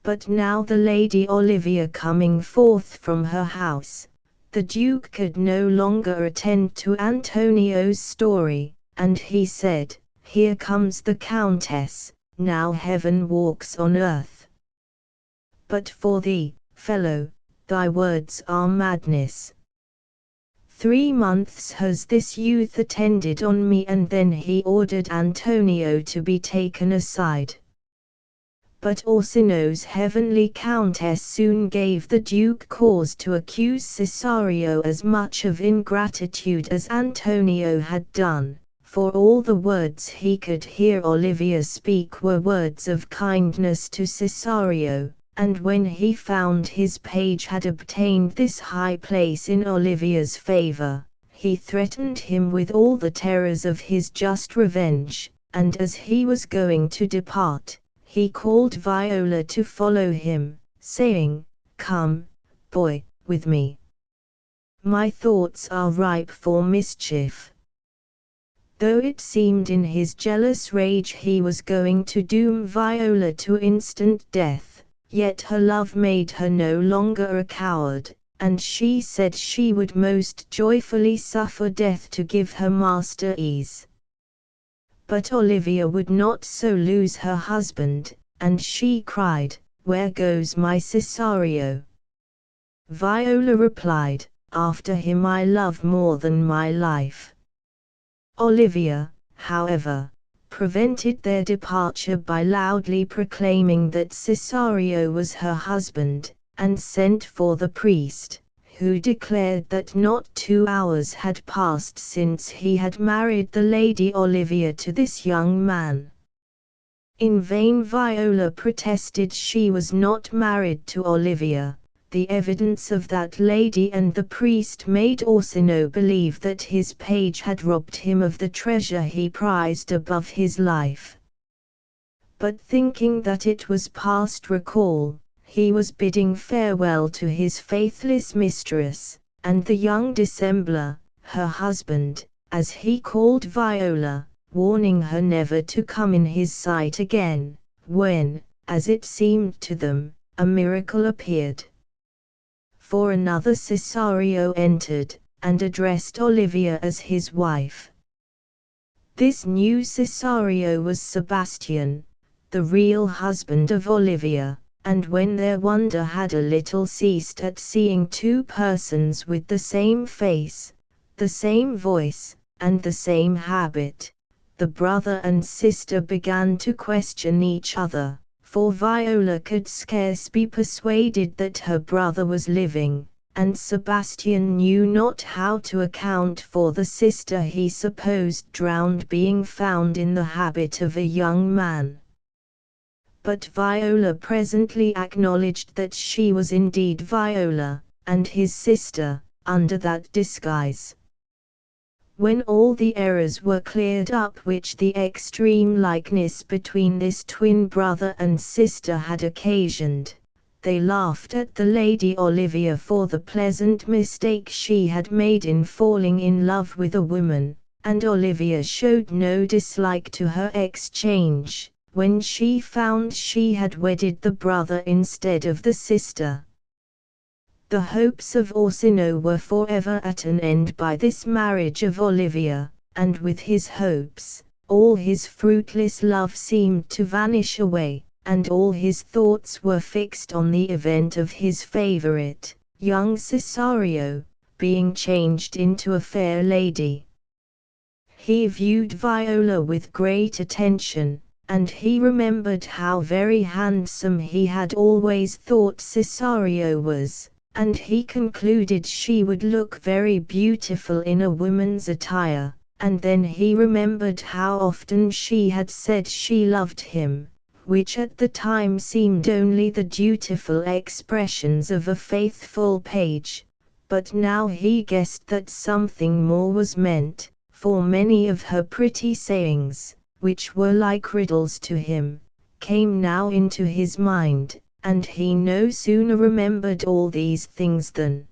But now the Lady Olivia coming forth from her house, the Duke could no longer attend to Antonio's story, and he said, "Here comes the Countess, now heaven walks on earth. But for thee, fellow, thy words are madness. 3 months has this youth attended on me," and then he ordered Antonio to be taken aside. But Orsino's heavenly countess soon gave the Duke cause to accuse Cesario as much of ingratitude as Antonio had done, for all the words he could hear Olivia speak were words of kindness to Cesario, and when he found his page had obtained this high place in Olivia's favor, he threatened him with all the terrors of his just revenge, and as he was going to depart, he called Viola to follow him, saying, "Come, boy, with me. My thoughts are ripe for mischief. Though it seemed in his jealous rage he was going to doom Viola to instant death, yet her love made her no longer a coward, and she said she would most joyfully suffer death to give her master ease. But Olivia would not so lose her husband, and she cried, "Where goes my Cesario?" Viola replied, "After him I love more than my life." Olivia, however, prevented their departure by loudly proclaiming that Cesario was her husband, and sent for the priest, who declared that not 2 hours had passed since he had married the Lady Olivia to this young man. In vain Viola protested she was not married to Olivia. The evidence of that lady and the priest made Orsino believe that his page had robbed him of the treasure he prized above his life. But thinking that it was past recall, he was bidding farewell to his faithless mistress, and the young dissembler, her husband, as he called Viola, warning her never to come in his sight again, when, as it seemed to them, a miracle appeared. For another Cesario entered, and addressed Olivia as his wife. This new Cesario was Sebastian, the real husband of Olivia, and when their wonder had a little ceased at seeing 2 persons with the same face, the same voice, and the same habit, the brother and sister began to question each other. For Viola could scarce be persuaded that her brother was living, and Sebastian knew not how to account for the sister he supposed drowned being found in the habit of a young man. But Viola presently acknowledged that she was indeed Viola, and his sister, under that disguise. When all the errors were cleared up which the extreme likeness between this twin brother and sister had occasioned, they laughed at the Lady Olivia for the pleasant mistake she had made in falling in love with a woman, and Olivia showed no dislike to her exchange, when she found she had wedded the brother instead of the sister. The hopes of Orsino were forever at an end by this marriage of Olivia, and with his hopes, all his fruitless love seemed to vanish away, and all his thoughts were fixed on the event of his favorite, young Cesario, being changed into a fair lady. He viewed Viola with great attention, and he remembered how very handsome he had always thought Cesario was, and he concluded she would look very beautiful in a woman's attire, and then he remembered how often she had said she loved him, which at the time seemed only the dutiful expressions of a faithful page, but now he guessed that something more was meant, for many of her pretty sayings, which were like riddles to him, came now into his mind, and he no sooner remembered all these things than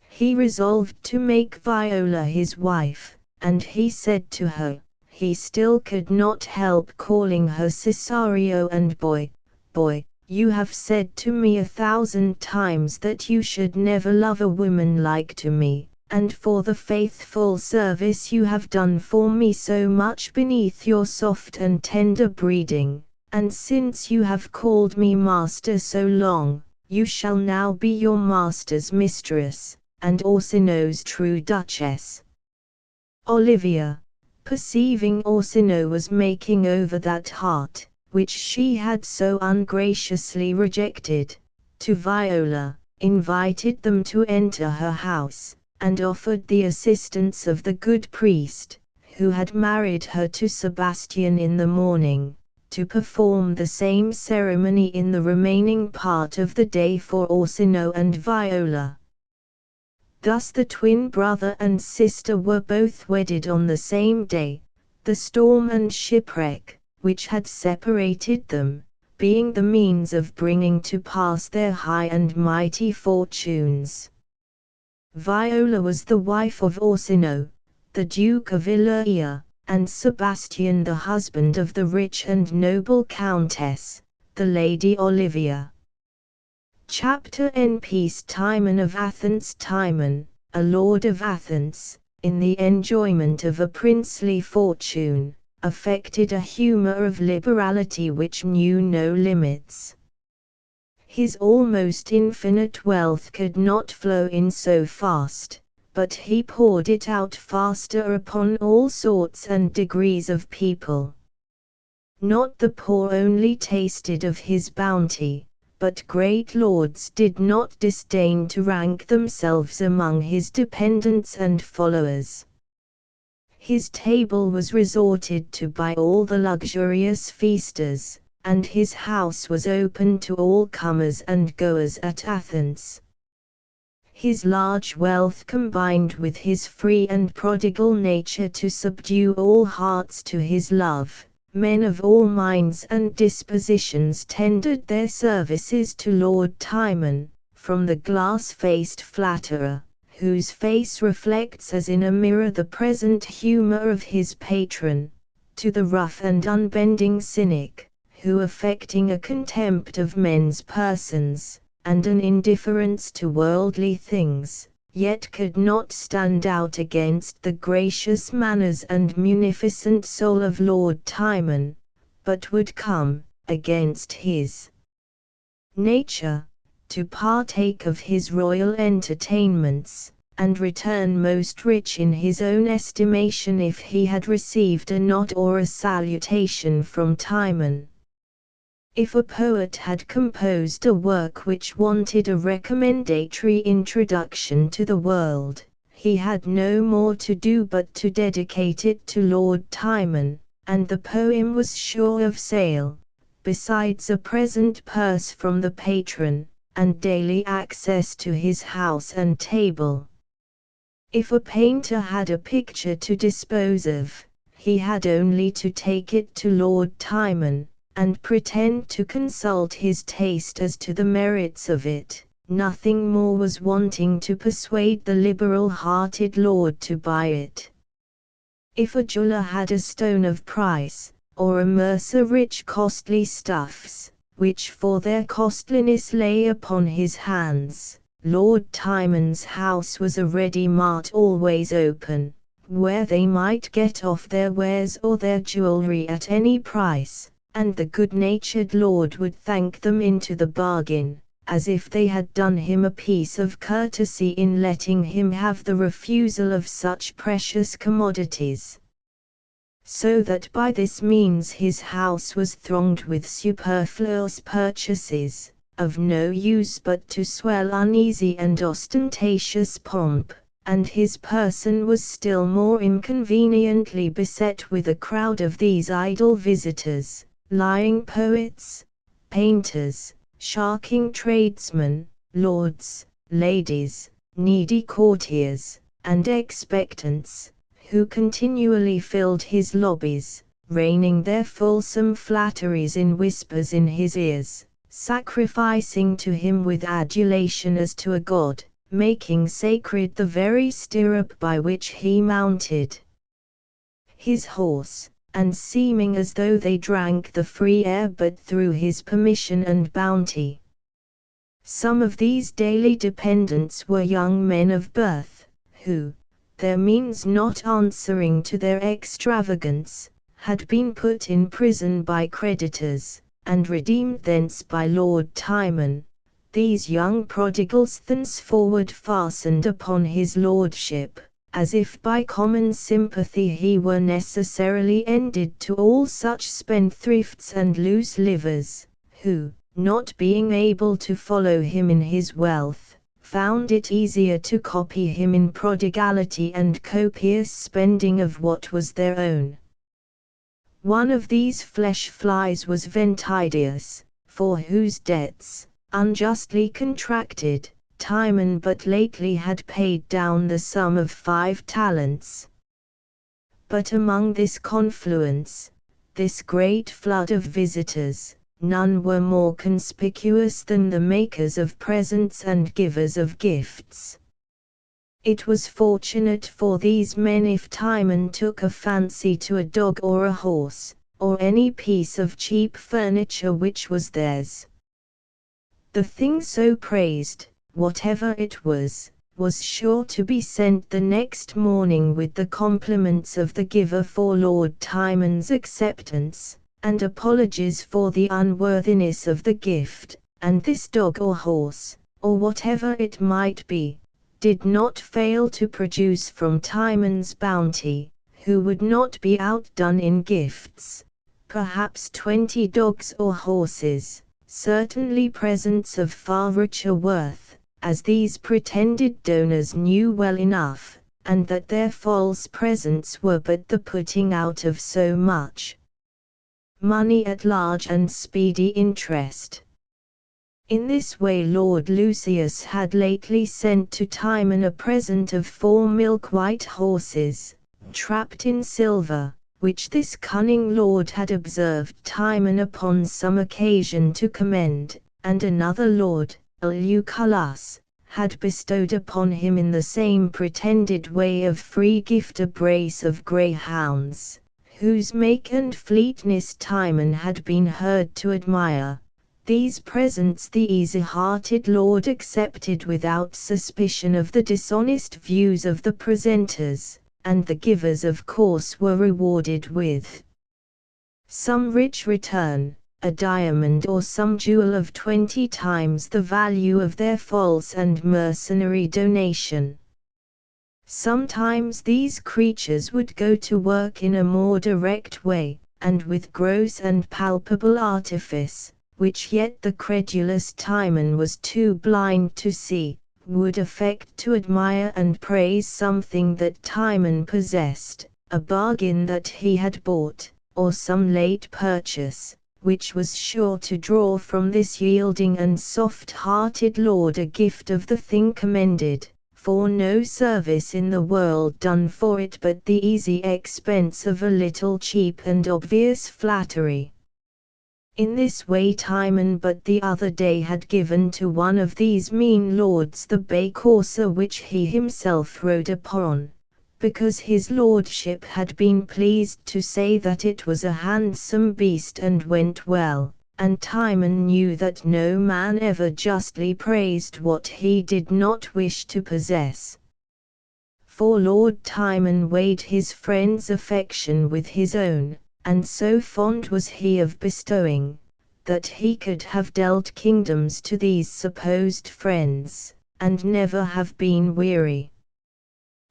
he resolved to make Viola his wife, and he said to her, he still could not help calling her Cesario and boy, you have said to me 1,000 times that you should never love a woman like to me, and for the faithful service you have done for me so much beneath your soft and tender breeding. And since you have called me master so long, you shall now be your master's mistress, and Orsino's true duchess. Olivia, perceiving Orsino was making over that heart, which she had so ungraciously rejected, to Viola, invited them to enter her house, and offered the assistance of the good priest, who had married her to Sebastian in the morning, to perform the same ceremony in the remaining part of the day for Orsino and Viola. Thus the twin brother and sister were both wedded on the same day. The storm and shipwreck, which had separated them, being the means of bringing to pass their high and mighty fortunes. Viola was the wife of Orsino, the Duke of Ilerria, and Sebastian the husband of the rich and noble Countess, the Lady Olivia. Chapter N. Peace. Timon of Athens. Timon, a lord of Athens, in the enjoyment of a princely fortune, affected a humor of liberality which knew no limits. His almost infinite wealth could not flow in so fast, but he poured it out faster upon all sorts and degrees of people. Not the poor only tasted of his bounty, but great lords did not disdain to rank themselves among his dependents and followers. His table was resorted to by all the luxurious feasters, and his house was open to all comers and goers at Athens. His large wealth combined with his free and prodigal nature to subdue all hearts to his love. Men of all minds and dispositions tendered their services to Lord Timon, from the glass-faced flatterer, whose face reflects as in a mirror the present humor of his patron, to the rough and unbending cynic, who affecting a contempt of men's persons, and an indifference to worldly things, yet could not stand out against the gracious manners and munificent soul of Lord Timon, but would come, against his nature, to partake of his royal entertainments, and return most rich in his own estimation if he had received a nod or a salutation from Timon. If a poet had composed a work which wanted a recommendatory introduction to the world, he had no more to do but to dedicate it to Lord Timon, and the poem was sure of sale, besides a present purse from the patron, and daily access to his house and table. If a painter had a picture to dispose of, he had only to take it to Lord Timon, and pretend to consult his taste as to the merits of it. Nothing more was wanting to persuade the liberal-hearted lord to buy it. If a jeweller had a stone of price, or a mercer rich costly stuffs, which for their costliness lay upon his hands, Lord Timon's house was a ready mart always open, where they might get off their wares or their jewelry at any price, and the good-natured lord would thank them into the bargain, as if they had done him a piece of courtesy in letting him have the refusal of such precious commodities. So that by this means his house was thronged with superfluous purchases, of no use but to swell uneasy and ostentatious pomp, and his person was still more inconveniently beset with a crowd of these idle visitors, lying poets, painters, sharking tradesmen, lords, ladies, needy courtiers, and expectants, who continually filled his lobbies, raining their fulsome flatteries in whispers in his ears, sacrificing to him with adulation as to a god, making sacred the very stirrup by which he mounted his horse, and seeming as though they drank the free air but through his permission and bounty. Some of these daily dependents were young men of birth, who, their means not answering to their extravagance, had been put in prison by creditors, and redeemed thence by Lord Timon. These young prodigals thenceforward fastened upon his lordship, as if by common sympathy he were necessarily ended to all such spendthrifts and loose livers, who, not being able to follow him in his wealth, found it easier to copy him in prodigality and copious spending of what was their own. One of these flesh flies was Ventidius, for whose debts, unjustly contracted, Timon but lately had paid down the sum of 5 talents. But among this confluence, this great flood of visitors, none were more conspicuous than the makers of presents and givers of gifts. It was fortunate for these men if Timon took a fancy to a dog or a horse, or any piece of cheap furniture which was theirs. The thing so praised, whatever it was sure to be sent the next morning with the compliments of the giver for Lord Timon's acceptance, and apologies for the unworthiness of the gift, and this dog or horse, or whatever it might be, did not fail to produce from Timon's bounty, who would not be outdone in gifts, perhaps 20 dogs or horses, certainly presents of far richer worth, as these pretended donors knew well enough, and that their false presents were but the putting out of so much money at large and speedy interest. In this way Lord Lucius had lately sent to Timon a present of 4 milk-white horses, trapped in silver, which this cunning lord had observed Timon upon some occasion to commend, and another lord, Lucullus, had bestowed upon him in the same pretended way of free gift a brace of greyhounds, whose make and fleetness Timon had been heard to admire. These presents the easy-hearted lord accepted without suspicion of the dishonest views of the presenters, and the givers of course were rewarded with some rich return, a diamond or some jewel of 20 times the value of their false and mercenary donation. Sometimes these creatures would go to work in a more direct way, and with gross and palpable artifice, which yet the credulous Timon was too blind to see, would affect to admire and praise something that Timon possessed, a bargain that he had bought, or some late purchase, which was sure to draw from this yielding and soft-hearted lord a gift of the thing commended, for no service in the world done for it but the easy expense of a little cheap and obvious flattery. In this way Timon but the other day had given to one of these mean lords the bay courser which he himself rode upon, because his lordship had been pleased to say that it was a handsome beast and went well, and Timon knew that no man ever justly praised what he did not wish to possess. For Lord Timon weighed his friend's affection with his own, and so fond was he of bestowing, that he could have dealt kingdoms to these supposed friends, and never have been weary.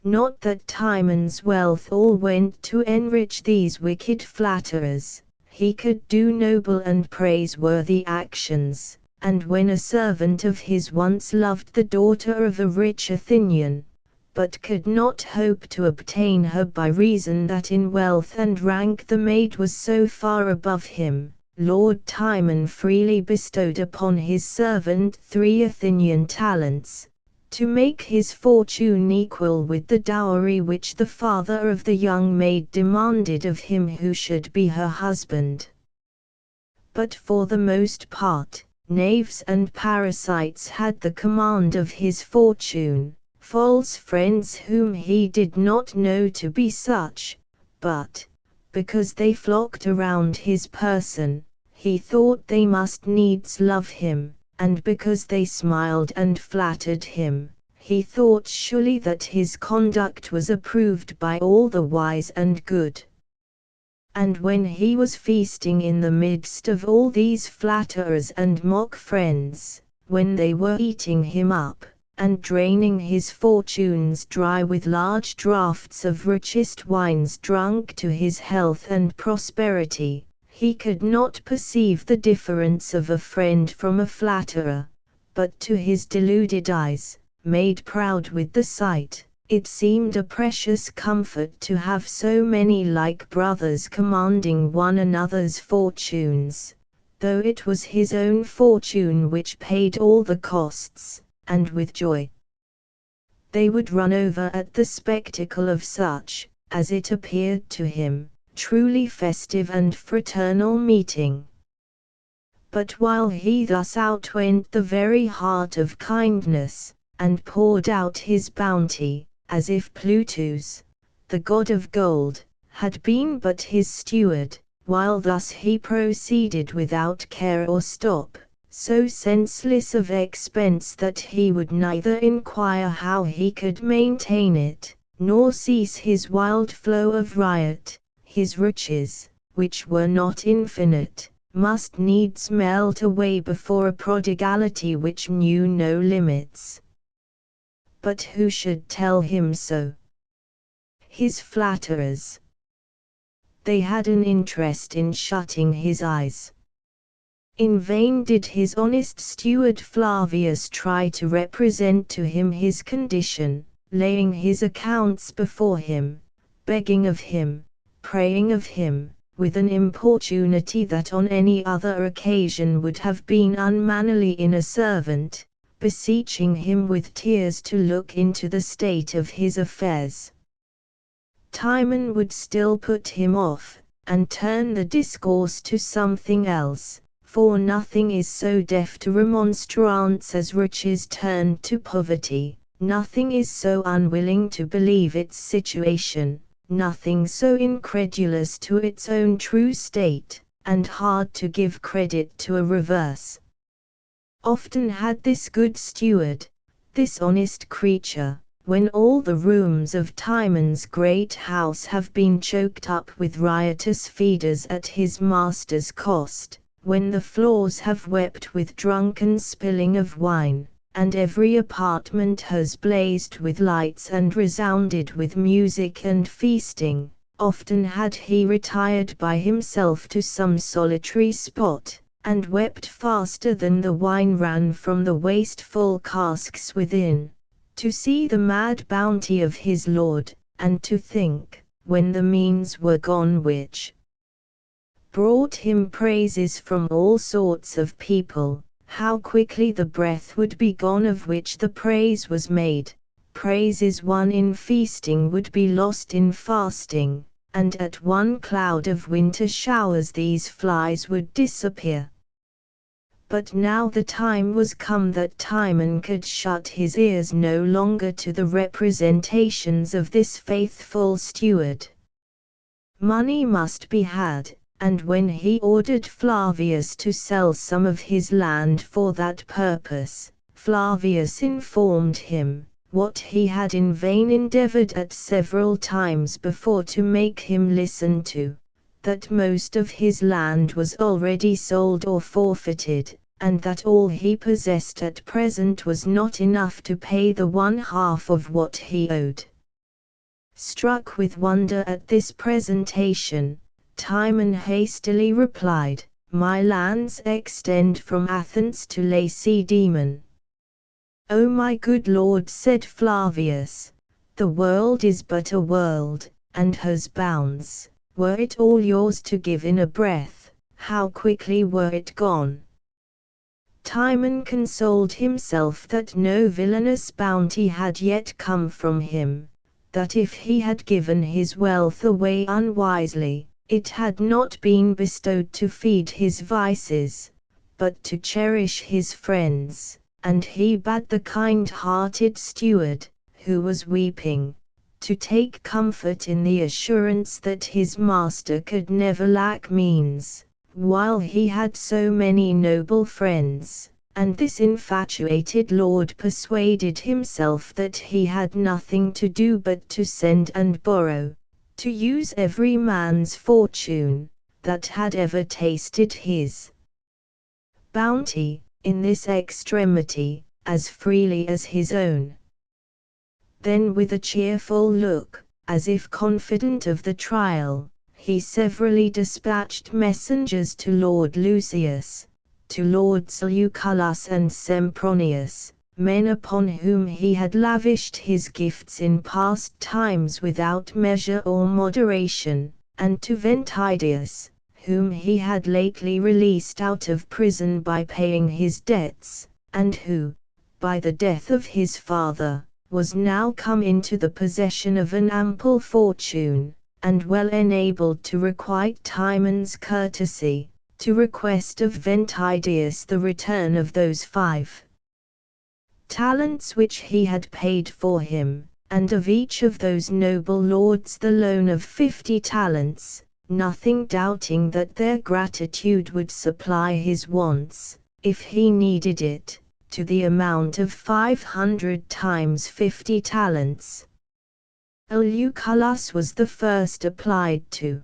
Not that Timon's wealth all went to enrich these wicked flatterers. He could do noble and praiseworthy actions, and when a servant of his once loved the daughter of a rich Athenian, but could not hope to obtain her by reason that in wealth and rank the maid was so far above him, Lord Timon freely bestowed upon his servant 3 Athenian talents, to make his fortune equal with the dowry which the father of the young maid demanded of him who should be her husband. But for the most part, knaves and parasites had the command of his fortune, false friends whom he did not know to be such, but, because they flocked around his person, he thought they must needs love him, and because they smiled and flattered him, he thought surely that his conduct was approved by all the wise and good. And when he was feasting in the midst of all these flatterers and mock friends, when they were eating him up, and draining his fortunes dry with large draughts of richest wines drunk to his health and prosperity, he could not perceive the difference of a friend from a flatterer, but to his deluded eyes, made proud with the sight, it seemed a precious comfort to have so many like brothers commanding one another's fortunes, though it was his own fortune which paid all the costs, and with joy they would run over at the spectacle of such, as it appeared to him, truly festive and fraternal meeting. But while he thus outwent the very heart of kindness, and poured out his bounty, as if Plutus, the god of gold, had been but his steward, while thus he proceeded without care or stop, so senseless of expense that he would neither inquire how he could maintain it, nor cease his wild flow of riot, his riches, which were not infinite, must needs melt away before a prodigality which knew no limits. But who should tell him so? His flatterers. They had an interest in shutting his eyes. In vain did his honest steward Flavius try to represent to him his condition, laying his accounts before him, begging of him, praying of him, with an importunity that on any other occasion would have been unmannerly in a servant, beseeching him with tears to look into the state of his affairs. Timon would still put him off, and turn the discourse to something else, for nothing is so deaf to remonstrance as riches turned to poverty, nothing is so unwilling to believe its situation, nothing so incredulous to its own true state, and hard to give credit to a reverse. Often had this good steward, this honest creature, when all the rooms of Timon's great house have been choked up with riotous feeders at his master's cost, when the floors have wept with drunken spilling of wine, and every apartment has blazed with lights and resounded with music and feasting, often had he retired by himself to some solitary spot, and wept faster than the wine ran from the wasteful casks within, to see the mad bounty of his Lord, and to think, when the means were gone which brought him praises from all sorts of people, how quickly the breath would be gone of which the praise was made, praises won in feasting would be lost in fasting, and at one cloud of winter showers these flies would disappear. But now the time was come that Timon could shut his ears no longer to the representations of this faithful steward. Money must be had, and when he ordered Flavius to sell some of his land for that purpose, Flavius informed him, what he had in vain endeavored at several times before to make him listen to, that most of his land was already sold or forfeited, and that all he possessed at present was not enough to pay the 1/2 of what he owed. Struck with wonder at this presentation, Timon hastily replied, "My lands extend from Athens to Lacedaemon." "O my good lord," said Flavius, "the world is but a world, and has bounds. Were it all yours to give in a breath, how quickly were it gone." Timon consoled himself that no villainous bounty had yet come from him, that if he had given his wealth away unwisely, it had not been bestowed to feed his vices, but to cherish his friends, and he bade the kind-hearted steward, who was weeping, to take comfort in the assurance that his master could never lack means, while he had so many noble friends, and this infatuated lord persuaded himself that he had nothing to do but to send and borrow, to use every man's fortune, that had ever tasted his bounty, in this extremity, as freely as his own. Then with a cheerful look, as if confident of the trial, he severally dispatched messengers to Lord Lucius, to Lords Lucullus and Sempronius, men upon whom he had lavished his gifts in past times without measure or moderation, and to Ventidius, whom he had lately released out of prison by paying his debts, and who, by the death of his father, was now come into the possession of an ample fortune, and well enabled to requite Timon's courtesy, to request of Ventidius the return of those 5 talents which he had paid for him, and of each of those noble lords the loan of 50 talents, nothing doubting that their gratitude would supply his wants, if he needed it, to the amount of 500 times 50 talents. Lucullus was the first applied to.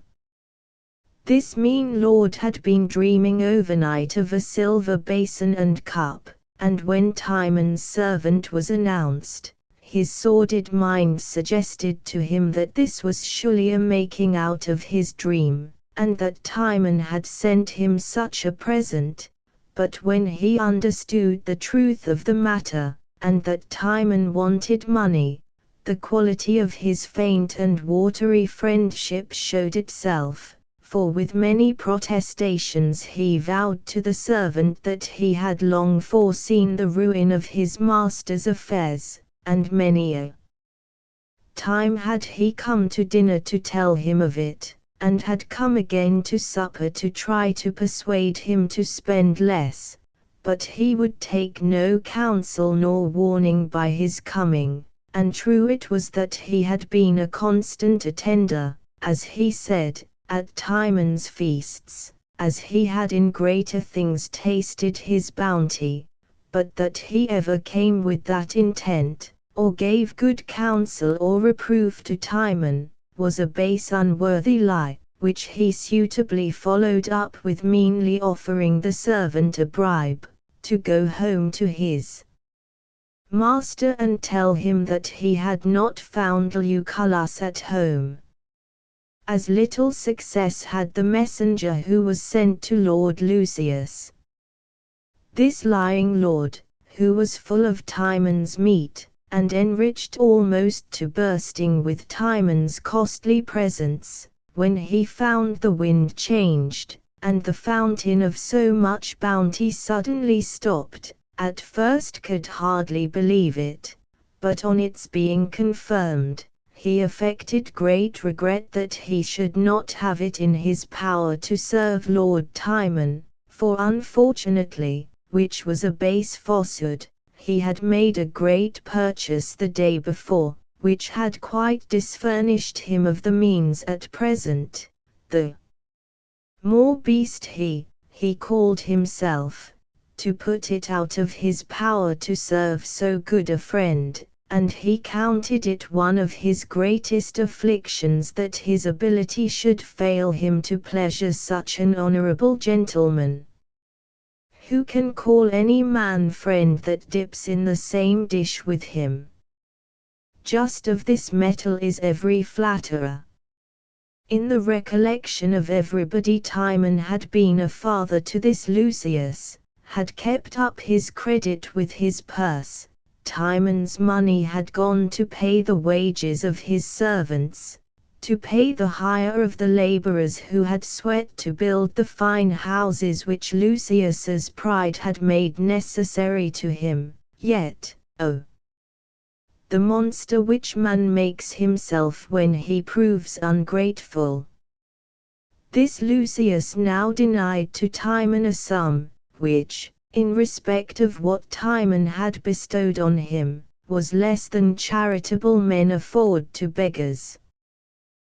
This mean lord had been dreaming overnight of a silver basin and cup, and when Timon's servant was announced, his sordid mind suggested to him that this was surely a making out of his dream, and that Timon had sent him such a present. But when he understood the truth of the matter, and that Timon wanted money, the quality of his faint and watery friendship showed itself, for with many protestations he vowed to the servant that he had long foreseen the ruin of his master's affairs, and many a time had he come to dinner to tell him of it, and had come again to supper to try to persuade him to spend less, but he would take no counsel nor warning by his coming, and true it was that he had been a constant attender, as he said, at Timon's feasts, as he had in greater things tasted his bounty, but that he ever came with that intent, or gave good counsel or reproof to Timon, was a base unworthy lie, which he suitably followed up with meanly offering the servant a bribe, to go home to his master and tell him that he had not found Lucullus at home. As little success had the messenger who was sent to Lord Lucius. This lying lord, who was full of Timon's meat, and enriched almost to bursting with Timon's costly presents, when he found the wind changed, and the fountain of so much bounty suddenly stopped, at first could hardly believe it, but on its being confirmed, he affected great regret that he should not have it in his power to serve Lord Timon, for unfortunately, which was a base falsehood, he had made a great purchase the day before, which had quite disfurnished him of the means at present. The more beast he called himself, to put it out of his power to serve so good a friend, and he counted it one of his greatest afflictions that his ability should fail him to pleasure such an honorable gentleman. Who can call any man friend that dips in the same dish with him? Just of this metal is every flatterer. In the recollection of everybody, Timon had been a father to this Lucius, had kept up his credit with his purse. Timon's money had gone to pay the wages of his servants, to pay the hire of the laborers who had sweat to build the fine houses which Lucius's pride had made necessary to him. Yet, oh, the monster which man makes himself when he proves ungrateful! This Lucius now denied to Timon a sum, which, in respect of what Timon had bestowed on him, was less than charitable men afford to beggars.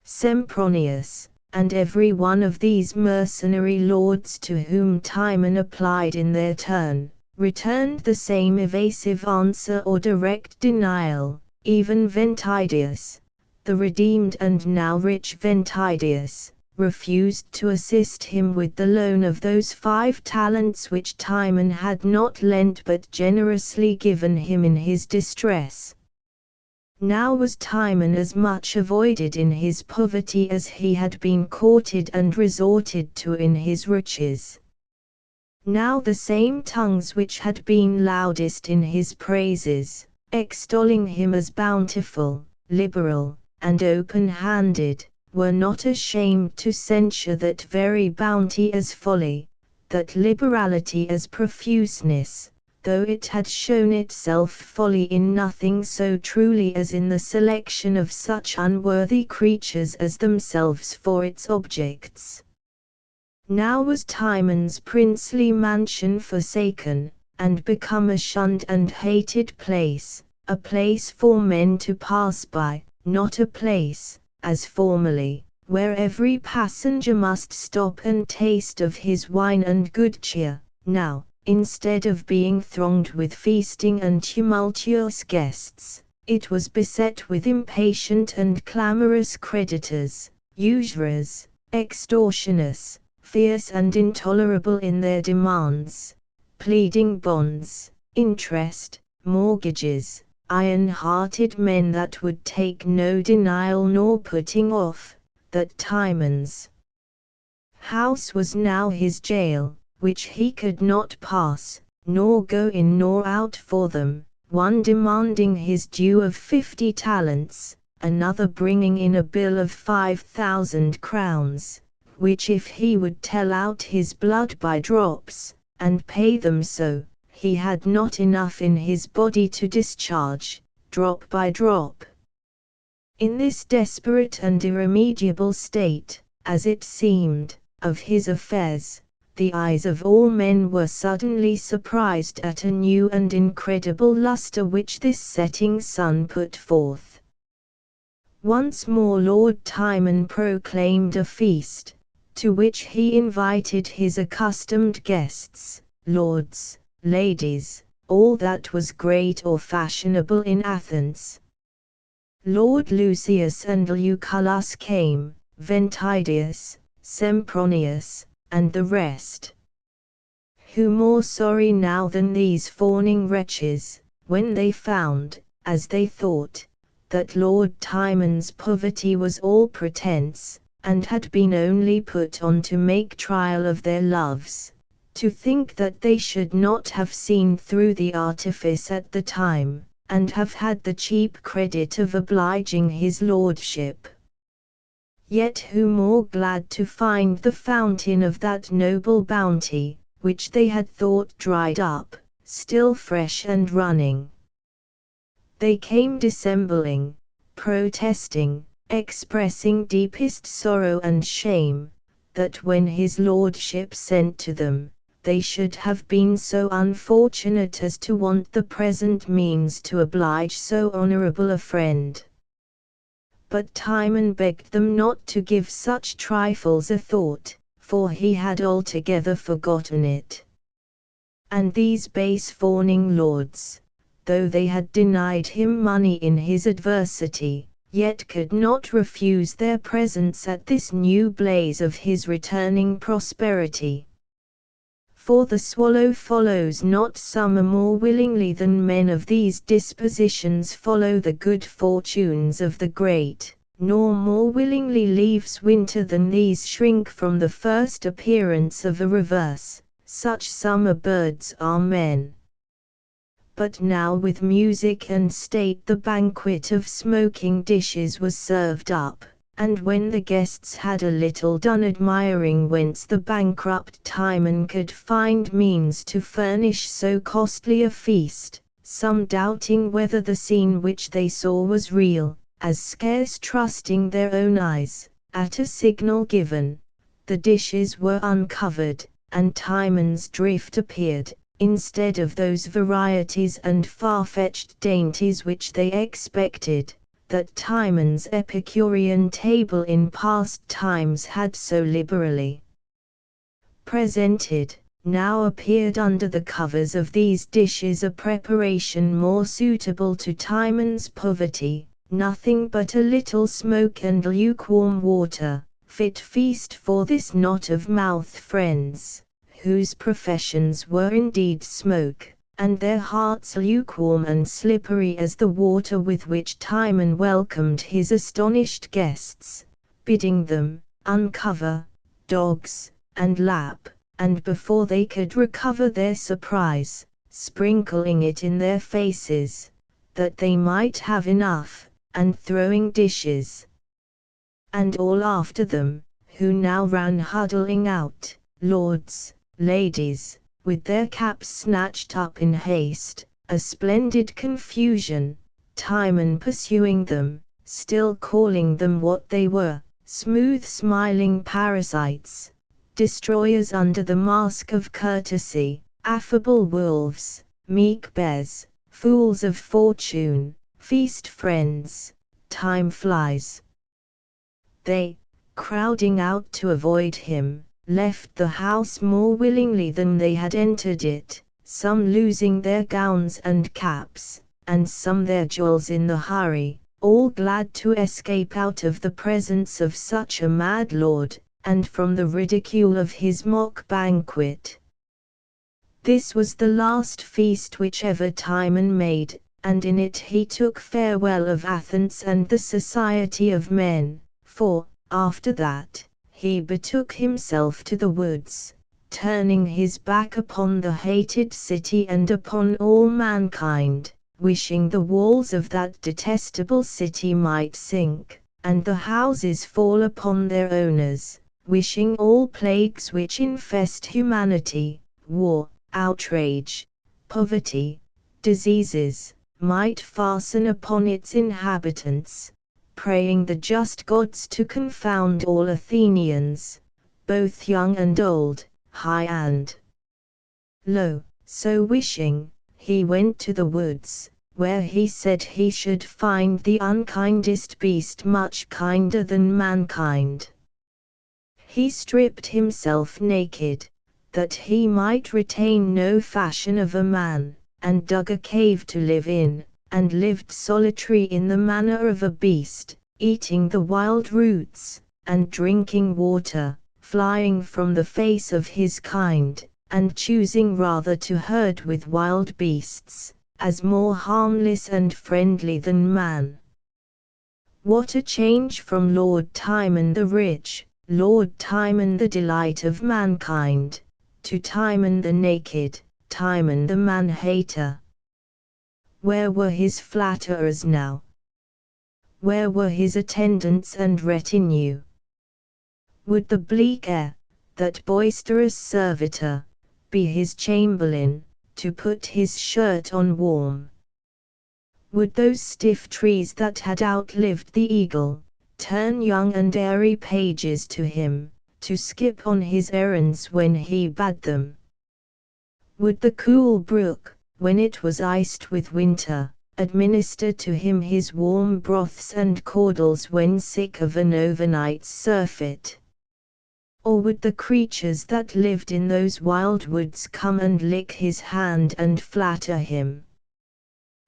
Sempronius, and every one of these mercenary lords to whom Timon applied in their turn, returned the same evasive answer or direct denial. Even Ventidius, the redeemed and now rich Ventidius, refused to assist him with the loan of those 5 talents which Timon had not lent but generously given him in his distress. Now was Timon as much avoided in his poverty as he had been courted and resorted to in his riches. Now the same tongues which had been loudest in his praises, extolling him as bountiful, liberal, and open-handed, were not ashamed to censure that very bounty as folly, that liberality as profuseness, though it had shown itself folly in nothing so truly as in the selection of such unworthy creatures as themselves for its objects. Now was Timon's princely mansion forsaken, and become a shunned and hated place, a place for men to pass by, not a place, as formerly, where every passenger must stop and taste of his wine and good cheer. Now, instead of being thronged with feasting and tumultuous guests, it was beset with impatient and clamorous creditors, usurers, extortioners, fierce and intolerable in their demands, pleading bonds, interest, mortgages, iron-hearted men that would take no denial nor putting off, that Timon's house was now his jail, which he could not pass, nor go in nor out for them, one demanding his due of 50 talents, another bringing in a bill of 5,000 crowns, which if he would tell out his blood by drops, and pay them so, he had not enough in his body to discharge, drop by drop. In this desperate and irremediable state, as it seemed, of his affairs, the eyes of all men were suddenly surprised at a new and incredible lustre which this setting sun put forth. Once more Lord Timon proclaimed a feast, to which he invited his accustomed guests, lords, ladies, all that was great or fashionable in Athens. Lord Lucius and Lucullus came, Ventidius, Sempronius, and the rest. Who more sorry now than these fawning wretches, when they found, as they thought, that Lord Timon's poverty was all pretence, and had been only put on to make trial of their loves, to think that they should not have seen through the artifice at the time, and have had the cheap credit of obliging his lordship. Yet who more glad to find the fountain of that noble bounty, which they had thought dried up, still fresh and running. They came dissembling, protesting, expressing deepest sorrow and shame, that when his lordship sent to them, they should have been so unfortunate as to want the present means to oblige so honourable a friend. But Timon begged them not to give such trifles a thought, for he had altogether forgotten it. And these base fawning lords, though they had denied him money in his adversity, yet could not refuse their presence at this new blaze of his returning prosperity. For the swallow follows not summer more willingly than men of these dispositions follow the good fortunes of the great, nor more willingly leaves winter than these shrink from the first appearance of a reverse, such summer birds are men. But now with music and state the banquet of smoking dishes was served up, and when the guests had a little done admiring whence the bankrupt Timon could find means to furnish so costly a feast, some doubting whether the scene which they saw was real, as scarce trusting their own eyes, at a signal given, the dishes were uncovered, and Timon's drift appeared, instead of those varieties and far-fetched dainties which they expected, that Timon's Epicurean table in past times had so liberally presented. Now appeared under the covers of these dishes a preparation more suitable to Timon's poverty, nothing but a little smoke and lukewarm water, fit feast for this knot of mouth friends, whose professions were indeed smoke, and their hearts lukewarm and slippery as the water with which Timon welcomed his astonished guests, bidding them uncover, dogs, and lap, and before they could recover their surprise, sprinkling it in their faces, that they might have enough, and throwing dishes and all after them, who now ran huddling out, lords, ladies, with their caps snatched up in haste, a splendid confusion, Timon pursuing them, still calling them what they were, smooth smiling parasites, destroyers under the mask of courtesy, affable wolves, meek bears, fools of fortune, feast friends, time flies. They, crowding out to avoid him, left the house more willingly than they had entered it, some losing their gowns and caps, and some their jewels in the hurry, all glad to escape out of the presence of such a mad lord, and from the ridicule of his mock banquet. This was the last feast which ever Timon made, and in it he took farewell of Athens and the society of men, for, after that, he betook himself to the woods, turning his back upon the hated city and upon all mankind, wishing the walls of that detestable city might sink, and the houses fall upon their owners, wishing all plagues which infest humanity, war, outrage, poverty, diseases, might fasten upon its inhabitants, praying the just gods to confound all Athenians, both young and old, high and low. So wishing, he went to the woods, where he said he should find the unkindest beast much kinder than mankind. He stripped himself naked, that he might retain no fashion of a man, and dug a cave to live in, and lived solitary in the manner of a beast, eating the wild roots, and drinking water, flying from the face of his kind, and choosing rather to herd with wild beasts, as more harmless and friendly than man. What a change from Lord Timon the rich, Lord Timon the delight of mankind, to Timon the naked, Timon the man-hater. Where were his flatterers now? Where were his attendants and retinue? Would the bleak air, that boisterous servitor, be his chamberlain, to put his shirt on warm? Would those stiff trees that had outlived the eagle, turn young and airy pages to him, to skip on his errands when he bade them? Would the cool brook, when it was iced with winter, administer to him his warm broths and caudles when sick of an overnight's surfeit? Or would the creatures that lived in those wild woods come and lick his hand and flatter him?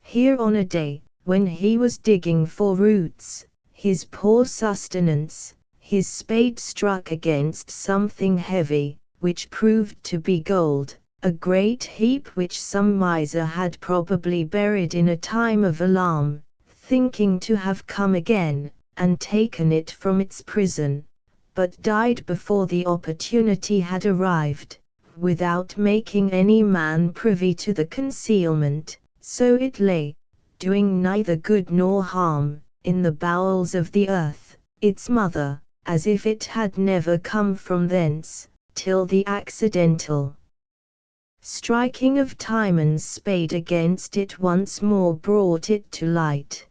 Here on a day, when he was digging for roots, his poor sustenance, his spade struck against something heavy, which proved to be gold, a great heap which some miser had probably buried in a time of alarm, thinking to have come again, and taken it from its prison, but died before the opportunity had arrived, without making any man privy to the concealment, so it lay, doing neither good nor harm, in the bowels of the earth, its mother, as if it had never come from thence, till the accidental striking of Timon's spade against it once more brought it to light.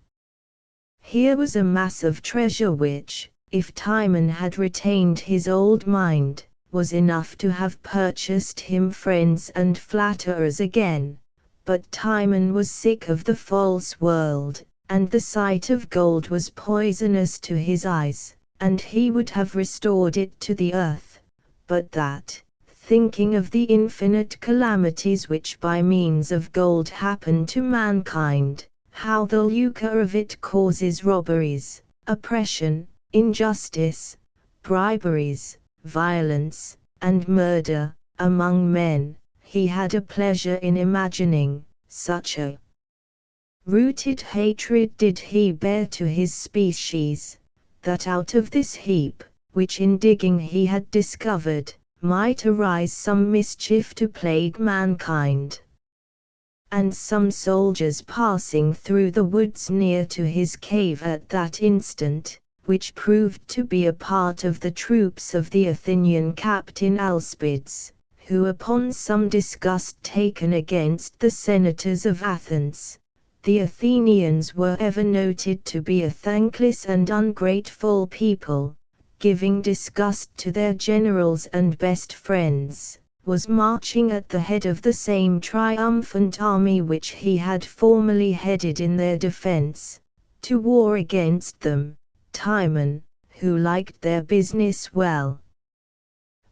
Here was a mass of treasure which, if Timon had retained his old mind, was enough to have purchased him friends and flatterers again. But Timon was sick of the false world, and the sight of gold was poisonous to his eyes, and he would have restored it to the earth, but that, thinking of the infinite calamities which by means of gold happen to mankind, how the lucre of it causes robberies, oppression, injustice, briberies, violence, and murder, among men, he had a pleasure in imagining, such a rooted hatred did he bear to his species, that out of this heap, which in digging he had discovered, might arise some mischief to plague mankind. And some soldiers passing through the woods near to his cave at that instant, which proved to be a part of the troops of the Athenian captain Alcibiades, who upon some disgust taken against the senators of Athens, the Athenians were ever noted to be a thankless and ungrateful people, giving disgust to their generals and best friends, was marching at the head of the same triumphant army which he had formerly headed in their defense, to war against them. Timon, who liked their business well,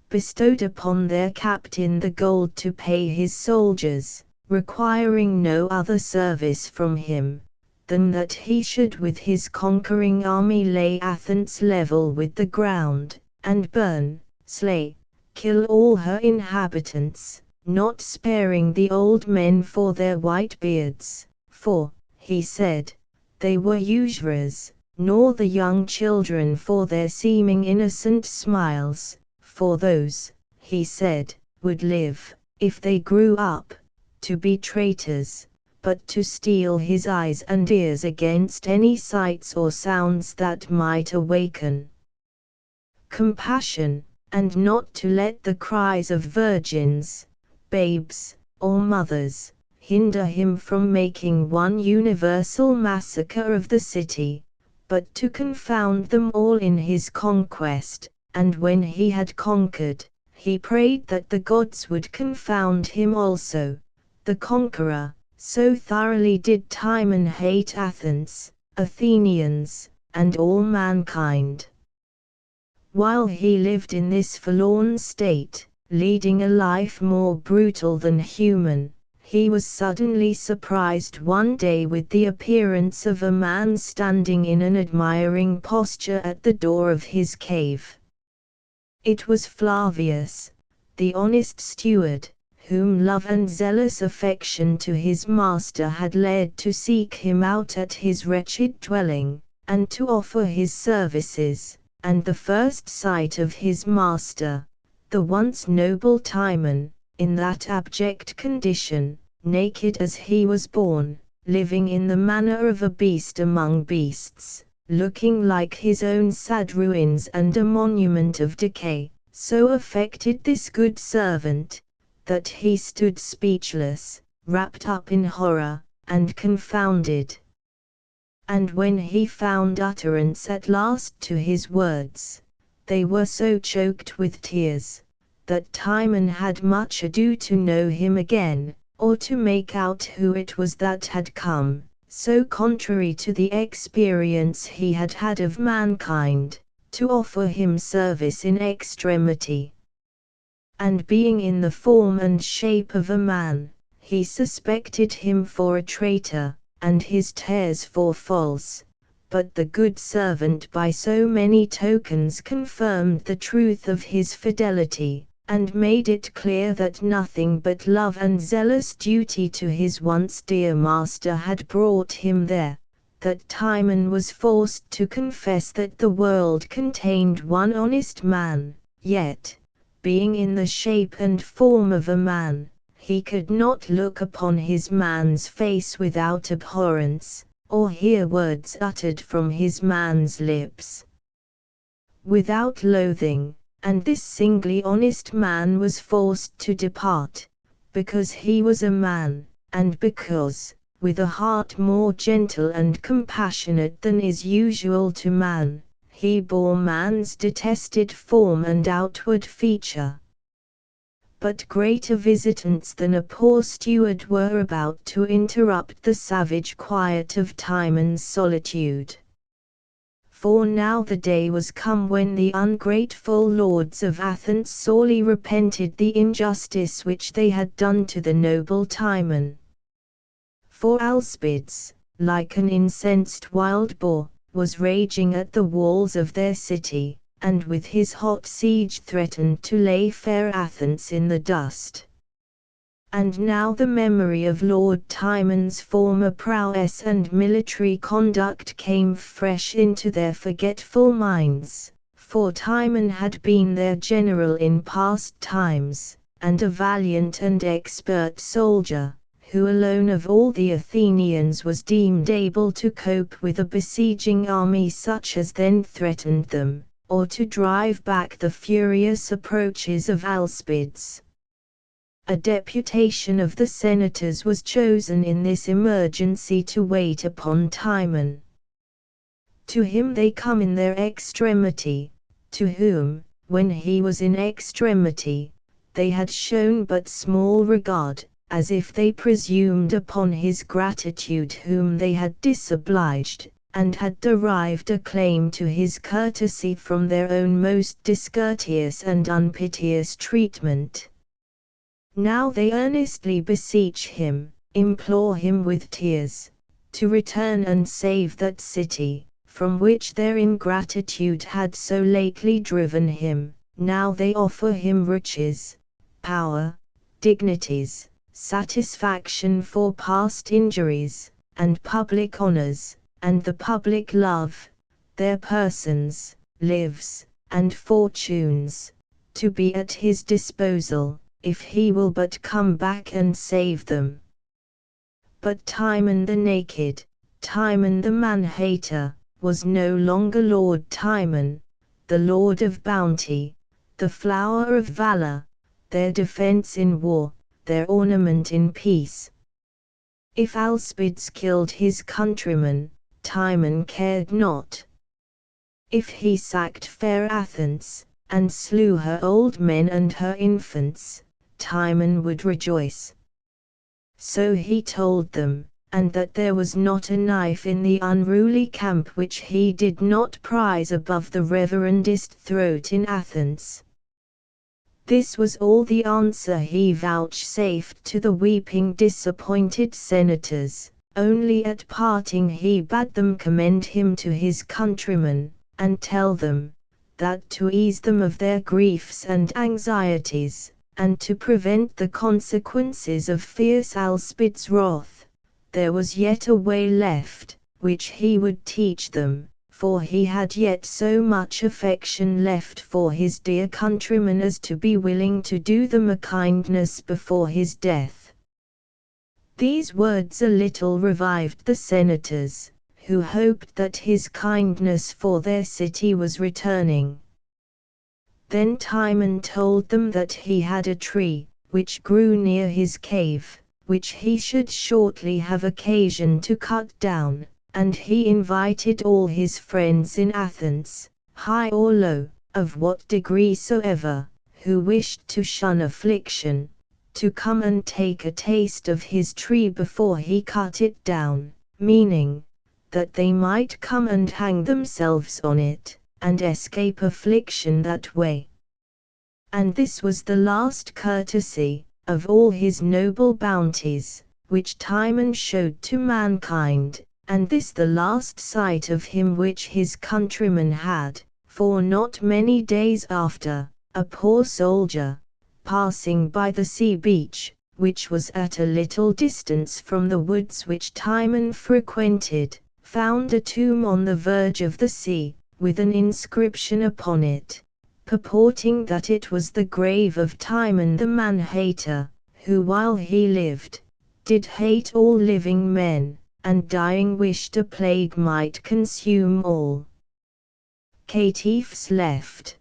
bestowed upon their captain the gold to pay his soldiers, requiring no other service from him than that he should with his conquering army lay Athens level with the ground, and burn, slay, kill all her inhabitants, not sparing the old men for their white beards, for, he said, they were usurers, nor the young children for their seeming innocent smiles, for those, he said, would live, if they grew up, to be traitors, but to steel his eyes and ears against any sights or sounds that might awaken compassion, and not to let the cries of virgins, babes, or mothers, hinder him from making one universal massacre of the city, but to confound them all in his conquest, and when he had conquered, he prayed that the gods would confound him also, the conqueror. So thoroughly did Timon hate Athens, Athenians, and all mankind. While he lived in this forlorn state, leading a life more brutal than human, he was suddenly surprised one day with the appearance of a man standing in an admiring posture at the door of his cave. It was Flavius, the honest steward, whom love and zealous affection to his master had led to seek him out at his wretched dwelling, and to offer his services, and the first sight of his master, the once noble Timon, in that abject condition, naked as he was born, living in the manner of a beast among beasts, looking like his own sad ruins and a monument of decay, so affected this good servant, that he stood speechless, wrapped up in horror, and confounded. And when he found utterance at last to his words, they were so choked with tears, that Timon had much ado to know him again, or to make out who it was that had come, so contrary to the experience he had had of mankind, to offer him service in extremity. And being in the form and shape of a man, he suspected him for a traitor, and his tears for false, but the good servant by so many tokens confirmed the truth of his fidelity, and made it clear that nothing but love and zealous duty to his once dear master had brought him there, that Timon was forced to confess that the world contained one honest man, yet, being in the shape and form of a man, he could not look upon his man's face without abhorrence, or hear words uttered from his man's lips without loathing, and this singly honest man was forced to depart, because he was a man, and because, with a heart more gentle and compassionate than is usual to man, he bore man's detested form and outward feature. But greater visitants than a poor steward were about to interrupt the savage quiet of Timon's solitude. For now the day was come when the ungrateful lords of Athens sorely repented the injustice which they had done to the noble Timon. For Alcibiades, like an incensed wild boar, was raging at the walls of their city, and with his hot siege threatened to lay fair Athens in the dust. And now the memory of Lord Timon's former prowess and military conduct came fresh into their forgetful minds, for Timon had been their general in past times, and a valiant and expert soldier, who alone of all the Athenians was deemed able to cope with a besieging army such as then threatened them, or to drive back the furious approaches of Alcibiades. A deputation of the senators was chosen in this emergency to wait upon Timon. To him they come in their extremity, to whom, when he was in extremity, they had shown but small regard, as if they presumed upon his gratitude whom they had disobliged, and had derived a claim to his courtesy from their own most discourteous and unpiteous treatment. Now they earnestly beseech him, implore him with tears, to return and save that city, from which their ingratitude had so lately driven him. Now they offer him riches, power, dignities, satisfaction for past injuries, and public honors, and the public love, their persons, lives, and fortunes, to be at his disposal, if he will but come back and save them. But Timon the naked, Timon the man-hater, was no longer Lord Timon, the lord of bounty, the flower of valor, their defense in war, their ornament in peace. If Alcibiades killed his countrymen, Timon cared not. If he sacked fair Athens, and slew her old men and her infants, Timon would rejoice. So he told them, and that there was not a knife in the unruly camp which he did not prize above the reverendest throat in Athens. This was all the answer he vouchsafed to the weeping disappointed senators. Only at parting he bade them commend him to his countrymen, and tell them, that to ease them of their griefs and anxieties, and to prevent the consequences of fierce Alcibiades' wrath, there was yet a way left, which he would teach them, for he had yet so much affection left for his dear countrymen as to be willing to do them a kindness before his death. These words a little revived the senators, who hoped that his kindness for their city was returning. Then Timon told them that he had a tree, which grew near his cave, which he should shortly have occasion to cut down, and he invited all his friends in Athens, high or low, of what degree soever, who wished to shun affliction, to come and take a taste of his tree before he cut it down, meaning, that they might come and hang themselves on it, and escape affliction that way. And this was the last courtesy, of all his noble bounties, which Timon showed to mankind, and this the last sight of him which his countrymen had, for not many days after, a poor soldier, passing by the sea beach, which was at a little distance from the woods which Timon frequented, found a tomb on the verge of the sea, with an inscription upon it, purporting that it was the grave of Timon the man-hater, who while he lived, did hate all living men, and dying wished a plague might consume all. Caitiffs left.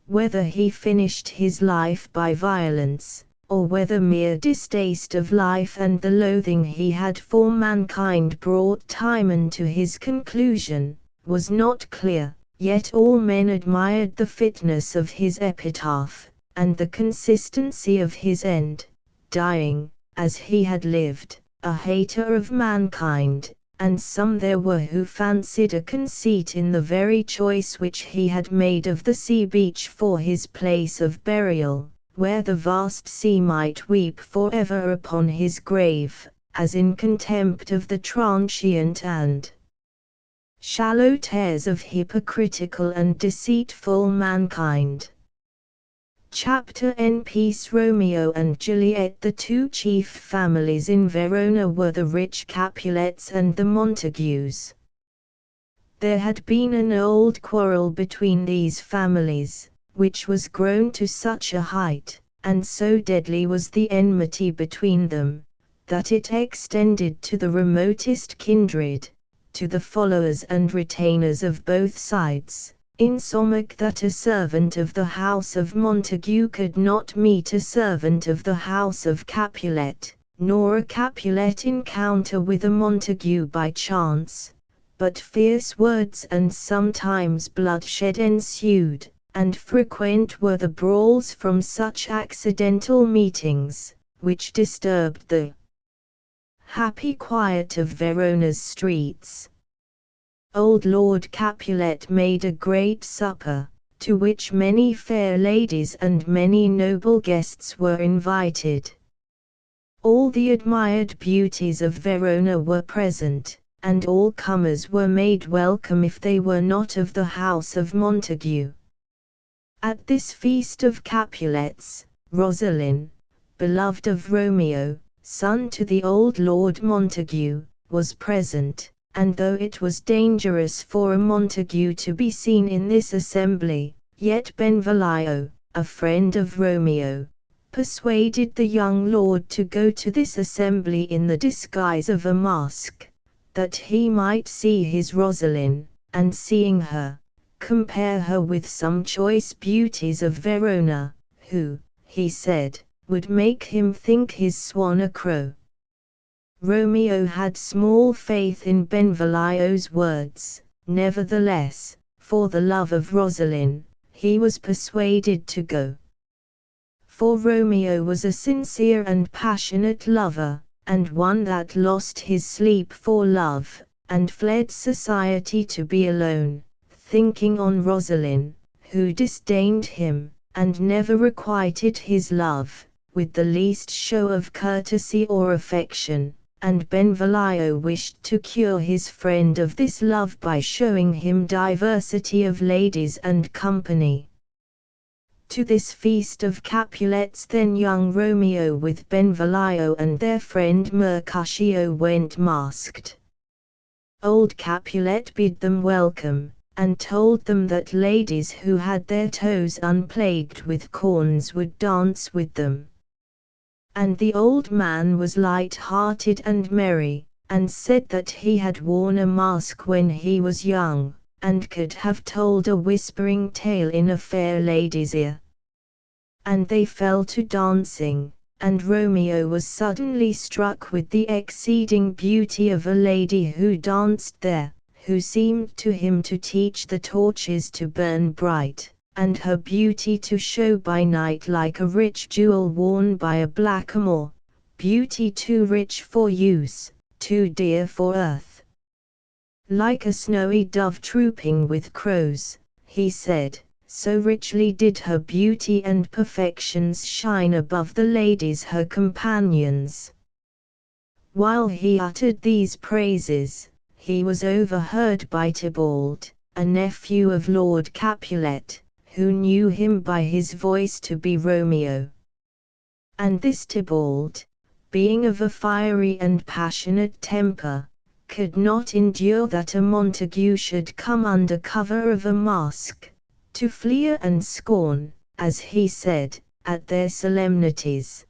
Whether he finished his life by violence, or whether mere distaste of life and the loathing he had for mankind brought Timon to his conclusion, was not clear, yet all men admired the fitness of his epitaph, and the consistency of his end, dying, as he had lived, a hater of mankind, and some there were who fancied a conceit in the very choice which he had made of the sea beach for his place of burial, where the vast sea might weep forever upon his grave, as in contempt of the transient and shallow tares of hypocritical and deceitful mankind. Chapter N. Peace. Romeo and Juliet. The two chief families in Verona were the rich Capulets and the Montagues. There had been an old quarrel between these families, which was grown to such a height, and so deadly was the enmity between them, that it extended to the remotest kindred, to the followers and retainers of both sides, insomuch that a servant of the house of Montague could not meet a servant of the house of Capulet, nor a Capulet encounter with a Montague by chance, but fierce words and sometimes bloodshed ensued, and frequent were the brawls from such accidental meetings, which disturbed the happy quiet of Verona's streets. Old Lord Capulet made a great supper, to which many fair ladies and many noble guests were invited. All the admired beauties of Verona were present, and all comers were made welcome if they were not of the house of Montague. At this feast of Capulets, Rosaline, beloved of Romeo, son to the old Lord Montague, was present, and though it was dangerous for a Montague to be seen in this assembly, yet Benvolio, a friend of Romeo, persuaded the young lord to go to this assembly in the disguise of a mask, that he might see his Rosaline, and seeing her, compare her with some choice beauties of Verona, who, he said, would make him think his swan a crow. Romeo had small faith in Benvolio's words, nevertheless, for the love of Rosaline, he was persuaded to go. For Romeo was a sincere and passionate lover, and one that lost his sleep for love, and fled society to be alone, thinking on Rosaline, who disdained him, and never requited his love, with the least show of courtesy or affection, and Benvolio wished to cure his friend of this love by showing him diversity of ladies and company. To this feast of Capulets then young Romeo with Benvolio and their friend Mercutio went masked. Old Capulet bid them welcome, and told them that ladies who had their toes unplagued with corns would dance with them. And the old man was light-hearted and merry, and said that he had worn a mask when he was young, and could have told a whispering tale in a fair lady's ear. And they fell to dancing, and Romeo was suddenly struck with the exceeding beauty of a lady who danced there, who seemed to him to teach the torches to burn bright, and her beauty to show by night like a rich jewel worn by a blackamoor, beauty too rich for use, too dear for earth. Like a snowy dove trooping with crows, he said, so richly did her beauty and perfections shine above the ladies her companions. While he uttered these praises, he was overheard by Tybalt, a nephew of Lord Capulet, who knew him by his voice to be Romeo. And this Tybalt, being of a fiery and passionate temper, could not endure that a Montague should come under cover of a mask, to fleer and scorn, as he said, at their solemnities.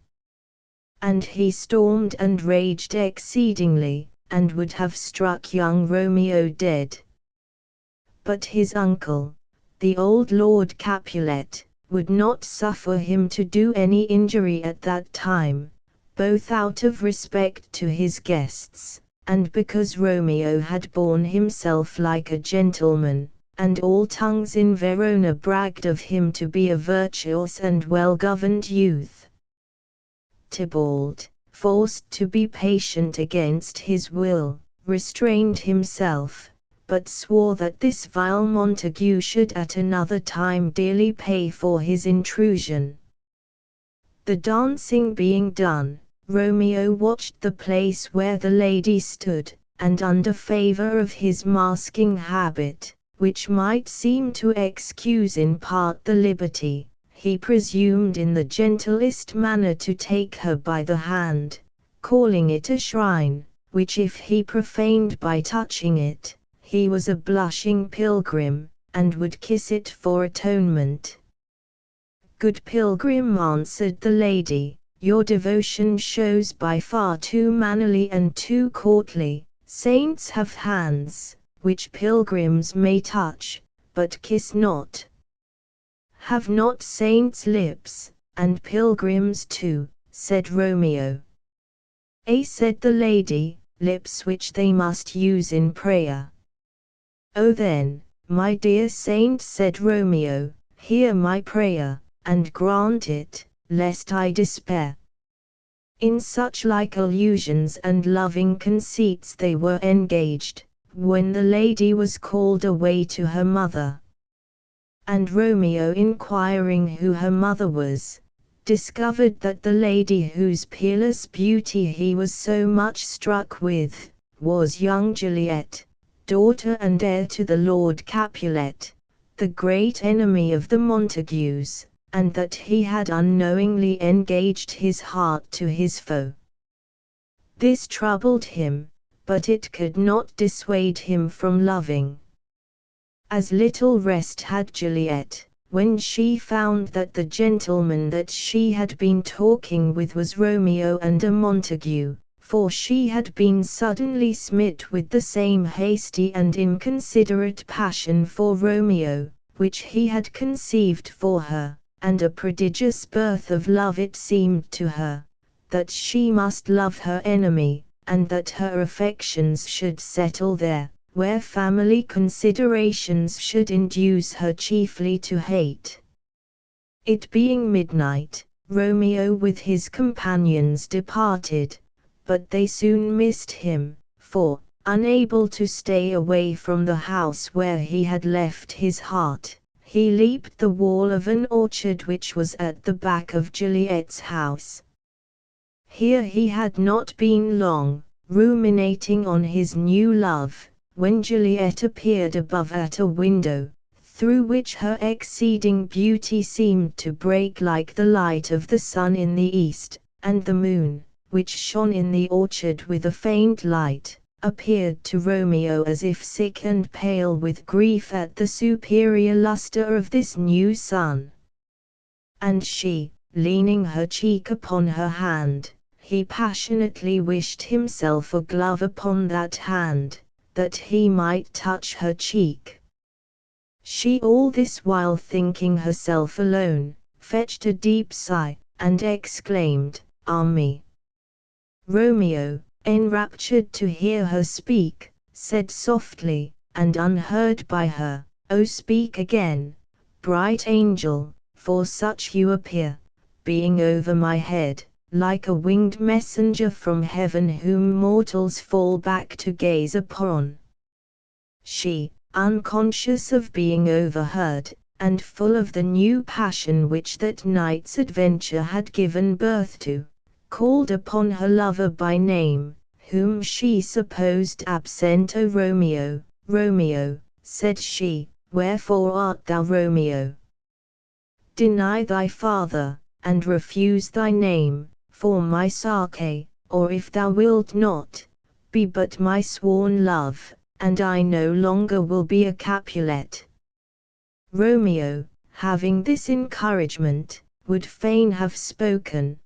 And he stormed and raged exceedingly, and would have struck young Romeo dead. But his uncle, the old Lord Capulet, would not suffer him to do any injury at that time, both out of respect to his guests, and because Romeo had borne himself like a gentleman, and all tongues in Verona bragged of him to be a virtuous and well-governed youth. Tybalt, forced to be patient against his will, restrained himself, but swore that this vile Montague should at another time dearly pay for his intrusion. The dancing being done, Romeo watched the place where the lady stood, and under favour of his masking habit, which might seem to excuse in part the liberty, he presumed in the gentlest manner to take her by the hand, calling it a shrine, which if he profaned by touching it, he was a blushing pilgrim, and would kiss it for atonement. "Good pilgrim," answered the lady, "your devotion shows by far too mannerly and too courtly. Saints have hands, which pilgrims may touch, but kiss not. Have not saints lips, and pilgrims too?" said Romeo. "Ay," said the lady, "lips which they must use in prayer." "Oh then, my dear saint," said Romeo, "hear my prayer, and grant it, lest I despair." In such like allusions and loving conceits they were engaged, when the lady was called away to her mother. And Romeo, inquiring who her mother was, discovered that the lady whose peerless beauty he was so much struck with, was young Juliet, daughter and heir to the Lord Capulet, the great enemy of the Montagues, and that he had unknowingly engaged his heart to his foe. This troubled him, but it could not dissuade him from loving. As little rest had Juliet, when she found that the gentleman that she had been talking with was Romeo and a Montague, for she had been suddenly smit with the same hasty and inconsiderate passion for Romeo, which he had conceived for her, and a prodigious birth of love it seemed to her, that she must love her enemy, and that her affections should settle there, where family considerations should induce her chiefly to hate. It being midnight, Romeo with his companions departed, but they soon missed him, for, unable to stay away from the house where he had left his heart, he leaped the wall of an orchard which was at the back of Juliet's house. Here he had not been long, ruminating on his new love, when Juliet appeared above at a window, through which her exceeding beauty seemed to break like the light of the sun in the east, and the moon, which shone in the orchard with a faint light, appeared to Romeo as if sick and pale with grief at the superior lustre of this new sun. And she, leaning her cheek upon her hand, he passionately wished himself a glove upon that hand, that he might touch her cheek. She, all this while thinking herself alone, fetched a deep sigh, and exclaimed, "Ah me!" Romeo, enraptured to hear her speak, said softly, and unheard by her, "Oh, speak again, bright angel, for such you appear, being over my head, like a winged messenger from heaven whom mortals fall back to gaze upon." She, unconscious of being overheard, and full of the new passion which that night's adventure had given birth to, called upon her lover by name, whom she supposed absent. "O Romeo, Romeo," said she, "wherefore art thou Romeo? Deny thy father, and refuse thy name, for my Sake, or if thou wilt not, be but my sworn love, and I no longer will be a Capulet." Romeo, having this encouragement, would fain have spoken,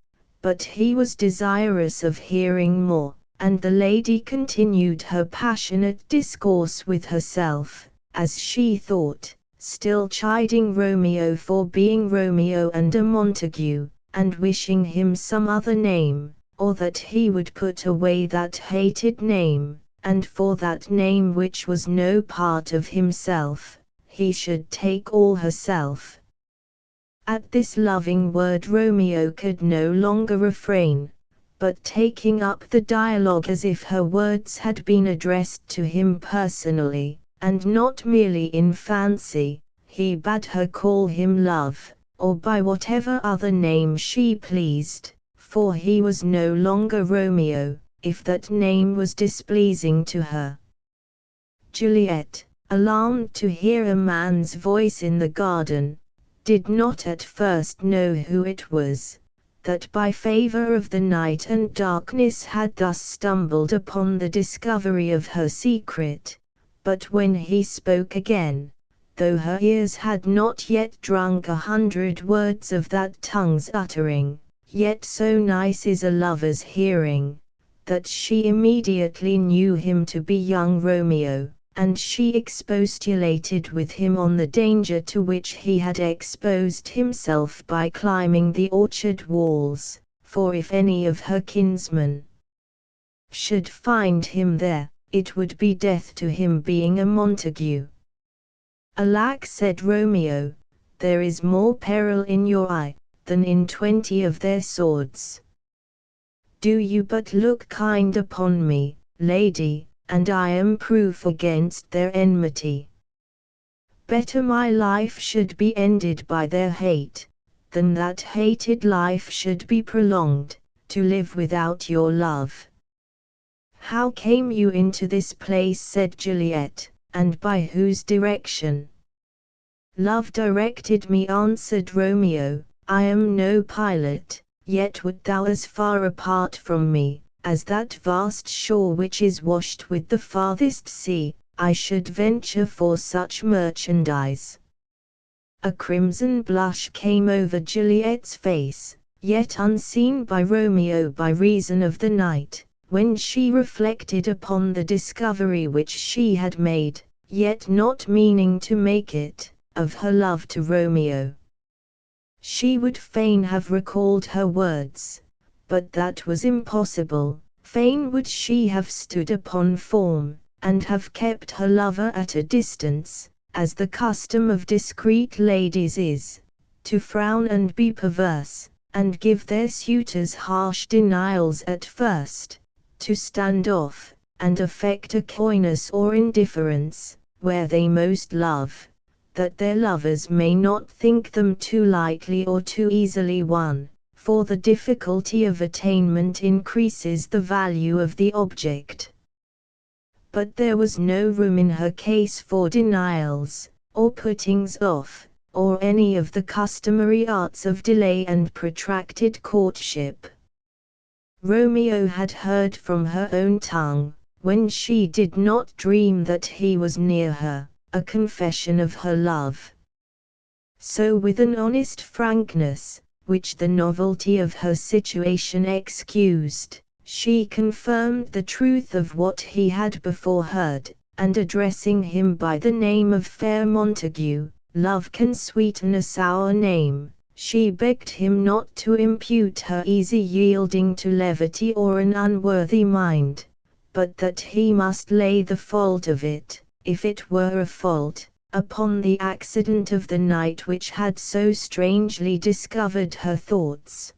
but he was desirous of hearing more, and the lady continued her passionate discourse with herself, as she thought, still chiding Romeo for being Romeo and a Montague, and wishing him some other name, or that he would put away that hated name, and for that name which was no part of himself, he should take all herself. At this loving word Romeo could no longer refrain, but taking up the dialogue as if her words had been addressed to him personally, and not merely in fancy, he bade her call him love, or by whatever other name she pleased, for he was no longer Romeo, if that name was displeasing to her. Juliet, alarmed to hear a man's voice in the garden, did not at first know who it was, that by favor of the night and darkness had thus stumbled upon the discovery of her secret, but when he spoke again, though her ears had not yet drunk 100 words of that tongue's uttering, yet so nice is a lover's hearing, that she immediately knew him to be young Romeo, and she expostulated with him on the danger to which he had exposed himself by climbing the orchard walls, for if any of her kinsmen should find him there, it would be death to him being a Montague. Alack, said Romeo, there is more peril in your eye than in 20 of their swords. Do you but look kind upon me, lady, and I am proof against their enmity. Better my life should be ended by their hate, than that hated life should be prolonged, to live without your love. How came you into this place, said Juliet, and by whose direction? Love directed me, answered Romeo. I am no pilot, yet wert thou as far apart from me, as that vast shore which is washed with the farthest sea, I should venture for such merchandise. A crimson blush came over Juliet's face, yet unseen by Romeo by reason of the night, when she reflected upon the discovery which she had made, yet not meaning to make it, of her love to Romeo. She would fain have recalled her words, but that was impossible. Fain would she have stood upon form, and have kept her lover at a distance, as the custom of discreet ladies is, to frown and be perverse, and give their suitors harsh denials at first, to stand off, and affect a coyness or indifference, where they most love, that their lovers may not think them too lightly or too easily won, for the difficulty of attainment increases the value of the object. But there was no room in her case for denials, or puttings off, or any of the customary arts of delay and protracted courtship. Romeo had heard from her own tongue, when she did not dream that he was near her, a confession of her love. So with an honest frankness, which the novelty of her situation excused, she confirmed the truth of what he had before heard, and addressing him by the name of fair Montague, love can sweeten a sour name, she begged him not to impute her easy yielding to levity or an unworthy mind, but that he must lay the fault of it, if it were a fault, upon the accident of the night which had so strangely discovered her thoughts.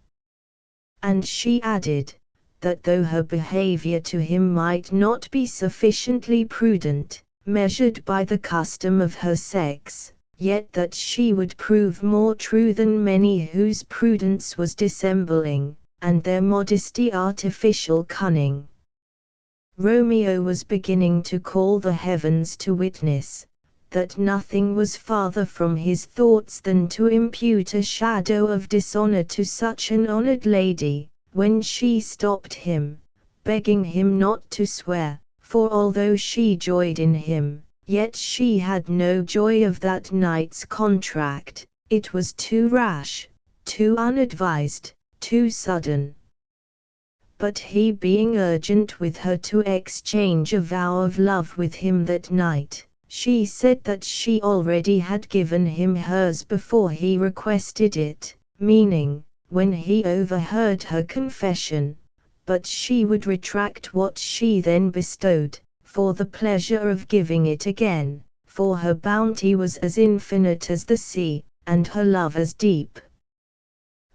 And she added, that though her behavior to him might not be sufficiently prudent, measured by the custom of her sex, yet that she would prove more true than many whose prudence was dissembling, and their modesty artificial cunning. Romeo was beginning to call the heavens to witness, that nothing was farther from his thoughts than to impute a shadow of dishonor to such an honored lady, when she stopped him, begging him not to swear, for although she joyed in him, yet she had no joy of that night's contract. It was too rash, too unadvised, too sudden. But he being urgent with her to exchange a vow of love with him that night, she said that she already had given him hers before he requested it, meaning, when he overheard her confession, but she would retract what she then bestowed, for the pleasure of giving it again, for her bounty was as infinite as the sea, and her love as deep.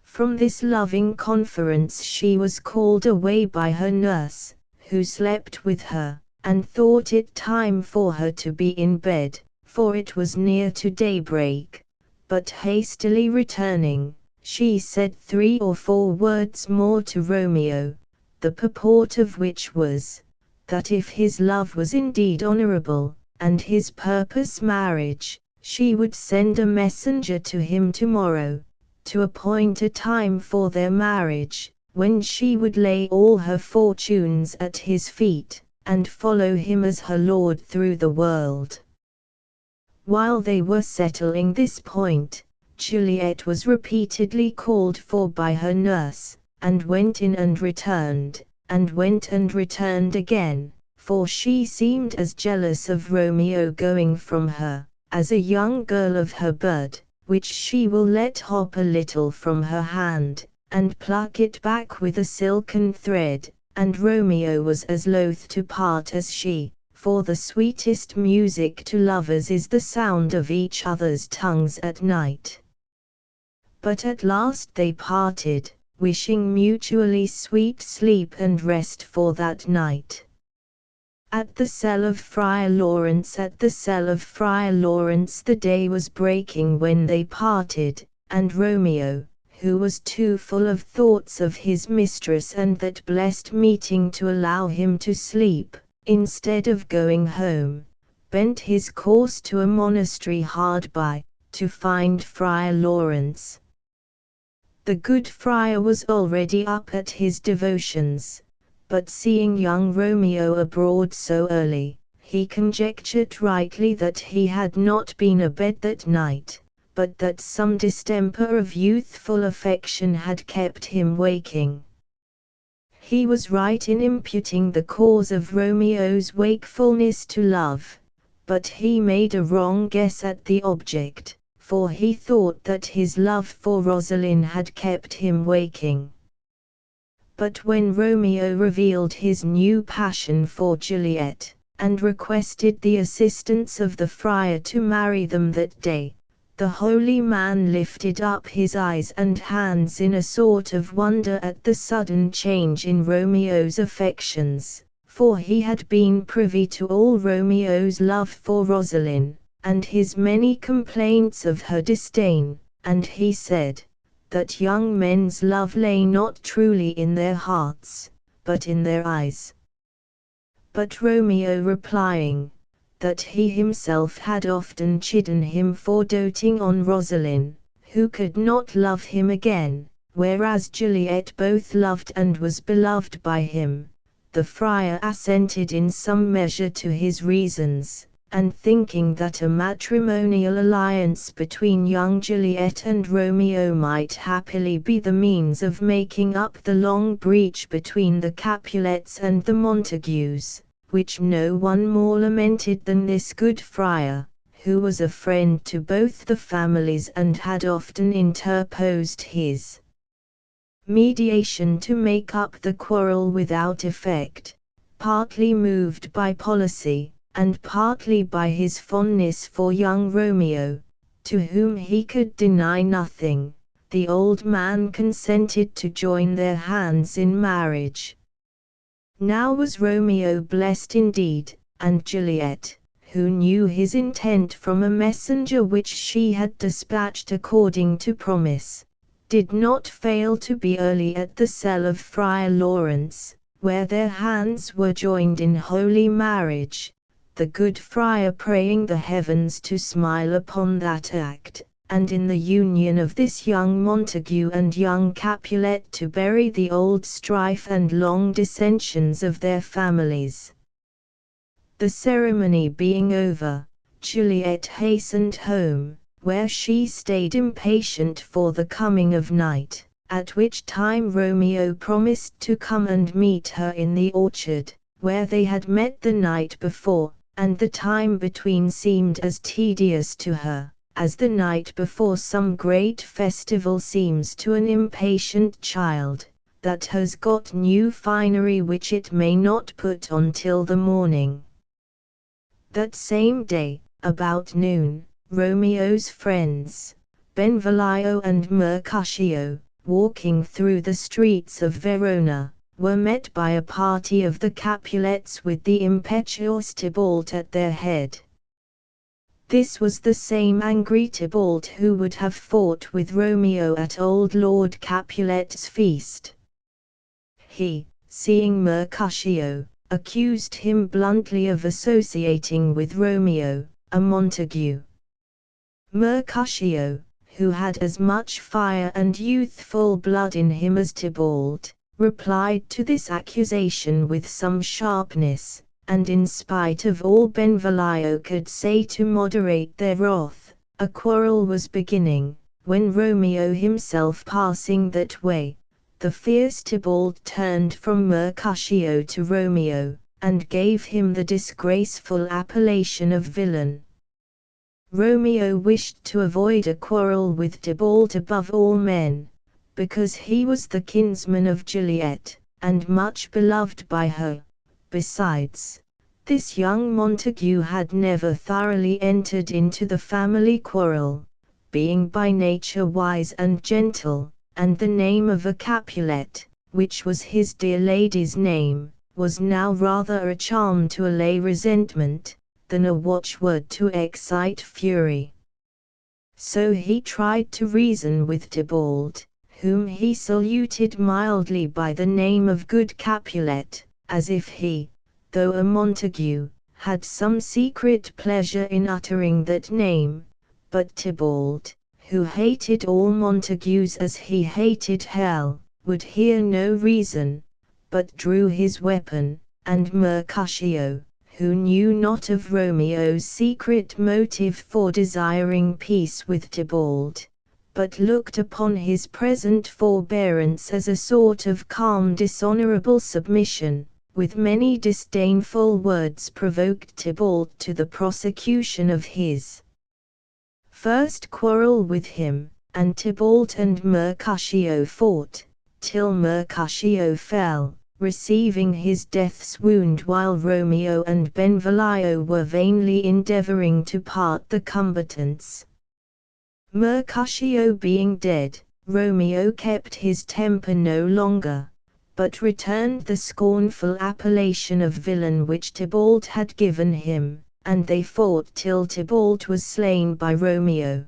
From this loving conference she was called away by her nurse, who slept with her, and thought it time for her to be in bed, for it was near to daybreak, but hastily returning, she said 3 or 4 words more to Romeo, the purport of which was, that if his love was indeed honorable, and his purpose marriage, she would send a messenger to him tomorrow, to appoint a time for their marriage, when she would lay all her fortunes at his feet, and follow him as her lord through the world. While they were settling this point, Juliet was repeatedly called for by her nurse, and went in and returned, and went and returned again, for she seemed as jealous of Romeo going from her, as a young girl of her bird, which she will let hop a little from her hand, and pluck it back with a silken thread, and Romeo was as loath to part as she, for the sweetest music to lovers is the sound of each other's tongues at night. But at last they parted, wishing mutually sweet sleep and rest for that night. At the cell of Friar Lawrence, the day was breaking when they parted, and Romeo, who was too full of thoughts of his mistress and that blessed meeting to allow him to sleep, instead of going home, bent his course to a monastery hard by, to find Friar Lawrence. The good friar was already up at his devotions, but seeing young Romeo abroad so early, he conjectured rightly that he had not been abed that night, but that some distemper of youthful affection had kept him waking. He was right in imputing the cause of Romeo's wakefulness to love, but he made a wrong guess at the object, for he thought that his love for Rosaline had kept him waking. But when Romeo revealed his new passion for Juliet, and requested the assistance of the friar to marry them that day, the holy man lifted up his eyes and hands in a sort of wonder at the sudden change in Romeo's affections, for he had been privy to all Romeo's love for Rosaline, and his many complaints of her disdain, and he said, that young men's love lay not truly in their hearts, but in their eyes. But Romeo replying, that he himself had often chidden him for doting on Rosaline, who could not love him again, whereas Juliet both loved and was beloved by him, the friar assented in some measure to his reasons, and thinking that a matrimonial alliance between young Juliet and Romeo might happily be the means of making up the long breach between the Capulets and the Montagues, which no one more lamented than this good friar, who was a friend to both the families and had often interposed his mediation to make up the quarrel without effect, partly moved by policy, and partly by his fondness for young Romeo, to whom he could deny nothing. The old man consented to join their hands in marriage. Now was Romeo blessed indeed, and Juliet, who knew his intent from a messenger which she had dispatched according to promise, did not fail to be early at the cell of Friar Lawrence, where their hands were joined in holy marriage, the good friar praying the heavens to smile upon that act, and in the union of this young Montague and young Capulet to bury the old strife and long dissensions of their families. The ceremony being over, Juliet hastened home, where she stayed impatient for the coming of night, at which time Romeo promised to come and meet her in the orchard, where they had met the night before, and the time between seemed as tedious to her, as the night before some great festival seems to an impatient child, that has got new finery which it may not put on till the morning. That same day, about noon, Romeo's friends, Benvolio and Mercutio, walking through the streets of Verona, were met by a party of the Capulets with the impetuous Tybalt at their head. This was the same angry Tybalt who would have fought with Romeo at old Lord Capulet's feast. He, seeing Mercutio, accused him bluntly of associating with Romeo, a Montague. Mercutio, who had as much fire and youthful blood in him as Tybalt, replied to this accusation with some sharpness, and in spite of all Benvolio could say to moderate their wrath, a quarrel was beginning, when Romeo himself passing that way, the fierce Tybalt turned from Mercutio to Romeo, and gave him the disgraceful appellation of villain. Romeo wished to avoid a quarrel with Tybalt above all men, because he was the kinsman of Juliet, and much beloved by her. Besides, this young Montague had never thoroughly entered into the family quarrel, being by nature wise and gentle, and the name of a Capulet, which was his dear lady's name, was now rather a charm to allay resentment, than a watchword to excite fury. So he tried to reason with Tybalt, whom he saluted mildly by the name of good Capulet, as if he, though a Montague, had some secret pleasure in uttering that name. But Tybalt, who hated all Montagues as he hated hell, would hear no reason, but drew his weapon, and Mercutio, who knew not of Romeo's secret motive for desiring peace with Tybalt, but looked upon his present forbearance as a sort of calm dishonorable submission, with many disdainful words provoked Tybalt to the prosecution of his first quarrel with him, and Tybalt and Mercutio fought, till Mercutio fell, receiving his death's wound, while Romeo and Benvolio were vainly endeavoring to part the combatants. Mercutio being dead, Romeo kept his temper no longer, but returned the scornful appellation of villain which Tybalt had given him, and they fought till Tybalt was slain by Romeo.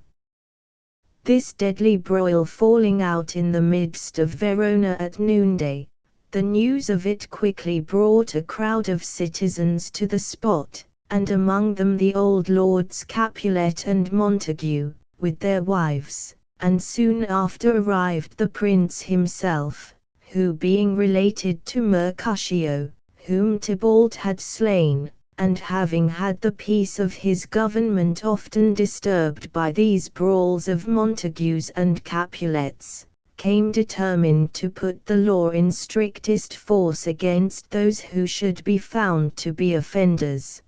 This deadly broil falling out in the midst of Verona at noonday, the news of it quickly brought a crowd of citizens to the spot, and among them the old lords Capulet and Montague, with their wives, and soon after arrived the prince himself, who being related to Mercutio, whom Tybalt had slain, and having had the peace of his government often disturbed by these brawls of Montagues and Capulets, came determined to put the law in strictest force against those who should be found to be offenders.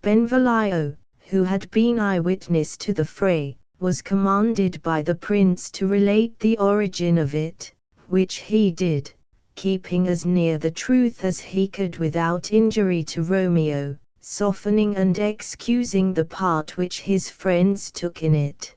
Benvolio, who had been eyewitness to the fray, was commanded by the prince to relate the origin of it, which he did, keeping as near the truth as he could without injury to Romeo, softening and excusing the part which his friends took in it.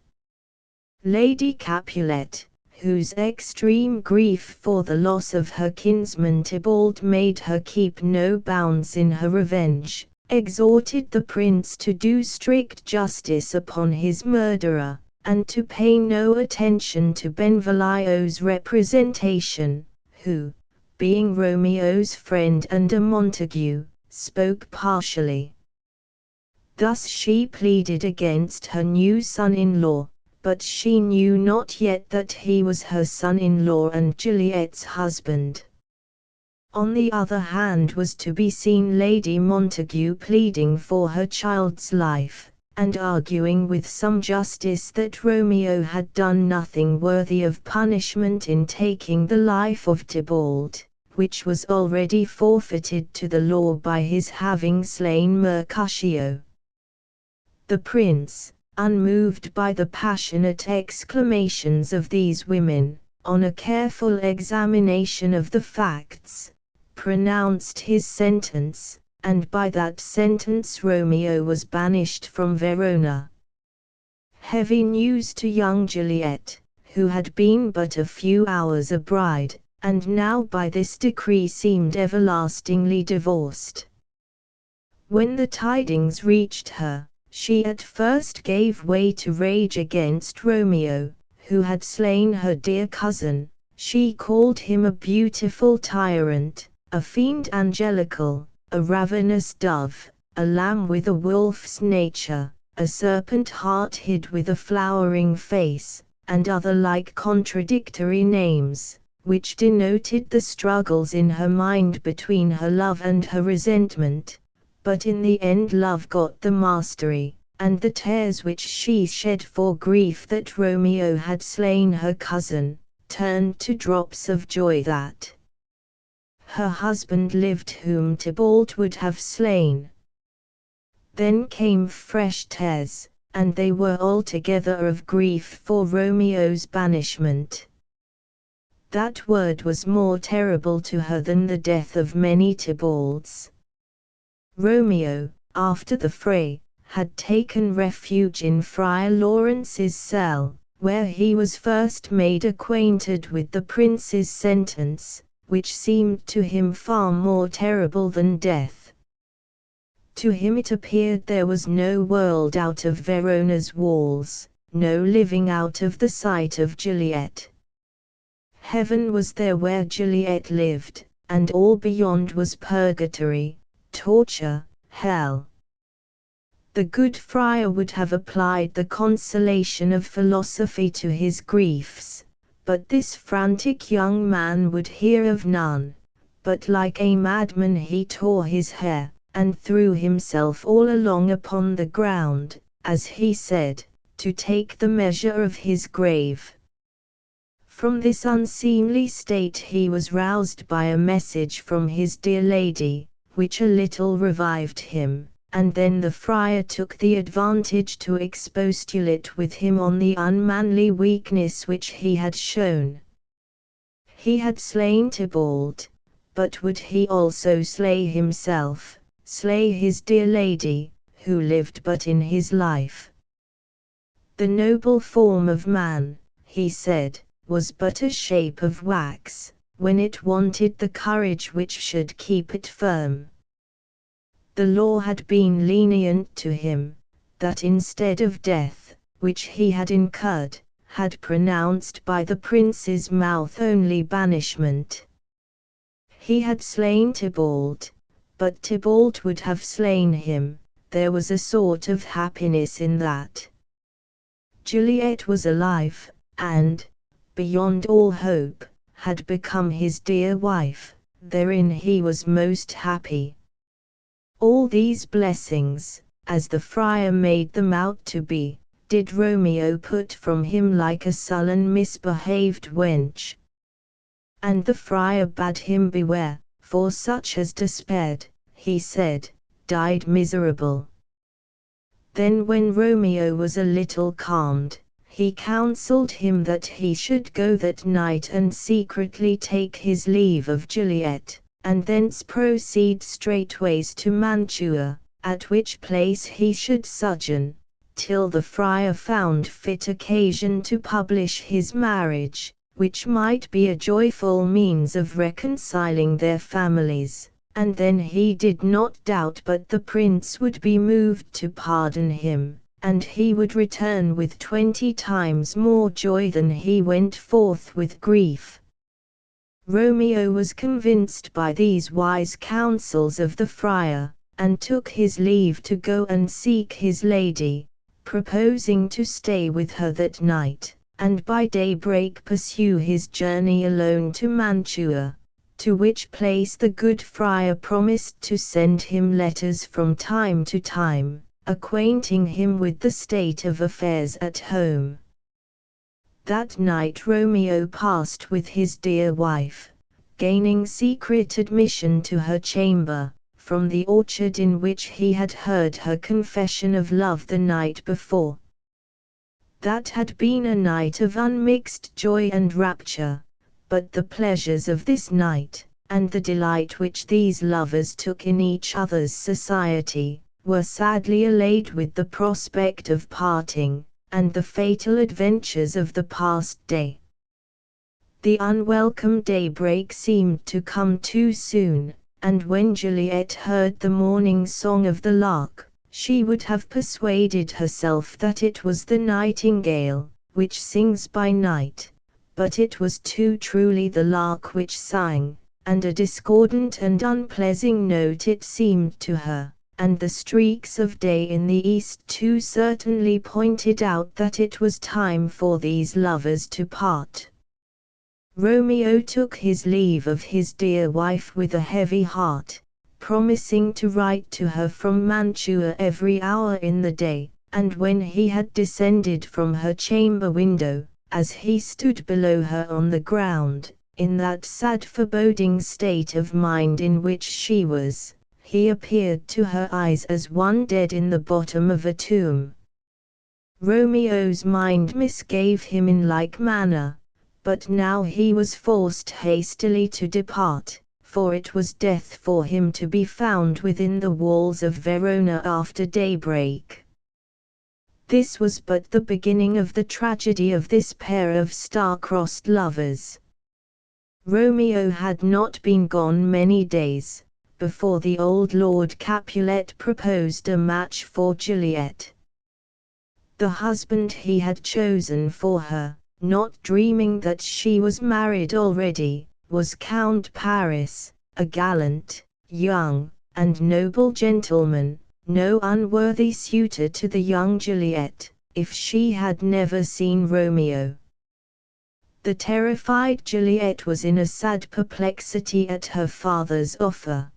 Lady Capulet, whose extreme grief for the loss of her kinsman Tybalt made her keep no bounds in her revenge, exhorted the prince to do strict justice upon his murderer, and to pay no attention to Benvolio's representation, who, being Romeo's friend and a Montague, spoke partially. Thus she pleaded against her new son-in-law, but she knew not yet that he was her son-in-law and Juliet's husband. On the other hand was to be seen Lady Montague pleading for her child's life, and arguing with some justice that Romeo had done nothing worthy of punishment in taking the life of Tybalt, which was already forfeited to the law by his having slain Mercutio. The prince, unmoved by the passionate exclamations of these women, on a careful examination of the facts, pronounced his sentence, and by that sentence Romeo was banished from Verona. Heavy news to young Juliet, who had been but a few hours a bride, and now by this decree seemed everlastingly divorced. When the tidings reached her, she at first gave way to rage against Romeo, who had slain her dear cousin. She called him a beautiful tyrant, a fiend angelical, a ravenous dove, a lamb with a wolf's nature, a serpent heart hid with a flowering face, and other like contradictory names, which denoted the struggles in her mind between her love and her resentment. But in the end love got the mastery, and the tears which she shed for grief that Romeo had slain her cousin, turned to drops of joy that her husband lived whom Tybalt would have slain. Then came fresh tears, and they were altogether of grief for Romeo's banishment. That word was more terrible to her than the death of many Tybalds. Romeo, after the fray, had taken refuge in Friar Lawrence's cell, where he was first made acquainted with the prince's sentence, which seemed to him far more terrible than death. To him it appeared there was no world out of Verona's walls, no living out of the sight of Juliet. Heaven was there where Juliet lived, and all beyond was purgatory, torture, hell. The good friar would have applied the consolation of philosophy to his griefs, but this frantic young man would hear of none, but like a madman he tore his hair, and threw himself all along upon the ground, as he said, to take the measure of his grave. From this unseemly state he was roused by a message from his dear lady, which a little revived him, and then the friar took the advantage to expostulate with him on the unmanly weakness which he had shown. He had slain Tybalt, but would he also slay himself, slay his dear lady, who lived but in his life? The noble form of man, he said, was but a shape of wax, when it wanted the courage which should keep it firm. The law had been lenient to him, that instead of death, which he had incurred, had pronounced by the prince's mouth only banishment. He had slain Tybalt, but Tybalt would have slain him. There was a sort of happiness in that. Juliet was alive, and, beyond all hope, had become his dear wife. Therein he was most happy. All these blessings, as the friar made them out to be, did Romeo put from him like a sullen misbehaved wench. And the friar bade him beware, for such as despaired, he said, died miserable. Then when Romeo was a little calmed, he counselled him that he should go that night and secretly take his leave of Juliet, and thence proceed straightways to Mantua, at which place he should sojourn, till the friar found fit occasion to publish his marriage, which might be a joyful means of reconciling their families, and then he did not doubt but the prince would be moved to pardon him, and he would return with 20 times more joy than he went forth with grief. Romeo was convinced by these wise counsels of the friar, and took his leave to go and seek his lady, proposing to stay with her that night, and by daybreak pursue his journey alone to Mantua, to which place the good friar promised to send him letters from time to time, acquainting him with the state of affairs at home. That night Romeo passed with his dear wife, gaining secret admission to her chamber, from the orchard in which he had heard her confession of love the night before. That had been a night of unmixed joy and rapture, but the pleasures of this night, and the delight which these lovers took in each other's society, were sadly allayed with the prospect of parting, and the fatal adventures of the past day. The unwelcome daybreak seemed to come too soon, and when Juliet heard the morning song of the lark, she would have persuaded herself that it was the nightingale, which sings by night, but it was too truly the lark which sang, and a discordant and unpleasant note it seemed to her, and the streaks of day in the east too certainly pointed out that it was time for these lovers to part. Romeo took his leave of his dear wife with a heavy heart, promising to write to her from Mantua every hour in the day, and when he had descended from her chamber window, as he stood below her on the ground, in that sad foreboding state of mind in which she was, he appeared to her eyes as one dead in the bottom of a tomb. Romeo's mind misgave him in like manner, but now he was forced hastily to depart, for it was death for him to be found within the walls of Verona after daybreak. This was but the beginning of the tragedy of this pair of star-crossed lovers. Romeo had not been gone many days before the old Lord Capulet proposed a match for Juliet. The husband he had chosen for her, not dreaming that she was married already, was Count Paris, a gallant, young, and noble gentleman, no unworthy suitor to the young Juliet, if she had never seen Romeo. The terrified Juliet was in a sad perplexity at her father's offer.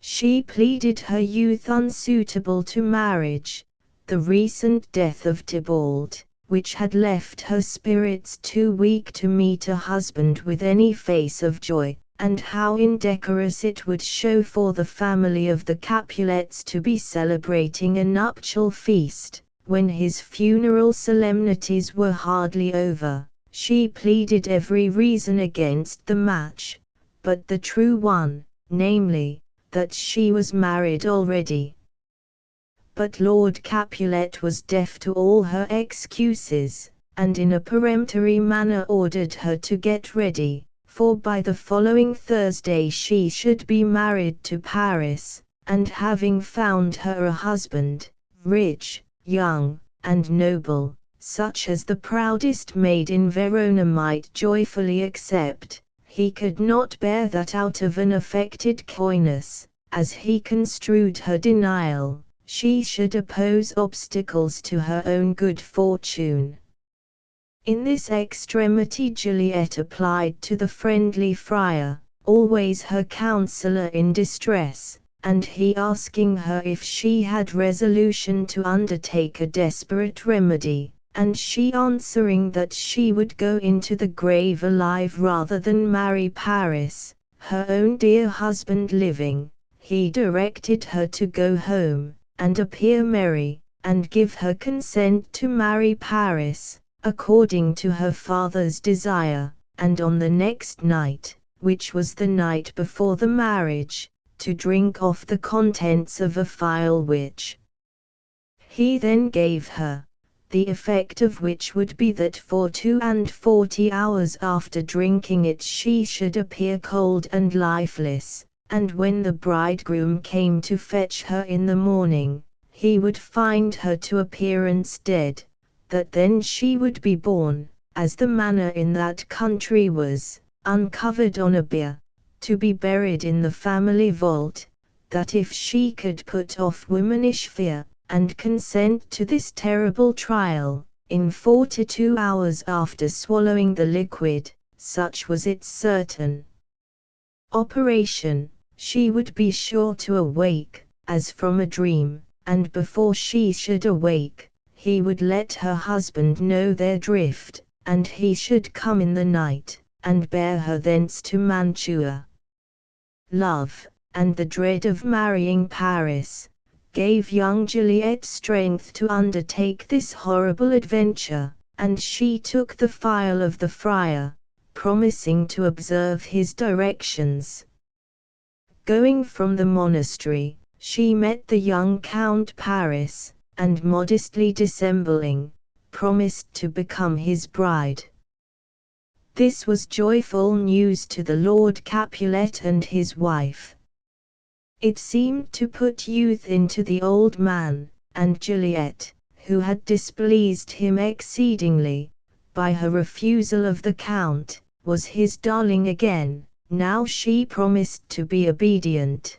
She pleaded her youth unsuitable to marriage, the recent death of Tybalt, which had left her spirits too weak to meet a husband with any face of joy, and how indecorous it would show for the family of the Capulets to be celebrating a nuptial feast, when his funeral solemnities were hardly over. She pleaded every reason against the match, but the true one, namely, that she was married already. But Lord Capulet was deaf to all her excuses, and in a peremptory manner ordered her to get ready, for by the following Thursday she should be married to Paris, and having found her a husband, rich, young, and noble, such as the proudest maid in Verona might joyfully accept, he could not bear that out of an affected coyness, as he construed her denial, she should oppose obstacles to her own good fortune. In this extremity Juliet applied to the friendly friar, always her counsellor in distress, and he asking her if she had resolution to undertake a desperate remedy, and she answering that she would go into the grave alive rather than marry Paris, her own dear husband living, he directed her to go home, and appear merry, and give her consent to marry Paris, according to her father's desire, and on the next night, which was the night before the marriage, to drink off the contents of a phial which he then gave her, the effect of which would be that for 42 hours after drinking it she should appear cold and lifeless, and when the bridegroom came to fetch her in the morning, he would find her to appearance dead, that then she would be borne, as the manner in that country was, uncovered on a bier, to be buried in the family vault, that if she could put off womanish fear, and consent to this terrible trial, in 42 hours after swallowing the liquid, such was its certain operation, she would be sure to awake, as from a dream, and before she should awake, he would let her husband know their drift, and he should come in the night, and bear her thence to Mantua. Love, and the dread of marrying Paris, gave young Juliet strength to undertake this horrible adventure, and she took the phial of the friar, promising to observe his directions. Going from the monastery, she met the young Count Paris, and modestly dissembling, promised to become his bride. This was joyful news to the Lord Capulet and his wife. It seemed to put youth into the old man, and Juliet, who had displeased him exceedingly, by her refusal of the Count, was his darling again, now she promised to be obedient.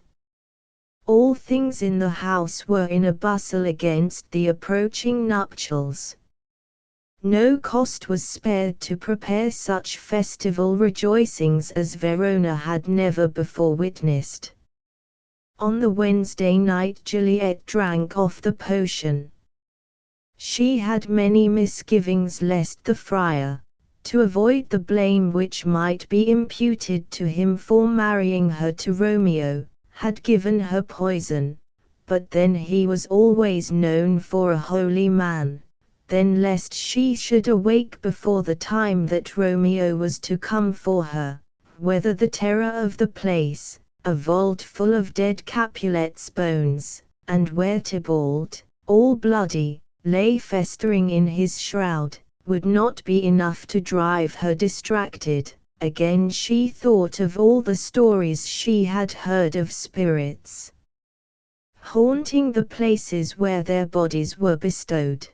All things in the house were in a bustle against the approaching nuptials. No cost was spared to prepare such festival rejoicings as Verona had never before witnessed. On the Wednesday night Juliet drank off the potion. She had many misgivings lest the friar, to avoid the blame which might be imputed to him for marrying her to Romeo, had given her poison, but then he was always known for a holy man, then lest she should awake before the time that Romeo was to come for her, whether the terror of the place, a vault full of dead Capulet's bones, and where Tybalt, all bloody, lay festering in his shroud, would not be enough to drive her distracted. Again she thought of all the stories she had heard of spirits haunting the places where their bodies were bestowed.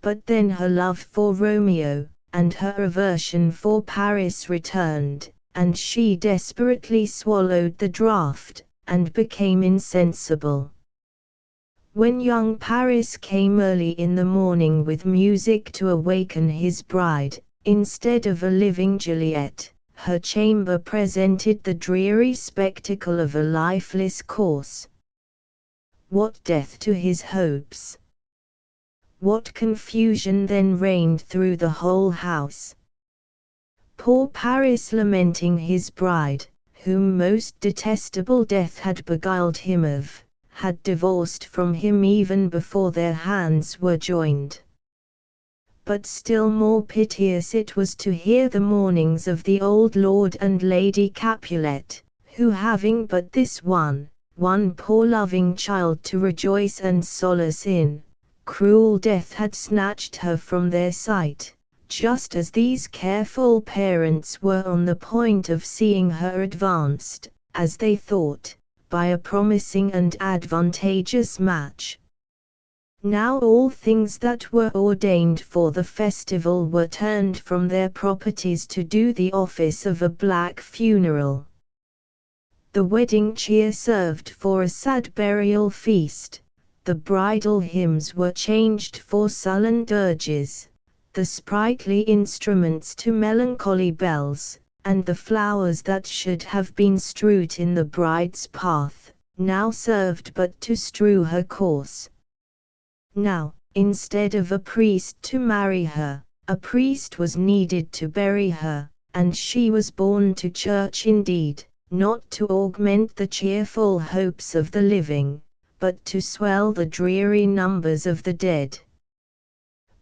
But then her love for Romeo, and her aversion for Paris returned, and she desperately swallowed the draught, and became insensible. When young Paris came early in the morning with music to awaken his bride, instead of a living Juliet, her chamber presented the dreary spectacle of a lifeless corse. What death to his hopes! What confusion then reigned through the whole house! Poor Paris, lamenting his bride, whom most detestable death had beguiled him of, had divorced from him even before their hands were joined. But still more piteous it was to hear the mournings of the old Lord and Lady Capulet, who having but this one poor loving child to rejoice and solace in, cruel death had snatched her from their sight, just as these careful parents were on the point of seeing her advanced, as they thought, by a promising and advantageous match. Now all things that were ordained for the festival were turned from their properties to do the office of a black funeral. The wedding cheer served for a sad burial feast, the bridal hymns were changed for sullen dirges, the sprightly instruments to melancholy bells, and the flowers that should have been strewed in the bride's path, now served but to strew her course. Now, instead of a priest to marry her, a priest was needed to bury her, and she was borne to church indeed, not to augment the cheerful hopes of the living, but to swell the dreary numbers of the dead.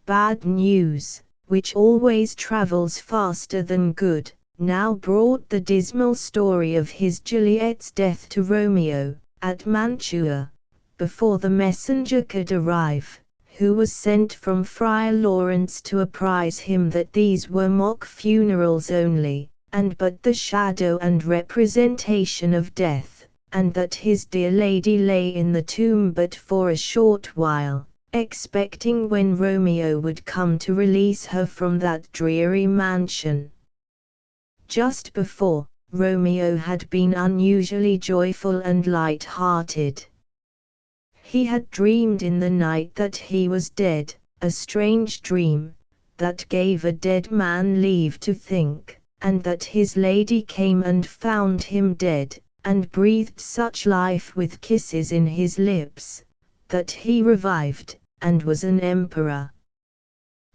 Bad news, which always travels faster than good, now brought the dismal story of his Juliet's death to Romeo, at Mantua, before the messenger could arrive, who was sent from Friar Lawrence to apprise him that these were mock funerals only, and but the shadow and representation of death, and that his dear lady lay in the tomb but for a short while, expecting when Romeo would come to release her from that dreary mansion. Just before, Romeo had been unusually joyful and light-hearted. He had dreamed in the night that he was dead, a strange dream, that gave a dead man leave to think, and that his lady came and found him dead, and breathed such life with kisses in his lips, that he revived, and was an emperor.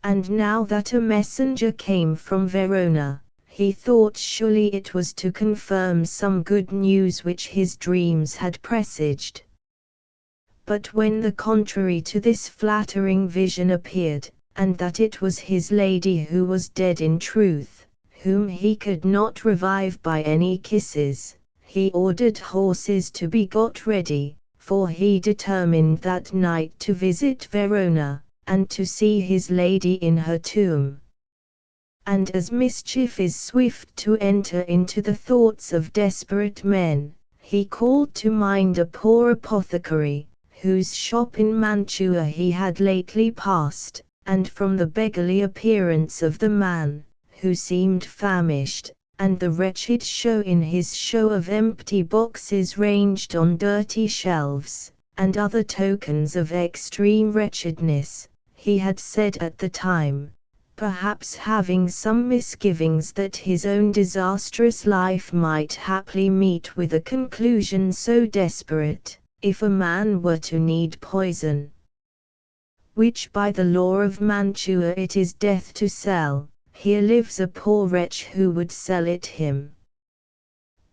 And now that a messenger came from Verona, he thought surely it was to confirm some good news which his dreams had presaged. But when the contrary to this flattering vision appeared, and that it was his lady who was dead in truth, whom he could not revive by any kisses, he ordered horses to be got ready, for he determined that night to visit Verona, and to see his lady in her tomb. And as mischief is swift to enter into the thoughts of desperate men, he called to mind a poor apothecary, whose shop in Mantua he had lately passed, and from the beggarly appearance of the man, who seemed famished, and the wretched show in his show of empty boxes ranged on dirty shelves, and other tokens of extreme wretchedness, he had said at the time, perhaps having some misgivings that his own disastrous life might haply meet with a conclusion so desperate, if a man were to need poison, which by the law of Mantua it is death to sell, here lives a poor wretch who would sell it him.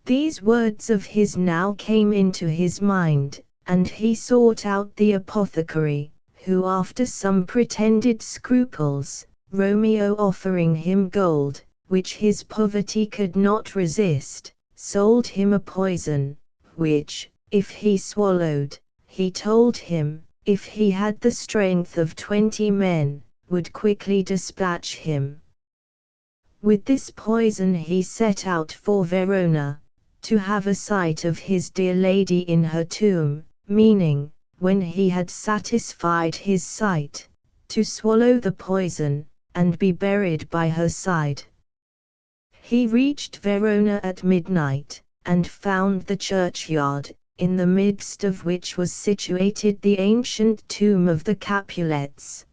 These words of his now came into his mind, and he sought out the apothecary, who after some pretended scruples, Romeo offering him gold, which his poverty could not resist, sold him a poison, which, if he swallowed, he told him, if he had the strength of 20 men, would quickly dispatch him. With this poison he set out for Verona, to have a sight of his dear lady in her tomb, meaning, when he had satisfied his sight, to swallow the poison, and be buried by her side. He reached Verona at midnight, and found the churchyard, in the midst of which was situated the ancient tomb of the Capulets.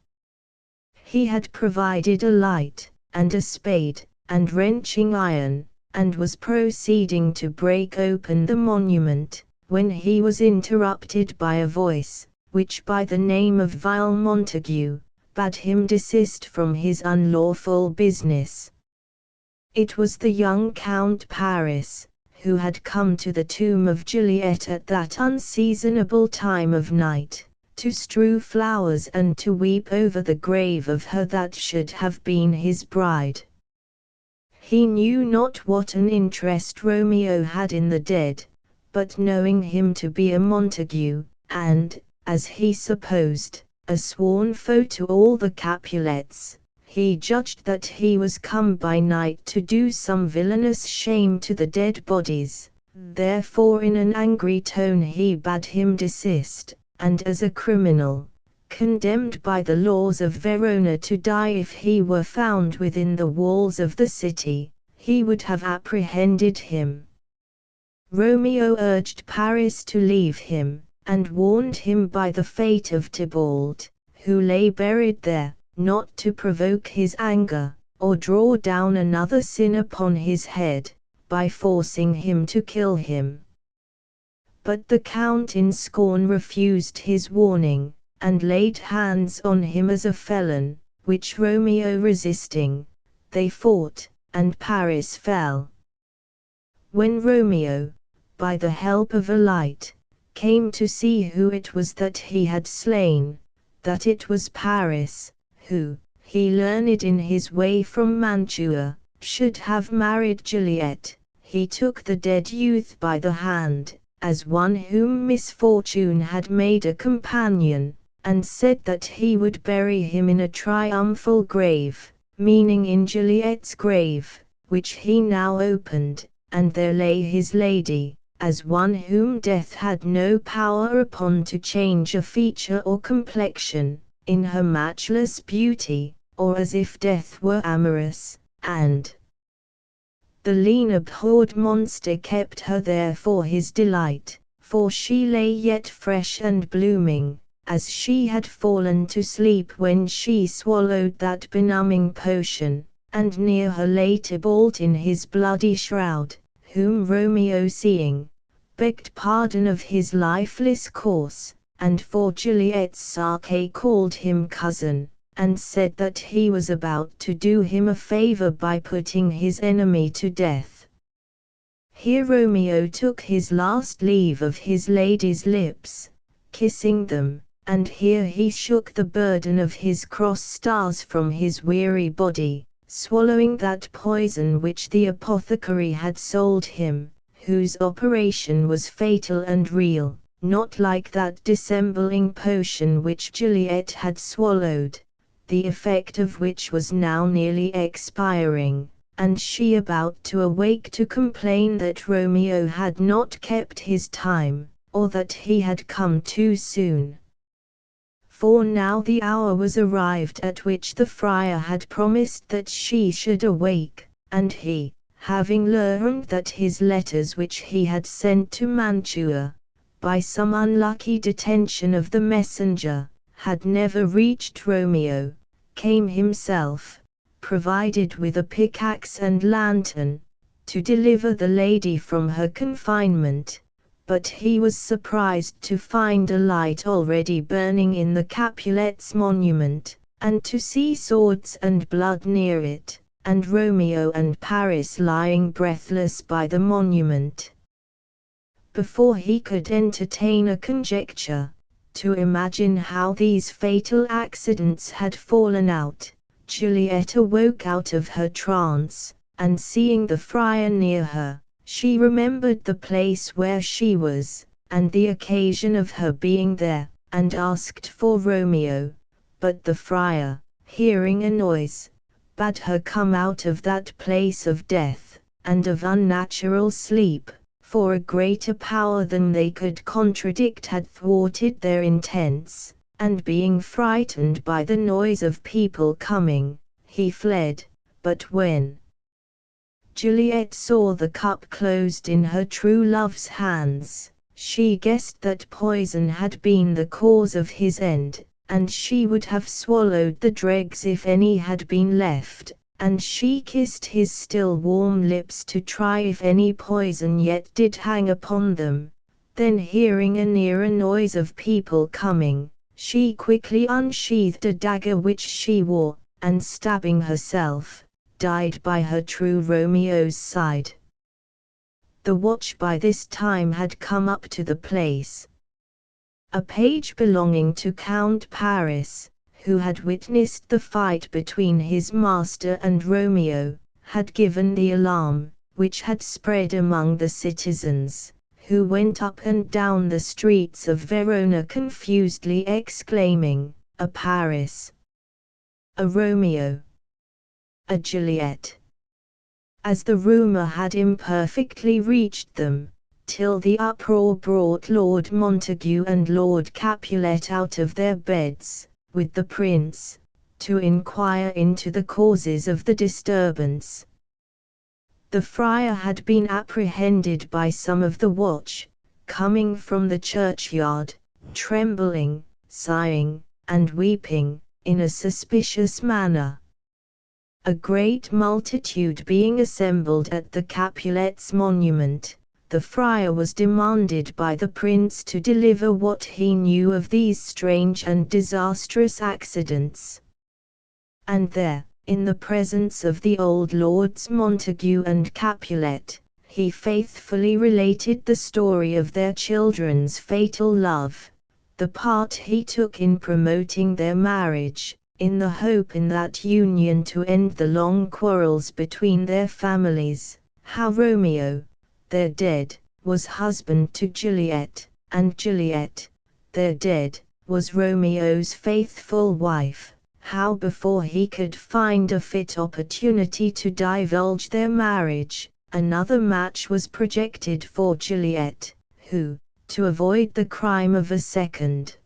He had provided a light, and a spade, and wrenching iron, and was proceeding to break open the monument, when he was interrupted by a voice, which by the name of vile Montague, bade him desist from his unlawful business. It was the young Count Paris, who had come to the tomb of Juliet at that unseasonable time of night, to strew flowers and to weep over the grave of her that should have been his bride. He knew not what an interest Romeo had in the dead, but knowing him to be a Montague, and, as he supposed, a sworn foe to all the Capulets, he judged that he was come by night to do some villainous shame to the dead bodies, therefore in an angry tone he bade him desist, and as a criminal, condemned by the laws of Verona to die if he were found within the walls of the city, he would have apprehended him. Romeo urged Paris to leave him, and warned him by the fate of Tybalt, who lay buried there, not to provoke his anger, or draw down another sin upon his head, by forcing him to kill him. But the Count in scorn refused his warning, and laid hands on him as a felon, which Romeo resisting, they fought, and Paris fell. When Romeo, by the help of a light, came to see who it was that he had slain, that it was Paris, who, he learned in his way from Mantua, should have married Juliet, he took the dead youth by the hand, as one whom misfortune had made a companion, and said that he would bury him in a triumphal grave, meaning in Juliet's grave, which he now opened, and there lay his lady, as one whom death had no power upon to change a feature or complexion, in her matchless beauty, or as if death were amorous, and the lean abhorred monster kept her there for his delight, for she lay yet fresh and blooming, as she had fallen to sleep when she swallowed that benumbing potion, and near her lay Tybalt in his bloody shroud, whom Romeo seeing, begged pardon of his lifeless corse, and for Juliet's sake called him cousin, and said that he was about to do him a favor by putting his enemy to death. Here Romeo took his last leave of his lady's lips, kissing them, and here he shook the burden of his cross stars from his weary body, swallowing that poison which the apothecary had sold him, whose operation was fatal and real, not like that dissembling potion which Juliet had swallowed, the effect of which was now nearly expiring, and she about to awake to complain that Romeo had not kept his time, or that he had come too soon. For now the hour was arrived at which the friar had promised that she should awake, and he, having learned that his letters which he had sent to Mantua, by some unlucky detention of the messenger, had never reached Romeo, came himself, provided with a pickaxe and lantern, to deliver the lady from her confinement, but he was surprised to find a light already burning in the Capulets' monument, and to see swords and blood near it, and Romeo and Paris lying breathless by the monument. Before he could entertain a conjecture, To imagine how these fatal accidents had fallen out, Juliet awoke out of her trance, and seeing the friar near her, she remembered the place where she was, and the occasion of her being there, and asked for Romeo. But the friar, hearing a noise, bade her come out of that place of death, and of unnatural sleep, for a greater power than they could contradict had thwarted their intents, and being frightened by the noise of people coming, he fled. But when Juliet saw the cup closed in her true love's hands, she guessed that poison had been the cause of his end, and she would have swallowed the dregs if any had been left, and she kissed his still warm lips to try if any poison yet did hang upon them. Then hearing a nearer noise of people coming, she quickly unsheathed a dagger which she wore, and stabbing herself, died by her true Romeo's side. The watch by this time had come up to the place. A page belonging to Count Paris, who had witnessed the fight between his master and Romeo, had given the alarm, which had spread among the citizens, who went up and down the streets of Verona confusedly exclaiming, "A Paris! A Romeo! A Juliet!" As the rumor had imperfectly reached them, till the uproar brought Lord Montague and Lord Capulet out of their beds, with the prince, to inquire into the causes of the disturbance. The friar had been apprehended by some of the watch, coming from the churchyard, trembling, sighing, and weeping, in a suspicious manner. A great multitude being assembled at the Capulets' monument, the friar was demanded by the prince to deliver what he knew of these strange and disastrous accidents. And there, in the presence of the old lords Montague and Capulet, he faithfully related the story of their children's fatal love, the part he took in promoting their marriage, in the hope in that union to end the long quarrels between their families, how Romeo, their dead, was husband to Juliet, and Juliet, their dead, was Romeo's faithful wife, how before he could find a fit opportunity to divulge their marriage, another match was projected for Juliet, who, to avoid the crime of a second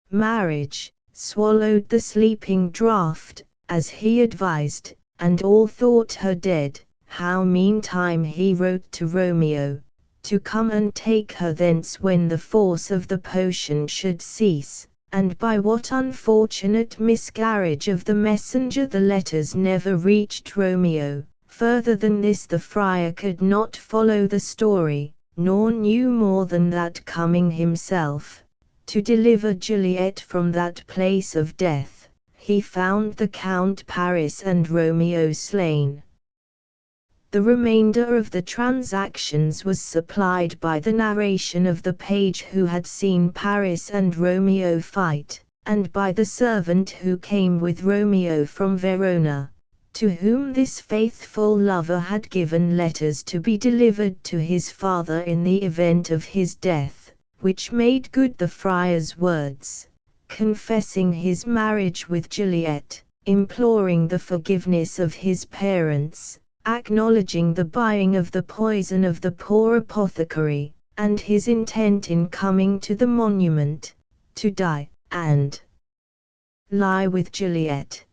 marriage, swallowed the sleeping draught, as he advised, and all thought her dead. How meantime he wrote to Romeo, to come and take her thence when the force of the potion should cease, and by what unfortunate miscarriage of the messenger the letters never reached Romeo. Further than this the friar could not follow the story, nor knew more than that coming himself, to deliver Juliet from that place of death, he found the Count Paris and Romeo slain. The remainder of the transactions was supplied by the narration of the page who had seen Paris and Romeo fight, and by the servant who came with Romeo from Verona, to whom this faithful lover had given letters to be delivered to his father in the event of his death, which made good the friar's words, confessing his marriage with Juliet, imploring the forgiveness of his parents, acknowledging the buying of the poison of the poor apothecary, and his intent in coming to the monument, to die, and lie with Juliet.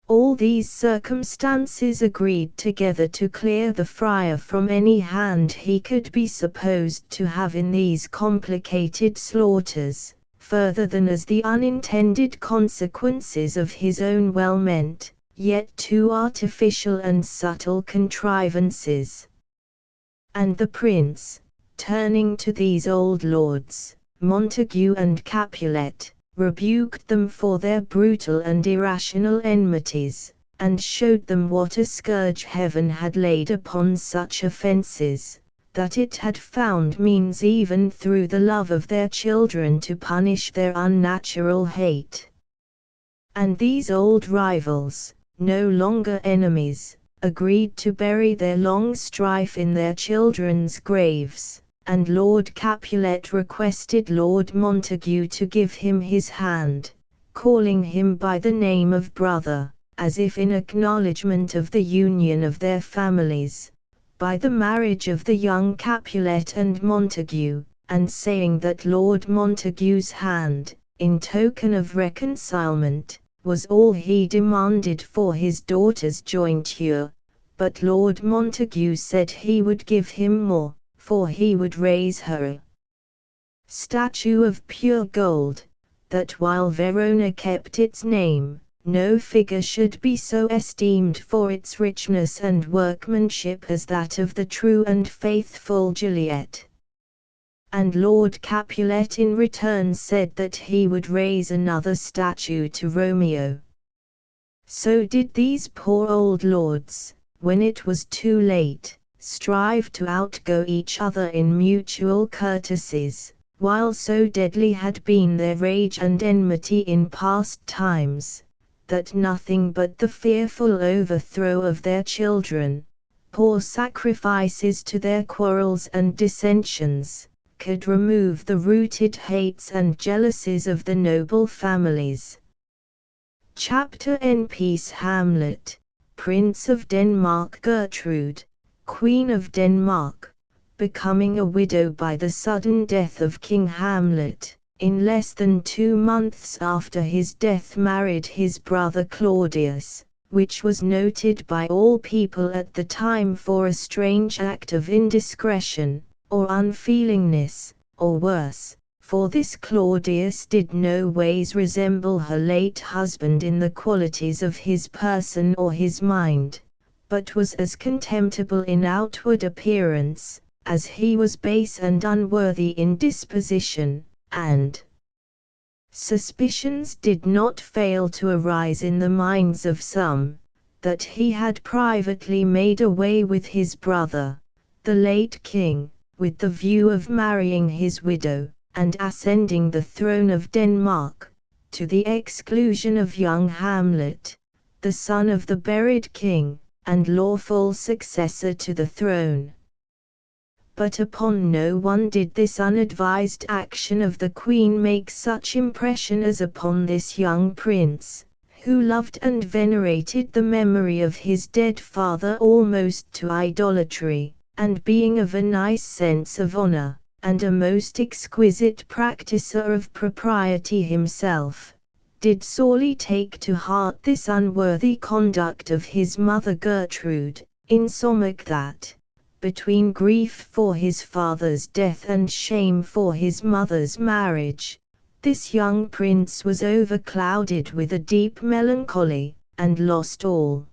All these circumstances agreed together to clear the friar from any hand he could be supposed to have in these complicated slaughters, further than as the unintended consequences of his own well-meant, yet too artificial and subtle contrivances. And the prince, turning to these old lords, Montague and Capulet, rebuked them for their brutal and irrational enmities, and showed them what a scourge heaven had laid upon such offences, that it had found means even through the love of their children to punish their unnatural hate. And these old rivals, no longer enemies, agreed to bury their long strife in their children's graves, and Lord Capulet requested Lord Montague to give him his hand, calling him by the name of brother, as if in acknowledgment of the union of their families, by the marriage of the young Capulet and Montague, and saying that Lord Montague's hand, in token of reconcilement, was all he demanded for his daughter's jointure, but Lord Montague said he would give him more, for he would raise her a statue of pure gold, that while Verona kept its name, no figure should be so esteemed for its richness and workmanship as that of the true and faithful Juliet. And Lord Capulet in return said that he would raise another statue to Romeo. So did these poor old lords, when it was too late, strive to outgo each other in mutual courtesies, while so deadly had been their rage and enmity in past times, that nothing but the fearful overthrow of their children, poor sacrifices to their quarrels and dissensions, could remove the rooted hates and jealousies of the noble families. Chapter N. Peace Hamlet, Prince of Denmark. Gertrude, Queen of Denmark, becoming a widow by the sudden death of King Hamlet, in less than 2 months after his death married his brother Claudius, which was noted by all people at the time for a strange act of indiscretion, or unfeelingness, or worse, for this Claudius did no ways resemble her late husband in the qualities of his person or his mind, but was as contemptible in outward appearance, as he was base and unworthy in disposition, and suspicions did not fail to arise in the minds of some, that he had privately made away with his brother, the late king, with the view of marrying his widow, and ascending the throne of Denmark, to the exclusion of young Hamlet, the son of the buried king, and lawful successor to the throne. But upon no one did this unadvised action of the queen make such impression as upon this young prince, who loved and venerated the memory of his dead father almost to idolatry, and being of a nice sense of honor, and a most exquisite practicer of propriety himself, did sorely take to heart this unworthy conduct of his mother Gertrude, insomuch that, between grief for his father's death and shame for his mother's marriage, this young prince was overclouded with a deep melancholy, and lost all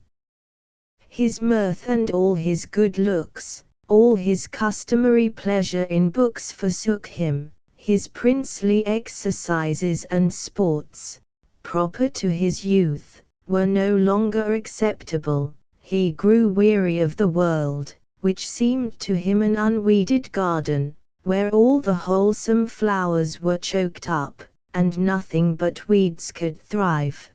his mirth and all his good looks. All his customary pleasure in books forsook him, his princely exercises and sports, proper to his youth, were no longer acceptable, he grew weary of the world, which seemed to him an unweeded garden, where all the wholesome flowers were choked up, and nothing but weeds could thrive.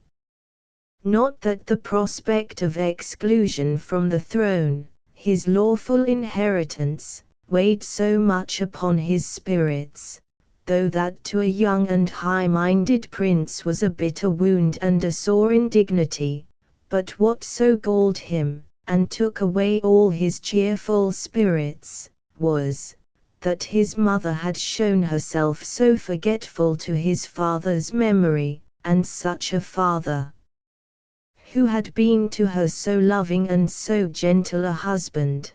Not that the prospect of exclusion from the throne, his lawful inheritance, weighed so much upon his spirits, though that to a young and high-minded prince was a bitter wound and a sore indignity, but what so galled him, and took away all his cheerful spirits, was, that his mother had shown herself so forgetful to his father's memory, and such a father, who had been to her so loving and so gentle a husband.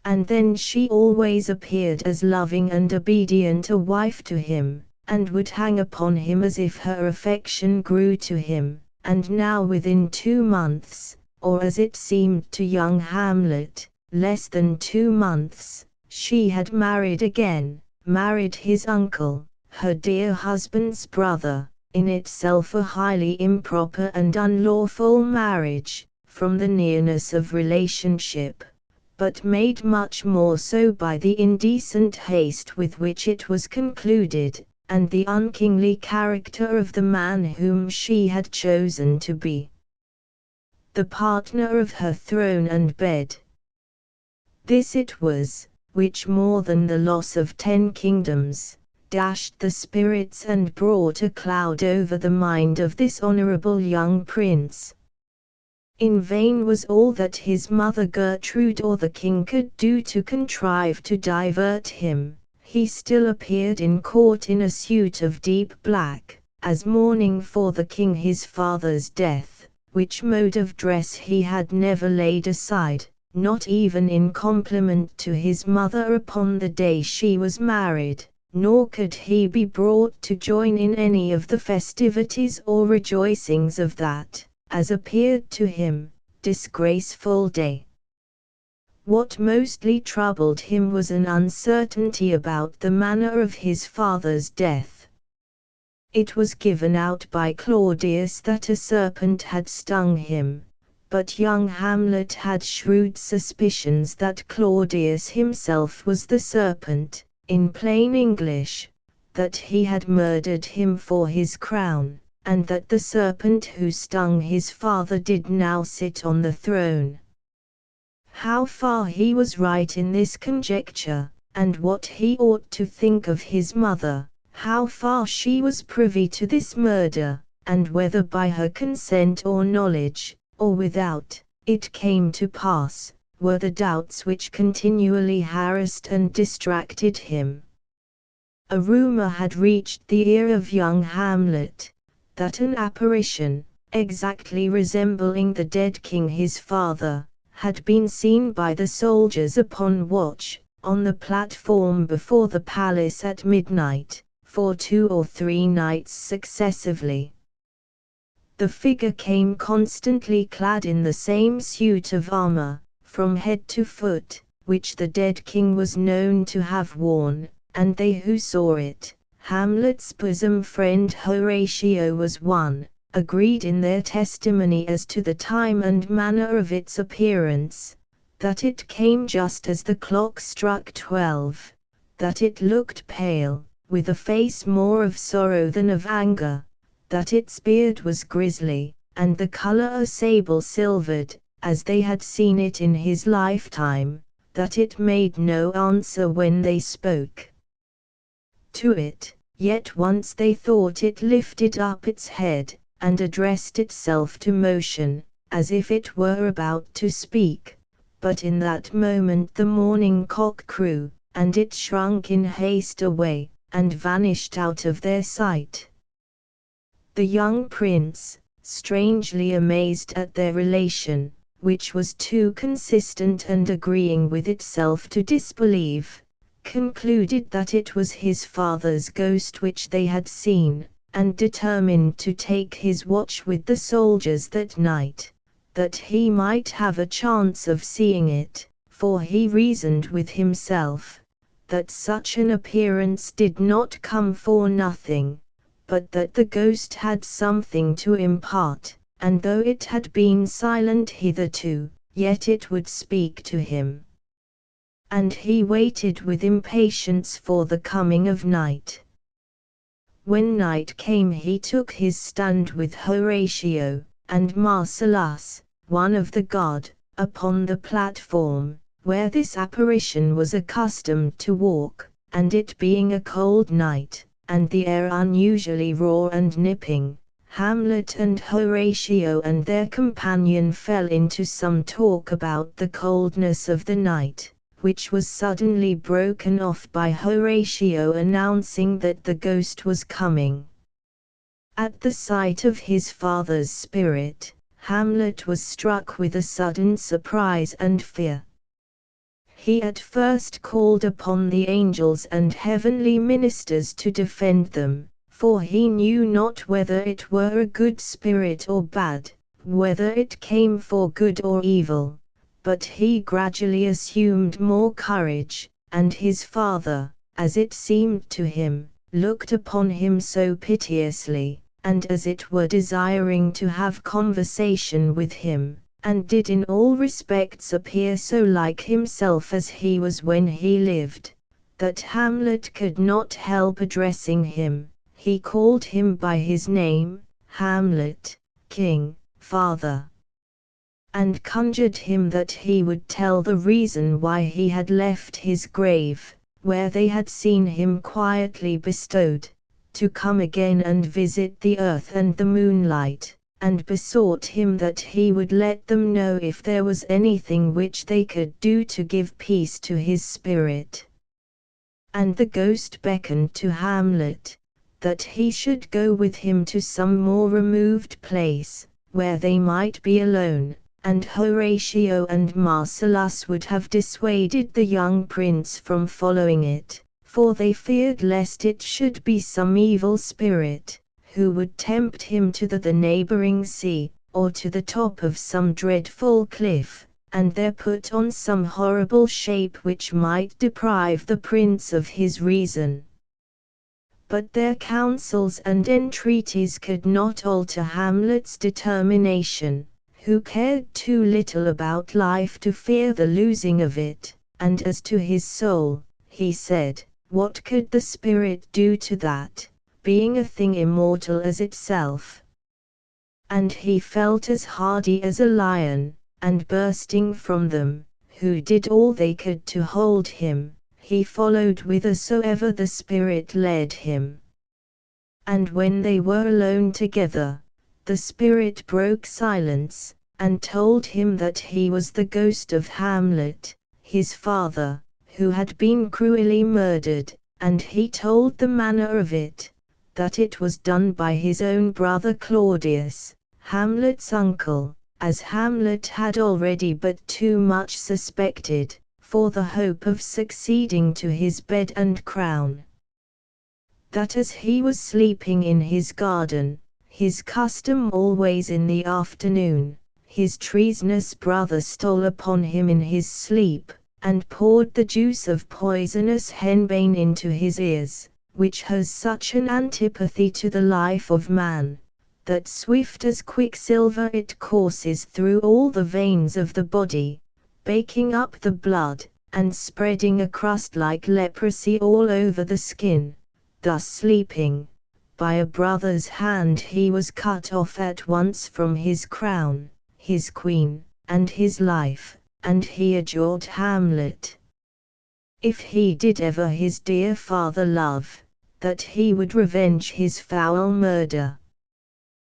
And then she always appeared as loving and obedient a wife to him, and would hang upon him as if her affection grew to him, and now within 2 months, or as it seemed to young Hamlet, less than 2 months, she had married again, married his uncle, her dear husband's brother, in itself a highly improper and unlawful marriage, from the nearness of relationship, but made much more so by the indecent haste with which it was concluded, and the unkingly character of the man whom she had chosen to be the partner of her throne and bed. This it was, which more than the loss of 10 kingdoms, dashed the spirits and brought a cloud over the mind of this honorable young prince. In vain was all that his mother Gertrude or the king could do to contrive to divert him. He still appeared in court in a suit of deep black, as mourning for the king his father's death, which mode of dress he had never laid aside, not even in compliment to his mother upon the day she was married, nor could he be brought to join in any of the festivities or rejoicings of that, as appeared to him, disgraceful day. What mostly troubled him was an uncertainty about the manner of his father's death. It was given out by Claudius that a serpent had stung him, but young Hamlet had shrewd suspicions that Claudius himself was the serpent, in plain English, that he had murdered him for his crown, and that the serpent who stung his father did now sit on the throne. How far he was right in this conjecture, and what he ought to think of his mother, how far she was privy to this murder, and whether by her consent or knowledge, or without, it came to pass, were the doubts which continually harassed and distracted him. A rumor had reached the ear of young Hamlet, that an apparition, exactly resembling the dead king his father, had been seen by the soldiers upon watch, on the platform before the palace at midnight, for 2 or 3 nights successively. The figure came constantly clad in the same suit of armor, from head to foot, which the dead king was known to have worn, and they who saw it, Hamlet's bosom friend Horatio was one, agreed in their testimony as to the time and manner of its appearance, that it came just as the clock struck 12, that it looked pale, with a face more of sorrow than of anger, that its beard was grizzly, and the color a sable silvered, as they had seen it in his lifetime, that it made no answer when they spoke to it, yet once they thought it lifted up its head, and addressed itself to motion, as if it were about to speak, but in that moment the morning cock crew, and it shrunk in haste away, and vanished out of their sight. The young prince, strangely amazed at their relation, which was too consistent and agreeing with itself to disbelieve, concluded that it was his father's ghost which they had seen, and determined to take his watch with the soldiers that night, that he might have a chance of seeing it, for he reasoned with himself, that such an appearance did not come for nothing, but that the ghost had something to impart, and though it had been silent hitherto, yet it would speak to him. And he waited with impatience for the coming of night. When night came he took his stand with Horatio, and Marcellus, one of the guard, upon the platform, where this apparition was accustomed to walk, and it being a cold night, and the air unusually raw and nipping, Hamlet and Horatio and their companion fell into some talk about the coldness of the night, which was suddenly broken off by Horatio announcing that the ghost was coming. At the sight of his father's spirit, Hamlet was struck with a sudden surprise and fear. He at first called upon the angels and heavenly ministers to defend them, for he knew not whether it were a good spirit or bad, whether it came for good or evil. But he gradually assumed more courage, and his father, as it seemed to him, looked upon him so piteously, and as it were desiring to have conversation with him, and did in all respects appear so like himself as he was when he lived, that Hamlet could not help addressing him. He called him by his name, Hamlet, King, Father, and conjured him that he would tell the reason why he had left his grave, where they had seen him quietly bestowed, to come again and visit the earth and the moonlight, and besought him that he would let them know if there was anything which they could do to give peace to his spirit. And the ghost beckoned to Hamlet, that he should go with him to some more removed place, where they might be alone, and Horatio and Marcellus would have dissuaded the young prince from following it, for they feared lest it should be some evil spirit, who would tempt him to the neighboring sea, or to the top of some dreadful cliff, and there put on some horrible shape which might deprive the prince of his reason. But their counsels and entreaties could not alter Hamlet's determination, who cared too little about life to fear the losing of it, and as to his soul, he said, what could the spirit do to that, being a thing immortal as itself? And he felt as hardy as a lion, and bursting from them, who did all they could to hold him, he followed whithersoever the spirit led him. And when they were alone together, the spirit broke silence, and told him that he was the ghost of Hamlet, his father, who had been cruelly murdered, and he told the manner of it, that it was done by his own brother Claudius, Hamlet's uncle, as Hamlet had already but too much suspected, for the hope of succeeding to his bed and crown. That as he was sleeping in his garden, his custom always in the afternoon, his treasonous brother stole upon him in his sleep, and poured the juice of poisonous henbane into his ears, which has such an antipathy to the life of man, that swift as quicksilver it courses through all the veins of the body, baking up the blood, and spreading a crust like leprosy all over the skin. Thus sleeping, by a brother's hand he was cut off at once from his crown, his queen, and his life, and he adjured Hamlet, if he did ever his dear father love, that he would revenge his foul murder.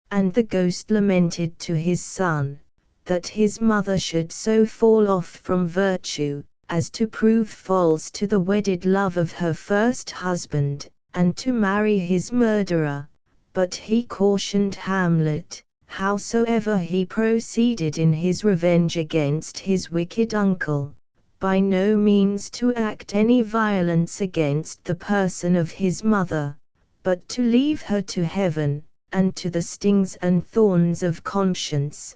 And the ghost lamented to his son, that his mother should so fall off from virtue, as to prove false to the wedded love of her first husband, and to marry his murderer. But he cautioned Hamlet, howsoever he proceeded in his revenge against his wicked uncle, by no means to act any violence against the person of his mother, but to leave her to heaven, and to the stings and thorns of conscience.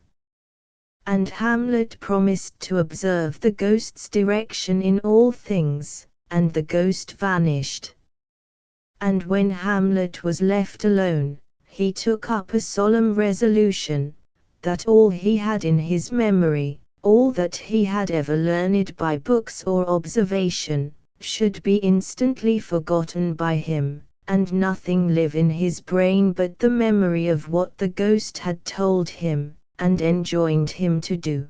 And Hamlet promised to observe the ghost's direction in all things, and the ghost vanished. And when Hamlet was left alone, he took up a solemn resolution, that all he had in his memory, all that he had ever learned by books or observation, should be instantly forgotten by him, and nothing live in his brain but the memory of what the ghost had told him, and enjoined him to do.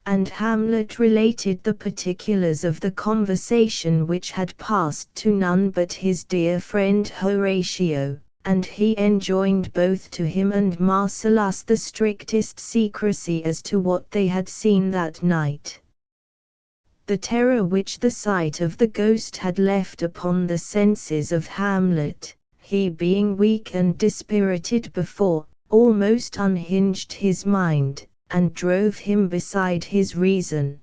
And Hamlet related the particulars of the conversation which had passed to none but his dear friend Horatio, and he enjoined both to him and Marcellus the strictest secrecy as to what they had seen that night. The terror which the sight of the ghost had left upon the senses of Hamlet, he being weak and dispirited before, almost unhinged his mind, and drove him beside his reason.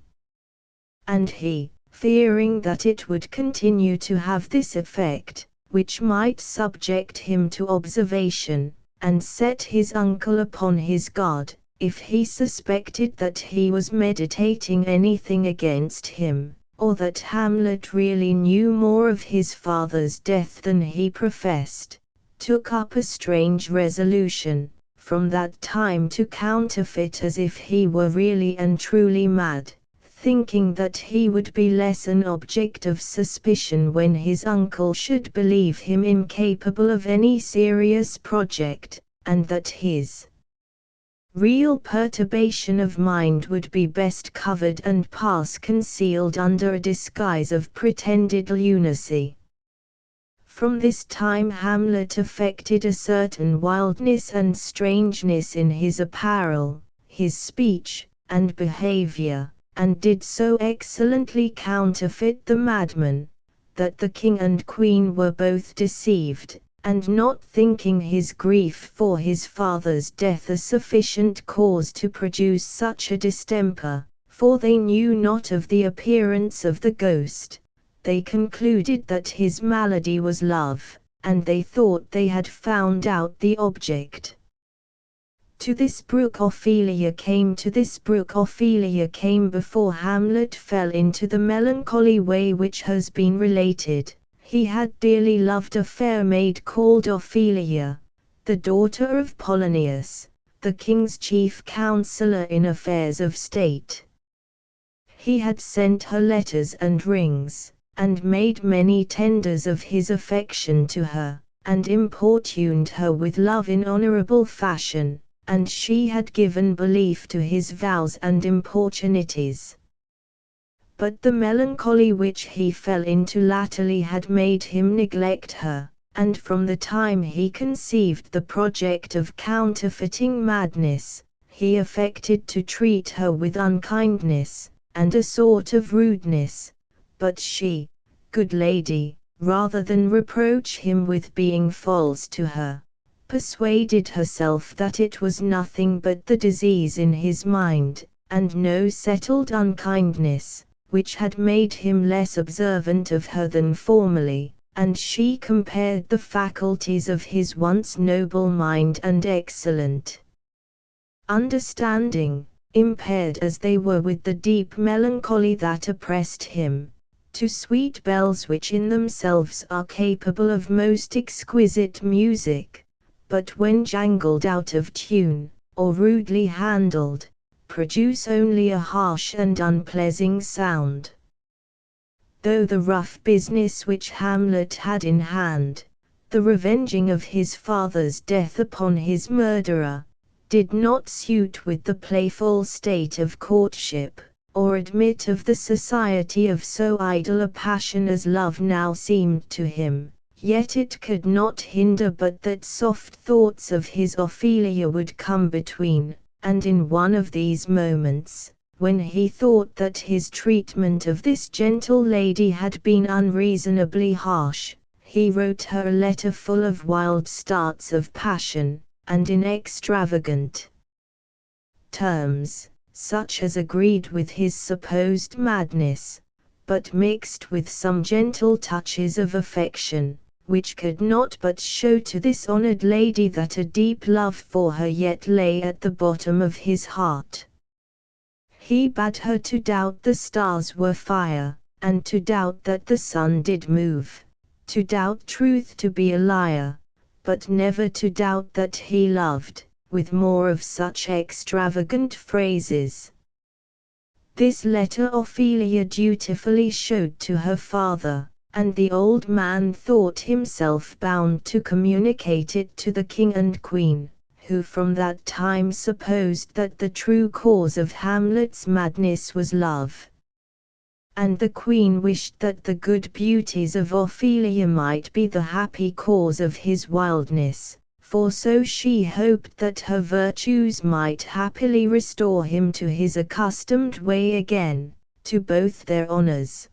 And he, fearing that it would continue to have this effect, which might subject him to observation, and set his uncle upon his guard, if he suspected that he was meditating anything against him, or that Hamlet really knew more of his father's death than he professed, took up a strange resolution, from that time to counterfeit as if he were really and truly mad, thinking that he would be less an object of suspicion when his uncle should believe him incapable of any serious project, and that his real perturbation of mind would be best covered and pass concealed under a disguise of pretended lunacy. From this time Hamlet affected a certain wildness and strangeness in his apparel, his speech, and behavior, and did so excellently counterfeit the madman, that the king and queen were both deceived, and not thinking his grief for his father's death a sufficient cause to produce such a distemper, for they knew not of the appearance of the ghost, they concluded that his malady was love, and they thought they had found out the object. To this brook Ophelia came before Hamlet fell into the melancholy way which has been related. He had dearly loved a fair maid called Ophelia, the daughter of Polonius, the king's chief counselor in affairs of state. He had sent her letters and rings, and made many tenders of his affection to her, and importuned her with love in honorable fashion, and she had given belief to his vows and importunities. But the melancholy which he fell into latterly had made him neglect her, and from the time he conceived the project of counterfeiting madness, he affected to treat her with unkindness, and a sort of rudeness, but she, good lady, rather than reproach him with being false to her, persuaded herself that it was nothing but the disease in his mind, and no settled unkindness, which had made him less observant of her than formerly, and she compared the faculties of his once noble mind and excellent understanding, impaired as they were with the deep melancholy that oppressed him, to sweet bells which in themselves are capable of most exquisite music, but when jangled out of tune, or rudely handled, produce only a harsh and unpleasing sound. Though the rough business which Hamlet had in hand, the revenging of his father's death upon his murderer, did not suit with the playful state of courtship, or admit of the society of so idle a passion as love now seemed to him, yet it could not hinder but that soft thoughts of his Ophelia would come between, and in one of these moments, when he thought that his treatment of this gentle lady had been unreasonably harsh, he wrote her a letter full of wild starts of passion, and in extravagant terms, such as agreed with his supposed madness, but mixed with some gentle touches of affection, which could not but show to this honored lady that a deep love for her yet lay at the bottom of his heart. He bade her to doubt the stars were fire, and to doubt that the sun did move, to doubt truth to be a liar, but never to doubt that he loved, with more of such extravagant phrases. This letter Ophelia dutifully showed to her father, and the old man thought himself bound to communicate it to the king and queen, who from that time supposed that the true cause of Hamlet's madness was love. And the queen wished that the good beauties of Ophelia might be the happy cause of his wildness, for so she hoped that her virtues might happily restore him to his accustomed way again, to both their honors.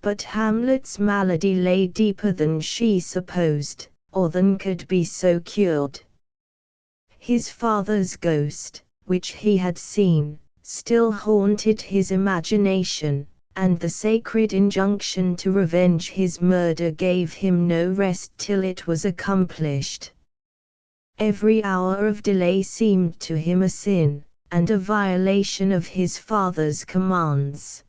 But Hamlet's malady lay deeper than she supposed, or than could be so cured. His father's ghost, which he had seen, still haunted his imagination, and the sacred injunction to revenge his murder gave him no rest till it was accomplished. Every hour of delay seemed to him a sin, and a violation of his father's commands.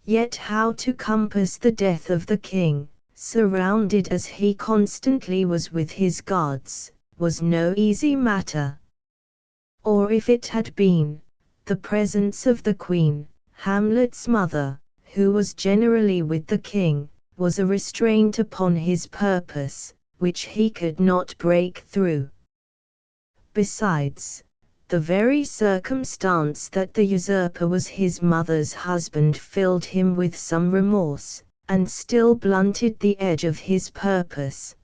Yet how to compass the death of the king, surrounded as he constantly was with his guards, was no easy matter. Or if it had been, the presence of the Queen, Hamlet's mother, who was generally with the king, was a restraint upon his purpose, which he could not break through. Besides, the very circumstance that the usurper was his mother's husband filled him with some remorse, and still blunted the edge of his purpose.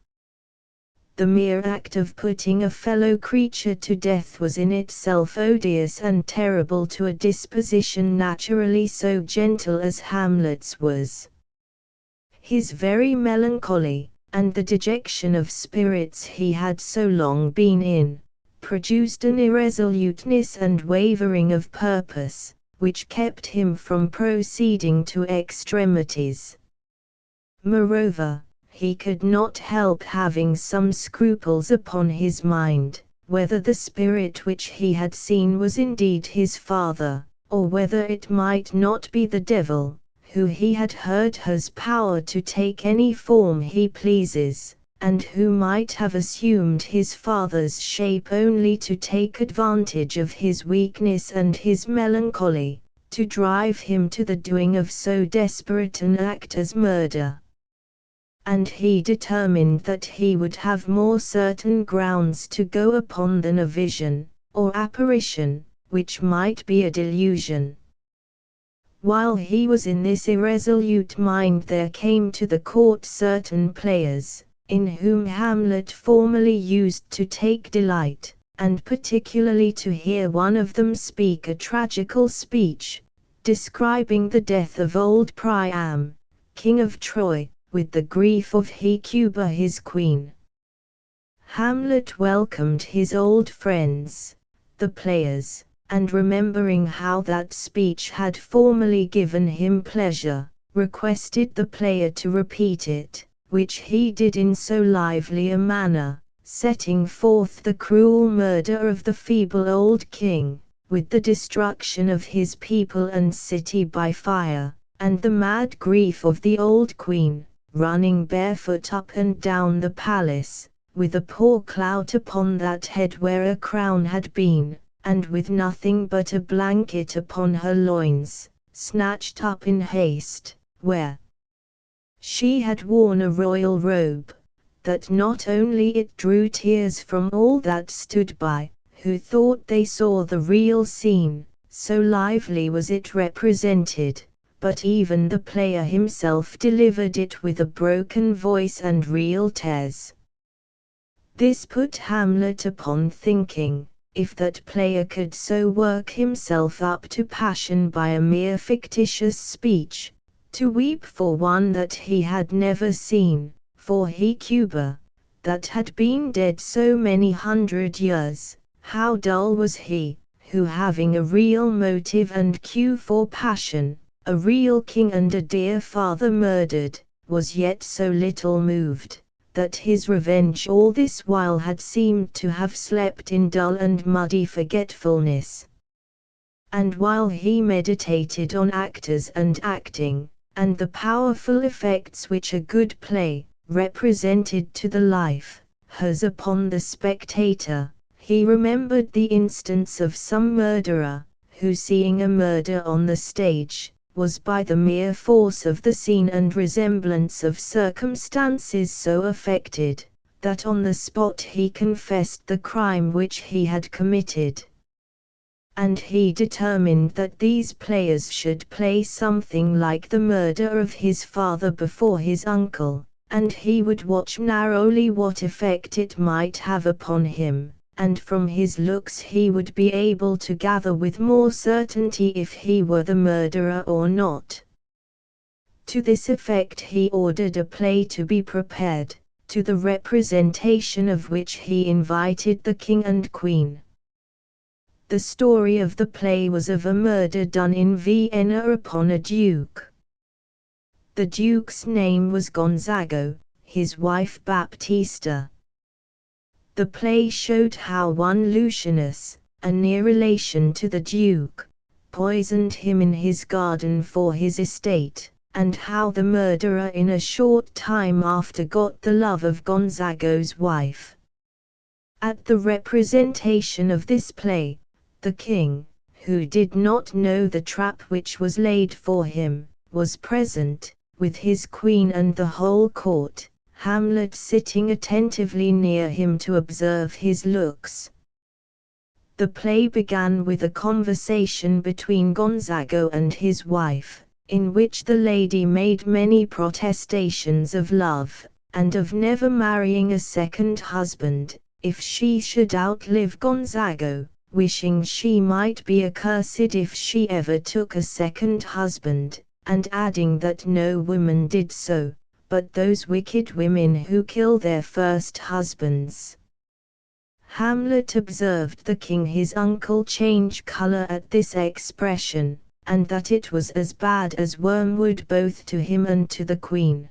The mere act of putting a fellow creature to death was in itself odious and terrible to a disposition naturally so gentle as Hamlet's was. His very melancholy, and the dejection of spirits he had so long been in, produced an irresoluteness and wavering of purpose, which kept him from proceeding to extremities. Moreover, he could not help having some scruples upon his mind, whether the spirit which he had seen was indeed his father, or whether it might not be the devil, who he had heard has power to take any form he pleases, and who might have assumed his father's shape only to take advantage of his weakness and his melancholy, to drive him to the doing of so desperate an act as murder. And he determined that he would have more certain grounds to go upon than a vision, or apparition, which might be a delusion. While he was in this irresolute mind there came to the court certain players, in whom Hamlet formerly used to take delight, and particularly to hear one of them speak a tragical speech, describing the death of old Priam, king of Troy, with the grief of Hecuba his queen. Hamlet welcomed his old friends, the players, and remembering how that speech had formerly given him pleasure, requested the player to repeat it, which he did in so lively a manner, setting forth the cruel murder of the feeble old king, with the destruction of his people and city by fire, and the mad grief of the old queen, running barefoot up and down the palace, with a poor clout upon that head where a crown had been, and with nothing but a blanket upon her loins, snatched up in haste, where she had worn a royal robe, that not only it drew tears from all that stood by, who thought they saw the real scene, so lively was it represented, but even the player himself delivered it with a broken voice and real tears. This put Hamlet upon thinking, if that player could so work himself up to passion by a mere fictitious speech, to weep for one that he had never seen, for Hecuba, that had been dead so many 100 years, how dull was he, who having a real motive and cue for passion, a real king and a dear father murdered, was yet so little moved, that his revenge all this while had seemed to have slept in dull and muddy forgetfulness. And while he meditated on actors and acting, and the powerful effects which a good play, represented to the life, has upon the spectator, he remembered the instance of some murderer, who seeing a murder on the stage, was by the mere force of the scene and resemblance of circumstances so affected, that on the spot he confessed the crime which he had committed. And he determined that these players should play something like the murder of his father before his uncle, and he would watch narrowly what effect it might have upon him, and from his looks he would be able to gather with more certainty if he were the murderer or not. To this effect he ordered a play to be prepared, to the representation of which he invited the king and queen. The story of the play was of a murder done in Vienna upon a duke. The duke's name was Gonzago, his wife Baptista. The play showed how one Lucianus, a near relation to the duke, poisoned him in his garden for his estate, and how the murderer in a short time after got the love of Gonzago's wife. At the representation of this play, the king, who did not know the trap which was laid for him, was present, with his queen and the whole court, Hamlet sitting attentively near him to observe his looks. The play began with a conversation between Gonzago and his wife, in which the lady made many protestations of love, and of never marrying a second husband, if she should outlive Gonzago, wishing she might be accursed if she ever took a second husband, and adding that no woman did so, but those wicked women who kill their first husbands. Hamlet observed the king his uncle change color at this expression, and that it was as bad as wormwood both to him and to the queen.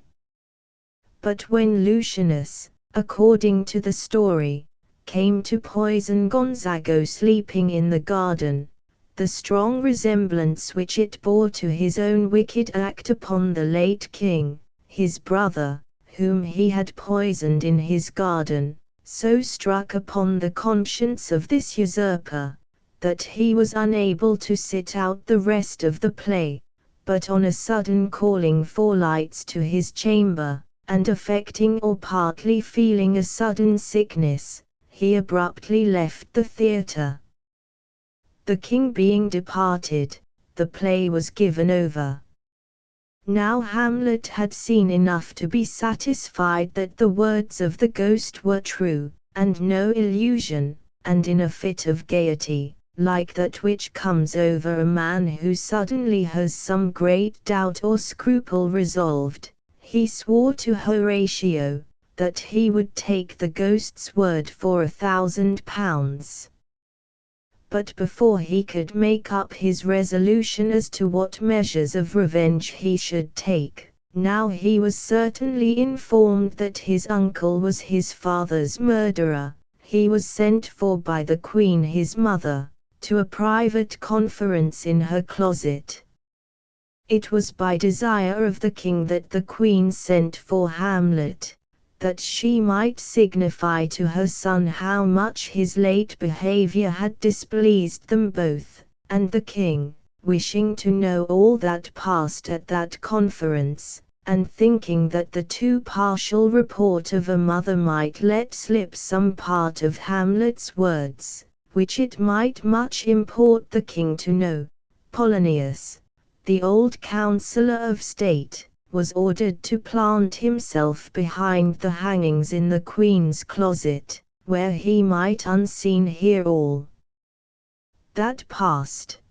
But when Lucianus, according to the story, came to poison Gonzago sleeping in the garden, the strong resemblance which it bore to his own wicked act upon the late king, his brother, whom he had poisoned in his garden, so struck upon the conscience of this usurper, that he was unable to sit out the rest of the play, but on a sudden calling for lights to his chamber, and affecting or partly feeling a sudden sickness, he abruptly left the theatre. The king being departed, the play was given over. Now Hamlet had seen enough to be satisfied that the words of the ghost were true, and no illusion, and in a fit of gaiety, like that which comes over a man who suddenly has some great doubt or scruple resolved, he swore to Horatio, that he would take the ghost's word for £1,000. But before he could make up his resolution as to what measures of revenge he should take, now he was certainly informed that his uncle was his father's murderer, he was sent for by the queen his mother, to a private conference in her closet. It was by desire of the king that the queen sent for Hamlet, that she might signify to her son how much his late behavior had displeased them both, and the king, wishing to know all that passed at that conference, and thinking that the too partial report of a mother might let slip some part of Hamlet's words, which it might much import the king to know, Polonius, the old councillor of state, was ordered to plant himself behind the hangings in the queen's closet, where he might unseen hear all that passed.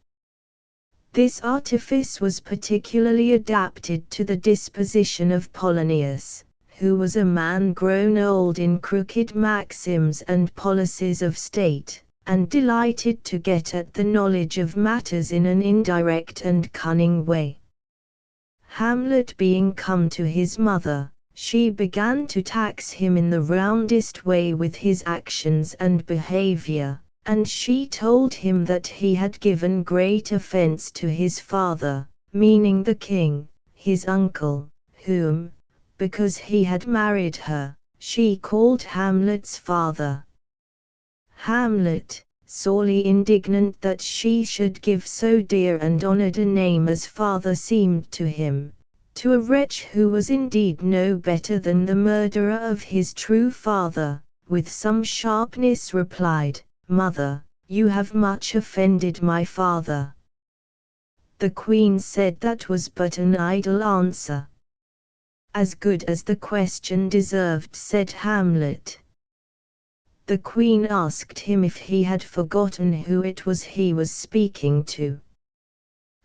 This artifice was particularly adapted to the disposition of Polonius, who was a man grown old in crooked maxims and policies of state, and delighted to get at the knowledge of matters in an indirect and cunning way. Hamlet being come to his mother, she began to tax him in the roundest way with his actions and behavior, and she told him that he had given great offense to his father, meaning the king, his uncle, whom, because he had married her, she called Hamlet's father. Hamlet, sorely indignant that she should give so dear and honored a name as father seemed to him, to a wretch who was indeed no better than the murderer of his true father, with some sharpness replied, "Mother, you have much offended my father." The queen said that was but an idle answer. "As good as the question deserved," said Hamlet. The queen asked him if he had forgotten who it was he was speaking to.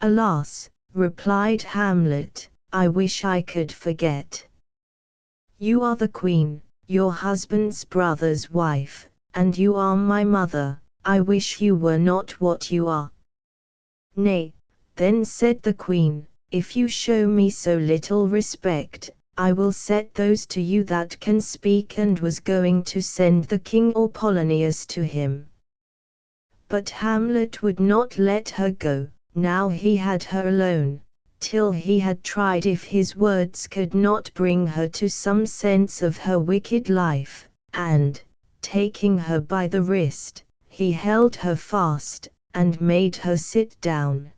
"Alas," replied Hamlet, "I wish I could forget. You are the queen, your husband's brother's wife, and you are my mother. I wish you were not what you are." "Nay, then," said the queen, "if you show me so little respect, I will set those to you that can speak," and was going to send the king or Polonius to him. But Hamlet would not let her go, now he had her alone, till he had tried if his words could not bring her to some sense of her wicked life, and, taking her by the wrist, he held her fast, and made her sit down.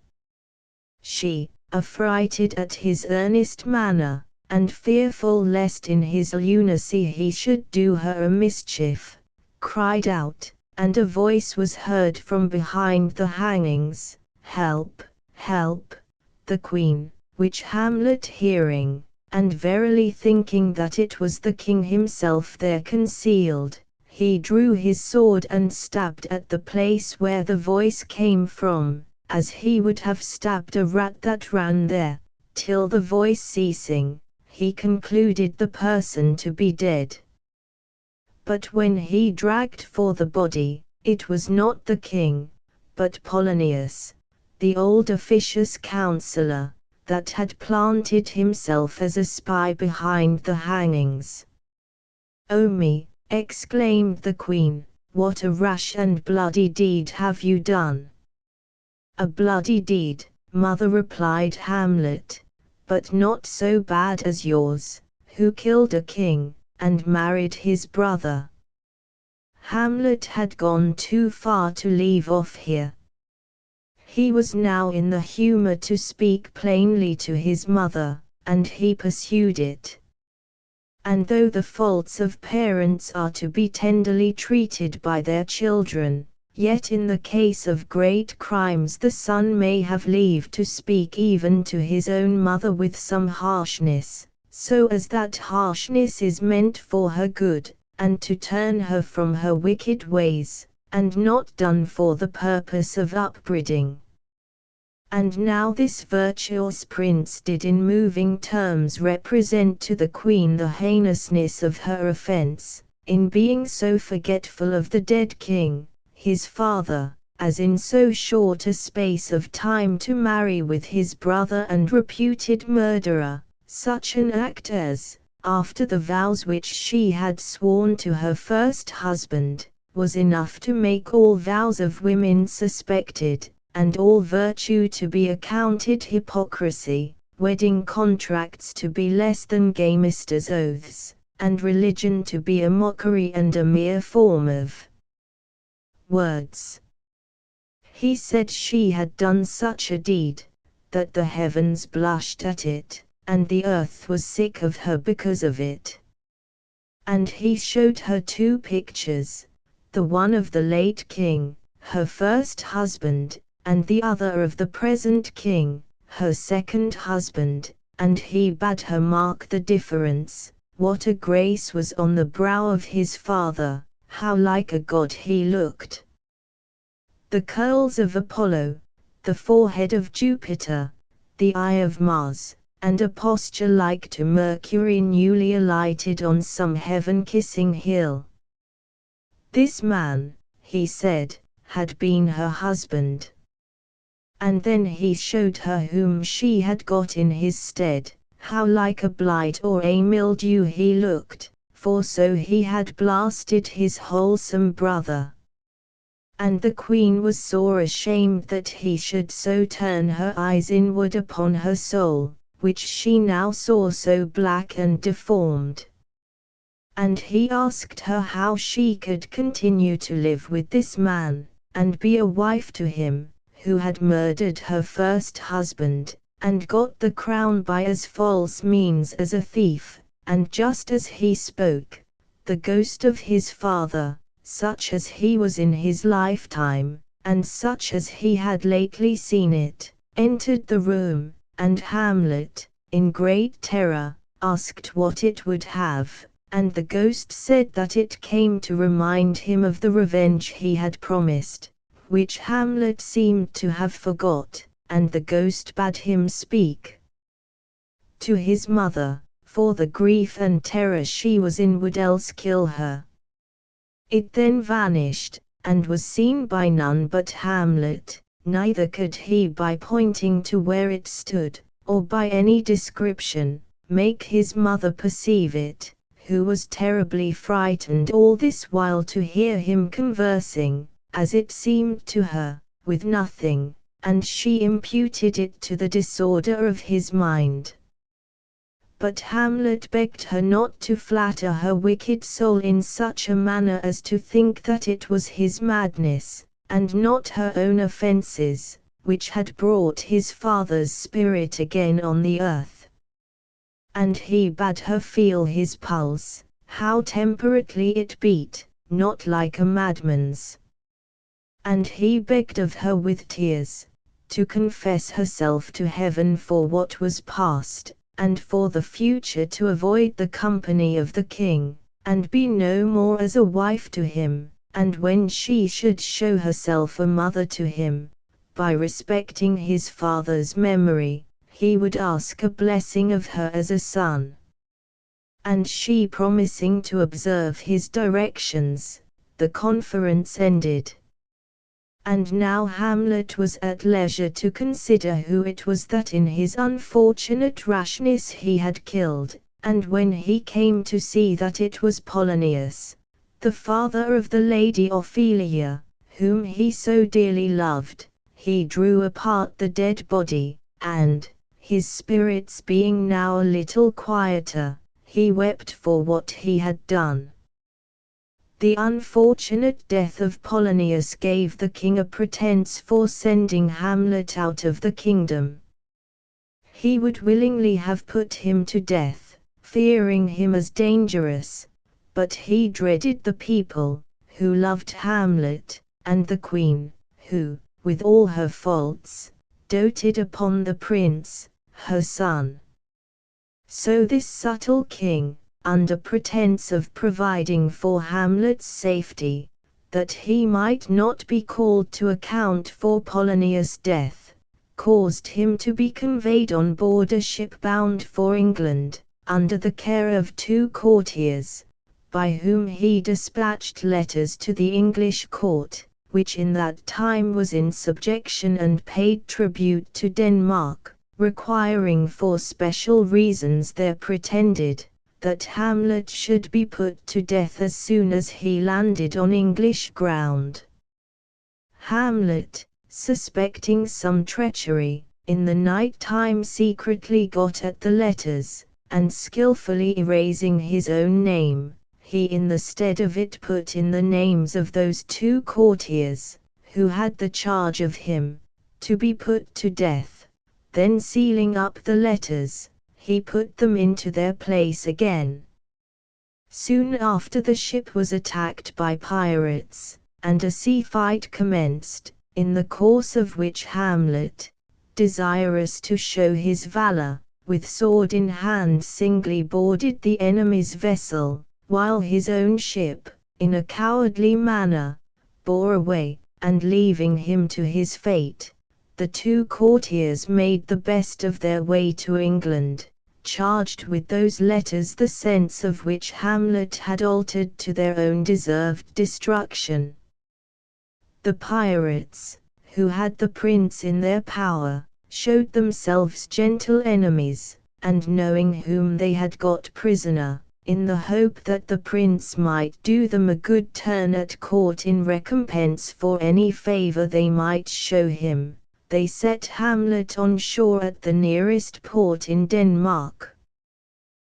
She, affrighted at his earnest manner, and fearful lest in his lunacy he should do her a mischief, cried out, and a voice was heard from behind the hangings, "Help, help!" The Queen, which Hamlet hearing, and verily thinking that it was the king himself there concealed, he drew his sword and stabbed at the place where the voice came from, as he would have stabbed a rat that ran there, till the voice ceasing, he concluded the person to be dead. But when he dragged for the body, it was not the king, but Polonius, the old officious counsellor, that had planted himself as a spy behind the hangings. "O me," exclaimed the Queen, "what a rash and bloody deed have you done!" "A bloody deed, mother," replied Hamlet, "but not so bad as yours, who killed a king, and married his brother." Hamlet had gone too far to leave off here. He was now in the humor to speak plainly to his mother, and he pursued it. And though the faults of parents are to be tenderly treated by their children, yet in the case of great crimes the son may have leave to speak even to his own mother with some harshness, so as that harshness is meant for her good, and to turn her from her wicked ways, and not done for the purpose of upbraiding. And now this virtuous prince did in moving terms represent to the Queen the heinousness of her offense, in being so forgetful of the dead king, his father, as in so short a space of time to marry with his brother and reputed murderer, such an act as, after the vows which she had sworn to her first husband, was enough to make all vows of women suspected, and all virtue to be accounted hypocrisy, wedding contracts to be less than gamesters' oaths, and religion to be a mockery and a mere form of words. He said she had done such a deed, that the heavens blushed at it, and the earth was sick of her because of it. And he showed her two pictures, the one of the late king, her first husband, and the other of the present king, her second husband, and he bade her mark the difference, what a grace was on the brow of his father, how like a god he looked. The curls of Apollo, the forehead of Jupiter, the eye of Mars, and a posture like to Mercury newly alighted on some heaven-kissing hill. This man, he said, had been her husband. And then he showed her whom she had got in his stead, how like a blight or a mildew he looked, for so he had blasted his wholesome brother. And the Queen was sore ashamed that he should so turn her eyes inward upon her soul, which she now saw so black and deformed. And he asked her how she could continue to live with this man, and be a wife to him, who had murdered her first husband, and got the crown by as false means as a thief. And just as he spoke, the ghost of his father, such as he was in his lifetime, and such as he had lately seen it, entered the room, and Hamlet, in great terror, asked what it would have, and the ghost said that it came to remind him of the revenge he had promised, which Hamlet seemed to have forgot, and the ghost bade him speak to his mother, for the grief and terror she was in would else kill her. It then vanished, and was seen by none but Hamlet, neither could he by pointing to where it stood, or by any description, make his mother perceive it, who was terribly frightened all this while to hear him conversing, as it seemed to her, with nothing, and she imputed it to the disorder of his mind. But Hamlet begged her not to flatter her wicked soul in such a manner as to think that it was his madness, and not her own offences, which had brought his father's spirit again on the earth. And he bade her feel his pulse, how temperately it beat, not like a madman's. And he begged of her with tears, to confess herself to heaven for what was past, and for the future to avoid the company of the king, and be no more as a wife to him, and when she should show herself a mother to him, by respecting his father's memory, he would ask a blessing of her as a son. And she promising to observe his directions, the conference ended. And now Hamlet was at leisure to consider who it was that in his unfortunate rashness he had killed, and when he came to see that it was Polonius, the father of the lady Ophelia, whom he so dearly loved, he drew apart the dead body, and, his spirits being now a little quieter, he wept for what he had done. The unfortunate death of Polonius gave the king a pretence for sending Hamlet out of the kingdom. He would willingly have put him to death, fearing him as dangerous, but he dreaded the people, who loved Hamlet, and the queen, who, with all her faults, doted upon the prince, her son. So this subtle king, under pretence of providing for Hamlet's safety, that he might not be called to account for Polonius' death, caused him to be conveyed on board a ship bound for England, under the care of 2 courtiers, by whom he dispatched letters to the English court, which in that time was in subjection and paid tribute to Denmark, requiring for special reasons there pretended, that Hamlet should be put to death as soon as he landed on English ground. Hamlet, suspecting some treachery, in the night time secretly got at the letters, and skillfully erasing his own name, he in the stead of it put in the names of those 2 courtiers, who had the charge of him, to be put to death. Then sealing up the letters, he put them into their place again. Soon after the ship was attacked by pirates, and a sea fight commenced, in the course of which Hamlet, desirous to show his valor, with sword in hand singly boarded the enemy's vessel, while his own ship, in a cowardly manner, bore away, and leaving him to his fate, the 2 courtiers made the best of their way to England, charged with those letters the sense of which Hamlet had altered to their own deserved destruction. The pirates, who had the prince in their power, showed themselves gentle enemies, and knowing whom they had got prisoner, in the hope that the prince might do them a good turn at court in recompense for any favor they might show him, they set Hamlet on shore at the nearest port in Denmark.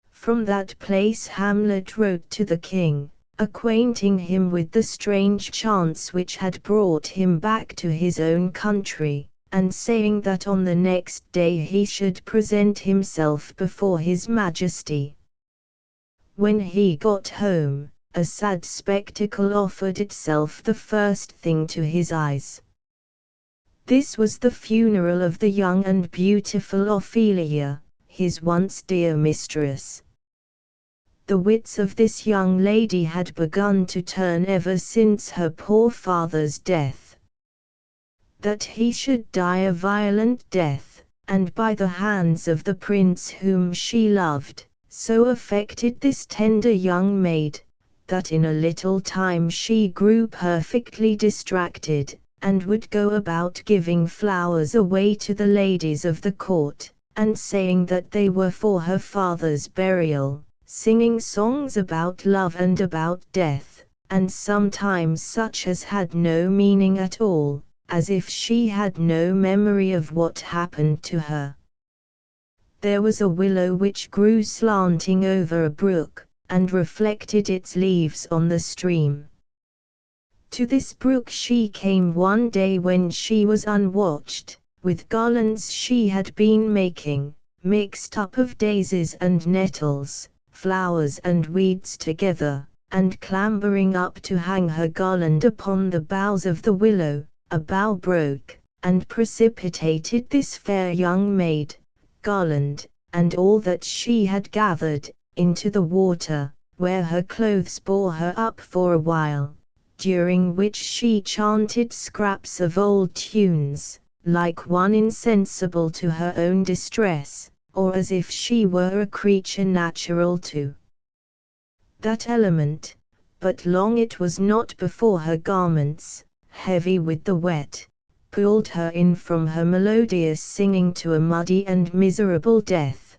From that place Hamlet wrote to the king, acquainting him with the strange chance which had brought him back to his own country, and saying that on the next day he should present himself before his majesty. When he got home, a sad spectacle offered itself the first thing to his eyes. This was the funeral of the young and beautiful Ophelia, his once dear mistress. The wits of this young lady had begun to turn ever since her poor father's death. That he should die a violent death, and by the hands of the prince whom she loved, so affected this tender young maid, that in a little time she grew perfectly distracted, and would go about giving flowers away to the ladies of the court, and saying that they were for her father's burial, singing songs about love and about death, and sometimes such as had no meaning at all, as if she had no memory of what happened to her. there was a willow which grew slanting over a brook, and reflected its leaves on the stream. To this brook she came one day when she was unwatched, with garlands she had been making, mixed up of daisies and nettles, flowers and weeds together, and clambering up to hang her garland upon the boughs of the willow, a bough broke, and precipitated this fair young maid, garland, and all that she had gathered, into the water, where her clothes bore her up for a while, during which she chanted scraps of old tunes, like one insensible to her own distress, or as if she were a creature natural to that element, but long it was not before her garments, heavy with the wet, pulled her in from her melodious singing to a muddy and miserable death.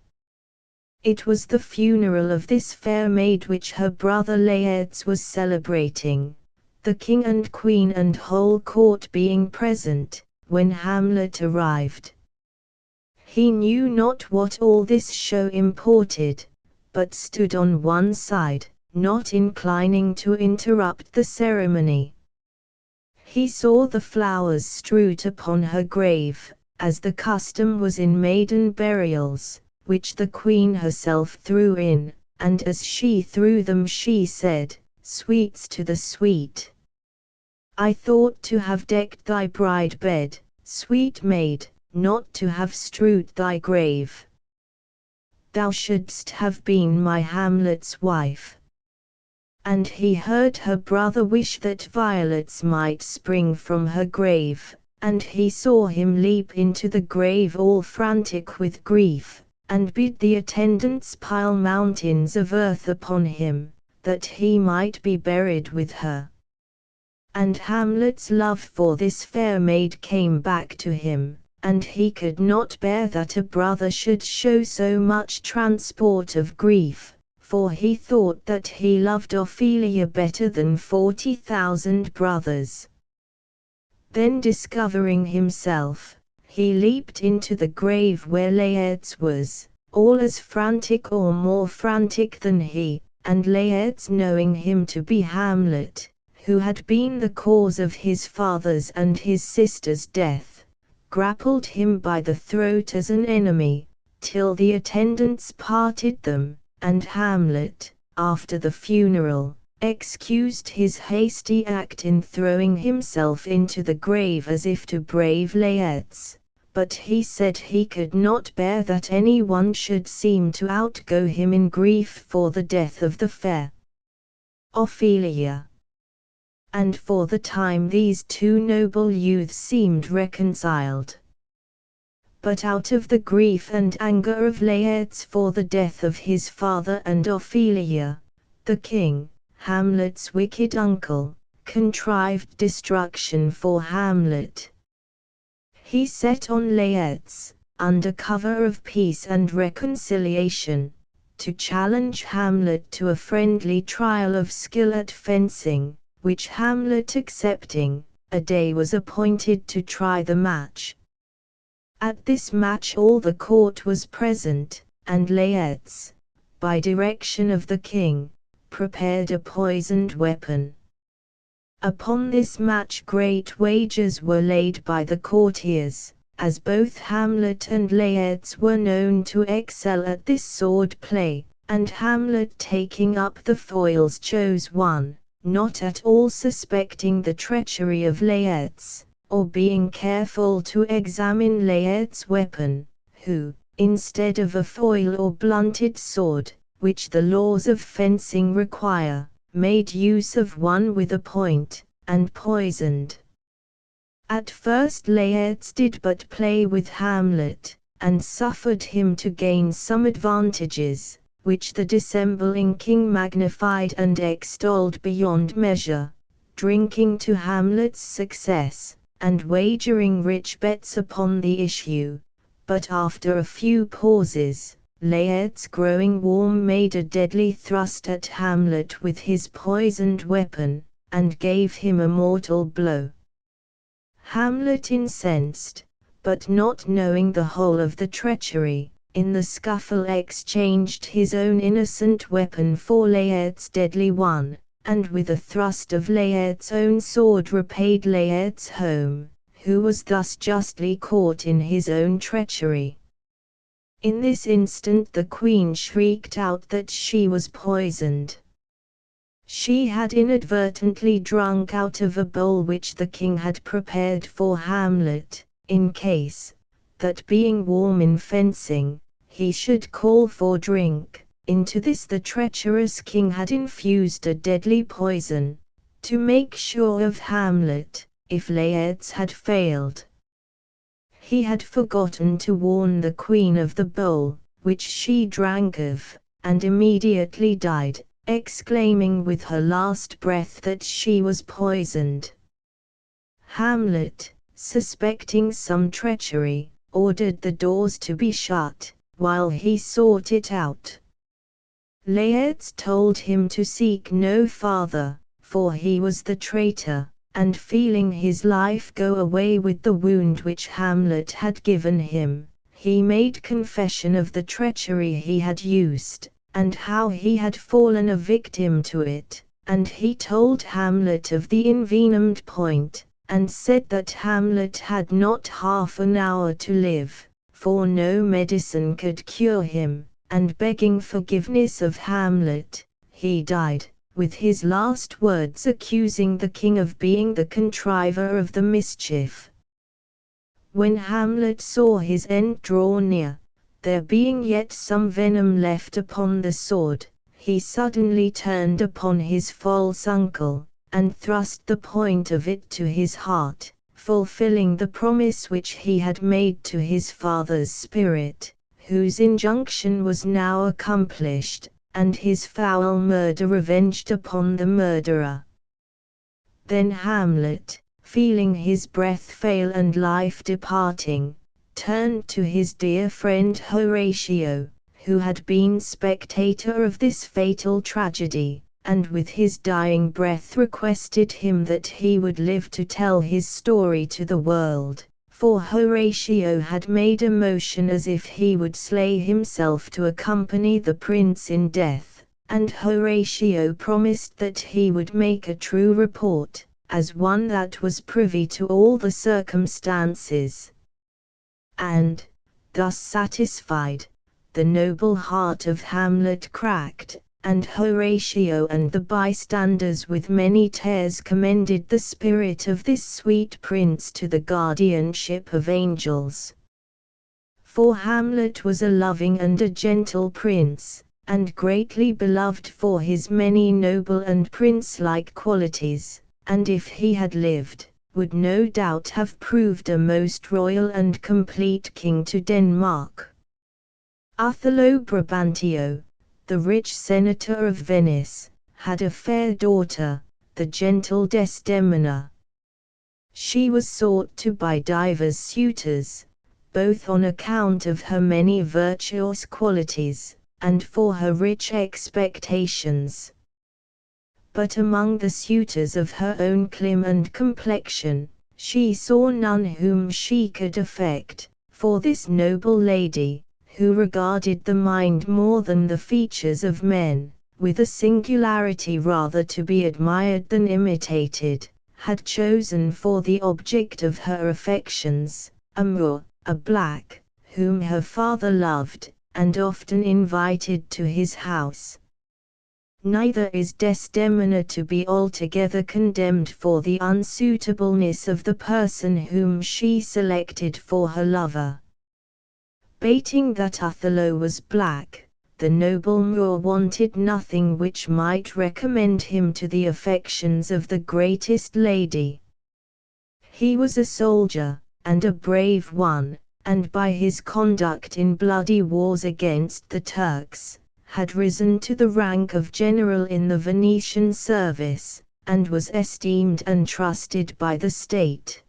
It was the funeral of this fair maid which her brother Laertes was celebrating, the king and queen and whole court being present, when Hamlet arrived. He knew not what all this show imported, but stood on one side, not inclining to interrupt the ceremony. He saw the flowers strewed upon her grave, as the custom was in maiden burials, which the queen herself threw in, and as she threw them she said, "Sweets to the sweet. I thought to have decked thy bride bed, sweet maid, not to have strewed thy grave. Thou shouldst have been my Hamlet's wife." And he heard her brother wish that violets might spring from her grave, and he saw him leap into the grave all frantic with grief, and bid the attendants pile mountains of earth upon him, that he might be buried with her. And Hamlet's love for this fair maid came back to him, and he could not bear that a brother should show so much transport of grief, for he thought that he loved Ophelia better than 40,000 brothers. Then discovering himself, he leaped into the grave where Laertes was, all as frantic or more frantic than he, and Laertes, knowing him to be Hamlet, who had been the cause of his father's and his sister's death, grappled him by the throat as an enemy, till the attendants parted them, and Hamlet, after the funeral, excused his hasty act in throwing himself into the grave as if to brave Laertes, but he said he could not bear that any one should seem to outgo him in grief for the death of the fair Ophelia. And for the time these two noble youths seemed reconciled. But out of the grief and anger of Laertes for the death of his father and Ophelia, the king, Hamlet's wicked uncle, contrived destruction for Hamlet. He set on Laertes, under cover of peace and reconciliation, to challenge Hamlet to a friendly trial of skill at fencing, which Hamlet accepting, a day was appointed to try the match. At this match all the court was present, and Laertes, by direction of the king, prepared a poisoned weapon. Upon this match great wagers were laid by the courtiers, as both Hamlet and Laertes were known to excel at this sword play, and Hamlet taking up the foils chose one, not at all suspecting the treachery of Laertes, or being careful to examine Laertes' weapon, who, instead of a foil or blunted sword, which the laws of fencing require, made use of one with a point, and poisoned. At first Laertes did but play with Hamlet, and suffered him to gain some advantages, which the dissembling king magnified and extolled beyond measure, drinking to Hamlet's success, and wagering rich bets upon the issue. But after a few pauses, Laertes growing warm made a deadly thrust at Hamlet with his poisoned weapon, and gave him a mortal blow. Hamlet incensed, but not knowing the whole of the treachery, in the scuffle exchanged his own innocent weapon for Layard's deadly one, and with a thrust of Layard's own sword repaid Layard's home, who was thus justly caught in his own treachery. In this instant the queen shrieked out that she was poisoned. She had inadvertently drunk out of a bowl which the king had prepared for Hamlet, in case, that being warm in fencing, he should call for drink. Into this the treacherous king had infused a deadly poison, to make sure of Hamlet, if Laertes had failed. He had forgotten to warn the queen of the bowl, which she drank of, and immediately died, exclaiming with her last breath that she was poisoned. Hamlet, suspecting some treachery, ordered the doors to be shut, while he sought it out. Laertes told him to seek no farther, for he was the traitor, and feeling his life go away with the wound which Hamlet had given him, he made confession of the treachery he had used, and how he had fallen a victim to it, and he told Hamlet of the envenomed point, and said that Hamlet had not half an hour to live, for no medicine could cure him, and begging forgiveness of Hamlet, he died, with his last words accusing the king of being the contriver of the mischief. When Hamlet saw his end draw near, there being yet some venom left upon the sword, he suddenly turned upon his false uncle, and thrust the point of it to his heart, fulfilling the promise which he had made to his father's spirit, whose injunction was now accomplished, and his foul murder revenged upon the murderer. Then Hamlet, feeling his breath fail and life departing, turned to his dear friend Horatio, who had been spectator of this fatal tragedy, and with his dying breath requested him that he would live to tell his story to the world, for Horatio had made a motion as if he would slay himself to accompany the prince in death, and Horatio promised that he would make a true report, as one that was privy to all the circumstances. And, thus satisfied, the noble heart of Hamlet cracked, and Horatio and the bystanders with many tears commended the spirit of this sweet prince to the guardianship of angels. For Hamlet was a loving and a gentle prince, and greatly beloved for his many noble and prince-like qualities, and if he had lived, would no doubt have proved a most royal and complete king to Denmark. Othello Brabantio, the rich senator of Venice, had a fair daughter, the gentle Desdemona. She was sought to by divers suitors, both on account of her many virtuous qualities, and for her rich expectations. But among the suitors of her own clime and complexion, she saw none whom she could affect, for this noble lady, who regarded the mind more than the features of men, with a singularity rather to be admired than imitated, had chosen for the object of her affections, a Moor, a black, whom her father loved, and often invited to his house. Neither is Desdemona to be altogether condemned for the unsuitableness of the person whom she selected for her lover. Bating that Othello was black, the noble Moor wanted nothing which might recommend him to the affections of the greatest lady. He was a soldier, and a brave one, and by his conduct in bloody wars against the Turks, had risen to the rank of general in the Venetian service, and was esteemed and trusted by the state.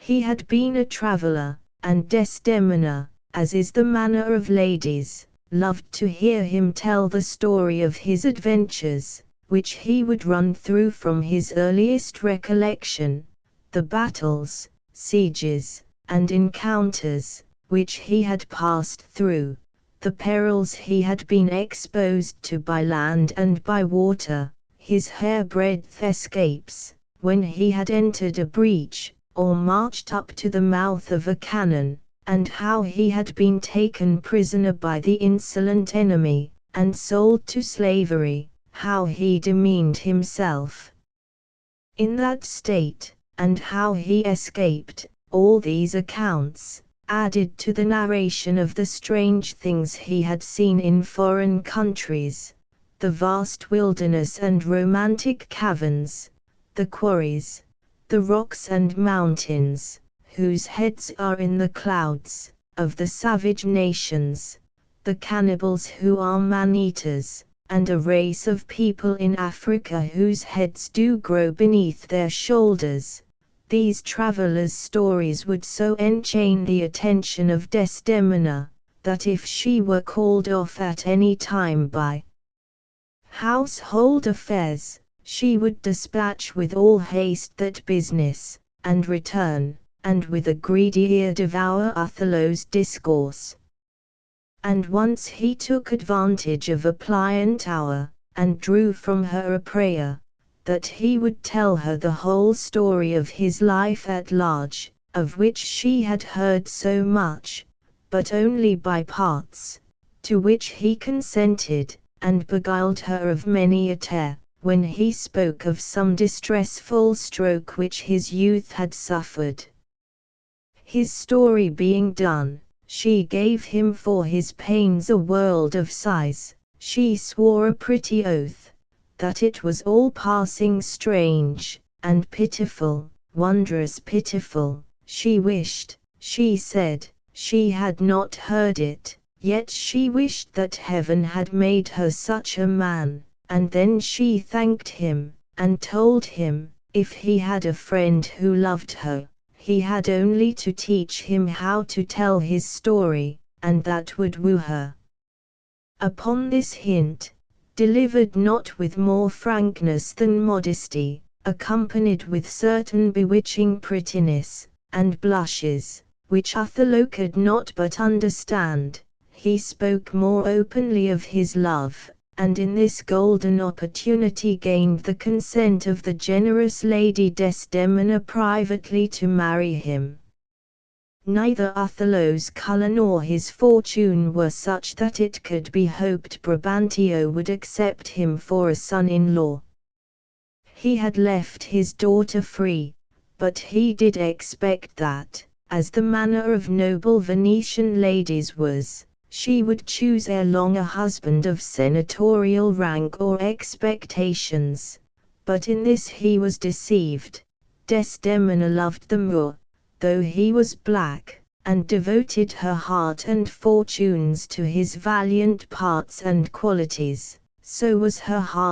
He had been a traveller, and Desdemona, as is the manner of ladies, loved to hear him tell the story of his adventures, which he would run through from his earliest recollection, the battles, sieges, and encounters, which he had passed through, the perils he had been exposed to by land and by water, his hairbreadth escapes, when he had entered a breach, or marched up to the mouth of a cannon, and how he had been taken prisoner by the insolent enemy, and sold to slavery, how he demeaned himself in that state, and how he escaped. All these accounts, added to the narration of the strange things he had seen in foreign countries, the vast wilderness and romantic caverns, the quarries, the rocks and mountains, whose heads are in the clouds, of the savage nations, the cannibals who are man-eaters, and a race of people in Africa whose heads do grow beneath their shoulders. These travelers' stories would so enchain the attention of Desdemona, that if she were called off at any time by household affairs, she would dispatch with all haste that business, and return, and with a greedy ear devour Othello's discourse. And once he took advantage of a pliant hour, and drew from her a prayer, that he would tell her the whole story of his life at large, of which she had heard so much, but only by parts, to which he consented, and beguiled her of many a tear, when he spoke of some distressful stroke which his youth had suffered. His story being done, she gave him for his pains a world of sighs. She swore a pretty oath, that it was all passing strange, and pitiful, wondrous pitiful. She wished, she said, she had not heard it, yet she wished that heaven had made her such a man, and then she thanked him, and told him, if he had a friend who loved her, he had only to teach him how to tell his story, and that would woo her. Upon this hint, delivered not with more frankness than modesty, accompanied with certain bewitching prettiness, and blushes, which Othello could not but understand, he spoke more openly of his love, and in this golden opportunity gained the consent of the generous Lady Desdemona privately to marry him. Neither Othello's colour nor his fortune were such that it could be hoped Brabantio would accept him for a son-in-law. He had left his daughter free, but he did expect that, as the manner of noble Venetian ladies was, she would choose ere long a husband of senatorial rank or expectations. But in this he was deceived. Desdemona loved the Moor, though he was black, and devoted her heart and fortunes to his valiant parts and qualities. So was her heart